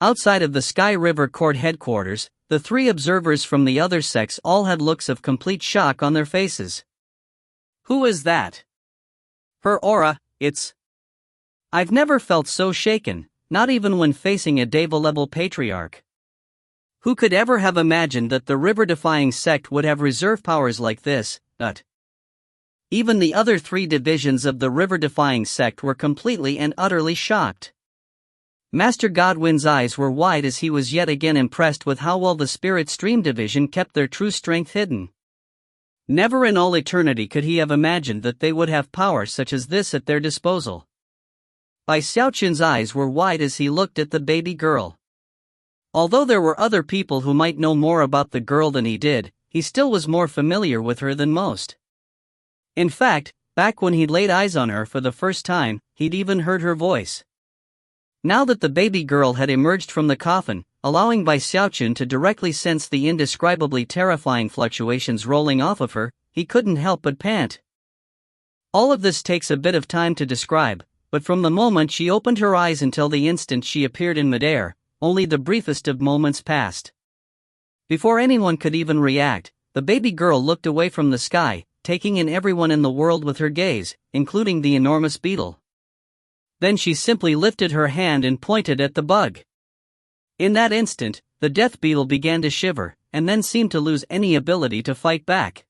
Outside of the Sky River Court headquarters, the three observers from the other sects all had looks of complete shock on their faces. Who is that? Her aura, I've never felt so shaken, not even when facing a Deva-level patriarch. Who could ever have imagined that the river-defying sect would have reserve powers like this? Even the other three divisions of the river-defying sect were completely and utterly shocked. Master Godwin's eyes were wide as he was yet again impressed with how well the Spirit Stream division kept their true strength hidden. Never in all eternity could he have imagined that they would have power such as this at their disposal. Xiaochun's eyes were wide as he looked at the baby girl. Although there were other people who might know more about the girl than he did, he still was more familiar with her than most. In fact, back when he'd laid eyes on her for the first time, he'd even heard her voice. Now that the baby girl had emerged from the coffin, allowing Xiaochun to directly sense the indescribably terrifying fluctuations rolling off of her, he couldn't help but pant. All of this takes a bit of time to describe, but from the moment she opened her eyes until the instant she appeared in midair, only the briefest of moments passed. Before anyone could even react, the baby girl looked away from the sky, taking in everyone in the world with her gaze, including the enormous beetle. Then she simply lifted her hand and pointed at the bug. In that instant, the death beetle began to shiver, and then seemed to lose any ability to fight back.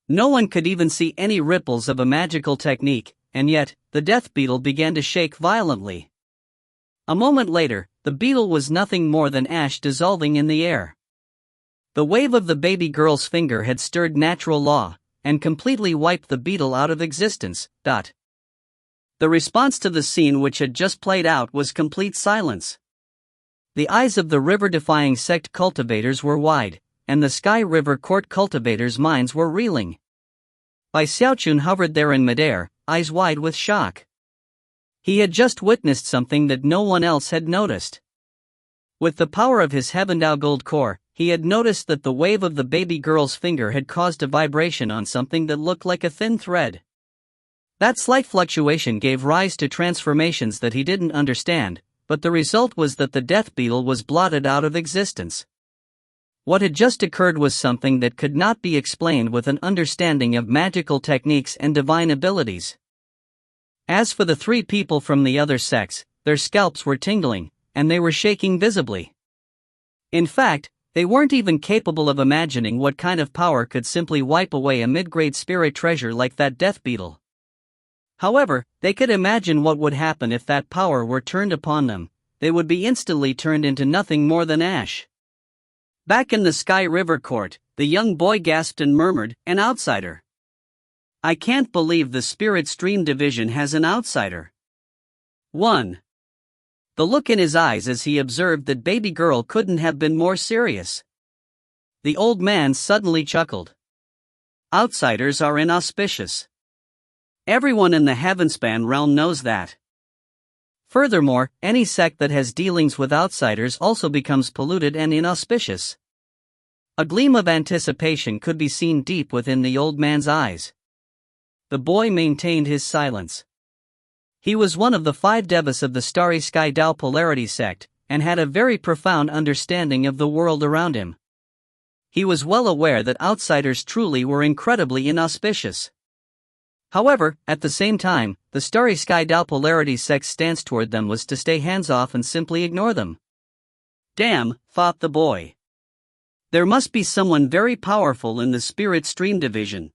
No one could even see any ripples of a magical technique, and yet, the death beetle began to shake violently. A moment later, the beetle was nothing more than ash dissolving in the air. The wave of the baby girl's finger had stirred natural law, and completely wiped the beetle out of existence. The response to the scene which had just played out was complete silence. The eyes of the river-defying sect cultivators were wide, and the Sky River Court cultivators' minds were reeling. Xiaochun hovered there in midair, eyes wide with shock. He had just witnessed something that no one else had noticed. With the power of his Heavendao Gold Core, he had noticed that the wave of the baby girl's finger had caused a vibration on something that looked like a thin thread. That slight fluctuation gave rise to transformations that he didn't understand, but the result was that the death beetle was blotted out of existence. What had just occurred was something that could not be explained with an understanding of magical techniques and divine abilities. As for the three people from the other sects, their scalps were tingling, and they were shaking visibly. In fact, they weren't even capable of imagining what kind of power could simply wipe away a mid-grade spirit treasure like that death beetle. However, they could imagine what would happen if that power were turned upon them. They would be instantly turned into nothing more than ash. Back in the Sky River Court, the young boy gasped and murmured, "An outsider. I can't believe the Spirit Stream division has an outsider." 1. The look in his eyes as he observed that baby girl couldn't have been more serious. The old man suddenly chuckled. Outsiders are inauspicious. Everyone in the Heavenspan realm knows that. Furthermore, any sect that has dealings with outsiders also becomes polluted and inauspicious. A gleam of anticipation could be seen deep within the old man's eyes. The boy maintained his silence. He was one of the 5 devas of the Starry Sky Tao Polarity sect, and had a very profound understanding of the world around him. He was well aware that outsiders truly were incredibly inauspicious. However, at the same time, the Starry Sky Tao Polarity sect's stance toward them was to stay hands-off and simply ignore them. Damn, thought the boy. There must be someone very powerful in the Spirit Stream division.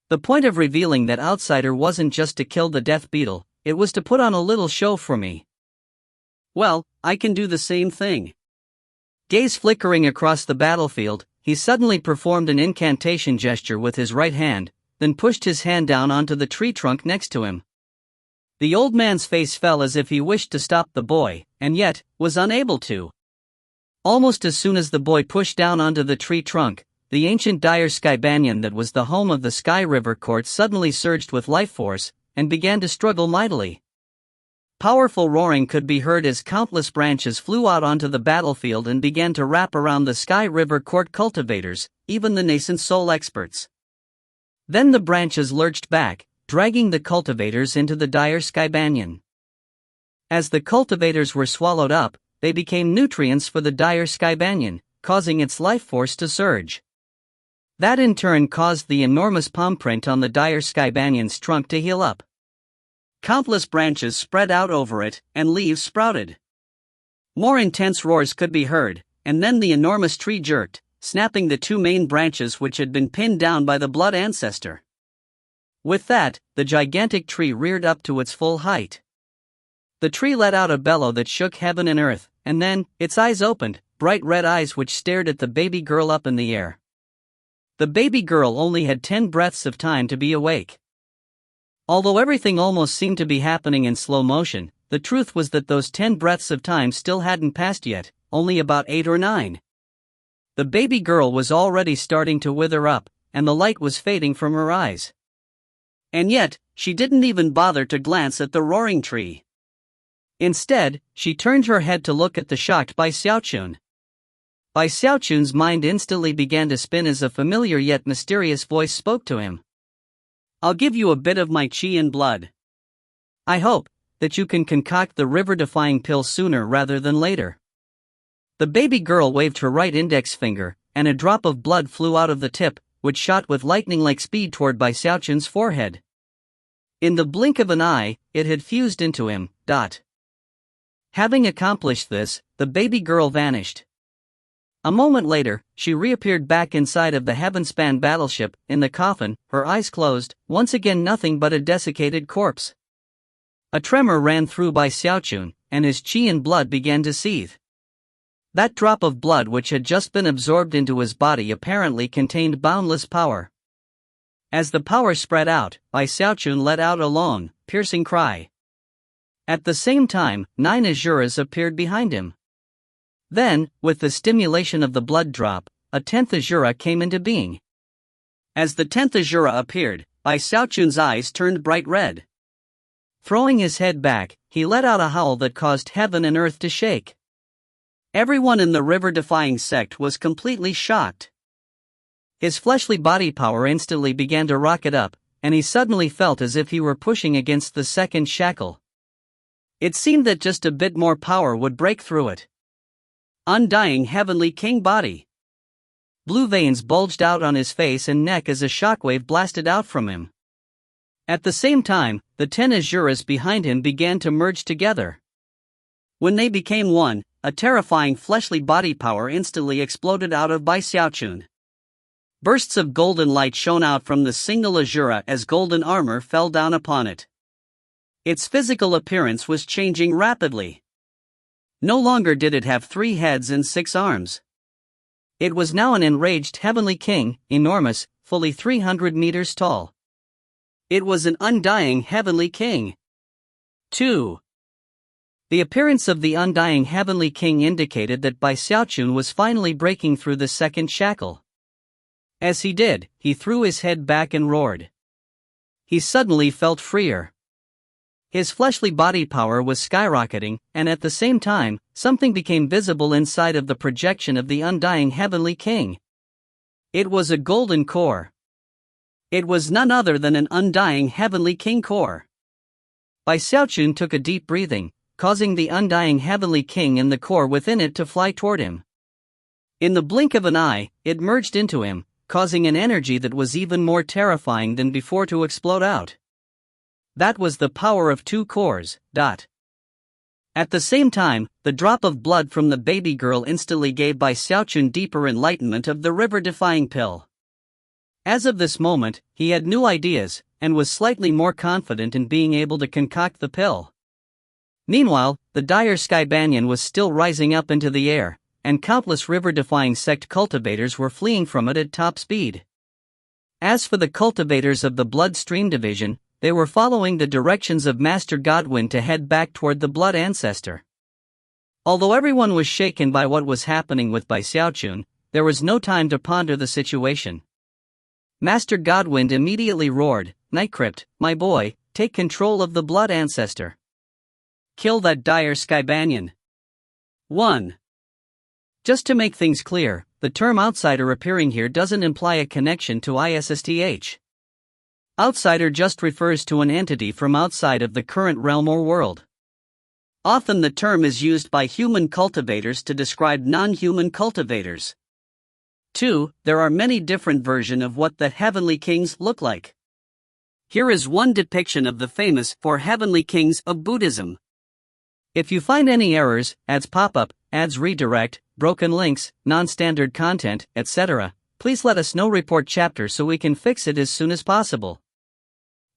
The point of revealing that outsider wasn't just to kill the death beetle, it was to put on a little show for me. Well, I can do the same thing. Gaze flickering across the battlefield, he suddenly performed an incantation gesture with his right hand, then pushed his hand down onto the tree trunk next to him. The old man's face fell as if he wished to stop the boy, and yet, was unable to. Almost as soon as the boy pushed down onto the tree trunk, the ancient dire sky banyan that was the home of the Sky River Court suddenly surged with life force, and began to struggle mightily. Powerful roaring could be heard as countless branches flew out onto the battlefield and began to wrap around the Sky River Court cultivators, even the nascent soul experts. Then the branches lurched back, dragging the cultivators into the dire sky banyan. As the cultivators were swallowed up, they became nutrients for the dire sky banyan, causing its life force to surge. That in turn caused the enormous palm print on the dire sky banyan's trunk to heal up. Countless branches spread out over it, and leaves sprouted. More intense roars could be heard, and then the enormous tree jerked, snapping the two main branches which had been pinned down by the blood ancestor. With that, the gigantic tree reared up to its full height. The tree let out a bellow that shook heaven and earth, and then, its eyes opened, bright red eyes which stared at the baby girl up in the air. The baby girl only had 10 breaths of time to be awake. Although everything almost seemed to be happening in slow motion, the truth was that those 10 breaths of time still hadn't passed yet, only about 8 or 9. The baby girl was already starting to wither up, and the light was fading from her eyes. And yet, she didn't even bother to glance at the roaring tree. Instead, she turned her head to look at the shocked Bai Xiaochun. Bai Xiaochun's mind instantly began to spin as a familiar yet mysterious voice spoke to him. "I'll give you a bit of my qi and blood. I hope that you can concoct the river-defying pill sooner rather than later." The baby girl waved her right index finger, and a drop of blood flew out of the tip, which shot with lightning-like speed toward Bai Xiaochun's forehead. In the blink of an eye, it had fused into him. Having accomplished this, the baby girl vanished. A moment later, she reappeared back inside of the Heavenspan battleship, in the coffin, her eyes closed, once again nothing but a desiccated corpse. A tremor ran through Bai Xiaochun, and his qi and blood began to seethe. That drop of blood which had just been absorbed into his body apparently contained boundless power. As the power spread out, Bai Xiaochun let out a long, piercing cry. At the same time, 9 Azuras appeared behind him. Then, with the stimulation of the blood drop, a 10th Azura came into being. As the 10th Azura appeared, Bai Xiaochun's eyes turned bright red. Throwing his head back, he let out a howl that caused heaven and earth to shake. Everyone in the river-defying sect was completely shocked. His fleshly body power instantly began to rocket up, and he suddenly felt as if he were pushing against the second shackle. It seemed that just a bit more power would break through it. Undying Heavenly King body. Blue veins bulged out on his face and neck as a shockwave blasted out from him. At the same time, the 10 Azuras behind him began to merge together. When they became one, a terrifying fleshly body power instantly exploded out of Bai Xiaochun. Bursts of golden light shone out from the single Azura as golden armor fell down upon it. Its physical appearance was changing rapidly. No longer did it have 3 heads and 6 arms. It was now an enraged heavenly king, enormous, fully 300 meters tall. It was an undying heavenly king. 2. The appearance of the undying heavenly king indicated that Bai Xiaochun was finally breaking through the second shackle. As he did, he threw his head back and roared. He suddenly felt freer. His fleshly body power was skyrocketing, and at the same time, something became visible inside of the projection of the undying heavenly king. It was a golden core. It was none other than an undying heavenly king core. Bai Xiaochun took a deep breathing, causing the undying heavenly king and the core within it to fly toward him. In the blink of an eye, it merged into him, causing an energy that was even more terrifying than before to explode out. That was the power of 2 cores. At the same time, the drop of blood from the baby girl instantly gave Bai Xiaochun deeper enlightenment of the river-defying pill. As of this moment, he had new ideas, and was slightly more confident in being able to concoct the pill. Meanwhile, the dire sky banyan was still rising up into the air, and countless river-defying sect cultivators were fleeing from it at top speed. As for the cultivators of the Bloodstream Division, they were following the directions of Master Godwin to head back toward the Blood Ancestor. Although everyone was shaken by what was happening with Bai Xiaochun, there was no time to ponder the situation. Master Godwin immediately roared, "Nightcrypt, my boy, take control of the Blood Ancestor. Kill that dire Skybanyan." 1. Just to make things clear, the term outsider appearing here doesn't imply a connection to ISSTH. Outsider just refers to an entity from outside of the current realm or world. Often the term is used by human cultivators to describe non-human cultivators. 2. There are many different versions of what the heavenly kings look like. Here is one depiction of the famous four heavenly kings of Buddhism. If you find any errors, ads pop up, ads redirect, broken links, non-standard content, etc., please let us know. Report chapter so we can fix it as soon as possible.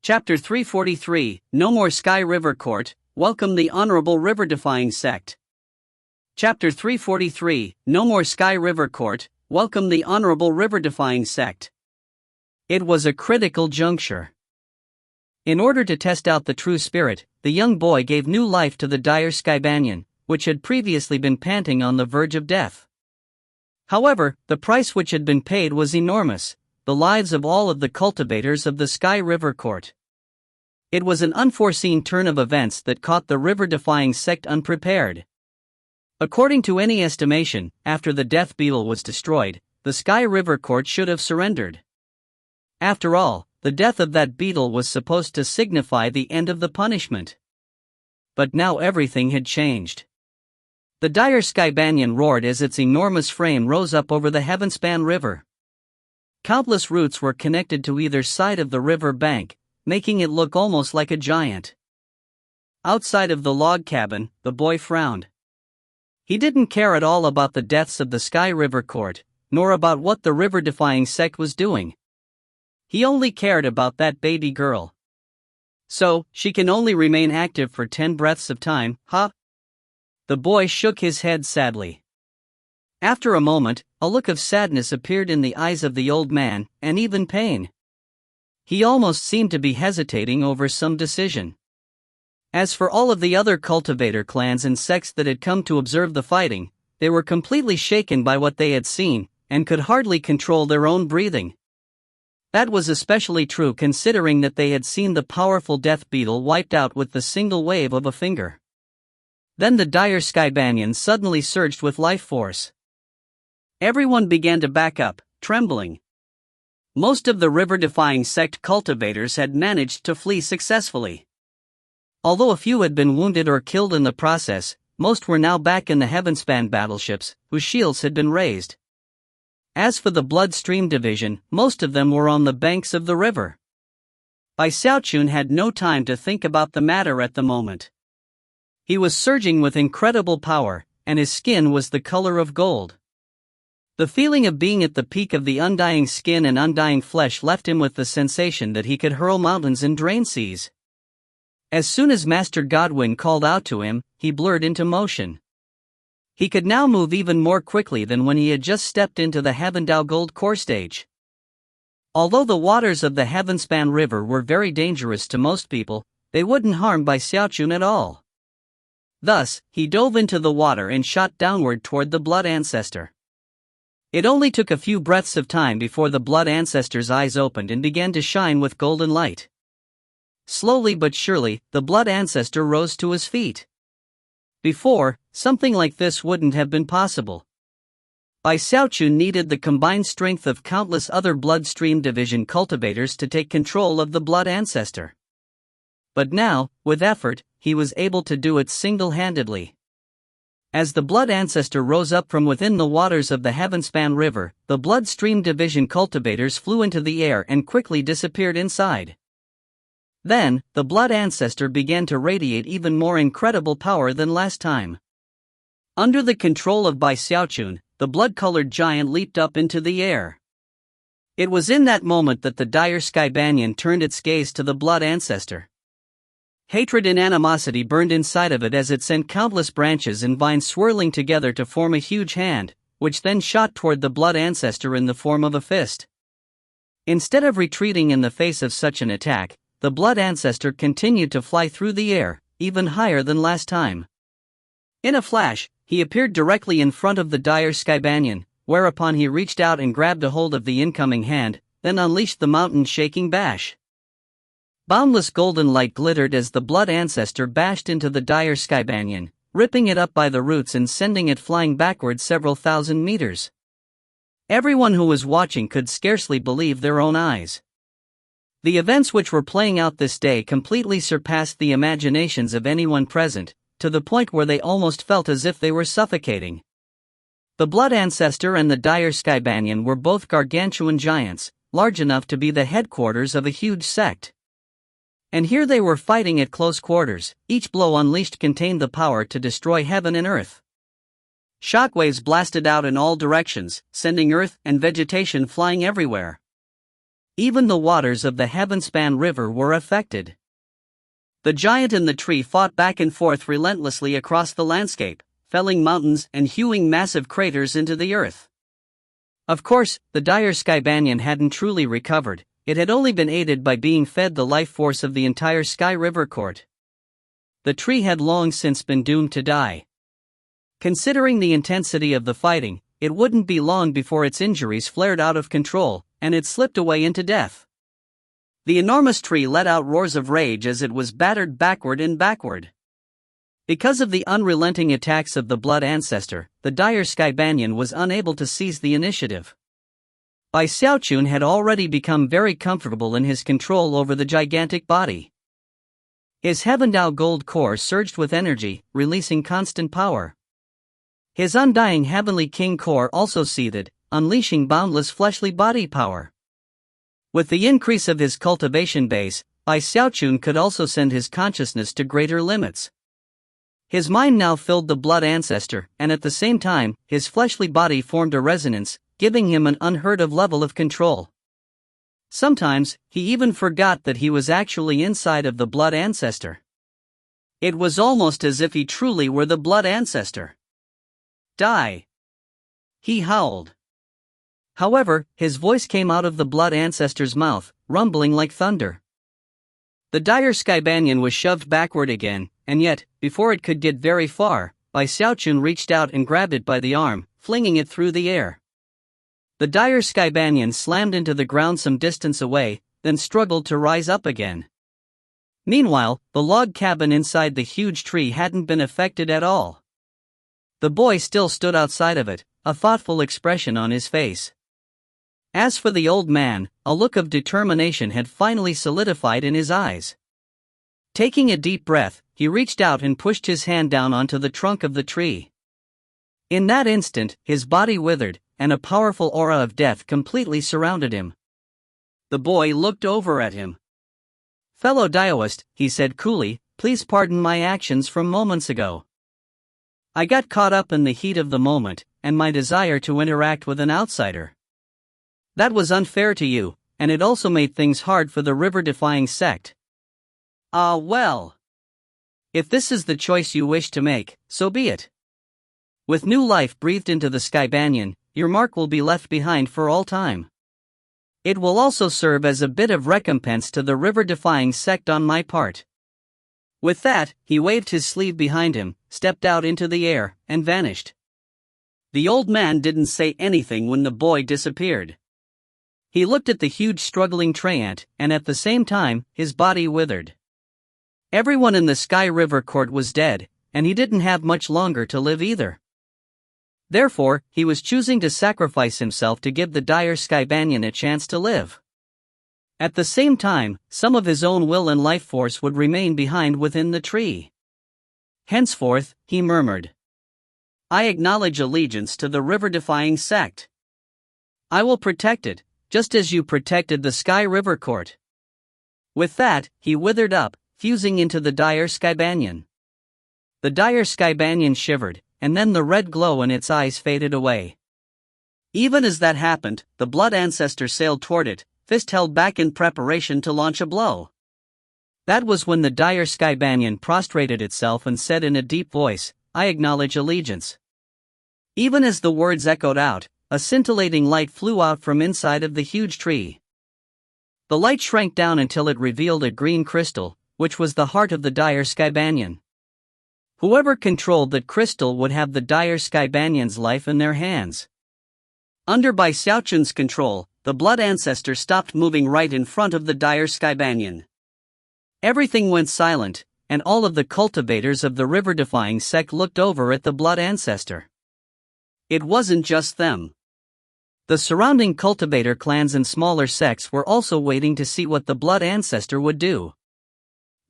Chapter 343, No More Sky River Court, Welcome the Honorable River-Defying Sect. Chapter 343, No More Sky River Court, Welcome the Honorable River-Defying Sect. It was a critical juncture. In order to test out the true spirit, the young boy gave new life to the dire Skybanyan, which had previously been panting on the verge of death. However, the price which had been paid was enormous: the lives of all of the cultivators of the Sky River Court. It was an unforeseen turn of events that caught the river-defying sect unprepared. According to any estimation, after the Death Beetle was destroyed, the Sky River Court should have surrendered. After all, the death of that beetle was supposed to signify the end of the punishment. But now everything had changed. The dire Skybanyan roared as its enormous frame rose up over the Heavenspan River. Countless roots were connected to either side of the river bank, making it look almost like a giant. Outside of the log cabin, the boy frowned. He didn't care at all about the deaths of the Sky River Court, nor about what the river-defying sect was doing. He only cared about that baby girl. So, she can only remain active for 10 breaths of time, huh? The boy shook his head sadly. After a moment, a look of sadness appeared in the eyes of the old man, and even pain. He almost seemed to be hesitating over some decision. As for all of the other cultivator clans and sects that had come to observe the fighting, they were completely shaken by what they had seen, and could hardly control their own breathing. That was especially true considering that they had seen the powerful death beetle wiped out with the single wave of a finger. Then the dire Skybanyan suddenly surged with life force. Everyone began to back up, trembling. Most of the river-defying sect cultivators had managed to flee successfully. Although a few had been wounded or killed in the process, most were now back in the Heavenspan battleships, whose shields had been raised. As for the Bloodstream Division, most of them were on the banks of the river. Bai Xiaochun had no time to think about the matter at the moment. He was surging with incredible power, and his skin was the color of gold. The feeling of being at the peak of the undying skin and undying flesh left him with the sensation that he could hurl mountains and drain seas. As soon as Master Godwin called out to him, he blurred into motion. He could now move even more quickly than when he had just stepped into the Heavendao Gold core stage. Although the waters of the Heavenspan River were very dangerous to most people, they wouldn't harm Bai Xiaochun at all. Thus, he dove into the water and shot downward toward the Blood Ancestor. It only took a few breaths of time before the Blood Ancestor's eyes opened and began to shine with golden light. Slowly but surely, the Blood Ancestor rose to his feet. Before, something like this wouldn't have been possible. Bai Xiaochun needed the combined strength of countless other Bloodstream Division cultivators to take control of the Blood Ancestor. But now, with effort, he was able to do it single-handedly. As the Blood Ancestor rose up from within the waters of the Heavenspan River, the Bloodstream Division cultivators flew into the air and quickly disappeared inside. Then, the Blood Ancestor began to radiate even more incredible power than last time. Under the control of Bai Xiaochun, the blood-colored giant leaped up into the air. It was in that moment that the dire Skybanyan turned its gaze to the Blood Ancestor. Hatred and animosity burned inside of it as it sent countless branches and vines swirling together to form a huge hand, which then shot toward the blood ancestor in the form of a fist. Instead of retreating in the face of such an attack, the blood ancestor continued to fly through the air, even higher than last time. In a flash, he appeared directly in front of the dire Skybanian, whereupon he reached out and grabbed a hold of the incoming hand, then unleashed the mountain-shaking bash. Boundless golden light glittered as the blood ancestor bashed into the dire Skybanian, ripping it up by the roots and sending it flying backward several thousand meters. Everyone who was watching could scarcely believe their own eyes. The events which were playing out this day completely surpassed the imaginations of anyone present, to the point where they almost felt as if they were suffocating. The blood ancestor and the dire Skybanian were both gargantuan giants, large enough to be the headquarters of a huge sect. And here they were fighting at close quarters. Each blow unleashed contained the power to destroy heaven and earth. Shockwaves blasted out in all directions, sending earth and vegetation flying everywhere. Even the waters of the Heavenspan River were affected. The giant in the tree fought back and forth relentlessly across the landscape, felling mountains and hewing massive craters into the earth. Of course, the dire Skybanian hadn't truly recovered. It had only been aided by being fed the life force of the entire Sky River Court. The tree had long since been doomed to die. Considering the intensity of the fighting, it wouldn't be long before its injuries flared out of control, and it slipped away into death. The enormous tree let out roars of rage as it was battered backward and backward. Because of the unrelenting attacks of the blood ancestor, the dire Skybanian was unable to seize the initiative. Xiaochun had already become very comfortable in his control over the gigantic body. His Heavendao gold core surged with energy, releasing constant power. His undying Heavenly King core also seethed, unleashing boundless fleshly body power. With the increase of his cultivation base, Xiaochun could also send his consciousness to greater limits. His mind now filled the blood ancestor, and at the same time, his fleshly body formed a resonance, giving him an unheard-of level of control. Sometimes, he even forgot that he was actually inside of the blood ancestor. It was almost as if he truly were the blood ancestor. Die! He howled. However, his voice came out of the blood ancestor's mouth, rumbling like thunder. The dire Skybanian was shoved backward again, and yet, before it could get very far, Xiaochun reached out and grabbed it by the arm, flinging it through the air. The dire Skybanian slammed into the ground some distance away, then struggled to rise up again. Meanwhile, the log cabin inside the huge tree hadn't been affected at all. The boy still stood outside of it, a thoughtful expression on his face. As for the old man, a look of determination had finally solidified in his eyes. Taking a deep breath, he reached out and pushed his hand down onto the trunk of the tree. In that instant, his body withered, and a powerful aura of death completely surrounded him. The boy looked over at him. "Fellow Daoist," he said coolly, "please pardon my actions from moments ago. I got caught up in the heat of the moment, and my desire to interact with an outsider. That was unfair to you, and it also made things hard for the river-defying sect. Well. If this is the choice you wish to make, so be it. With new life breathed into the Skybanian, your mark will be left behind for all time. It will also serve as a bit of recompense to the river-defying sect on my part." With that, he waved his sleeve behind him, stepped out into the air, and vanished. The old man didn't say anything when the boy disappeared. He looked at the huge struggling treant, and at the same time, his body withered. Everyone in the Sky River Court was dead, and he didn't have much longer to live either. Therefore, he was choosing to sacrifice himself to give the dire Skybanian a chance to live. At the same time, some of his own will and life force would remain behind within the tree. Henceforth, he murmured, "I acknowledge allegiance to the river-defying sect. I will protect it, just as you protected the Sky River Court." With that, he withered up, fusing into the dire Skybanian. The dire Skybanian shivered, and then the red glow in its eyes faded away. Even as that happened, the blood ancestor sailed toward it, fist held back in preparation to launch a blow. That was when the dire sky banyan prostrated itself and said in a deep voice, "I acknowledge allegiance." Even as the words echoed out, a scintillating light flew out from inside of the huge tree. The light shrank down until it revealed a green crystal, which was the heart of the dire sky banyan. Whoever controlled that crystal would have the dire sky banyan's life in their hands. Under by Xiaochun's control, the blood ancestor stopped moving right in front of the dire sky banyan. Everything went silent, and all of the cultivators of the river-defying sect looked over at the blood ancestor. It wasn't just them. The surrounding cultivator clans and smaller sects were also waiting to see what the blood ancestor would do.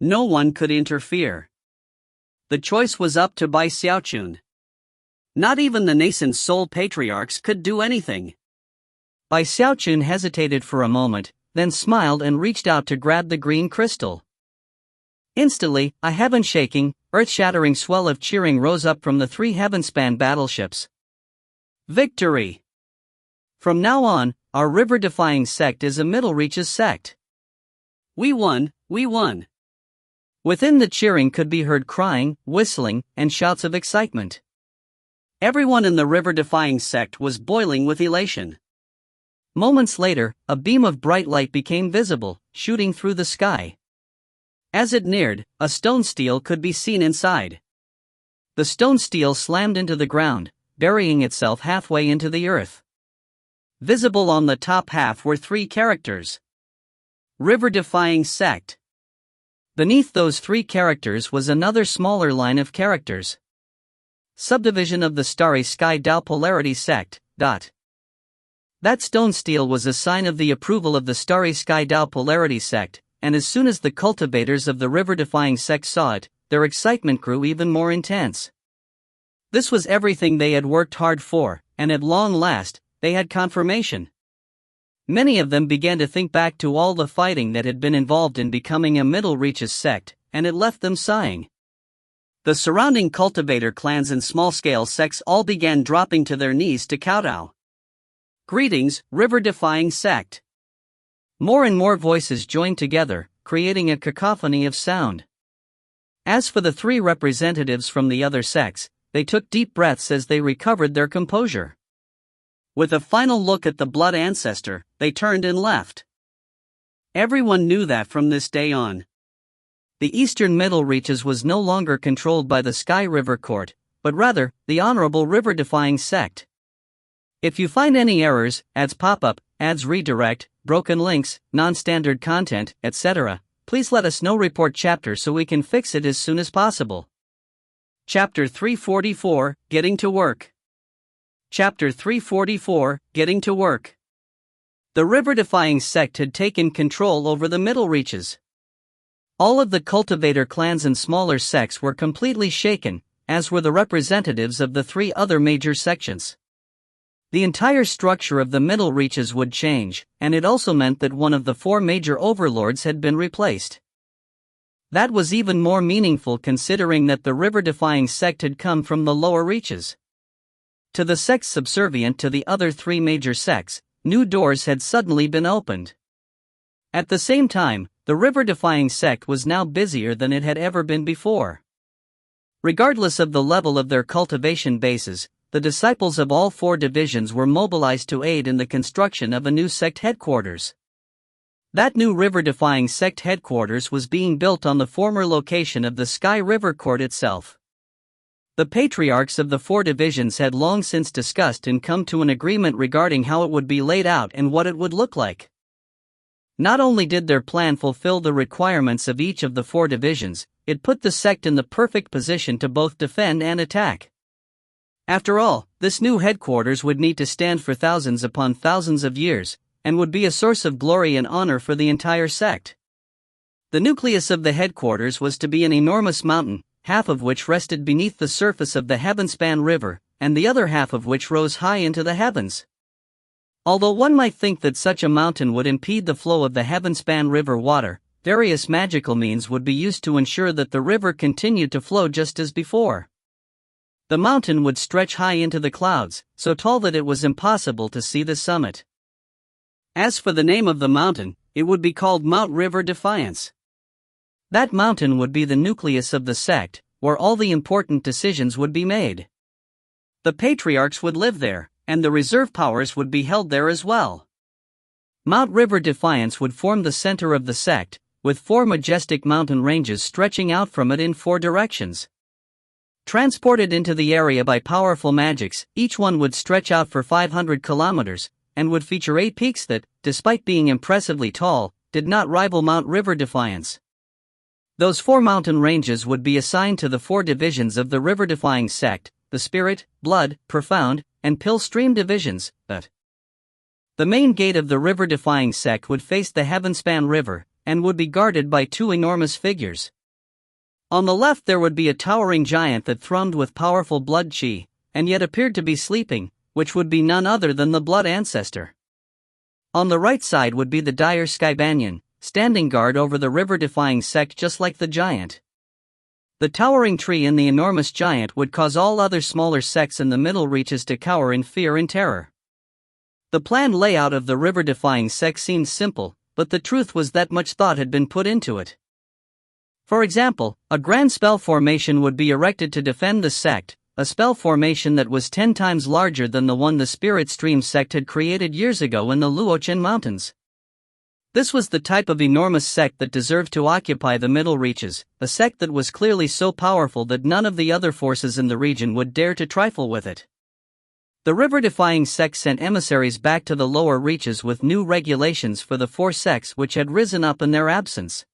No one could interfere. The choice was up to Bai Xiaochun. Not even the nascent soul patriarchs could do anything. Bai Xiaochun hesitated for a moment, then smiled and reached out to grab the green crystal. Instantly, a heaven-shaking, earth-shattering swell of cheering rose up from the 3 heaven-span battleships. Victory! From now on, our river-defying sect is a Middle Reaches sect. We won, we won. Within the cheering could be heard crying, whistling, and shouts of excitement. Everyone in the river-defying sect was boiling with elation. Moments later, a beam of bright light became visible, shooting through the sky. As it neared, a stone stele could be seen inside. The stone stele slammed into the ground, burying itself halfway into the earth. Visible on the top half were 3 characters. River-defying sect. Beneath those 3 characters was another smaller line of characters. Subdivision of the Starry Sky Tao Polarity Sect. That stone stele was a sign of the approval of the Starry Sky Tao Polarity Sect, and as soon as the cultivators of the river-defying sect saw it, their excitement grew even more intense. This was everything they had worked hard for, and at long last, they had confirmation. Many of them began to think back to all the fighting that had been involved in becoming a Middle Reaches sect, and it left them sighing. The surrounding cultivator clans and small-scale sects all began dropping to their knees to kowtow. Greetings, river-defying sect. More and more voices joined together, creating a cacophony of sound. As for the 3 representatives from the other sects, they took deep breaths as they recovered their composure. With a final look at the blood ancestor, they turned and left. Everyone knew that from this day on. The Eastern Middle Reaches was no longer controlled by the Sky River Court, but rather, the Honorable River-defying sect. If you find any errors, ads pop up, ads redirect, broken links, non-standard content, etc., please let us know. Report chapter so we can fix it as soon as possible. Chapter 344, Getting to Work. Chapter 344, Getting to Work. The river-defying sect had taken control over the Middle Reaches. All of the cultivator clans and smaller sects were completely shaken, as were the representatives of the 3 other major sections. The entire structure of the Middle Reaches would change, and it also meant that one of the 4 major overlords had been replaced. That was even more meaningful considering that the river-defying sect had come from the lower reaches. To the sects subservient to the other 3 major sects, new doors had suddenly been opened. At the same time, the river-defying sect was now busier than it had ever been before. Regardless of the level of their cultivation bases, the disciples of all 4 divisions were mobilized to aid in the construction of a new sect headquarters. That new river-defying sect headquarters was being built on the former location of the Sky River Court itself. The patriarchs of the 4 divisions had long since discussed and come to an agreement regarding how it would be laid out and what it would look like. Not only did their plan fulfill the requirements of each of the 4 divisions, it put the sect in the perfect position to both defend and attack. After all, this new headquarters would need to stand for thousands upon thousands of years, and would be a source of glory and honor for the entire sect. The nucleus of the headquarters was to be an enormous mountain, half of which rested beneath the surface of the Heavenspan River, and the other half of which rose high into the heavens. Although one might think that such a mountain would impede the flow of the Heavenspan River water, various magical means would be used to ensure that the river continued to flow just as before. The mountain would stretch high into the clouds, so tall that it was impossible to see the summit. As for the name of the mountain, it would be called Mount River Defiance. That mountain would be the nucleus of the sect, where all the important decisions would be made. The patriarchs would live there, and the reserve powers would be held there as well. Mount River Defiance would form the center of the sect, with 4 majestic mountain ranges stretching out from it in 4 directions. Transported into the area by powerful magics, each one would stretch out for 500 kilometers, and would feature 8 peaks that, despite being impressively tall, did not rival Mount River Defiance. Those 4 mountain ranges would be assigned to the 4 divisions of the river-defying sect, the Spirit, Blood, Profound, and Pill Stream divisions. The main gate of the river-defying sect would face the Heavenspan River, and would be guarded by 2 enormous figures. On the left there would be a towering giant that thrummed with powerful blood chi, and yet appeared to be sleeping, which would be none other than the blood ancestor. On the right side would be the dire Sky Banyan, standing guard over the river-defying sect just like the giant. The towering tree and the enormous giant would cause all other smaller sects in the middle reaches to cower in fear and terror. The planned layout of the river-defying sect seemed simple, but the truth was that much thought had been put into it. For example, a grand spell formation would be erected to defend the sect, a spell formation that was 10 times larger than the one the Spirit Stream sect had created years ago in the Xiaochun Mountains. This was the type of enormous sect that deserved to occupy the middle reaches, a sect that was clearly so powerful that none of the other forces in the region would dare to trifle with it. The river-defying sect sent emissaries back to the lower reaches with new regulations for the 4 sects which had risen up in their absence.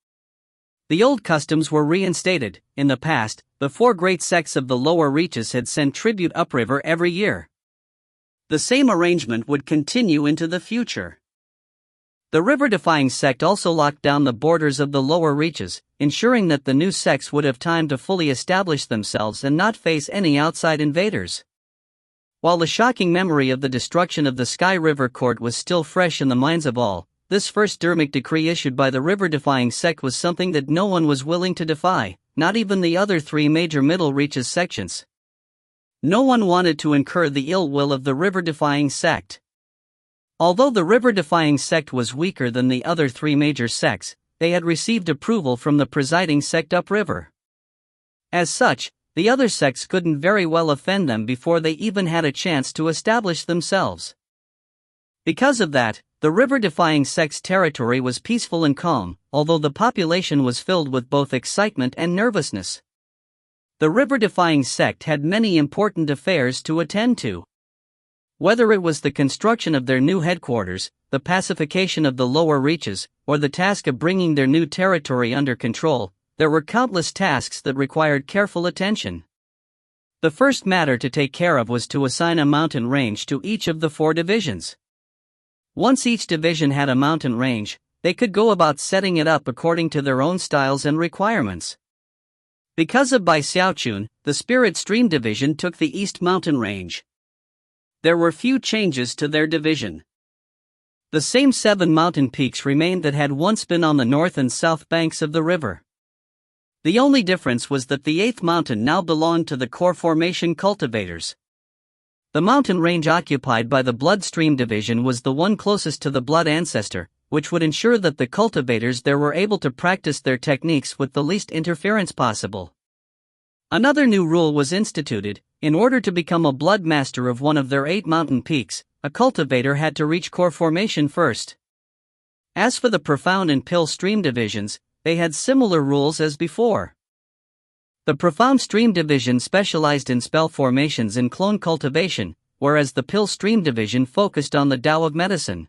The old customs were reinstated. In the past, the 4 great sects of the lower reaches had sent tribute upriver every year. The same arrangement would continue into the future. The river-defying sect also locked down the borders of the lower reaches, ensuring that the new sects would have time to fully establish themselves and not face any outside invaders. While the shocking memory of the destruction of the Sky River Court was still fresh in the minds of all, this first Dharmic decree issued by the river-defying sect was something that no one was willing to defy, not even the other 3 major middle reaches sections. No one wanted to incur the ill will of the river-defying sect. Although the river-defying sect was weaker than the other 3 major sects, they had received approval from the presiding sect upriver. As such, the other sects couldn't very well offend them before they even had a chance to establish themselves. Because of that, the river-defying sect's territory was peaceful and calm, although the population was filled with both excitement and nervousness. The river-defying sect had many important affairs to attend to. Whether it was the construction of their new headquarters, the pacification of the lower reaches, or the task of bringing their new territory under control, there were countless tasks that required careful attention. The first matter to take care of was to assign a mountain range to each of the 4 divisions. Once each division had a mountain range, they could go about setting it up according to their own styles and requirements. Because of Xiaochun, the Spirit Stream division took the East Mountain Range. There were few changes to their division. The same 7 mountain peaks remained that had once been on the north and south banks of the river. The only difference was that the 8th mountain now belonged to the core formation cultivators. The mountain range occupied by the Bloodstream division was the one closest to the blood ancestor, which would ensure that the cultivators there were able to practice their techniques with the least interference possible. Another new rule was instituted: in order to become a blood master of one of their 8 mountain peaks, a cultivator had to reach core formation first. As for the Profound and Pill Stream divisions, they had similar rules as before. The Profound Stream division specialized in spell formations and clone cultivation, whereas the Pill Stream division focused on the Tao of medicine.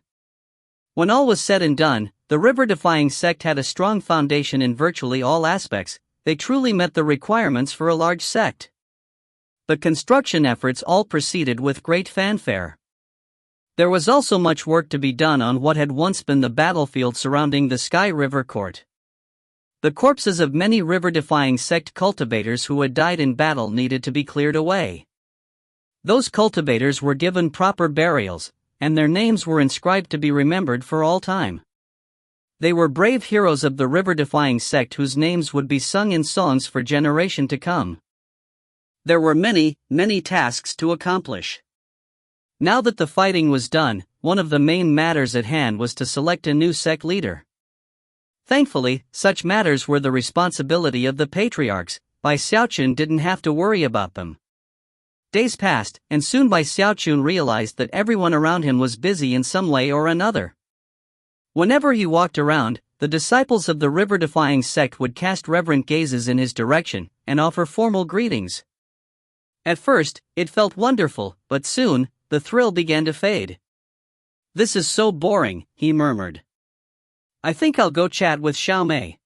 When all was said and done, the river-defying sect had a strong foundation in virtually all aspects. They truly met the requirements for a large sect. The construction efforts all proceeded with great fanfare. There was also much work to be done on what had once been the battlefield surrounding the Sky River Court. The corpses of many river-defying sect cultivators who had died in battle needed to be cleared away. Those cultivators were given proper burials, and their names were inscribed to be remembered for all time. They were brave heroes of the river-defying sect whose names would be sung in songs for generations to come. There were many, many tasks to accomplish. Now that the fighting was done, one of the main matters at hand was to select a new sect leader. Thankfully, such matters were the responsibility of the patriarchs. Bai Xiaochun didn't have to worry about them. Days passed, and soon Bai Xiaochun realized that everyone around him was busy in some way or another. Whenever he walked around, the disciples of the river-defying sect would cast reverent gazes in his direction and offer formal greetings. At first, it felt wonderful, but soon, the thrill began to fade. "This is so boring," he murmured. "I think I'll go chat with Xiaomei."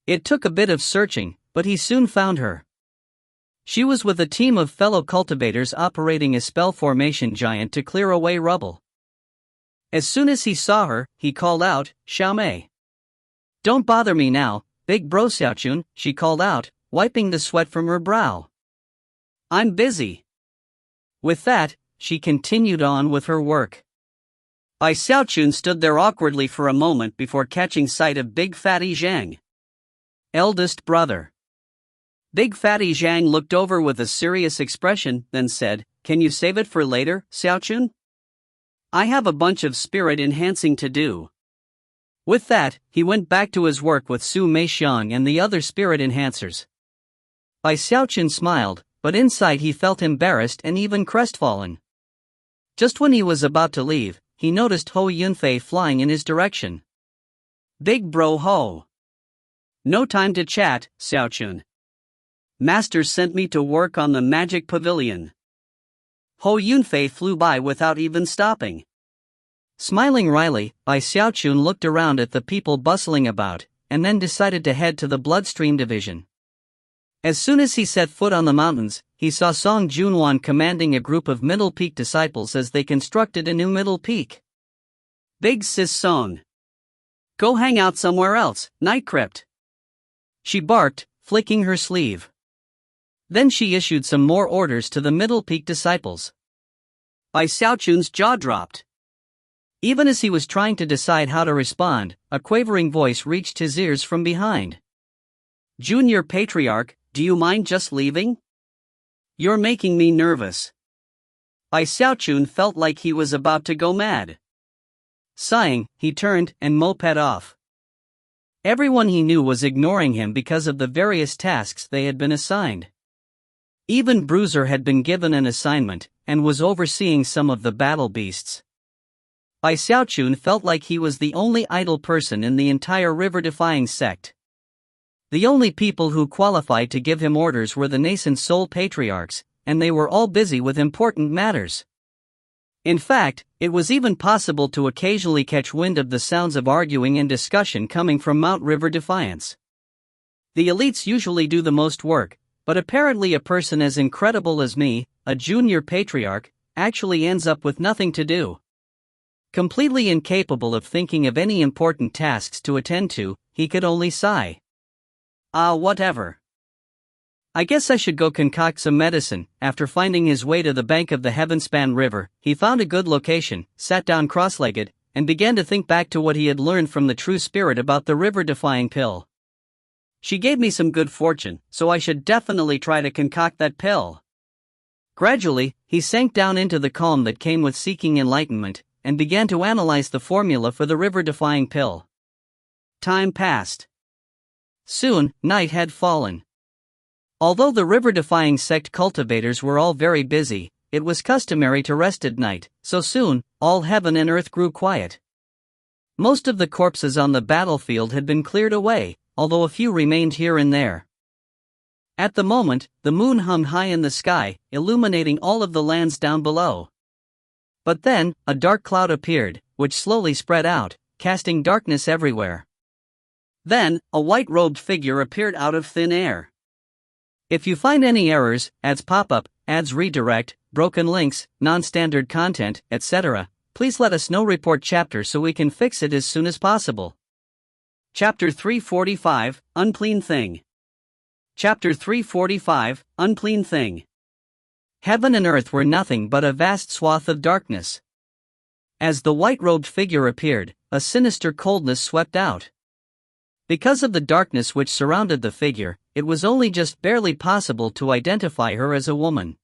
It took a bit of searching, but he soon found her. She was with a team of fellow cultivators operating a spell formation giant to clear away rubble. As soon as he saw her, he called out, "Xiaomei. Don't bother me now, big bro Xiaochun," she called out, wiping the sweat from her brow. "I'm busy." With that, she continued on with her work. Bai Xiaochun stood there awkwardly for a moment before catching sight of Big Fatty Zhang. Eldest brother. Big Fatty Zhang looked over with a serious expression, then said, "Can you save it for later, Xiaochun? I have a bunch of spirit enhancing to do." With that, he went back to his work with Su Meixiang and the other spirit enhancers. Bai Xiaochun smiled, but inside he felt embarrassed and even crestfallen. Just when he was about to leave, he noticed Ho Yunfei flying in his direction. "Big bro Ho. No time to chat, Xiaochun. Master sent me to work on the magic pavilion." Ho Yunfei flew by without even stopping. Smiling wryly, Bai Xiaochun looked around at the people bustling about, and then decided to head to the Bloodstream Division. As soon as he set foot on the mountains, he saw Song Junwan commanding a group of Middle Peak disciples as they constructed a new Middle Peak. "Big sis Song. Go hang out somewhere else, Night Crypt," she barked, flicking her sleeve. Then she issued some more orders to the Middle Peak disciples. Bai Xiaochun's jaw dropped. Even as he was trying to decide how to respond, a quavering voice reached his ears from behind. "Junior Patriarch, do you mind just leaving? You're making me nervous." Bai Xiaochun felt like he was about to go mad. Sighing, he turned and moped off. Everyone he knew was ignoring him because of the various tasks they had been assigned. Even Bruiser had been given an assignment, and was overseeing some of the battle beasts. Bai Xiaochun felt like he was the only idle person in the entire river-defying sect. The only people who qualified to give him orders were the nascent soul patriarchs, and they were all busy with important matters. In fact, it was even possible to occasionally catch wind of the sounds of arguing and discussion coming from Mount River Defiance. The elites usually do the most work, but apparently a person as incredible as me, a junior patriarch, actually ends up with nothing to do. Completely incapable of thinking of any important tasks to attend to, he could only sigh. Whatever. I guess I should go concoct some medicine." After finding his way to the bank of the Heavenspan River, he found a good location, sat down cross-legged, and began to think back to what he had learned from the true spirit about the river-defying pill. "She gave me some good fortune, so I should definitely try to concoct that pill." Gradually, he sank down into the calm that came with seeking enlightenment, and began to analyze the formula for the river-defying pill. Time passed. Soon, night had fallen. Although the river-defying sect cultivators were all very busy, it was customary to rest at night, so soon, all heaven and earth grew quiet. Most of the corpses on the battlefield had been cleared away, although a few remained here and there. At the moment, the moon hung high in the sky, illuminating all of the lands down below. But then, a dark cloud appeared, which slowly spread out, casting darkness everywhere. Then, a white-robed figure appeared out of thin air. If you find any errors, ads pop up, ads redirect, broken links, non-standard content, etc., please let us know. Report chapter so we can fix it as soon as possible. Chapter 345, Unclean Thing. Chapter 345, Unclean Thing. Heaven and earth were nothing but a vast swath of darkness. As the white-robed figure appeared, a sinister coldness swept out. Because of the darkness which surrounded the figure, it was only just barely possible to identify her as a woman.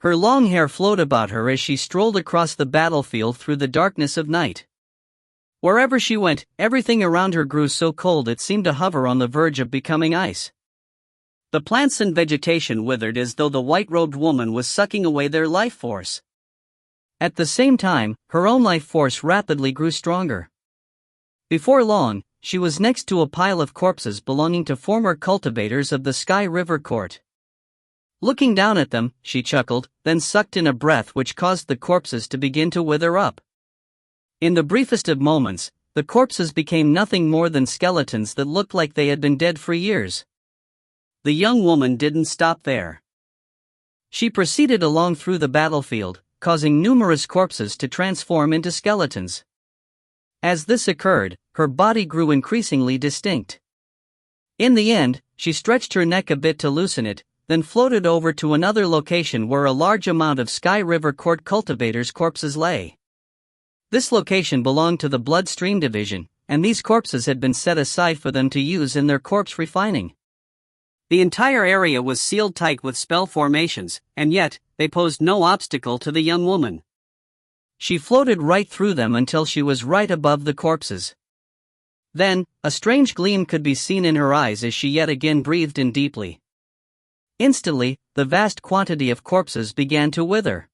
Her long hair flowed about her as she strolled across the battlefield through the darkness of night. Wherever she went, everything around her grew so cold it seemed to hover on the verge of becoming ice. The plants and vegetation withered as though the white-robed woman was sucking away their life force. At the same time, her own life force rapidly grew stronger. Before long, she was next to a pile of corpses belonging to former cultivators of the Sky River Court. Looking down at them, she chuckled, then sucked in a breath which caused the corpses to begin to wither up. In the briefest of moments, the corpses became nothing more than skeletons that looked like they had been dead for years. The young woman didn't stop there. She proceeded along through the battlefield, causing numerous corpses to transform into skeletons. As this occurred, her body grew increasingly distinct. In the end, she stretched her neck a bit to loosen it, then floated over to another location where a large amount of Sky River Court cultivators' corpses lay. This location belonged to the Bloodstream Division, and these corpses had been set aside for them to use in their corpse refining. The entire area was sealed tight with spell formations, and yet, they posed no obstacle to the young woman. She floated right through them until she was right above the corpses. Then, a strange gleam could be seen in her eyes as she yet again breathed in deeply. Instantly, the vast quantity of corpses began to wither.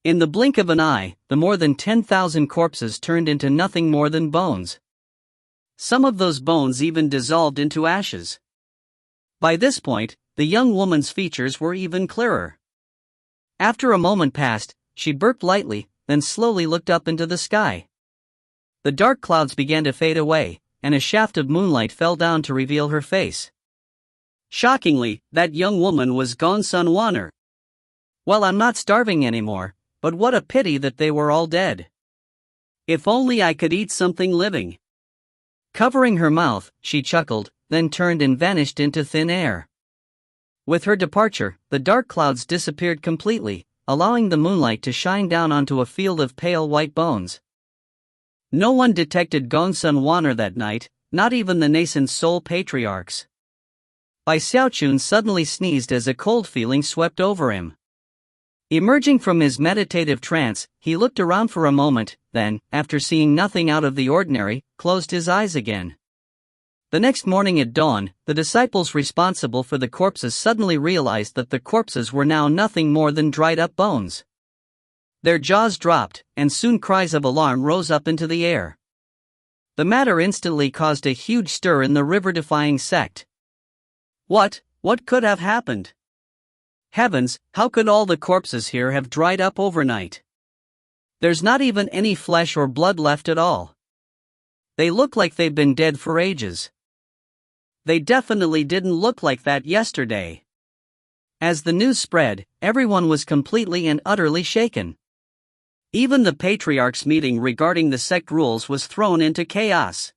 In the blink of an eye, the more than 10,000 corpses turned into nothing more than bones. Some of those bones even dissolved into ashes. By this point, the young woman's features were even clearer. After a moment passed, she burped lightly, then slowly looked up into the sky. The dark clouds began to fade away, and a shaft of moonlight fell down to reveal her face. Shockingly, that young woman was Gongsun Wanner. Well, I'm not starving anymore, but what a pity that they were all dead. If only I could eat something living. Covering her mouth, she chuckled, then turned and vanished into thin air. With her departure, the dark clouds disappeared completely, allowing the moonlight to shine down onto a field of pale white bones. No one detected Gongsun Wanner that night, not even the nascent soul patriarchs. Xiaochun suddenly sneezed as a cold feeling swept over him. Emerging from his meditative trance, he looked around for a moment, then, after seeing nothing out of the ordinary, closed his eyes again. The next morning at dawn, the disciples responsible for the corpses suddenly realized that the corpses were now nothing more than dried-up bones. Their jaws dropped, and soon cries of alarm rose up into the air. The matter instantly caused a huge stir in the river-defying sect. What could have happened? Heavens, how could all the corpses here have dried up overnight? There's not even any flesh or blood left at all. They look like they've been dead for ages. They definitely didn't look like that yesterday. As the news spread, everyone was completely and utterly shaken. Even the patriarch's meeting regarding the sect rules was thrown into chaos.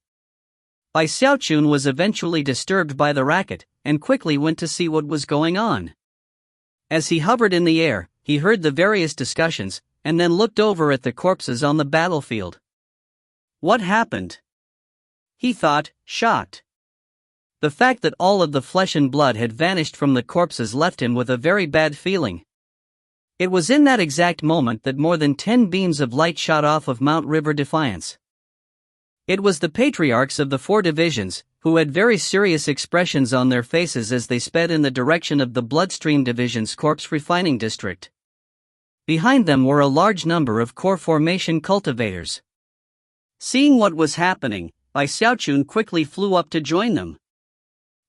Xiaochun was eventually disturbed by the racket, and quickly went to see what was going on. As he hovered in the air, he heard the various discussions, and then looked over at the corpses on the battlefield. What happened? He thought, shocked. The fact that all of the flesh and blood had vanished from the corpses left him with a very bad feeling. It was in that exact moment that more than 10 beams of light shot off of Mount River Defiance. It was the patriarchs of the 4 divisions, who had very serious expressions on their faces as they sped in the direction of the Bloodstream Division's corpse refining district. Behind them were a large number of core formation cultivators. Seeing what was happening, Xiaochun quickly flew up to join them.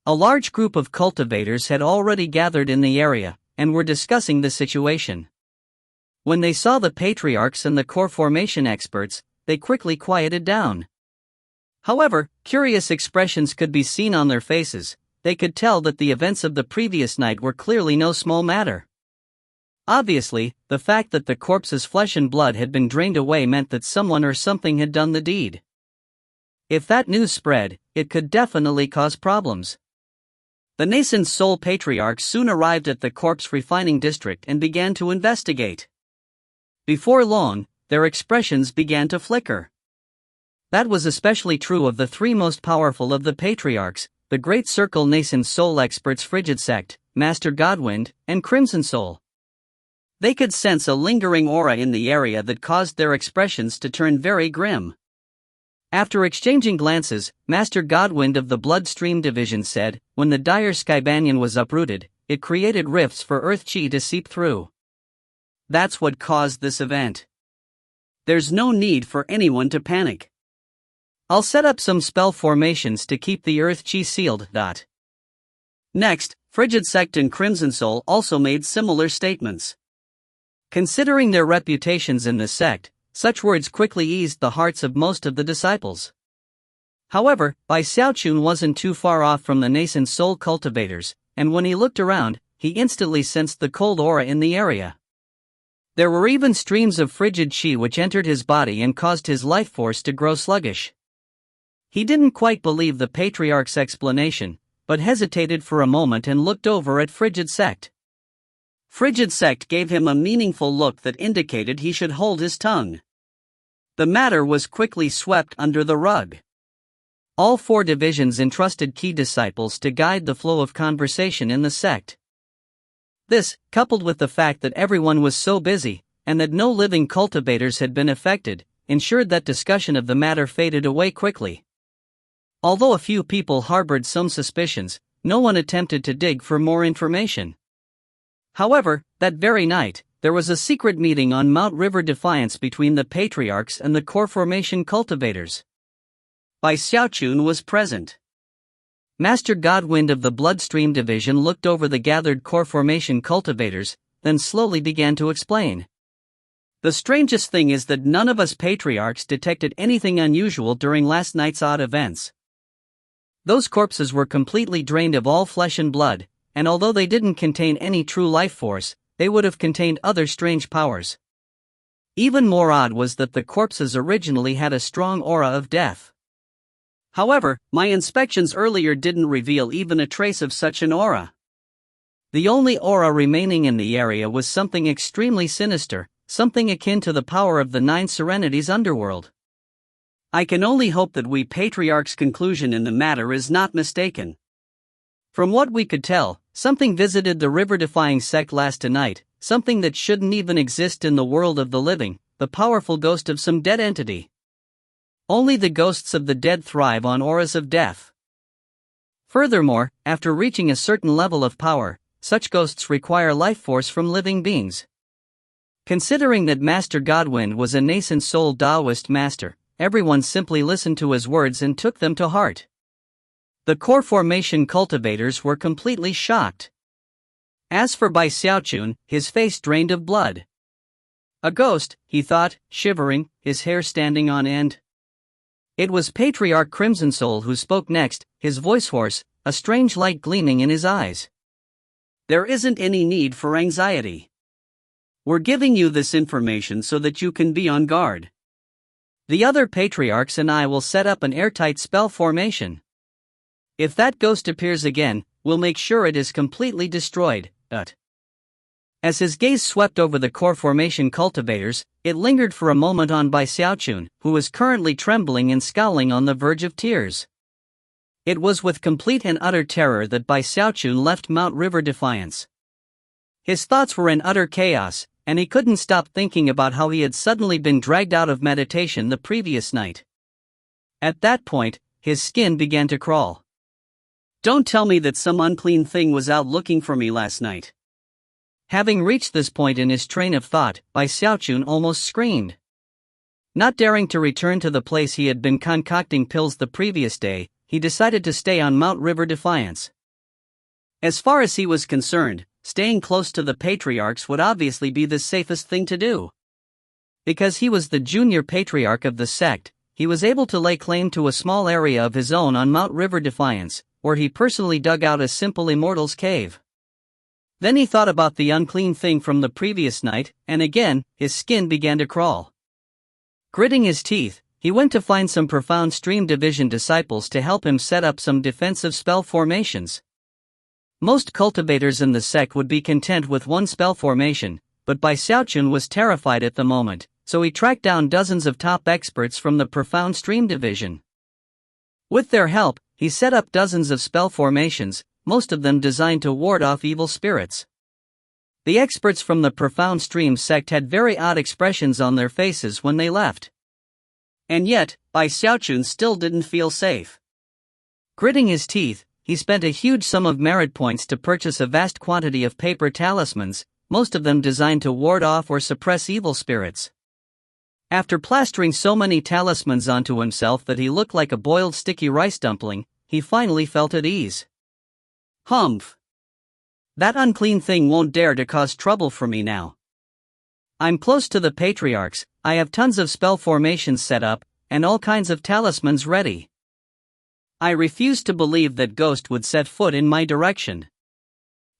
A large group of cultivators had already gathered in the area, and were discussing the situation. When they saw the patriarchs and the core formation experts, they quickly quieted down. However, curious expressions could be seen on their faces. They could tell that the events of the previous night were clearly no small matter. Obviously, the fact that the corpse's flesh and blood had been drained away meant that someone or something had done the deed. If that news spread, it could definitely cause problems. The nascent soul patriarchs soon arrived at the corpse refining district and began to investigate. Before long, their expressions began to flicker. That was especially true of the 3 most powerful of the patriarchs, the Great Circle nascent soul experts Frigid Sect, Master Godwind, and Crimson Soul. They could sense a lingering aura in the area that caused their expressions to turn very grim. After exchanging glances, Master Godwind of the Bloodstream Division said, when the dire Sky Banyan was uprooted, it created rifts for Earth Chi to seep through. That's what caused this event. There's no need for anyone to panic. I'll set up some spell formations to keep the Earth Chi sealed. Next, Frigid Sect and Crimson Soul also made similar statements. Considering their reputations in the sect, such words quickly eased the hearts of most of the disciples. However, Bai Xiaochun wasn't too far off from the nascent soul cultivators, and when he looked around, he instantly sensed the cold aura in the area. There were even streams of frigid qi which entered his body and caused his life force to grow sluggish. He didn't quite believe the Patriarch's explanation, but hesitated for a moment and looked over at Frigid Sect. Frigid Sect gave him a meaningful look that indicated he should hold his tongue. The matter was quickly swept under the rug. All 4 divisions entrusted key disciples to guide the flow of conversation in the sect. This, coupled with the fact that everyone was so busy, and that no living cultivators had been affected, ensured that discussion of the matter faded away quickly. Although a few people harbored some suspicions, no one attempted to dig for more information. However, that very night, there was a secret meeting on Mount River Defiance between the Patriarchs and the Core Formation cultivators. Bai Xiaochun was present. Master Godwind of the Bloodstream Division looked over the gathered Core Formation cultivators, then slowly began to explain. The strangest thing is that none of us Patriarchs detected anything unusual during last night's odd events. Those corpses were completely drained of all flesh and blood, and although they didn't contain any true life force, they would have contained other strange powers. Even more odd was that the corpses originally had a strong aura of death. However, my inspections earlier didn't reveal even a trace of such an aura. The only aura remaining in the area was something extremely sinister, something akin to the power of the 9 Serenities underworld. I can only hope that we Patriarchs' conclusion in the matter is not mistaken. From what we could tell, something visited the river-defying sect last night, something that shouldn't even exist in the world of the living, the powerful ghost of some dead entity. Only the ghosts of the dead thrive on auras of death. Furthermore, after reaching a certain level of power, such ghosts require life force from living beings. Considering that Master Godwind was a nascent soul Taoist master, everyone simply listened to his words and took them to heart. The Core Formation cultivators were completely shocked. As for Bai Xiaochun, his face drained of blood. A ghost, he thought, shivering, his hair standing on end. It was Patriarch Crimson Soul who spoke next, his voice hoarse, a strange light gleaming in his eyes. There isn't any need for anxiety. We're giving you this information so that you can be on guard. The other Patriarchs and I will set up an airtight spell formation. If that ghost appears again, we'll make sure it is completely destroyed. As his gaze swept over the Core Formation cultivators, it lingered for a moment on Bai Xiaochun, who was currently trembling and scowling on the verge of tears. It was with complete and utter terror that Bai Xiaochun left Mount River Defiance. His thoughts were in utter chaos, and he couldn't stop thinking about how he had suddenly been dragged out of meditation the previous night. At that point, his skin began to crawl. Don't tell me that some unclean thing was out looking for me last night. Having reached this point in his train of thought, Bai Xiaochun almost screamed. Not daring to return to the place he had been concocting pills the previous day, he decided to stay on Mount River Defiance. As far as he was concerned, staying close to the Patriarchs would obviously be the safest thing to do. Because he was the junior Patriarch of the sect, he was able to lay claim to a small area of his own on Mount River Defiance, where he personally dug out a simple immortal's cave. Then he thought about the unclean thing from the previous night, and again, his skin began to crawl. Gritting his teeth, he went to find some Profound Stream Division disciples to help him set up some defensive spell formations. Most cultivators in the sect would be content with one spell formation, but Bai Xiaochun was terrified at the moment, so he tracked down dozens of top experts from the Profound Stream Division. With their help, he set up dozens of spell formations, most of them designed to ward off evil spirits. The experts from the Profound Stream sect had very odd expressions on their faces when they left. And yet, Bai Xiaochun still didn't feel safe. Gritting his teeth, he spent a huge sum of merit points to purchase a vast quantity of paper talismans, most of them designed to ward off or suppress evil spirits. After plastering so many talismans onto himself that he looked like a boiled sticky rice dumpling, he finally felt at ease. Humph! That unclean thing won't dare to cause trouble for me now. I'm close to the patriarchs, I have tons of spell formations set up, and all kinds of talismans ready. I refuse to believe that Ghost would set foot in my direction.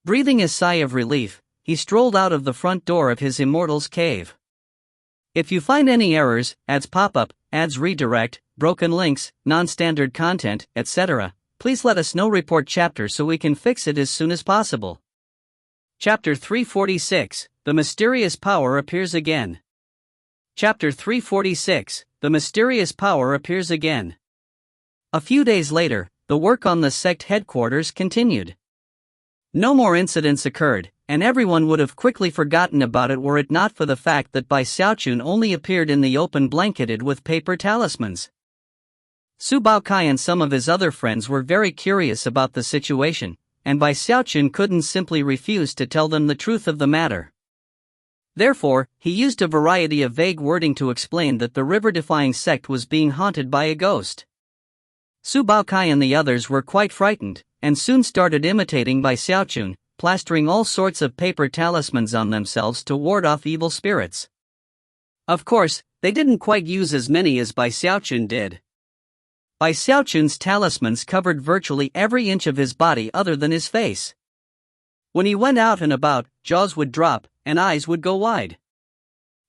Breathing a sigh of relief, he strolled out of the front door of his immortal's cave. If you find any errors, ads pop up, ads redirect, broken links, non-standard content, etc., please let us know. Report chapter so we can fix it as soon as possible. Chapter 346, The Mysterious Power Appears Again. Chapter 346, The Mysterious Power Appears Again. A few days later, the work on the sect headquarters continued. No more incidents occurred, and everyone would have quickly forgotten about it were it not for the fact that Bai Xiaochun only appeared in the open blanketed with paper talismans. Su Baokai and some of his other friends were very curious about the situation, and Bai Xiaochun couldn't simply refuse to tell them the truth of the matter. Therefore, he used a variety of vague wording to explain that the river-defying sect was being haunted by a ghost. Su Baokai and the others were quite frightened, and soon started imitating Bai Xiaochun, plastering all sorts of paper talismans on themselves to ward off evil spirits. Of course, they didn't quite use as many as Bai Xiaochun did. Bai Xiaochun's talismans covered virtually every inch of his body other than his face. When he went out and about, jaws would drop, and eyes would go wide.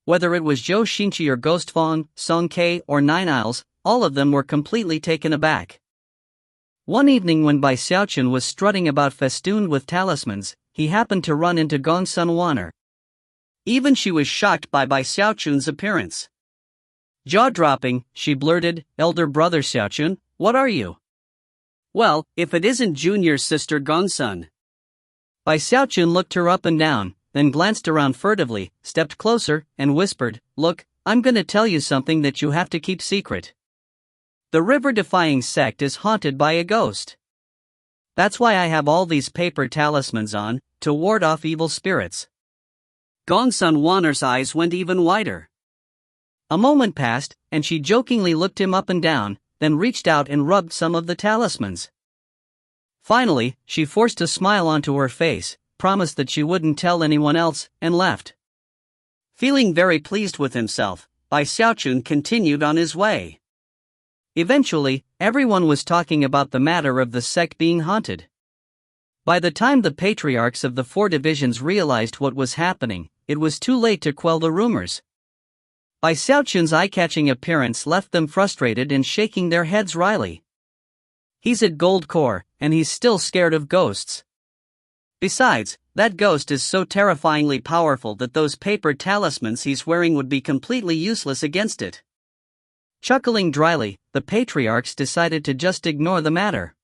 Whether it was Zhou Xinqi or Ghost Fong, Song Ke or Nine Isles, all of them were completely taken aback. One evening when Bai Xiaochun was strutting about festooned with talismans, he happened to run into Gongsun Wan'er. Even she was shocked by Bai Xiaochun's appearance. Jaw-dropping, she blurted, "Elder brother Xiaochun, what are you?" "Well, if it isn't junior sister Gongsun." Bai Xiaochun looked her up and down, then glanced around furtively, stepped closer, and whispered, "Look, I'm gonna tell you something that you have to keep secret. The river-defying sect is haunted by a ghost. That's why I have all these paper talismans on, to ward off evil spirits." Gongsun Wan'er's eyes went even wider. A moment passed, and she jokingly looked him up and down, then reached out and rubbed some of the talismans. Finally, she forced a smile onto her face, promised that she wouldn't tell anyone else, and left. Feeling very pleased with himself, Bai Xiaochun continued on his way. Eventually, everyone was talking about the matter of the sect being haunted. By the time the patriarchs of the 4 divisions realized what was happening, it was too late to quell the rumors. Bai Xiaochun's eye-catching appearance left them frustrated and shaking their heads wryly. He's at gold core, and he's still scared of ghosts. Besides, that ghost is so terrifyingly powerful that those paper talismans he's wearing would be completely useless against it. Chuckling dryly, the patriarchs decided to just ignore the matter.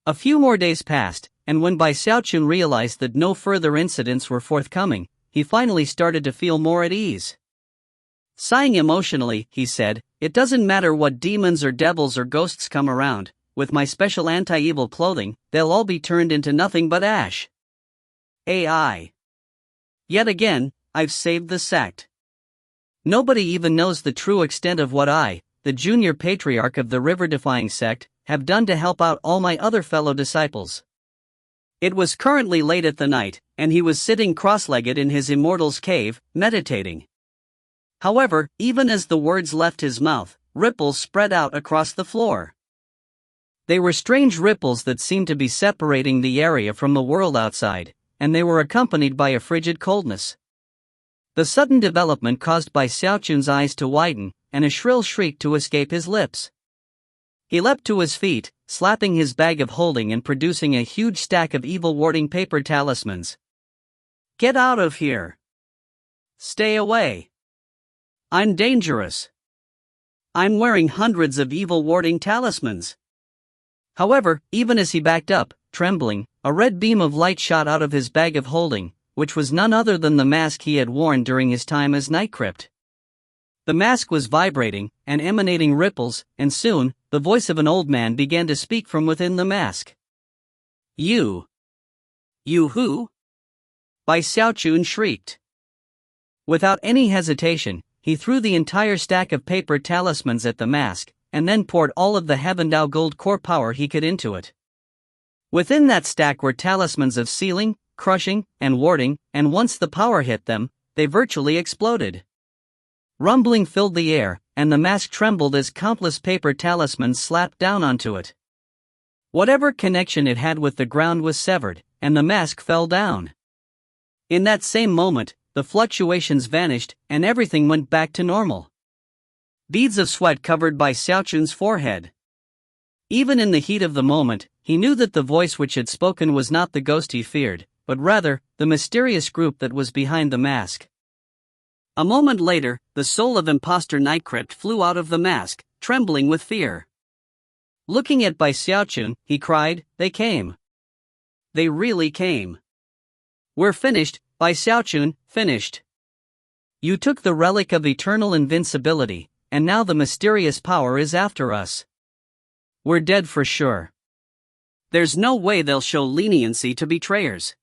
A few more days passed, and when Bai Xiaochun realized that no further incidents were forthcoming, he finally started to feel more at ease. Sighing emotionally, he said, "It doesn't matter what demons or devils or ghosts come around, with my special anti-evil clothing, they'll all be turned into nothing but ash. AI. Yet again, I've saved the sect. Nobody even knows the true extent of what I, the junior patriarch of the river-defying sect, have done to help out all my other fellow disciples." It was currently late at the night, and he was sitting cross-legged in his immortal's cave, meditating. However, even as the words left his mouth, ripples spread out across the floor. They were strange ripples that seemed to be separating the area from the world outside, and they were accompanied by a frigid coldness. The sudden development caused Bai Xiaochun's eyes to widen, and a shrill shriek to escape his lips. He leapt to his feet, slapping his bag of holding and producing a huge stack of evil-warding paper talismans. "Get out of here! Stay away! I'm dangerous! I'm wearing hundreds of evil-warding talismans!" However, even as he backed up, trembling, a red beam of light shot out of his bag of holding, which was none other than the mask he had worn during his time as Night Crypt. The mask was vibrating and emanating ripples, and soon, the voice of an old man began to speak from within the mask. You. You who? Bai Xiaochun shrieked. Without any hesitation, he threw the entire stack of paper talismans at the mask, and then poured all of the Heavendao gold core power he could into it. Within that stack were talismans of sealing, crushing, and warding, and once the power hit them, they virtually exploded. Rumbling filled the air, and the mask trembled as countless paper talismans slapped down onto it. Whatever connection it had with the ground was severed, and the mask fell down. In that same moment, the fluctuations vanished, and everything went back to normal. Beads of sweat covered Bai Xiaochun's forehead. Even in the heat of the moment, he knew that the voice which had spoken was not the ghost he feared, but rather, the mysterious group that was behind the mask. A moment later, the soul of Imposter Nightcrypt flew out of the mask, trembling with fear. Looking at Bai Xiaochun, he cried, "They came. They really came. We're finished, Bai Xiaochun, finished. You took the relic of eternal invincibility, and now the mysterious power is after us. We're dead for sure. There's no way they'll show leniency to betrayers.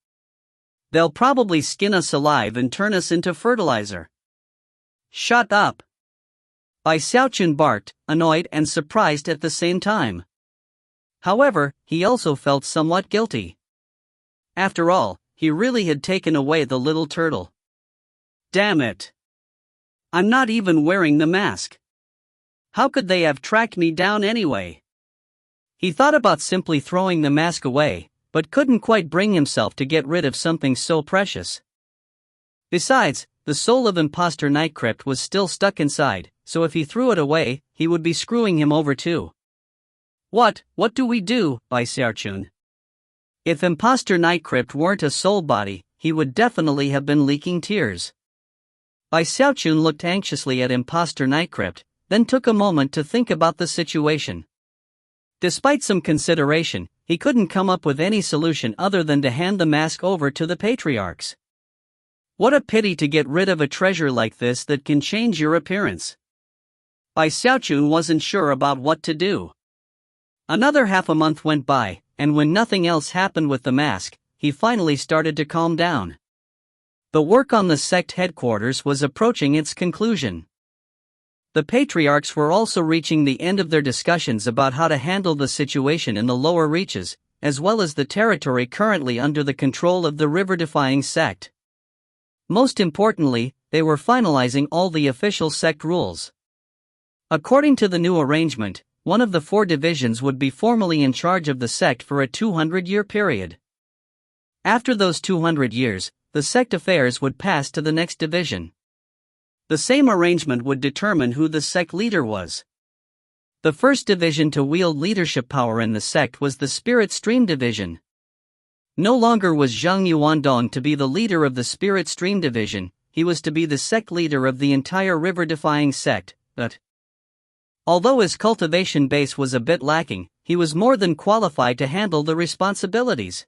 They'll probably skin us alive and turn us into fertilizer." "Shut up!" Bai Xiaochun barked, annoyed and surprised at the same time. However, he also felt somewhat guilty. After all, he really had taken away the little turtle. Damn it! I'm not even wearing the mask. How could they have tracked me down anyway? He thought about simply throwing the mask away, but couldn't quite bring himself to get rid of something so precious. Besides, the soul of Imposter Nightcrypt was still stuck inside, so if he threw it away, he would be screwing him over too. What do we do, Bai Xiaochun? If Imposter Nightcrypt weren't a soul body, he would definitely have been leaking tears. Bai Xiaochun looked anxiously at Imposter Nightcrypt, then took a moment to think about the situation. Despite some consideration, he couldn't come up with any solution other than to hand the mask over to the patriarchs. What a pity to get rid of a treasure like this that can change your appearance. Bai Xiaochun wasn't sure about what to do. Another half a month went by, and when nothing else happened with the mask, he finally started to calm down. The work on the sect headquarters was approaching its conclusion. The patriarchs were also reaching the end of their discussions about how to handle the situation in the lower reaches, as well as the territory currently under the control of the river-defying sect. Most importantly, they were finalizing all the official sect rules. According to the new arrangement, one of the 4 divisions would be formally in charge of the sect for a 200-year period. After those 200 years, the sect affairs would pass to the next division. The same arrangement would determine who the sect leader was. The first division to wield leadership power in the sect was the Spirit Stream Division. No longer was Zhang Yuandong to be the leader of the Spirit Stream Division, he was to be the sect leader of the entire river-defying sect, but although his cultivation base was a bit lacking, he was more than qualified to handle the responsibilities.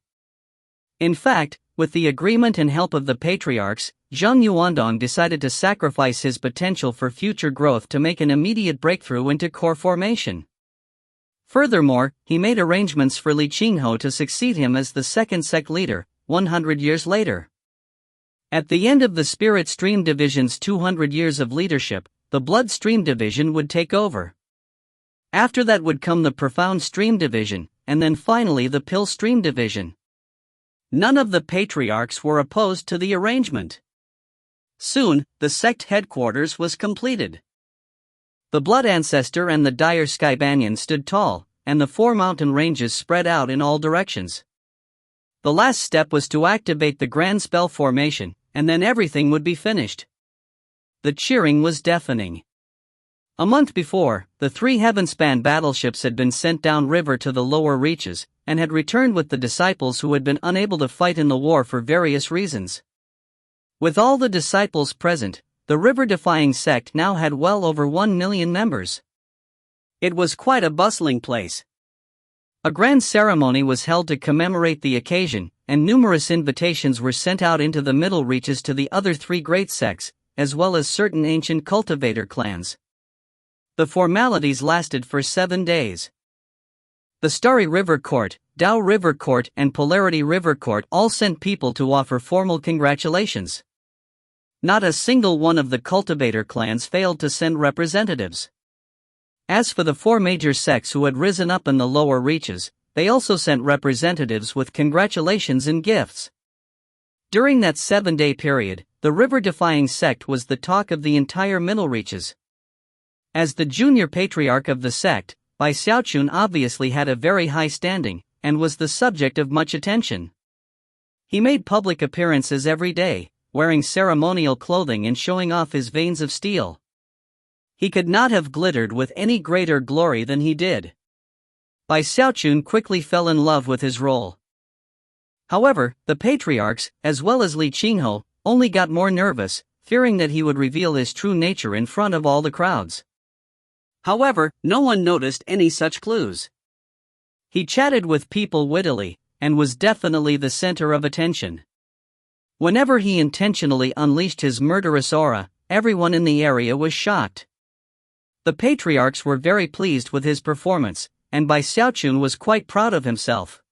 In fact, with the agreement and help of the patriarchs, Zhang Yuandong decided to sacrifice his potential for future growth to make an immediate breakthrough into core formation. Furthermore, he made arrangements for Li Qingho to succeed him as the second sect leader, 100 years later. At the end of the Spirit Stream Division's 200 years of leadership, the Blood Stream Division would take over. After that would come the Profound Stream Division, and then finally the Pill Stream Division. None of the patriarchs were opposed to the arrangement. Soon, the sect headquarters was completed. The Blood Ancestor and the Dire Sky Banyan stood tall, and the 4 mountain ranges spread out in all directions. The last step was to activate the Grand Spell formation, and then everything would be finished. The cheering was deafening. A month before, the 3 Heavenspan battleships had been sent downriver to the lower reaches, and had returned with the disciples who had been unable to fight in the war for various reasons. With all the disciples present, the river-defying sect now had well over 1 million members. It was quite a bustling place. A grand ceremony was held to commemorate the occasion, and numerous invitations were sent out into the middle reaches to the other 3 great sects, as well as certain ancient cultivator clans. The formalities lasted for 7 days. The Starry River Court, Tao River Court, and Polarity River Court all sent people to offer formal congratulations. Not a single one of the cultivator clans failed to send representatives. As for the 4 major sects who had risen up in the lower reaches, they also sent representatives with congratulations and gifts. During that 7-day period, the river-defying sect was the talk of the entire middle reaches. As the junior patriarch of the sect, Bai Xiaochun obviously had a very high standing, and was the subject of much attention. He made public appearances every day, wearing ceremonial clothing and showing off his veins of steel. He could not have glittered with any greater glory than he did. Bai Xiaochun quickly fell in love with his role. However, the patriarchs, as well as Li Qinghe, only got more nervous, fearing that he would reveal his true nature in front of all the crowds. However, no one noticed any such clues. He chatted with people wittily, and was definitely the center of attention. Whenever he intentionally unleashed his murderous aura, everyone in the area was shocked. The patriarchs were very pleased with his performance, and Bai Xiaochun was quite proud of himself.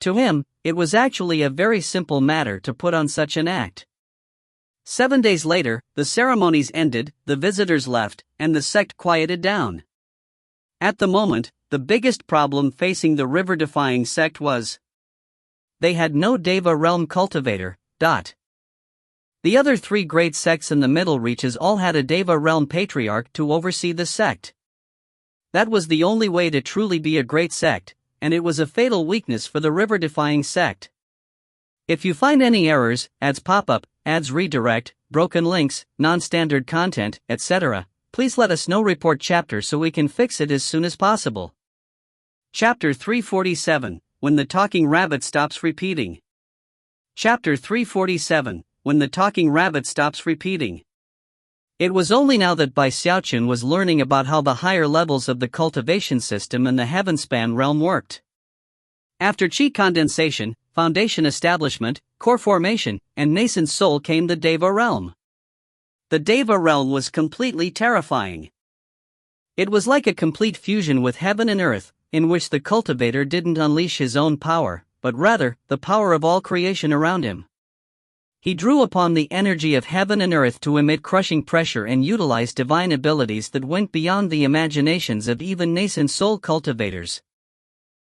To him, it was actually a very simple matter to put on such an act. 7 days later, the ceremonies ended, the visitors left, and the sect quieted down. At the moment, the biggest problem facing the river-defying sect was they had no Deva realm cultivator. The other 3 great sects in the middle reaches all had a Deva realm patriarch to oversee the sect. That was the only way to truly be a great sect, and it was a fatal weakness for the river-defying sect. If you find any errors, ads pop up, ads redirect, broken links, non-standard content, etc., please let us know. Report chapter so we can fix it as soon as possible. Chapter 347, When the Talking Rabbit Stops Repeating. Chapter 347, When the Talking Rabbit Stops Repeating. It was only now that Bai Xiaochun was learning about how the higher levels of the cultivation system in the Heavenspan realm worked. After Qi condensation, foundation establishment, core formation, and nascent soul came the Deva realm. The Deva realm was completely terrifying. It was like a complete fusion with heaven and earth, in which the cultivator didn't unleash his own power, but rather, the power of all creation around him. He drew upon the energy of heaven and earth to emit crushing pressure and utilize divine abilities that went beyond the imaginations of even nascent soul cultivators.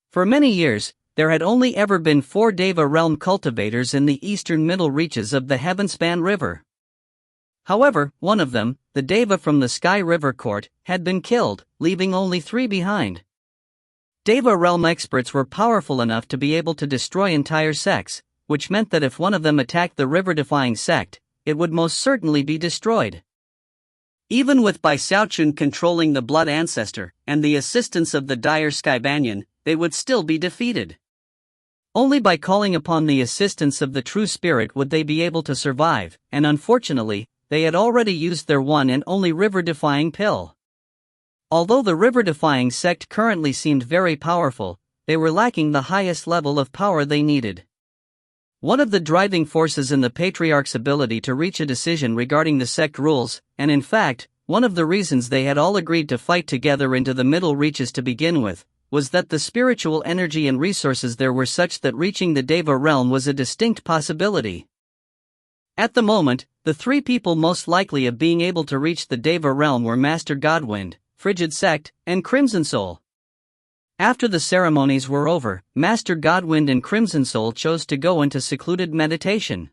For many years, there had only ever been 4 Deva realm cultivators in the eastern middle reaches of the Heavenspan River. However, one of them, the Deva from the Sky River Court, had been killed, leaving only 3 behind. Deva realm experts were powerful enough to be able to destroy entire sects, which meant that if one of them attacked the river-defying sect, it would most certainly be destroyed. Even with Bai Xiaochun controlling the Blood Ancestor and the assistance of the Dire Sky Banyan, they would still be defeated. Only by calling upon the assistance of the True Spirit would they be able to survive, and unfortunately, they had already used their one and only river-defying pill. Although the river-defying sect currently seemed very powerful, they were lacking the highest level of power they needed. One of the driving forces in the Patriarch's ability to reach a decision regarding the sect rules, and in fact, one of the reasons they had all agreed to fight together into the middle reaches to begin with, was that the spiritual energy and resources there were such that reaching the Deva realm was a distinct possibility. At the moment, the 3 people most likely of being able to reach the Deva realm were Master Godwind, Frigid Sect, and Crimson Soul. After the ceremonies were over, Master Godwind and Crimson Soul chose to go into secluded meditation.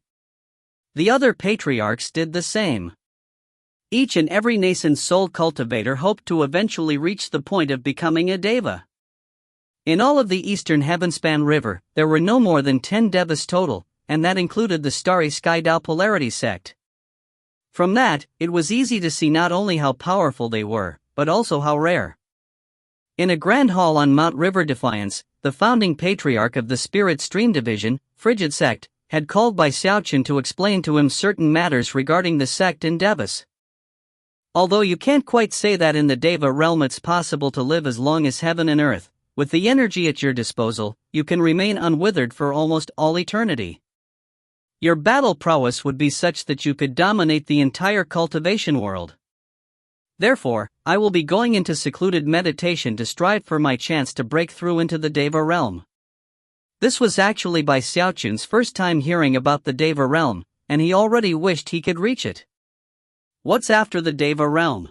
The other patriarchs did the same. Each and every nascent soul cultivator hoped to eventually reach the point of becoming a Deva. In all of the eastern Heavenspan River, there were no more than 10 Devas total, and that included the Starry Sky Tao Polarity sect. From that, it was easy to see not only how powerful they were, but also how rare. In a grand hall on Mount River Defiance, the founding patriarch of the Spirit Stream Division, Frigid Sect, had called Bai Xiaochun to explain to him certain matters regarding the sect and Devas. Although you can't quite say that in the Deva realm it's possible to live as long as heaven and earth, with the energy at your disposal, you can remain unwithered for almost all eternity. Your battle prowess would be such that you could dominate the entire cultivation world. Therefore, I will be going into secluded meditation to strive for my chance to break through into the Deva realm. This was actually by Xiaochun's first time hearing about the Deva realm, and he already wished he could reach it. What's after the Deva realm?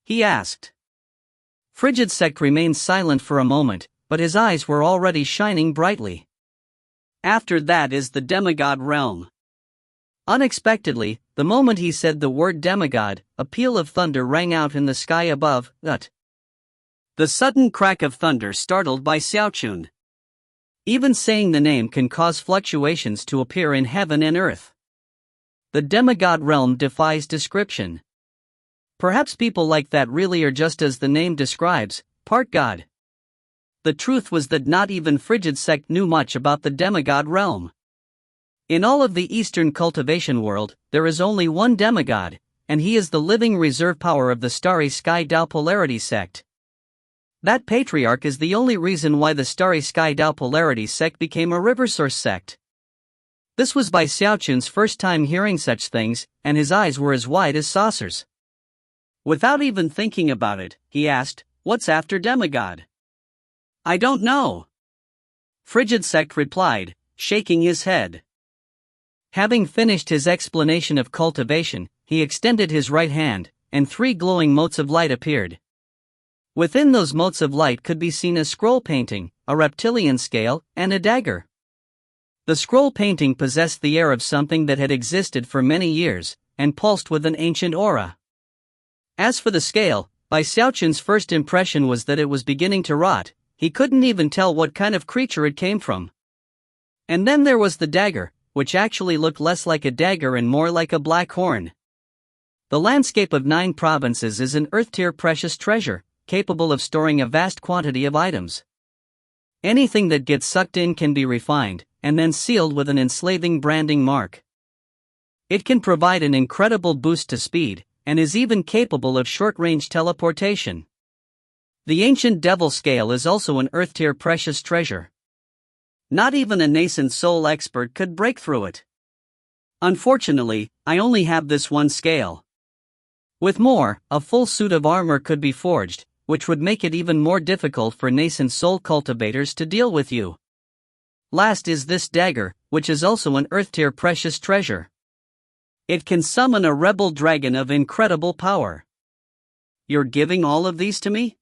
He asked. Frigid Sect remained silent for a moment, but his eyes were already shining brightly. After that is the demigod realm. Unexpectedly, the moment he said the word demigod, a peal of thunder rang out in the sky above. The sudden crack of thunder startled by Xiaochun. Even saying the name can cause fluctuations to appear in heaven and earth. The demigod realm defies description. Perhaps people like that really are just as the name describes, part god. The truth was that not even Frigid Sect knew much about the demigod realm. In all of the Eastern cultivation world, there is only one demigod, and he is the living reserve power of the Starry Sky Tao Polarity sect. That patriarch is the only reason why the Starry Sky Tao Polarity sect became a river source sect. This was by Xiaochun's first time hearing such things, and his eyes were as wide as saucers. Without even thinking about it, he asked, "What's after demigod?" "I don't know," Frigid Sect replied, shaking his head. Having finished his explanation of cultivation, he extended his right hand, and 3 glowing motes of light appeared. Within those motes of light could be seen a scroll painting, a reptilian scale, and a dagger. The scroll painting possessed the air of something that had existed for many years, and pulsed with an ancient aura. As for the scale, by Xiaochun's first impression was that it was beginning to rot. He couldn't even tell what kind of creature it came from. And then there was the dagger, which actually looked less like a dagger and more like a black horn. The landscape of 9 provinces is an earth-tier precious treasure, capable of storing a vast quantity of items. Anything that gets sucked in can be refined, and then sealed with an enslaving branding mark. It can provide an incredible boost to speed, and is even capable of short-range teleportation. The ancient devil scale is also an earth-tier precious treasure. Not even a nascent soul expert could break through it. Unfortunately, I only have this one scale. With more, a full suit of armor could be forged, which would make it even more difficult for nascent soul cultivators to deal with you. Last is this dagger, which is also an earth-tier precious treasure. It can summon a rebel dragon of incredible power. You're giving all of these to me?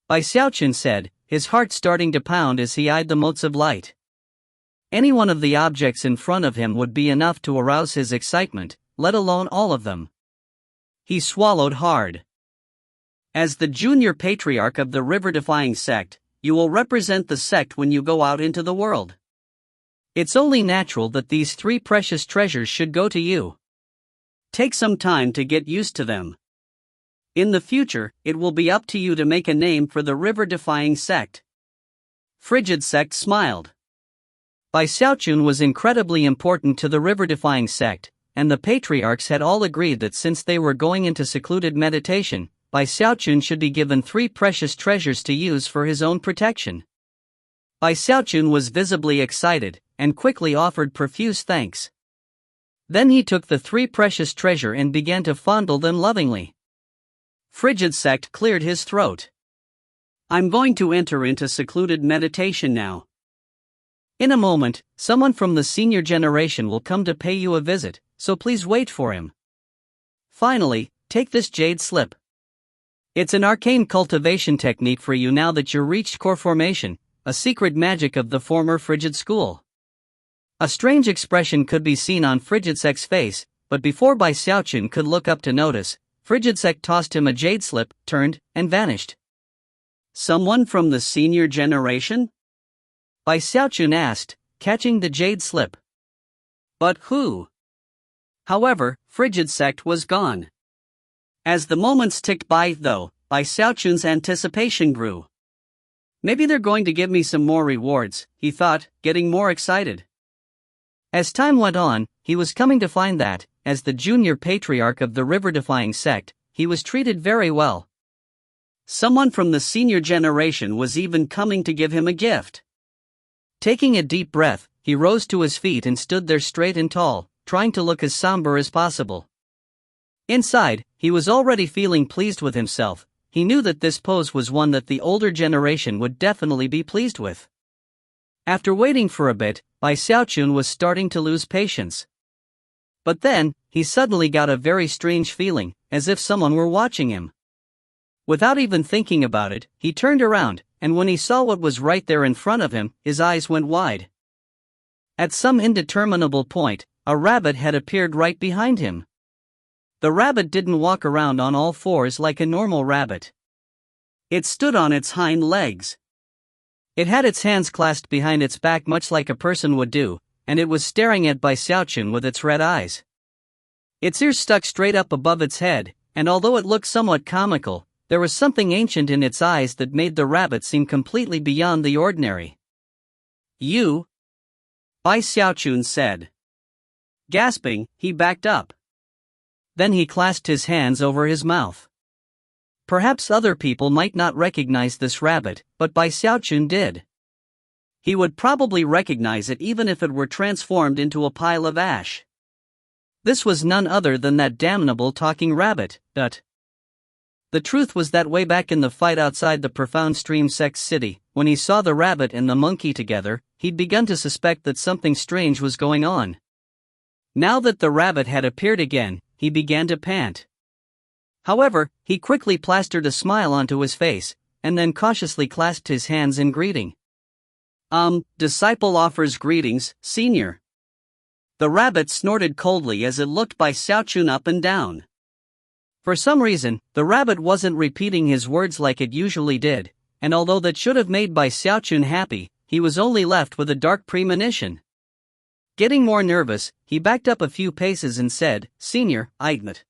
Bai Xiaochun said, his heart starting to pound as he eyed the motes of light. Any one of the objects in front of him would be enough to arouse his excitement, let alone all of them. He swallowed hard. As the junior patriarch of the river-defying sect, you will represent the sect when you go out into the world. It's only natural that these 3 precious treasures should go to you. Take some time to get used to them. In the future, it will be up to you to make a name for the river-defying sect. Frigid Sect smiled. Bai Xiaochun was incredibly important to the river-defying sect, and the patriarchs had all agreed that since they were going into secluded meditation, Bai Xiaochun should be given 3 precious treasures to use for his own protection. Bai Xiaochun was visibly excited, and quickly offered profuse thanks. Then he took the 3 precious treasure and began to fondle them lovingly. Frigid Sect cleared his throat. I'm going to enter into secluded meditation now. In a moment, someone from the senior generation will come to pay you a visit, so please wait for him. Finally, take this jade slip. It's an arcane cultivation technique for you now that you reached core formation, a secret magic of the former Frigid school. A strange expression could be seen on Frigid Sect's face, but before Bai Xiaochun could look up to notice, Frigid Sect tossed him a jade slip, turned, and vanished. Someone from the senior generation? Bai Xiaochun asked, catching the jade slip. But who? However, Frigid Sect was gone. As the moments ticked by, though, Bai Xiaochun's anticipation grew. Maybe they're going to give me some more rewards, he thought, getting more excited. As time went on, he was coming to find that, as the junior patriarch of the river-defying sect, he was treated very well. Someone from the senior generation was even coming to give him a gift. Taking a deep breath, he rose to his feet and stood there straight and tall, trying to look as somber as possible. Inside, he was already feeling pleased with himself. He knew that this pose was one that the older generation would definitely be pleased with. After waiting for a bit, Xiaochun was starting to lose patience. But then, he suddenly got a very strange feeling, as if someone were watching him. Without even thinking about it, he turned around, and when he saw what was right there in front of him, his eyes went wide. At some indeterminable point, a rabbit had appeared right behind him. The rabbit didn't walk around on all fours like a normal rabbit. It stood on its hind legs. It had its hands clasped behind its back much like a person would do, and it was staring at Xiaochun with its red eyes. Its ears stuck straight up above its head, and although it looked somewhat comical, there was something ancient in its eyes that made the rabbit seem completely beyond the ordinary. "You?" Xiaochun said. Gasping, he backed up. Then he clasped his hands over his mouth. Perhaps other people might not recognize this rabbit, but Xiaochun did. He would probably recognize it even if it were transformed into a pile of ash. This was none other than that damnable talking rabbit, but the truth was that way back in the fight outside the Profound Stream Sex City, when he saw the rabbit and the monkey together, he'd begun to suspect that something strange was going on. Now that the rabbit had appeared again, he began to pant. However, he quickly plastered a smile onto his face, and then cautiously clasped his hands in greeting. Disciple offers greetings, senior." The rabbit snorted coldly as it looked Xiaochun up and down. For some reason, the rabbit wasn't repeating his words like it usually did, and although that should have made Xiaochun happy, he was only left with a dark premonition. Getting more nervous, he backed up a few paces and said, "Senior, Idmet.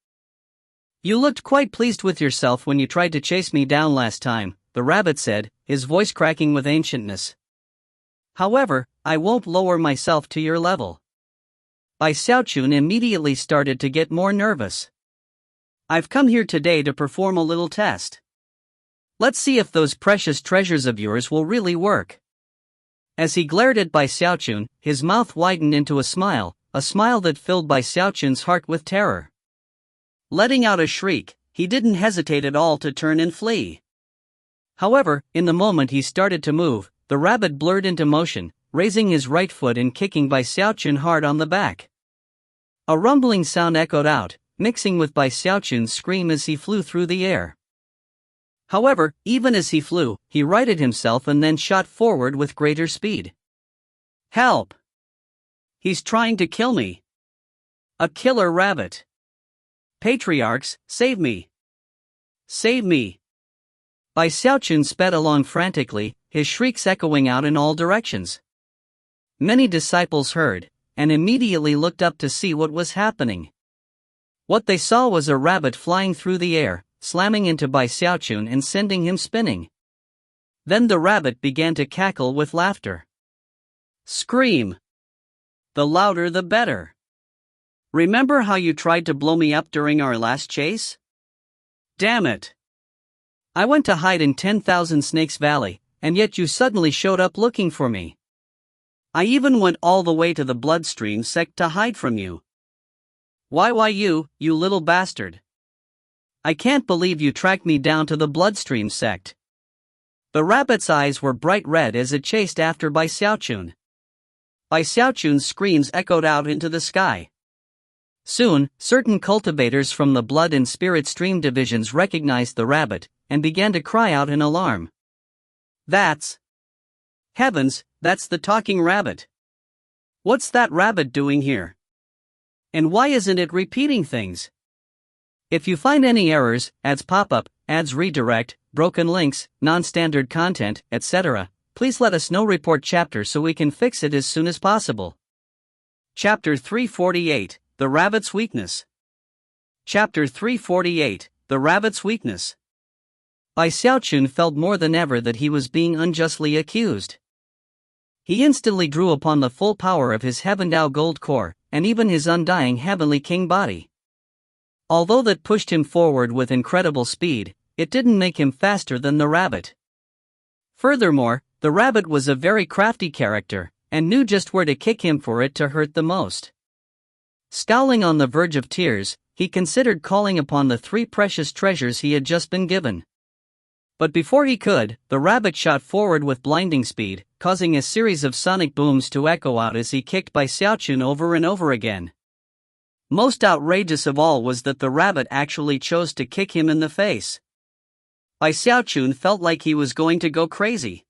You looked quite pleased with yourself when you tried to chase me down last time," the rabbit said, his voice cracking with ancientness. "However, I won't lower myself to your level." Xiaochun immediately started to get more nervous. "I've come here today to perform a little test. Let's see if those precious treasures of yours will really work." As he glared at Xiaochun, his mouth widened into a smile that filled Xiaochun's heart with terror. Letting out a shriek, he didn't hesitate at all to turn and flee. However, in the moment he started to move, the rabbit blurred into motion, raising his right foot and kicking Xiaochun hard on the back. A rumbling sound echoed out, mixing with Xiaochun's scream as he flew through the air. However, even as he flew, he righted himself and then shot forward with greater speed. "Help! He's trying to kill me! A killer rabbit! Patriarchs, save me! Save me!" Xiaochun sped along frantically, his shrieks echoing out in all directions. Many disciples heard, and immediately looked up to see what was happening. What they saw was a rabbit flying through the air, slamming into Xiaochun and sending him spinning. Then the rabbit began to cackle with laughter. "Scream! The louder the better. Remember how you tried to blow me up during our last chase? Damn it! I went to hide in 10,000 Snakes Valley, and yet you suddenly showed up looking for me. I even went all the way to the Bloodstream sect to hide from you. Why you little bastard. I can't believe you tracked me down to the Bloodstream sect." The rabbit's eyes were bright red as it chased after Xiaochun. Xiaochun's screams echoed out into the sky. Soon, certain cultivators from the Blood and Spirit Stream divisions recognized the rabbit, and began to cry out in alarm. Heavens, that's the talking rabbit. What's that rabbit doing here? And why isn't it repeating things? If you find any errors, ads pop up, ads redirect, broken links, non-standard content, etc., please let us know. Report chapter so we can fix it as soon as possible. Chapter 348, The Rabbit's Weakness. Chapter 348, The Rabbit's Weakness. Xiaochun felt more than ever that he was being unjustly accused. He instantly drew upon the full power of his Heaven Dao Gold Core, and even his undying Heavenly King body. Although that pushed him forward with incredible speed, it didn't make him faster than the rabbit. Furthermore, the rabbit was a very crafty character, and knew just where to kick him for it to hurt the most. Scowling on the verge of tears, he considered calling upon the 3 precious treasures he had just been given. But before he could, the rabbit shot forward with blinding speed, causing a series of sonic booms to echo out as he kicked Bai Xiaochun over and over again. Most outrageous of all was that the rabbit actually chose to kick him in the face. Bai Xiaochun felt like he was going to go crazy.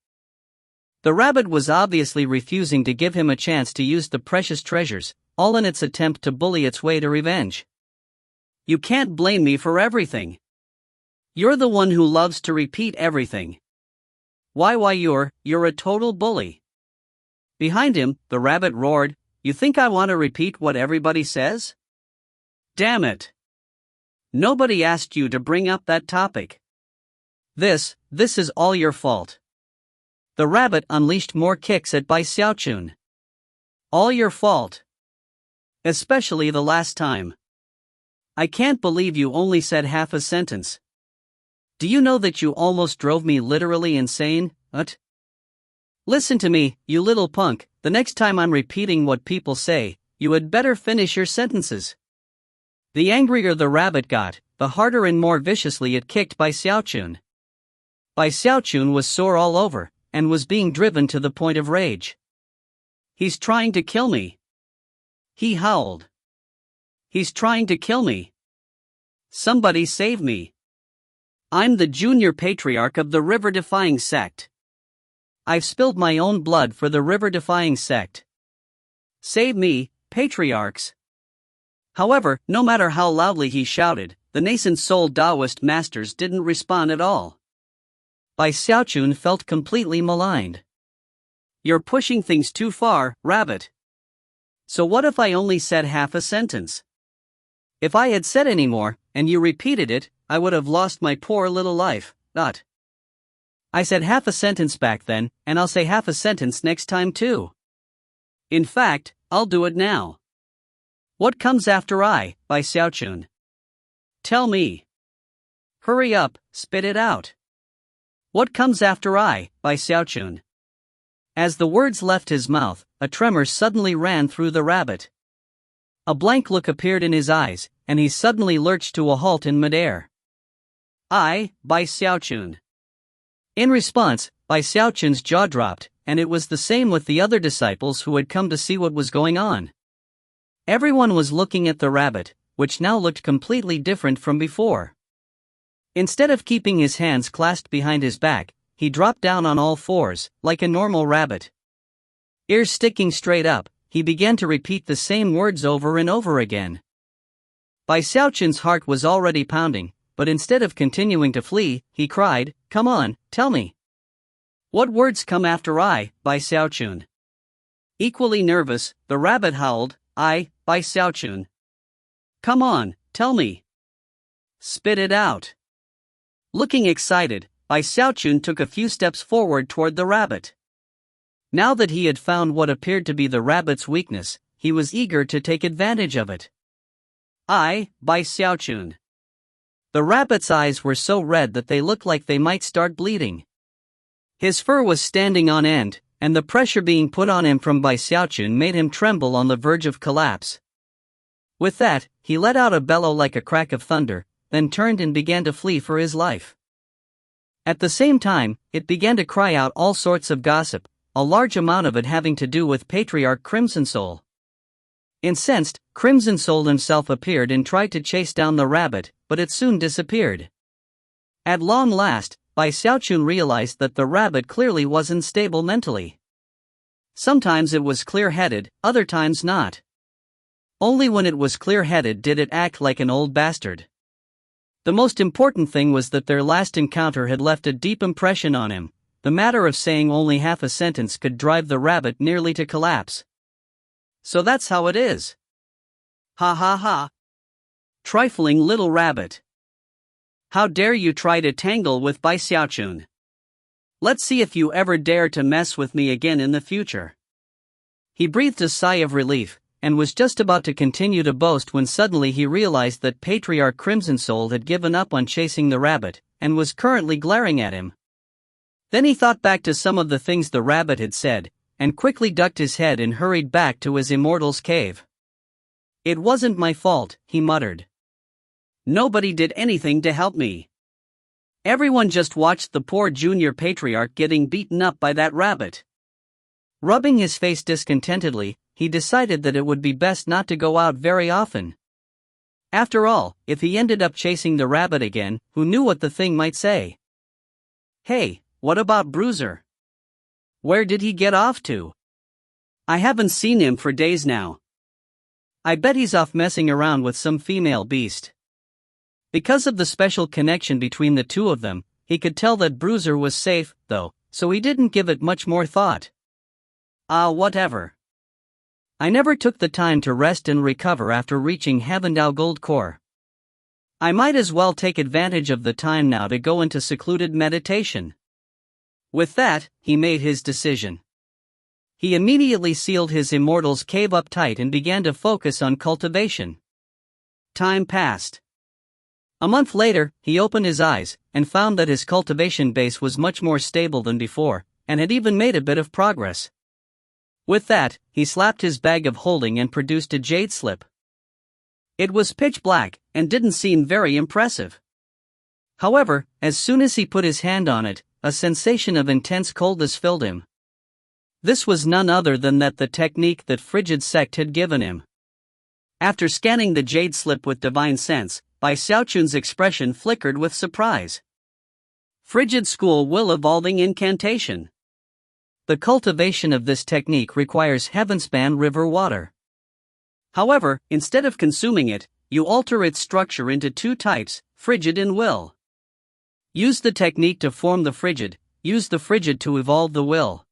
The rabbit was obviously refusing to give him a chance to use the precious treasures, all in its attempt to bully its way to revenge. "You can't blame me for everything. You're the one who loves to repeat everything. Why you're a total bully." Behind him, the rabbit roared, "You think I want to repeat what everybody says? Damn it. Nobody asked you to bring up that topic. This is all your fault." The rabbit unleashed more kicks at Bai Xiaochun. "All your fault. Especially the last time. I can't believe you only said half a sentence. Do you know that you almost drove me literally insane, Listen to me, you little punk, the next time I'm repeating what people say, you had better finish your sentences." The angrier the rabbit got, the harder and more viciously it kicked Bai Xiaochun. Bai Xiaochun was sore all over, and was being driven to the point of rage. "He's trying to kill me," he howled. "He's trying to kill me. Somebody save me. I'm the junior patriarch of the river-defying sect. I've spilled my own blood for the river-defying sect. Save me, patriarchs." However, no matter how loudly he shouted, the nascent soul Taoist masters didn't respond at all. Bai Xiaochun felt completely maligned. "You're pushing things too far, rabbit. So what if I only said half a sentence? If I had said any more, and you repeated it, I would have lost my poor little life, I said half a sentence back then, and I'll say half a sentence next time too. In fact, I'll do it now. What comes after I, Bai Xiaochun? Tell me. Hurry up, spit it out. What comes after I, Bai Xiaochun?" As the words left his mouth, a tremor suddenly ran through the rabbit. A blank look appeared in his eyes, and he suddenly lurched to a halt in midair. "I, Bai Xiaochun." In response, Bai Xiaochun's jaw dropped, and it was the same with the other disciples who had come to see what was going on. Everyone was looking at the rabbit, which now looked completely different from before. Instead of keeping his hands clasped behind his back, he dropped down on all fours, like a normal rabbit. Ears sticking straight up, he began to repeat the same words over and over again. Bai Xiaochun's heart was already pounding, but instead of continuing to flee, he cried, "Come on, tell me. What words come after I, Bai Xiaochun?" Equally nervous, the rabbit howled, "I, Bai Xiaochun. Come on, tell me. Spit it out." Looking excited, Bai Xiaochun took a few steps forward toward the rabbit. Now that he had found what appeared to be the rabbit's weakness, he was eager to take advantage of it. "I, Bai Xiaochun." The rabbit's eyes were so red that they looked like they might start bleeding. His fur was standing on end, and the pressure being put on him from Bai Xiaochun made him tremble on the verge of collapse. With that, he let out a bellow like a crack of thunder, then turned and began to flee for his life. At the same time, it began to cry out all sorts of gossip, a large amount of it having to do with Patriarch Crimson Soul. Incensed, Crimson Soul himself appeared and tried to chase down the rabbit, but it soon disappeared. At long last, Bai Xiaochun realized that the rabbit clearly wasn't stable mentally. Sometimes it was clear-headed, other times not. Only when it was clear-headed did it act like an old bastard. The most important thing was that their last encounter had left a deep impression on him. The matter of saying only half a sentence could drive the rabbit nearly to collapse. "So that's how it is. Ha ha ha. Trifling little rabbit. How dare you try to tangle with Bai Xiaochun? Let's see if you ever dare to mess with me again in the future." He breathed a sigh of relief, and was just about to continue to boast when suddenly he realized that Patriarch Crimson Soul had given up on chasing the rabbit, and was currently glaring at him. Then he thought back to some of the things the rabbit had said, and quickly ducked his head and hurried back to his immortal's cave. "It wasn't my fault," he muttered. "Nobody did anything to help me. Everyone just watched the poor junior patriarch getting beaten up by that rabbit." Rubbing his face discontentedly, he decided that it would be best not to go out very often. After all, if he ended up chasing the rabbit again, who knew what the thing might say? "Hey, what about Bruiser? Where did he get off to? I haven't seen him for days now. I bet he's off messing around with some female beast." Because of the special connection between the two of them, he could tell that Bruiser was safe, though, so he didn't give it much more thought. Whatever. I never took the time to rest and recover after reaching Havendau Gold Core. I might as well take advantage of the time now to go into secluded meditation. With that, he made his decision. He immediately sealed his immortal's cave up tight and began to focus on cultivation. Time passed. A month later, he opened his eyes and found that his cultivation base was much more stable than before, and had even made a bit of progress. With that, he slapped his bag of holding and produced a jade slip. It was pitch black and didn't seem very impressive. However, as soon as he put his hand on it, a sensation of intense coldness filled him. This was none other than the technique that Frigid Sect had given him. After scanning the jade slip with divine sense, Xiaochun's expression flickered with surprise. Frigid School Will Evolving Incantation. The cultivation of this technique requires Heavenspan river water. However, instead of consuming it, you alter its structure into two types, frigid and will. Use the technique to form the frigid, use the frigid to evolve the will.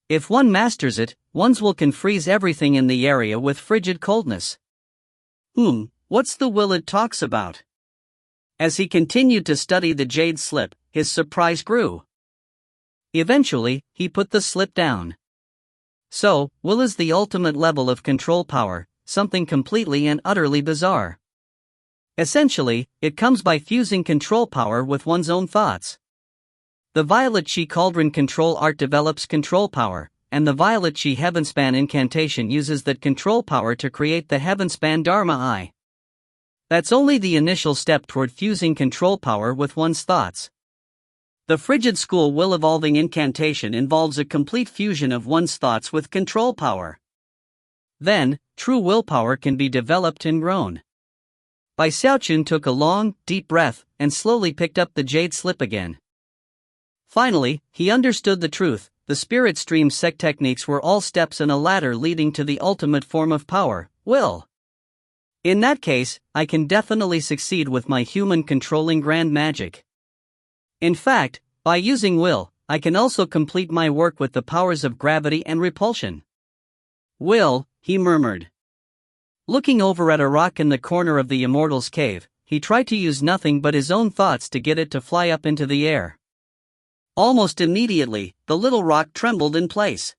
If one masters it, one's will can freeze everything in the area with frigid coldness. What's the will it talks about? As he continued to study the jade slip, his surprise grew. Eventually, he put the slip down. So, will is the ultimate level of control power, something completely and utterly bizarre. Essentially, it comes by fusing control power with one's own thoughts. The Violet Chi Cauldron control art develops control power, and the Violet Chi Heavenspan incantation uses that control power to create the Heavenspan Dharma Eye. That's only the initial step toward fusing control power with one's thoughts. The Frigid School Will Evolving incantation involves a complete fusion of one's thoughts with control power. Then, true willpower can be developed and grown. Xiaochun took a long, deep breath and slowly picked up the jade slip again. Finally, he understood the truth. The Spirit Stream Sect techniques were all steps in a ladder leading to the ultimate form of power, will. In that case, I can definitely succeed with my human controlling grand magic. In fact, by using will, I can also complete my work with the powers of gravity and repulsion. Will, he murmured. Looking over at a rock in the corner of the Immortal's cave, he tried to use nothing but his own thoughts to get it to fly up into the air. Almost immediately, the little rock trembled in place.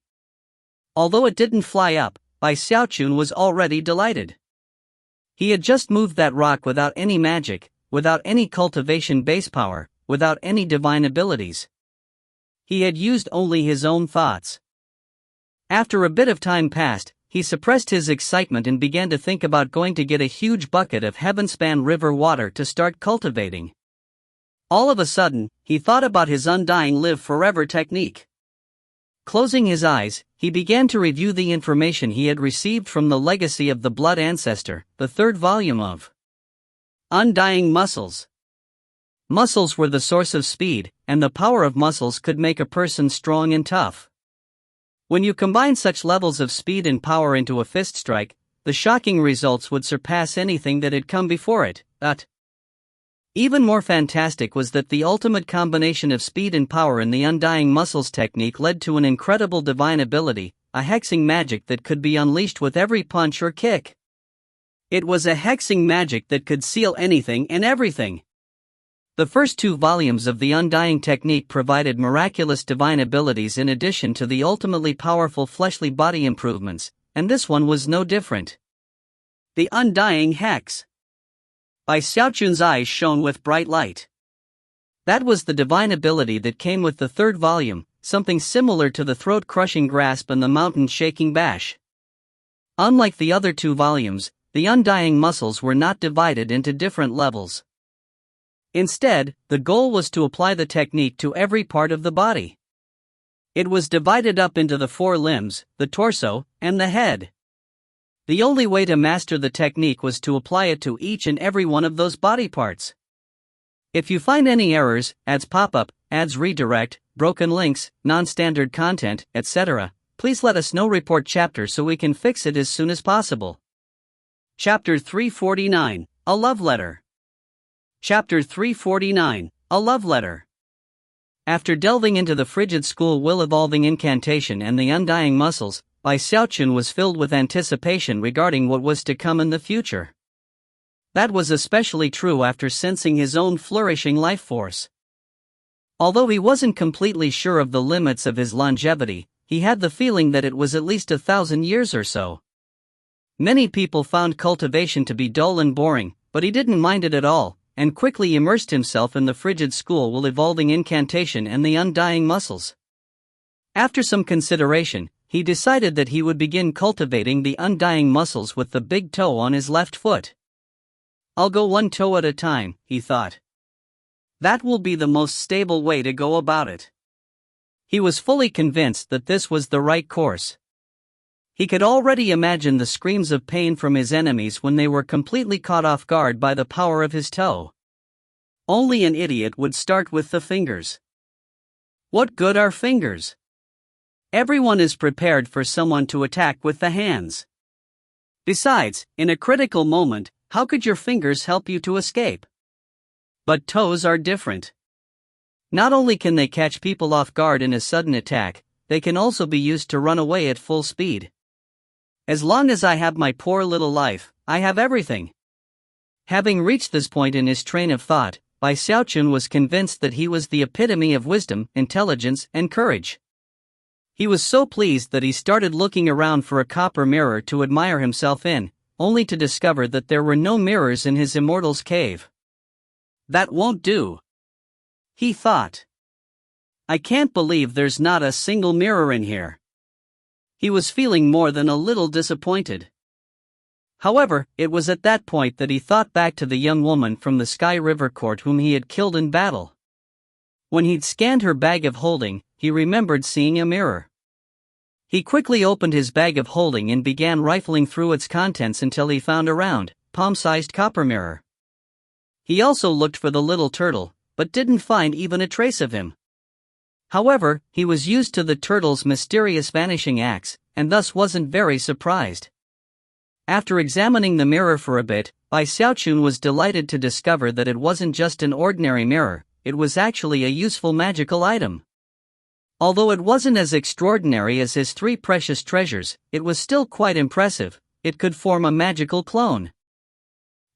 Although it didn't fly up, Xiaochun was already delighted. He had just moved that rock without any magic, without any cultivation base power, without any divine abilities. He had used only his own thoughts. After a bit of time passed, he suppressed his excitement and began to think about going to get a huge bucket of Heavenspan river water to start cultivating. All of a sudden, he thought about his undying live forever technique. Closing his eyes, he began to review the information he had received from the Legacy of the Blood Ancestor, the third volume of Undying Muscles. Muscles were the source of speed, and the power of muscles could make a person strong and tough. When you combine such levels of speed and power into a fist strike, the shocking results would surpass anything that had come before it. Even more fantastic was that the ultimate combination of speed and power in the Undying Muscles technique led to an incredible divine ability, a hexing magic that could be unleashed with every punch or kick. It was a hexing magic that could seal anything and everything. The first two volumes of the Undying technique provided miraculous divine abilities in addition to the ultimately powerful fleshly body improvements, and this one was no different. The Undying Hex. Xiaochun's eyes shone with bright light. That was the divine ability that came with the third volume, something similar to the throat-crushing grasp and the mountain-shaking bash. Unlike the other two volumes, the undying muscles were not divided into different levels. Instead, the goal was to apply the technique to every part of the body. It was divided up into the 4 limbs, the torso, and the head. The only way to master the technique was to apply it to each and every one of those body parts. If you find any errors, ads pop up, ads redirect, broken links, non-standard content, etc., please let us know. Report chapter so we can fix it as soon as possible. Chapter 349, A Love Letter. Chapter 349, A Love Letter. After delving into the frigid school will-evolving incantation and the undying muscles, Xiaochun was filled with anticipation regarding what was to come in the future. That was especially true after sensing his own flourishing life force. Although he wasn't completely sure of the limits of his longevity, he had the feeling that it was at least 1,000 years or so. Many people found cultivation to be dull and boring, but he didn't mind it at all, and quickly immersed himself in the frigid school while evolving incantation and the undying muscles. After some consideration, he decided that he would begin cultivating the undying muscles with the big toe on his left foot. "I'll go one toe at a time," he thought. "That will be the most stable way to go about it." He was fully convinced that this was the right course. He could already imagine the screams of pain from his enemies when they were completely caught off guard by the power of his toe. Only an idiot would start with the fingers. What good are fingers? Everyone is prepared for someone to attack with the hands. Besides, in a critical moment, how could your fingers help you to escape? But toes are different. Not only can they catch people off guard in a sudden attack, they can also be used to run away at full speed. As long as I have my poor little life, I have everything. Having reached this point in his train of thought, Xiaochun was convinced that he was the epitome of wisdom, intelligence, and courage. He was so pleased that he started looking around for a copper mirror to admire himself in, only to discover that there were no mirrors in his immortal's cave. "That won't do," he thought. "I can't believe there's not a single mirror in here." He was feeling more than a little disappointed. However, it was at that point that he thought back to the young woman from the Sky River Court whom he had killed in battle. When he'd scanned her bag of holding, he remembered seeing a mirror. He quickly opened his bag of holding and began rifling through its contents until he found a round, palm-sized copper mirror. He also looked for the little turtle, but didn't find even a trace of him. However, he was used to the turtle's mysterious vanishing acts, and thus wasn't very surprised. After examining the mirror for a bit, Xiaochun was delighted to discover that it wasn't just an ordinary mirror, it was actually a useful magical item. Although it wasn't as extraordinary as his 3 precious treasures, it was still quite impressive. It could form a magical clone.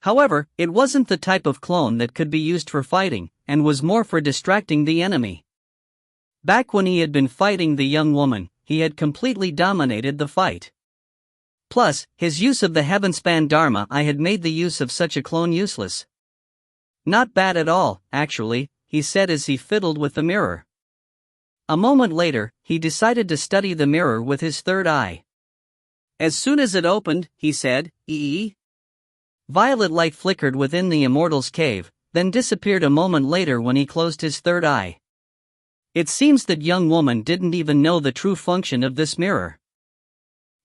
However, it wasn't the type of clone that could be used for fighting, and was more for distracting the enemy. Back when he had been fighting the young woman, he had completely dominated the fight. Plus, his use of the Heavenspan Dharma had made the use of such a clone useless. "Not bad at all, actually," he said as he fiddled with the mirror. A moment later, he decided to study the mirror with his third eye. As soon as it opened, he said, "Ee." Violet light flickered within the immortal's cave, then disappeared a moment later when he closed his third eye. It seems that young woman didn't even know the true function of this mirror.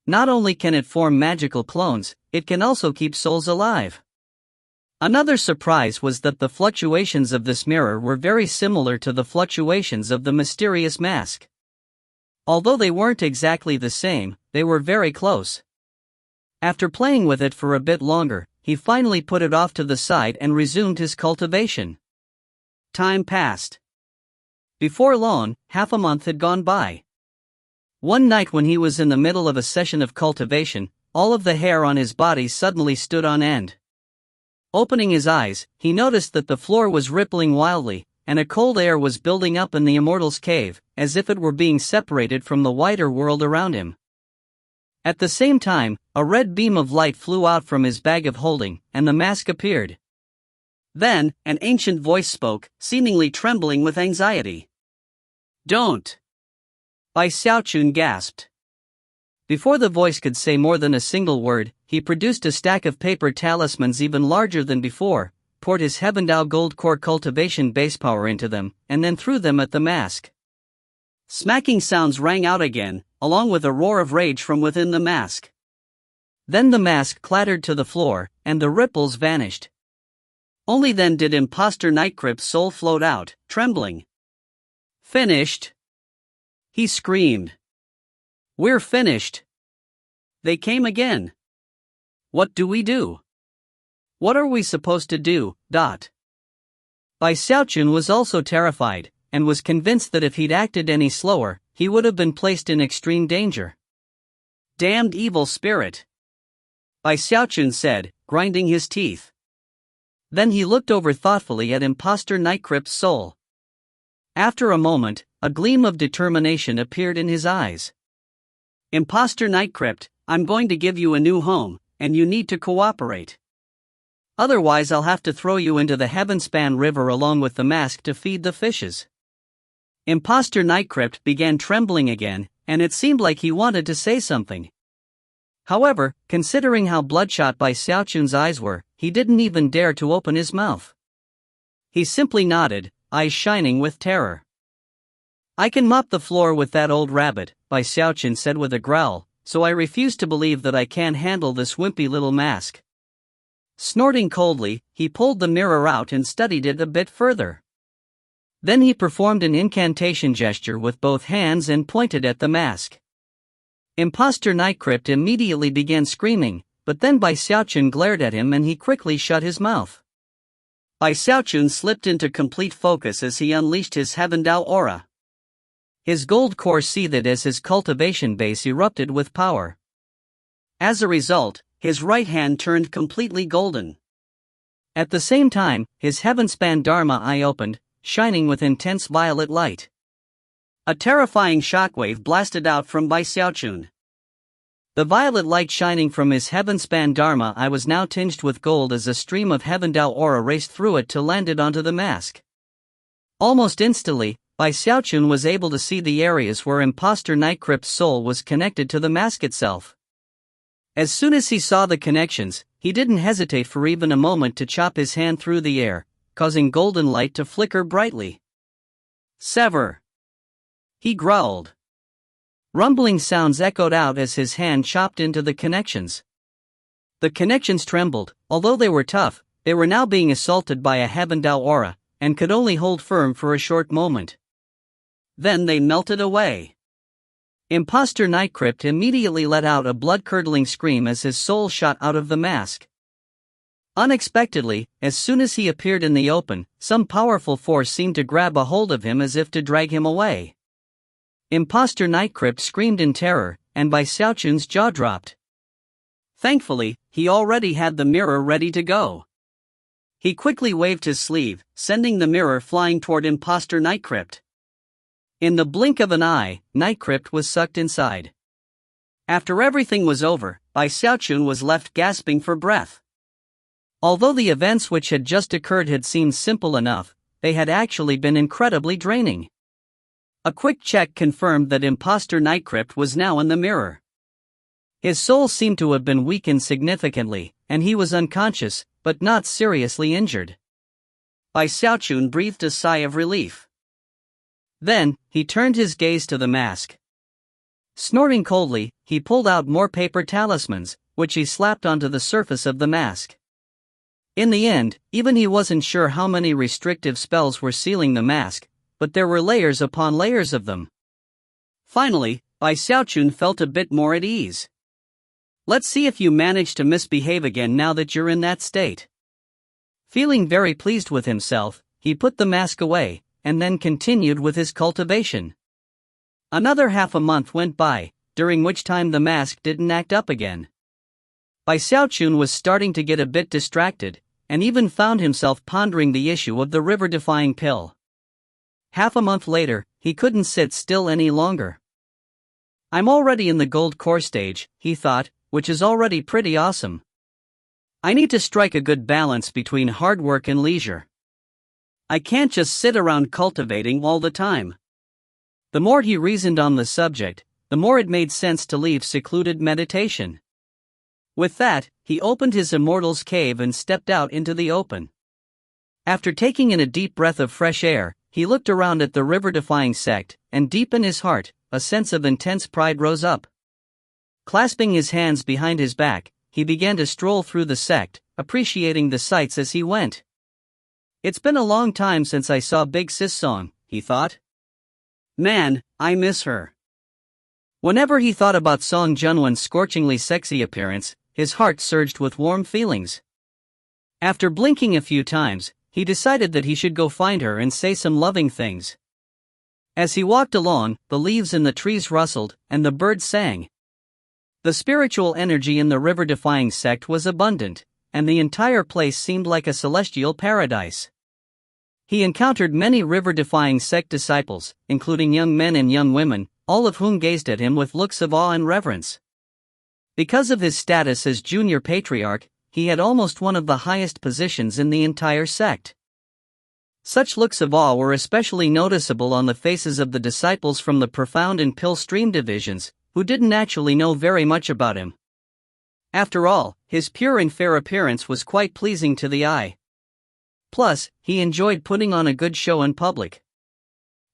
Not only can it form magical clones, it can also keep souls alive. Another surprise was that the fluctuations of this mirror were very similar to the fluctuations of the mysterious mask. Although they weren't exactly the same, they were very close. After playing with it for a bit longer, he finally put it off to the side and resumed his cultivation. Time passed. Before long, half a month had gone by. One night when he was in the middle of a session of cultivation, all of the hair on his body suddenly stood on end. Opening his eyes, he noticed that the floor was rippling wildly, and a cold air was building up in the immortal's cave, as if it were being separated from the wider world around him. At the same time, a red beam of light flew out from his bag of holding, and the mask appeared. Then, an ancient voice spoke, seemingly trembling with anxiety. "Don't. Bai Xiaochun gasped. Before the voice could say more than a single word, he produced a stack of paper talismans even larger than before, poured his Heavendao Gold Core cultivation base power into them, and then threw them at the mask. Smacking sounds rang out again, along with a roar of rage from within the mask. Then the mask clattered to the floor, and the ripples vanished. Only then did Imposter Nightcrypt's soul float out, trembling. Finished? He screamed. We're finished. They came again. What do we do? What are we supposed to do? Bai Xiaochun was also terrified, and was convinced that if he'd acted any slower, he would have been placed in extreme danger. Damned evil spirit! Bai Xiaochun said, grinding his teeth. Then he looked over thoughtfully at Imposter Nightcrypt's soul. After a moment, a gleam of determination appeared in his eyes. Imposter Nightcrypt, I'm going to give you a new home, and you need to cooperate. Otherwise I'll have to throw you into the Heavenspan River along with the mask to feed the fishes. Imposter Nightcrypt began trembling again, and it seemed like he wanted to say something. However, considering how bloodshot Bai Xiaochun's eyes were, he didn't even dare to open his mouth. He simply nodded, eyes shining with terror. I can mop the floor with that old rabbit, Bai Xiaochun said with a growl, so I refuse to believe that I can't handle this wimpy little mask. Snorting coldly, he pulled the mirror out and studied it a bit further. Then he performed an incantation gesture with both hands and pointed at the mask. Imposter Nightcrypt immediately began screaming, but then Bai Xiaochun glared at him and he quickly shut his mouth. Bai Xiaochun slipped into complete focus as he unleashed his Heavendao aura. His gold core seethed as his cultivation base erupted with power. As a result, his right hand turned completely golden. At the same time, his Heavenspan Dharma eye opened, shining with intense violet light. A terrifying shockwave blasted out from Bai Xiaochun. The violet light shining from his Heavenspan Dharma eye was now tinged with gold as a stream of Heavendao aura raced through it till landed onto the mask. Almost instantly, Bai Xiaochun was able to see the areas where Imposter Nightcrypt's soul was connected to the mask itself. As soon as he saw the connections, he didn't hesitate for even a moment to chop his hand through the air, causing golden light to flicker brightly. Sever! He growled. Rumbling sounds echoed out as his hand chopped into the connections. The connections trembled, although they were tough, they were now being assaulted by a Heavendao aura, and could only hold firm for a short moment. Then they melted away. Imposter Nightcrypt immediately let out a blood-curdling scream as his soul shot out of the mask. Unexpectedly, as soon as he appeared in the open, some powerful force seemed to grab a hold of him as if to drag him away. Imposter Nightcrypt screamed in terror, and Bai Xiaochun's jaw dropped. Thankfully, he already had the mirror ready to go. He quickly waved his sleeve, sending the mirror flying toward Imposter Nightcrypt. In the blink of an eye, Nightcrypt was sucked inside. After everything was over, Bai Xiaochun was left gasping for breath. Although the events which had just occurred had seemed simple enough, they had actually been incredibly draining. A quick check confirmed that Imposter Nightcrypt was now in the mirror. His soul seemed to have been weakened significantly, and he was unconscious, but not seriously injured. Bai Xiaochun breathed a sigh of relief. Then, he turned his gaze to the mask. Snorting coldly, he pulled out more paper talismans, which he slapped onto the surface of the mask. In the end, even he wasn't sure how many restrictive spells were sealing the mask, but there were layers upon layers of them. Finally, Bai Xiaochun felt a bit more at ease. Let's see if you manage to misbehave again now that you're in that state. Feeling very pleased with himself, he put the mask away, and then continued with his cultivation. Another half a month went by, during which time the mask didn't act up again. Bai Xiaochun was starting to get a bit distracted, and even found himself pondering the issue of the river-defying pill. Half a month later, he couldn't sit still any longer. I'm already in the gold core stage, he thought, which is already pretty awesome. I need to strike a good balance between hard work and leisure. I can't just sit around cultivating all the time. The more he reasoned on the subject, the more it made sense to leave secluded meditation. With that, he opened his immortal's cave and stepped out into the open. After taking in a deep breath of fresh air, he looked around at the river-defying sect, and deep in his heart, a sense of intense pride rose up. Clasping his hands behind his back, he began to stroll through the sect, appreciating the sights as he went. "It's been a long time since I saw Big Sis Song," he thought. "Man, I miss her." Whenever he thought about Song Junwen's scorchingly sexy appearance, his heart surged with warm feelings. After blinking a few times, he decided that he should go find her and say some loving things. As he walked along, the leaves in the trees rustled, and the birds sang. The spiritual energy in the river-defying sect was abundant, and the entire place seemed like a celestial paradise. He encountered many river-defying sect disciples, including young men and young women, all of whom gazed at him with looks of awe and reverence. Because of his status as junior patriarch, he had almost one of the highest positions in the entire sect. Such looks of awe were especially noticeable on the faces of the disciples from the Profound and Pill Stream divisions, who didn't actually know very much about him. After all, his pure and fair appearance was quite pleasing to the eye. Plus, he enjoyed putting on a good show in public.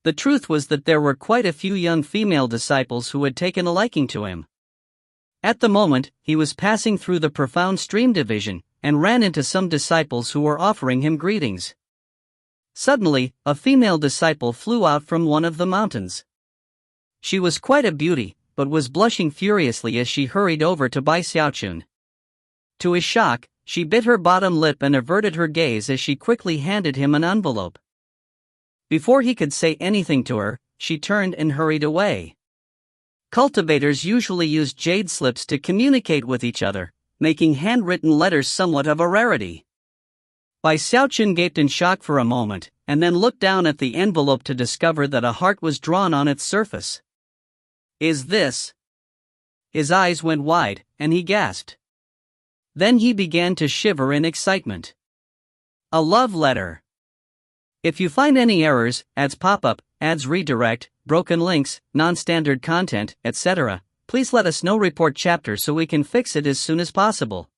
The truth was that there were quite a few young female disciples who had taken a liking to him. At the moment, he was passing through the Profound Stream division, and ran into some disciples who were offering him greetings. Suddenly, a female disciple flew out from one of the mountains. She was quite a beauty, but was blushing furiously as she hurried over to buy Xiaochun. To his shock, she bit her bottom lip and averted her gaze as she quickly handed him an envelope. Before he could say anything to her, she turned and hurried away. Cultivators usually use jade slips to communicate with each other, making handwritten letters somewhat of a rarity. Bai Xiaochun gaped in shock for a moment, and then looked down at the envelope to discover that a heart was drawn on its surface. "Is this?" His eyes went wide, and he gasped. Then he began to shiver in excitement. A love letter. If you find any errors, ads pop up, ads redirect, broken links, non-standard content, etc., please let us know. Report chapter so we can fix it as soon as possible.